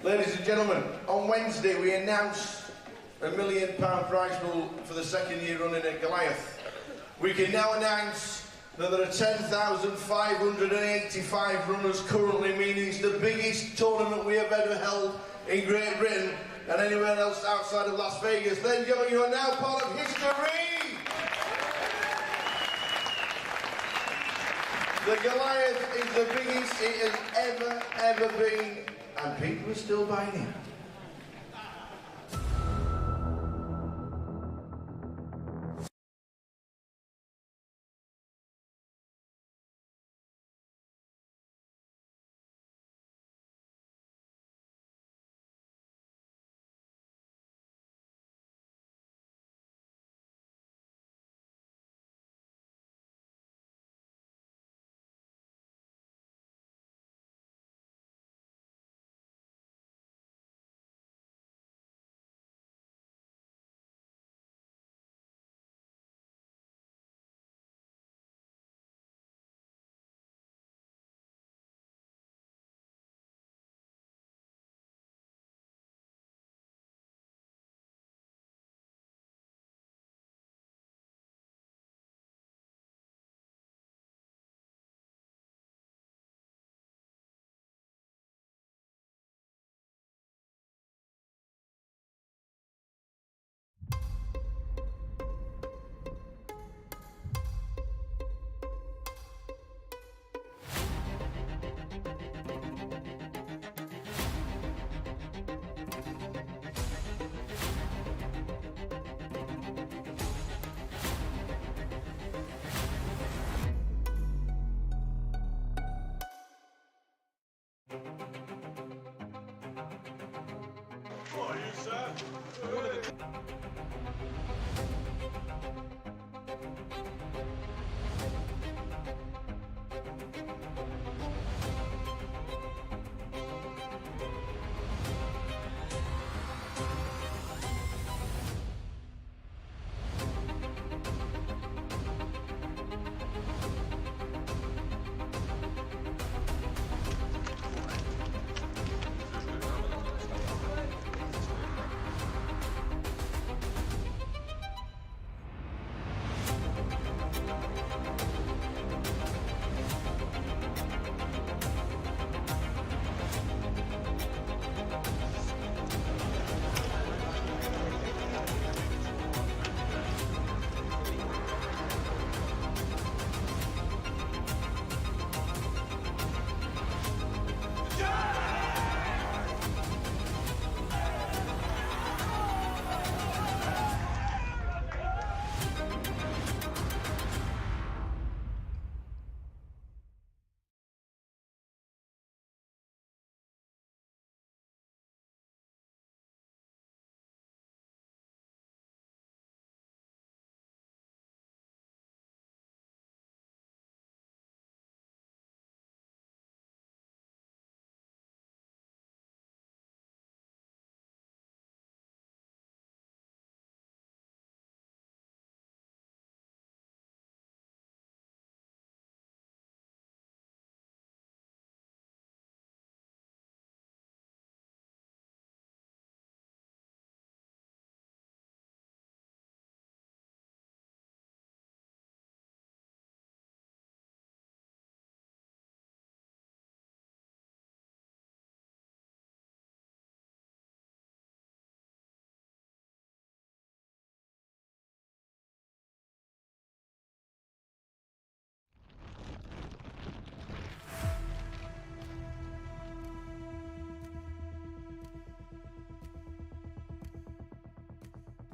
Ladies and gentlemen, on Wednesday we announced £1 million prize pool for the second year running at Goliath. We can now announce that there are 10,585 runners currently, meaning it's the biggest tournament we have ever held in Great Britain and anywhere else outside of Las Vegas. Ladies and gentlemen, you are now part of history! The Goliath is the biggest it has ever been, and people are still buying it.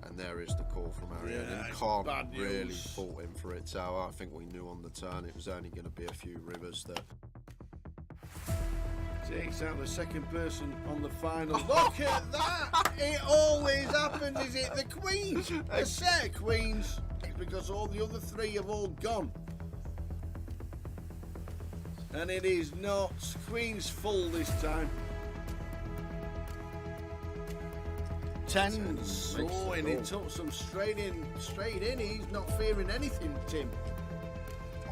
And there is the call from Ariane. Yeah, Yeah, it's can't bad news. really fault him for it. So I think we knew on the turn it was only going to be a few rivers that. Takes out the second person on the final. Look at that! It always happens. Is it the queens? A set of queens. Because all the other three have all gone. And it is not queens full this time. Tens. Oh, and he took some straight in. He's not fearing anything, Tim.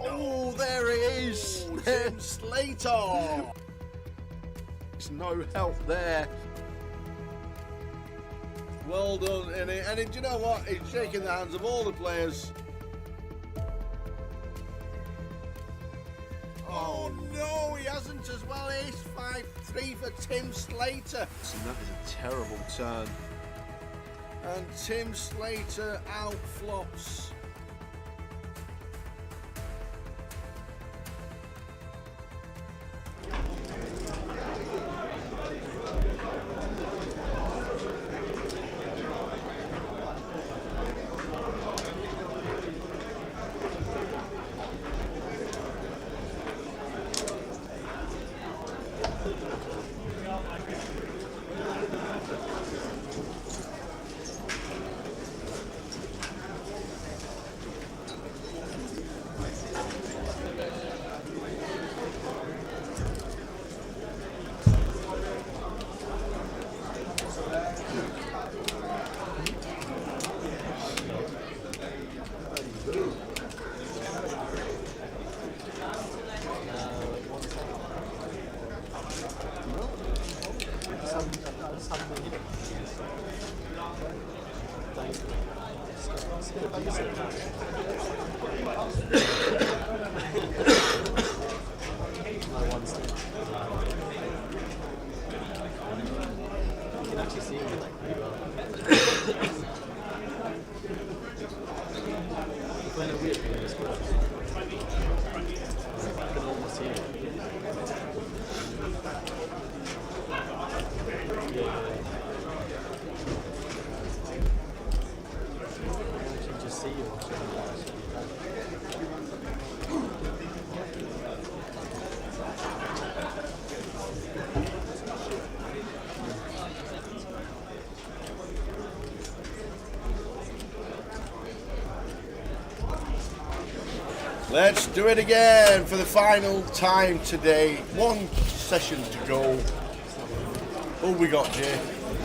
Oh, there he is! Oh, Tim Slater. There's no help there. Well done, and do you know what? He's shaking the hands of all the players. Oh no, he hasn't as well. Ace 5-3 for Tim Slater. And that is a terrible turn. And Tim Slater out flops. Let's do it again for the final time today. One session to go. Who we got, Jay?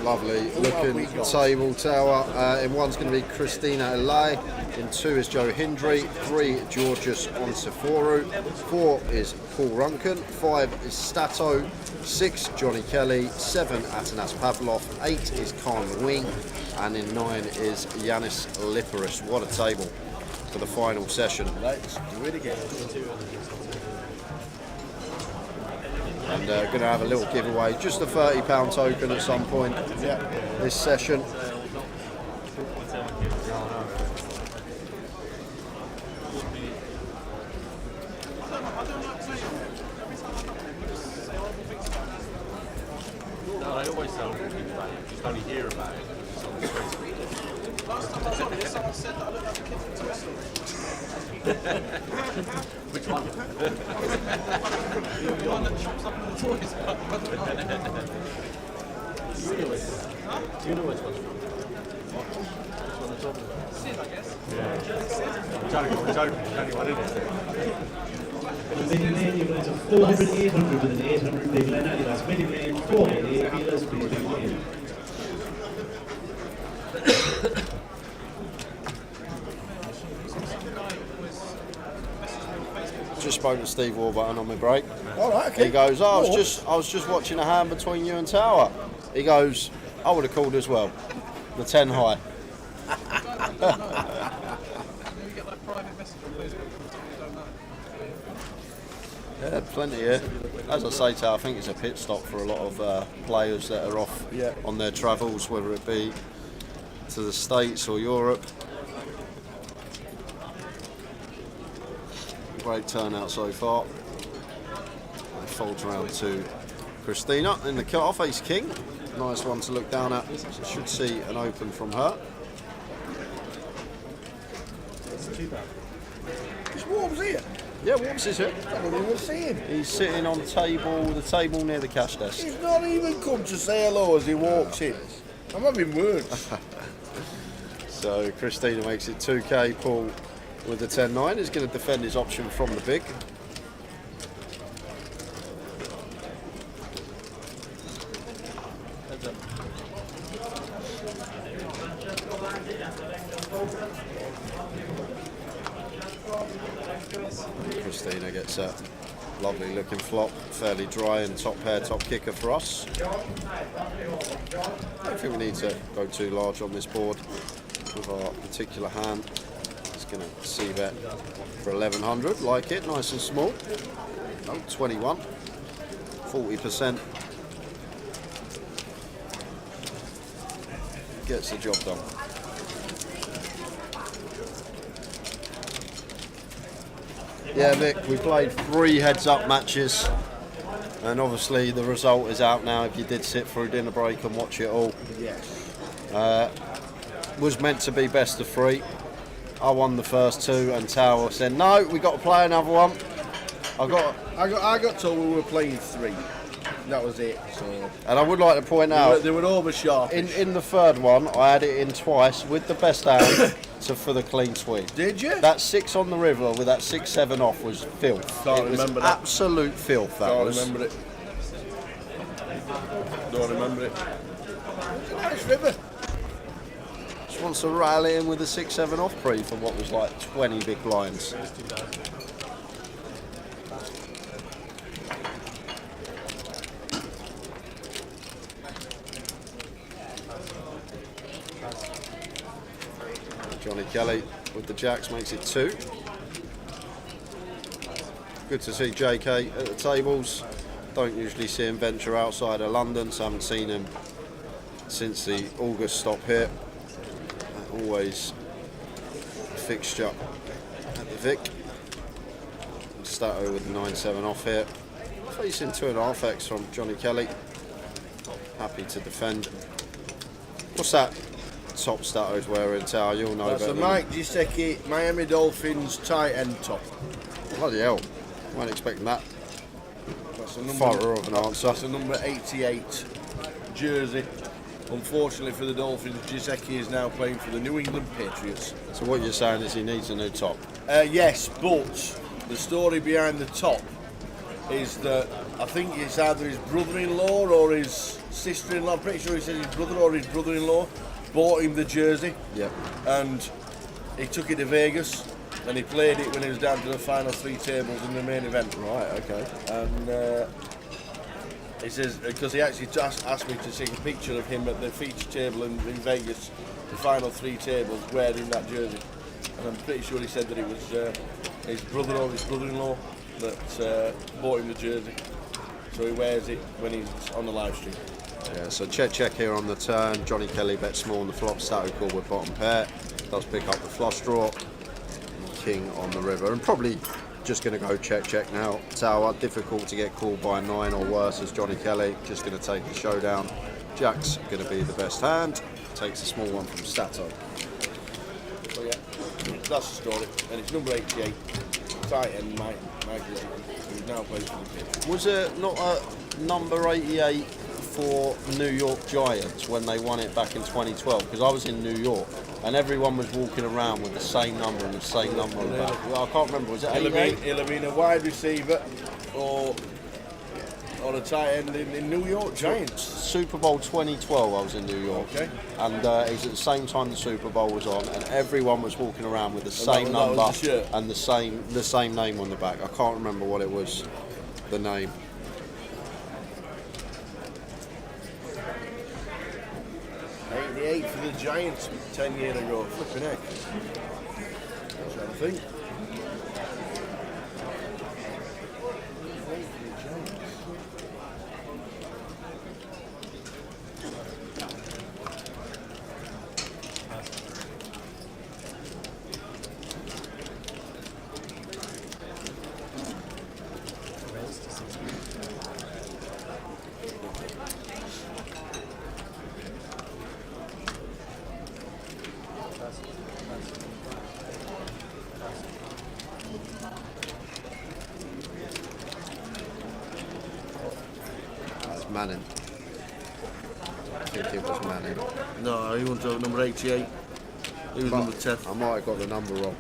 Lovely Who have we looking got? table tower. In one's going to be Christina Elai. In 2 is Joe Hindry. 3 Georgios Onsiforu. 4 is Paul Runken. 5 is Stato. 6 Johnny Kelly. 7 Atanas Pavlov. 8 is Khan Wing. And in 9 is Yanis Liparis. What a table for the final session. Let's do it again. And going to have a little giveaway, just a £30 token at some point. Yeah. This session. No, I always tell people about it. Just only hear about it. It's on the street. Last time I was on this, someone said that I look like a kid from Toy Story. Which one? The one that chops up all the toys. I don't know. Do you know which one's from? Which one I'm talking about? Sid, I guess. Yeah. I'm trying to go with Joe. There's only one in it. The Midi main, you're going to 400, 800 with an 800 big line. That's Midi main, 488 kilos, please big line. Just spoke to Steve Warburton on my break. All right, okay. He goes, oh, I was just watching a hand between you and Tower. He goes, I would have called as well. The 10 high. You get like private message on Facebook from people you don't know. Yeah, plenty here. As I say, Tower, I think it's a pit stop for a lot of players that are off on their travels, whether it be to the States or Europe. Great turnout so far. It folds around to Christina in the cut-off, ace king. Nice one to look down at. Should see an open from her. Is Warms here? Yeah, Warms is here. I don't even see him. He's sitting on the table near the cash desk. He's not even come to say hello as he walks in. I'm having words. So Christina makes it 2k. Paul with the 10-9 is going to defend his option from the big. Christina gets a lovely looking flop, fairly dry and top pair, top kicker for us. I don't think we need to go too large on this board with our particular hand. It's going to see bet for 1100, like it, nice and small. Oh, 21, 40%. Gets the job done. Yeah, Vic, we played 3 heads-up matches, and obviously the result is out now if you did sit through dinner break and watch it all. Yes. Was meant to be best of 3. I won the first 2, and Tower said, no, we got to play another one. I got told we were playing 3. That was it. So. And I would like to point out, they were over sharp. In the third one, I had it in twice with the best hand for the clean sweep. Did you? That 6 on the river with that 6-7 off was filth. Can't it was remember that. Absolute filth. That Can't was. remember it. Don't remember it. Nice river. Just wants to rally in with a 6-7 off pre for what was like 20 big blinds. Johnny Kelly with the jacks makes it 2. Good to see JK at the tables. Don't usually see him venture outside of London, so I haven't seen him since the August stop here. Always a fixture at the Vic. Stato with the 9-7 off here. Facing 2.5x from Johnny Kelly. Happy to defend. What's that top Stato's wearing, Tower? You'll know That's better a than Mike Gisecki Miami Dolphins tight end top. Bloody hell. Weren't expecting that. That's a number, Thorough of an answer. That's a number 88 jersey. Unfortunately for the Dolphins, Giuseppe is now playing for the New England Patriots. So what you're saying is he needs a new top? Yes, but the story behind the top is that I think it's either his brother-in-law or his sister-in-law. I'm pretty sure he said his brother or his brother-in-law bought him the jersey. Yep. And he took it to Vegas and he played it when he was down to the final 3 tables in the main event. Right, okay. And he says, because he actually just asked me to take a picture of him at the feature table in Vegas, the final 3 tables, wearing that jersey. And I'm pretty sure he said that it was his brother or his brother-in-law that bought him the jersey. So he wears it when he's on the live stream. Yeah, so check here on the turn. Johnny Kelly bets small on the flop, Sato call with bottom pair. Does pick up the flush draw. King on the river. And probably just going to go check now. Tower, difficult to get called by 9 or worse as Johnny Kelly. Just going to take the showdown. Jack's going to be the best hand. Takes a small one from Sato. So yeah, that's the story. And it's number 88. Tight end Mike who now plays for the Patriots. Was it not a number 88 for New York Giants when they won it back in 2012? Because I was in New York and everyone was walking around with the same number and the same number on the back. Well, I can't remember, was it 88? He'll have been a wide receiver or a tight end in New York Giants. Super Bowl 2012 I was in New York. Okay. And it was at the same time the Super Bowl was on and everyone was walking around with the same that was number the shirt. and the same name on the back. I can't remember what it was, the name. '88 for the Giants 10 years ago. Flipping heck. That's what I think. Manning. I think it was Manning. No, he went to number 88. He was number 10. I might have got the number wrong.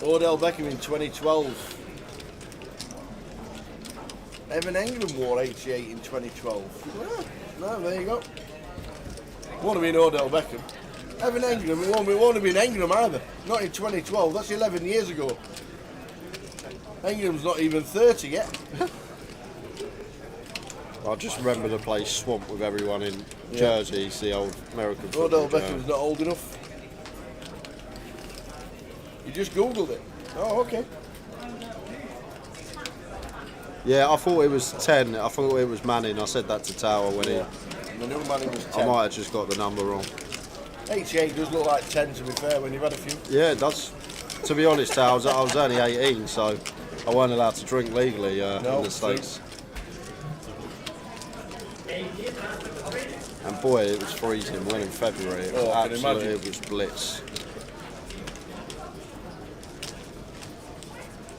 Odell Beckham in 2012. Evan Engram wore 88 in 2012. No, there you go. Won't have been Odell Beckham. Evan Engram, it won't have been Engram either. Not in 2012, that's 11 years ago. Engram's not even 30 yet. I just remember the place swamped with everyone in jerseys, the old American football. Odell Beckham's not old enough. You just Googled it. Oh, okay. Yeah, I thought it was 10. I thought it was Manning. I said that to Tower when The new Manning was 10. I might have just got the number wrong. 88 does look like 10 to be fair when you've had a few. Yeah, it does. To be honest, Tower, I was only 18, so I weren't allowed to drink legally in the States. And boy, it was freezing when in February. It was I can absolutely, imagine. it was blitz.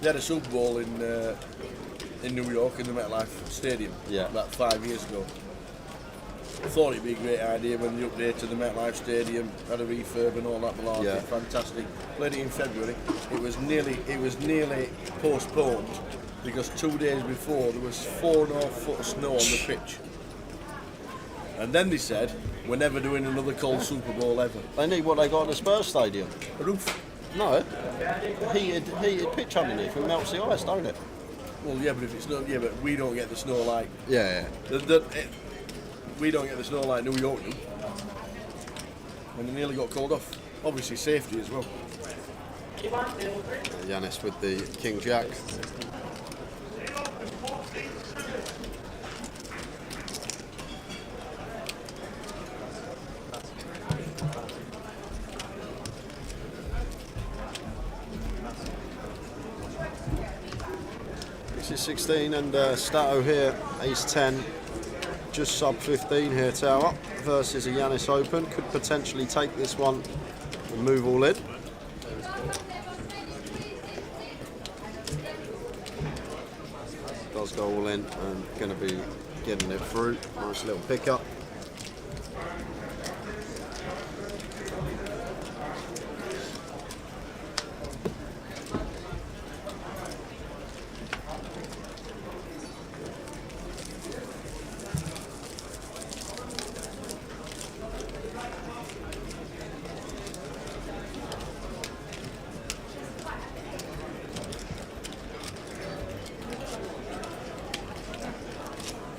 They had a Super Bowl in New York in the MetLife Stadium about 5 years ago. I thought it'd be a great idea when they updated the MetLife Stadium, had a refurb and all that malarkey. Yeah. Fantastic. Played it in February. It was nearly postponed because 2 days before there was 4.5 foot of snow on the pitch. And then they said, we're never doing another cold Super Bowl ever. They need what they got at the Spurs Stadium. A roof. No, heated pitch underneath. It melts the ice, don't it? Well, yeah, but if it's not, but we don't get the snow like. Yeah. We don't get the snow like New York do. And they nearly got called off. Obviously, safety as well. Yanis with the King Jack. This is 16 and Stato here, ace 10, just sub 15 here tower versus a Yanis Open. Could potentially take this one and move all in. Does go all in and going to be getting it through. Nice little pickup.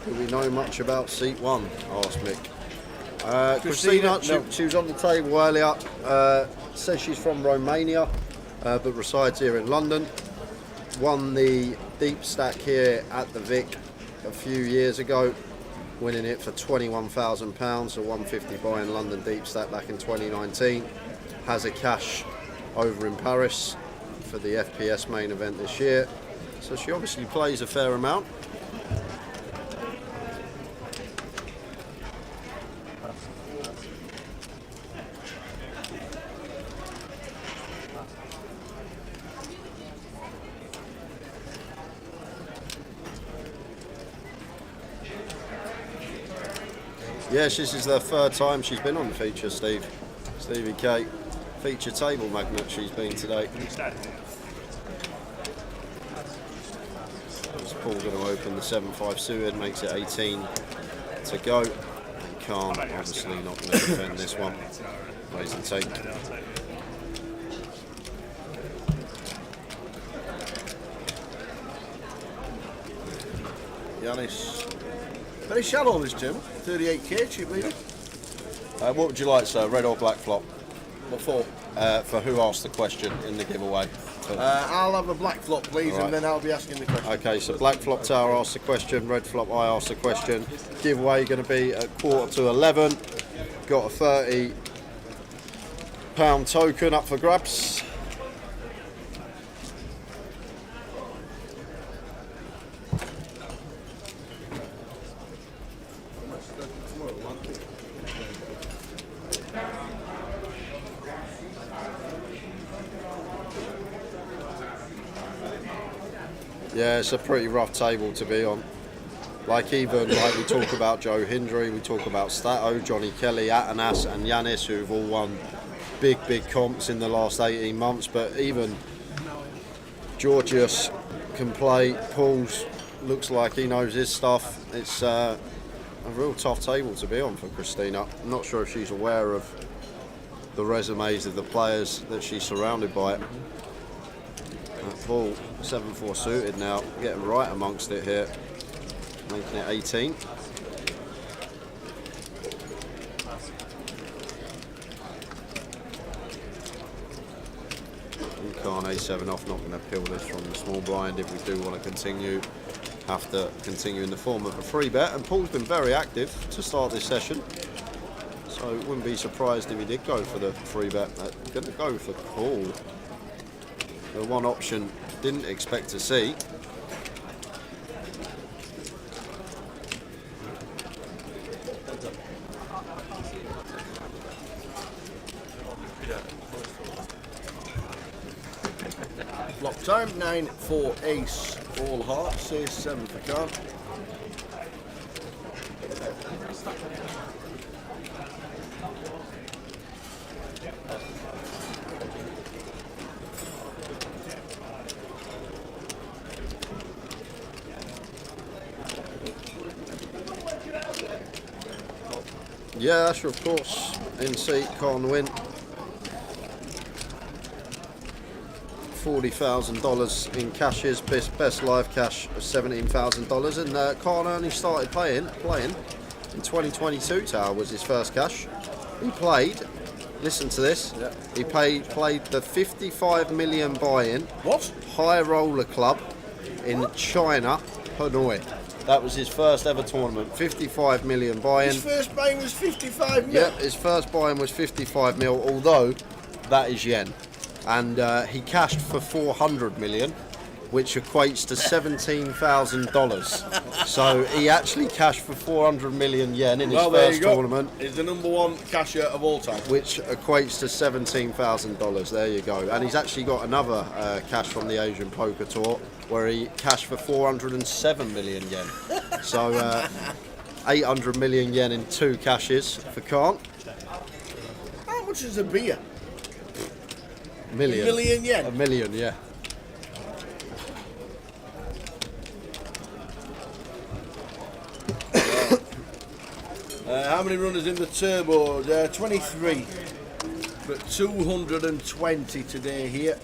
Do we know much about seat 1? Asked Mick. Christina, she was on the table earlier. Says she's from Romania, but resides here in London. Won the deep stack here at the Vic a few years ago, winning it for £21,000, a 150 buy in London deep stack back in 2019. Has a cash over in Paris for the FPS main event this year. So she obviously plays a fair amount. Yes, this is the third time she's been on the feature, Stevie K. Feature table magnet she's been today. Paul going to open the 7-5 suited, makes it 18 to go. And Khan obviously not going to defend this one. Raise and take. Yanis. Very shallow this Jim. 38k cheap leader. What would you like, sir? Red or black flop? What for? For who asked the question in the giveaway. I'll have a black flop, please, Right. and then I'll be asking the question. Okay, so black flop tower asks the question, red flop I ask the question. Giveaway going to be at 11:15. Got a £30 token up for grabs. Yeah, it's a pretty rough table to be on. Like we talk about Joe Hindley, we talk about Stato, Johnny Kelly, Atanas and Yanis, who've all won big comps in the last 18 months. But even Georgios can play. Paul's looks like he knows his stuff. It's a real tough table to be on for Christina. I'm not sure if she's aware of the resumes of the players that she's surrounded by. Paul, 7-4 suited now, getting right amongst it here, making it 18. Khan A7 off, not going to peel this from the small blind. If we do want to continue, have to continue in the form of a free bet. And Paul's been very active to start this session, so wouldn't be surprised if he did go for the free bet. Going to go for call. The one option didn't expect to see. Flop time 9 for ace, all hearts, ace 7 for card. Yeah, sure, of course. In seat, can't win. $40,000 in cashes, best live cash of $17,000, and Khan only started playing in 2022. Tower was his first cash. He played Listen to this. Yeah. He played the 55 million buy-in. What? High Roller Club in China, Hanoi. That was his first ever tournament. 55 million buy-in. His first buy-in was 55 mil. Yep, his first buy-in was 55 mil, although that is yen. And he cashed for 400 million, which equates to $17,000. So he actually cashed for 400 million yen in his first tournament. He's the #1 cashier of all time. Which equates to $17,000. There you go. And he's actually got another cash from the Asian Poker Tour where he cashed for 407 million yen. So 800 million yen in 2 cashes for Khan. How much is a beer? Million. A million yen? A million, yeah. How many runners in the turbo? 23. But 220 today here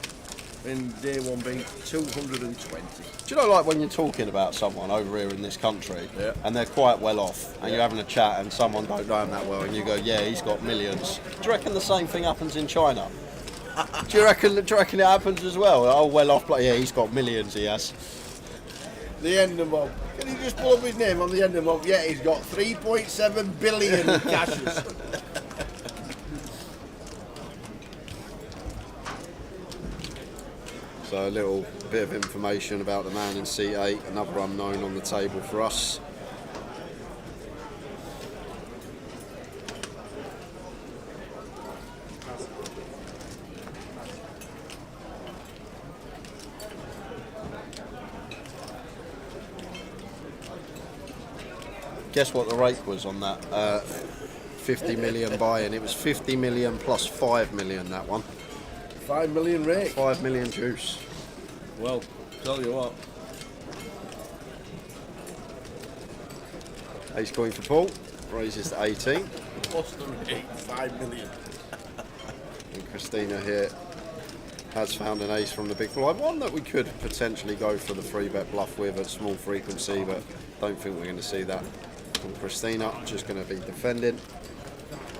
in day 1B. 220. Do you know, like when you're talking about someone over here in this country, yeah, and they're quite well off, and you're having a chat, and someone don't know him that well, and you go, "Yeah, he's got millions." Do you reckon the same thing happens in China? Do you reckon it happens as well? Oh, well off, like, yeah, he's got millions. He has. The end of mob. Can you just pull up his name on the end of mob? Yeah, he's got 3.7 billion in cashes. So a little bit of information about the man in seat 8, another unknown on the table for us. Guess what the rake was on that 50 million buy-in? It was 50 million plus 5 million, that one. 5 million rake. 5 million juice. Well, tell you what. Ace coin for Paul, raises to 18. What's the rate? 5 million. And Christina here has found an ace from the big blind. One that we could potentially go for the 3-bet bluff with at small frequency, but don't think we're going to see that from Christina. Just going to be defending.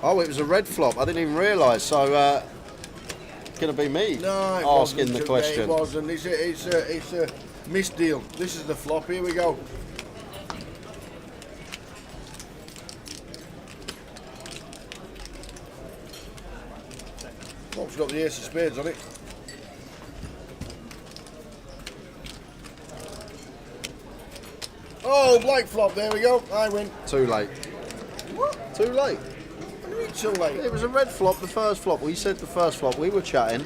Oh, it was a red flop. I didn't even realise. So, going to be me asking the question. It wasn't. It's a misdeal. This is the flop. Here we go. Flop's got the ace of spades on it. Oh, black flop. There we go. I win. Too late. What? Too late. What do you mean too late? It was a red flop, the first flop. We said the first flop. We were chatting.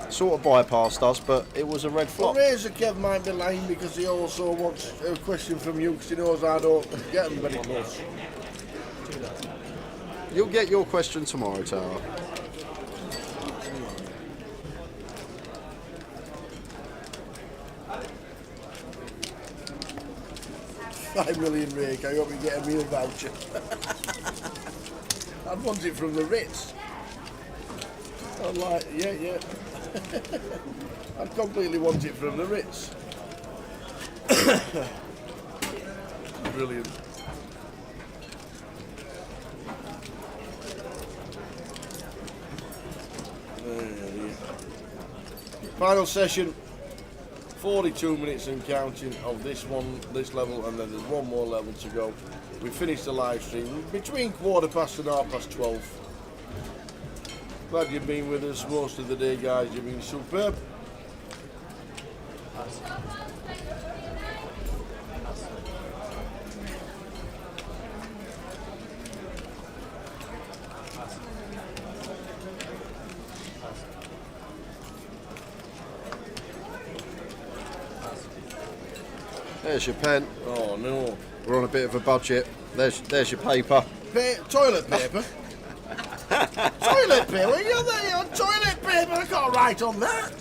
Sort of bypassed us, but it was a red flop. Well, Razor Kev might be lying because he also wants a question from you because he knows I don't get them very close. You'll get your question tomorrow, Tara. $5 million rake. I hope you get a meal voucher. I'd want it from the Ritz. I'm like, yeah. I'd completely want it from the Ritz. Brilliant. Final session. 42 minutes and counting of this level, and then there's one more level to go. We finished the live stream between 12:15 and 12:30. Glad you've been with us most of the day, guys. You've been superb. There's your pen. Oh no. We're on a bit of a budget. There's your paper. Toilet paper? Toilet paper? You're there on toilet paper? I can't write on that.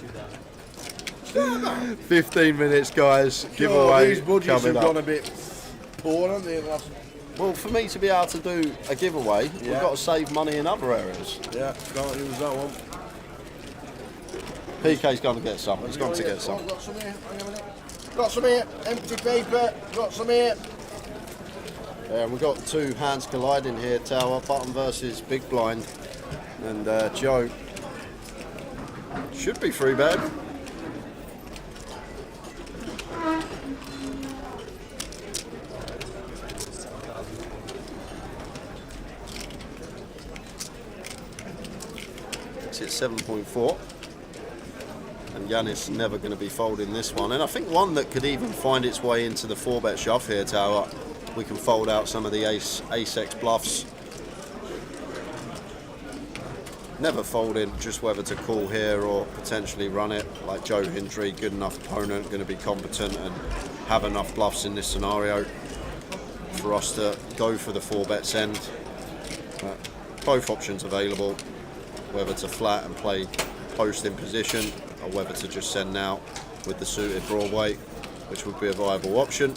15 minutes, guys. Giveaway These budgets coming have up. gone a bit poor, haven't they? Well, for me to be able to do a giveaway, we've got to save money in other areas. Yeah, can't use that one. PK's going to get some. He's going to get some. Got some here. Hang on a minute. Got some here. Empty paper. Got some here. Yeah, we've got two hands colliding here, Tower. Button versus Big Blind. And Joe should be free bet. It's 7.4. And Yanis never going to be folding this one. And I think one that could even find its way into the 4-bet shove here, Tower. We can fold out some of the ace-X bluffs. Never folding, just whether to call here or potentially run it. Like Joe Hendry, good enough opponent, going to be competent and have enough bluffs in this scenario for us to go for the 4-bet send. Both options available, whether to flat and play post in position or whether to just send now with the suited Broadway, which would be a viable option.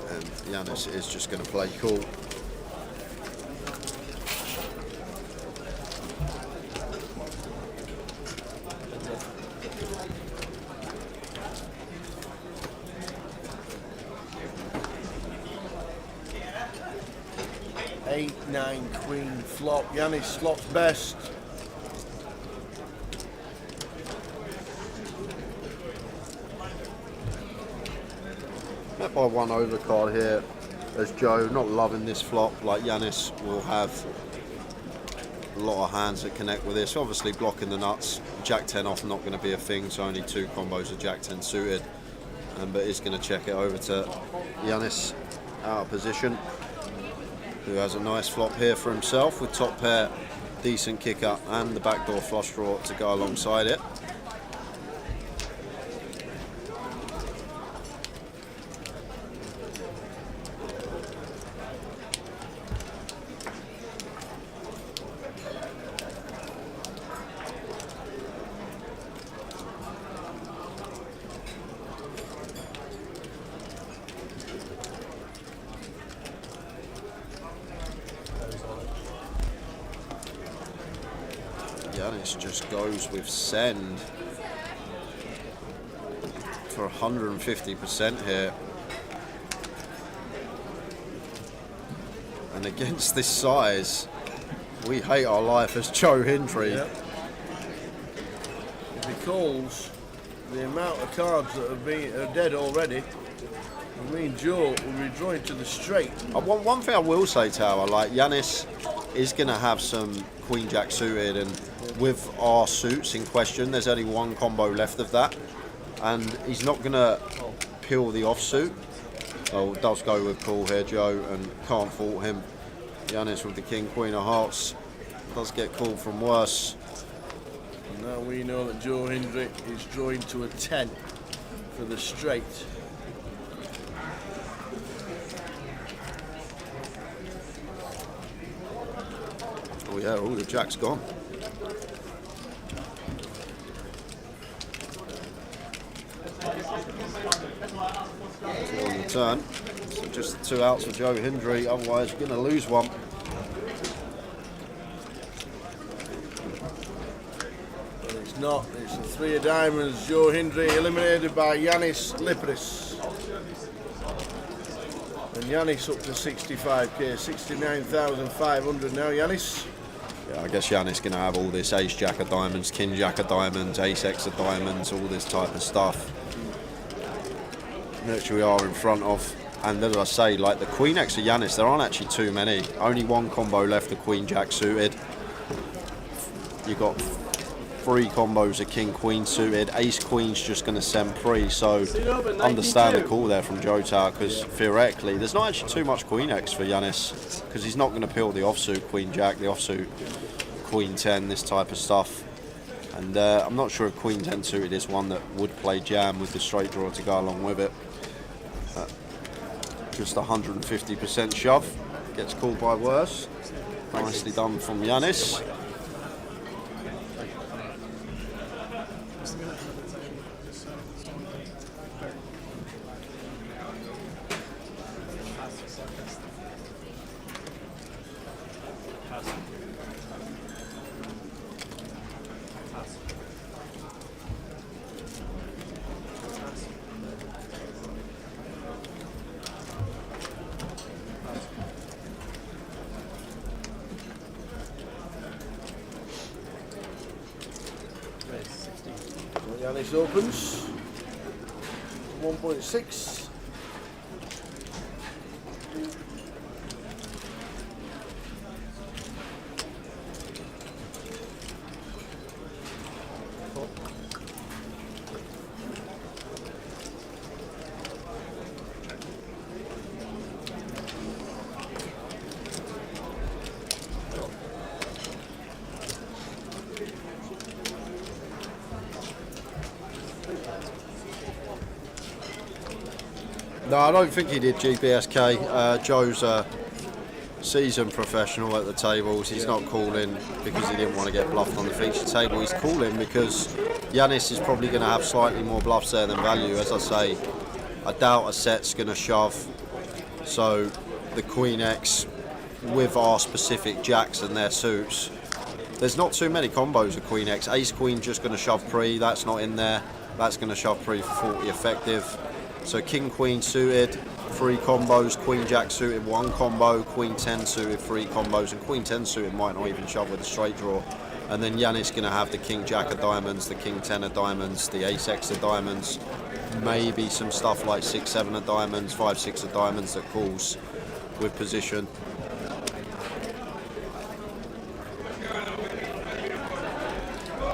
And Yanis is just going to play cool. Eight, 9, queen, flop. Yanis slots best. Met by one overcard here as Joe, not loving this flop. Like Yanis will have a lot of hands that connect with this. Obviously blocking the nuts. Jack 10 off not going to be a thing, so only 2 combos of Jack 10 suited. But he's going to check it over to Yanis out of position, who has a nice flop here for himself with top pair, decent kicker and the backdoor flush draw to go alongside it. Yanis just goes with send for 150% here. And against this size, we hate our life as Joe Hendry. Yep. If he calls, the amount of cards that are dead already, I mean, Joe will be drawing to the straight. One thing I will say, Tower, like Yanis is going to have some Queen Jack suited, and with our suits in question, there's only one combo left of that, and he's not going to peel the offsuit. Oh, does go with call here, Joe, and can't fault him. Yanis with the King Queen of Hearts does get called from worse. And now we know that Joe Hendry is drawing to a 10 for the straight. Oh yeah, all the Jack's gone. Two on the turn, so just 2 outs for Joe Hendry, otherwise you're going to lose one. But it's not, it's the 3 of diamonds. Joe Hendry eliminated by Yanis Lipris. And Yanis up to 65k, 69,500 now, Yanis. Yeah, I guess Yanis going to have all this Ace Jack of diamonds, King Jack of diamonds, Ace X of diamonds, all this type of stuff. Which we are in front of. And as I say, like the Queen X of Yanis, there aren't actually too many. Only one combo left, the Queen Jack suited. You've got 3 combos of King Queen suited. Ace Queen's just going to send 3, so understand the call there from Joe Tower, because theoretically there's not actually too much Queen X for Yanis, because he's not going to peel the offsuit Queen Jack, the offsuit Queen 10, this type of stuff. And I'm not sure if Queen 10 suited is one that would play jam with the straight draw to go along with it. Just 150% shove, gets called by worse. Nicely done from Yanis. Yanis opens 1.6. No, I don't think he did GBSK. Joe's a seasoned professional at the tables. He's not calling because he didn't want to get bluffed on the feature table. He's calling because Yanis is probably going to have slightly more bluffs there than value. As I say, I doubt a set's going to shove. So the Queen X with our specific jacks and their suits, there's not too many combos of Queen X. Ace Queen just going to shove pre, that's not in there. That's going to shove pre for 40 effective. So King Queen suited, 3 combos, Queen Jack suited, 1 combo, Queen 10 suited, 3 combos, and Queen 10 suited might not even shove with a straight draw. And then Yanis going to have the King Jack of diamonds, the King 10 of diamonds, the Ace X of diamonds, maybe some stuff like 6, 7 of diamonds, 5, 6 of diamonds that calls with position.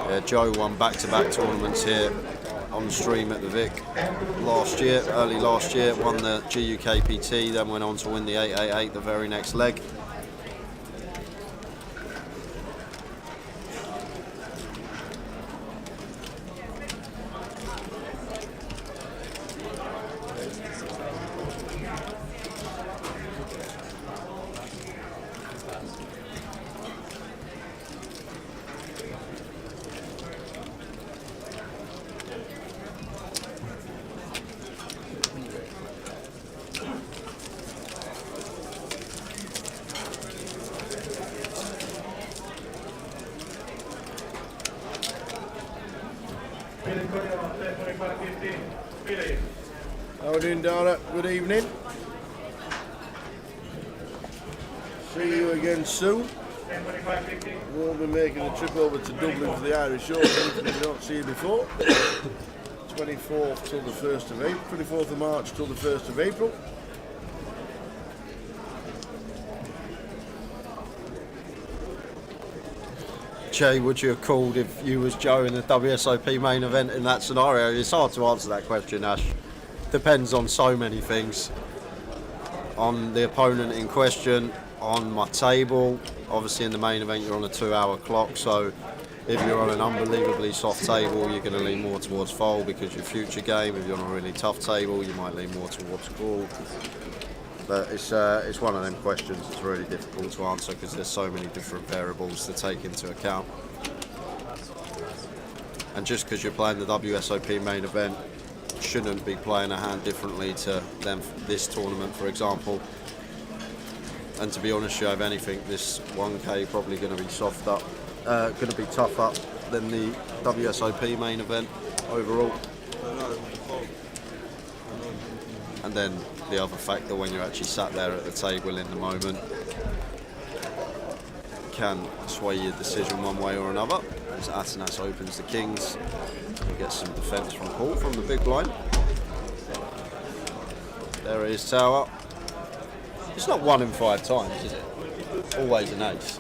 Yeah, Joe won back-to-back tournaments here on stream at the Vic last year, early last year, won the GUKPT, then went on to win the 888 the very next leg. How are we doing, Dara? Good evening. See you again soon. We'll be making a trip over to Dublin for the Irish Open if we don't see you before. 24th till the 1st of April, 24th of March till the 1st of April. Jay, would you have called if you was Joe in the WSOP main event in that scenario? It's hard to answer that question, Ash. Depends on so many things. On the opponent in question, on my table. Obviously in the main event you're on a 2-hour clock, so if you're on an unbelievably soft table you're going to lean more towards fold because your future game. If you're on a really tough table you might lean more towards call. But it's one of them questions that's really difficult to answer because there's so many different variables to take into account. And just because you're playing the WSOP main event shouldn't be playing a hand differently to them this tournament, for example. And to be honest, if anything, this 1K probably going to be soft up, going to be tough up than the WSOP main event overall. And then the other factor, when you're actually sat there at the table in the moment, can sway your decision one way or another. As Atanas opens the kings, he gets some defence from Paul from the big blind. There it is, tower. It's not 1 in 5 times, is it? Always an ace.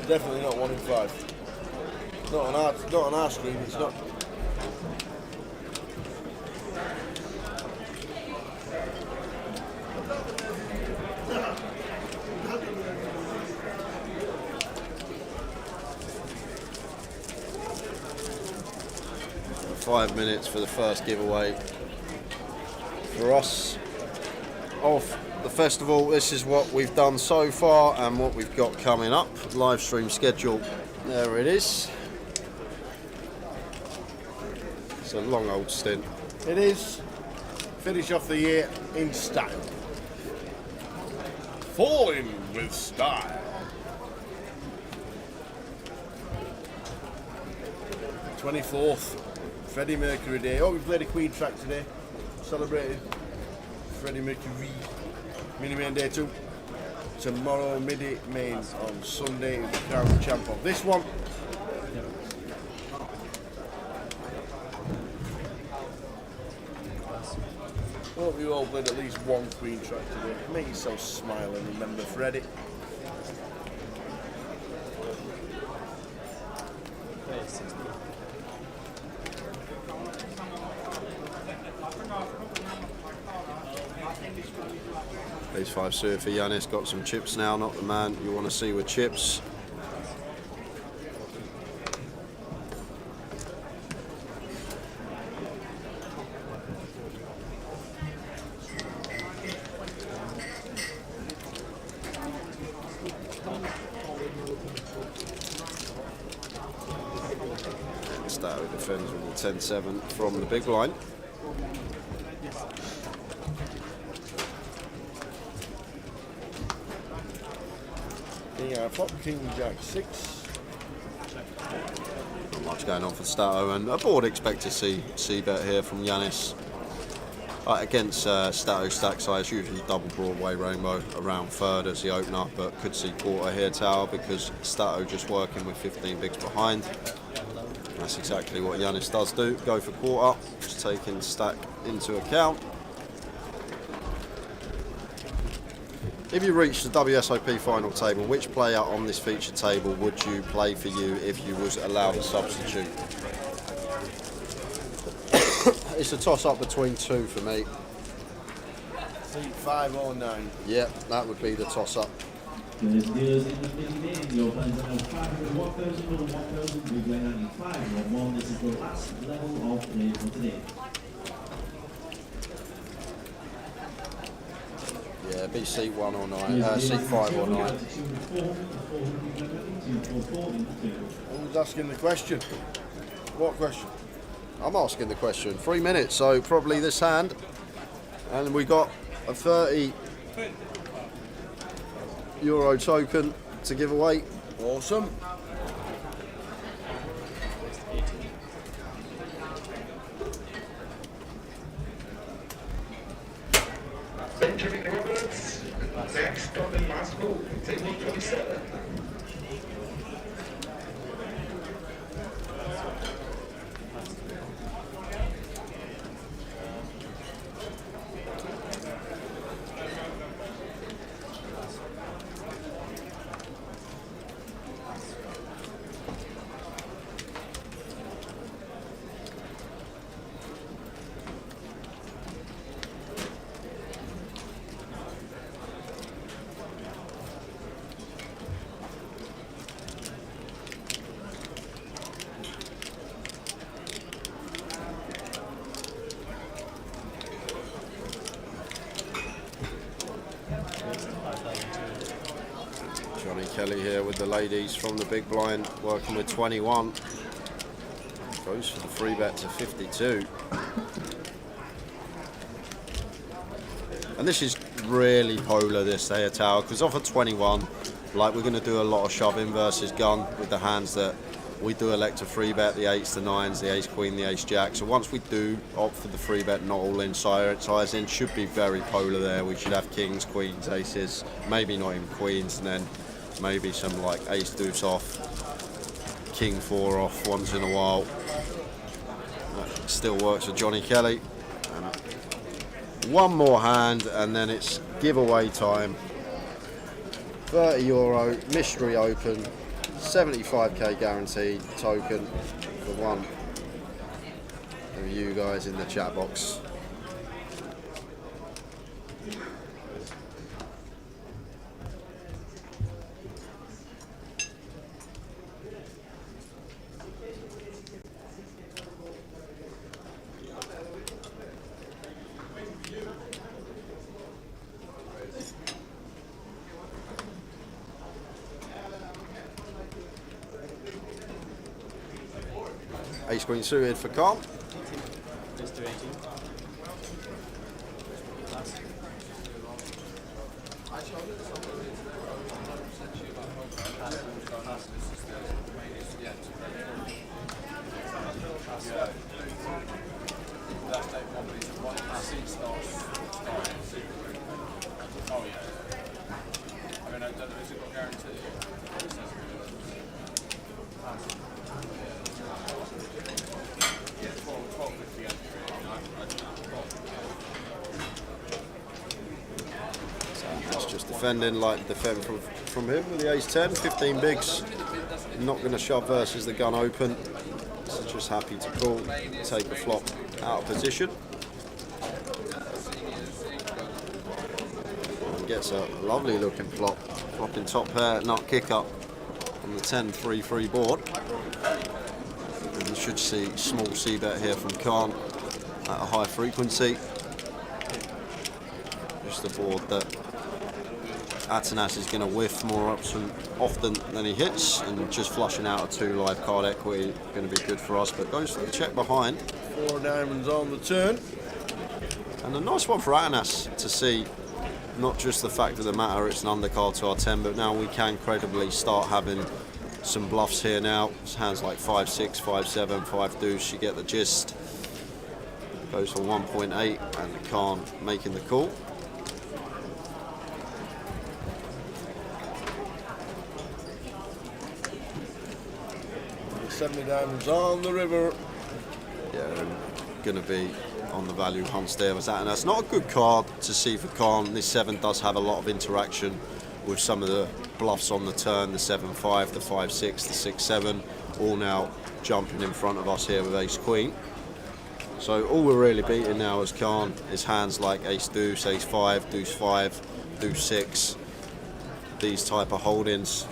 Definitely not 1 in 5. Not on our screen, it's not. Five minutes for the first giveaway for us of the festival. This is what we've done so far and what we've got coming up. Live stream schedule, there it is. It's a long old stint. It is. Finish off the year in style. Falling with style. 24th. Freddie Mercury Day. Oh, we played a Queen track today. Celebrated Freddie Mercury. Mini Main Day 2. Tomorrow, Midi Main on Sunday, the Crown Champ of this one. Hope you all played at least one Queen track today. Make yourself smile and remember Freddie. Ace 5 suited for Yanis, got some chips now, not the man you want to see with chips. Stato defends with the 10-7 from the big blind. Yeah, flop King Jack 6. Not much going on for Stato, and a board expect to see bet here from Yanis. Against Stato stack size, usually double Broadway rainbow around third as the opener, but could see quarter here tower because Stato just working with 15 bigs behind. That's exactly what Yanis does do, go for quarter, just taking stack into account. If you reach the WSOP final table, which player on this feature table would you play for you if you was allowed a substitute? It's a toss-up between two for me. Seat 5 or 9. Yeah, that would be the toss-up. There's dealers in the Midi. Your plans are now 500, 1,000, or 1,000. We're going only 5 or 1. This is the last level of play for today. Yeah, be seat 1 or 9, seat 5 or 9. Who's asking the question? What question? I'm asking the question. 3 minutes, so probably this hand. And we got a €30 token to give away. Awesome. Benjamin Roberts, next on the last move, table 27. Kelly here with the ladies from the big blind, working with 21. Goes for the free bet to 52. And this is really polar, this here tower, because off of 21, like we're going to do a lot of shoving versus gun with the hands that we do elect to free bet, the 8s, the 9s, the ace queen, the ace jack. So once we do opt for the free bet, not all in, size in, should be very polar there. We should have kings, queens, aces, maybe not even queens, and then maybe some like ace deuce off, king 4 off once in a while. That still works for Johnny Kelly. And one more hand and then it's giveaway time. €30 mystery open, 75k guaranteed token for one of you guys in the chat box. Ace queen suited for Carl. Just do 18. Oh yeah. I mean, I don't know, has it got guarantee? defending like defend from him with the ace-10, 15 bigs. Not going to shove versus the gun open. So just happy to call, take the flop out of position. And gets a lovely looking flop. Flopping top pair, nut kick up on the 10-3-3 board. And you should see small c-bet here from Khan at a high frequency. Just a board that Atanas is going to whiff more often than he hits, and just flushing out a 2 live card equity going to be good for us, but goes for the check behind. 4 diamonds on the turn. And a nice one for Atanas to see, not just the fact of the matter it's an undercard to our 10, but now we can credibly start having some bluffs here now. It's hands like 5-6, 5-7, 5 deuce, you get the gist. Goes for 1.8 and Khan making the call. The 70 diamonds on the river. Yeah, going to be on the value hunts there. And that's not a good card to see for Khan. This 7 does have a lot of interaction with some of the bluffs on the turn, the 7-5, the 5-6, the 6-7, all now jumping in front of us here with ace-queen. So all we're really beating now as Khan is hands like ace-deuce, ace-5, deuce-5, deuce-6, these type of holdings,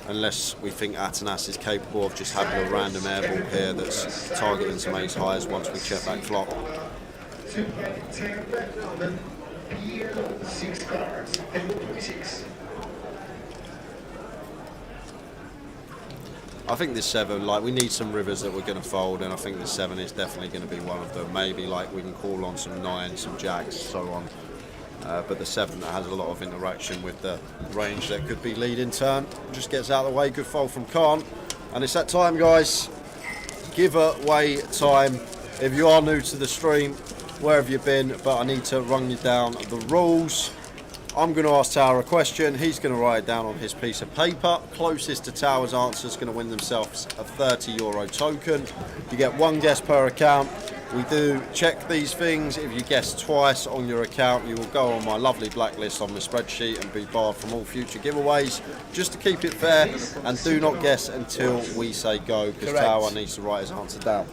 unless we think Atanas is capable of just having a random airball here that's targeting some ace-highs once we check back flop. 6 cards and 6. I think this 7, like, we need some rivers that we're going to fold, and I think the 7 is definitely going to be one of them. Maybe like we can call on some 9s, some jacks, so on. But the 7 that has a lot of interaction with the range that could be lead in turn just gets out of the way. Good fold from Khan, and it's that time, guys. Giveaway time. If you are new to the stream, where have you been? But I need to run you down the rules. I'm going to ask Tower a question. He's going to write it down on his piece of paper. Closest to Tower's answer is going to win themselves a €30 token. You get 1 guess per account. We do check these things. If you guess twice on your account, you will go on my lovely blacklist on the spreadsheet and be barred from all future giveaways. Just to keep it fair, and do not guess until we say go, because Tower needs to write his answer down.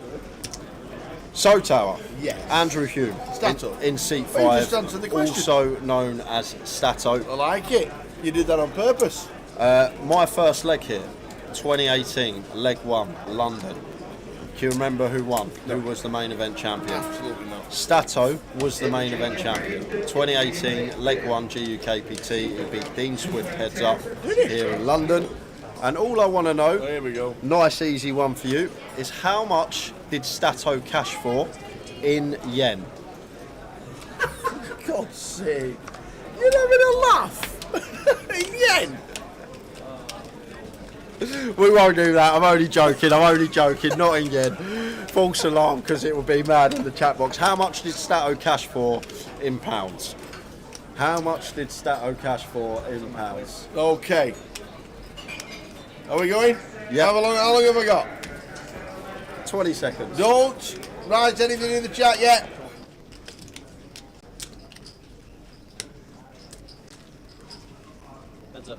So Tower, yes. Andrew Hume, Stato. in seat Well, you 5, just answered the question. also known as Stato. I like it. You did that on purpose. My first leg here, 2018, leg 1, London. Do you remember who won? Who was the main event champion? Absolutely not. Stato was the main event champion. 2018, leg 1, GUKPT. He beat Dean Swift heads up here in London. And all I want to know, here we go. Nice easy one for you, is how much did Stato cash for in yen? For God's sake. You're having a laugh. In yen. We won't do that. I'm only joking. Not in yen. False alarm, because it will be mad in the chat box. How much did Stato cash for in pounds? How much did Stato cash for in pounds? Okay. Are we going? Yeah. How long have I got? 20 seconds. Don't write anything in the chat yet. Heads up.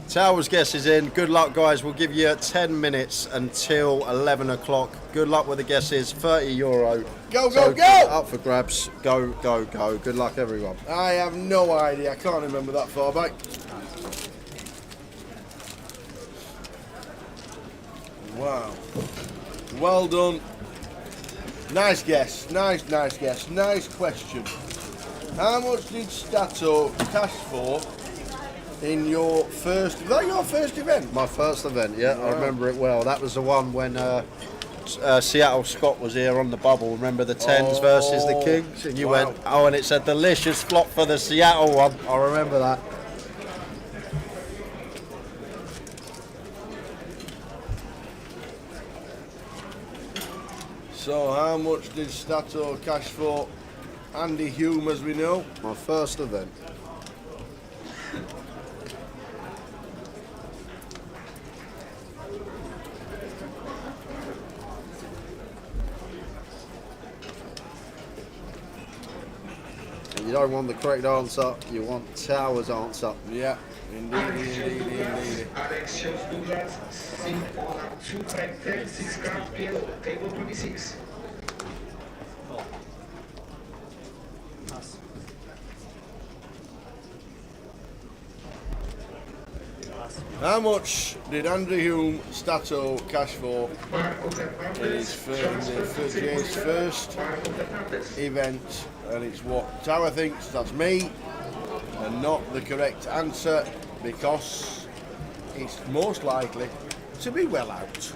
Tower's guess is in. Good luck, guys. We'll give you 10 minutes until 11 o'clock. Good luck with the guesses. €30. Go, So, go! Up for grabs. Go, go, go. Good luck, everyone. I have no idea. I can't remember that far back. Wow. Well done. Nice guess. Nice guess. Nice question. How much did Stato cash for in your first... Was that your first event? My first event, yeah. I remember it well. That was the one when Seattle Scott was here on the bubble. Remember the 10s versus the Kings? And you went, oh, and it's a delicious flop for the Seattle one. I remember that. So how much did Stato cash for Andy Hume, as we know? My first event. You don't want the correct answer, you want Tower's answer. Yeah, indeed. Alexios Douglas, 6 grams PLO, table 26. How much did Andrew Hume Stato cash for in his first event? And it's what Tower thinks, that's me, and not the correct answer, because it's most likely to be well out.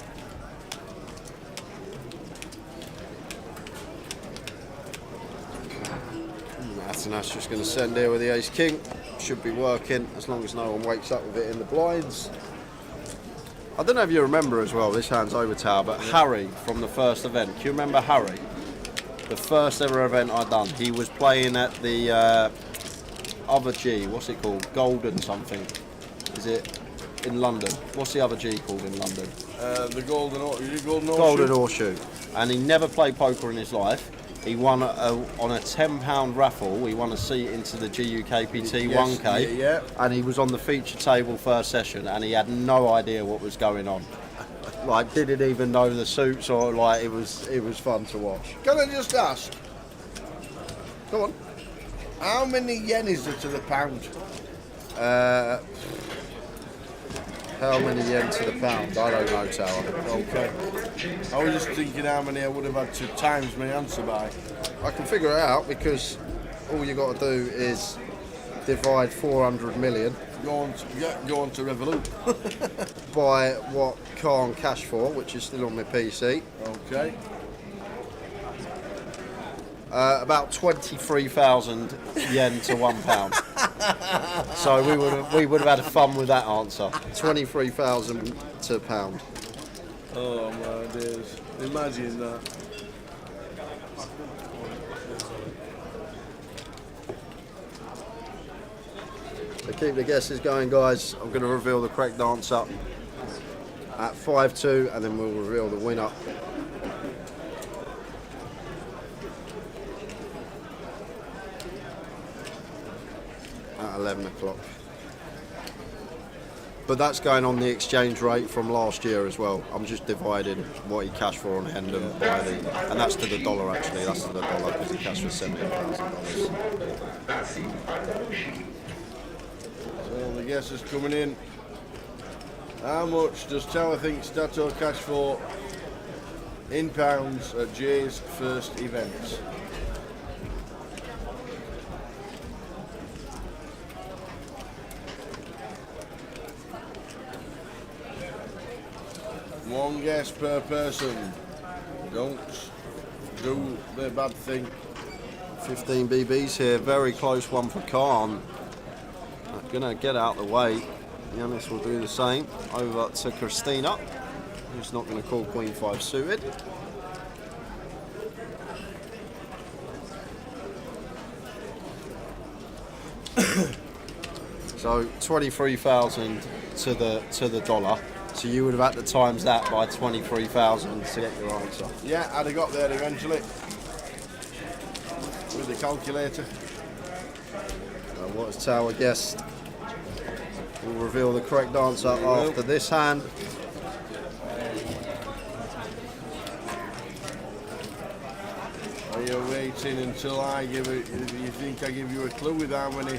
That's just going to send here with the ace king. Should be working as long as no one wakes up with it in the blinds. I don't know if you remember as well, this hand's over Tower, but Harry from the first event. Do you remember Harry? The first ever event I'd done. He was playing at the other G, what's it called? Golden something. Is it in London? What's the other G called in London? The Golden Horseshoe. Golden Horseshoe. And he never played poker in his life. He won on a £10 raffle. He won a seat into the GUKPT 1K, yeah. And he was on the feature table first session, and he had no idea what was going on. Like, didn't even know the suits, or like it was fun to watch. Can I just ask? Go on. How many yen is there to the pound? How many yen to the pound? I don't know, Tower. Okay. I was just thinking how many I would have had to times my answer by. I can figure it out, because all you got to do is divide 400 million. Go on to Revolut. By what Khan cash for, which is still on my PC. Okay. About 23,000 yen to £1. So we would have had fun with that answer. 23,000 to £1. Oh my days! Imagine that. To keep the guesses going, guys, I'm going to reveal the correct answer at 5-2, and then we'll reveal the winner. At 11 o'clock. But that's going on the exchange rate from last year as well. I'm just dividing what he cashed for on Hendon by the, and that's to the dollar actually. That's to the dollar because he cashed for $17,000. So the guesses coming in. How much does Tower think Stato cash for in pounds at Jay's first event? One guess per person. Don't do the bad thing. 15 BBs here, very close one for Khan. I'm gonna get out the way. Yanis will do the same. Over to Christina, who's not gonna call Queen 5 suited. So 23,000 to the dollar. So you would have had to times that by 23,000 to get your answer. Yeah, I'd have got there eventually with the calculator. And what has Tower guessed? We'll reveal the correct answer after this hand. Are you waiting until I give it? You think I give you a clue with how many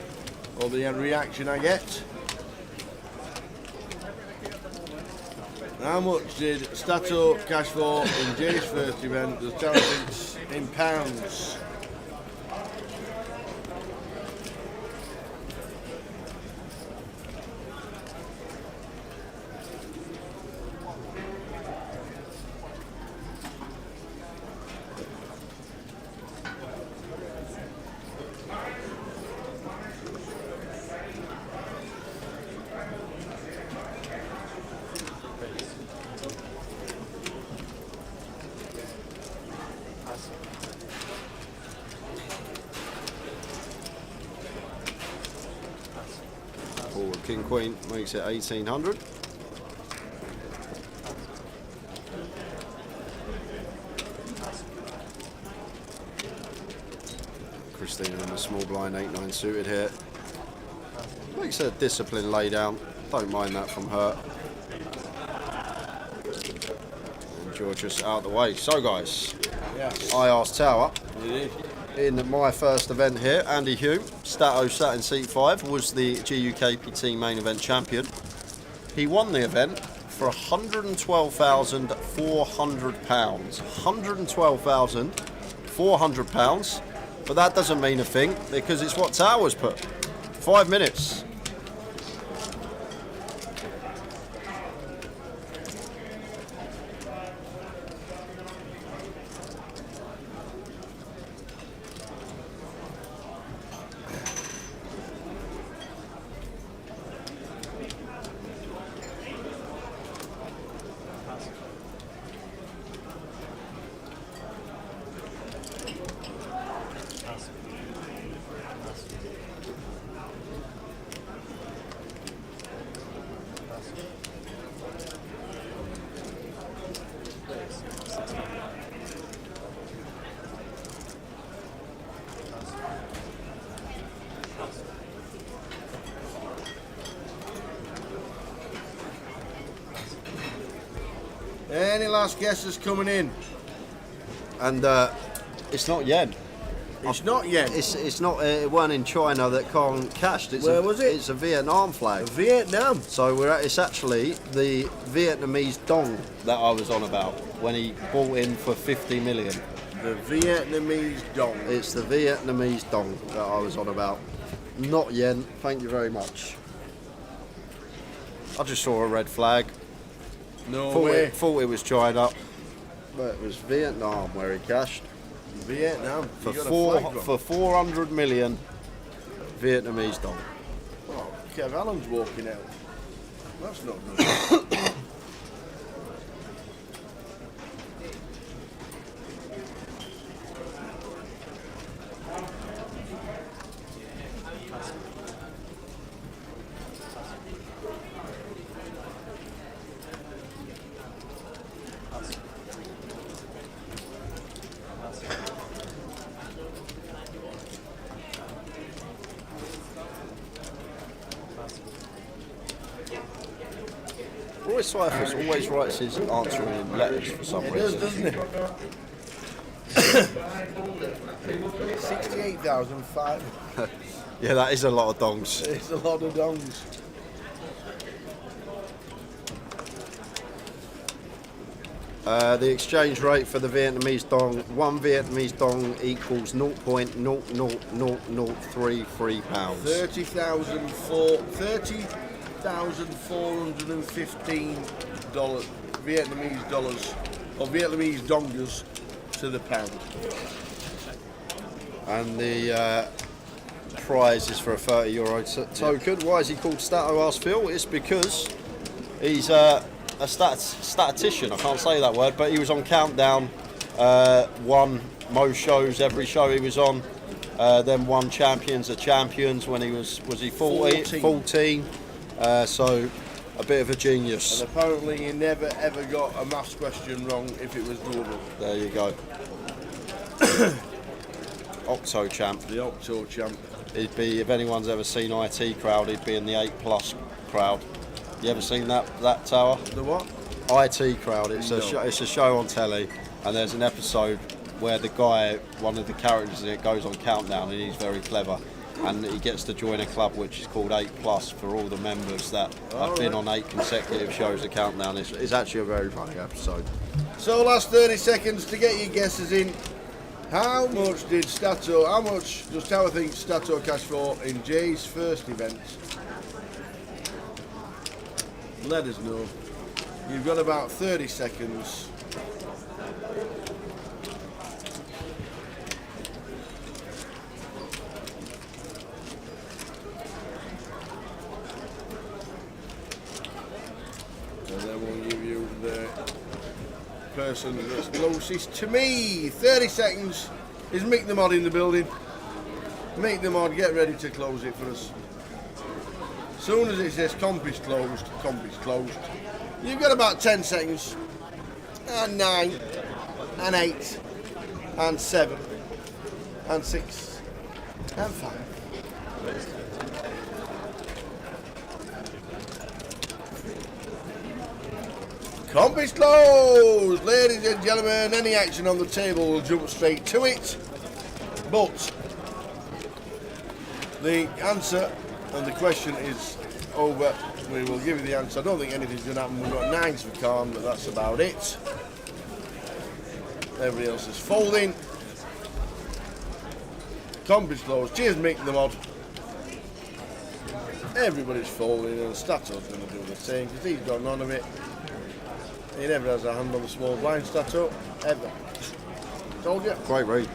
or the reaction I get? How much did Stato cash for in Jay's first event? The Tower thinks in pounds. King Queen makes it 1,800. Christina in the a small blind 8-9 suited here. Makes a discipline lay down. Don't mind that from Hurt. And Georgius out of the way. So guys, Yes. I asked Tower in my first event here, Andy Hume, Stato sat in seat 5, was the GUKPT main event champion. He won the event for £112,400. £112,400. But that doesn't mean a thing because it's what Tower's put. 5 minutes. Any last guesses coming in? And it's not yen. It's not yen. It's not one in China that Kong cashed. Where was it? It's a Vietnam flag. Vietnam. So it's actually the Vietnamese dong that I was on about when he bought in for 50 million. The Vietnamese dong. It's the Vietnamese dong that I was on about. Not yen. Thank you very much. I just saw a red flag. No thought way. Thought it was China, but it was Vietnam where he cashed. Vietnam. For You got a flag for 400 million Vietnamese dong. Oh, Kev Allen's walking out. That's not good. Roy Cyphers always writes his answer in letters for some It reason. does, doesn't it? 68,500. Yeah, that is a lot of dongs. It's a lot of dongs. The exchange rate for the Vietnamese dong, one Vietnamese dong equals 0.00033 pounds. $30,415 Vietnamese dollars, or Vietnamese dongas to the pound. And the prize is for a €30 token. Why is he called Stato? Asked Phil. It's because he's a statistician. I can't say that word, but he was on Countdown, won most shows, every show he was on. Then won Champions of Champions when he was he 14? So a bit of a genius. And apparently he never ever got a maths question wrong if it was doable. There you go. Octo champ. The Octo champ. He'd be, if anyone's ever seen IT Crowd, he'd be in the 8+ crowd. You ever seen that Tower? The what? IT Crowd. It's No. it's a show on telly, and there's an episode where the guy, one of the characters in it, goes on Countdown, and he's very clever, and he gets to join a club which is called 8+ for all the members that have been on 8 consecutive shows of Countdown. It's actually a very funny episode. So last 30 seconds to get your guesses in. How much does Tower think Stato cashed for in Jay's first event? Let us know. You've got about 30 seconds. And then we'll give you the person that's closest to me. 30 seconds. Is Mick the Mod in the building? Mick the Mod, get ready to close it for us. Soon as it says comp is closed, You've got about 10 seconds. And 9, and 8, and 7, and 6, And 5. Comp is closed! Ladies and gentlemen, any action on the table will jump straight to it. But the answer and the question is over. We will give you the answer. I don't think anything's going to happen. We've got 9s for Khan, but that's about it. Everybody else is folding. Comp is closed. Cheers, Mick the mod. Everybody's folding, and Stato's going to do the same because he's got none of it. He never has a hand on the small blind, Stato, ever. Told you. Great read.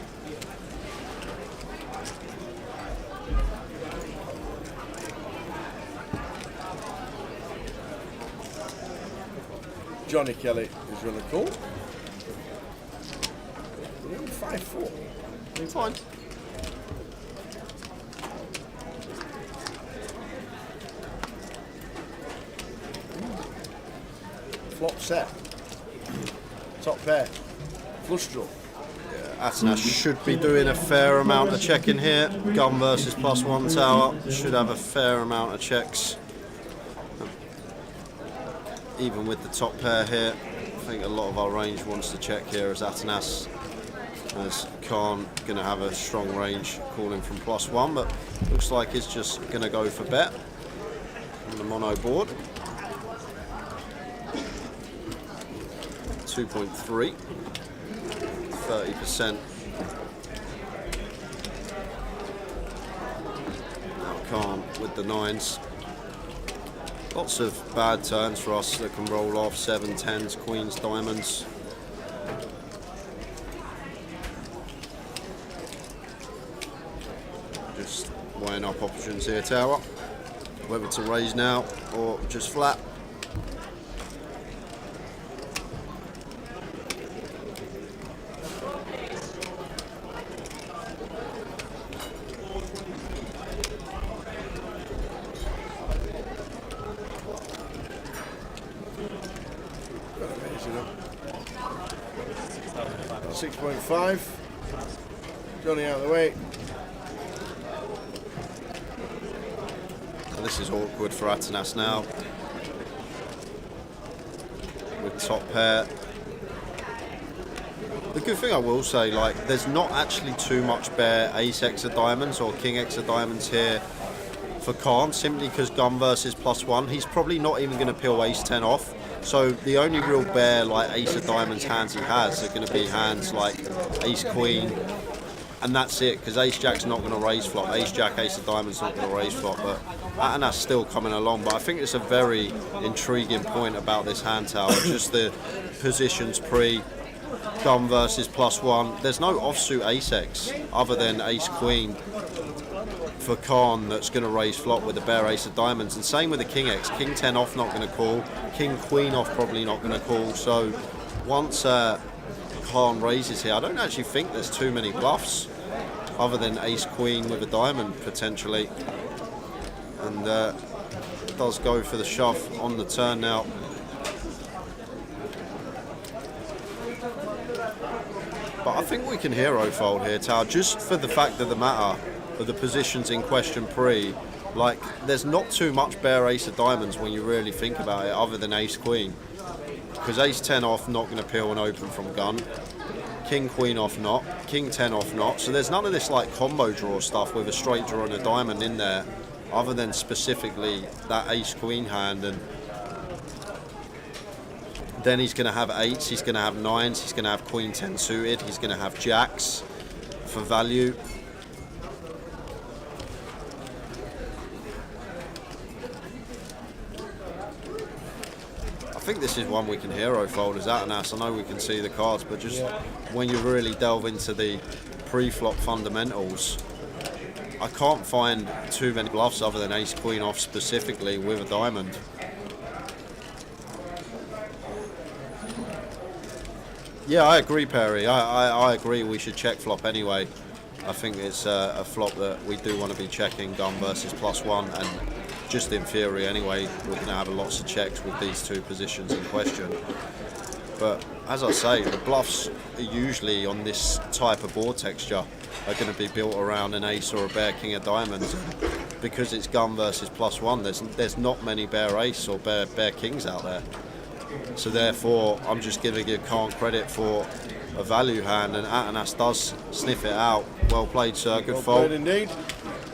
Johnny Kelly is really cool. 5-4. Fine. Flop set. Top pair. Flush draw. Atanas should be doing a fair amount of checking here. Gun versus +1 tower should have a fair amount of checks. Even with the top pair here, I think a lot of our range wants to check here as Atanas. As Khan going to have a strong range calling from +1, but looks like he's just going to go for bet on the mono board. 2.3, 30%. Now Khan with the 9s. Lots of bad turns for us that can roll off. 7, 10s, queens, diamonds. Just weighing up options here, tower. Whether to raise now or just flat. About 6.5. Johnny out of the way. This is awkward for Atanas now. With top pair. The good thing I will say, like, there's not actually too much bare ace X of diamonds or king X of diamonds here for Khan, simply because gun versus +1. He's probably not even going to peel ace 10 off. So the only real bare, like, ace of diamonds hands he has are going to be hands like ace queen. And that's it, because ace jack's not going to raise flop. Ace jack, ace of diamonds not going to raise flop. But Atanas still coming along. But I think it's a very intriguing point about this hand tower. Just the positions pre, gun versus +1. There's no offsuit ace X other than ace queen for Khan that's going to raise flop with the bare ace of diamonds. And same with the king X. King 10 off not going to call. King queen off probably not going to call. So once Khan raises here, I don't actually think there's too many bluffs other than ace queen with a diamond potentially. And does go for the shove on the turn now. But I think we can hero fold here, Tao, just for the fact of the matter of the positions in question pre. Like, there's not too much bare ace of diamonds when you really think about it, other than ace queen. Because ace 10 off, not going to peel and open from gun. King queen off not. King 10 off not. So there's none of this like combo draw stuff with a straight draw and a diamond in there, other than specifically that ace queen hand. And then he's going to have 8s, he's going to have 9s, he's going to have queen 10 suited, he's going to have jacks for value. I think this is one we can hero fold as Atanas. I know we can see the cards, but just when you really delve into the pre-flop fundamentals, I can't find too many bluffs other than ace queen off specifically with a diamond. Yeah, I agree, Perry. I agree we should check flop anyway. I think it's a flop that we do want to be checking, gun versus +1, and just in theory anyway, we're going to have lots of checks with these two positions in question. But as I say, the bluffs are usually on this type of board texture are going to be built around an ace or a bear king of diamonds. Because it's gun versus +1, there's not many bear ace or bear kings out there. So therefore, I'm just going to give Khan credit for a value hand, and Atanas does sniff it out. Well played, sir. Good Well fold. played indeed.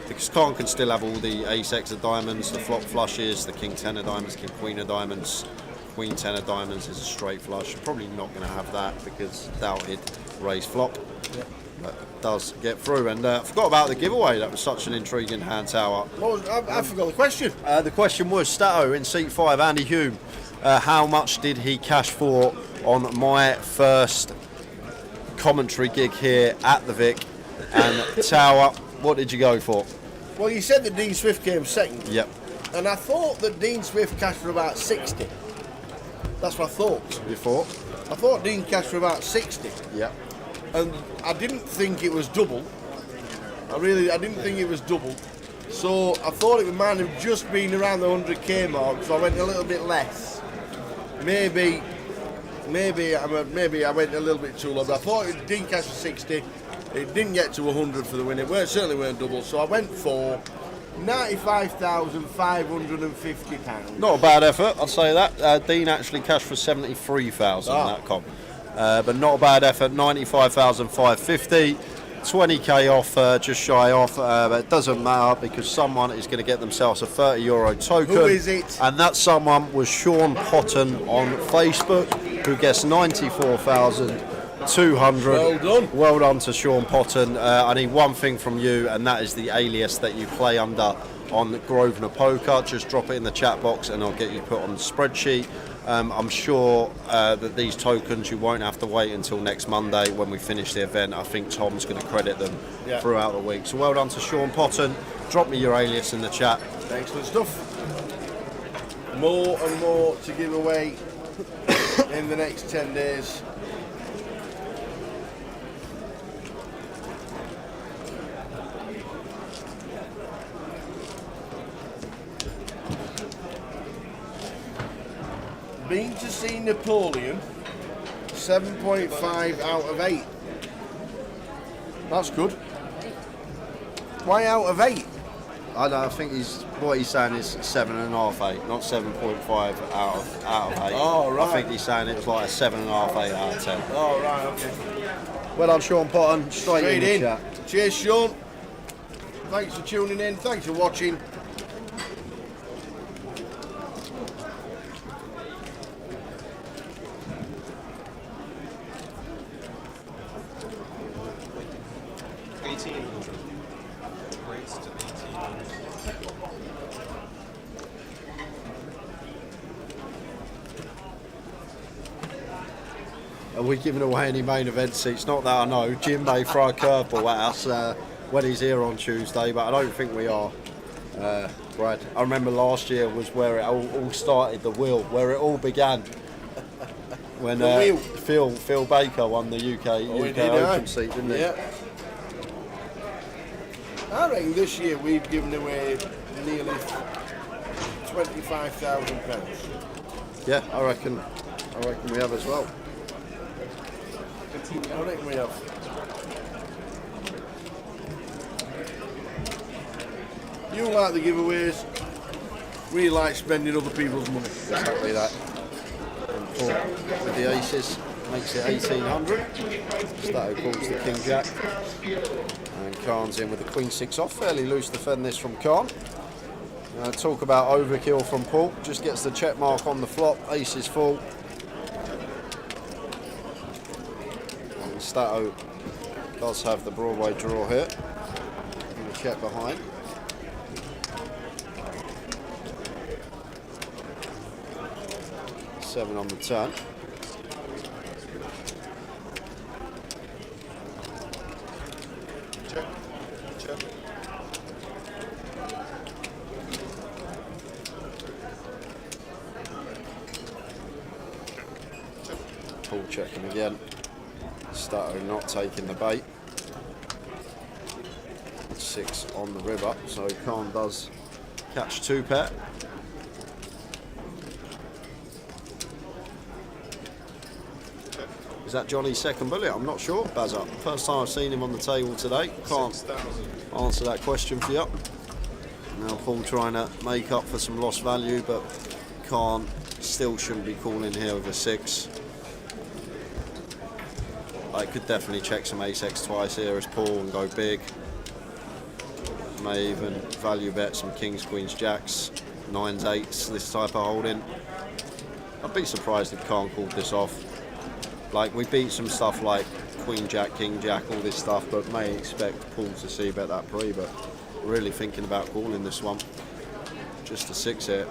Because Khan can still have all the ace-x of diamonds, the flop flushes, the king-10 of diamonds, king-queen of diamonds, queen-10 of diamonds is a straight flush. Probably not going to have that because doubted raise flop. Yeah. But does get through. And I forgot about the giveaway. That was such an intriguing hand tower. I forgot the question. The question was, Stato in seat 5, Andy Hume, how much did he cash for on my first commentary gig here at the Vic? And Tower, what did you go for? Well, you said that Dean Swift came second. Yep. And I thought that Dean Swift cashed for about 60. That's what I thought. You thought? I thought Dean cashed for about 60. Yep. And I didn't think it was double. I didn't think it was double. So I thought it might have just been around the 100k mark, so I went a little bit less. Maybe I went a little bit too low, but I thought it didn't cash for 60. It didn't get to 100 for the win. It certainly weren't double, so I went for £95,550. Not a bad effort, I'll say that. Dean actually cashed for 73,000 that comp. But not a bad effort, 95,550. 20k off, just shy off, but it doesn't matter because someone is going to get themselves a €30 token. Who is it? And that someone was Sean Potton on Facebook, who gets 94,200. Well done. Well done to Sean Potton. I need one thing from you, and that is the alias that you play under on Grosvenor Poker. Just drop it in the chat box and I'll get you put on the spreadsheet. I'm sure that these tokens, you won't have to wait until next Monday when we finish the event. I think Tom's going to credit them throughout the week. So well done to Sean Potton. Drop me your alias in the chat. Excellent stuff. More and more to give away in the next 10 days. Been to see Napoleon, 7.5 out of 8. That's good. Why out of 8? I think what he's saying is 7.5, 8, not 7.5 out of 8. Oh, right. I think he's saying it was like a 7.5, 8 out of 10. Oh, right, okay. Well done, Sean Potton. Straight in the chat. Cheers, Sean. Thanks for tuning in. Thanks for watching. Are we giving away any main event seats? Not that I know. Jim may throw a curveball at us when he's here on Tuesday, but I don't think we are. Brad, I remember last year was where it all started, the wheel, where it all began. When Phil Baker won the UK Open seat, didn't he? Yeah. I reckon this year we've given away nearly £25,000. Yeah, I reckon we have as well. I reckon we have. You like the giveaways. We like spending other people's money. Exactly that. And Paul with the aces makes it 1,800. Stato calls the King Jack. And Khan's in with the Queen 6 off. Fairly loose defend this from Khan. Talk about overkill from Paul. Just gets the check mark on the flop. Ace is full. And Stato does have the Broadway draw here. And the check behind. Seven on the turn. Check. Check. Paul checking again. Stato not taking the bait. 6 on the river, so Khan does catch 2 pair. Is that Johnny's second bullet? I'm not sure. Bazza. First time I've seen him on the table today. Can't answer that question for you. Now Paul trying to make up for some lost value, but can't. Still shouldn't be calling here with a 6. I could definitely check some ace-x twice here as Paul and go big. May even value bet some kings, queens, jacks, 9s, 8s, this type of holding. I'd be surprised if Khan called this off. Like, we beat some stuff like queen, jack, king, jack, all this stuff, but may expect Paul to see bet that pre, but really thinking about calling this one. Just a 6 here.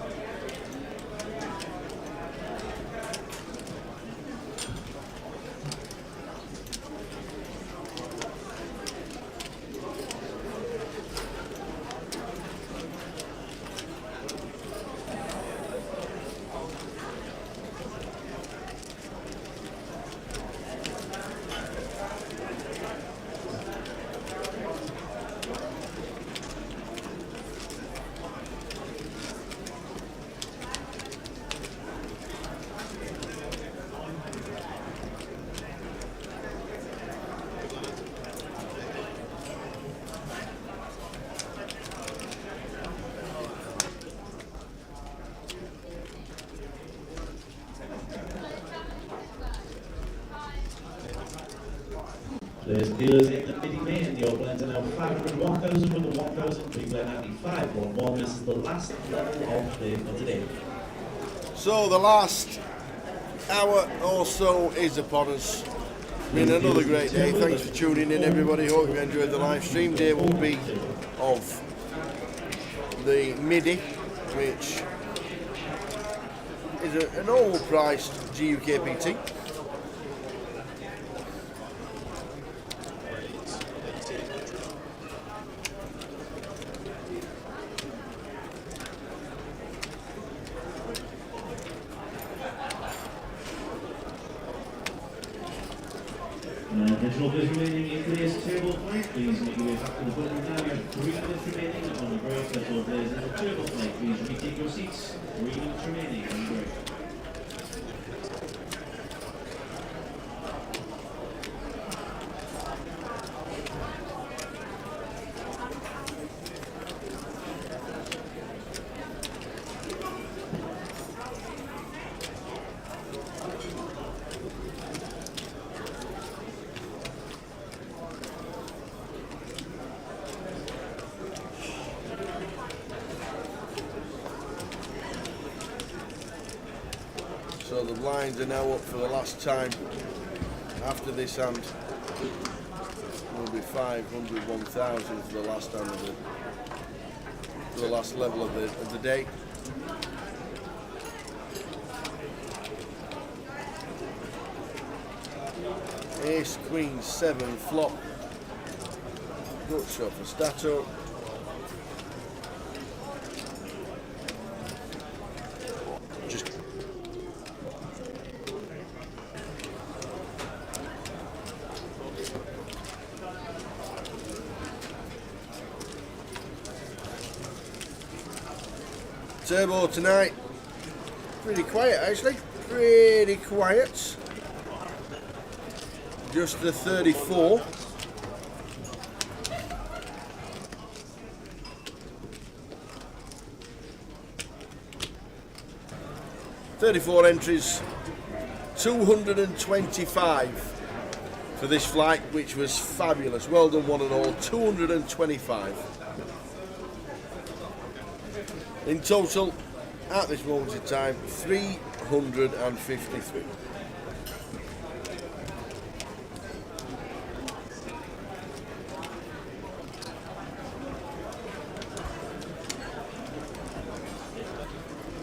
There's dealers in the Midi main. Your blends are now 500, 1,000 with the 1,000. Big blend 95, 1-1. This is the last level of play for today. So the last hour or so is upon us. Been another great day. Thanks for tuning in, everybody. Hope you enjoyed the live stream. Day will be of the Midi, which is an overpriced GUKPT. Additional bids remaining in today's table fight. Please make your way back to the button now. You have 3 minutes remaining on the break. Special players in the table fight. Please retake your seats. 3 minutes remaining on the break. So the blinds are now up for the last time. After this hand, will be 500, 1,000 for the last hand of the last level of the day. Ace, queen, 7 flop. Gut shot for Stato. Turbo tonight, pretty quiet actually, pretty quiet. Just the 34. $34 entries, 225 for this flight, which was fabulous. Well done one and all, 225. In total, at this moment in time, 353.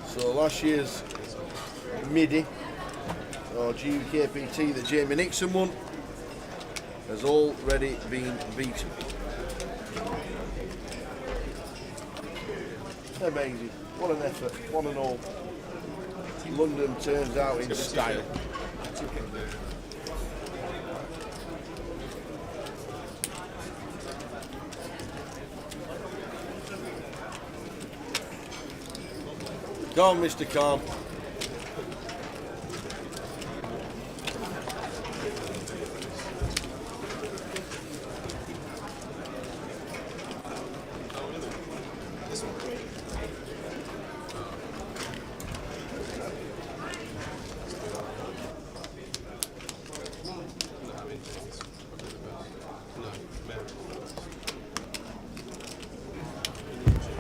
So last year's Midi, or GUKPT that Jamie Nixon won, has already been beaten. Amazing. What an effort. One and all. London turns out in style. Go on, Mr. Khan.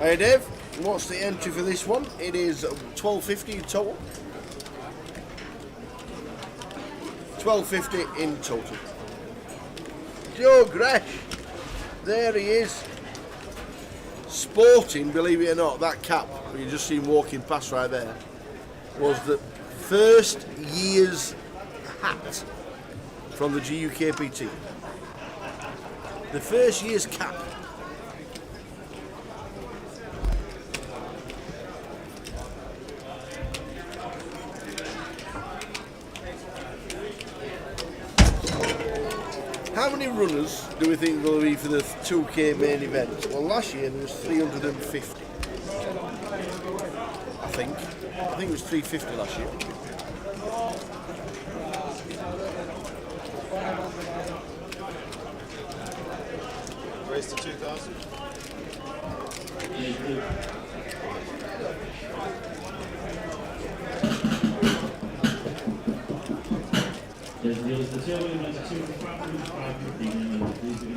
Hey Dave, what's the entry for this one? It is $12.50 in total. $12.50 in total. Joe Gresh, there he is. Sporting, believe it or not, that cap you just seen walking past right there was the first year's hat from the GUKPT. The first year's cap. How many runners do we think there will be for the 2K main event? Well, last year there was 350. I think it was 350 last year. Race to 2,000. There's the tailwind runs a 2 for 5 for premium and 3 for the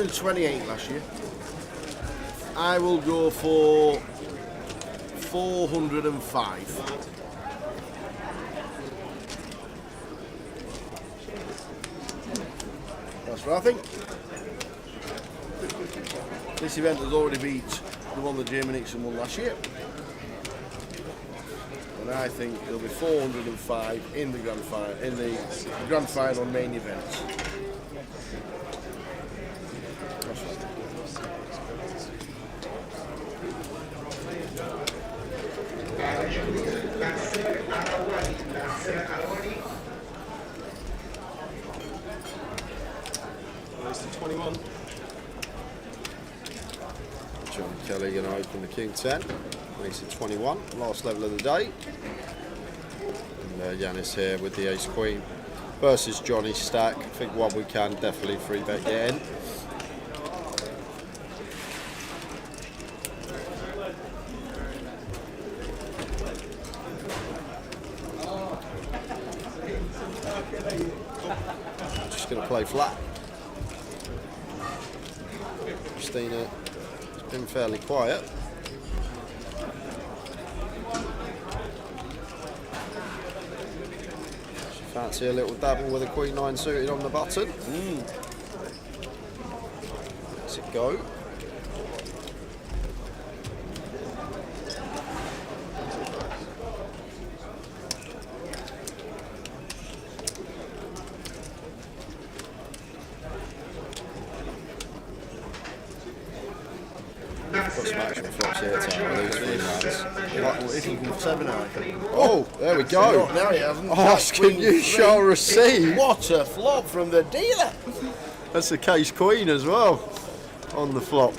$328 last year. I will go for 405. That's what I think. This event has already beat the one that Jamie Nixon won last year. And I think it'll be 405 in the grand final main event. Race to 21. John Kelly going to open the King 10. Race to 21, last level of the day. And Yanis here with the Ace Queen versus Johnny Stack. I think one we can definitely free bet get in. Just going to play flat. Christina has been fairly quiet. She fancy a little dabble with a Queen 9 suited on the button. Let's it go. Got some action flops here, Tower. These three hands. If you can 7 out. Oh, there we go. Now he hasn't. Asking you shall receive. What a flop from the dealer. That's the Case Queen as well on the flop.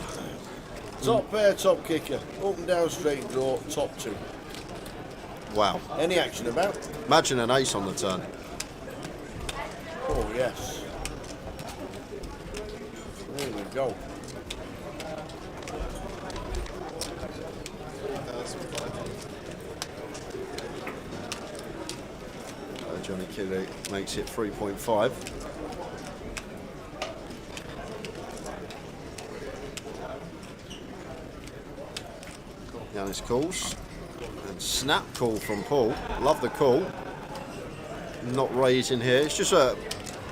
Top pair, top kicker. Up and down straight draw, top 2. Wow. Any action about? Imagine an ace on the turn. Oh, yes. There we go. Johnny Kelly makes it 3.5. Yanis calls. And snap call from Paul. Love the call. Not raising here. It's just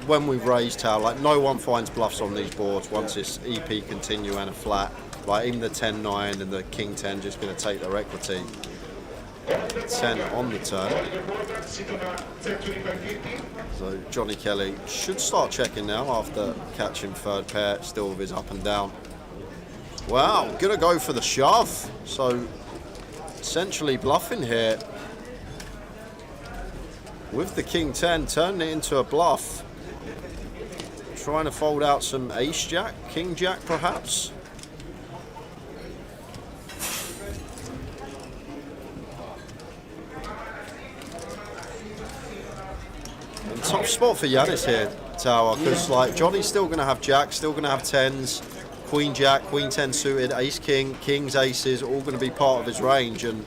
when we've raised Tower, like no one finds bluffs on these boards once it's EP continue and a flat. Like even the 10-9 and the King 10 just going to take their equity. 10 on the turn. So Johnny Kelly should start checking now after catching third pair, still with his up and down. Wow, gonna go for the shove. So essentially bluffing here with the King 10, turning it into a bluff. Trying to fold out some Ace Jack, King Jack perhaps. Top spot for Yanis here, Tower, because like Johnny's still going to have jacks, still going to have 10s, Queen Jack, Queen 10 suited, Ace King, Kings, Aces, all going to be part of his range, and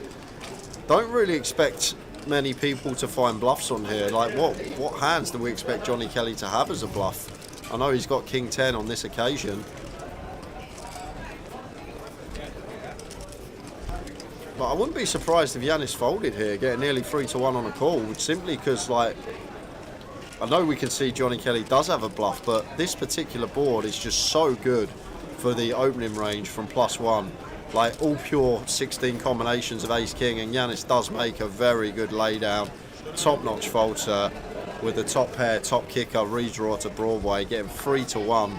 don't really expect many people to find bluffs on here. Like, what hands do we expect Johnny Kelly to have as a bluff? I know he's got King 10 on this occasion, but I wouldn't be surprised if Yanis folded here, getting nearly 3-1 on a call, simply because, like, I know we can see Johnny Kelly does have a bluff, but this particular board is just so good for the opening range from +1. Like, all pure 16 combinations of Ace King, and Yanis does make a very good laydown. Top-notch folder with the top pair, top kicker, redraw to Broadway, getting 3-1.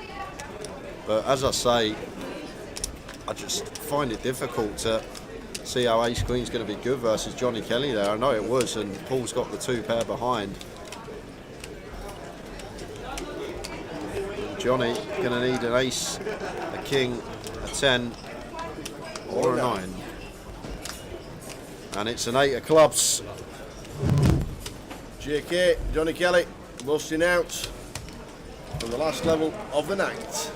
But as I say, I just find it difficult to see how Ace Queen's going to be good versus Johnny Kelly there. I know it was, and Paul's got the 2 pair behind. Johnny going to need an ace, a king, a 10, or a 9. And it's an 8 of clubs. JK, Johnny Kelly, busting out from the last level of the night.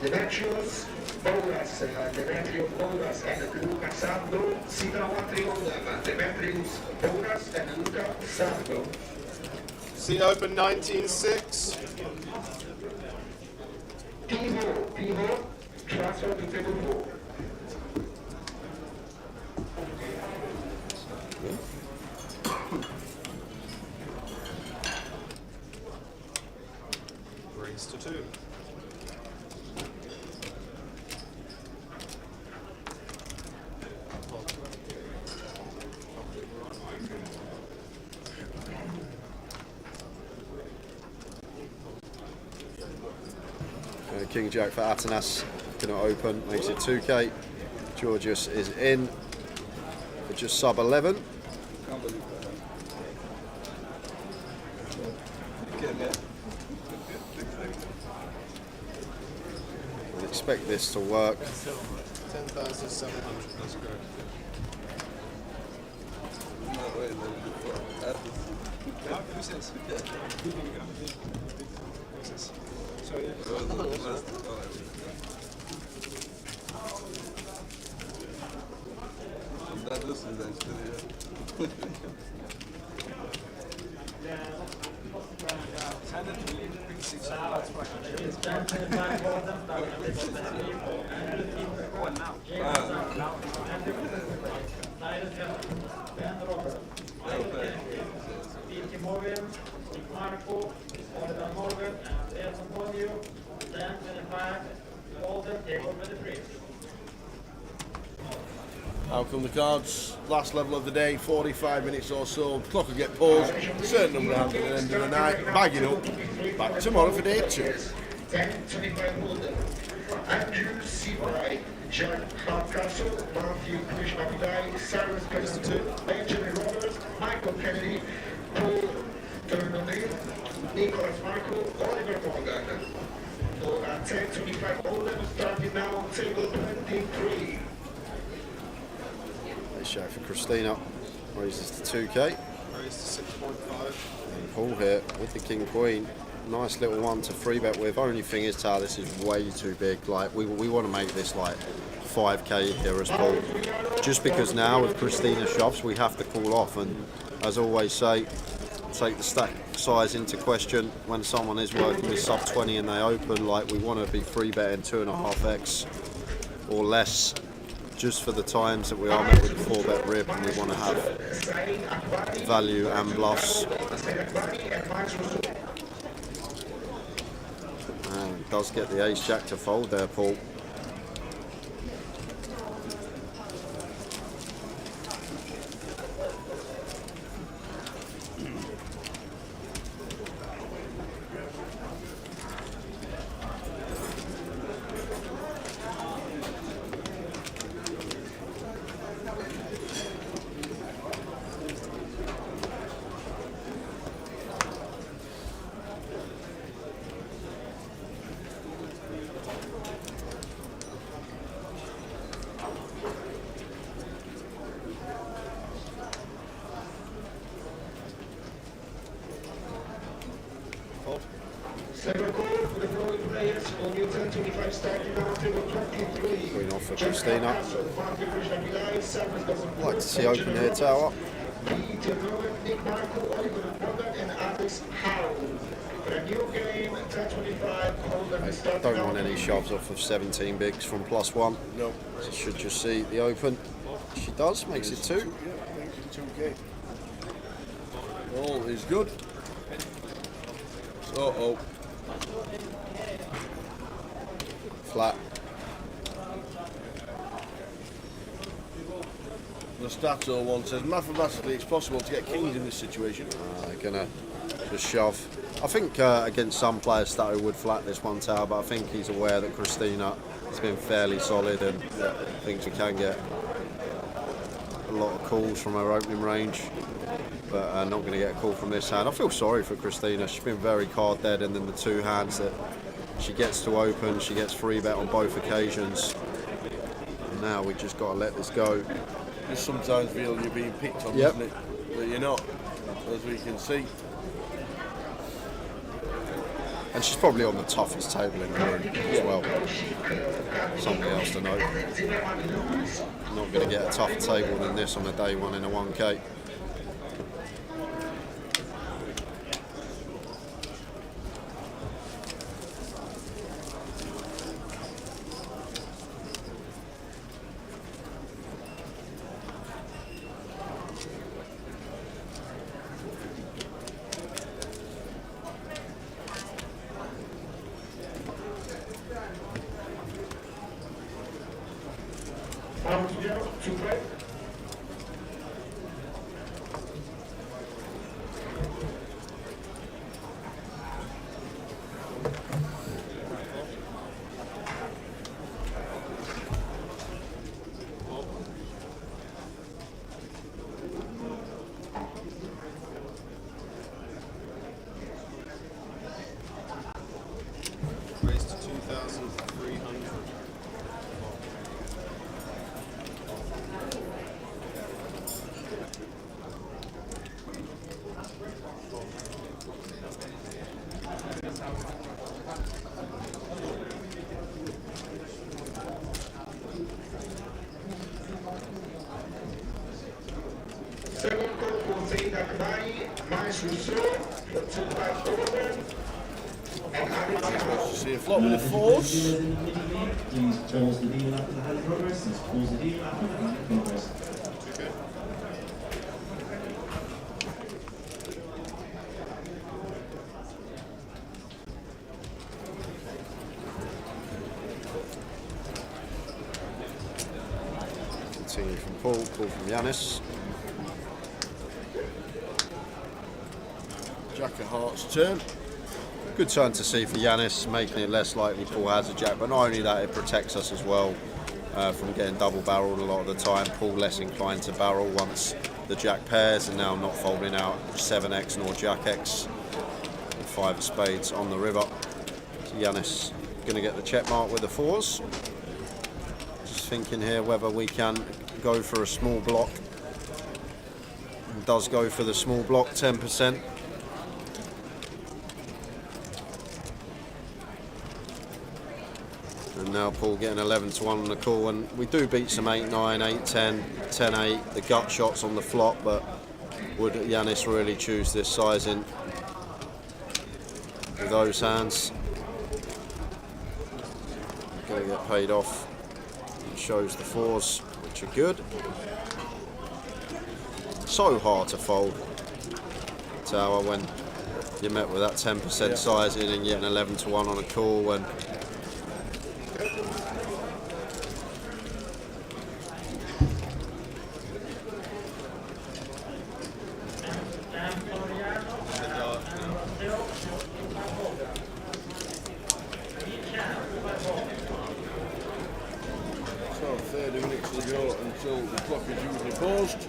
Demetrius Bouras, Demetrius Bouras and Luca Sando, Sina 1-3 Demetrius Bouras and Luca Sando. Scene open 19-6. Pivo, transfer to table 4. Brings to 2. King Jack for Atanas, going to open, makes it 2k. Georgios is in for just sub 11. I expect this to work. 10,700, that's correct. Out come the cards, last level of the day, 45 minutes or so. Clock will get paused, certain number of hands at the end of the night, bagging up. Back tomorrow for day 2. 10-25 Holden. Andrew Seabright, John Hardcastle, Matthew Krishnavidai, Cyrus President, Benjamin Roberts, Michael Kennedy, Paul Turnbull, Nicholas Michael, Oliver Morgan. So at 10-25 Holden, starting now on table 23. Show for Christina, raises to 2k. Raised to 6.5. And Paul here with the King Queen. Nice little one to 3-bet with. Only thing is, Tara, this is way too big. Like, we want to make this like 5k here as Paul. Just because now with Christina shoves, we have to call off. And as I always say, take the stack size into question when someone is working with sub 20 and they open. Like, we want to be 3-betting 2.5x or less. Just for the times that we are met with the 4-bet rib, and we want to have value and bluffs. And does get the ace jack to fold there, Paul. Second call for the following players on your 10-25 starting now, table 23. Queen off for Christina. I'd like to see open here, Tower. I don't want any shoves off of 17 bigs from +1. No. So should just see the open. She does, makes it 2. Yeah, makes it 2K. All is good. Uh-oh. Flat. The Stato one says, mathematically it's possible to get kings in this situation. Gonna just shove. I think against some players Stato would flat this one, Tower, but I think he's aware that Christina has been fairly solid and thinks we can get a lot of calls from her opening range, but not going to get a call from this hand. I feel sorry for Christina. She's been very card dead, and then the 2 hands that she gets to open, she gets free bet on both occasions. And now we just got to let this go. You sometimes feel you're being picked on, Yep. isn't it? But you're not, as we can see. And she's probably on the toughest table in the room as well. Something else to note. Not going to get a tougher table than this on a day one in a 1K. Raised to 2,300. Second call for Zaid Akbari, Mais Rousseau, the 2-5 over. Wants to see a flop with a 4s. Please pause the deal after the hand in progress. Let's pause the deal after the hand in progress. Continue from Paul, call from Yanis. Jack of Hearts turn. Good turn to see for Yanis, making it less likely Paul has a jack, but not only that, it protects us as well from getting double barreled a lot of the time. Paul less inclined to barrel once the jack pairs, and now not folding out 7x nor jack x. 5 of spades on the river. So Yanis going to get the check mark with the 4s. Just thinking here whether we can go for a small block. And does go for the small block, 10%. And now Paul getting 11-1 on the call, and we do beat some 8-9, 8-10, 10-8, the gut shots on the flop, but would Yanis really choose this sizing with those hands? Going to get paid off. It shows the 4s, which are good. So hard to fold, Tower, when you're met with that 10% sizing and getting 11-1 on a call. And So 30 minutes to go until the clock is usually paused.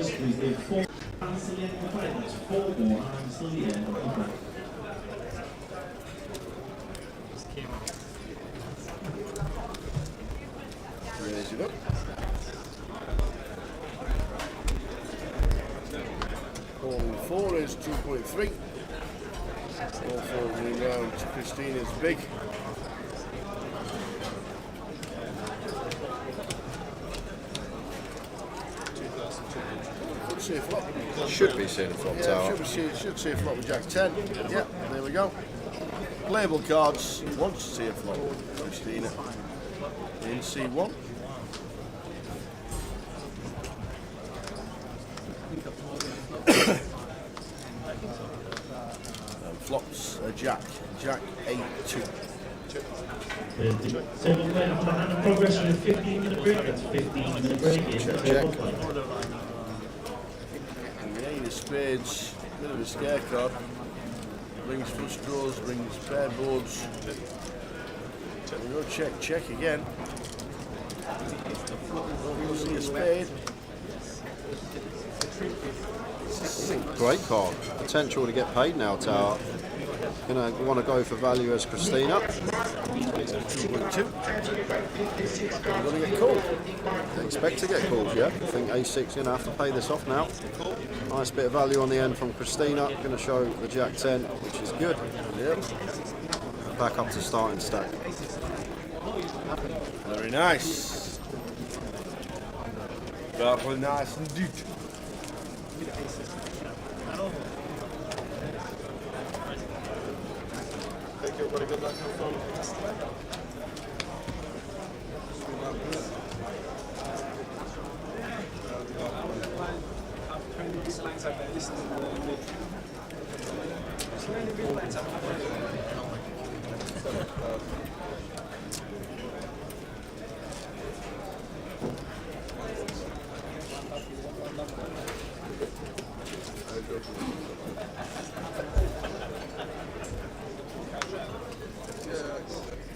Please do 4 hands till the end of the fight. That's 4 more hands till the end of the fight. 4 is 2.3. All folding round to Christina's big. Could see a flop. Should be seeing a flop Yeah, tower. should see a flop with Jack 10. Yeah, there we go. Playable cards. Wants to see a flop. Christina in C1. And flops a Jack. Jack 8-2. Table play after hand of progress with a 15-minute break. That's 15-minute break in the table play. And the 8 of spades, bit of a scare card. Brings flush draws, brings pair boards. We go check again. We'll see a spade. Great card. Potential to get paid now, Tower. Gonna want to go for value as Christina. 2.2. You're gonna get called. Expect to get called, yeah. I think A6 gonna have to pay this off now. Nice bit of value on the end from Christina. Gonna show the Jack 10, which is good. Yep. Back up to starting stack. Very nice. Very nice indeed. Thank you, everybody. Good luck.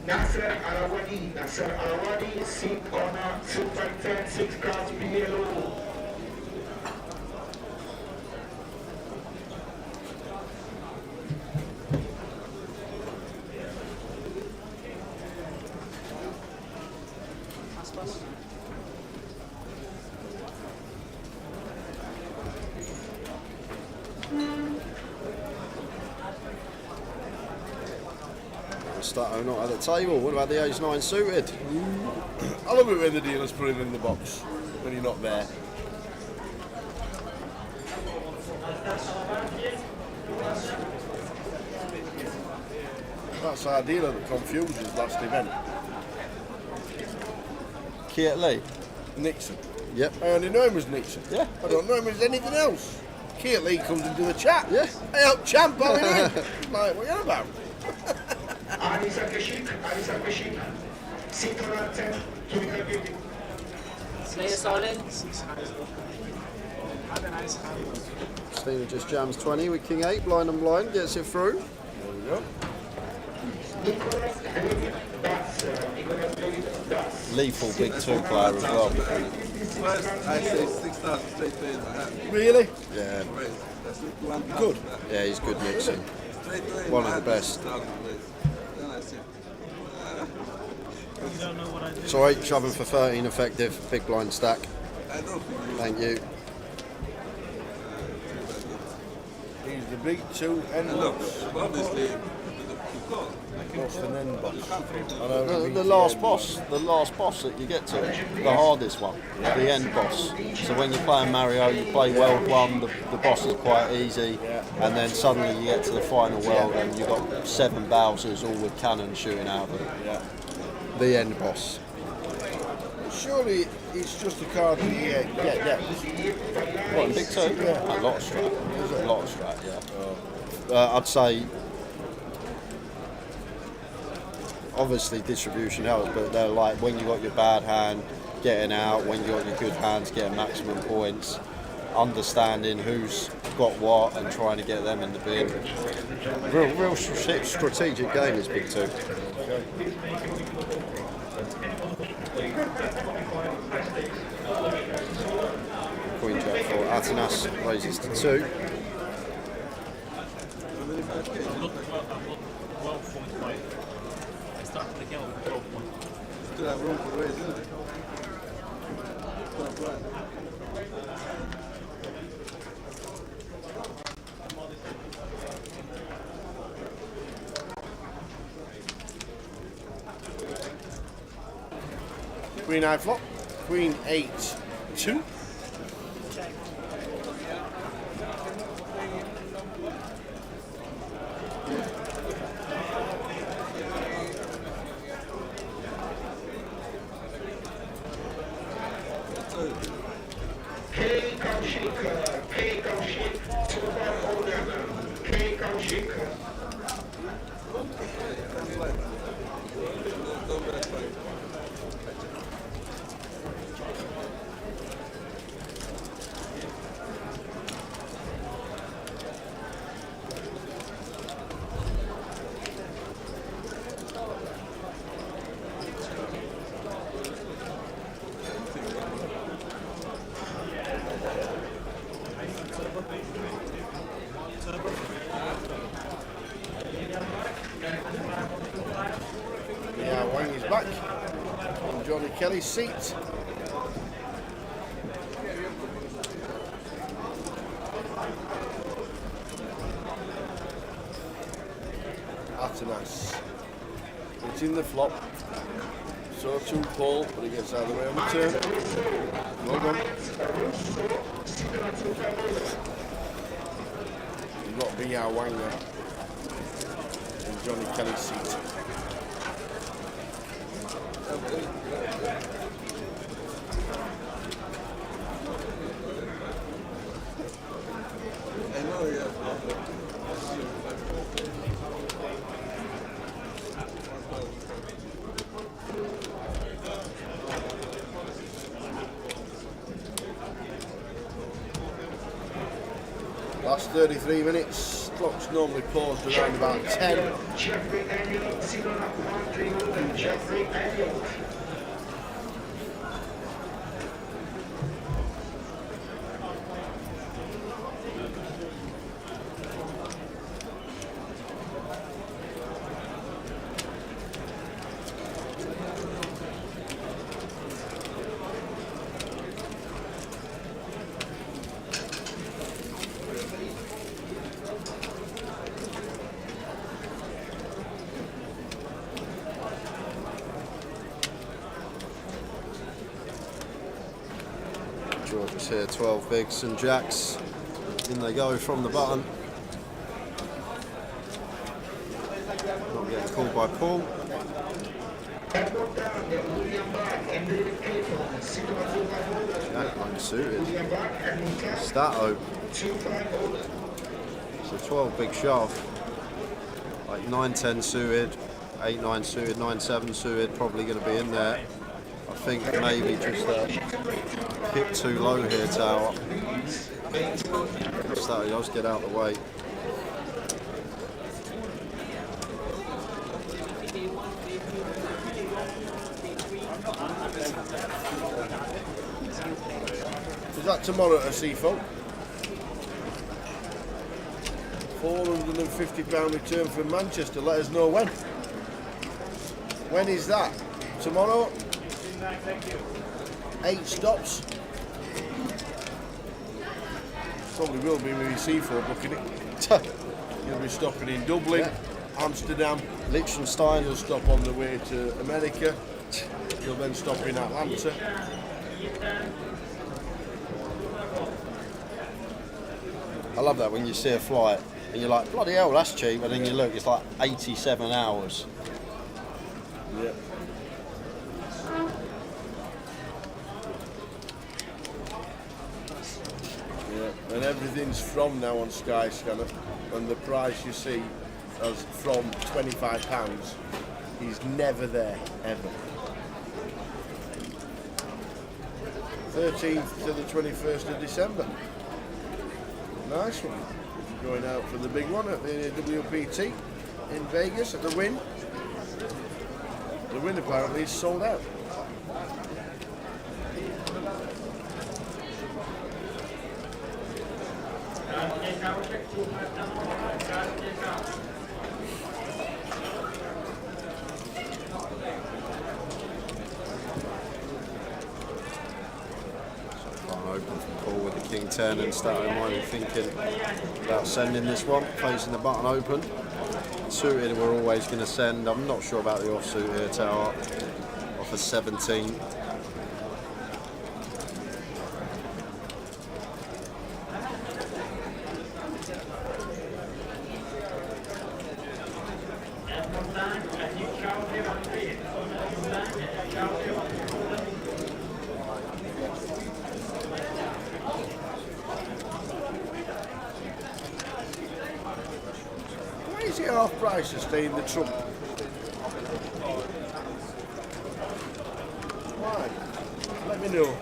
Nasser Arawadi, seat corner, Super 10, 6 cards below. Stato not at the table. What about the Ace-9 suited? I love it when the dealers put it in the box when you're not there. That's our dealer that confused his last event. Kiet Lee? Nixon. Yep. I only know him as Nixon. Yeah. I don't know him as anything else. Kiet Lee comes into the chat. Yeah. Hey up champ, how are you doing? Like, what are you on about? Alisa Kashik, seat corner 10, GUKPT. Slayer silent. Christina just jams 20 with King 8, blind and blind, gets it through. There we go. Lethal big 2 player as well. I say 6,000 straight to in my hand. Really? Yeah. Good. Yeah, he's good mixing. One of the best. So 8 shoving for 13 effective, big blind stack. Thank you. He's the big 2 end box. Obviously, What's the end box? The last boss that you get to, the hardest one, the end boss. So when you're playing Mario, you play World 1, the boss is quite easy, and then suddenly you get to the final world and you've got 7 Bowsers all with cannons shooting out of them. Yeah. The end boss. Surely it's just a card that you get depth. What, in big 2? Yeah. A lot of strat. A lot of strat, yeah. I'd say obviously distribution helps, but they're like when you got your bad hand, getting out, when you got your good hands, getting maximum points, understanding who's got what and trying to get them in the bin. Real strategic game is big 2. Queen Jack for Atanas raises to 2. Still have room for raise, isn't it? Queen high flop. Queen 8, 2. Yeah, Wang is back on Johnny Kelly's seat. Atanas. It's in the flop. So too Paul, but he gets out of the way on the turn. Well done. You've got B.R. Wang there. In Johnny Kelly's seat. Last 33 minutes, clock's normally paused around about 10. George's here, 12 bigs and jacks. In they go from the button. Not getting called by Paul. Jack unsuited. Stato. So 12 big shove. Like 9-10 suited, 8-9 suited, 9-7 suited, probably going to be in there. I think maybe just hit too low here, Tower. Stato does get out of the way. Is that tomorrow at a Seafolk? £450 return from Manchester. Let us know when. When is that? Tomorrow? 8 stops. Probably will be with your Seafolk booking it. You'll be stopping in Dublin, Amsterdam, Liechtenstein. You'll stop on the way to America. You'll then stop in Atlanta. I love that when you see a flight and you're like, bloody hell, that's cheap, and then you look, it's like 87 hours. Yeah. Yeah, and everything's from now on Skyscanner, and the price you see as from £25 is never there, ever. 13th to the 21st of December. Nice one. Going out for the big one at the GUKPT in Vegas at the Win. The Win apparently is sold out. Open from Paul with the King 10 and starting mind thinking about sending this one, placing the button open. Suited we're always going to send. I'm not sure about the offsuit here, Tower. Off a 17. it half price to stay in the trump? Why? Let me know.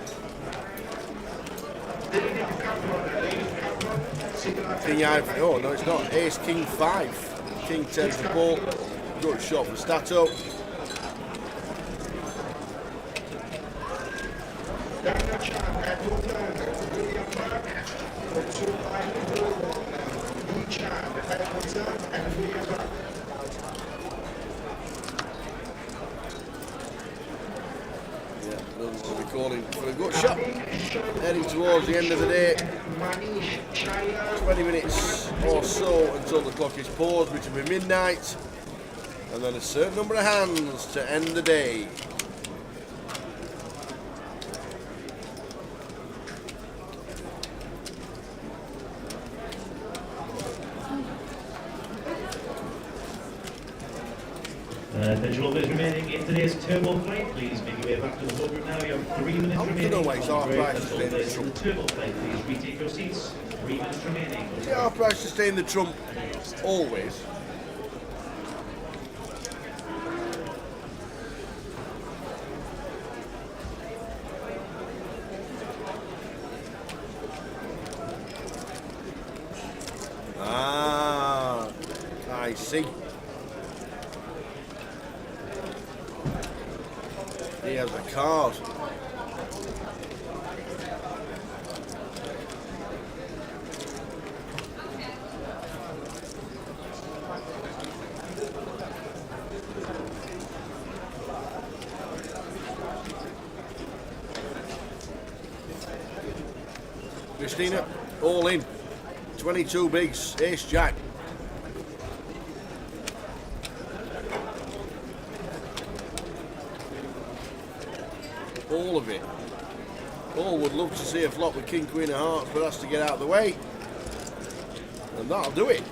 King Ivory. Oh no, it's not. Ace King 5. King 10 for Paul. Good shot for Stato. We'll be calling for a good shot. Heading towards the end of the day. 20 minutes or so until the clock is paused, which will be midnight. And then a certain number of hands to end the day. Joe Beevers remaining in today's turbo flight. Please make your way back to the boardroom now. You have 3 minutes remaining. I don't know why it's half price to stay in the The trump. turbo flight, please retake your seats. 3 minutes remaining. Is it half price to stay in the trump always? Ah, I see. He has a card. Christina, all in. 22 bigs, ace jack. All of it. Paul would love to see a flop with King Queen of Hearts, but has to get out of the way. And that'll do it.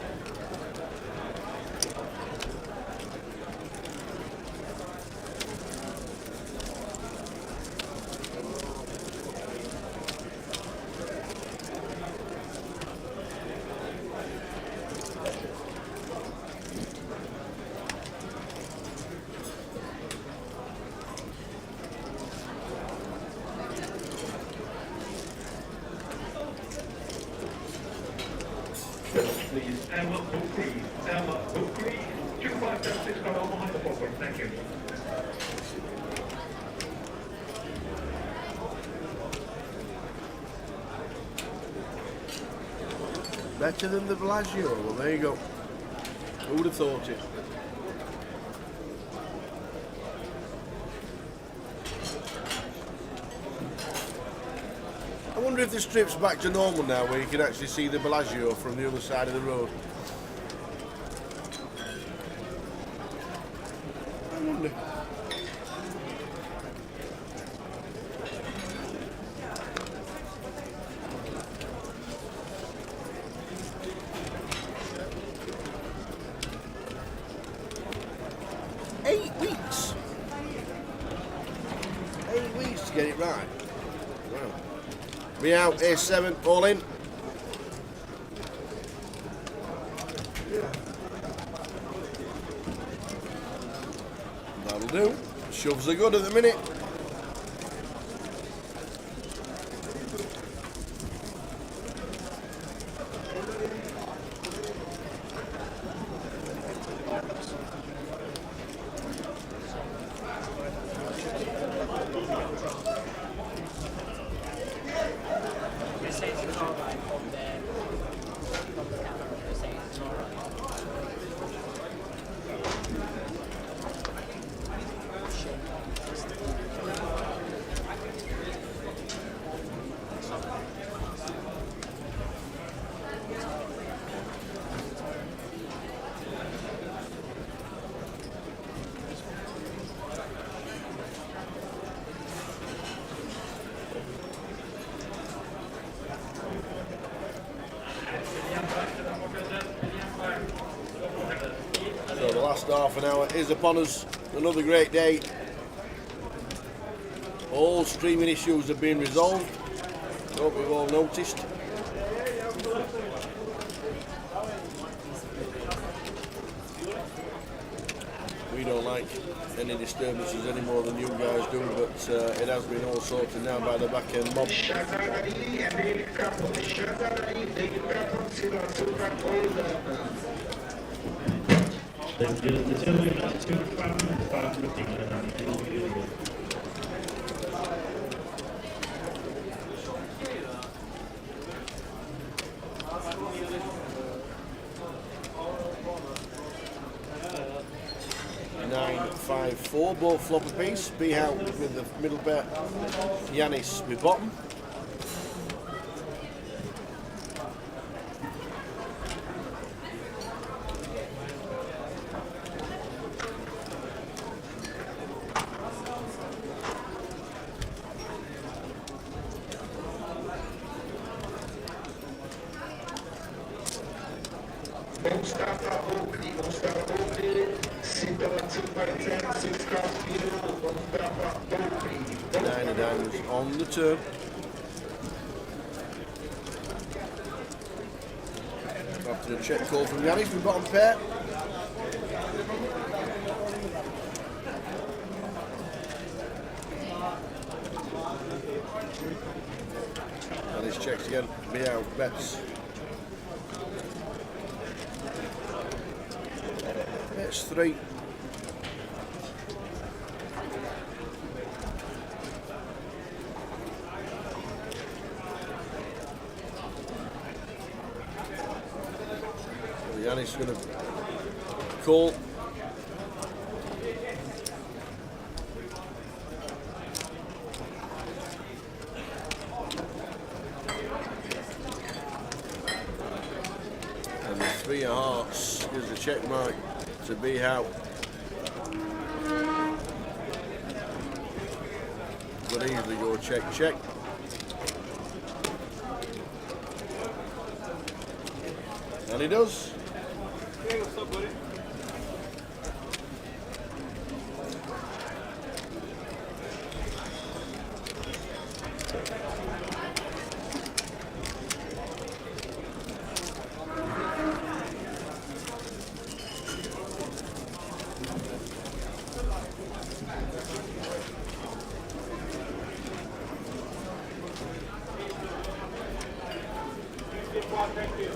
Please, Emma, please, Emma, please. 2576 got on behind the ball, thank you. Better than the Bellagio. Well, there you go. Who would have thought it? I wonder if the strip's back to normal now, where you can actually see the Bellagio from the other side of the road. I wonder. Weeks. 8 weeks to get it right. Wow. Be out, A7, all in. That'll do. Shoves are good at the minute. So the last half an hour is upon us. Another great day. All streaming issues have been resolved. Hope we've all noticed. We don't like any disturbances any more than you guys do, but it has been all sorted now by the back end mob. The gentleman has 2 5 looking and he'll be over. Four, both flop a piece. Be out with the middle bet. Yanis with bottom. Nine of diamonds on the turn. After a check call from Yanis with bottom pair. Yanis checks again. Be out, bets. Bets 3. Yanis going to call. And the 3 of hearts gives a check mark to be out. Could easily go check, check. And he does. Hey, what's up, buddy? Thank you.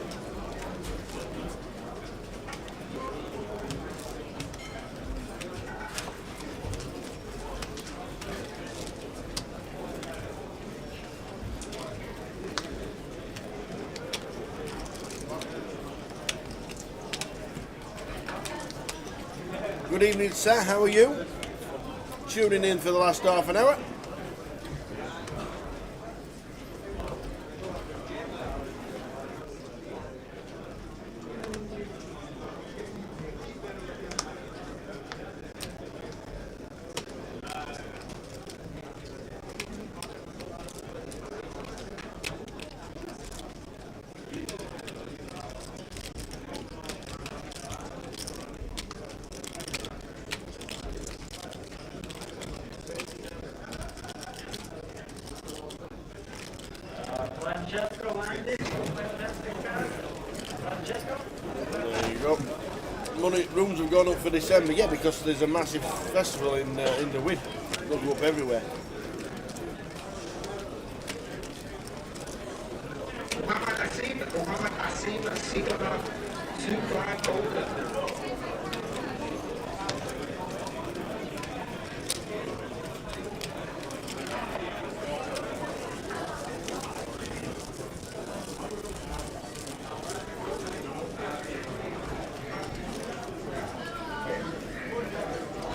Good evening, sir. How are you? Tuning in for the last half an hour. There you go. Money rooms have gone up for December, yeah, because there's a massive festival in the wind. They'll go up everywhere.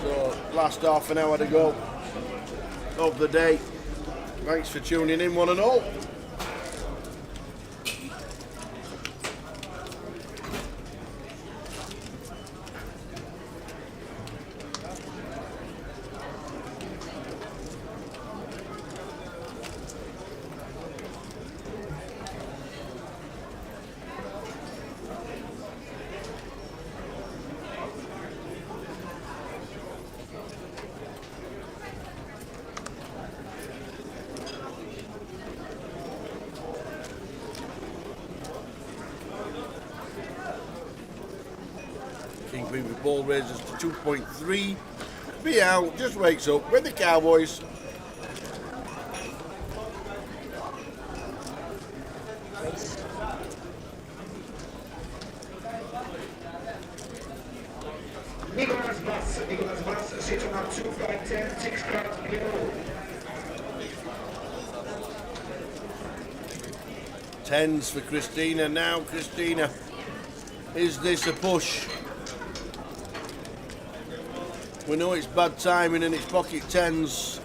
So, last half an hour to go of the day. Thanks for tuning in, one and all. keeping the ball raises to 2.3. Be out, just wakes up with the Cowboys. Nicholas Bass sits on our 2, 5, 10, 6 cards below. 10s for Christina now. Christina, is this a push? We know it's bad timing and it's pocket 10s.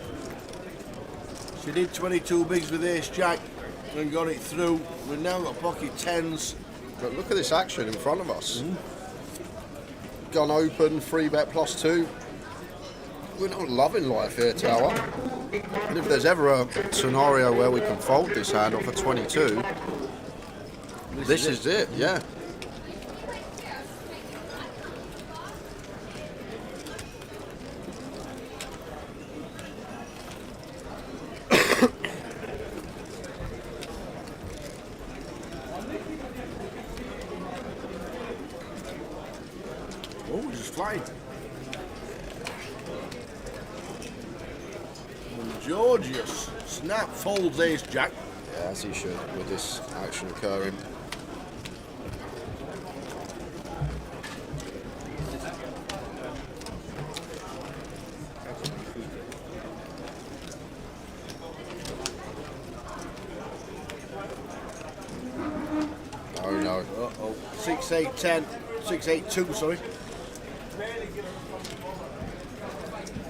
She did 22 bigs with Ace Jack and got it through. We've now got pocket 10s. But look at this action in front of us. Gun open, 3-bet +2. We're not loving life here, Tower. And if there's ever a scenario where we can fold this hand off a 22, this is it, yeah. Oh, just flying. And Georgius snap folds Ace Jack. Yeah, as he should, with this action occurring. Oh no. Uh-oh. 6, 8, 10. 6, 8, 2, sorry.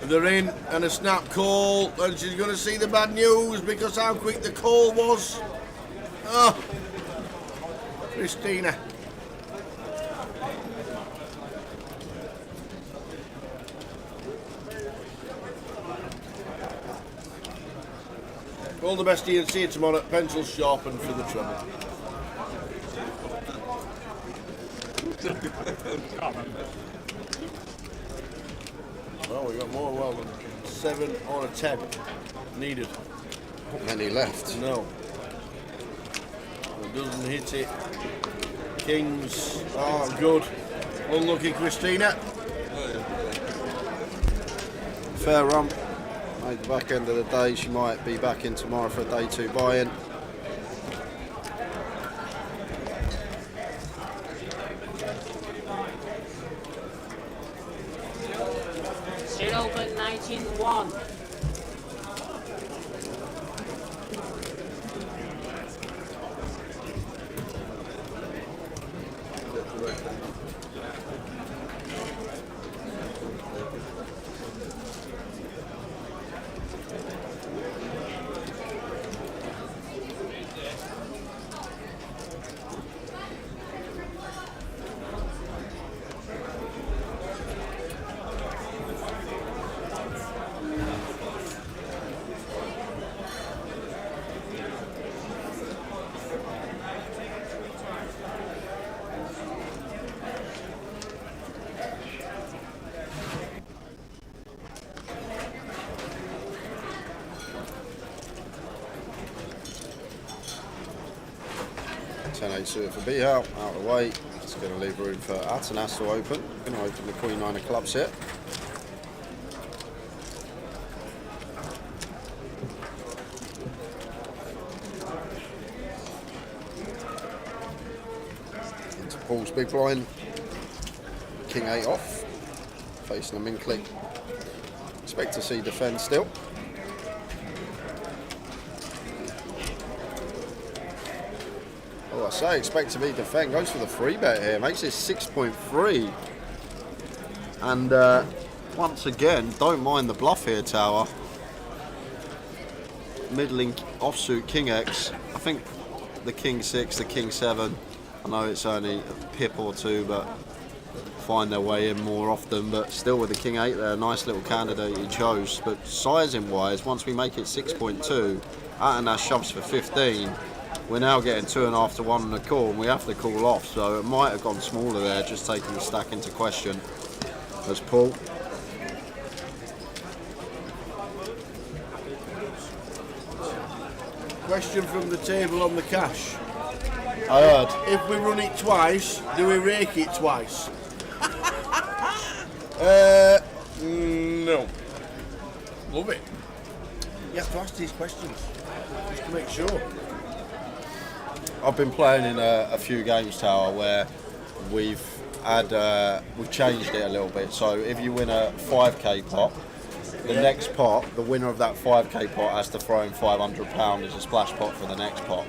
They're in and a snap call, and she's going to see the bad news because how quick the call was. Oh, Christina. All the best to you and see you tomorrow. Pencils sharpened for the treble. Well, we got more. Well, 7 or a 10 needed. Not many left. No. It doesn't hit it. Kings. Oh, good. Unlucky Christina. Fair run. Made the back end of the day. She might be back in tomorrow for a day 2 buy-in. Sit open 19-1. For B out of the way. It's going to leave room for Atanas to open. Going to open the Queen 9 of clubs here. Into Paul's big blind. King 8 off. Facing a min click. Expect to see defend still. I say, expect to be defend. Goes for the 3-bet here. Makes it 6.3. And once again, don't mind the bluff here, Tower. Middling offsuit King X. I think the King 6, the King 7. I know it's only a pip or two, but find their way in more often. But still with the King 8 there, nice little candidate he chose. But sizing wise, once we make it 6.2, Atanas shoves for 15. We're now getting 2.5 to 1 on the call, and we have to call off, so it might have gone smaller there, just taking the stack into question. As Paul. Question from the table on the cash. I heard. If we run it twice, do we rake it twice? No. Love it. You have to ask these questions just to make sure. I've been playing in a few games, Tower, where we've changed it a little bit. So if you win a 5k pot, the next pot, the winner of that 5k pot has to throw in £500 as a splash pot for the next pot.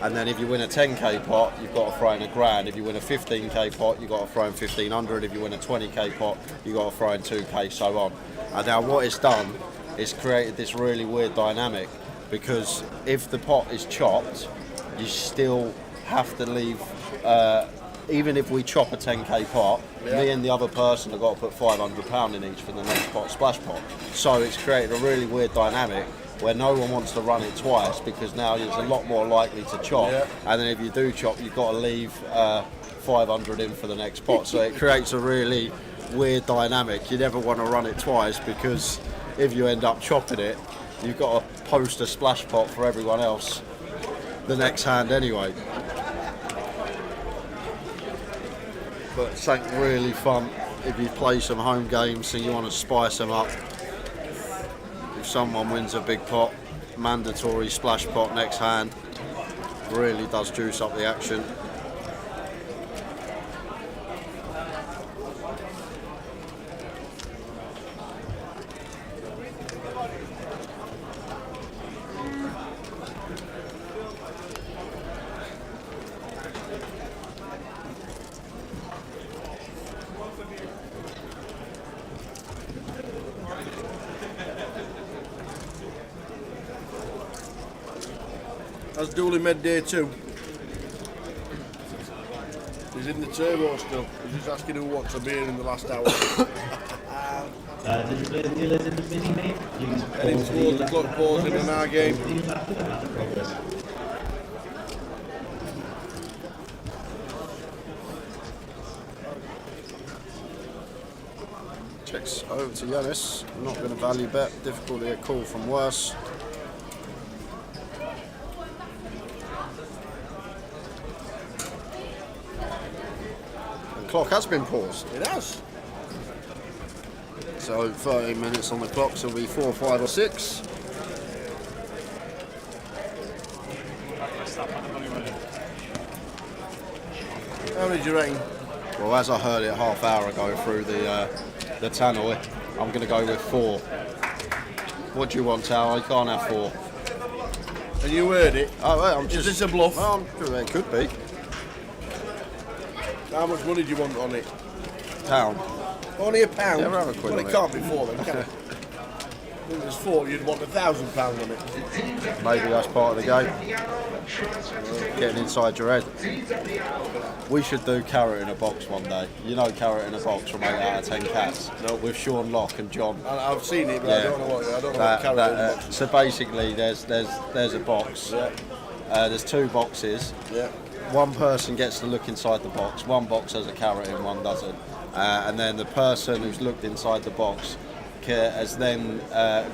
And then if you win a 10k pot, you've got to throw in £1,000. If you win a 15k pot, you've got to throw in 1,500. If you win a 20k pot, you've got to throw in 2k, so on. And now what it's done is created this really weird dynamic, because if the pot is chopped, you still have to leave, even if we chop a 10k pot, me and the other person have got to put £500 in each for the next pot, splash pot. So it's created a really weird dynamic where no one wants to run it twice, because now it's a lot more likely to chop, and then if you do chop, you've got to leave 500 in for the next pot. So it creates a really weird dynamic. You never want to run it twice, because if you end up chopping it, you've got to post a splash pot for everyone else the next hand anyway. But it's something really fun if you play some home games and you want to spice them up. If someone wins a big pot, mandatory splash pot next hand, really does juice up the action. How's Dooley Med Day 2? He's in the turbo still. He's just asking who wants a beer in the last hour. Did you play the dealers in the Midi, mate? Please Heading towards the clock pausing in our game. Checks over to Yanis. Not going to value bet. Difficulty a call from worse. Clock has been paused. It has. So 13 minutes on the clock, so it'll be 4, 5 or 6. How many do you reckon? Well, as I heard it half hour ago through the tannoy, I'm going to go with 4. What do you want, Tal? I can't have 4. And you heard it? Oh, well, Is this a bluff? Well, it could be. How much money do you want on it? £1. Only £1? Yeah, we'll have a quid Well, on it it. can't be 4 then, can it? If there's 4, you'd want £1,000 on it. Maybe that's part of the game. Getting inside your head. We should do carrot in a box one day. You know carrot in a box from 8 out of 10 cats. No. With Sean Locke and John. I've seen it, but I don't know what carrot in a box. So basically, there's a box. Yeah. There's 2 boxes. Yeah. One person gets to look inside the box. One box has a carrot in, one doesn't. And then the person who's looked inside the box has then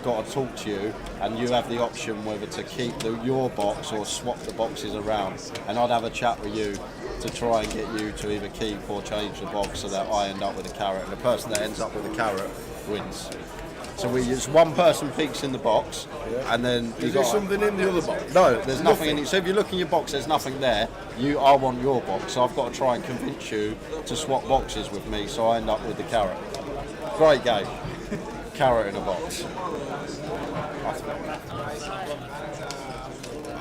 got to talk to you, and you have the option whether to keep your box or swap the boxes around. And I'd have a chat with you to try and get you to either keep or change the box so that I end up with a carrot, and the person that ends up with a carrot wins. So we use one person peeks in the box, and then Is there something in the other box? No, there's nothing in it. So if you look in your box, there's nothing there. I want your box, so I've got to try and convince you to swap boxes with me, so I end up with the carrot. Great game. Carrot in a box.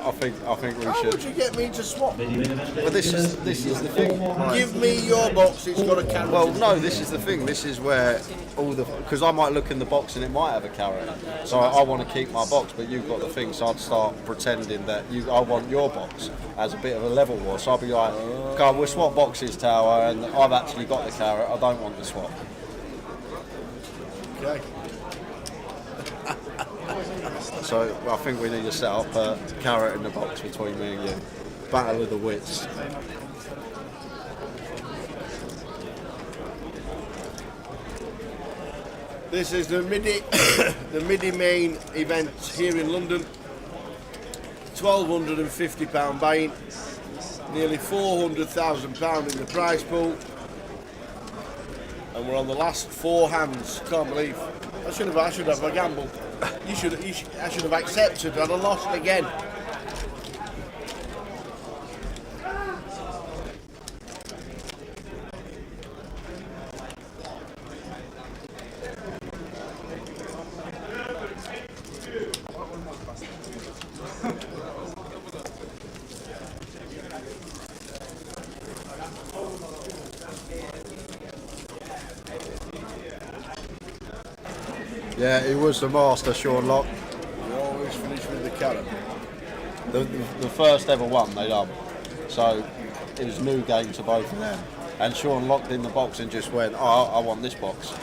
I think we How should. would you get me to swap? But this is the thing. Give me your box, it's got a carrot. Well, no, this is the thing. This is where because I might look in the box and it might have a carrot. So I want to keep my box, but you've got the thing. So I'd start pretending that I want your box as a bit of a level war. So I'll be like, God, we'll swap boxes, Tower, and I've actually got the carrot. I don't want the swap. Okay. So I think we need to set up a carrot in the box between me and you. Battle of the wits. This is the Midi, the Midi main event here in London. £1,250 buy-in, nearly £400,000 in the prize pool. and we're on the last 4 hands. Can't believe I should have a gamble. I should have accepted. I'd have lost again. Yeah, he was the master, Sean Locke. We always finish with the carrot. The first ever one they done. So it was a new game to both of them. And Sean locked in the box and just went, oh, I want this box.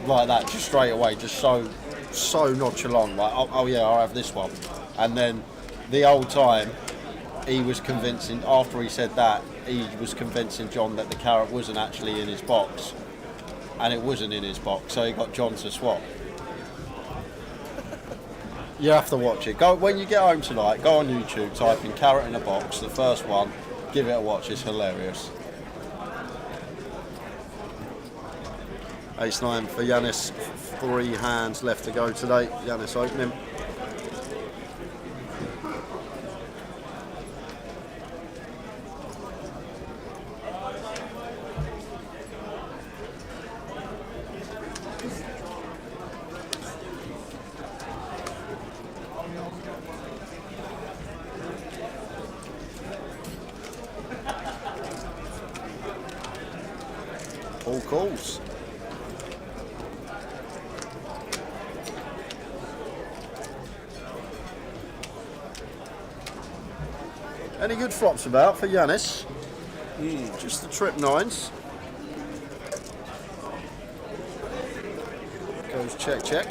Like that, just straight away, just so nonchalant, like, oh yeah, I'll have this one. And then the whole time, he was convincing, after he said that, he was convincing John that the carrot wasn't actually in his box. And it wasn't in his box, so he got John to swap. You have to watch it. Go when you get home tonight. Go on YouTube, type in "carrot in a box," the first one. Give it a watch. It's hilarious. Ace-9 for Yanis. 3 hands left to go today. Yanis opening. All calls. Any good flops about for Yanis? Just the trip 9s. Goes check.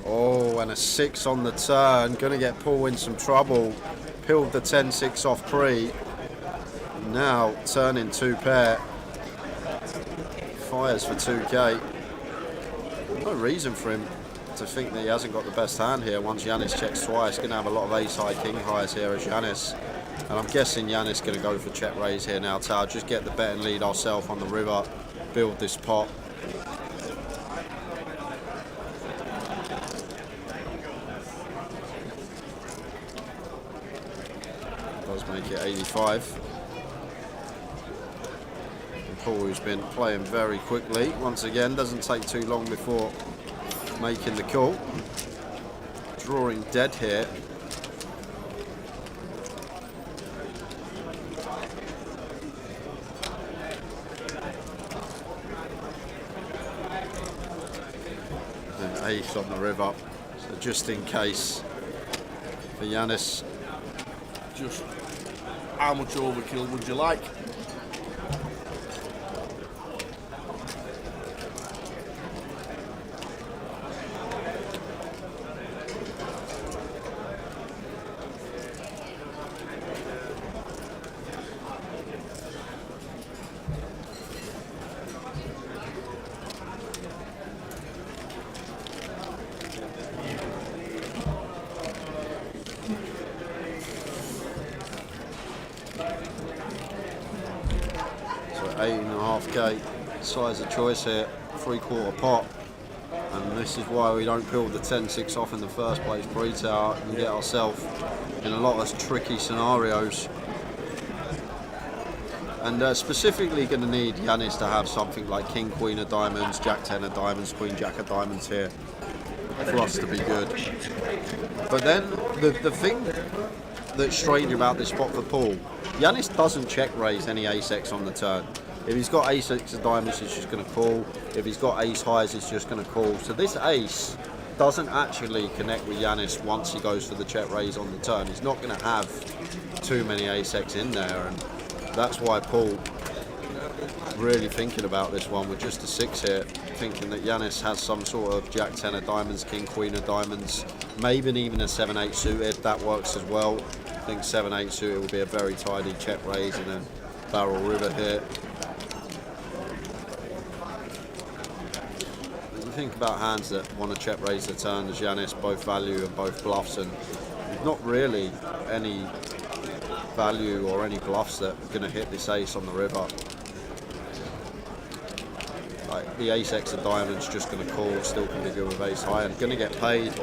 Oh, and a 6 on the turn. Gonna get Paul in some trouble. Peeled the 10-6 off pre. Now turning 2 pair. Fires for 2k. No reason for him to think that he hasn't got the best hand here. Once Yanis checks twice, going to have a lot of ace high king highs here as Yanis. And I'm guessing Yanis going to go for check raise here now. Tao, just get the bet and lead ourselves on the river. Build this pot. Does make it 85. And Paul, who's been playing very quickly, once again, doesn't take too long before making the call. Drawing dead here. And ace on the river. So just in case for Yanis. Just how much overkill would you like? So 8.5k size of choice here, 3/4 pot, and this is why we don't build the 10-6 off in the first place pre-tower and get ourselves in a lot of tricky scenarios. And specifically going to need Yanis to have something like King Queen of Diamonds, Jack 10 of Diamonds, Queen Jack of Diamonds here for us to be good. But then the thing that's strange about this spot for Paul, Yanis doesn't check raise any ace-x on the turn. If he's got ace-x of diamonds, he's just going to call. If he's got ace-highs, he's just going to call. So this ace doesn't actually connect with Yanis once he goes for the check raise on the turn. He's not going to have too many ace-x in there, and that's why Paul really thinking about this one with just a 6 here, thinking that Yanis has some sort of Jack 10 of Diamonds, King Queen of Diamonds, maybe even a 7-8 suited. That works as well. I think 7-8 suited will be a very tidy check raise and a barrel river here. When you think about hands that want to check raise the turn as Yanis, both value and both bluffs, and not really any value or any bluffs that are going to hit this ace on the river. Like the ace X of diamonds just going to call, still can be good with ace high and going to get paid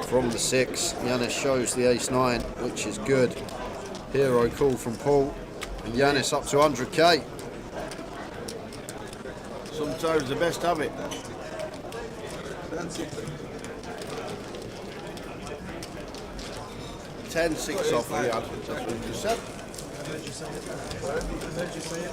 from the 6. Yanis shows the ace 9, which is good. Hero call from Paul and Yanis up to 100k. Sometimes the best have it. 10-6 off the yard. That's what you just said. I heard you say it. I heard you say it.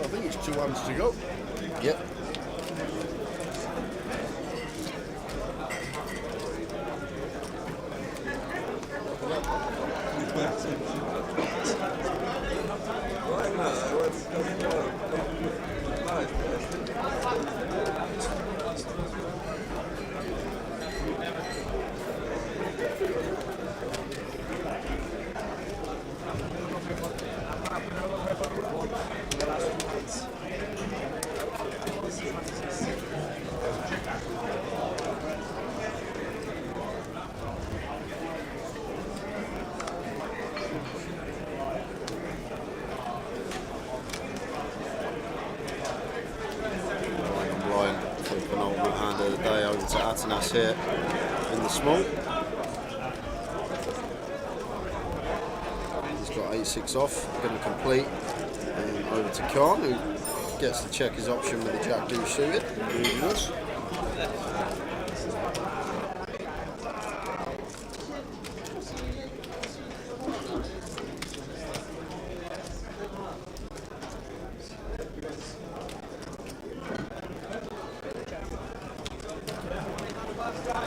I think it's 2 hands to go. Yep. Here in the small. He's got 8-6 off, going to complete, and over to Khan, who gets to check his option with the jack deuce suited. He does.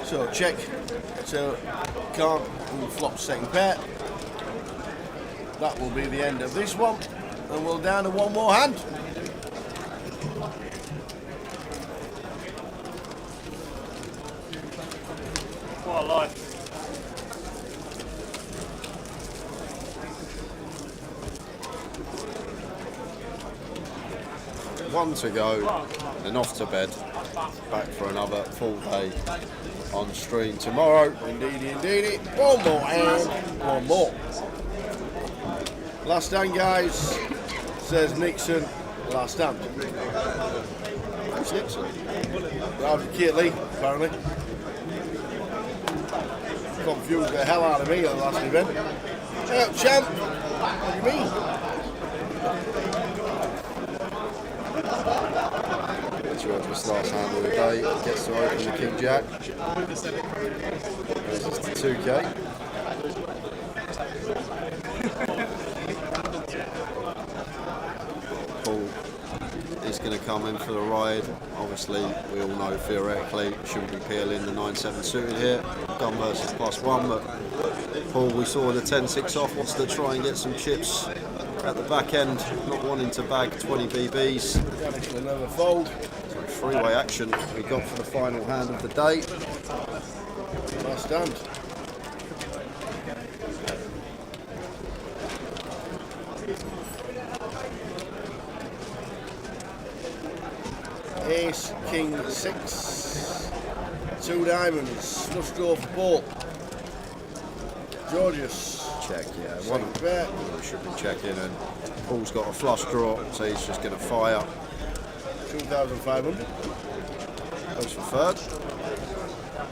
So check. So can't flop second pair. That will be the end of this one, and we'll down to one more hand. What a life. One to go, and off to bed. Back for another full day on stream tomorrow. Indeedy, indeedy. One more hand, one more. Last hand, guys, says Nixon. Last hand. Who's Nixon? Roger Kitley, apparently. Confused the hell out of me at the last event. Hey up, champ. What do you mean? George's last hand of the day gets to open the King Jack. There's just the 2k. Paul is going to come in for the ride. Obviously, we all know theoretically shouldn't be peeling the 9-7 suited here. Gun versus +1, but Paul, we saw the 10-6 off, wants to try and get some chips at the back end, not wanting to bag 20 BBs. Another fold. Three-way action we got for the final hand of the day. Last hand. Ace, King, 6. 2 diamonds. Flush draw for Paul. Georgius. Check, yeah. One bet. Should be checking, and Paul's got a flush draw, so he's just going to fire. 2,500. Goes for third.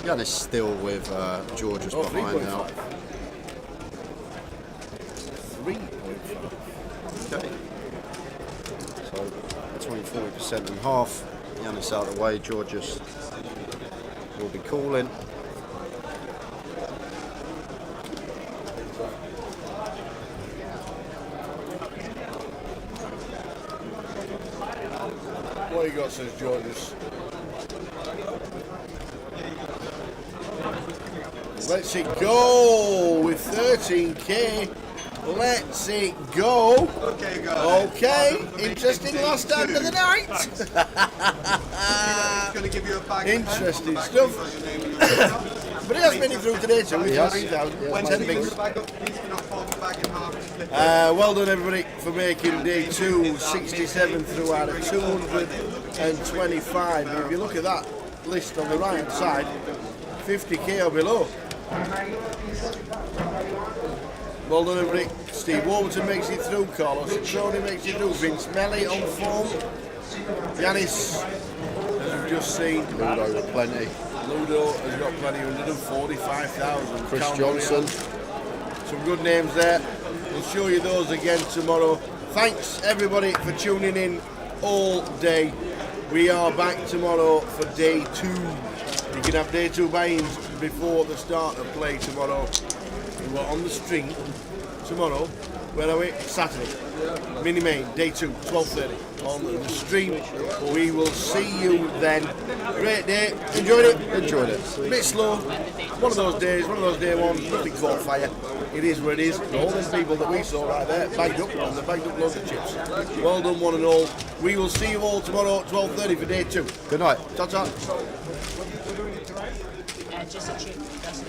Yanis still with Georgius behind now. 3.5. Okay. So between 40% and half. Yanis out of the way. Georgius will be calling. What you got, says Georgius? Let's it go with 13k. Let's it go. Okay, guys. Okay, interesting last hand of the night. Going to give you a pack. Interesting stuff. But he has made it through today too. He has. 3,000. When 10 did bigs. the bag up? Please do not fold the bag in half. Just flip it. Well done everybody for making day 2 67 through out of 225. If you look at that list on the right hand side, 50k or below. Well done everybody. Steve Warburton makes it through, Carlos Citrone makes it through, Vince Melly on form, Yanis, as we've just seen, Ludo with plenty. Ludo has got plenty, 145,000. Chris Johnson. Some good names there. We'll show you those again tomorrow. Thanks everybody for tuning in all day. We are back tomorrow for day 2. You can have day 2 buy-ins before the start of play tomorrow. We're on the string tomorrow. Where are we? Saturday. Mini main, day 2, 12:30 on the stream. We will see you then. Great day. Enjoyed it? Enjoyed it. A bit slow. One of those days, one of those day ones. Nothing caught fire. It is what it is. All those people that we saw right there bagged up, and they bagged up loads of chips. Well done, one and all. We will see you all tomorrow at 12:30 for day 2. Good night. Ta-ta. Just a chip. That's it.